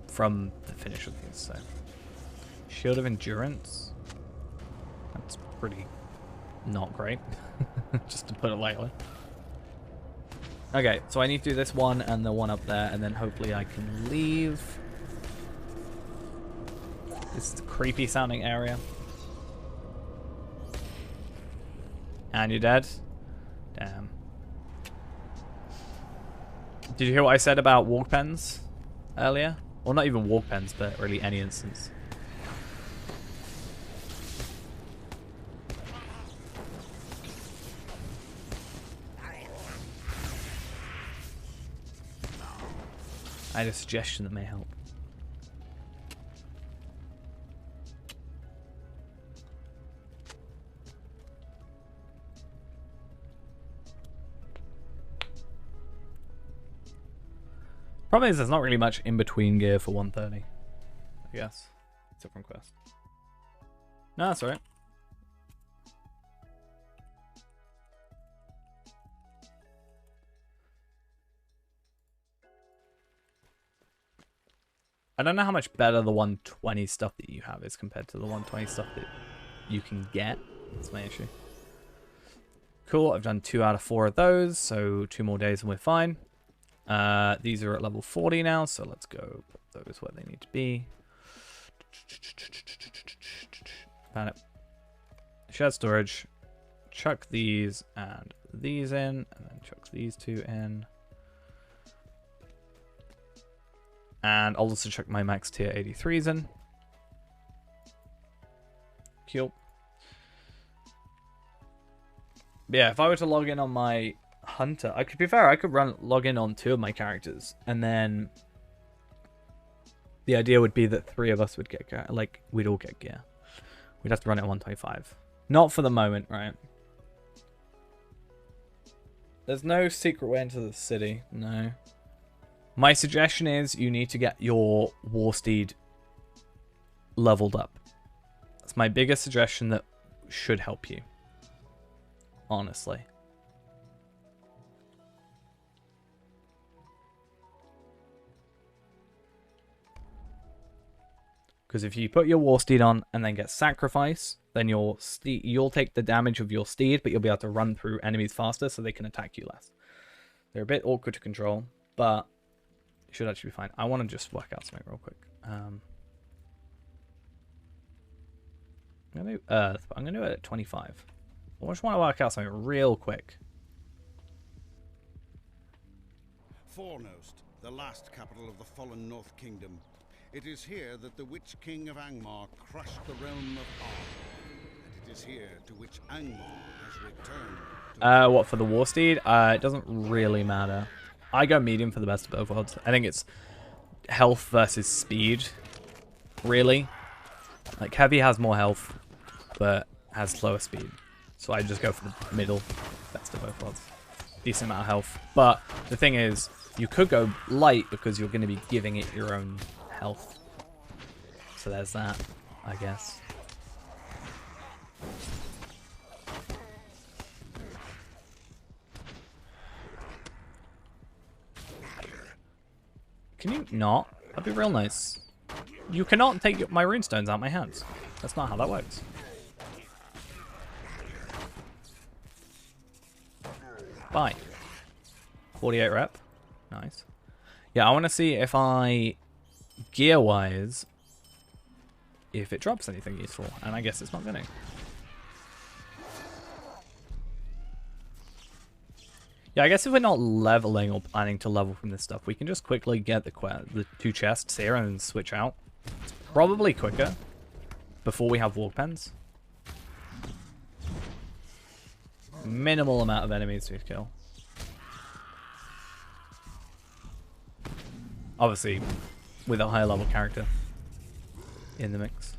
from the finish of these. So, Shield of Endurance. That's pretty not great, just to put it lightly. Okay, so I need to do this one and the one up there, and then hopefully I can leave. This is a creepy sounding area. And you're dead? Damn. Did you hear what I said about walk pens earlier? Well, not even walk pens, but really any instance. I had a suggestion that may help. Problem is, there's not really much in between gear for 130. I guess. Except from quest. No, that's alright. I don't know how much better the 120 stuff that you have is compared to the 120 stuff that you can get. That's my issue. Cool, I've done 2 out of 4 of those, so 2 more days and we're fine. These are at level 40 now, so let's go put those where they need to be. Found it. Shared storage. Chuck these and these in, and then chuck these 2 in. And I'll also chuck my max tier 83s in. Cool. Yeah, if I were to log in on my hunter, I could be fair. I could log in on 2 of my characters, and then the idea would be that 3 of us would get gear. Like, we'd all get gear. We'd have to run it at 125. Not for the moment, right? There's no secret way into the city. No. My suggestion is you need to get your war steed leveled up. That's my biggest suggestion that should help you. Honestly. Because if you put your war steed on and then get sacrifice, then you'll take the damage of your steed, but you'll be able to run through enemies faster so they can attack you less. They're a bit awkward to control, but it should actually be fine. I want to just work out something real quick. I'm gonna do it at 25. I just want to work out something real quick. Fornost, the last capital of the fallen North Kingdom. It is here that the Witch King of Angmar crushed the realm of Ark. And it is here to which Angmar has returned. What, for the war steed? It doesn't really matter. I go medium for the best of both worlds. I think it's health versus speed, really. Like, heavy has more health, but has slower speed. So I just go for the middle, best of both worlds. Decent amount of health. But the thing is, you could go light because you're going to be giving it your own health. So there's that, I guess. Can you not? That'd be real nice. You cannot take my runestones out of my hands. That's not how that works. Bye. 48 rep. Nice. Yeah, I want to see if gear-wise, if it drops anything useful. And I guess it's not going to. Yeah, I guess if we're not leveling or planning to level from this stuff, we can just quickly get the 2 chests here and switch out. It's probably quicker before we have walk pens. Minimal amount of enemies to kill. Obviously, with a higher level character in the mix.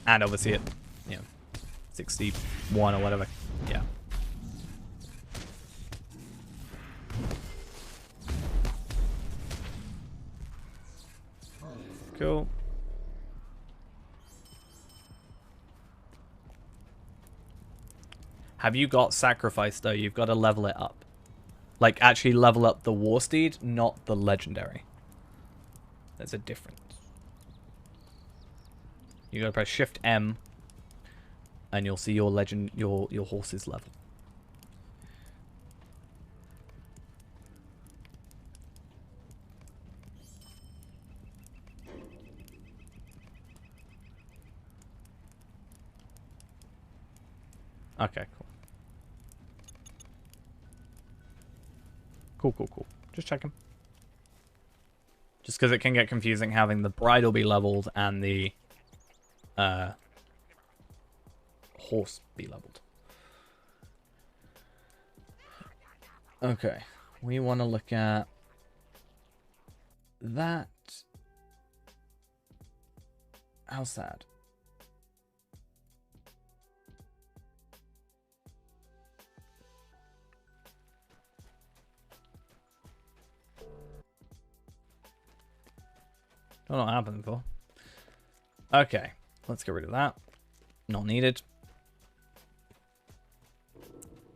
And obviously at, 61 or whatever. Yeah. Cool. Have you got sacrifice though? You've got to level it up. Like actually level up the war steed, not the legendary. There's a difference. You gotta press Shift M and you'll see your your horse's level. Okay, cool. Cool. Just checking. Just because it can get confusing having the bridle be leveled and the horse be leveled. Okay. We want to look at that. How sad. Don't know what happened before. Okay, let's get rid of that. Not needed.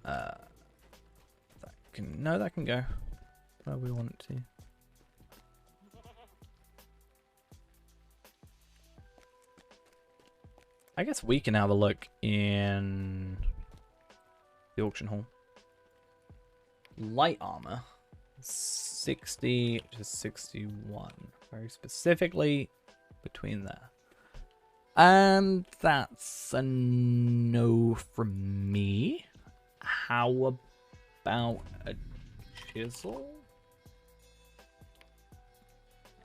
That can go where we want it to. I guess we can have a look in the auction hall. Light armor, 60 to 61. Very specifically between there. And that's a no from me. How about a chisel?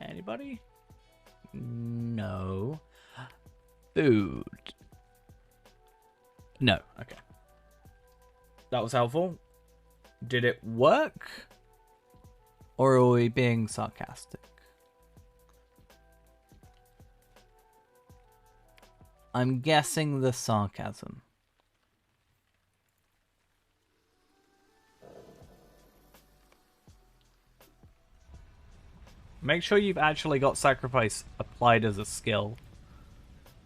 Anybody? No. food. No. Okay. That was helpful. Did it work? Or are we being sarcastic? I'm guessing the sarcasm. Make sure you've actually got sacrifice applied as a skill.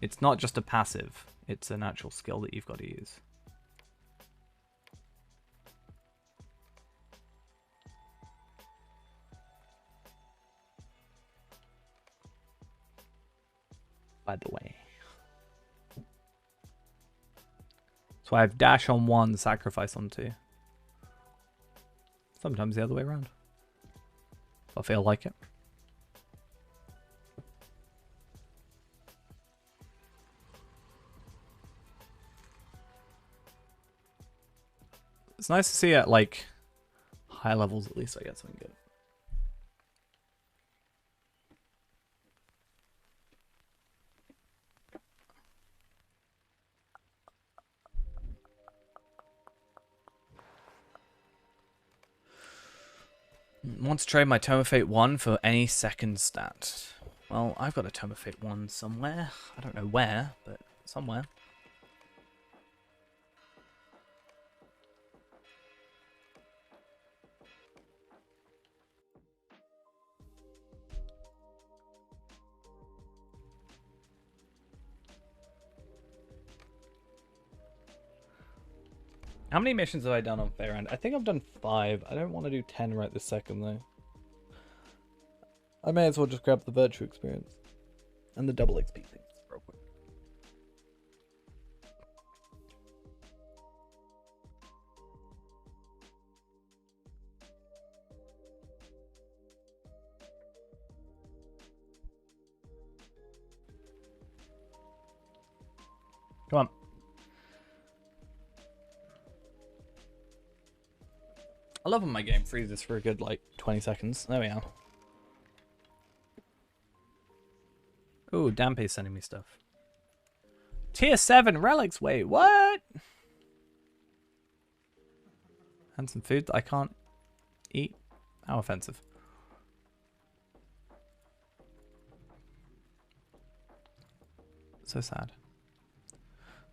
It's not just a passive. It's an actual skill that you've got to use. By the way. So I have dash on 1, sacrifice on 2. Sometimes the other way around. If I feel like it. It's nice to see at like high levels at least I get something good. Want to trade my Tome of Fate 1 for any second stat. Well, I've got a Tome of Fate 1 somewhere. I don't know where, but somewhere. How many missions have I done on Fairend? I think I've done 5. I don't want to do 10 right this second, though. I may as well just grab the virtue experience. And the double XP things, real quick. Come on. I love when my game freezes for a good, like, 20 seconds. There we are. Ooh, Dampe's sending me stuff. Tier 7 relics, wait, what? And some food that I can't eat? How offensive. So sad.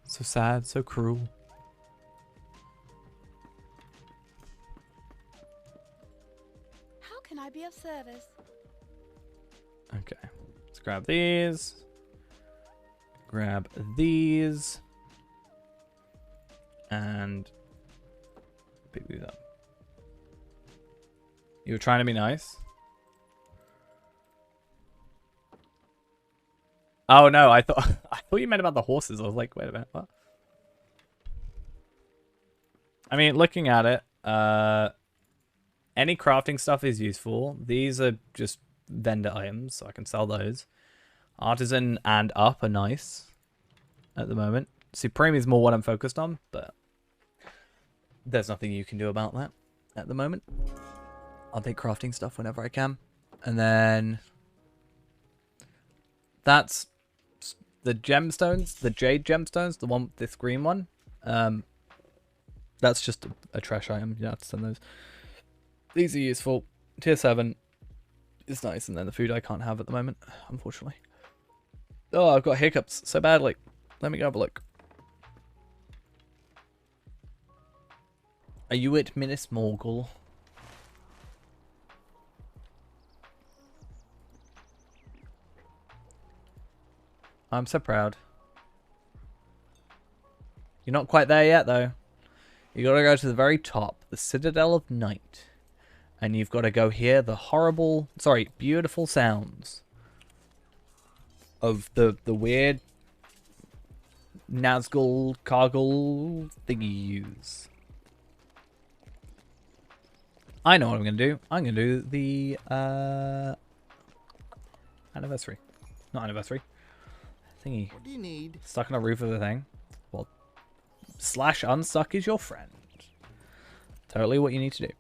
So sad, so cruel. How can I be of service? Okay. Let's grab these. Grab these. And pick these up. You were trying to be nice? Oh no, I thought you meant about the horses. I was like, wait a minute, what? I mean, looking at it, any crafting stuff is useful. These are just vendor items, so I can sell those. Artisan and up are nice at the moment. Supreme is more what I'm focused on, but there's nothing you can do about that at the moment. I'll take crafting stuff whenever I can. And then that's the gemstones, the jade gemstones, the one, this green one. That's just a trash item. You have to send those. These are useful. Tier 7 is nice, and then the food I can't have at the moment, unfortunately. Oh, I've got hiccups so badly. Let me go have a look. Are you at Minas Morgul? I'm so proud. You're not quite there yet, though. You gotta go to the very top, the Citadel of Night. And you've got to go hear the beautiful sounds of the weird Nazgul Cargul thingies. I know what I'm going to do. I'm going to do the anniversary. Not anniversary. Thingy. What do you need? Stuck on a roof of the thing. Well, slash unstuck is your friend. Totally what you need to do.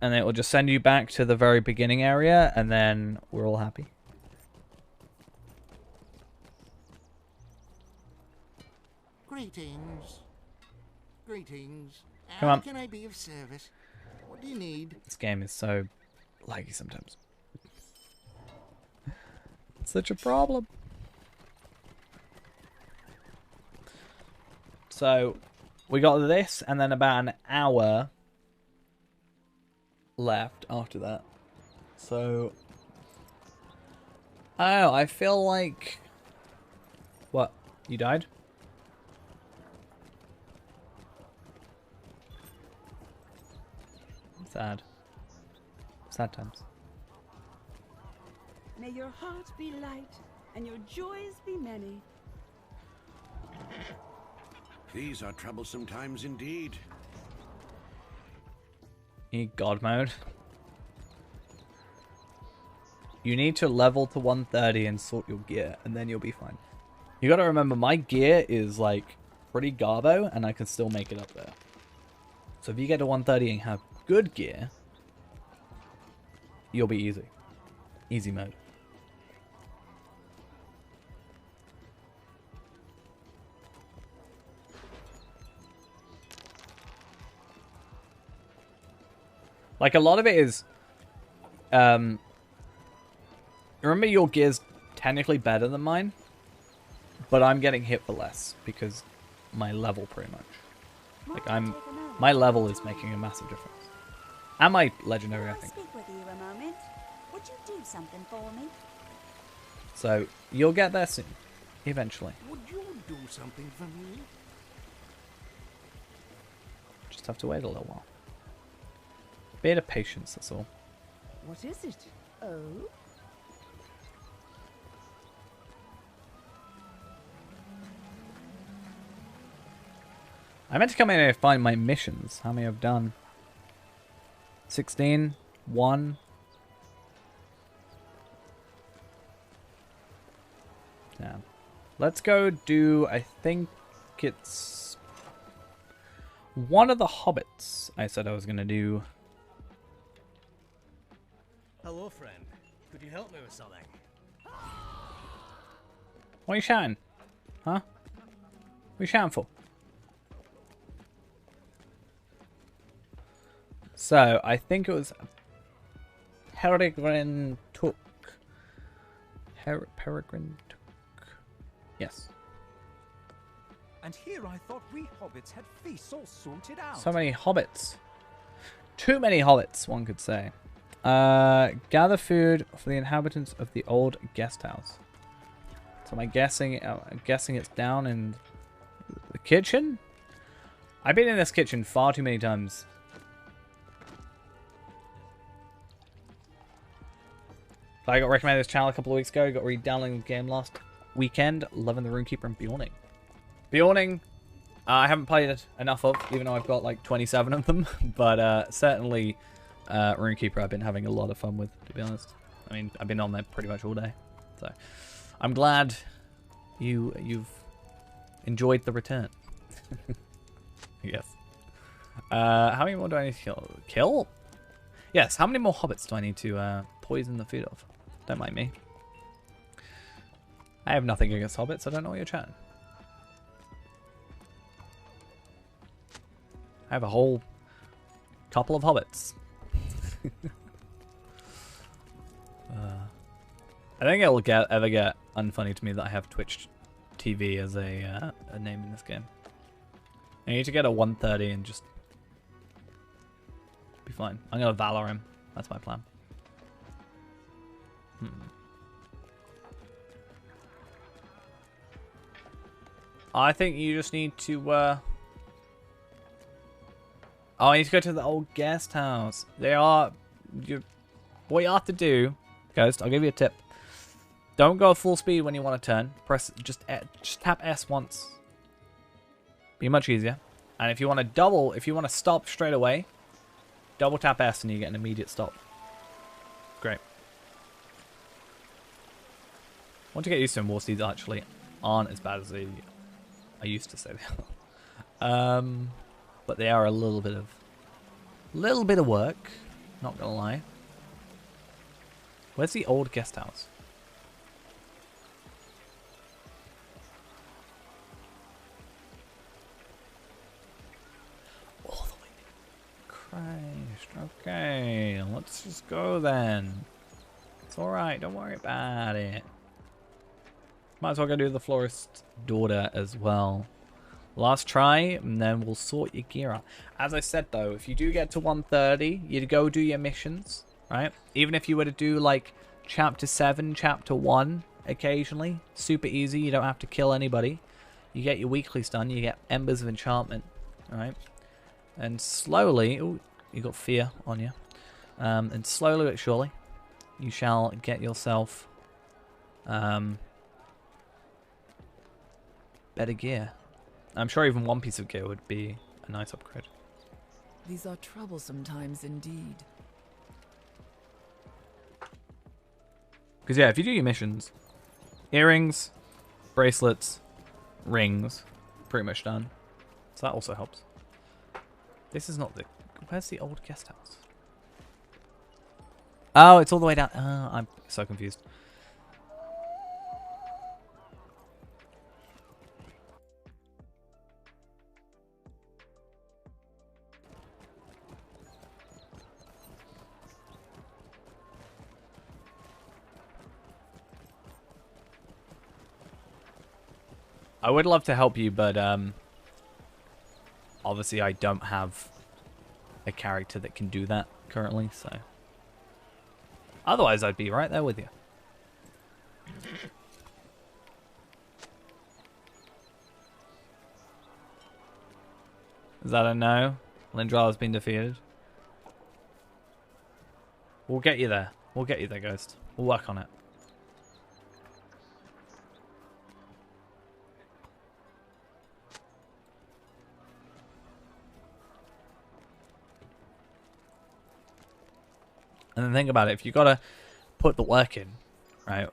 and it will just send you back to the very beginning area, and then we're all happy. Greetings. Greetings. Come on. How can I be of service? What do you need? This game is so laggy sometimes. It's such a problem. So, we got this, and then about an hour left after that. So, oh, I feel like... What? You died? Sad. Sad times. May your heart be light, and your joys be many. These are troublesome times indeed. You need God mode. You need to level to 130 and sort your gear, and then you'll be fine. You gotta remember, my gear is like pretty garbo, and I can still make it up there. So if you get to 130 and have good gear, you'll be easy. Easy mode. Like, a lot of it is, remember your gear's technically better than mine, but I'm getting hit for less because my level pretty much. Like, my level is making a massive difference. And my legendary, I think. Speak with you a moment. Would you do something for me? So, you'll get there soon. Eventually. Would you do something for me? Just have to wait a little while. Bit of patience, that's all. What is it? Oh? I meant to come in and find my missions. How many I've done? 16, 1. Yeah. Let's go do, I think it's one of the hobbits I said I was going to do. Hello, friend. Could you help me with something? What are you shouting? Huh? What are you shouting for? So, I think it was Peregrine Took. Peregrine Took. Yes. And here I thought we hobbits had feasts all sorted out. So many hobbits. Too many hobbits, one could say. Gather food for the inhabitants of the old guest house. So am I guessing it's down in the kitchen? I've been in this kitchen far too many times. I got recommended this channel a couple of weeks ago. Got re-downloading the game last weekend. Loving the Runekeeper and Bjorning. Bjorning, I haven't played it enough of, even though I've got like 27 of them. But certainly... Runekeeper I've been having a lot of fun with, to be honest. I mean, I've been on there pretty much all day. So, I'm glad you've enjoyed the return. Yes. How many more do I need to kill? Kill? Yes, how many more hobbits do I need to poison the food of? Don't mind me. I have nothing against hobbits, I don't know what you're chatting. I have a whole couple of hobbits. I think it will ever get unfunny to me that I have Twitch TV as a name in this game. I need to get a 130 and just be fine. I'm gonna Valor him. That's my plan. I think you just need to oh, I need to go to the old guest house. What you have to do, Ghost, I'll give you a tip. Don't go full speed when you want to turn. Just tap S once. Be much easier. And if you want to stop straight away, double tap S and you get an immediate stop. Great. Once you get used to them, war steeds actually aren't as bad as I used to say they are. But they are a little bit of work. Not gonna lie. Where's the old guest house? All the way. Christ. Okay, let's just go then. It's alright, don't worry about it. Might as well go do the florist's daughter as well. Last try, and then we'll sort your gear out. As I said though, if you do get to 130, you'd go do your missions, right? Even if you were to do like chapter 7, chapter 1 occasionally, super easy, you don't have to kill anybody. You get your weeklies done, you get Embers of Enchantment, alright? And slowly, ooh, you got fear on you. And slowly but surely, you shall get yourself better gear. I'm sure even one piece of gear would be a nice upgrade. These are troublesome times indeed. Because yeah, if you do your missions, earrings, bracelets, rings, pretty much done. So that also helps. This is not the... Where's the old guest house? Oh, it's all the way down. I'm so confused. I would love to help you, but obviously I don't have a character that can do that currently, so otherwise I'd be right there with you. Is that a no? Lindral has been defeated. We'll get you there. We'll get you there, Ghost. We'll work on it. And then think about it, if you gotta put the work in, right?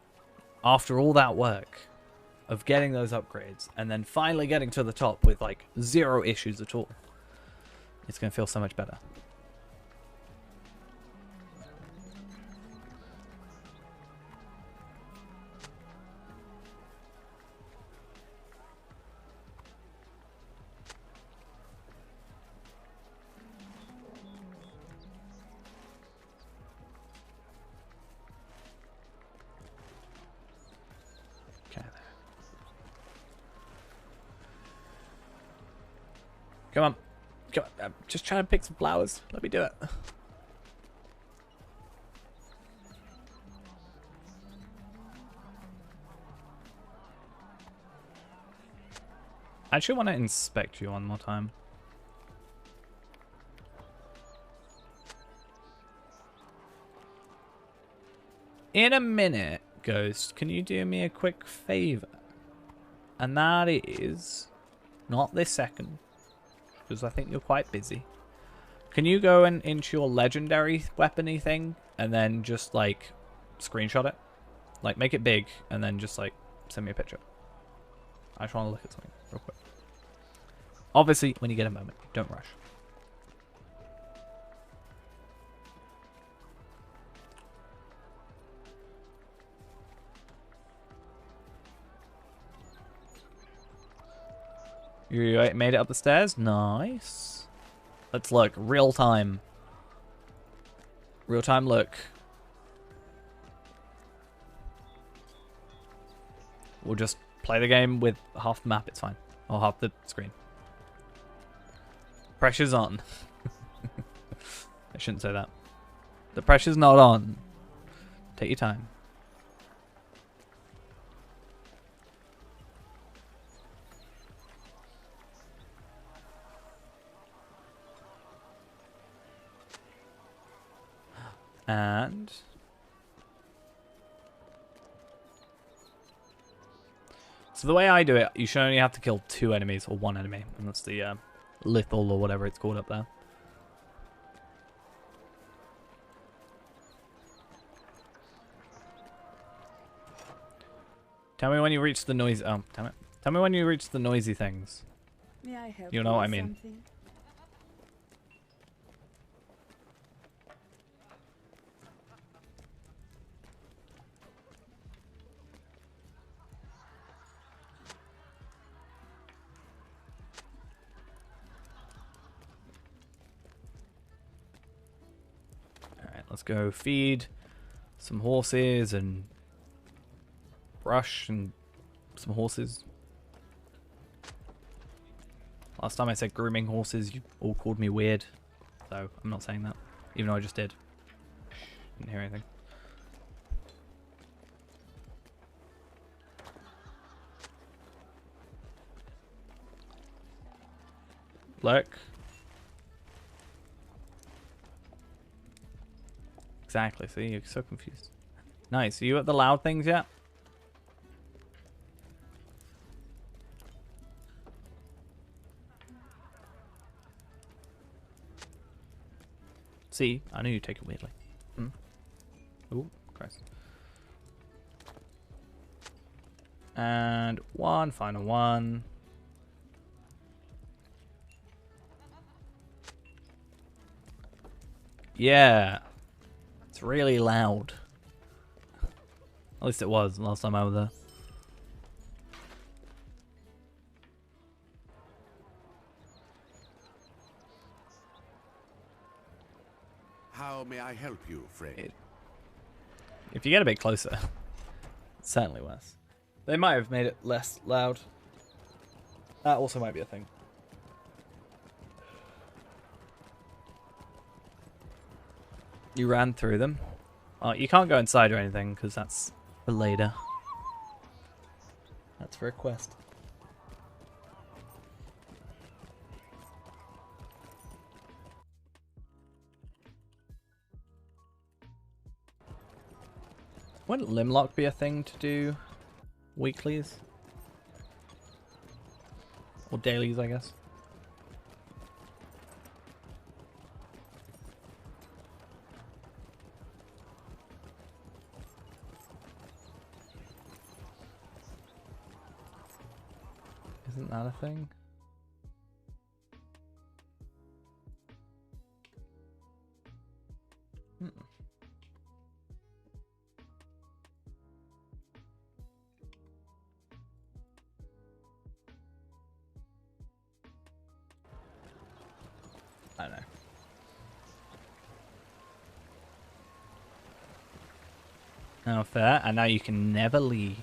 After all that work of getting those upgrades and then finally getting to the top with like 0 issues at all, it's gonna feel so much better. Come on. Come on. I'm just trying to pick some flowers. Let me do it. I actually want to inspect you one more time. In a minute, Ghost, can you do me a quick favor? And that is... not this second, because I think you're quite busy. Can you go into your legendary weapon-y thing and then just like screenshot it? Like make it big and then just like send me a picture. I just want to look at something real quick. Obviously, when you get a moment, don't rush. You made it up the stairs? Nice. Let's look. Real time. Real time look. We'll just play the game with half the map, it's fine. Or half the screen. Pressure's on. I shouldn't say that. The pressure's not on. Take your time. And so the way I do it, you should only have to kill 2 enemies or 1 enemy, and that's the lethal or whatever it's called up there. Tell me when you reach the noisy. Oh, damn it! Tell me when you reach the noisy things. May I help you know what I mean. Something? Let's go feed some horses and brush and some horses. Last time I said grooming horses, you all called me weird. So I'm not saying that, even though I just did. Didn't hear anything. Look. Exactly, see, you're so confused. Nice, are you at the loud things yet? See, I knew you'd take it weirdly. Oh, Christ. And one final one. Yeah. It's really loud. At least it was last time I was there. How may I help you, friend? If you get a bit closer, it's certainly worse. They might have made it less loud. That also might be a thing. You ran through them. Oh, you can't go inside or anything because that's for later. That's for a quest. Wouldn't Limlock be a thing to do weeklies? Or dailies, I guess. Isn't that a thing? I don't know. Now fair, and now you can never leave.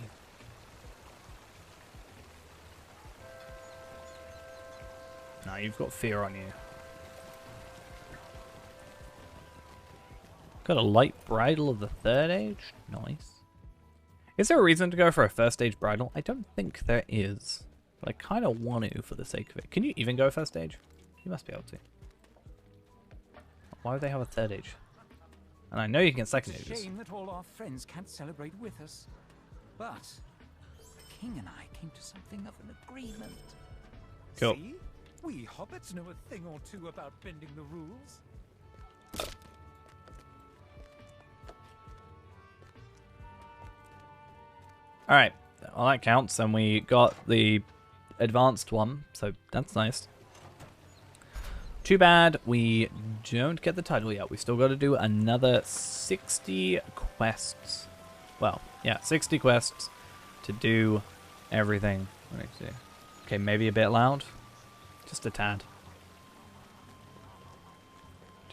Now you've got fear on you. Got a light bridle of the third age? Nice. Is there a reason to go for a first age bridle? I don't think there is. But I kind of want to for the sake of it. Can you even go first age? You must be able to. Why would they have a third age? And I know you can get second ages. It's a shame that all our friends can't celebrate with us. But the king and I came to something of an agreement. Cool. See? We hobbits know a thing or two about bending the rules. Alright, well that counts, and we got the advanced one, so that's nice. Too bad we don't get the title yet. We still got to do another 60 quests. Well, yeah, 60 quests to do everything. Let me see. Okay, maybe a bit loud. Just a tad.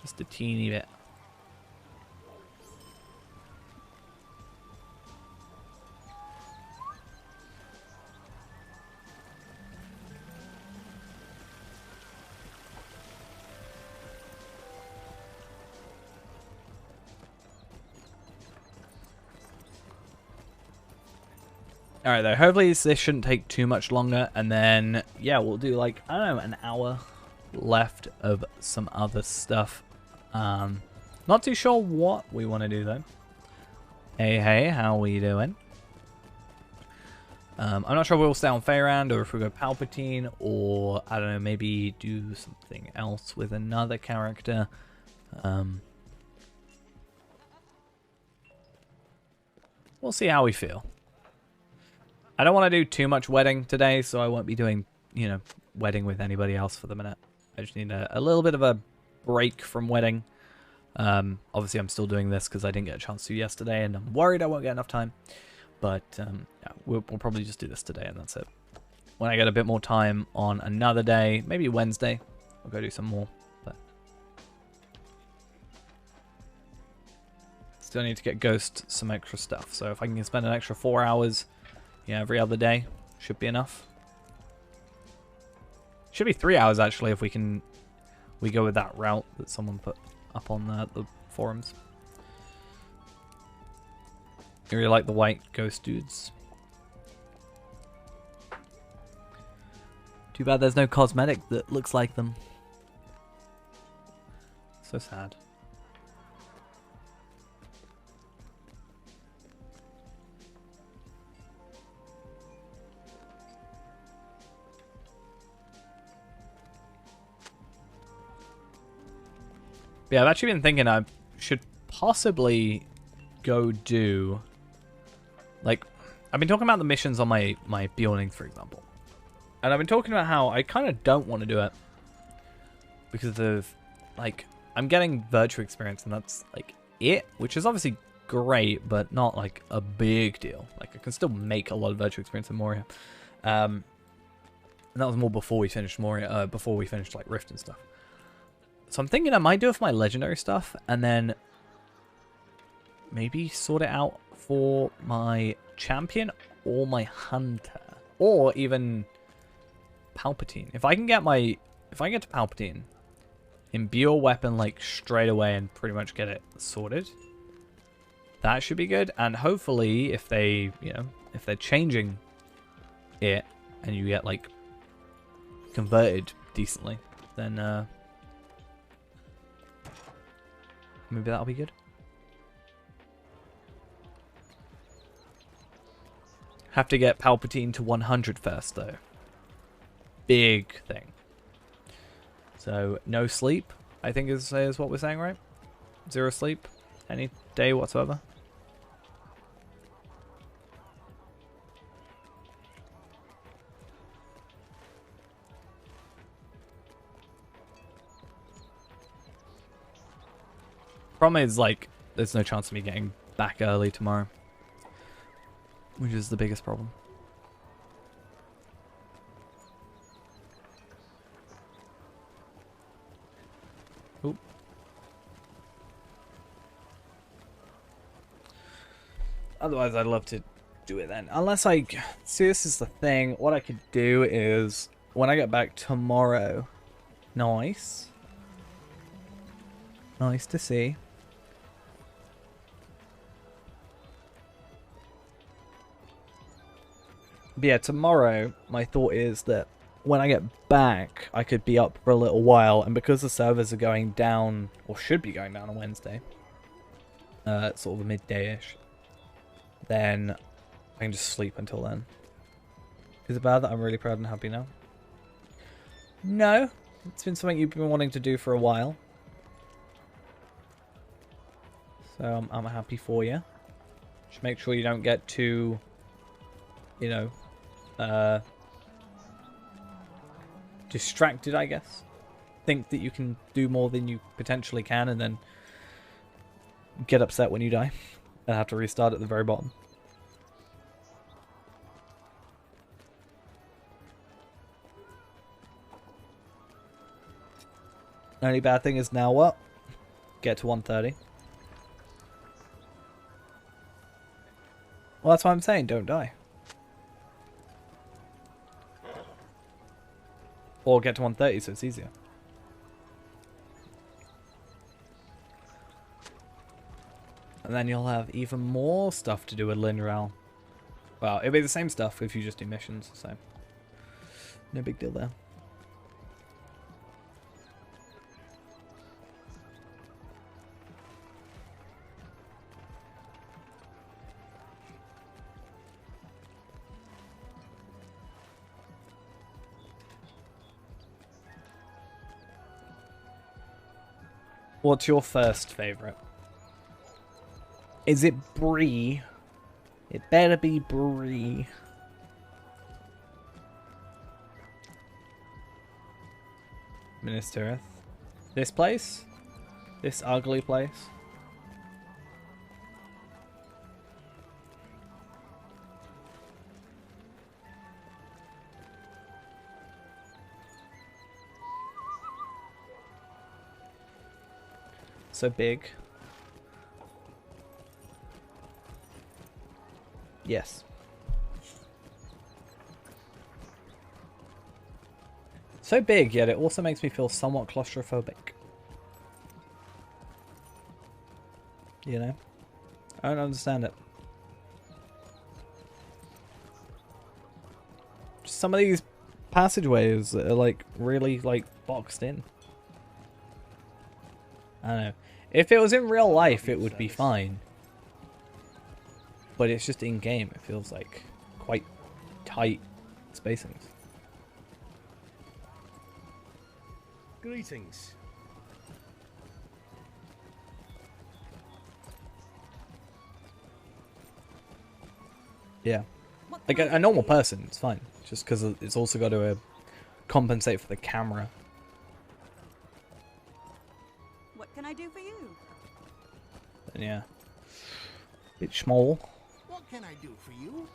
Just a teeny bit. Alright though, hopefully this shouldn't take too much longer, and then, yeah, we'll do like, I don't know, an hour left of some other stuff. Not too sure what we want to do though. Hey, how we doing? I'm not sure if we'll stay on Faerand, or if we go Palpatene, or, I don't know, maybe do something else with another character. We'll see how we feel. I don't want to do too much wedding today, so I won't be doing, you know, wedding with anybody else for the minute. I just need a little bit of a break from wedding. Obviously, I'm still doing this because I didn't get a chance to yesterday, and I'm worried I won't get enough time. But yeah, we'll probably just do this today, and that's it. When I get a bit more time on another day, maybe Wednesday, I'll go do some more. But Still need to get Ghost some extra stuff. So if I can spend an extra 4 hours, yeah, every other day, should be enough. Should be 3 hours actually if we go with that route that someone put up on the forums. I really like the white ghost dudes. Too bad there's no cosmetic that looks like them. So sad. Yeah, I've actually been thinking I should possibly go do... Like, I've been talking about the missions on my Bjorning, for example. And I've been talking about how I kind of don't want to do it. Because of, like, I'm getting virtual experience and that's, like, it. Which is obviously great, but not, like, a big deal. Like, I can still make a lot of virtual experience in Moria. And that was more before we finished Moria, before we finished, like, Rift and stuff. So I'm thinking I might do it for my legendary stuff and then maybe sort it out for my champion or my hunter or even Palpateen. If I get to Palpateen, imbue a weapon like straight away and pretty much get it sorted, that should be good. And hopefully if they, if they're changing it and you get like converted decently, then maybe that'll be good. Have to get Palpatine to 100 first, though. Big thing. So, no sleep, I think is what we're saying, right? 0 sleep, any day whatsoever. Problem is, like, there's no chance of me getting back early tomorrow. Which is the biggest problem. Oop. Otherwise, I'd love to do it then. Unless I... See, this is the thing. What I could do is, when I get back tomorrow... Nice. Nice to see. But yeah, tomorrow, my thought is that when I get back, I could be up for a little while, and because the servers are going down, or should be going down on Wednesday, sort of midday-ish, then I can just sleep until then. Is it bad that I'm really proud and happy now? No, it's been something you've been wanting to do for a while. So I'm happy for you. Just make sure you don't get too, distracted, I guess. Think that you can do more than you potentially can and then get upset when you die and have to restart at the very bottom. The only bad thing is now what? Get to 130. Well, that's what I'm saying, don't die. Or get to 130 so it's easier. And then you'll have even more stuff to do with Linral. Well, it'll be the same stuff if you just do missions, so no big deal there. What's your first favourite? Is it Bree? It better be Bree. Ministereth. This place? This ugly place? So big. Yes. So big, yet it also makes me feel somewhat claustrophobic. You know? I don't understand it. Some of these passageways are like really like boxed in. I don't know. If it was in real life, it would be fine. But it's just in game. It feels like quite tight spacings. Greetings. Yeah. Like a normal person, it's fine. Just because it's also got to compensate for the camera. What can I do for you? And yeah. Bit small. What can I do for you?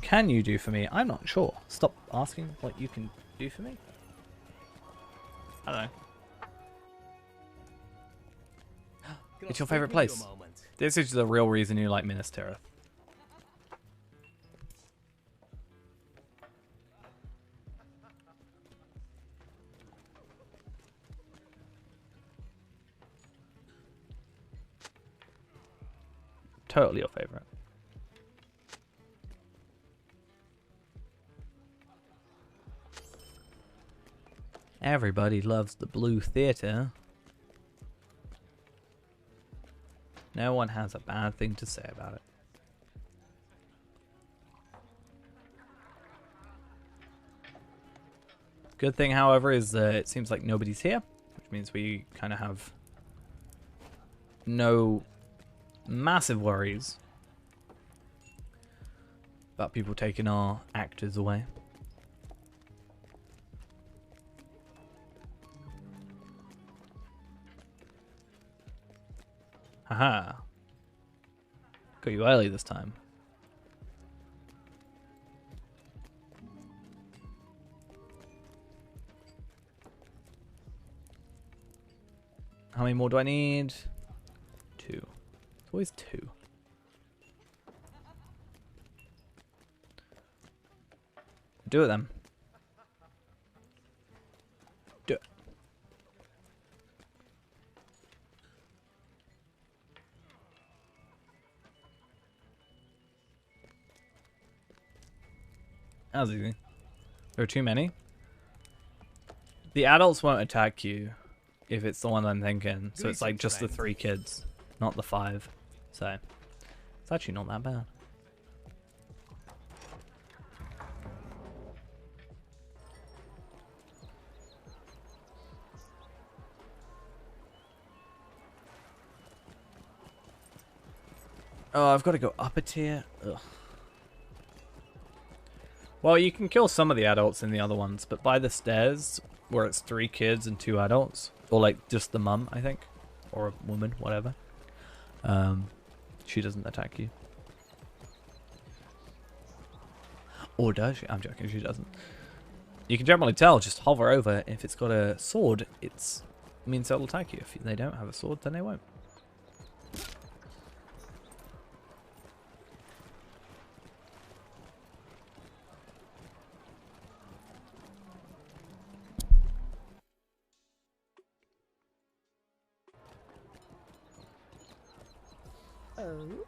Can you do for me? I'm not sure. Stop asking what you can do for me. I don't know. It's your favourite place. This is the real reason you like Minas Tirith. Totally your favourite. Everybody loves the Blue Theatre. No one has a bad thing to say about it. Good thing, however, is that it seems like nobody's here, which means we kind of have no massive worries about people taking our actors away. Haha. Got you early this time. How many more do I need? 2. It's always 2. Do it then. Do it. That was easy. There are too many. The adults won't attack you if it's the one I'm thinking. So it's like just the 3 kids, not the 5. So it's actually not that bad. Oh, I've got to go up a tier. Ugh. Well, you can kill some of the adults in the other ones, but by the stairs, where it's 3 kids and 2 adults, or like just the mum, I think, or a woman, whatever, she doesn't attack you. Or does she? I'm joking, she doesn't. You can generally tell, just hover over. If it's got a sword, it means it'll attack you. If they don't have a sword, then they won't. Oh?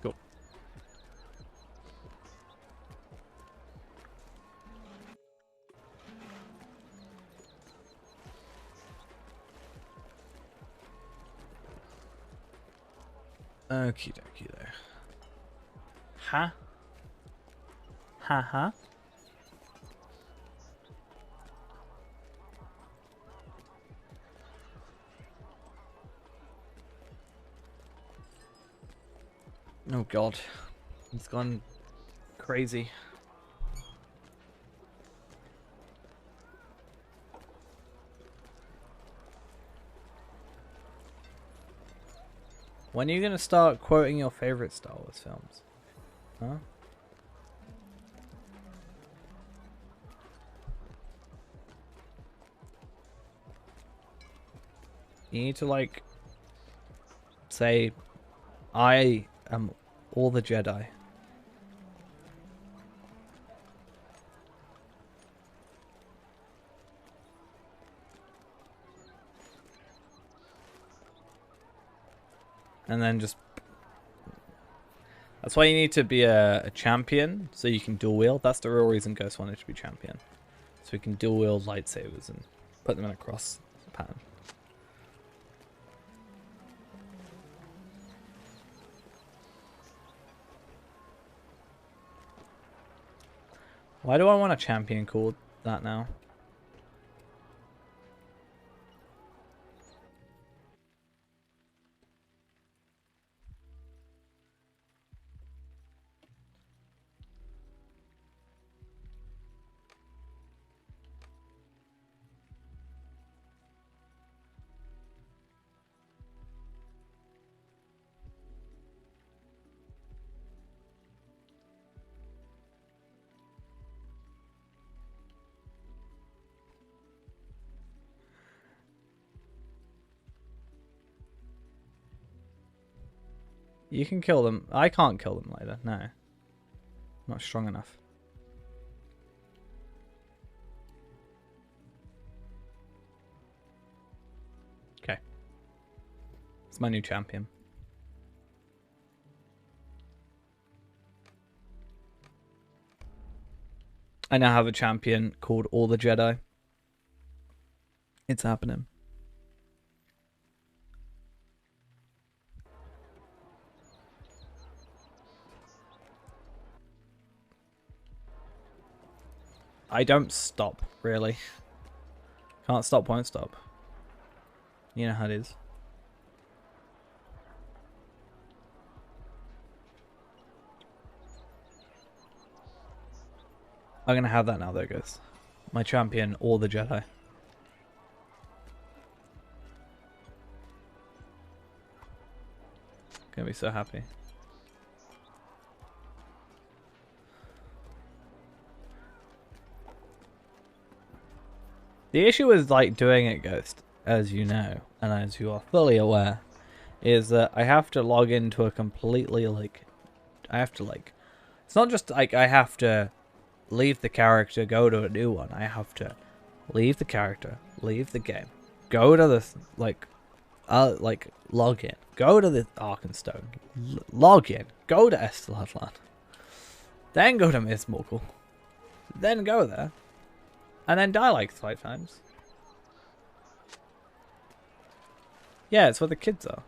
Cool. Okie dokie there. Ha? Ha ha? Oh god, it's gone crazy. When are you gonna start quoting your favorite Star Wars films? Huh? You need to, like, say, I am all the Jedi. And then just... That's why you need to be a champion, so you can dual wield. That's the real reason Ghost wanted to be champion. So we can dual wield lightsabers and put them in a cross pattern. Why do I want a champion called that now? You can kill them. I can't kill them later. No. I'm not strong enough. Okay. It's my new champion. I now have a champion called All the Jedi. It's happening. I don't stop, really. Can't stop, won't stop. You know how it is. I'm gonna have that now, though, guys. My champion, All the Jedi. Gonna be so happy. The issue with, like, doing it, Ghost, as you know, and as you are fully aware, is that I have to log into a completely, like, I have to, like, it's not just, like, I have to leave the character, go to a new one. I have to leave the character, leave the game, go to the, like, log in, go to the Arkenstone, log in, go to Esteladland, then go to Miss Morgul, then go there, and then die like 5 times. Yeah, it's where the kids are.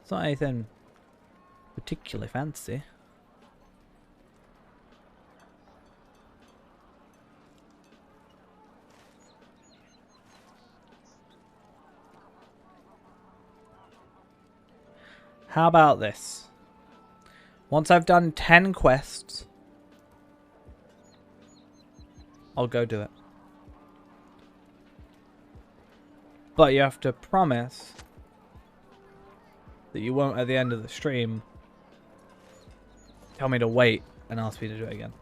It's not anything particularly fancy. How about this? Once I've done 10 quests, I'll go do it. But you have to promise that you won't, at the end of the stream, tell me to wait and ask me to do it again.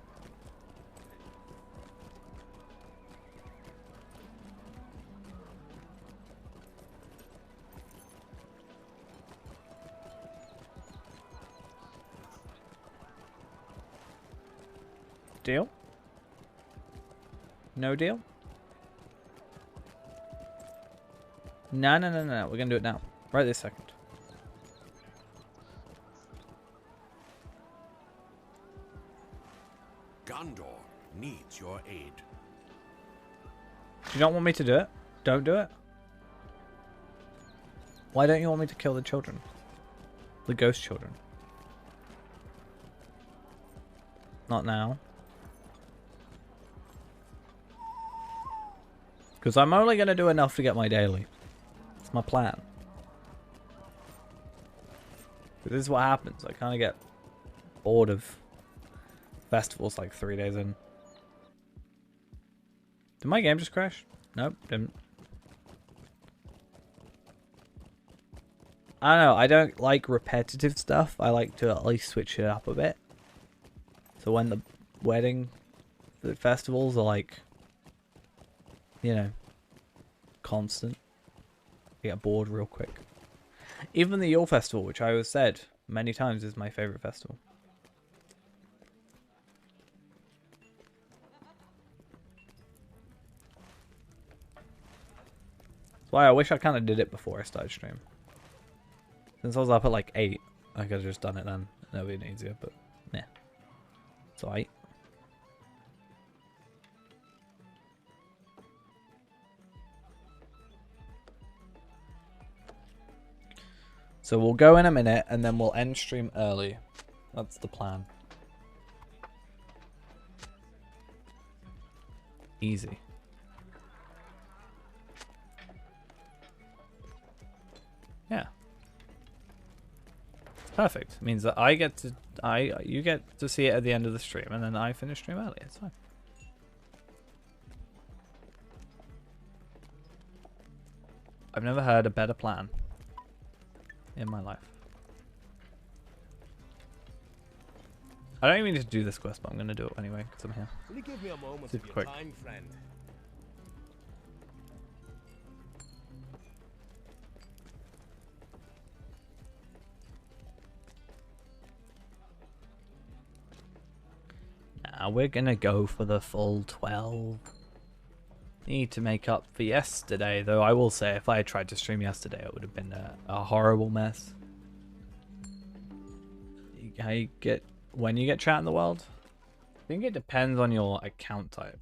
Deal? No deal? No. We're gonna do it now. Right this second. Gondor needs your aid. You don't want me to do it? Don't do it? Why don't you want me to kill the children? The ghost children? Not now. Because I'm only going to do enough to get my daily. It's my plan. This is what happens. I kind of get bored of festivals like 3 days in. Did my game just crash? Nope, didn't. I don't know. I don't like repetitive stuff. I like to at least switch it up a bit. So when the festivals are like, you know, constant, I get bored real quick. Even the Yule Festival, which I have said many times is my favorite festival. That's why I wish I kind of did it before I started stream. Since I was up at like 8, I could have just done it then. That would have been easier, but yeah. It's alright. So we'll go in a minute and then we'll end stream early. That's the plan. Easy. Yeah. Perfect. It means that you get to see it at the end of the stream and then I finish stream early. It's fine. I've never heard a better plan in my life. I don't even need to do this quest, but I'm going to do it anyway because I'm here. Will you give me a moment Super of your quick. time, friend? Now we're going to go for the full 12. Need to make up for yesterday, though I will say if I had tried to stream yesterday it would have been a horrible mess. How you get when you get chat in the world? I think it depends on your account type.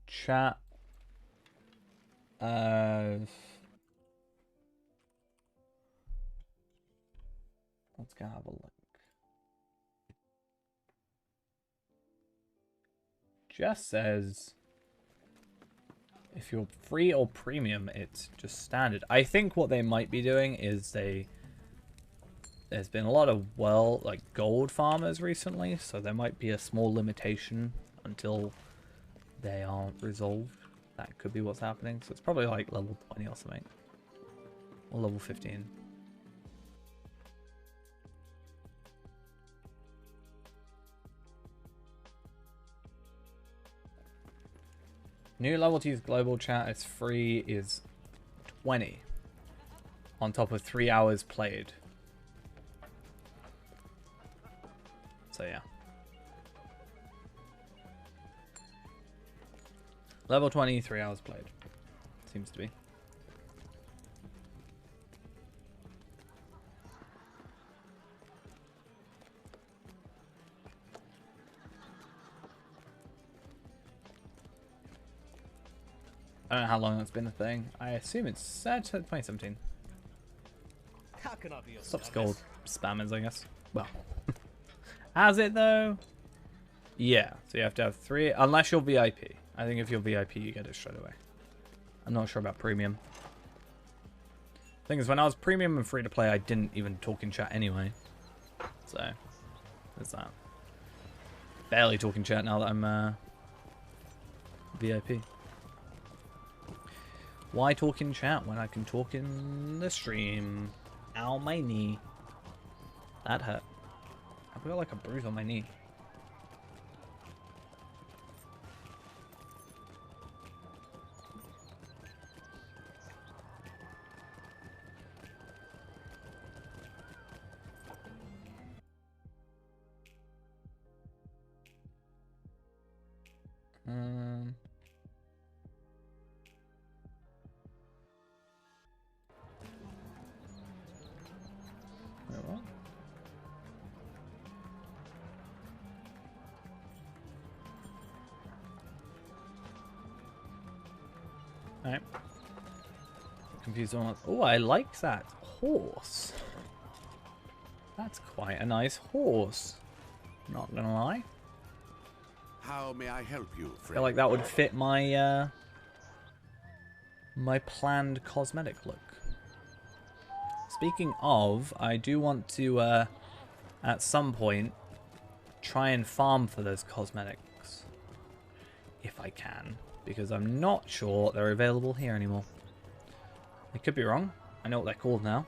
Chat. Let's go have a look. Just says if you're free or premium, it's just standard. I think what they might be doing is there's been a lot of gold farmers recently, so there might be a small limitation until they are resolved. That could be what's happening. So it's probably like level 20 or something. Or level 15. New level to use global chat is free is 20. On top of 3 hours played. So yeah. Level 20, 3 hours played. Seems to be. I don't know how long that's been a thing. I assume it's set to 2017. How can I be of Stop service? gold spammers, I guess. Well. Has it though? Yeah, so you have to have 3, unless you're VIP. I think if you're VIP, you get it straight away. I'm not sure about premium. Thing is, when I was premium and free to play, I didn't even talk in chat anyway. So, there's that. Barely talk in chat now that I'm VIP. Why talk in chat when I can talk in the stream? Ow, my knee. That hurt. I've got like a bruise on my knee. Wait, what? Alright. Confused on. Oh, I like that horse. That's quite a nice horse. Not gonna lie. How may I help you, I friend? feel like that would fit my my planned cosmetic look. Speaking of, I do want to at some point try and farm for those cosmetics. If I can. Because I'm not sure they're available here anymore. I could be wrong. I know what they're called now.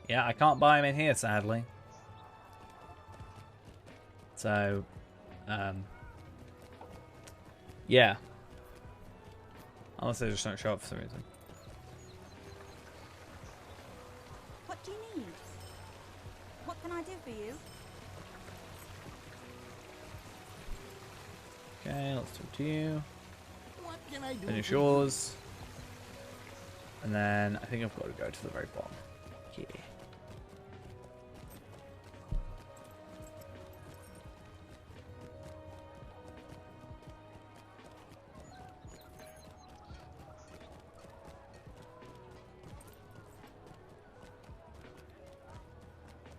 Yeah, I can't buy them in here, sadly. So, yeah. Unless they just don't show up for some reason. What do you need? What can I do for you? Okay, let's talk to you. What can I do? Finish yours. And then I think I've got to go to the very bottom. Yeah.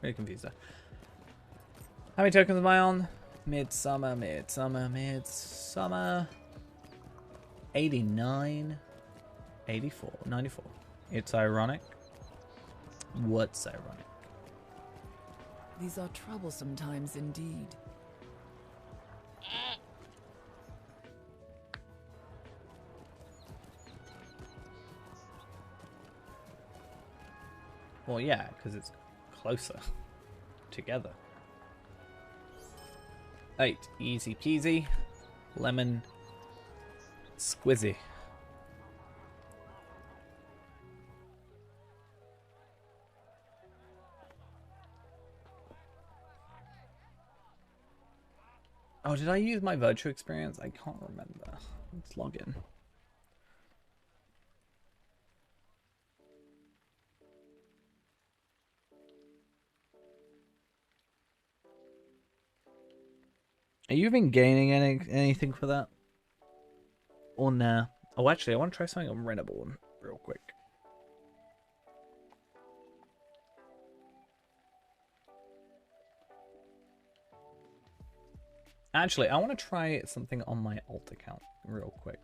Very confused there. How many tokens am I on? Midsummer. 89. 84. 94. It's ironic. What's ironic? These are troublesome times indeed. Well, yeah, because it's closer together. 8. Easy peasy. Lemon squizzy. Oh, did I use my virtual experience? I can't remember. Let's log in. Are you even gaining anything for that? Or nah? Oh, actually, I want to try something on Renaborn real quick. Actually, I want to try something on my alt account real quick.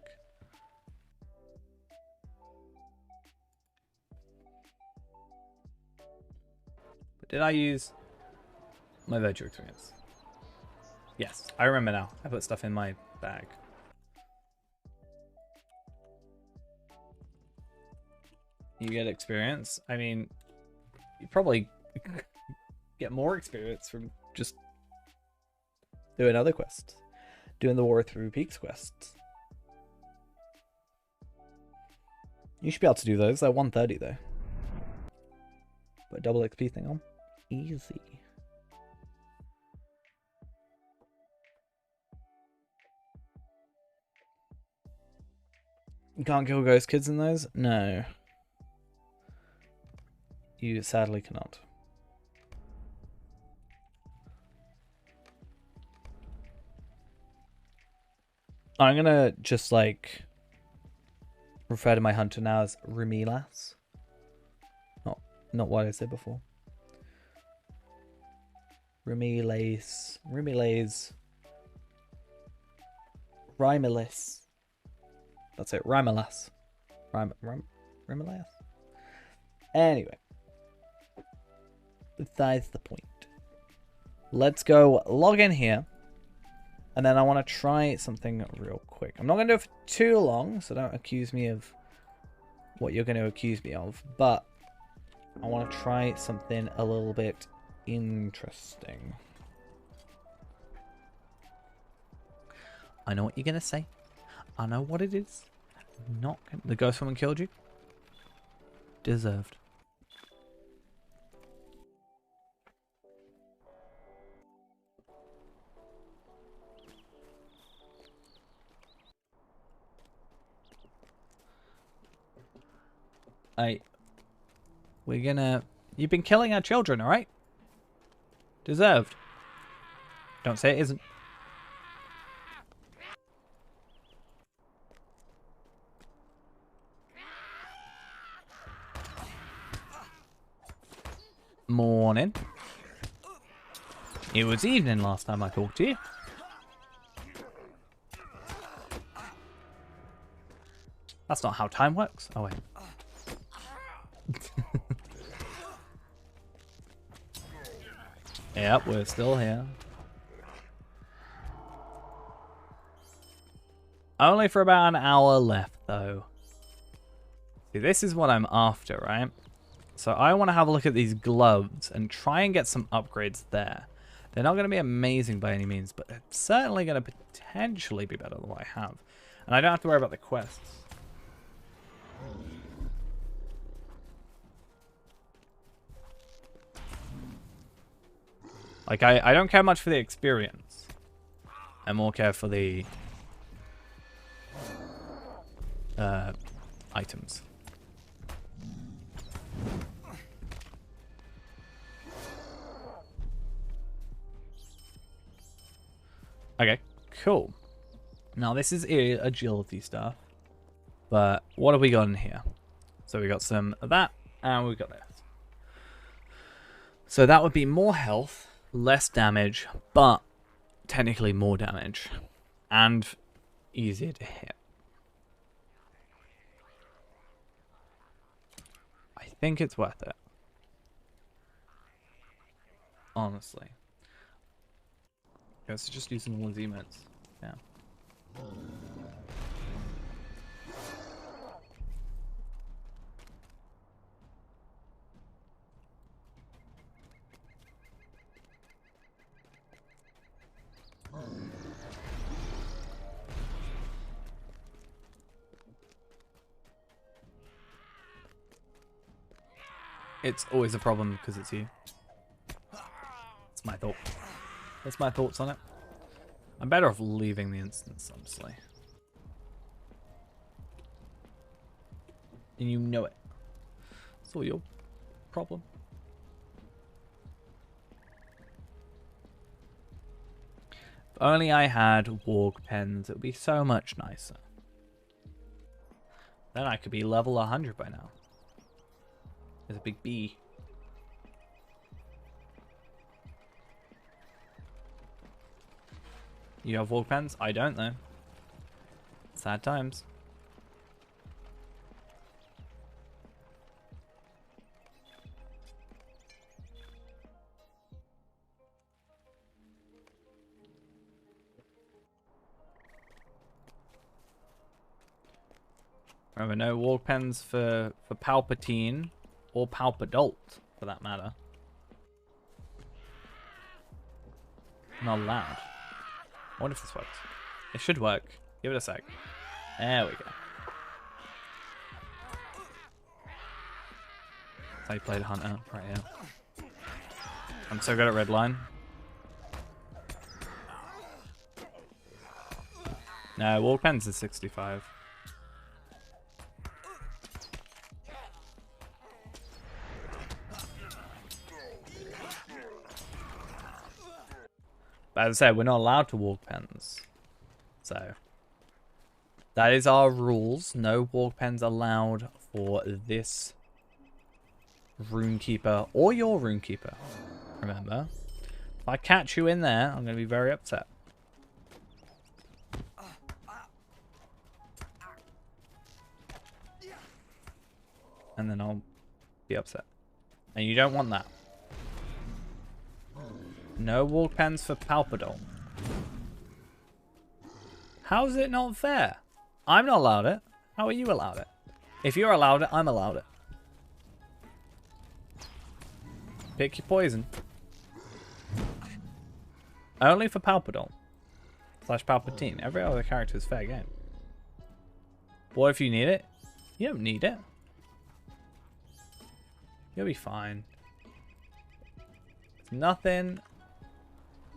But did I use my virtual experience? Yes, I remember now. I put stuff in my bag. You get experience. I mean, you probably get more experience from just doing other quests. Doing the War Through Peaks quests. You should be able to do those. They're 130 though. Put double XP thing on. Easy. You can't kill ghost kids in those? No. You sadly cannot. I'm gonna just like refer to my hunter now as Remilas. Not what I said before. Remilas. That's it, Rimilas. Rimilas? Anyway. Besides the point. Let's go log in here. And then I want to try something real quick. I'm not going to do it for too long, so don't accuse me of what you're going to accuse me of. But I want to try something a little bit interesting. I know what you're going to say. I know what it is. Not gonna... The ghost woman killed you? Deserved. We're gonna... You've been killing our children, alright? Deserved. Don't say it isn't. Morning. It was evening last time I talked to you. That's not how time works. Oh, wait. Yep, we're still here. Only for about an hour left, though. See, this is what I'm after, right? So I want to have a look at these gloves and try and get some upgrades there. They're not going to be amazing by any means, but they're certainly going to potentially be better than what I have. And I don't have to worry about the quests. Like, I don't care much for the experience. I more care for the items. Okay, cool. Now this is agility stuff, but what have we got in here? So we got some of that, and we got this. So that would be more health, less damage, but technically more damage, and easier to hit. I think it's worth it. Honestly. Okay, so just using all these emotes. Yeah. It's always a problem because it's you. That's my thought. That's my thoughts on it. I'm better off leaving the instance, honestly. And you know it. It's all your problem. If only I had warg pens, it would be so much nicer. Then I could be level 100 by now. There's a big B. You have warg pens? I don't though. Sad times. Remember, no warg pens for Palpateen or Palpadult, for that matter. Not allowed. I wonder if this works. It should work. Give it a sec. There we go. That's how you play the hunter, right here. I'm so good at red line. No, warg pens is 65. But as I said, we're not allowed to warg pens. So, that is our rules. No warg pens allowed for this Runekeeper or your Runekeeper. Remember, if I catch you in there, I'm going to be very upset. And then I'll be upset. And you don't want that. No warg pens for Palpadol. How is it not fair? I'm not allowed it. How are you allowed it? If you're allowed it, I'm allowed it. Pick your poison. Only for Palpadol. / Palpatine. Every other character is fair game. What if you need it? You don't need it. You'll be fine. It's nothing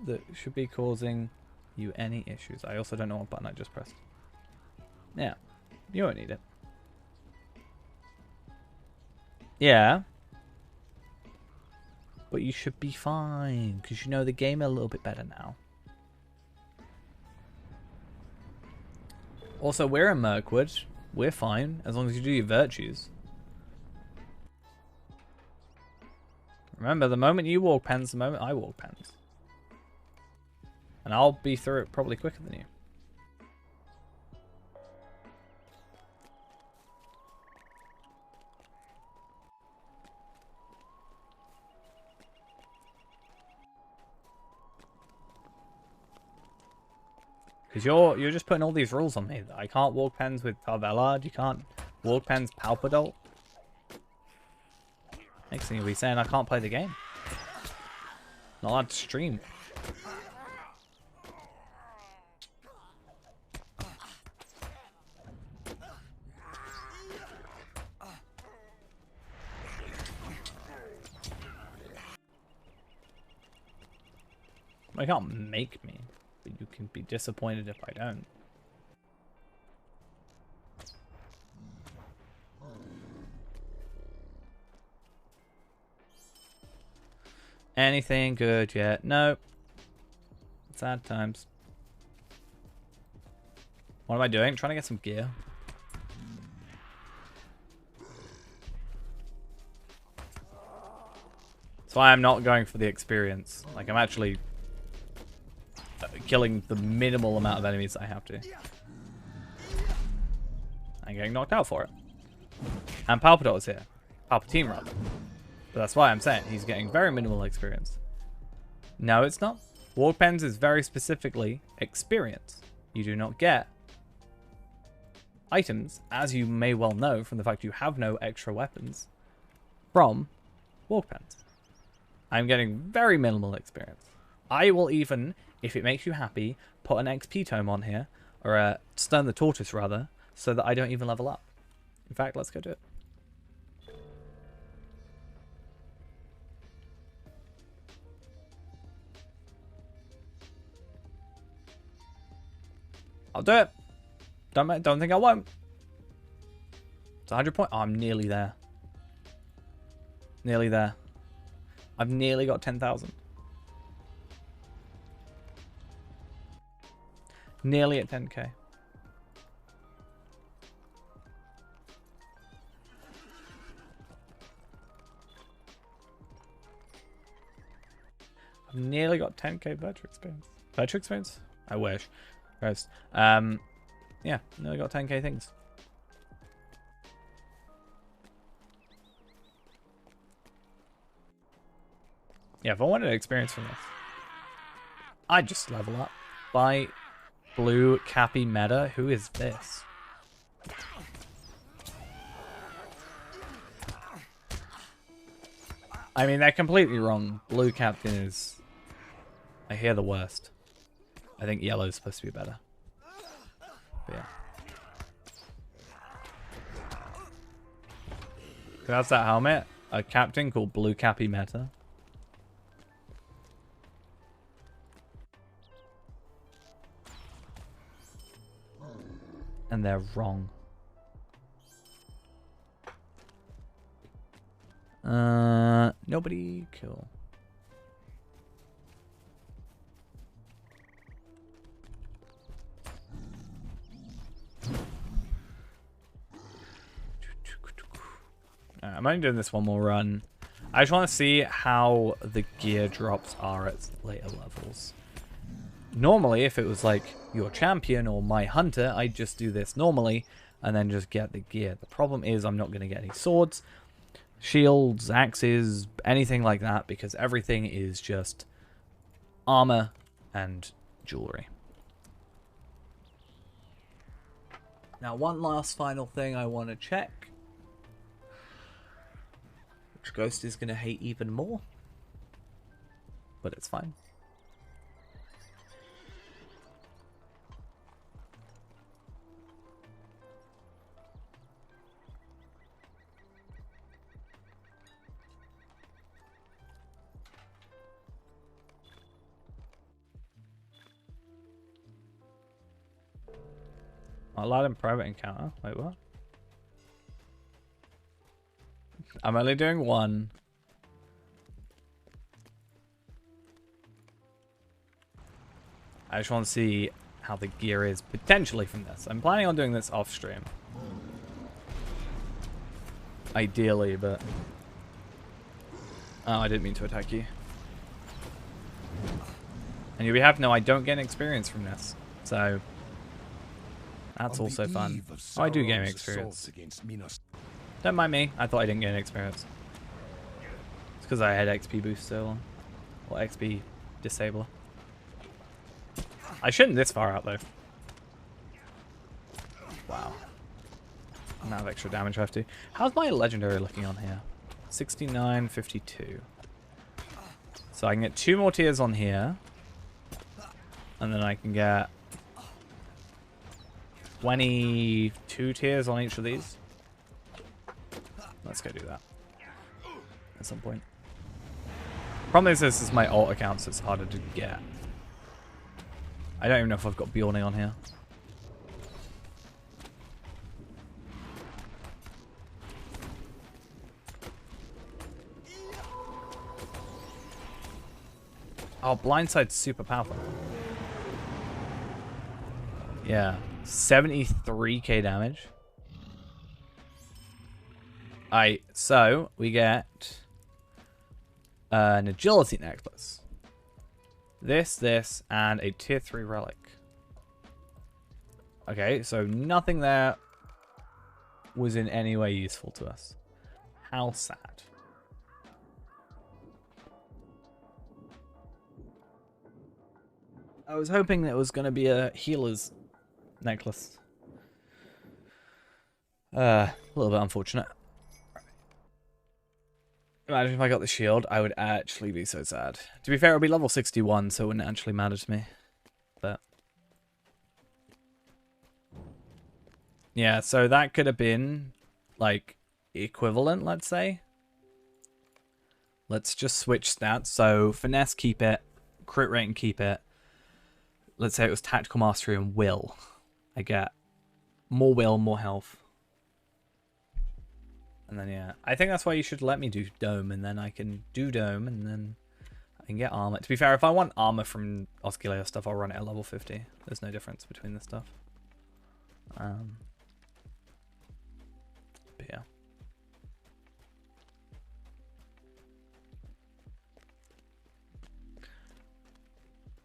that should be causing you any issues. I also don't know what button I just pressed. Yeah, you won't need it. Yeah. But you should be fine, because you know the game a little bit better now. Also, we're in Mirkwood. We're fine, as long as you do your virtues. Remember, the moment you warg pens, the moment I warg pens. And I'll be through it probably quicker than you. Because you're just putting all these rules on me. I can't walk pens with Tarvelard. You can't walk pens Palpadol. Next thing you'll be saying I can't play the game. Not allowed to stream. You can't make me, but you can be disappointed if I don't. Anything good yet? No. Sad times. What am I doing? Trying to get some gear. That's why I'm not going for the experience. Like, I'm actually killing the minimal amount of enemies I have to. I'm getting knocked out for it. And Palpateen is here. Palpateen, rather. But that's why I'm saying he's getting very minimal experience. No, it's not. Walk pens is very specifically experience. You do not get items, as you may well know from the fact you have no extra weapons, from walk pens. I'm getting very minimal experience. I will even, if it makes you happy, put an XP tome on here, or a Stern the Tortoise rather, so that I don't even level up. In fact, let's go do it. I'll do it. Don't think I won't. It's 100 points. Oh, I'm nearly there. Nearly there. I've nearly got 10,000. Nearly at 10k. I've nearly got 10k virtual experience. Virtual experience? I wish. Gross. Yeah, nearly got 10k things. Yeah, if I wanted experience from this, I'd just level up. Buy blue cappy meta. Who is this? I mean, they're completely wrong. Blue captain is, I hear, the worst. I think yellow is supposed to be better. But yeah. That's that helmet. A captain called Blue Cappy Meta. And they're wrong. Nobody kill. I'm only doing this one more run. I just want to see how the gear drops are at later levels. Normally, if it was like your champion or my hunter, I'd just do this normally and then just get the gear. The problem is I'm not going to get any swords, shields, axes, anything like that, because everything is just armor and jewelry. Now, one last final thing I want to check, which Ghost is going to hate even more, but it's fine. Allowed in private encounter. Wait, what? I'm only doing one. I just want to see how the gear is potentially from this. I'm planning on doing this off stream. Ideally, but... Oh, I didn't mean to attack you. And you'll be happy to know I don't get experience from this. So... That's also fun. Oh, I do gain experience. Don't mind me. I thought I didn't gain experience. It's because I had XP boost so long. Or XP disabler. I shouldn't this far out though. amount of extra damage I have to. How's my legendary looking on here? 69.52. So I can get 2 more tiers on here. And then I can get 22 tiers on each of these. Let's go do that at some point. Problem is, this is my alt account, so it's harder to get. I don't even know if I've got Bjorning on here. Oh, Blindside's super powerful. Yeah, 73k damage. Alright, so we get an agility necklace. This, and a tier 3 relic. Okay, so nothing there was in any way useful to us. How sad. I was hoping that it was going to be a healer's necklace. A little bit unfortunate. Imagine if I got the shield, I would actually be so sad. To be fair, it would be level 61, so it wouldn't actually matter to me. But yeah, so that could have been like equivalent, let's say. Let's just switch stats. So finesse, keep it. Crit rate and keep it. Let's say it was tactical mastery and will. I get more will, more health. And then, yeah, I think that's why you should let me do Dome, and then I can do Dome, and then I can get armor. To be fair, if I want armor from Osculeo stuff, I'll run it at level 50. There's no difference between the stuff. But yeah.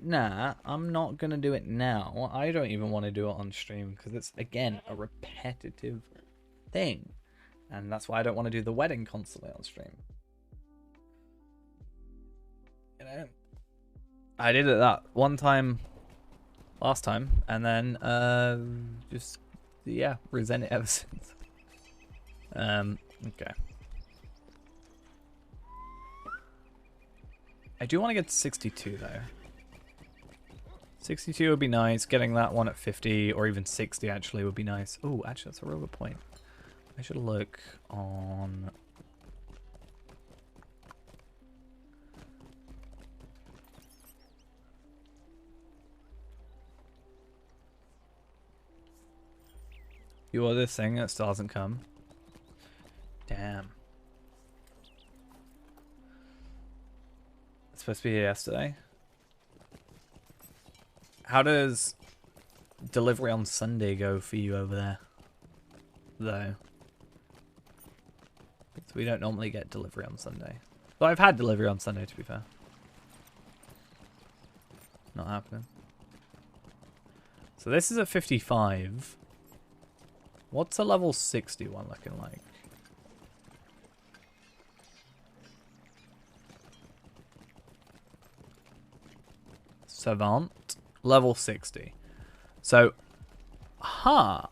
Nah, I'm not going to do it now. I don't even want to do it on stream, because it's, again, a repetitive thing. And that's why I don't want to do the wedding constantly on stream. You know? I did it that one time last time, and then just, yeah, resent it ever since. Okay. I do want to get to 62 though. 62 would be nice. Getting that one at 50 or even 60 actually would be nice. Oh, actually that's a real good point. I should look on... You are this thing that still hasn't come. Damn. It's supposed to be here yesterday. How does delivery on Sunday go for you over there? Though. So we don't normally get delivery on Sunday. But I've had delivery on Sunday, to be fair. Not happening. So this is a 55. What's a level 61 looking like? Savant. Level 60. So, how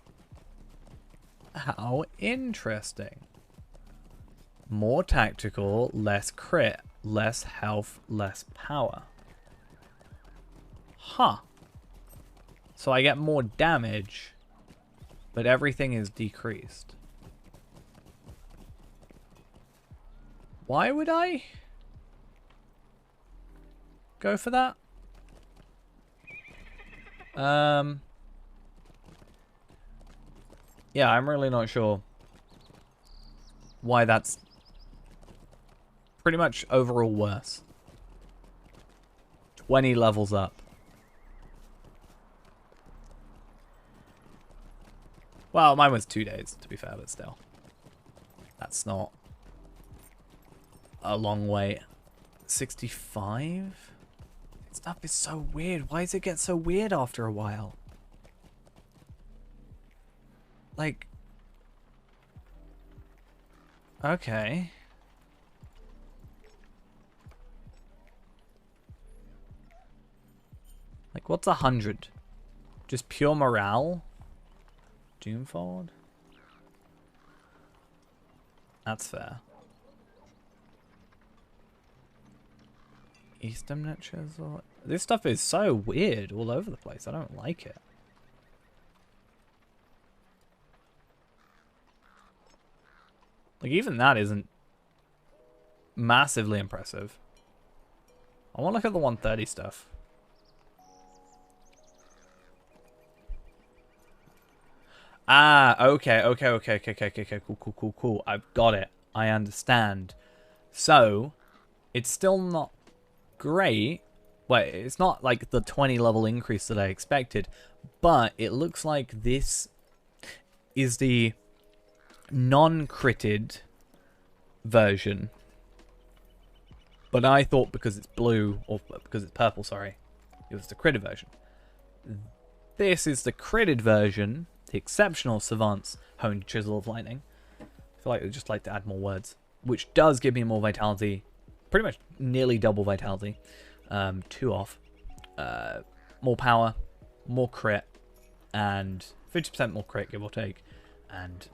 interesting. More tactical, less crit, less health, less power. So I get more damage, but everything is decreased. Why would I go for that? Yeah, I'm really not sure why that's pretty much overall worse. 20 levels up. Well, mine was 2 days, to be fair, but still. That's not a long wait. 65? Stuff is so weird. Why does it get so weird after a while? Like... Okay. Like, what's 100? Just pure morale? Doomfold? That's fair. Eastern chisel. This stuff is so weird all over the place. I don't like it. Like, even that isn't massively impressive. I want to look at the 130 stuff. Ah, okay. Cool. I've got it. I understand. So, it's still not great. Well, it's not like the 20 level increase that I expected, but it looks like this is the non-critted version. But I thought because it's blue, or because it's purple, sorry, it was the critted version. This is the critted version, the exceptional Savant's Honed Chisel of Lightning. I feel like they'd just like to add more words, which does give me more vitality, pretty much nearly double vitality, 2 off, more power, more crit, and 50% more crit, give or take, and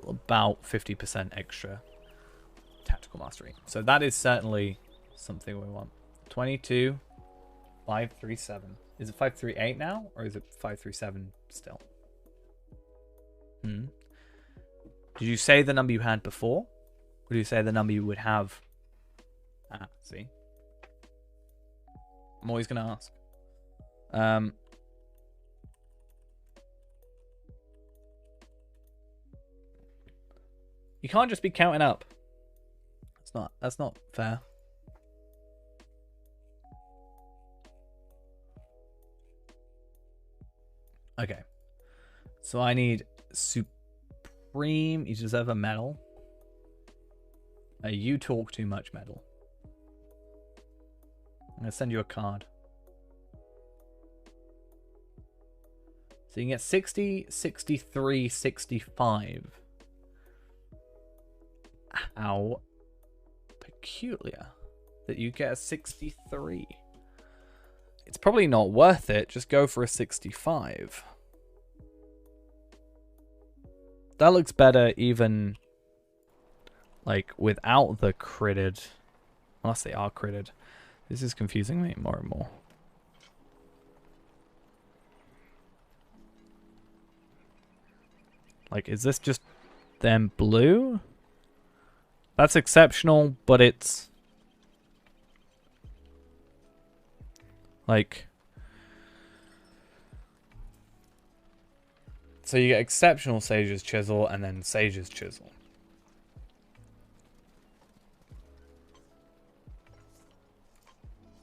about 50% extra tactical mastery. So that is certainly something we want. 22, 537. Is it 538 now, or is it 537 still? Did you say the number you had before? Or did you say the number you would have? Ah, see. I'm always going to ask. You can't just be counting up. That's not fair. Okay. So I need Supreme. You deserve a medal. You talk too much medal. I'm going to send you a card. So you can get 60, 63, 65. How peculiar that you get a 63. It's probably not worth it. Just go for a 65. That looks better even like without the critted. Unless they are critted. This is confusing me more and more. Like, is this just them blue? That's exceptional, but it's like, so you get exceptional Sage's Chisel and then Sage's Chisel.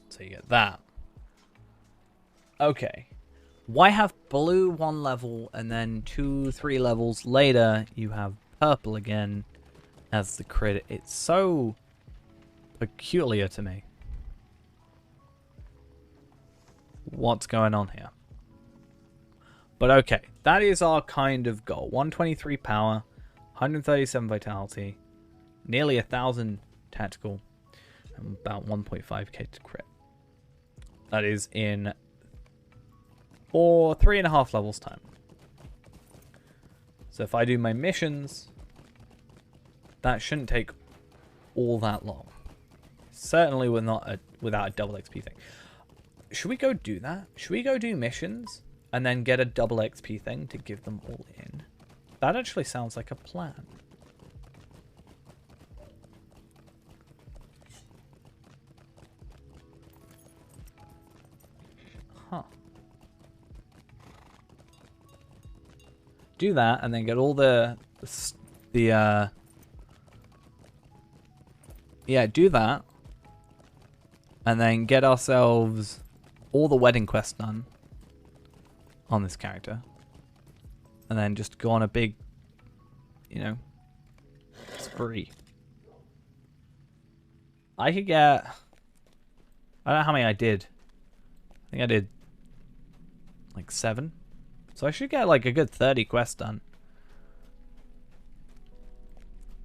So you get that. Okay. Why have blue 1 level and then 2, 3 levels later you have purple again as the crit? It's so peculiar to me. What's going on here? But okay, that is our kind of goal. 123 power, 137 vitality, nearly 1,000 tactical, and about 1.5k to crit. That is in 3.5 levels time. So if I do my missions, that shouldn't take all that long. Certainly without a double XP thing. Should we go do that? Should we go do missions and then get a double XP thing to give them all in? That actually sounds like a plan. Huh. Do that and then get all yeah, do that. And then get ourselves all the wedding quests done on this character. And then just go on a big, spree. I could get, I don't know how many I did. I think I did like 7. So I should get like a good 30 quests done.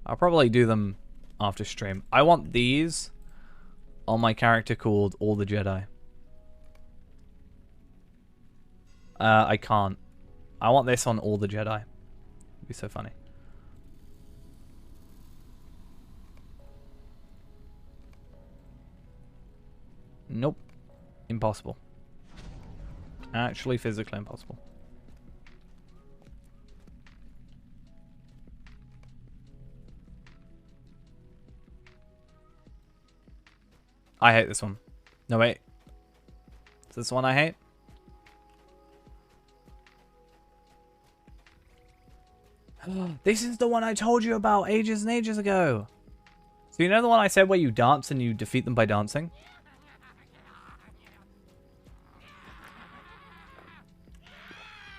I'll probably do them after stream. I want these on my character called All the Jedi. I can't. I want this on All the Jedi. It'd be so funny. Nope. Impossible. Actually, physically impossible. I hate this one. No, wait. Is this one I hate? This is the one I told you about ages and ages ago. So you know the one I said where you dance and you defeat them by dancing?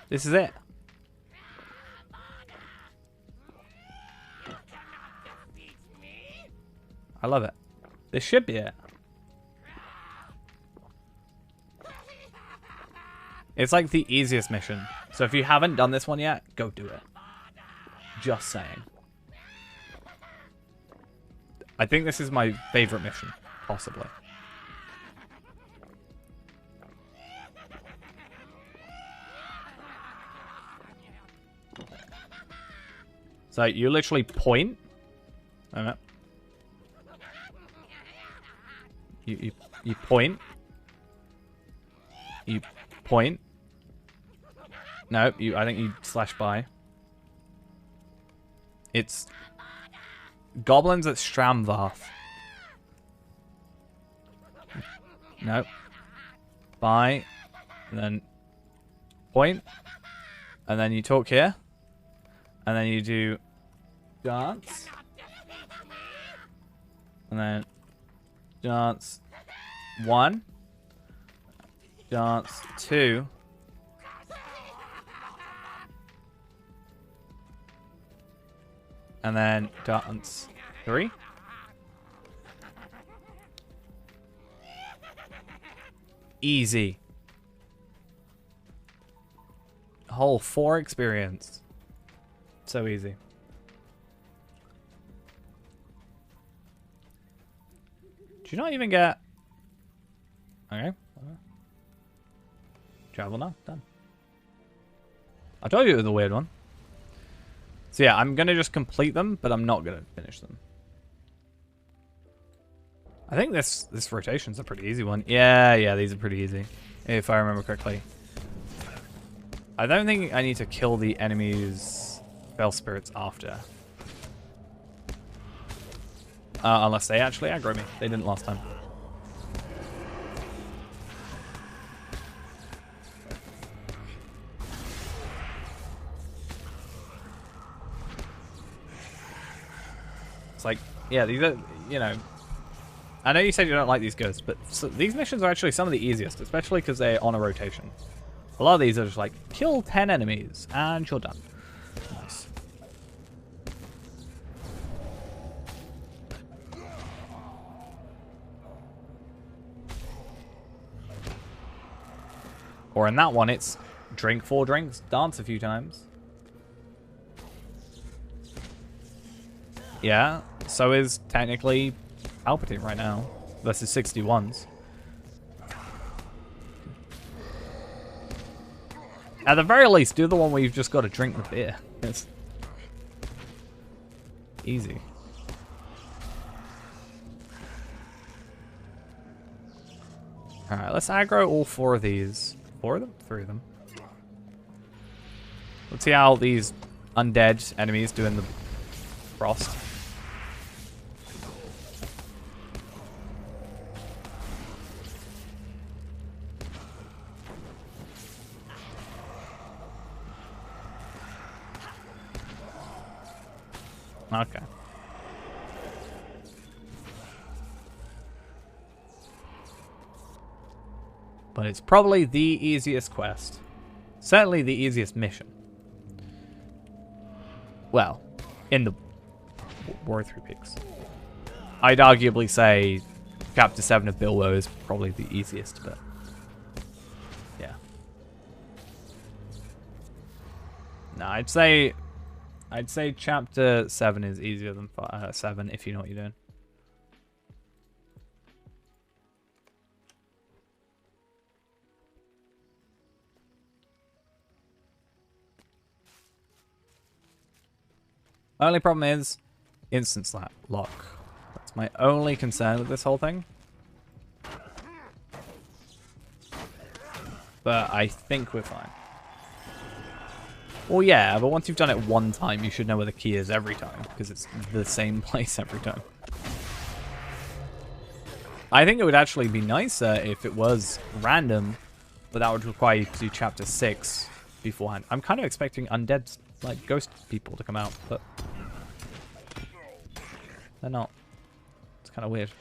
This is it. I love it. This should be it. It's like the easiest mission. So if you haven't done this one yet, go do it. Just saying. I think this is my favorite mission, possibly. So you literally point. You point. You point. No, I think you slash by. It's goblins at Stramvarth. No. By. And then point. And then you talk here. And then you do dance. And then dance 1. Dance 2. And then dance 3. Easy. Whole 4 experience. So easy. Do you not even get... Okay. Travel now. Done. I told you it was a weird one. So yeah, I'm going to just complete them, but I'm not going to finish them. I think this rotation's a pretty easy one. Yeah, these are pretty easy. If I remember correctly. I don't think I need to kill the enemy's spell spirits after. Unless they actually aggro me. They didn't last time. Like, yeah, these are, you know, I know you said you don't like these ghosts, but these missions are actually some of the easiest, especially because they're on a rotation. A lot of these are just like, kill 10 enemies, and you're done. Nice. Or in that one, it's drink 4 drinks, dance a few times. Yeah. So is technically Palpateen right now. Versus 61s. At the very least, do the one where you've just got to drink the beer. It's easy. Alright, let's aggro all 4 of these. 4 of them? 3 of them. Let's see how these undead enemies do in the frost. Okay. But it's probably the easiest quest. Certainly the easiest mission. Well, in the War Through Peaks. I'd arguably say Chapter 7 of Bilbo is probably the easiest, but yeah. No, I'd say Chapter 7 is easier than 7 if you know what you're doing. Only problem is instant lock. That's my only concern with this whole thing. but I think we're fine. Well, yeah, but once you've done it one time, you should know where the key is every time, because it's the same place every time. I think it would actually be nicer if it was random, but that would require you to do chapter 6 beforehand. I'm kind of expecting undead, like, ghost people to come out, but they're not. It's kind of weird.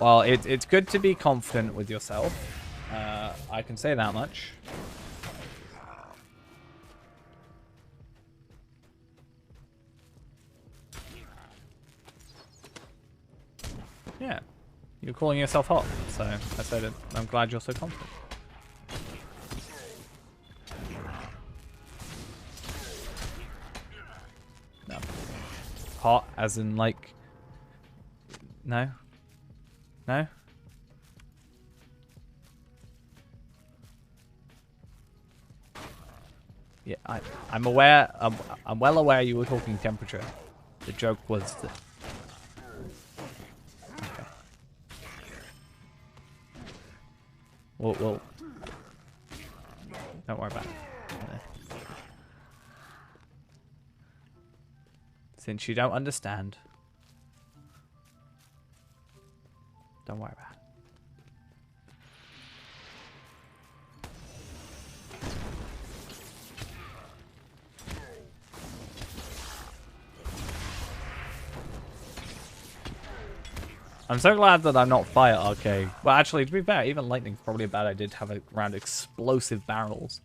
Well, it's good to be confident with yourself. I can say that much. Yeah, you're calling yourself hot, so I said it. I'm glad you're so confident. No. Hot as in like... No? No? Yeah, I'm aware. I'm well aware you were talking temperature. The joke was that. Okay. Well, don't worry about it. Since you don't understand, don't worry about it. I'm so glad that I'm not fire. Okay. Well, actually, to be fair, even lightning's probably a bad idea to have around explosive barrels.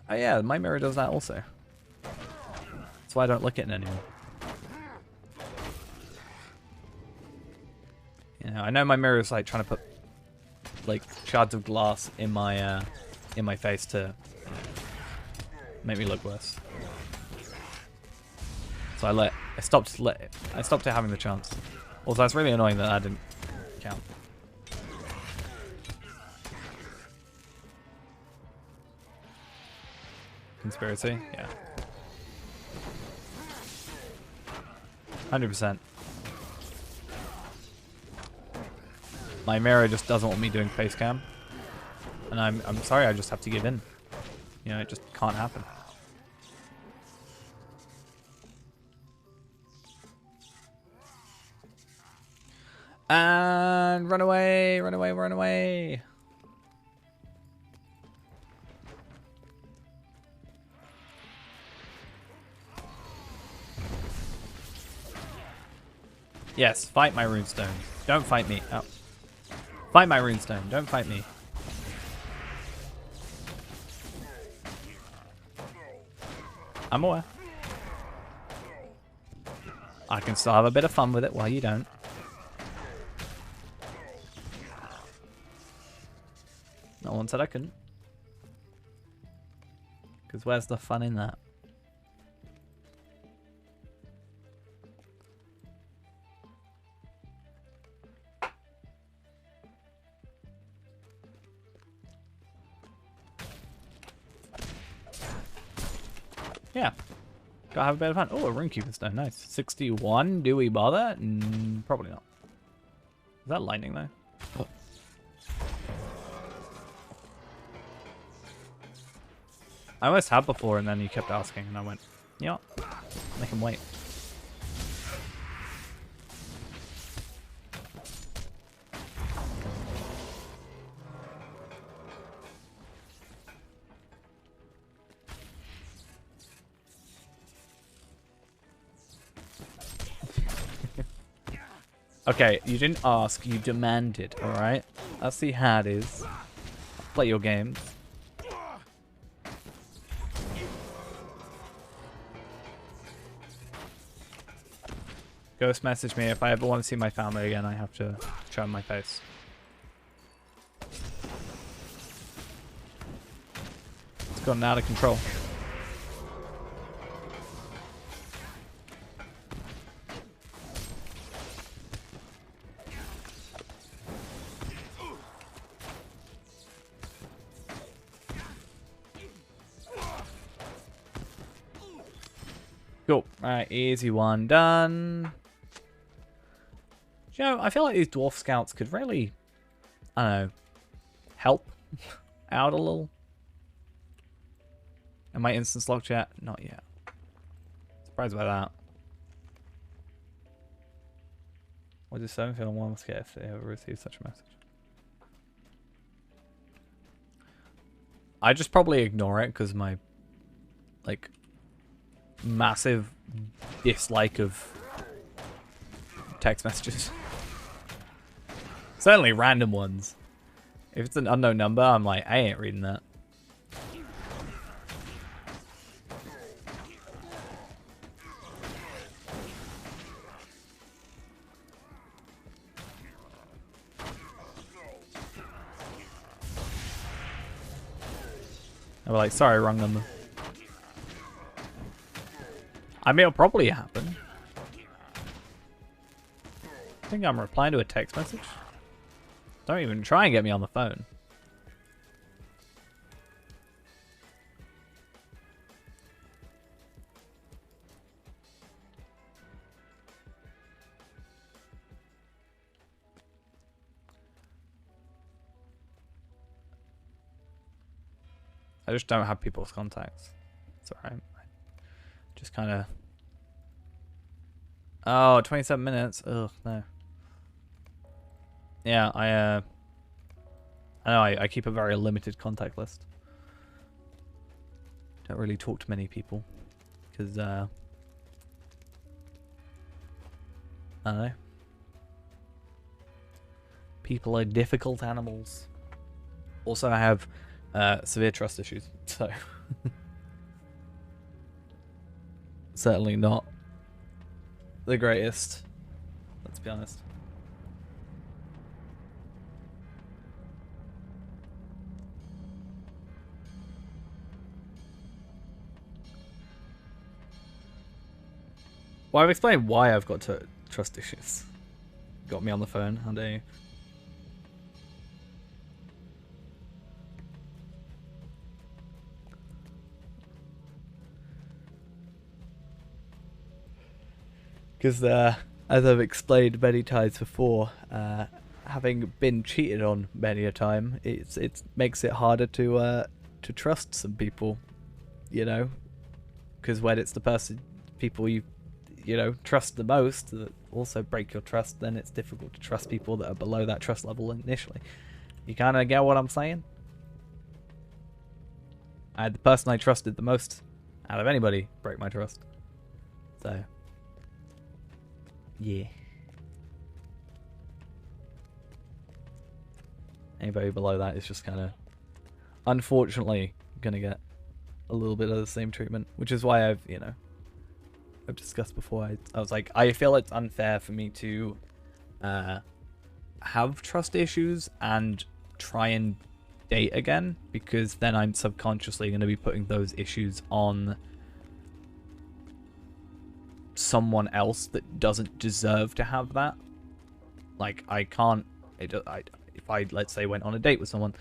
Oh yeah, my mirror does that also. That's why I don't look at it anymore. You know, I know my mirror is like trying to put like shards of glass in my face to make me look worse. So I stopped it having the chance. Also, it's really annoying that I didn't count. Conspiracy? Yeah. 100%. My mirror just doesn't want me doing face cam. And I'm sorry, I just have to give in. You know, it just can't happen. And run away, run away, run away. Yes, fight my runestone. Don't fight me. Oh. Fight my runestone. Don't fight me. I'm aware. I can still have a bit of fun with it while you don't. No one said I couldn't. Because where's the fun in that? Yeah. Gotta have a bit of fun. Oh, a Runekeeper stone. Nice. 61. Do we bother? Probably not. Is that lightning though? Oh. I almost had before and then you kept asking and I went, yeah, make him wait. Okay, you didn't ask, you demanded, alright? That's the how it is. Play your games. Ghost message me if I ever want to see my family again. I have to show them my face. It's gotten out of control. Cool. Alright, easy one done. You know, I feel like these dwarf scouts could really, I don't know, help out a little. Am I instance locked yet? Not yet. Surprised by that. What does 7 feel? One must get if they ever receive such a message. I just probably ignore it because my, like, massive dislike of text messages. Certainly random ones. If it's an unknown number, I'm like, I ain't reading that. I'm like, sorry, wrong number. I mean, it'll probably happen. I think I'm replying to a text message. Don't even try and get me on the phone. I just don't have people's contacts. It's alright. Just kind of... Oh, 27 minutes. Ugh, no. Yeah, I know I keep a very limited contact list. Don't really talk to many people. Because, I don't know. People are difficult animals. Also, I have severe trust issues, so certainly not the greatest, let's be honest. Well, I've explained why I've got trust issues. Got me on the phone, how dare you? Because, as I've explained many times before, having been cheated on many a time, it makes it harder to trust some people, you know? Because when it's the people you trust the most that also break your trust, then it's difficult to trust people that are below that trust level initially. You kind of get what I'm saying? I had the person I trusted the most out of anybody break my trust. So... yeah. Anybody below that is just kind of, unfortunately, gonna get a little bit of the same treatment, which is why I've discussed before. I was like, I feel it's unfair for me to have trust issues and try and date again, because then I'm subconsciously going to be putting those issues on someone else that doesn't deserve to have that. Like, I can't... if I, let's say, went on a date with someone,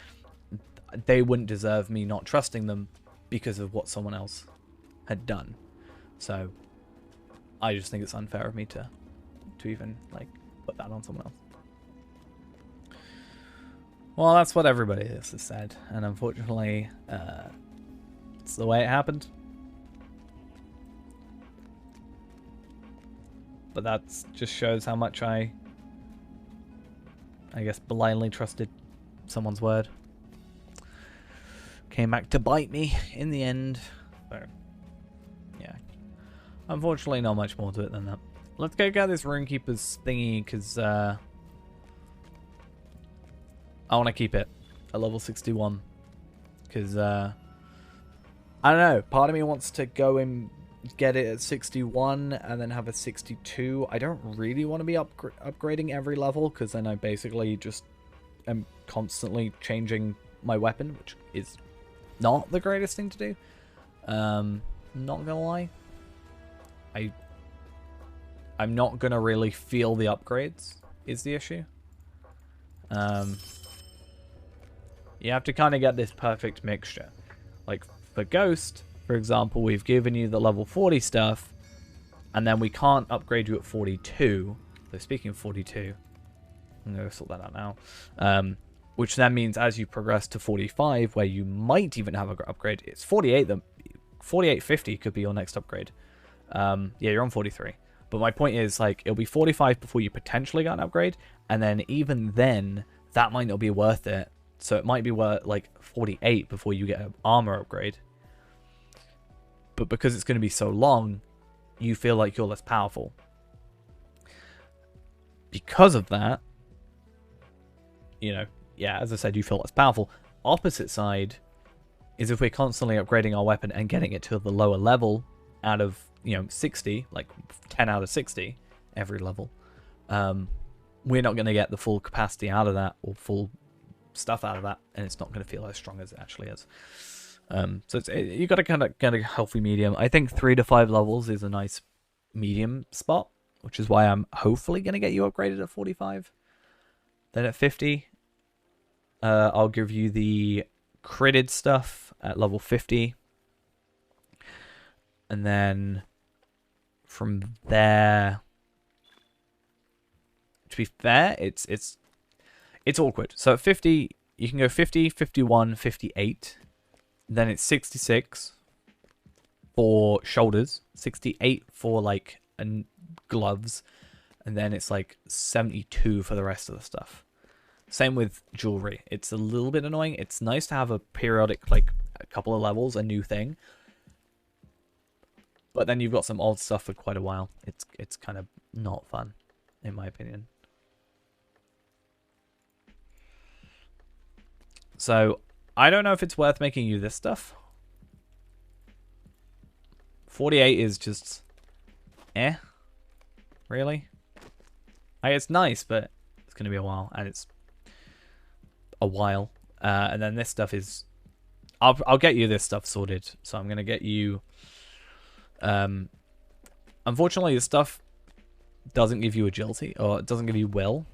they wouldn't deserve me not trusting them because of what someone else had done. So, I just think it's unfair of me to even, like, put that on someone else. Well, that's what everybody else has said, and unfortunately, it's the way it happened. But that just shows how much I guess, blindly trusted someone's word. Came back to bite me in the end. So, yeah. Unfortunately, not much more to it than that. Let's go get this Runekeeper's thingy, because I want to keep it at level 61. Because, I don't know, part of me wants to go and get it at 61 and then have a 62. I don't really want to be upgrading every level, because then I basically just am constantly changing my weapon, which is not the greatest thing to do. Not gonna lie. I'm not gonna really feel the upgrades, is the issue. You have to kind of get this perfect mixture. Like, for Ghost, for example, we've given you the level 40 stuff, And then we can't upgrade you at 42. So speaking of 42, I'm going to sort that out now. Which then means as you progress to 45, where you might even have an upgrade, it's 48. 4850 could be your next upgrade. Yeah, you're on 43. But my point is, like, it'll be 45 before you potentially get an upgrade. And then even then, that might not be worth it. So it might be worth, like, 48 before you get an armor upgrade. But because it's going to be so long, you feel like you're less powerful. Because of that, you know, yeah, as I said, you feel less powerful. Opposite side is if we're constantly upgrading our weapon and getting it to the lower level out of, you know, 60, like 10 out of 60 every level, we're not going to get the full capacity out of that or full stuff out of that, and it's not going to feel as strong as it actually is. So you got to kind of get a healthy medium. I think 3 to 5 levels is a nice medium spot, which is why I'm hopefully going to get you upgraded at 45. Then at 50, I'll give you the critted stuff at level 50. And then from there, to be fair, it's awkward. So at 50, you can go 50, 51, 58. Then it's 66 for shoulders, 68 for like gloves, and then it's like 72 for the rest of the stuff. Same with jewelry. It's a little bit annoying. It's nice to have a periodic, like a couple of levels, a new thing. But then you've got some old stuff for quite a while. It's kind of not fun, in my opinion. So I don't know if it's worth making you this stuff. 48 is just really. It's nice, but it's going to be a while, and it's a while. And then this stuff is, I'll get you this stuff sorted. So I'm going to get you. Unfortunately, this stuff doesn't give you agility, or it doesn't give you will.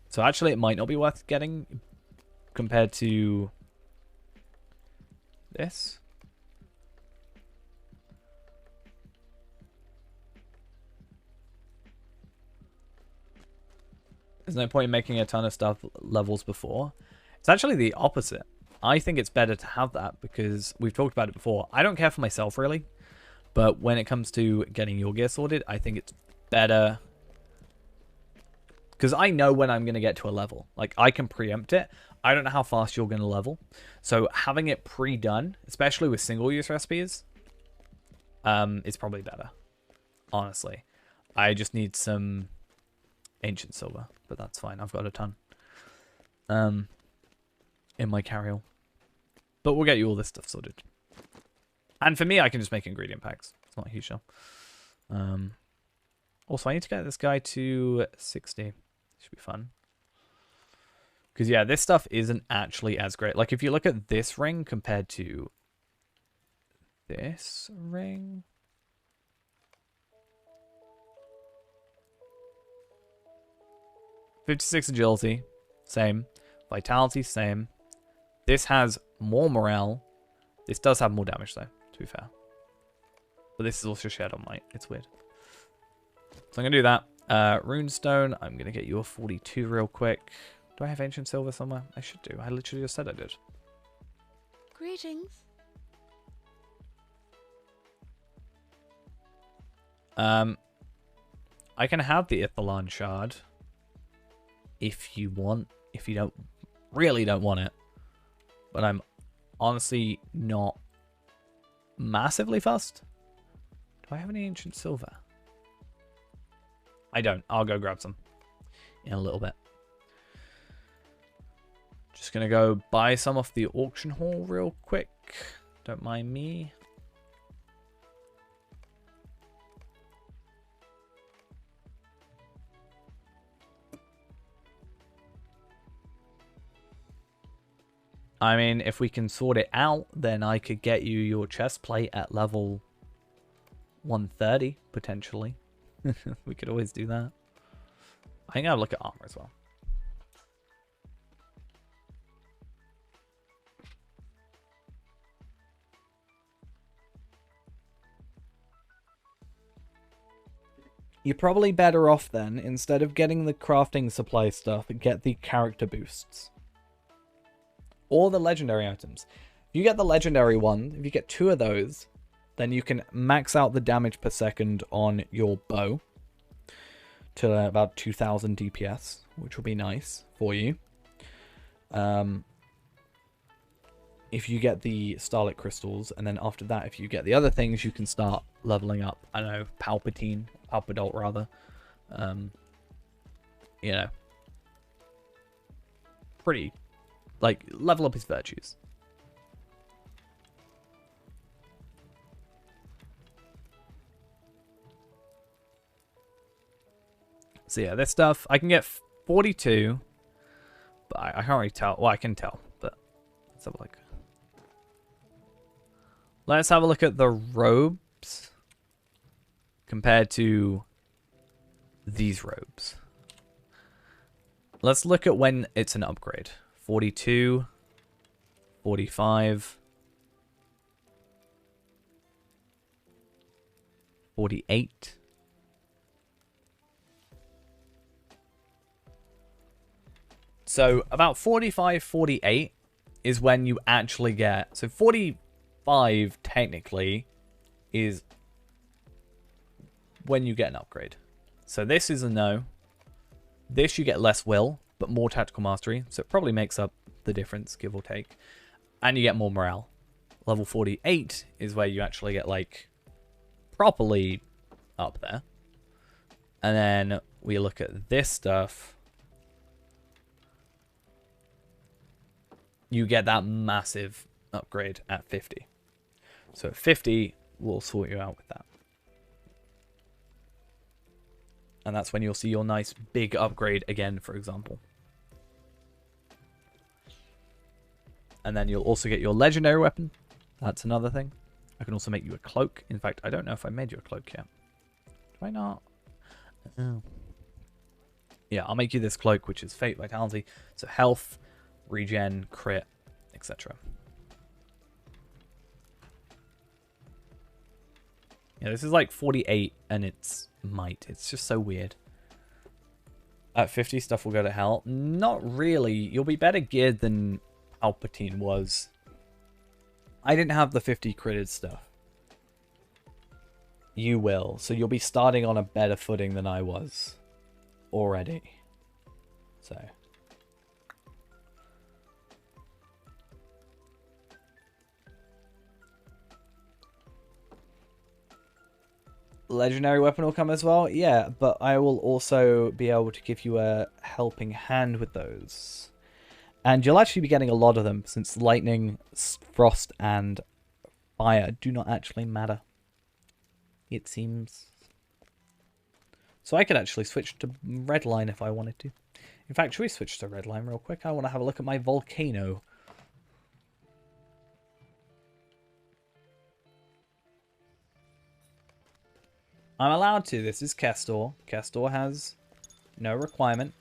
So actually, it might not be worth getting compared to this. There's no point in making a ton of stuff levels before. It's actually the opposite. I think it's better to have that because we've talked about it before. I don't care for myself, really. But when it comes to getting your gear sorted, I think it's better. Because I know when I'm going to get to a level. Like, I can preempt it. I don't know how fast you're going to level. So having it pre-done, especially with single-use recipes, is probably better. Honestly. I just need some ancient silver. But that's fine. I've got a ton. In my carry-all. But we'll get you all this stuff sorted. And for me, I can just make ingredient packs. It's not a huge deal. Also, I need to get this guy to 60. Should be fun. Because, yeah, this stuff isn't actually as great. Like, if you look at this ring compared to this ring. .56 agility. Same. Vitality, same. This has more morale. This does have more damage, though, to be fair. But this is also shared on might. It's weird. So I'm going to do that. Runestone, I'm going to get you a 42 real quick. Do I have ancient silver somewhere? I should do. I literally just said I did. Greetings. I can have the Ithalan shard if you want. If you don't really don't want it. But I'm honestly not massively fussed. Do I have any ancient silver? I don't. I'll go grab some in a little bit. Just going to go buy some off the auction hall real quick. Don't mind me. I mean, if we can sort it out, then I could get you your chest plate at level 130, potentially. We could always do that. I think I'll look at armor as well. you're probably better off then, instead of getting the crafting supply stuff, get the character boosts. Or the legendary items. If you get the legendary one, if you get 2 of those, then you can max out the damage per second on your bow to about 2000 DPS, which will be nice for you. If you get the Starlit Crystals, and then after that, if you get the other things, you can start leveling up. I don't know, Palpateen, Palpadult rather. You know, pretty, like, level up his virtues. So yeah, this stuff, I can get 42, but I can't really tell. Well, I can tell, but let's have a look. Let's have a look at the robes compared to these robes. Let's look at when it's an upgrade. 42, 45, 48. So about 45, 48 is when you actually get... So 45 technically is when you get an upgrade. So this is a no. This you get less will, but more tactical mastery. So it probably makes up the difference, give or take. And you get more morale. Level 48 is where you actually get, like, properly up there. And then we look at this stuff. You get that massive upgrade at 50. So at 50, we'll sort you out with that. And that's when you'll see your nice big upgrade again, for example. And then you'll also get your legendary weapon. That's another thing. I can also make you a cloak. In fact, I don't know if I made you a cloak yet. Do I not? Oh. Yeah, I'll make you this cloak, which is Fate Vitality. So health, regen, crit, etc. Yeah, this is like 48 and it's might. It's just so weird. At 50, stuff will go to hell. Not really. You'll be better geared than Palpatine was. I didn't have the 50 critted stuff. You will. So you'll be starting on a better footing than I was already. So... legendary weapon will come as well. Yeah, but I will also be able to give you a helping hand with those. And you'll actually be getting a lot of them, since lightning, frost, and fire do not actually matter, it seems. So I could actually switch to redline if I wanted to. In fact, should we switch to redline real quick? I want to have a look at my volcano. I'm allowed to. This is Kestor. Kestor has no requirement.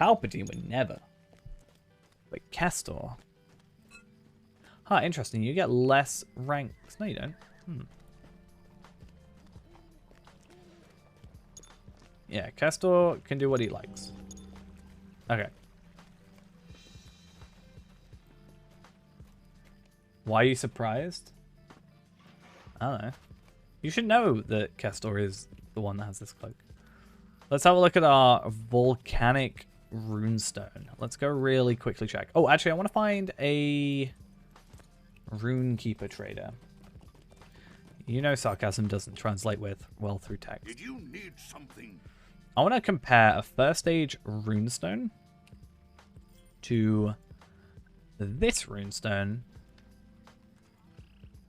Palpatine would never. But Kestor. Huh, interesting. You get less ranks. No, you don't. Yeah, Kestor can do what he likes. Okay. Why are you surprised? I don't know. You should know that Kestor is the one that has this cloak. Let's have a look at our volcanic runestone. Let's go really quickly check. Oh, actually, I want to find a runekeeper trader. You know sarcasm doesn't translate well through text. Did you need something? I want to compare a first stage runestone to this runestone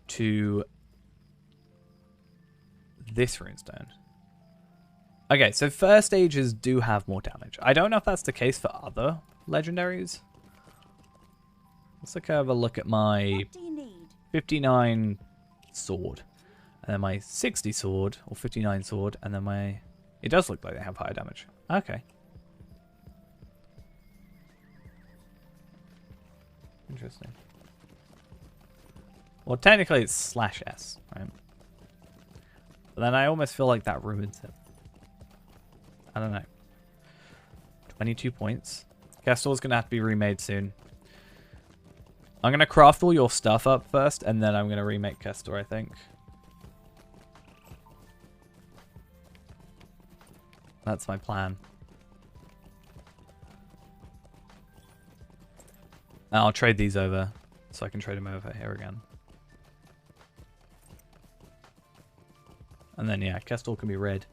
to this runestone. Okay, so first stages do have more damage. I don't know if that's the case for other legendaries. Let's have a look at my 59 sword. And then my 60 sword, or 59 sword, and then my... It does look like they have higher damage. Okay. Interesting. Well, technically it's /S, right? But then I almost feel like that ruins it. I don't know. 22 points. Kestor's going to have to be remade soon. I'm going to craft all your stuff up first, and then I'm going to remake Kestor, I think. That's my plan. And I'll trade these over, so I can trade them over here again. And then, yeah, Kestor can be red.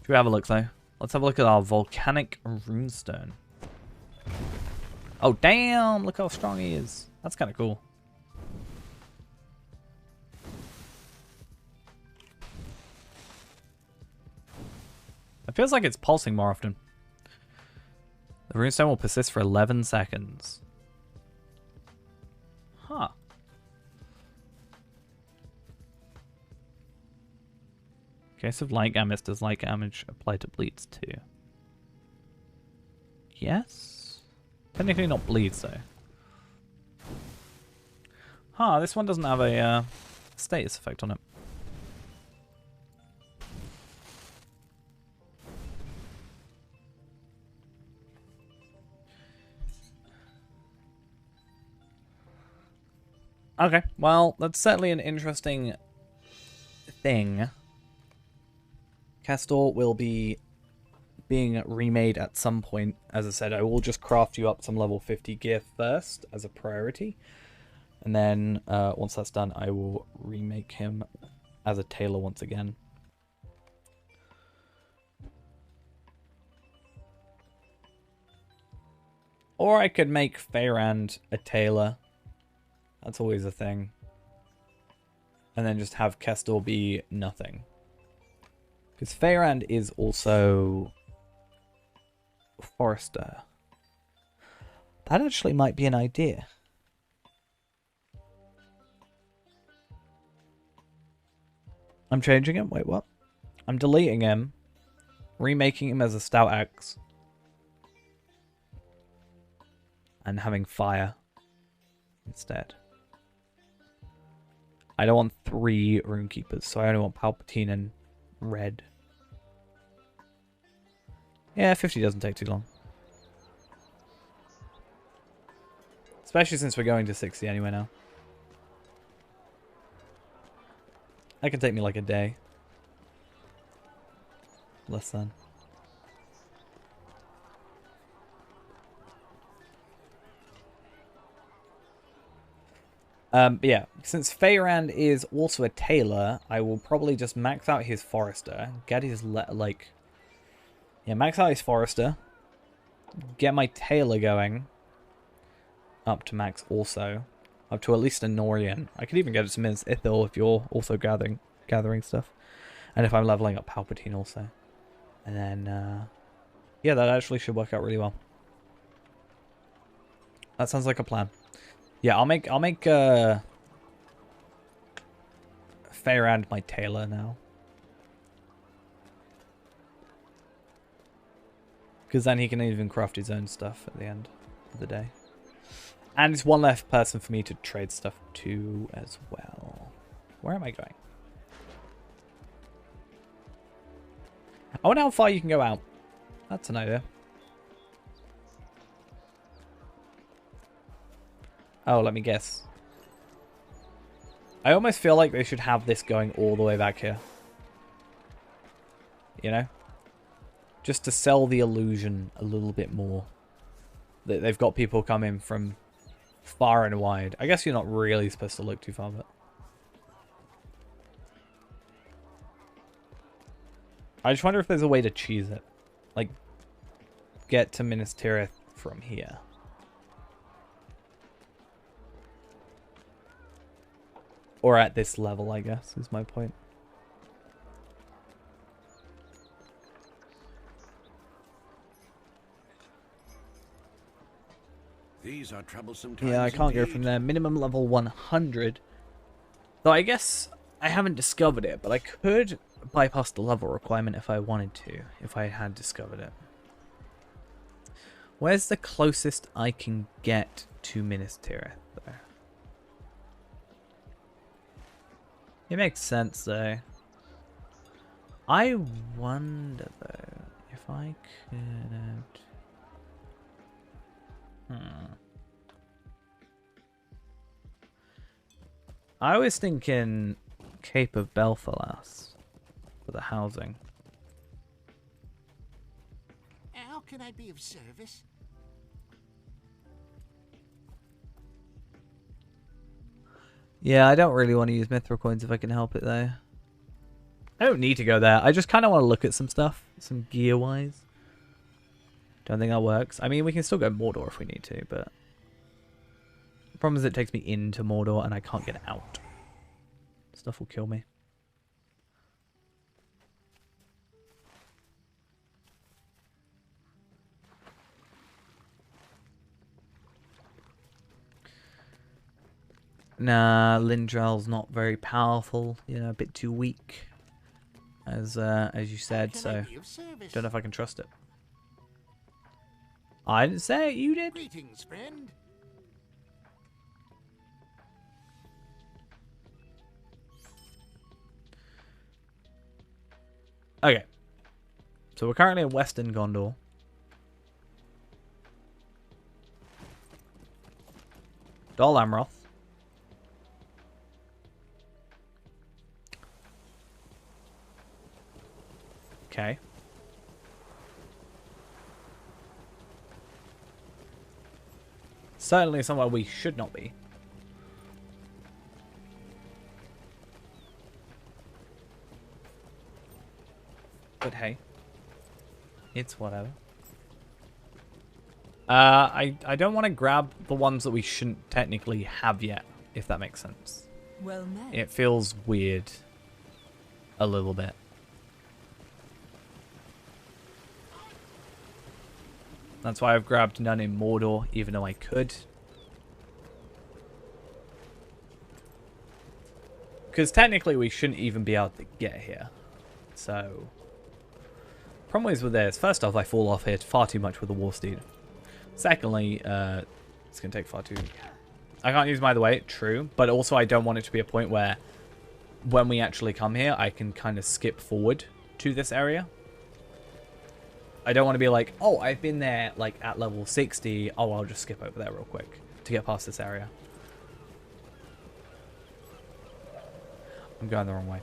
Should we have a look, though? Let's have a look at our volcanic runestone. Oh, damn! Look how strong he is. That's kind of cool. It feels like it's pulsing more often. The runestone will persist for 11 seconds. Huh. In case of light damage, does light damage apply to bleeds too? Yes? Technically not bleeds though. Huh, this one doesn't have a status effect on it. Okay, well, that's certainly an interesting thing. Kestor will be being remade at some point. As I said, I will just craft you up some level 50 gear first as a priority. And then once that's done, I will remake him as a tailor once again. Or I could make Feyrand a tailor. That's always a thing. And then just have Kestor be nothing. Because Feyrand is also Forester. That actually might be an idea. I'm changing him? Wait, what? I'm deleting him. Remaking him as a Stout Axe. And having Fire instead. I don't want 3 Runekeepers, so I only want Palpateen and red. Yeah, 50 doesn't take too long. Especially since we're going to 60 anyway now. That can take me like a day. Less than. But yeah, since Feyrand is also a tailor, I will probably just max out his Forester, get his max out his Forester, get my tailor going up to max also, up to at least a Norian. I could even get it to Miss Ithil if you're also gathering stuff, and if I'm leveling up Palpatine also, and then yeah, that actually should work out really well. That sounds like a plan. Yeah, I'll make Feyrand my tailor now. Because then he can even craft his own stuff at the end of the day. And it's one less person for me to trade stuff to as well. Where am I going? I wonder how far you can go out. That's an idea. Oh, let me guess. I almost feel like they should have this going all the way back here. You know? Just to sell the illusion a little bit more. That they've got people coming from far and wide. I guess you're not really supposed to look too far, but... I just wonder if there's a way to cheese it. Like, get to Minas Tirith from here. Or at this level, I guess, is my point. These are troublesome times. Yeah, I can't go from there. Minimum level 100. Though I guess I haven't discovered it, but I could bypass the level requirement if I wanted to, if I had discovered it. Where's the closest I can get to Minas Tirith, though? It makes sense though. I wonder though if I could. I was thinking Cape of Belfalas for the housing. How can I be of service? Yeah, I don't really want to use Mithril coins if I can help it though. I don't need to go there. I just kind of want to look at some stuff, some gear-wise. Don't think that works. I mean, we can still go Mordor if we need to, but the problem is it takes me into Mordor and I can't get out. Stuff will kill me. Nah, Lindrell's not very powerful. You know, a bit too weak, as you said. So, don't know if I can trust it. I didn't say it. You did. Greetings, friend. Okay. So we're currently in Western Gondor. Dol Amroth. Okay. Certainly somewhere we should not be. But hey, it's whatever. I don't want to grab the ones that we shouldn't technically have yet, if that makes sense. Well met. It feels weird. A little bit. That's why I've grabbed none in Mordor, even though I could. Because technically we shouldn't even be able to get here. So, problem is with this. First off, I fall off here far too much with the War Steed. Secondly, it's going to take far too... I can't use my other way, true. But also I don't want it to be a point where when we actually come here, I can kind of skip forward to this area. I don't want to be like, oh, I've been there like at level 60. Oh, I'll just skip over there real quick to get past this area. I'm going the wrong way.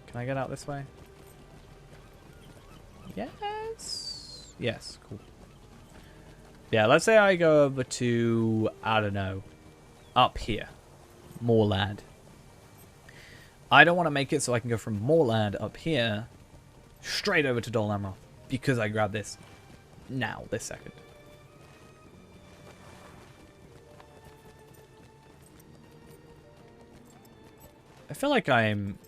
Can I get out this way? Yes. Yes, cool. Yeah, let's say I go over to, I don't know, up here. Moorland. I don't want to make it so I can go from Moorland up here straight over to Dol Amroth because I grabbed this now, this second. I feel like I'm...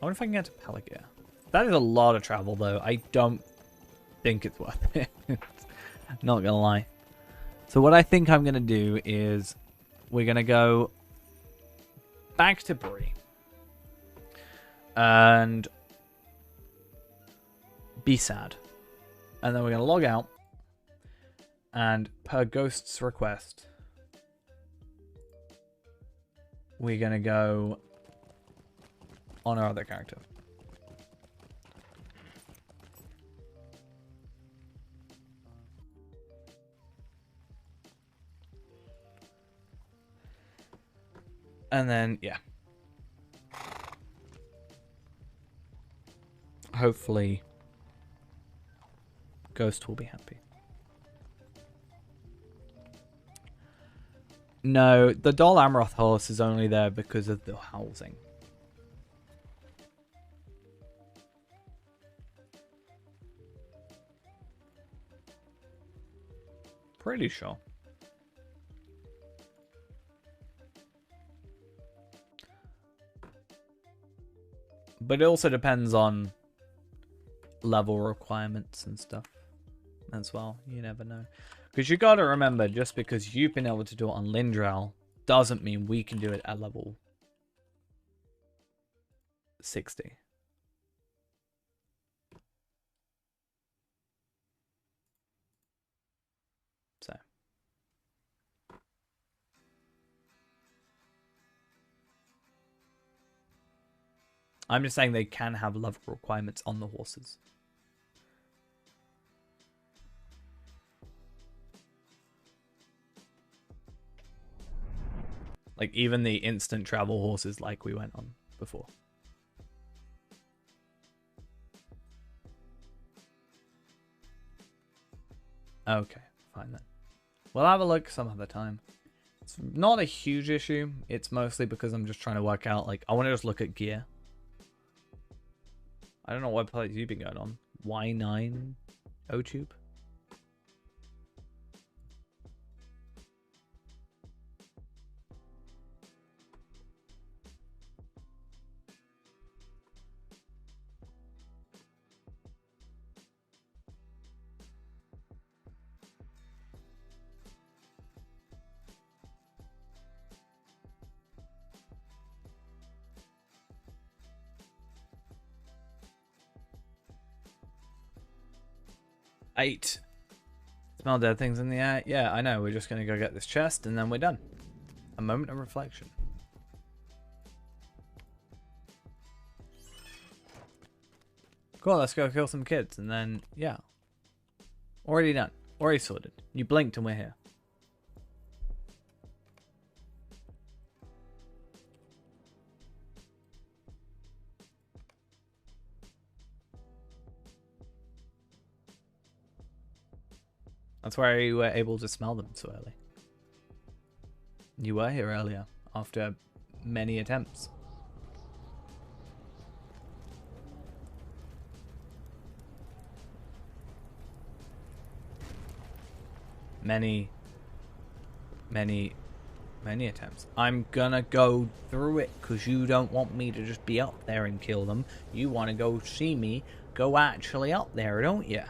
I wonder if I can get to Pelagia. That is a lot of travel, though. I don't think it's worth it. Not gonna lie. So what I think I'm gonna do is we're gonna go back to Bree and be sad, and then we're gonna log out, and per Ghost's request we're gonna go on our other character. And then, yeah. Hopefully, Ghost will be happy. No, the Dol Amroth horse is only there because of the housing. Pretty sure. But it also depends on level requirements and stuff as well. You never know. Because you got to remember, just because you've been able to do it on Lindrell doesn't mean we can do it at level 60. I'm just saying they can have level requirements on the horses. Like even the instant travel horses like we went on before. Okay, fine then. We'll have a look some other time. It's not a huge issue. It's mostly because I'm just trying to work out, like, I want to just look at gear. I don't know what place you've been going on. Y9 O-Tube? Eight. Smell dead things in the air. Yeah, I know. We're just going to go get this chest and then we're done. A moment of reflection. Cool, let's go kill some kids and then, yeah. Already done. Already sorted. You blinked and we're here. That's why you were able to smell them so early. You were here earlier, after many attempts. Many attempts. I'm gonna go through it because you don't want me to just be up there and kill them. You want to go see me go actually up there, don't you?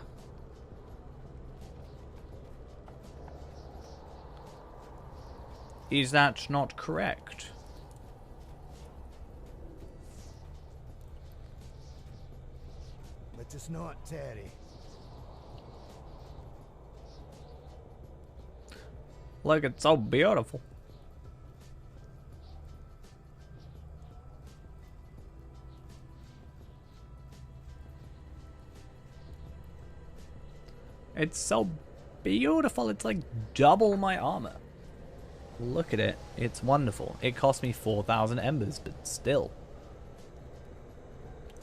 Is that not correct? But it's not, Terry. Look, it's so beautiful. It's so beautiful. It's like double my armor. Look at it. It's wonderful. It cost me 4,000 embers, but still.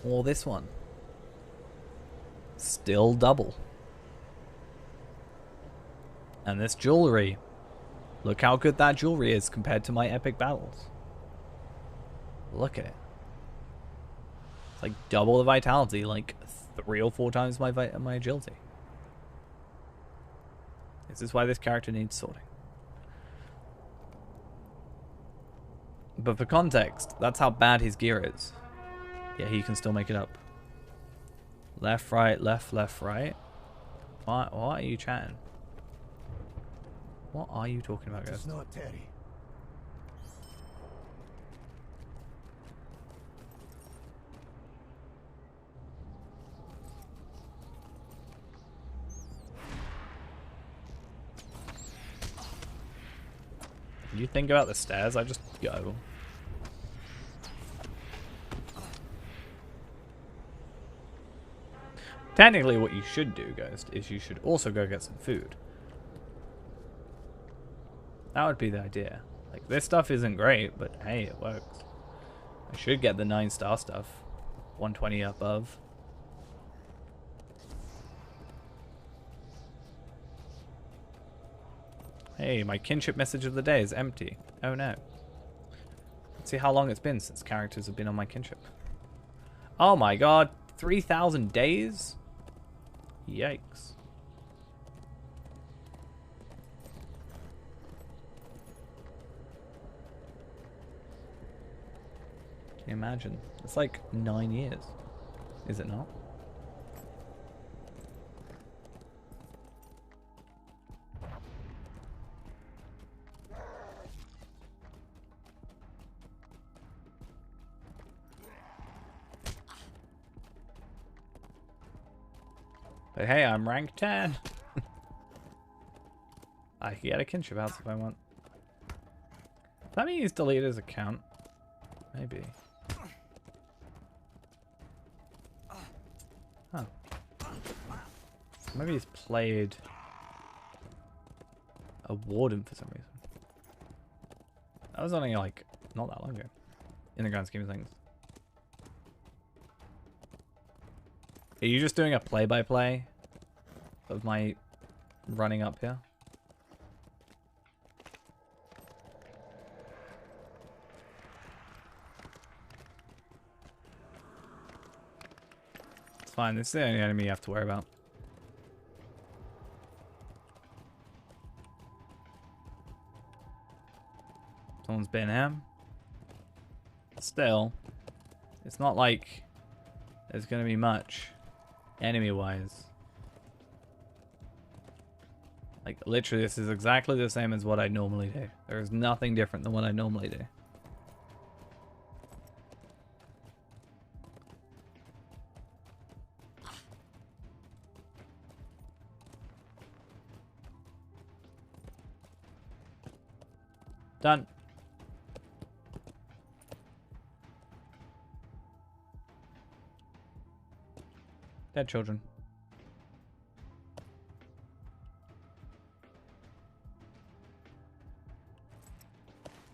Or this one. Still double. And this jewelry. Look how good that jewelry is compared to my epic battles. Look at it. It's like double the vitality, like 3 or 4 times my agility. This is why this character needs sorting. But for context, that's how bad his gear is. Yeah, he can still make it up. Left, right, left, left, right. What are you chatting? What are you talking about, guys? It's not Terry. You think about the stairs, I just go. Technically what you should do, Ghost, is you should also go get some food. That would be the idea. Like, this stuff isn't great, but hey, it works. I should get the 9-star stuff. 120 above. Hey, my kinship message of the day is empty. Oh no. Let's see how long it's been since characters have been on my kinship. Oh my god, 3,000 days? Yikes. Can you imagine? It's like 9 years. Is it not? But hey, I'm rank 10. I can get a kinship house if I want. Does that mean he's deleted his account? Maybe. Oh. Maybe he's played a warden for some reason. That was only like not that long ago in the grand scheme of things. Are you just doing a play-by-play of my running up here? It's fine, this is the only enemy you have to worry about. Someone's been him. Still, it's not like there's going to be much enemy-wise. Like, literally, this is exactly the same as what I normally do. There's nothing different than what I normally do. Done. Dead children.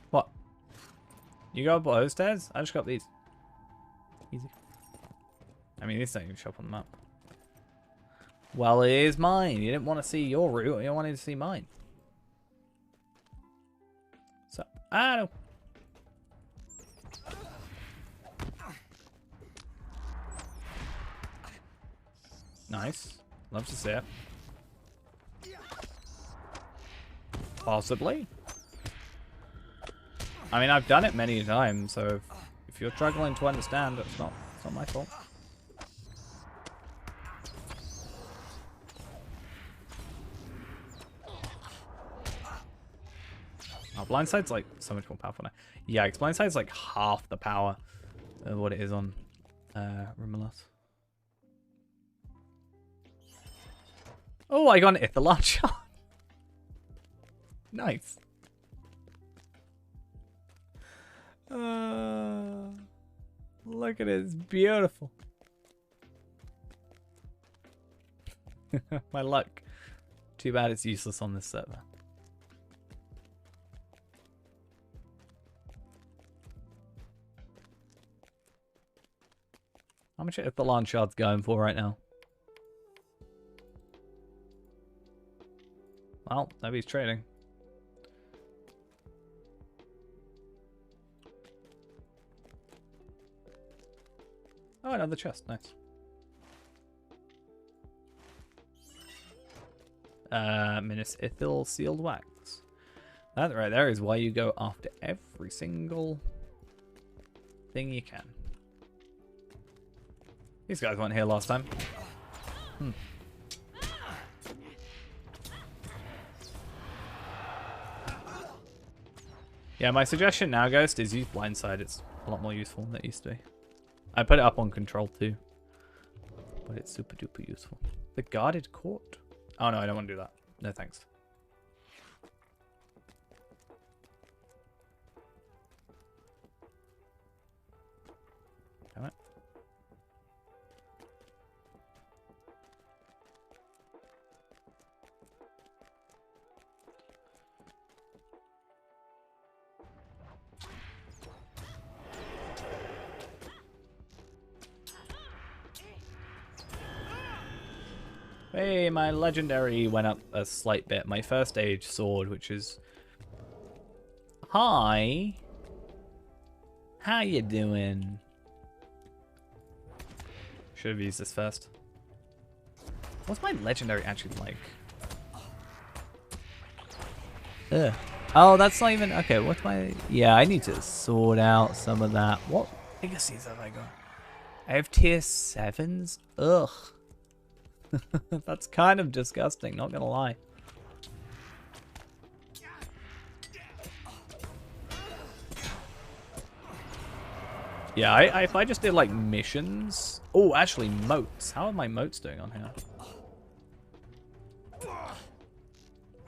What? You go up those stairs? I just got these. Easy. I mean, these don't even show up on the map. Well, it is mine. You didn't want to see your route. You wanted to see mine. So, I don't. Nice. Love to see it. Possibly. I mean, I've done it many times, so if you're struggling to understand, it's not my fault. Oh, blindside's like so much more powerful now. Yeah, blindside's like half the power of what it is on Rimulus. Oh, I got an Ithalon shot. Nice. Look at it, it's beautiful. My luck. Too bad it's useless on this server. How much are Ithalon shards going for right now? Well, nobody's trading. Oh, another chest. Nice. Minas Ithil sealed wax. That right there is why you go after every single thing you can. These guys weren't here last time. Yeah, my suggestion now, Ghost, is use blindside. It's a lot more useful than it used to be. I put it up on control too, but it's super duper useful. The guarded court. Oh no, I don't want to do that. No thanks. Damn it. Hey, my legendary went up a slight bit. My first age sword, which is... Hi. How you doing? Should have used this first. What's my legendary actually like? Ugh. Oh, that's not even... Okay, what's my... Yeah, I need to sort out some of that. What legacies have I got? I have tier 7s? Ugh. That's kind of disgusting, not gonna lie. Yeah, if I just did like missions. Oh, actually moats. How are my moats doing on here?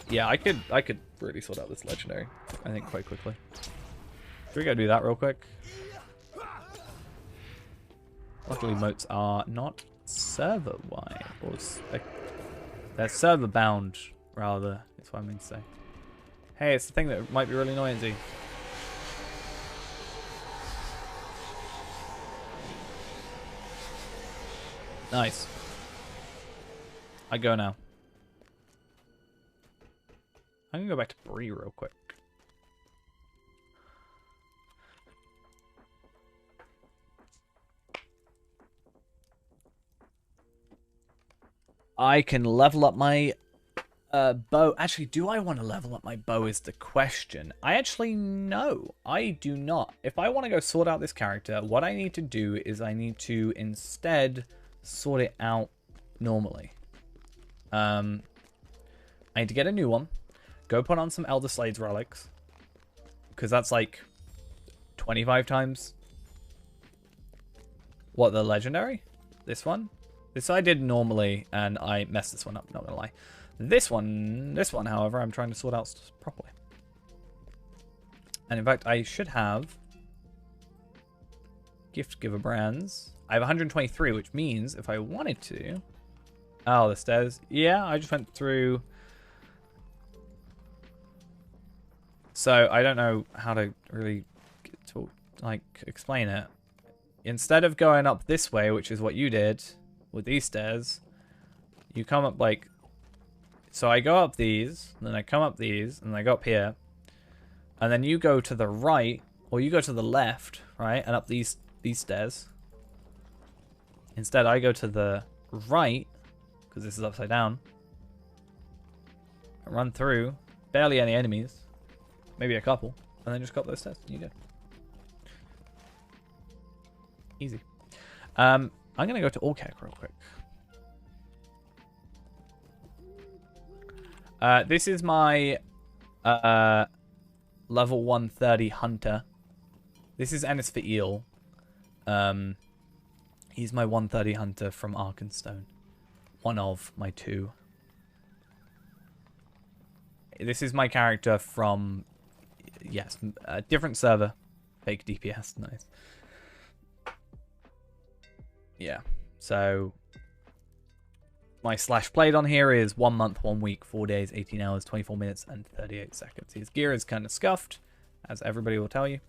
Yeah, I could really sort out this legendary, I think, quite quickly. Should we go do that real quick? Luckily moats are not server wide, or they're server bound rather. That's what I mean to say. Hey, it's the thing that might be really noisy. Nice. I go now. I'm gonna go back to Bree real quick. I can level up my bow. Actually, do I want to level up my bow is the question. I actually no, I do not. If I want to go sort out this character, what I need to do is I need to instead sort it out normally. I need to get a new one. Go put on some Elder Slade's relics. Because that's like 25 times. What, the legendary? This one? This I did normally, and I messed this one up, not gonna lie. This one, however, I'm trying to sort out properly. And in fact, I should have gift giver brands. I have 123, which means if I wanted to... Oh, the stairs. Yeah, I just went through... So, I don't know how to really explain it. Instead of going up this way, which is what you did with these stairs, you come up like... So I go up these, and then I come up these, and then I go up here. And then you go to the right, or you go to the left, right? And up these stairs. Instead, I go to the right, because this is upside down. I run through, barely any enemies. Maybe a couple, and then just go up those stairs. You go. Easy. I'm going to go to Orkek real quick. This is my level 130 hunter. This is Ennis for Eel. He's my 130 hunter from Arkenstone. One of my two. This is my character from... Yes, a different server. Fake DPS, nice. Yeah, so... My slash played on here is 1 month, 1 week, 4 days, 18 hours, 24 minutes, and 38 seconds. His gear is kind of scuffed, as everybody will tell you.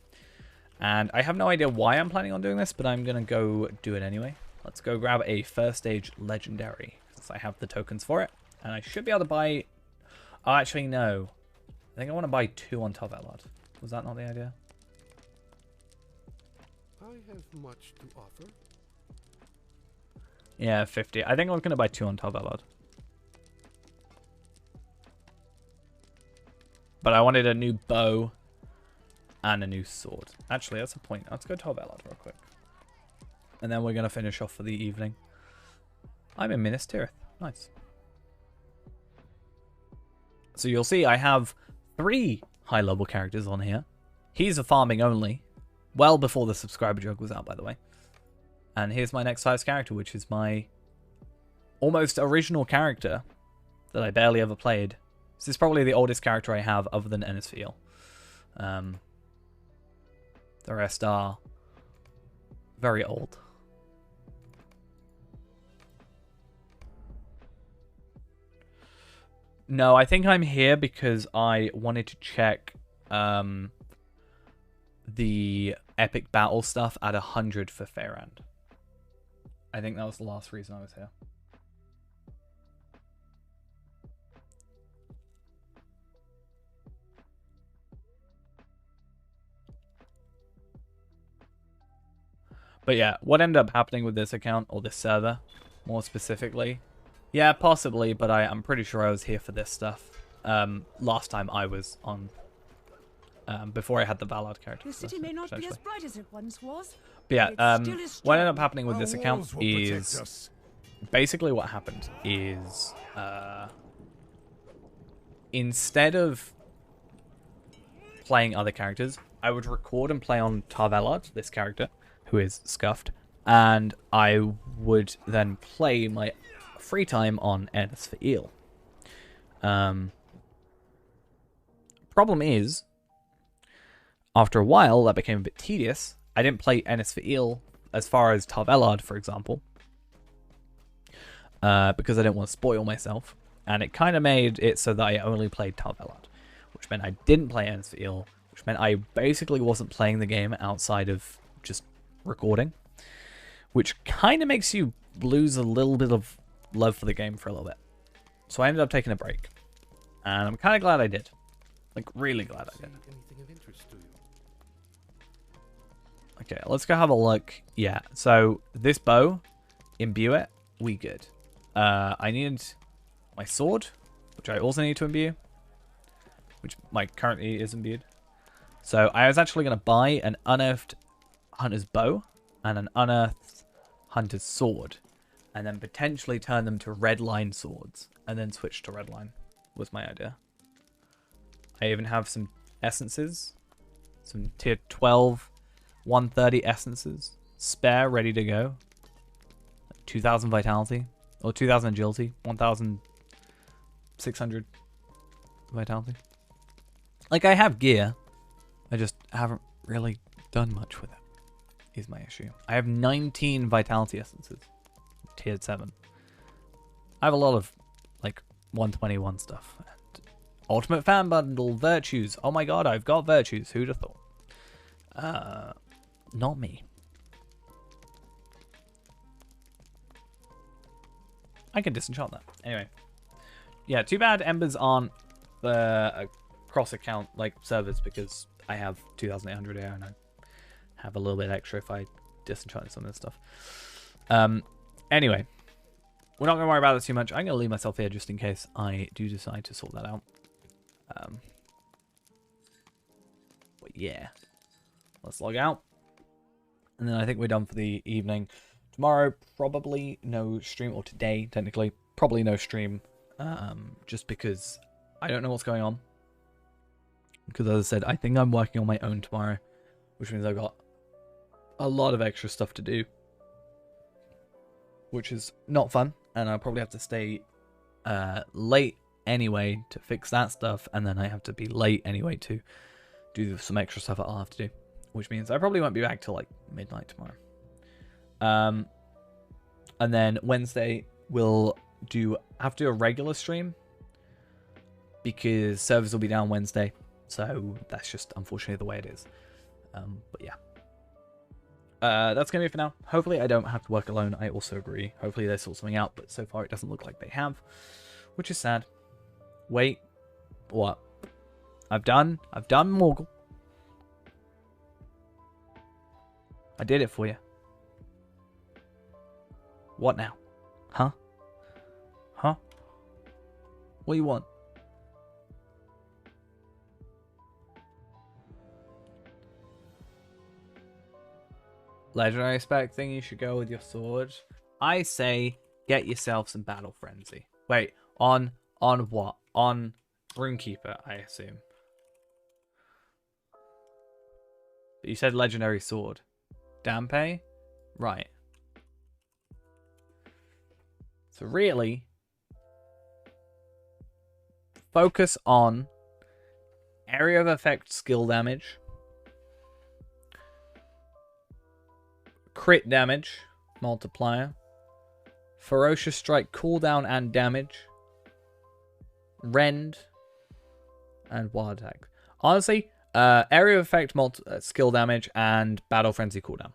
And I have no idea why I'm planning on doing this, but I'm going to go do it anyway. Let's go grab a first stage legendary, since I have the tokens for it. And I should be able to buy... Oh, actually, no. I think I want to buy 2 on Top Elad. Was that not the idea? I have much to offer. Yeah, 50. I think I was going to buy 2 on Top Elad. But I wanted a new bow and a new sword. Actually, that's a point. Let's go Top Elad real quick. And then we're going to finish off for the evening. I'm in Minas Tirith. Nice. So you'll see I have 3 high-level characters on here. He's a farming only. Well before the subscriber jug was out, by the way. And here's my next highest character, which is my almost original character that I barely ever played. This is probably the oldest character I have other than Ennis for Eel. The rest are very old. No, I think I'm here because I wanted to check the epic battle stuff at 100 for Fairand. I think that was the last reason I was here. But yeah, what ended up happening with this account, or this server, more specifically? Yeah, possibly, but I'm pretty sure I was here for this stuff. Last time I was on, before I had the Ballard character. The city may not be as bright as it once was. But yeah, what ended up happening with this account is... Basically what happened is... instead of playing other characters, I would record and play on Tarvelard, this character, who is scuffed, and I would then play my free time on Ennis for Eel. Problem is, after a while, that became a bit tedious. I didn't play Ennis for Eel as far as Tarvelard, for example. because I didn't want to spoil myself. And it kind of made it so that I only played Tarvelad, which meant I didn't play Ensfield, which meant I basically wasn't playing the game outside of just recording, which kind of makes you lose a little bit of love for the game for a little bit. So I ended up taking a break, and I'm kind of glad I did. Like, really glad I did. Anything of interest to you? Okay, let's go have a look. Yeah, so this bow, imbue it, we good. I need my sword, which I also need to imbue, which currently is imbued. So I was actually going to buy an unearthed hunter's bow and an unearthed hunter's sword, and then potentially turn them to redline swords, and then switch to redline, was my idea. I even have some essences, some tier 12, 130 essences, spare, ready to go. 2,000 vitality, or 2,000 agility, 1,600 vitality. Like, I have gear, I just haven't really done much with it, is my issue. I have 19 vitality essences, tier 7. I have a lot of, like, 121 stuff. And ultimate fan bundle, virtues. Oh my god, I've got virtues. Who'd have thought? Not me. I can disenchant that. Anyway. Yeah, too bad Embers aren't cross-account, like, servers, because I have 2,800 air and I have a little bit extra if I disenchant some of this stuff. Anyway. We're not going to worry about this too much. I'm going to leave myself here just in case I do decide to sort that out. But yeah. Let's log out. And then I think we're done for the evening. Tomorrow, probably no stream. Or today, technically, probably no stream. Just because I don't know what's going on. Because as I said, I think I'm working on my own tomorrow. Which means I've got a lot of extra stuff to do. Which is not fun. And I'll probably have to stay late anyway to fix that stuff. And then I have to be late anyway to do some extra stuff that I'll have to do. Which means I probably won't be back till like midnight tomorrow. And then Wednesday we'll have to do a regular stream. Because servers will be down Wednesday. So that's just unfortunately the way it is. But yeah. That's going to be it for now. Hopefully I don't have to work alone. I also agree. Hopefully they sort something out. But so far it doesn't look like they have. Which is sad. Wait. What? I've done Morgul. I did it for you. What now? Huh? Huh? What do you want? Legendary spec thing, you should go with your sword. I say get yourself some Battle Frenzy. Wait, on what? On Runekeeper, I assume. But you said legendary sword. Dampe? Right. So really, focus on area of effect skill damage, crit damage multiplier, ferocious strike cooldown and damage, rend, and wild attack. Honestly, area of effect skill damage and battle frenzy cooldown.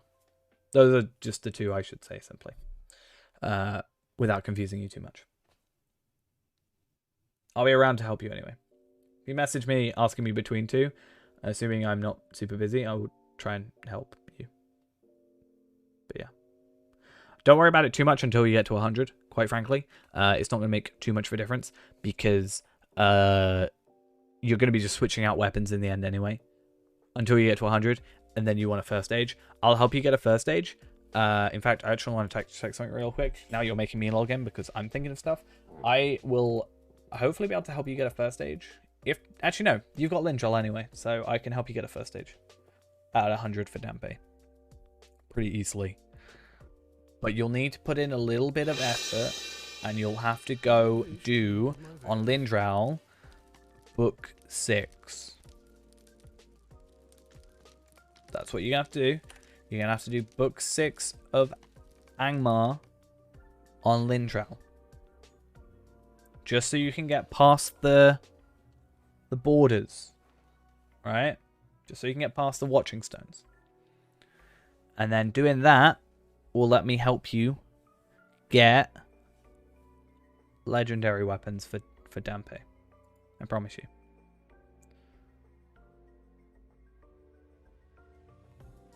Those are just the two I should say simply. Without confusing you too much. I'll be around to help you anyway. If you message me asking me between two, assuming I'm not super busy, I will try and help you. But yeah. Don't worry about it too much until you get to 100, quite frankly. It's not going to make too much of a difference because you're going to be just switching out weapons in the end anyway. Until you get to 100, and then you want a first stage. I'll help you get a first stage. In fact, I actually want to check something real quick. Now you're making me log in because I'm thinking of stuff. I will hopefully be able to help you get a first stage. Actually, no. You've got Lindrel anyway, so I can help you get a first stage. At 100 for Dampe. Pretty easily. But you'll need to put in a little bit of effort, and you'll have to go do, on Lindrel, Book 6. That's what you're going to have to do. You're going to have to do Book 6 of Angmar on Lindrel. just so you can get past the borders, right? Just so you can get past the watching stones. And then doing that will let me help you get legendary weapons for Dampe. I promise you.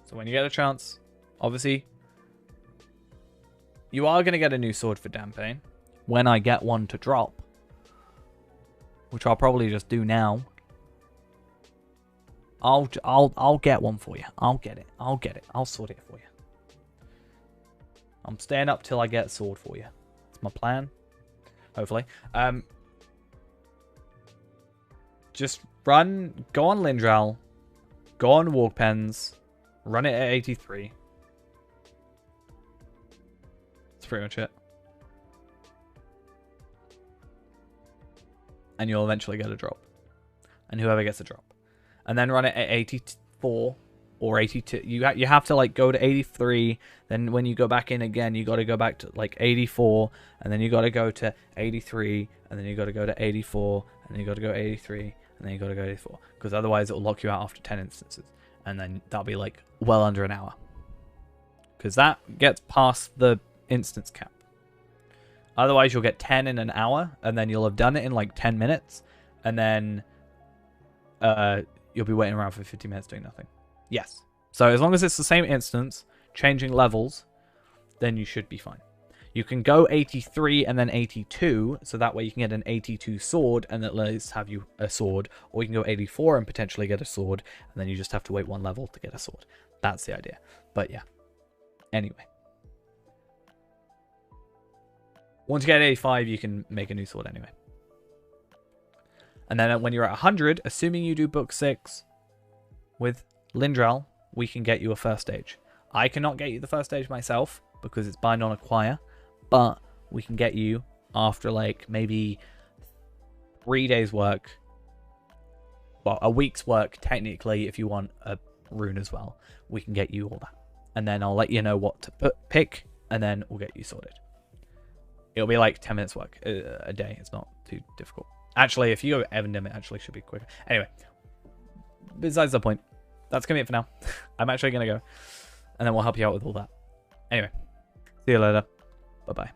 So when you get a chance, obviously, you are going to get a new sword for Dampe when I get one to drop, which I'll probably just do now. I'll get one for you. I'll get it. I'll sort it for you. I'm staying up till I get a sword for you. It's my plan. Hopefully. Just go on Lindral, go on Walkpens, run it at 83. That's pretty much it. And you'll eventually get a drop. And whoever gets a drop. And then run it at 84 or 82. You have to like go to 83. Then when you go back in again, you got to go back to like 84. And then you got to go to 83. And then you got to go to 84. And then you got to go 83. And then you got to go 84. Because otherwise it will lock you out after 10 instances. And then that'll be like well under an hour. Because that gets past the instance cap. Otherwise you'll get 10 in an hour. And then you'll have done it in like 10 minutes. And then you'll be waiting around for 50 minutes doing nothing. Yes. So as long as it's the same instance, changing levels, then you should be fine. You can go 83 and then 82, so that way you can get an 82 sword and at least have you a sword. Or you can go 84 and potentially get a sword, and then you just have to wait one level to get a sword. That's the idea. But yeah. Anyway. Once you get 85, you can make a new sword anyway. And then when you're at 100, assuming you do book 6 with Lindral, we can get you a first stage. I cannot get you the first stage myself because it's bind on acquire, but we can get you after like maybe 3 days work. Well, a week's work technically if you want a rune as well. We can get you all that. And then I'll let you know what to pick and then we'll get you sorted. It'll be like 10 minutes work a day. It's not too difficult. Actually, if you go Evandim, it actually should be quicker. Anyway, besides the point, that's going to be it for now. I'm actually going to go. And then we'll help you out with all that. Anyway, see you later. Bye-bye.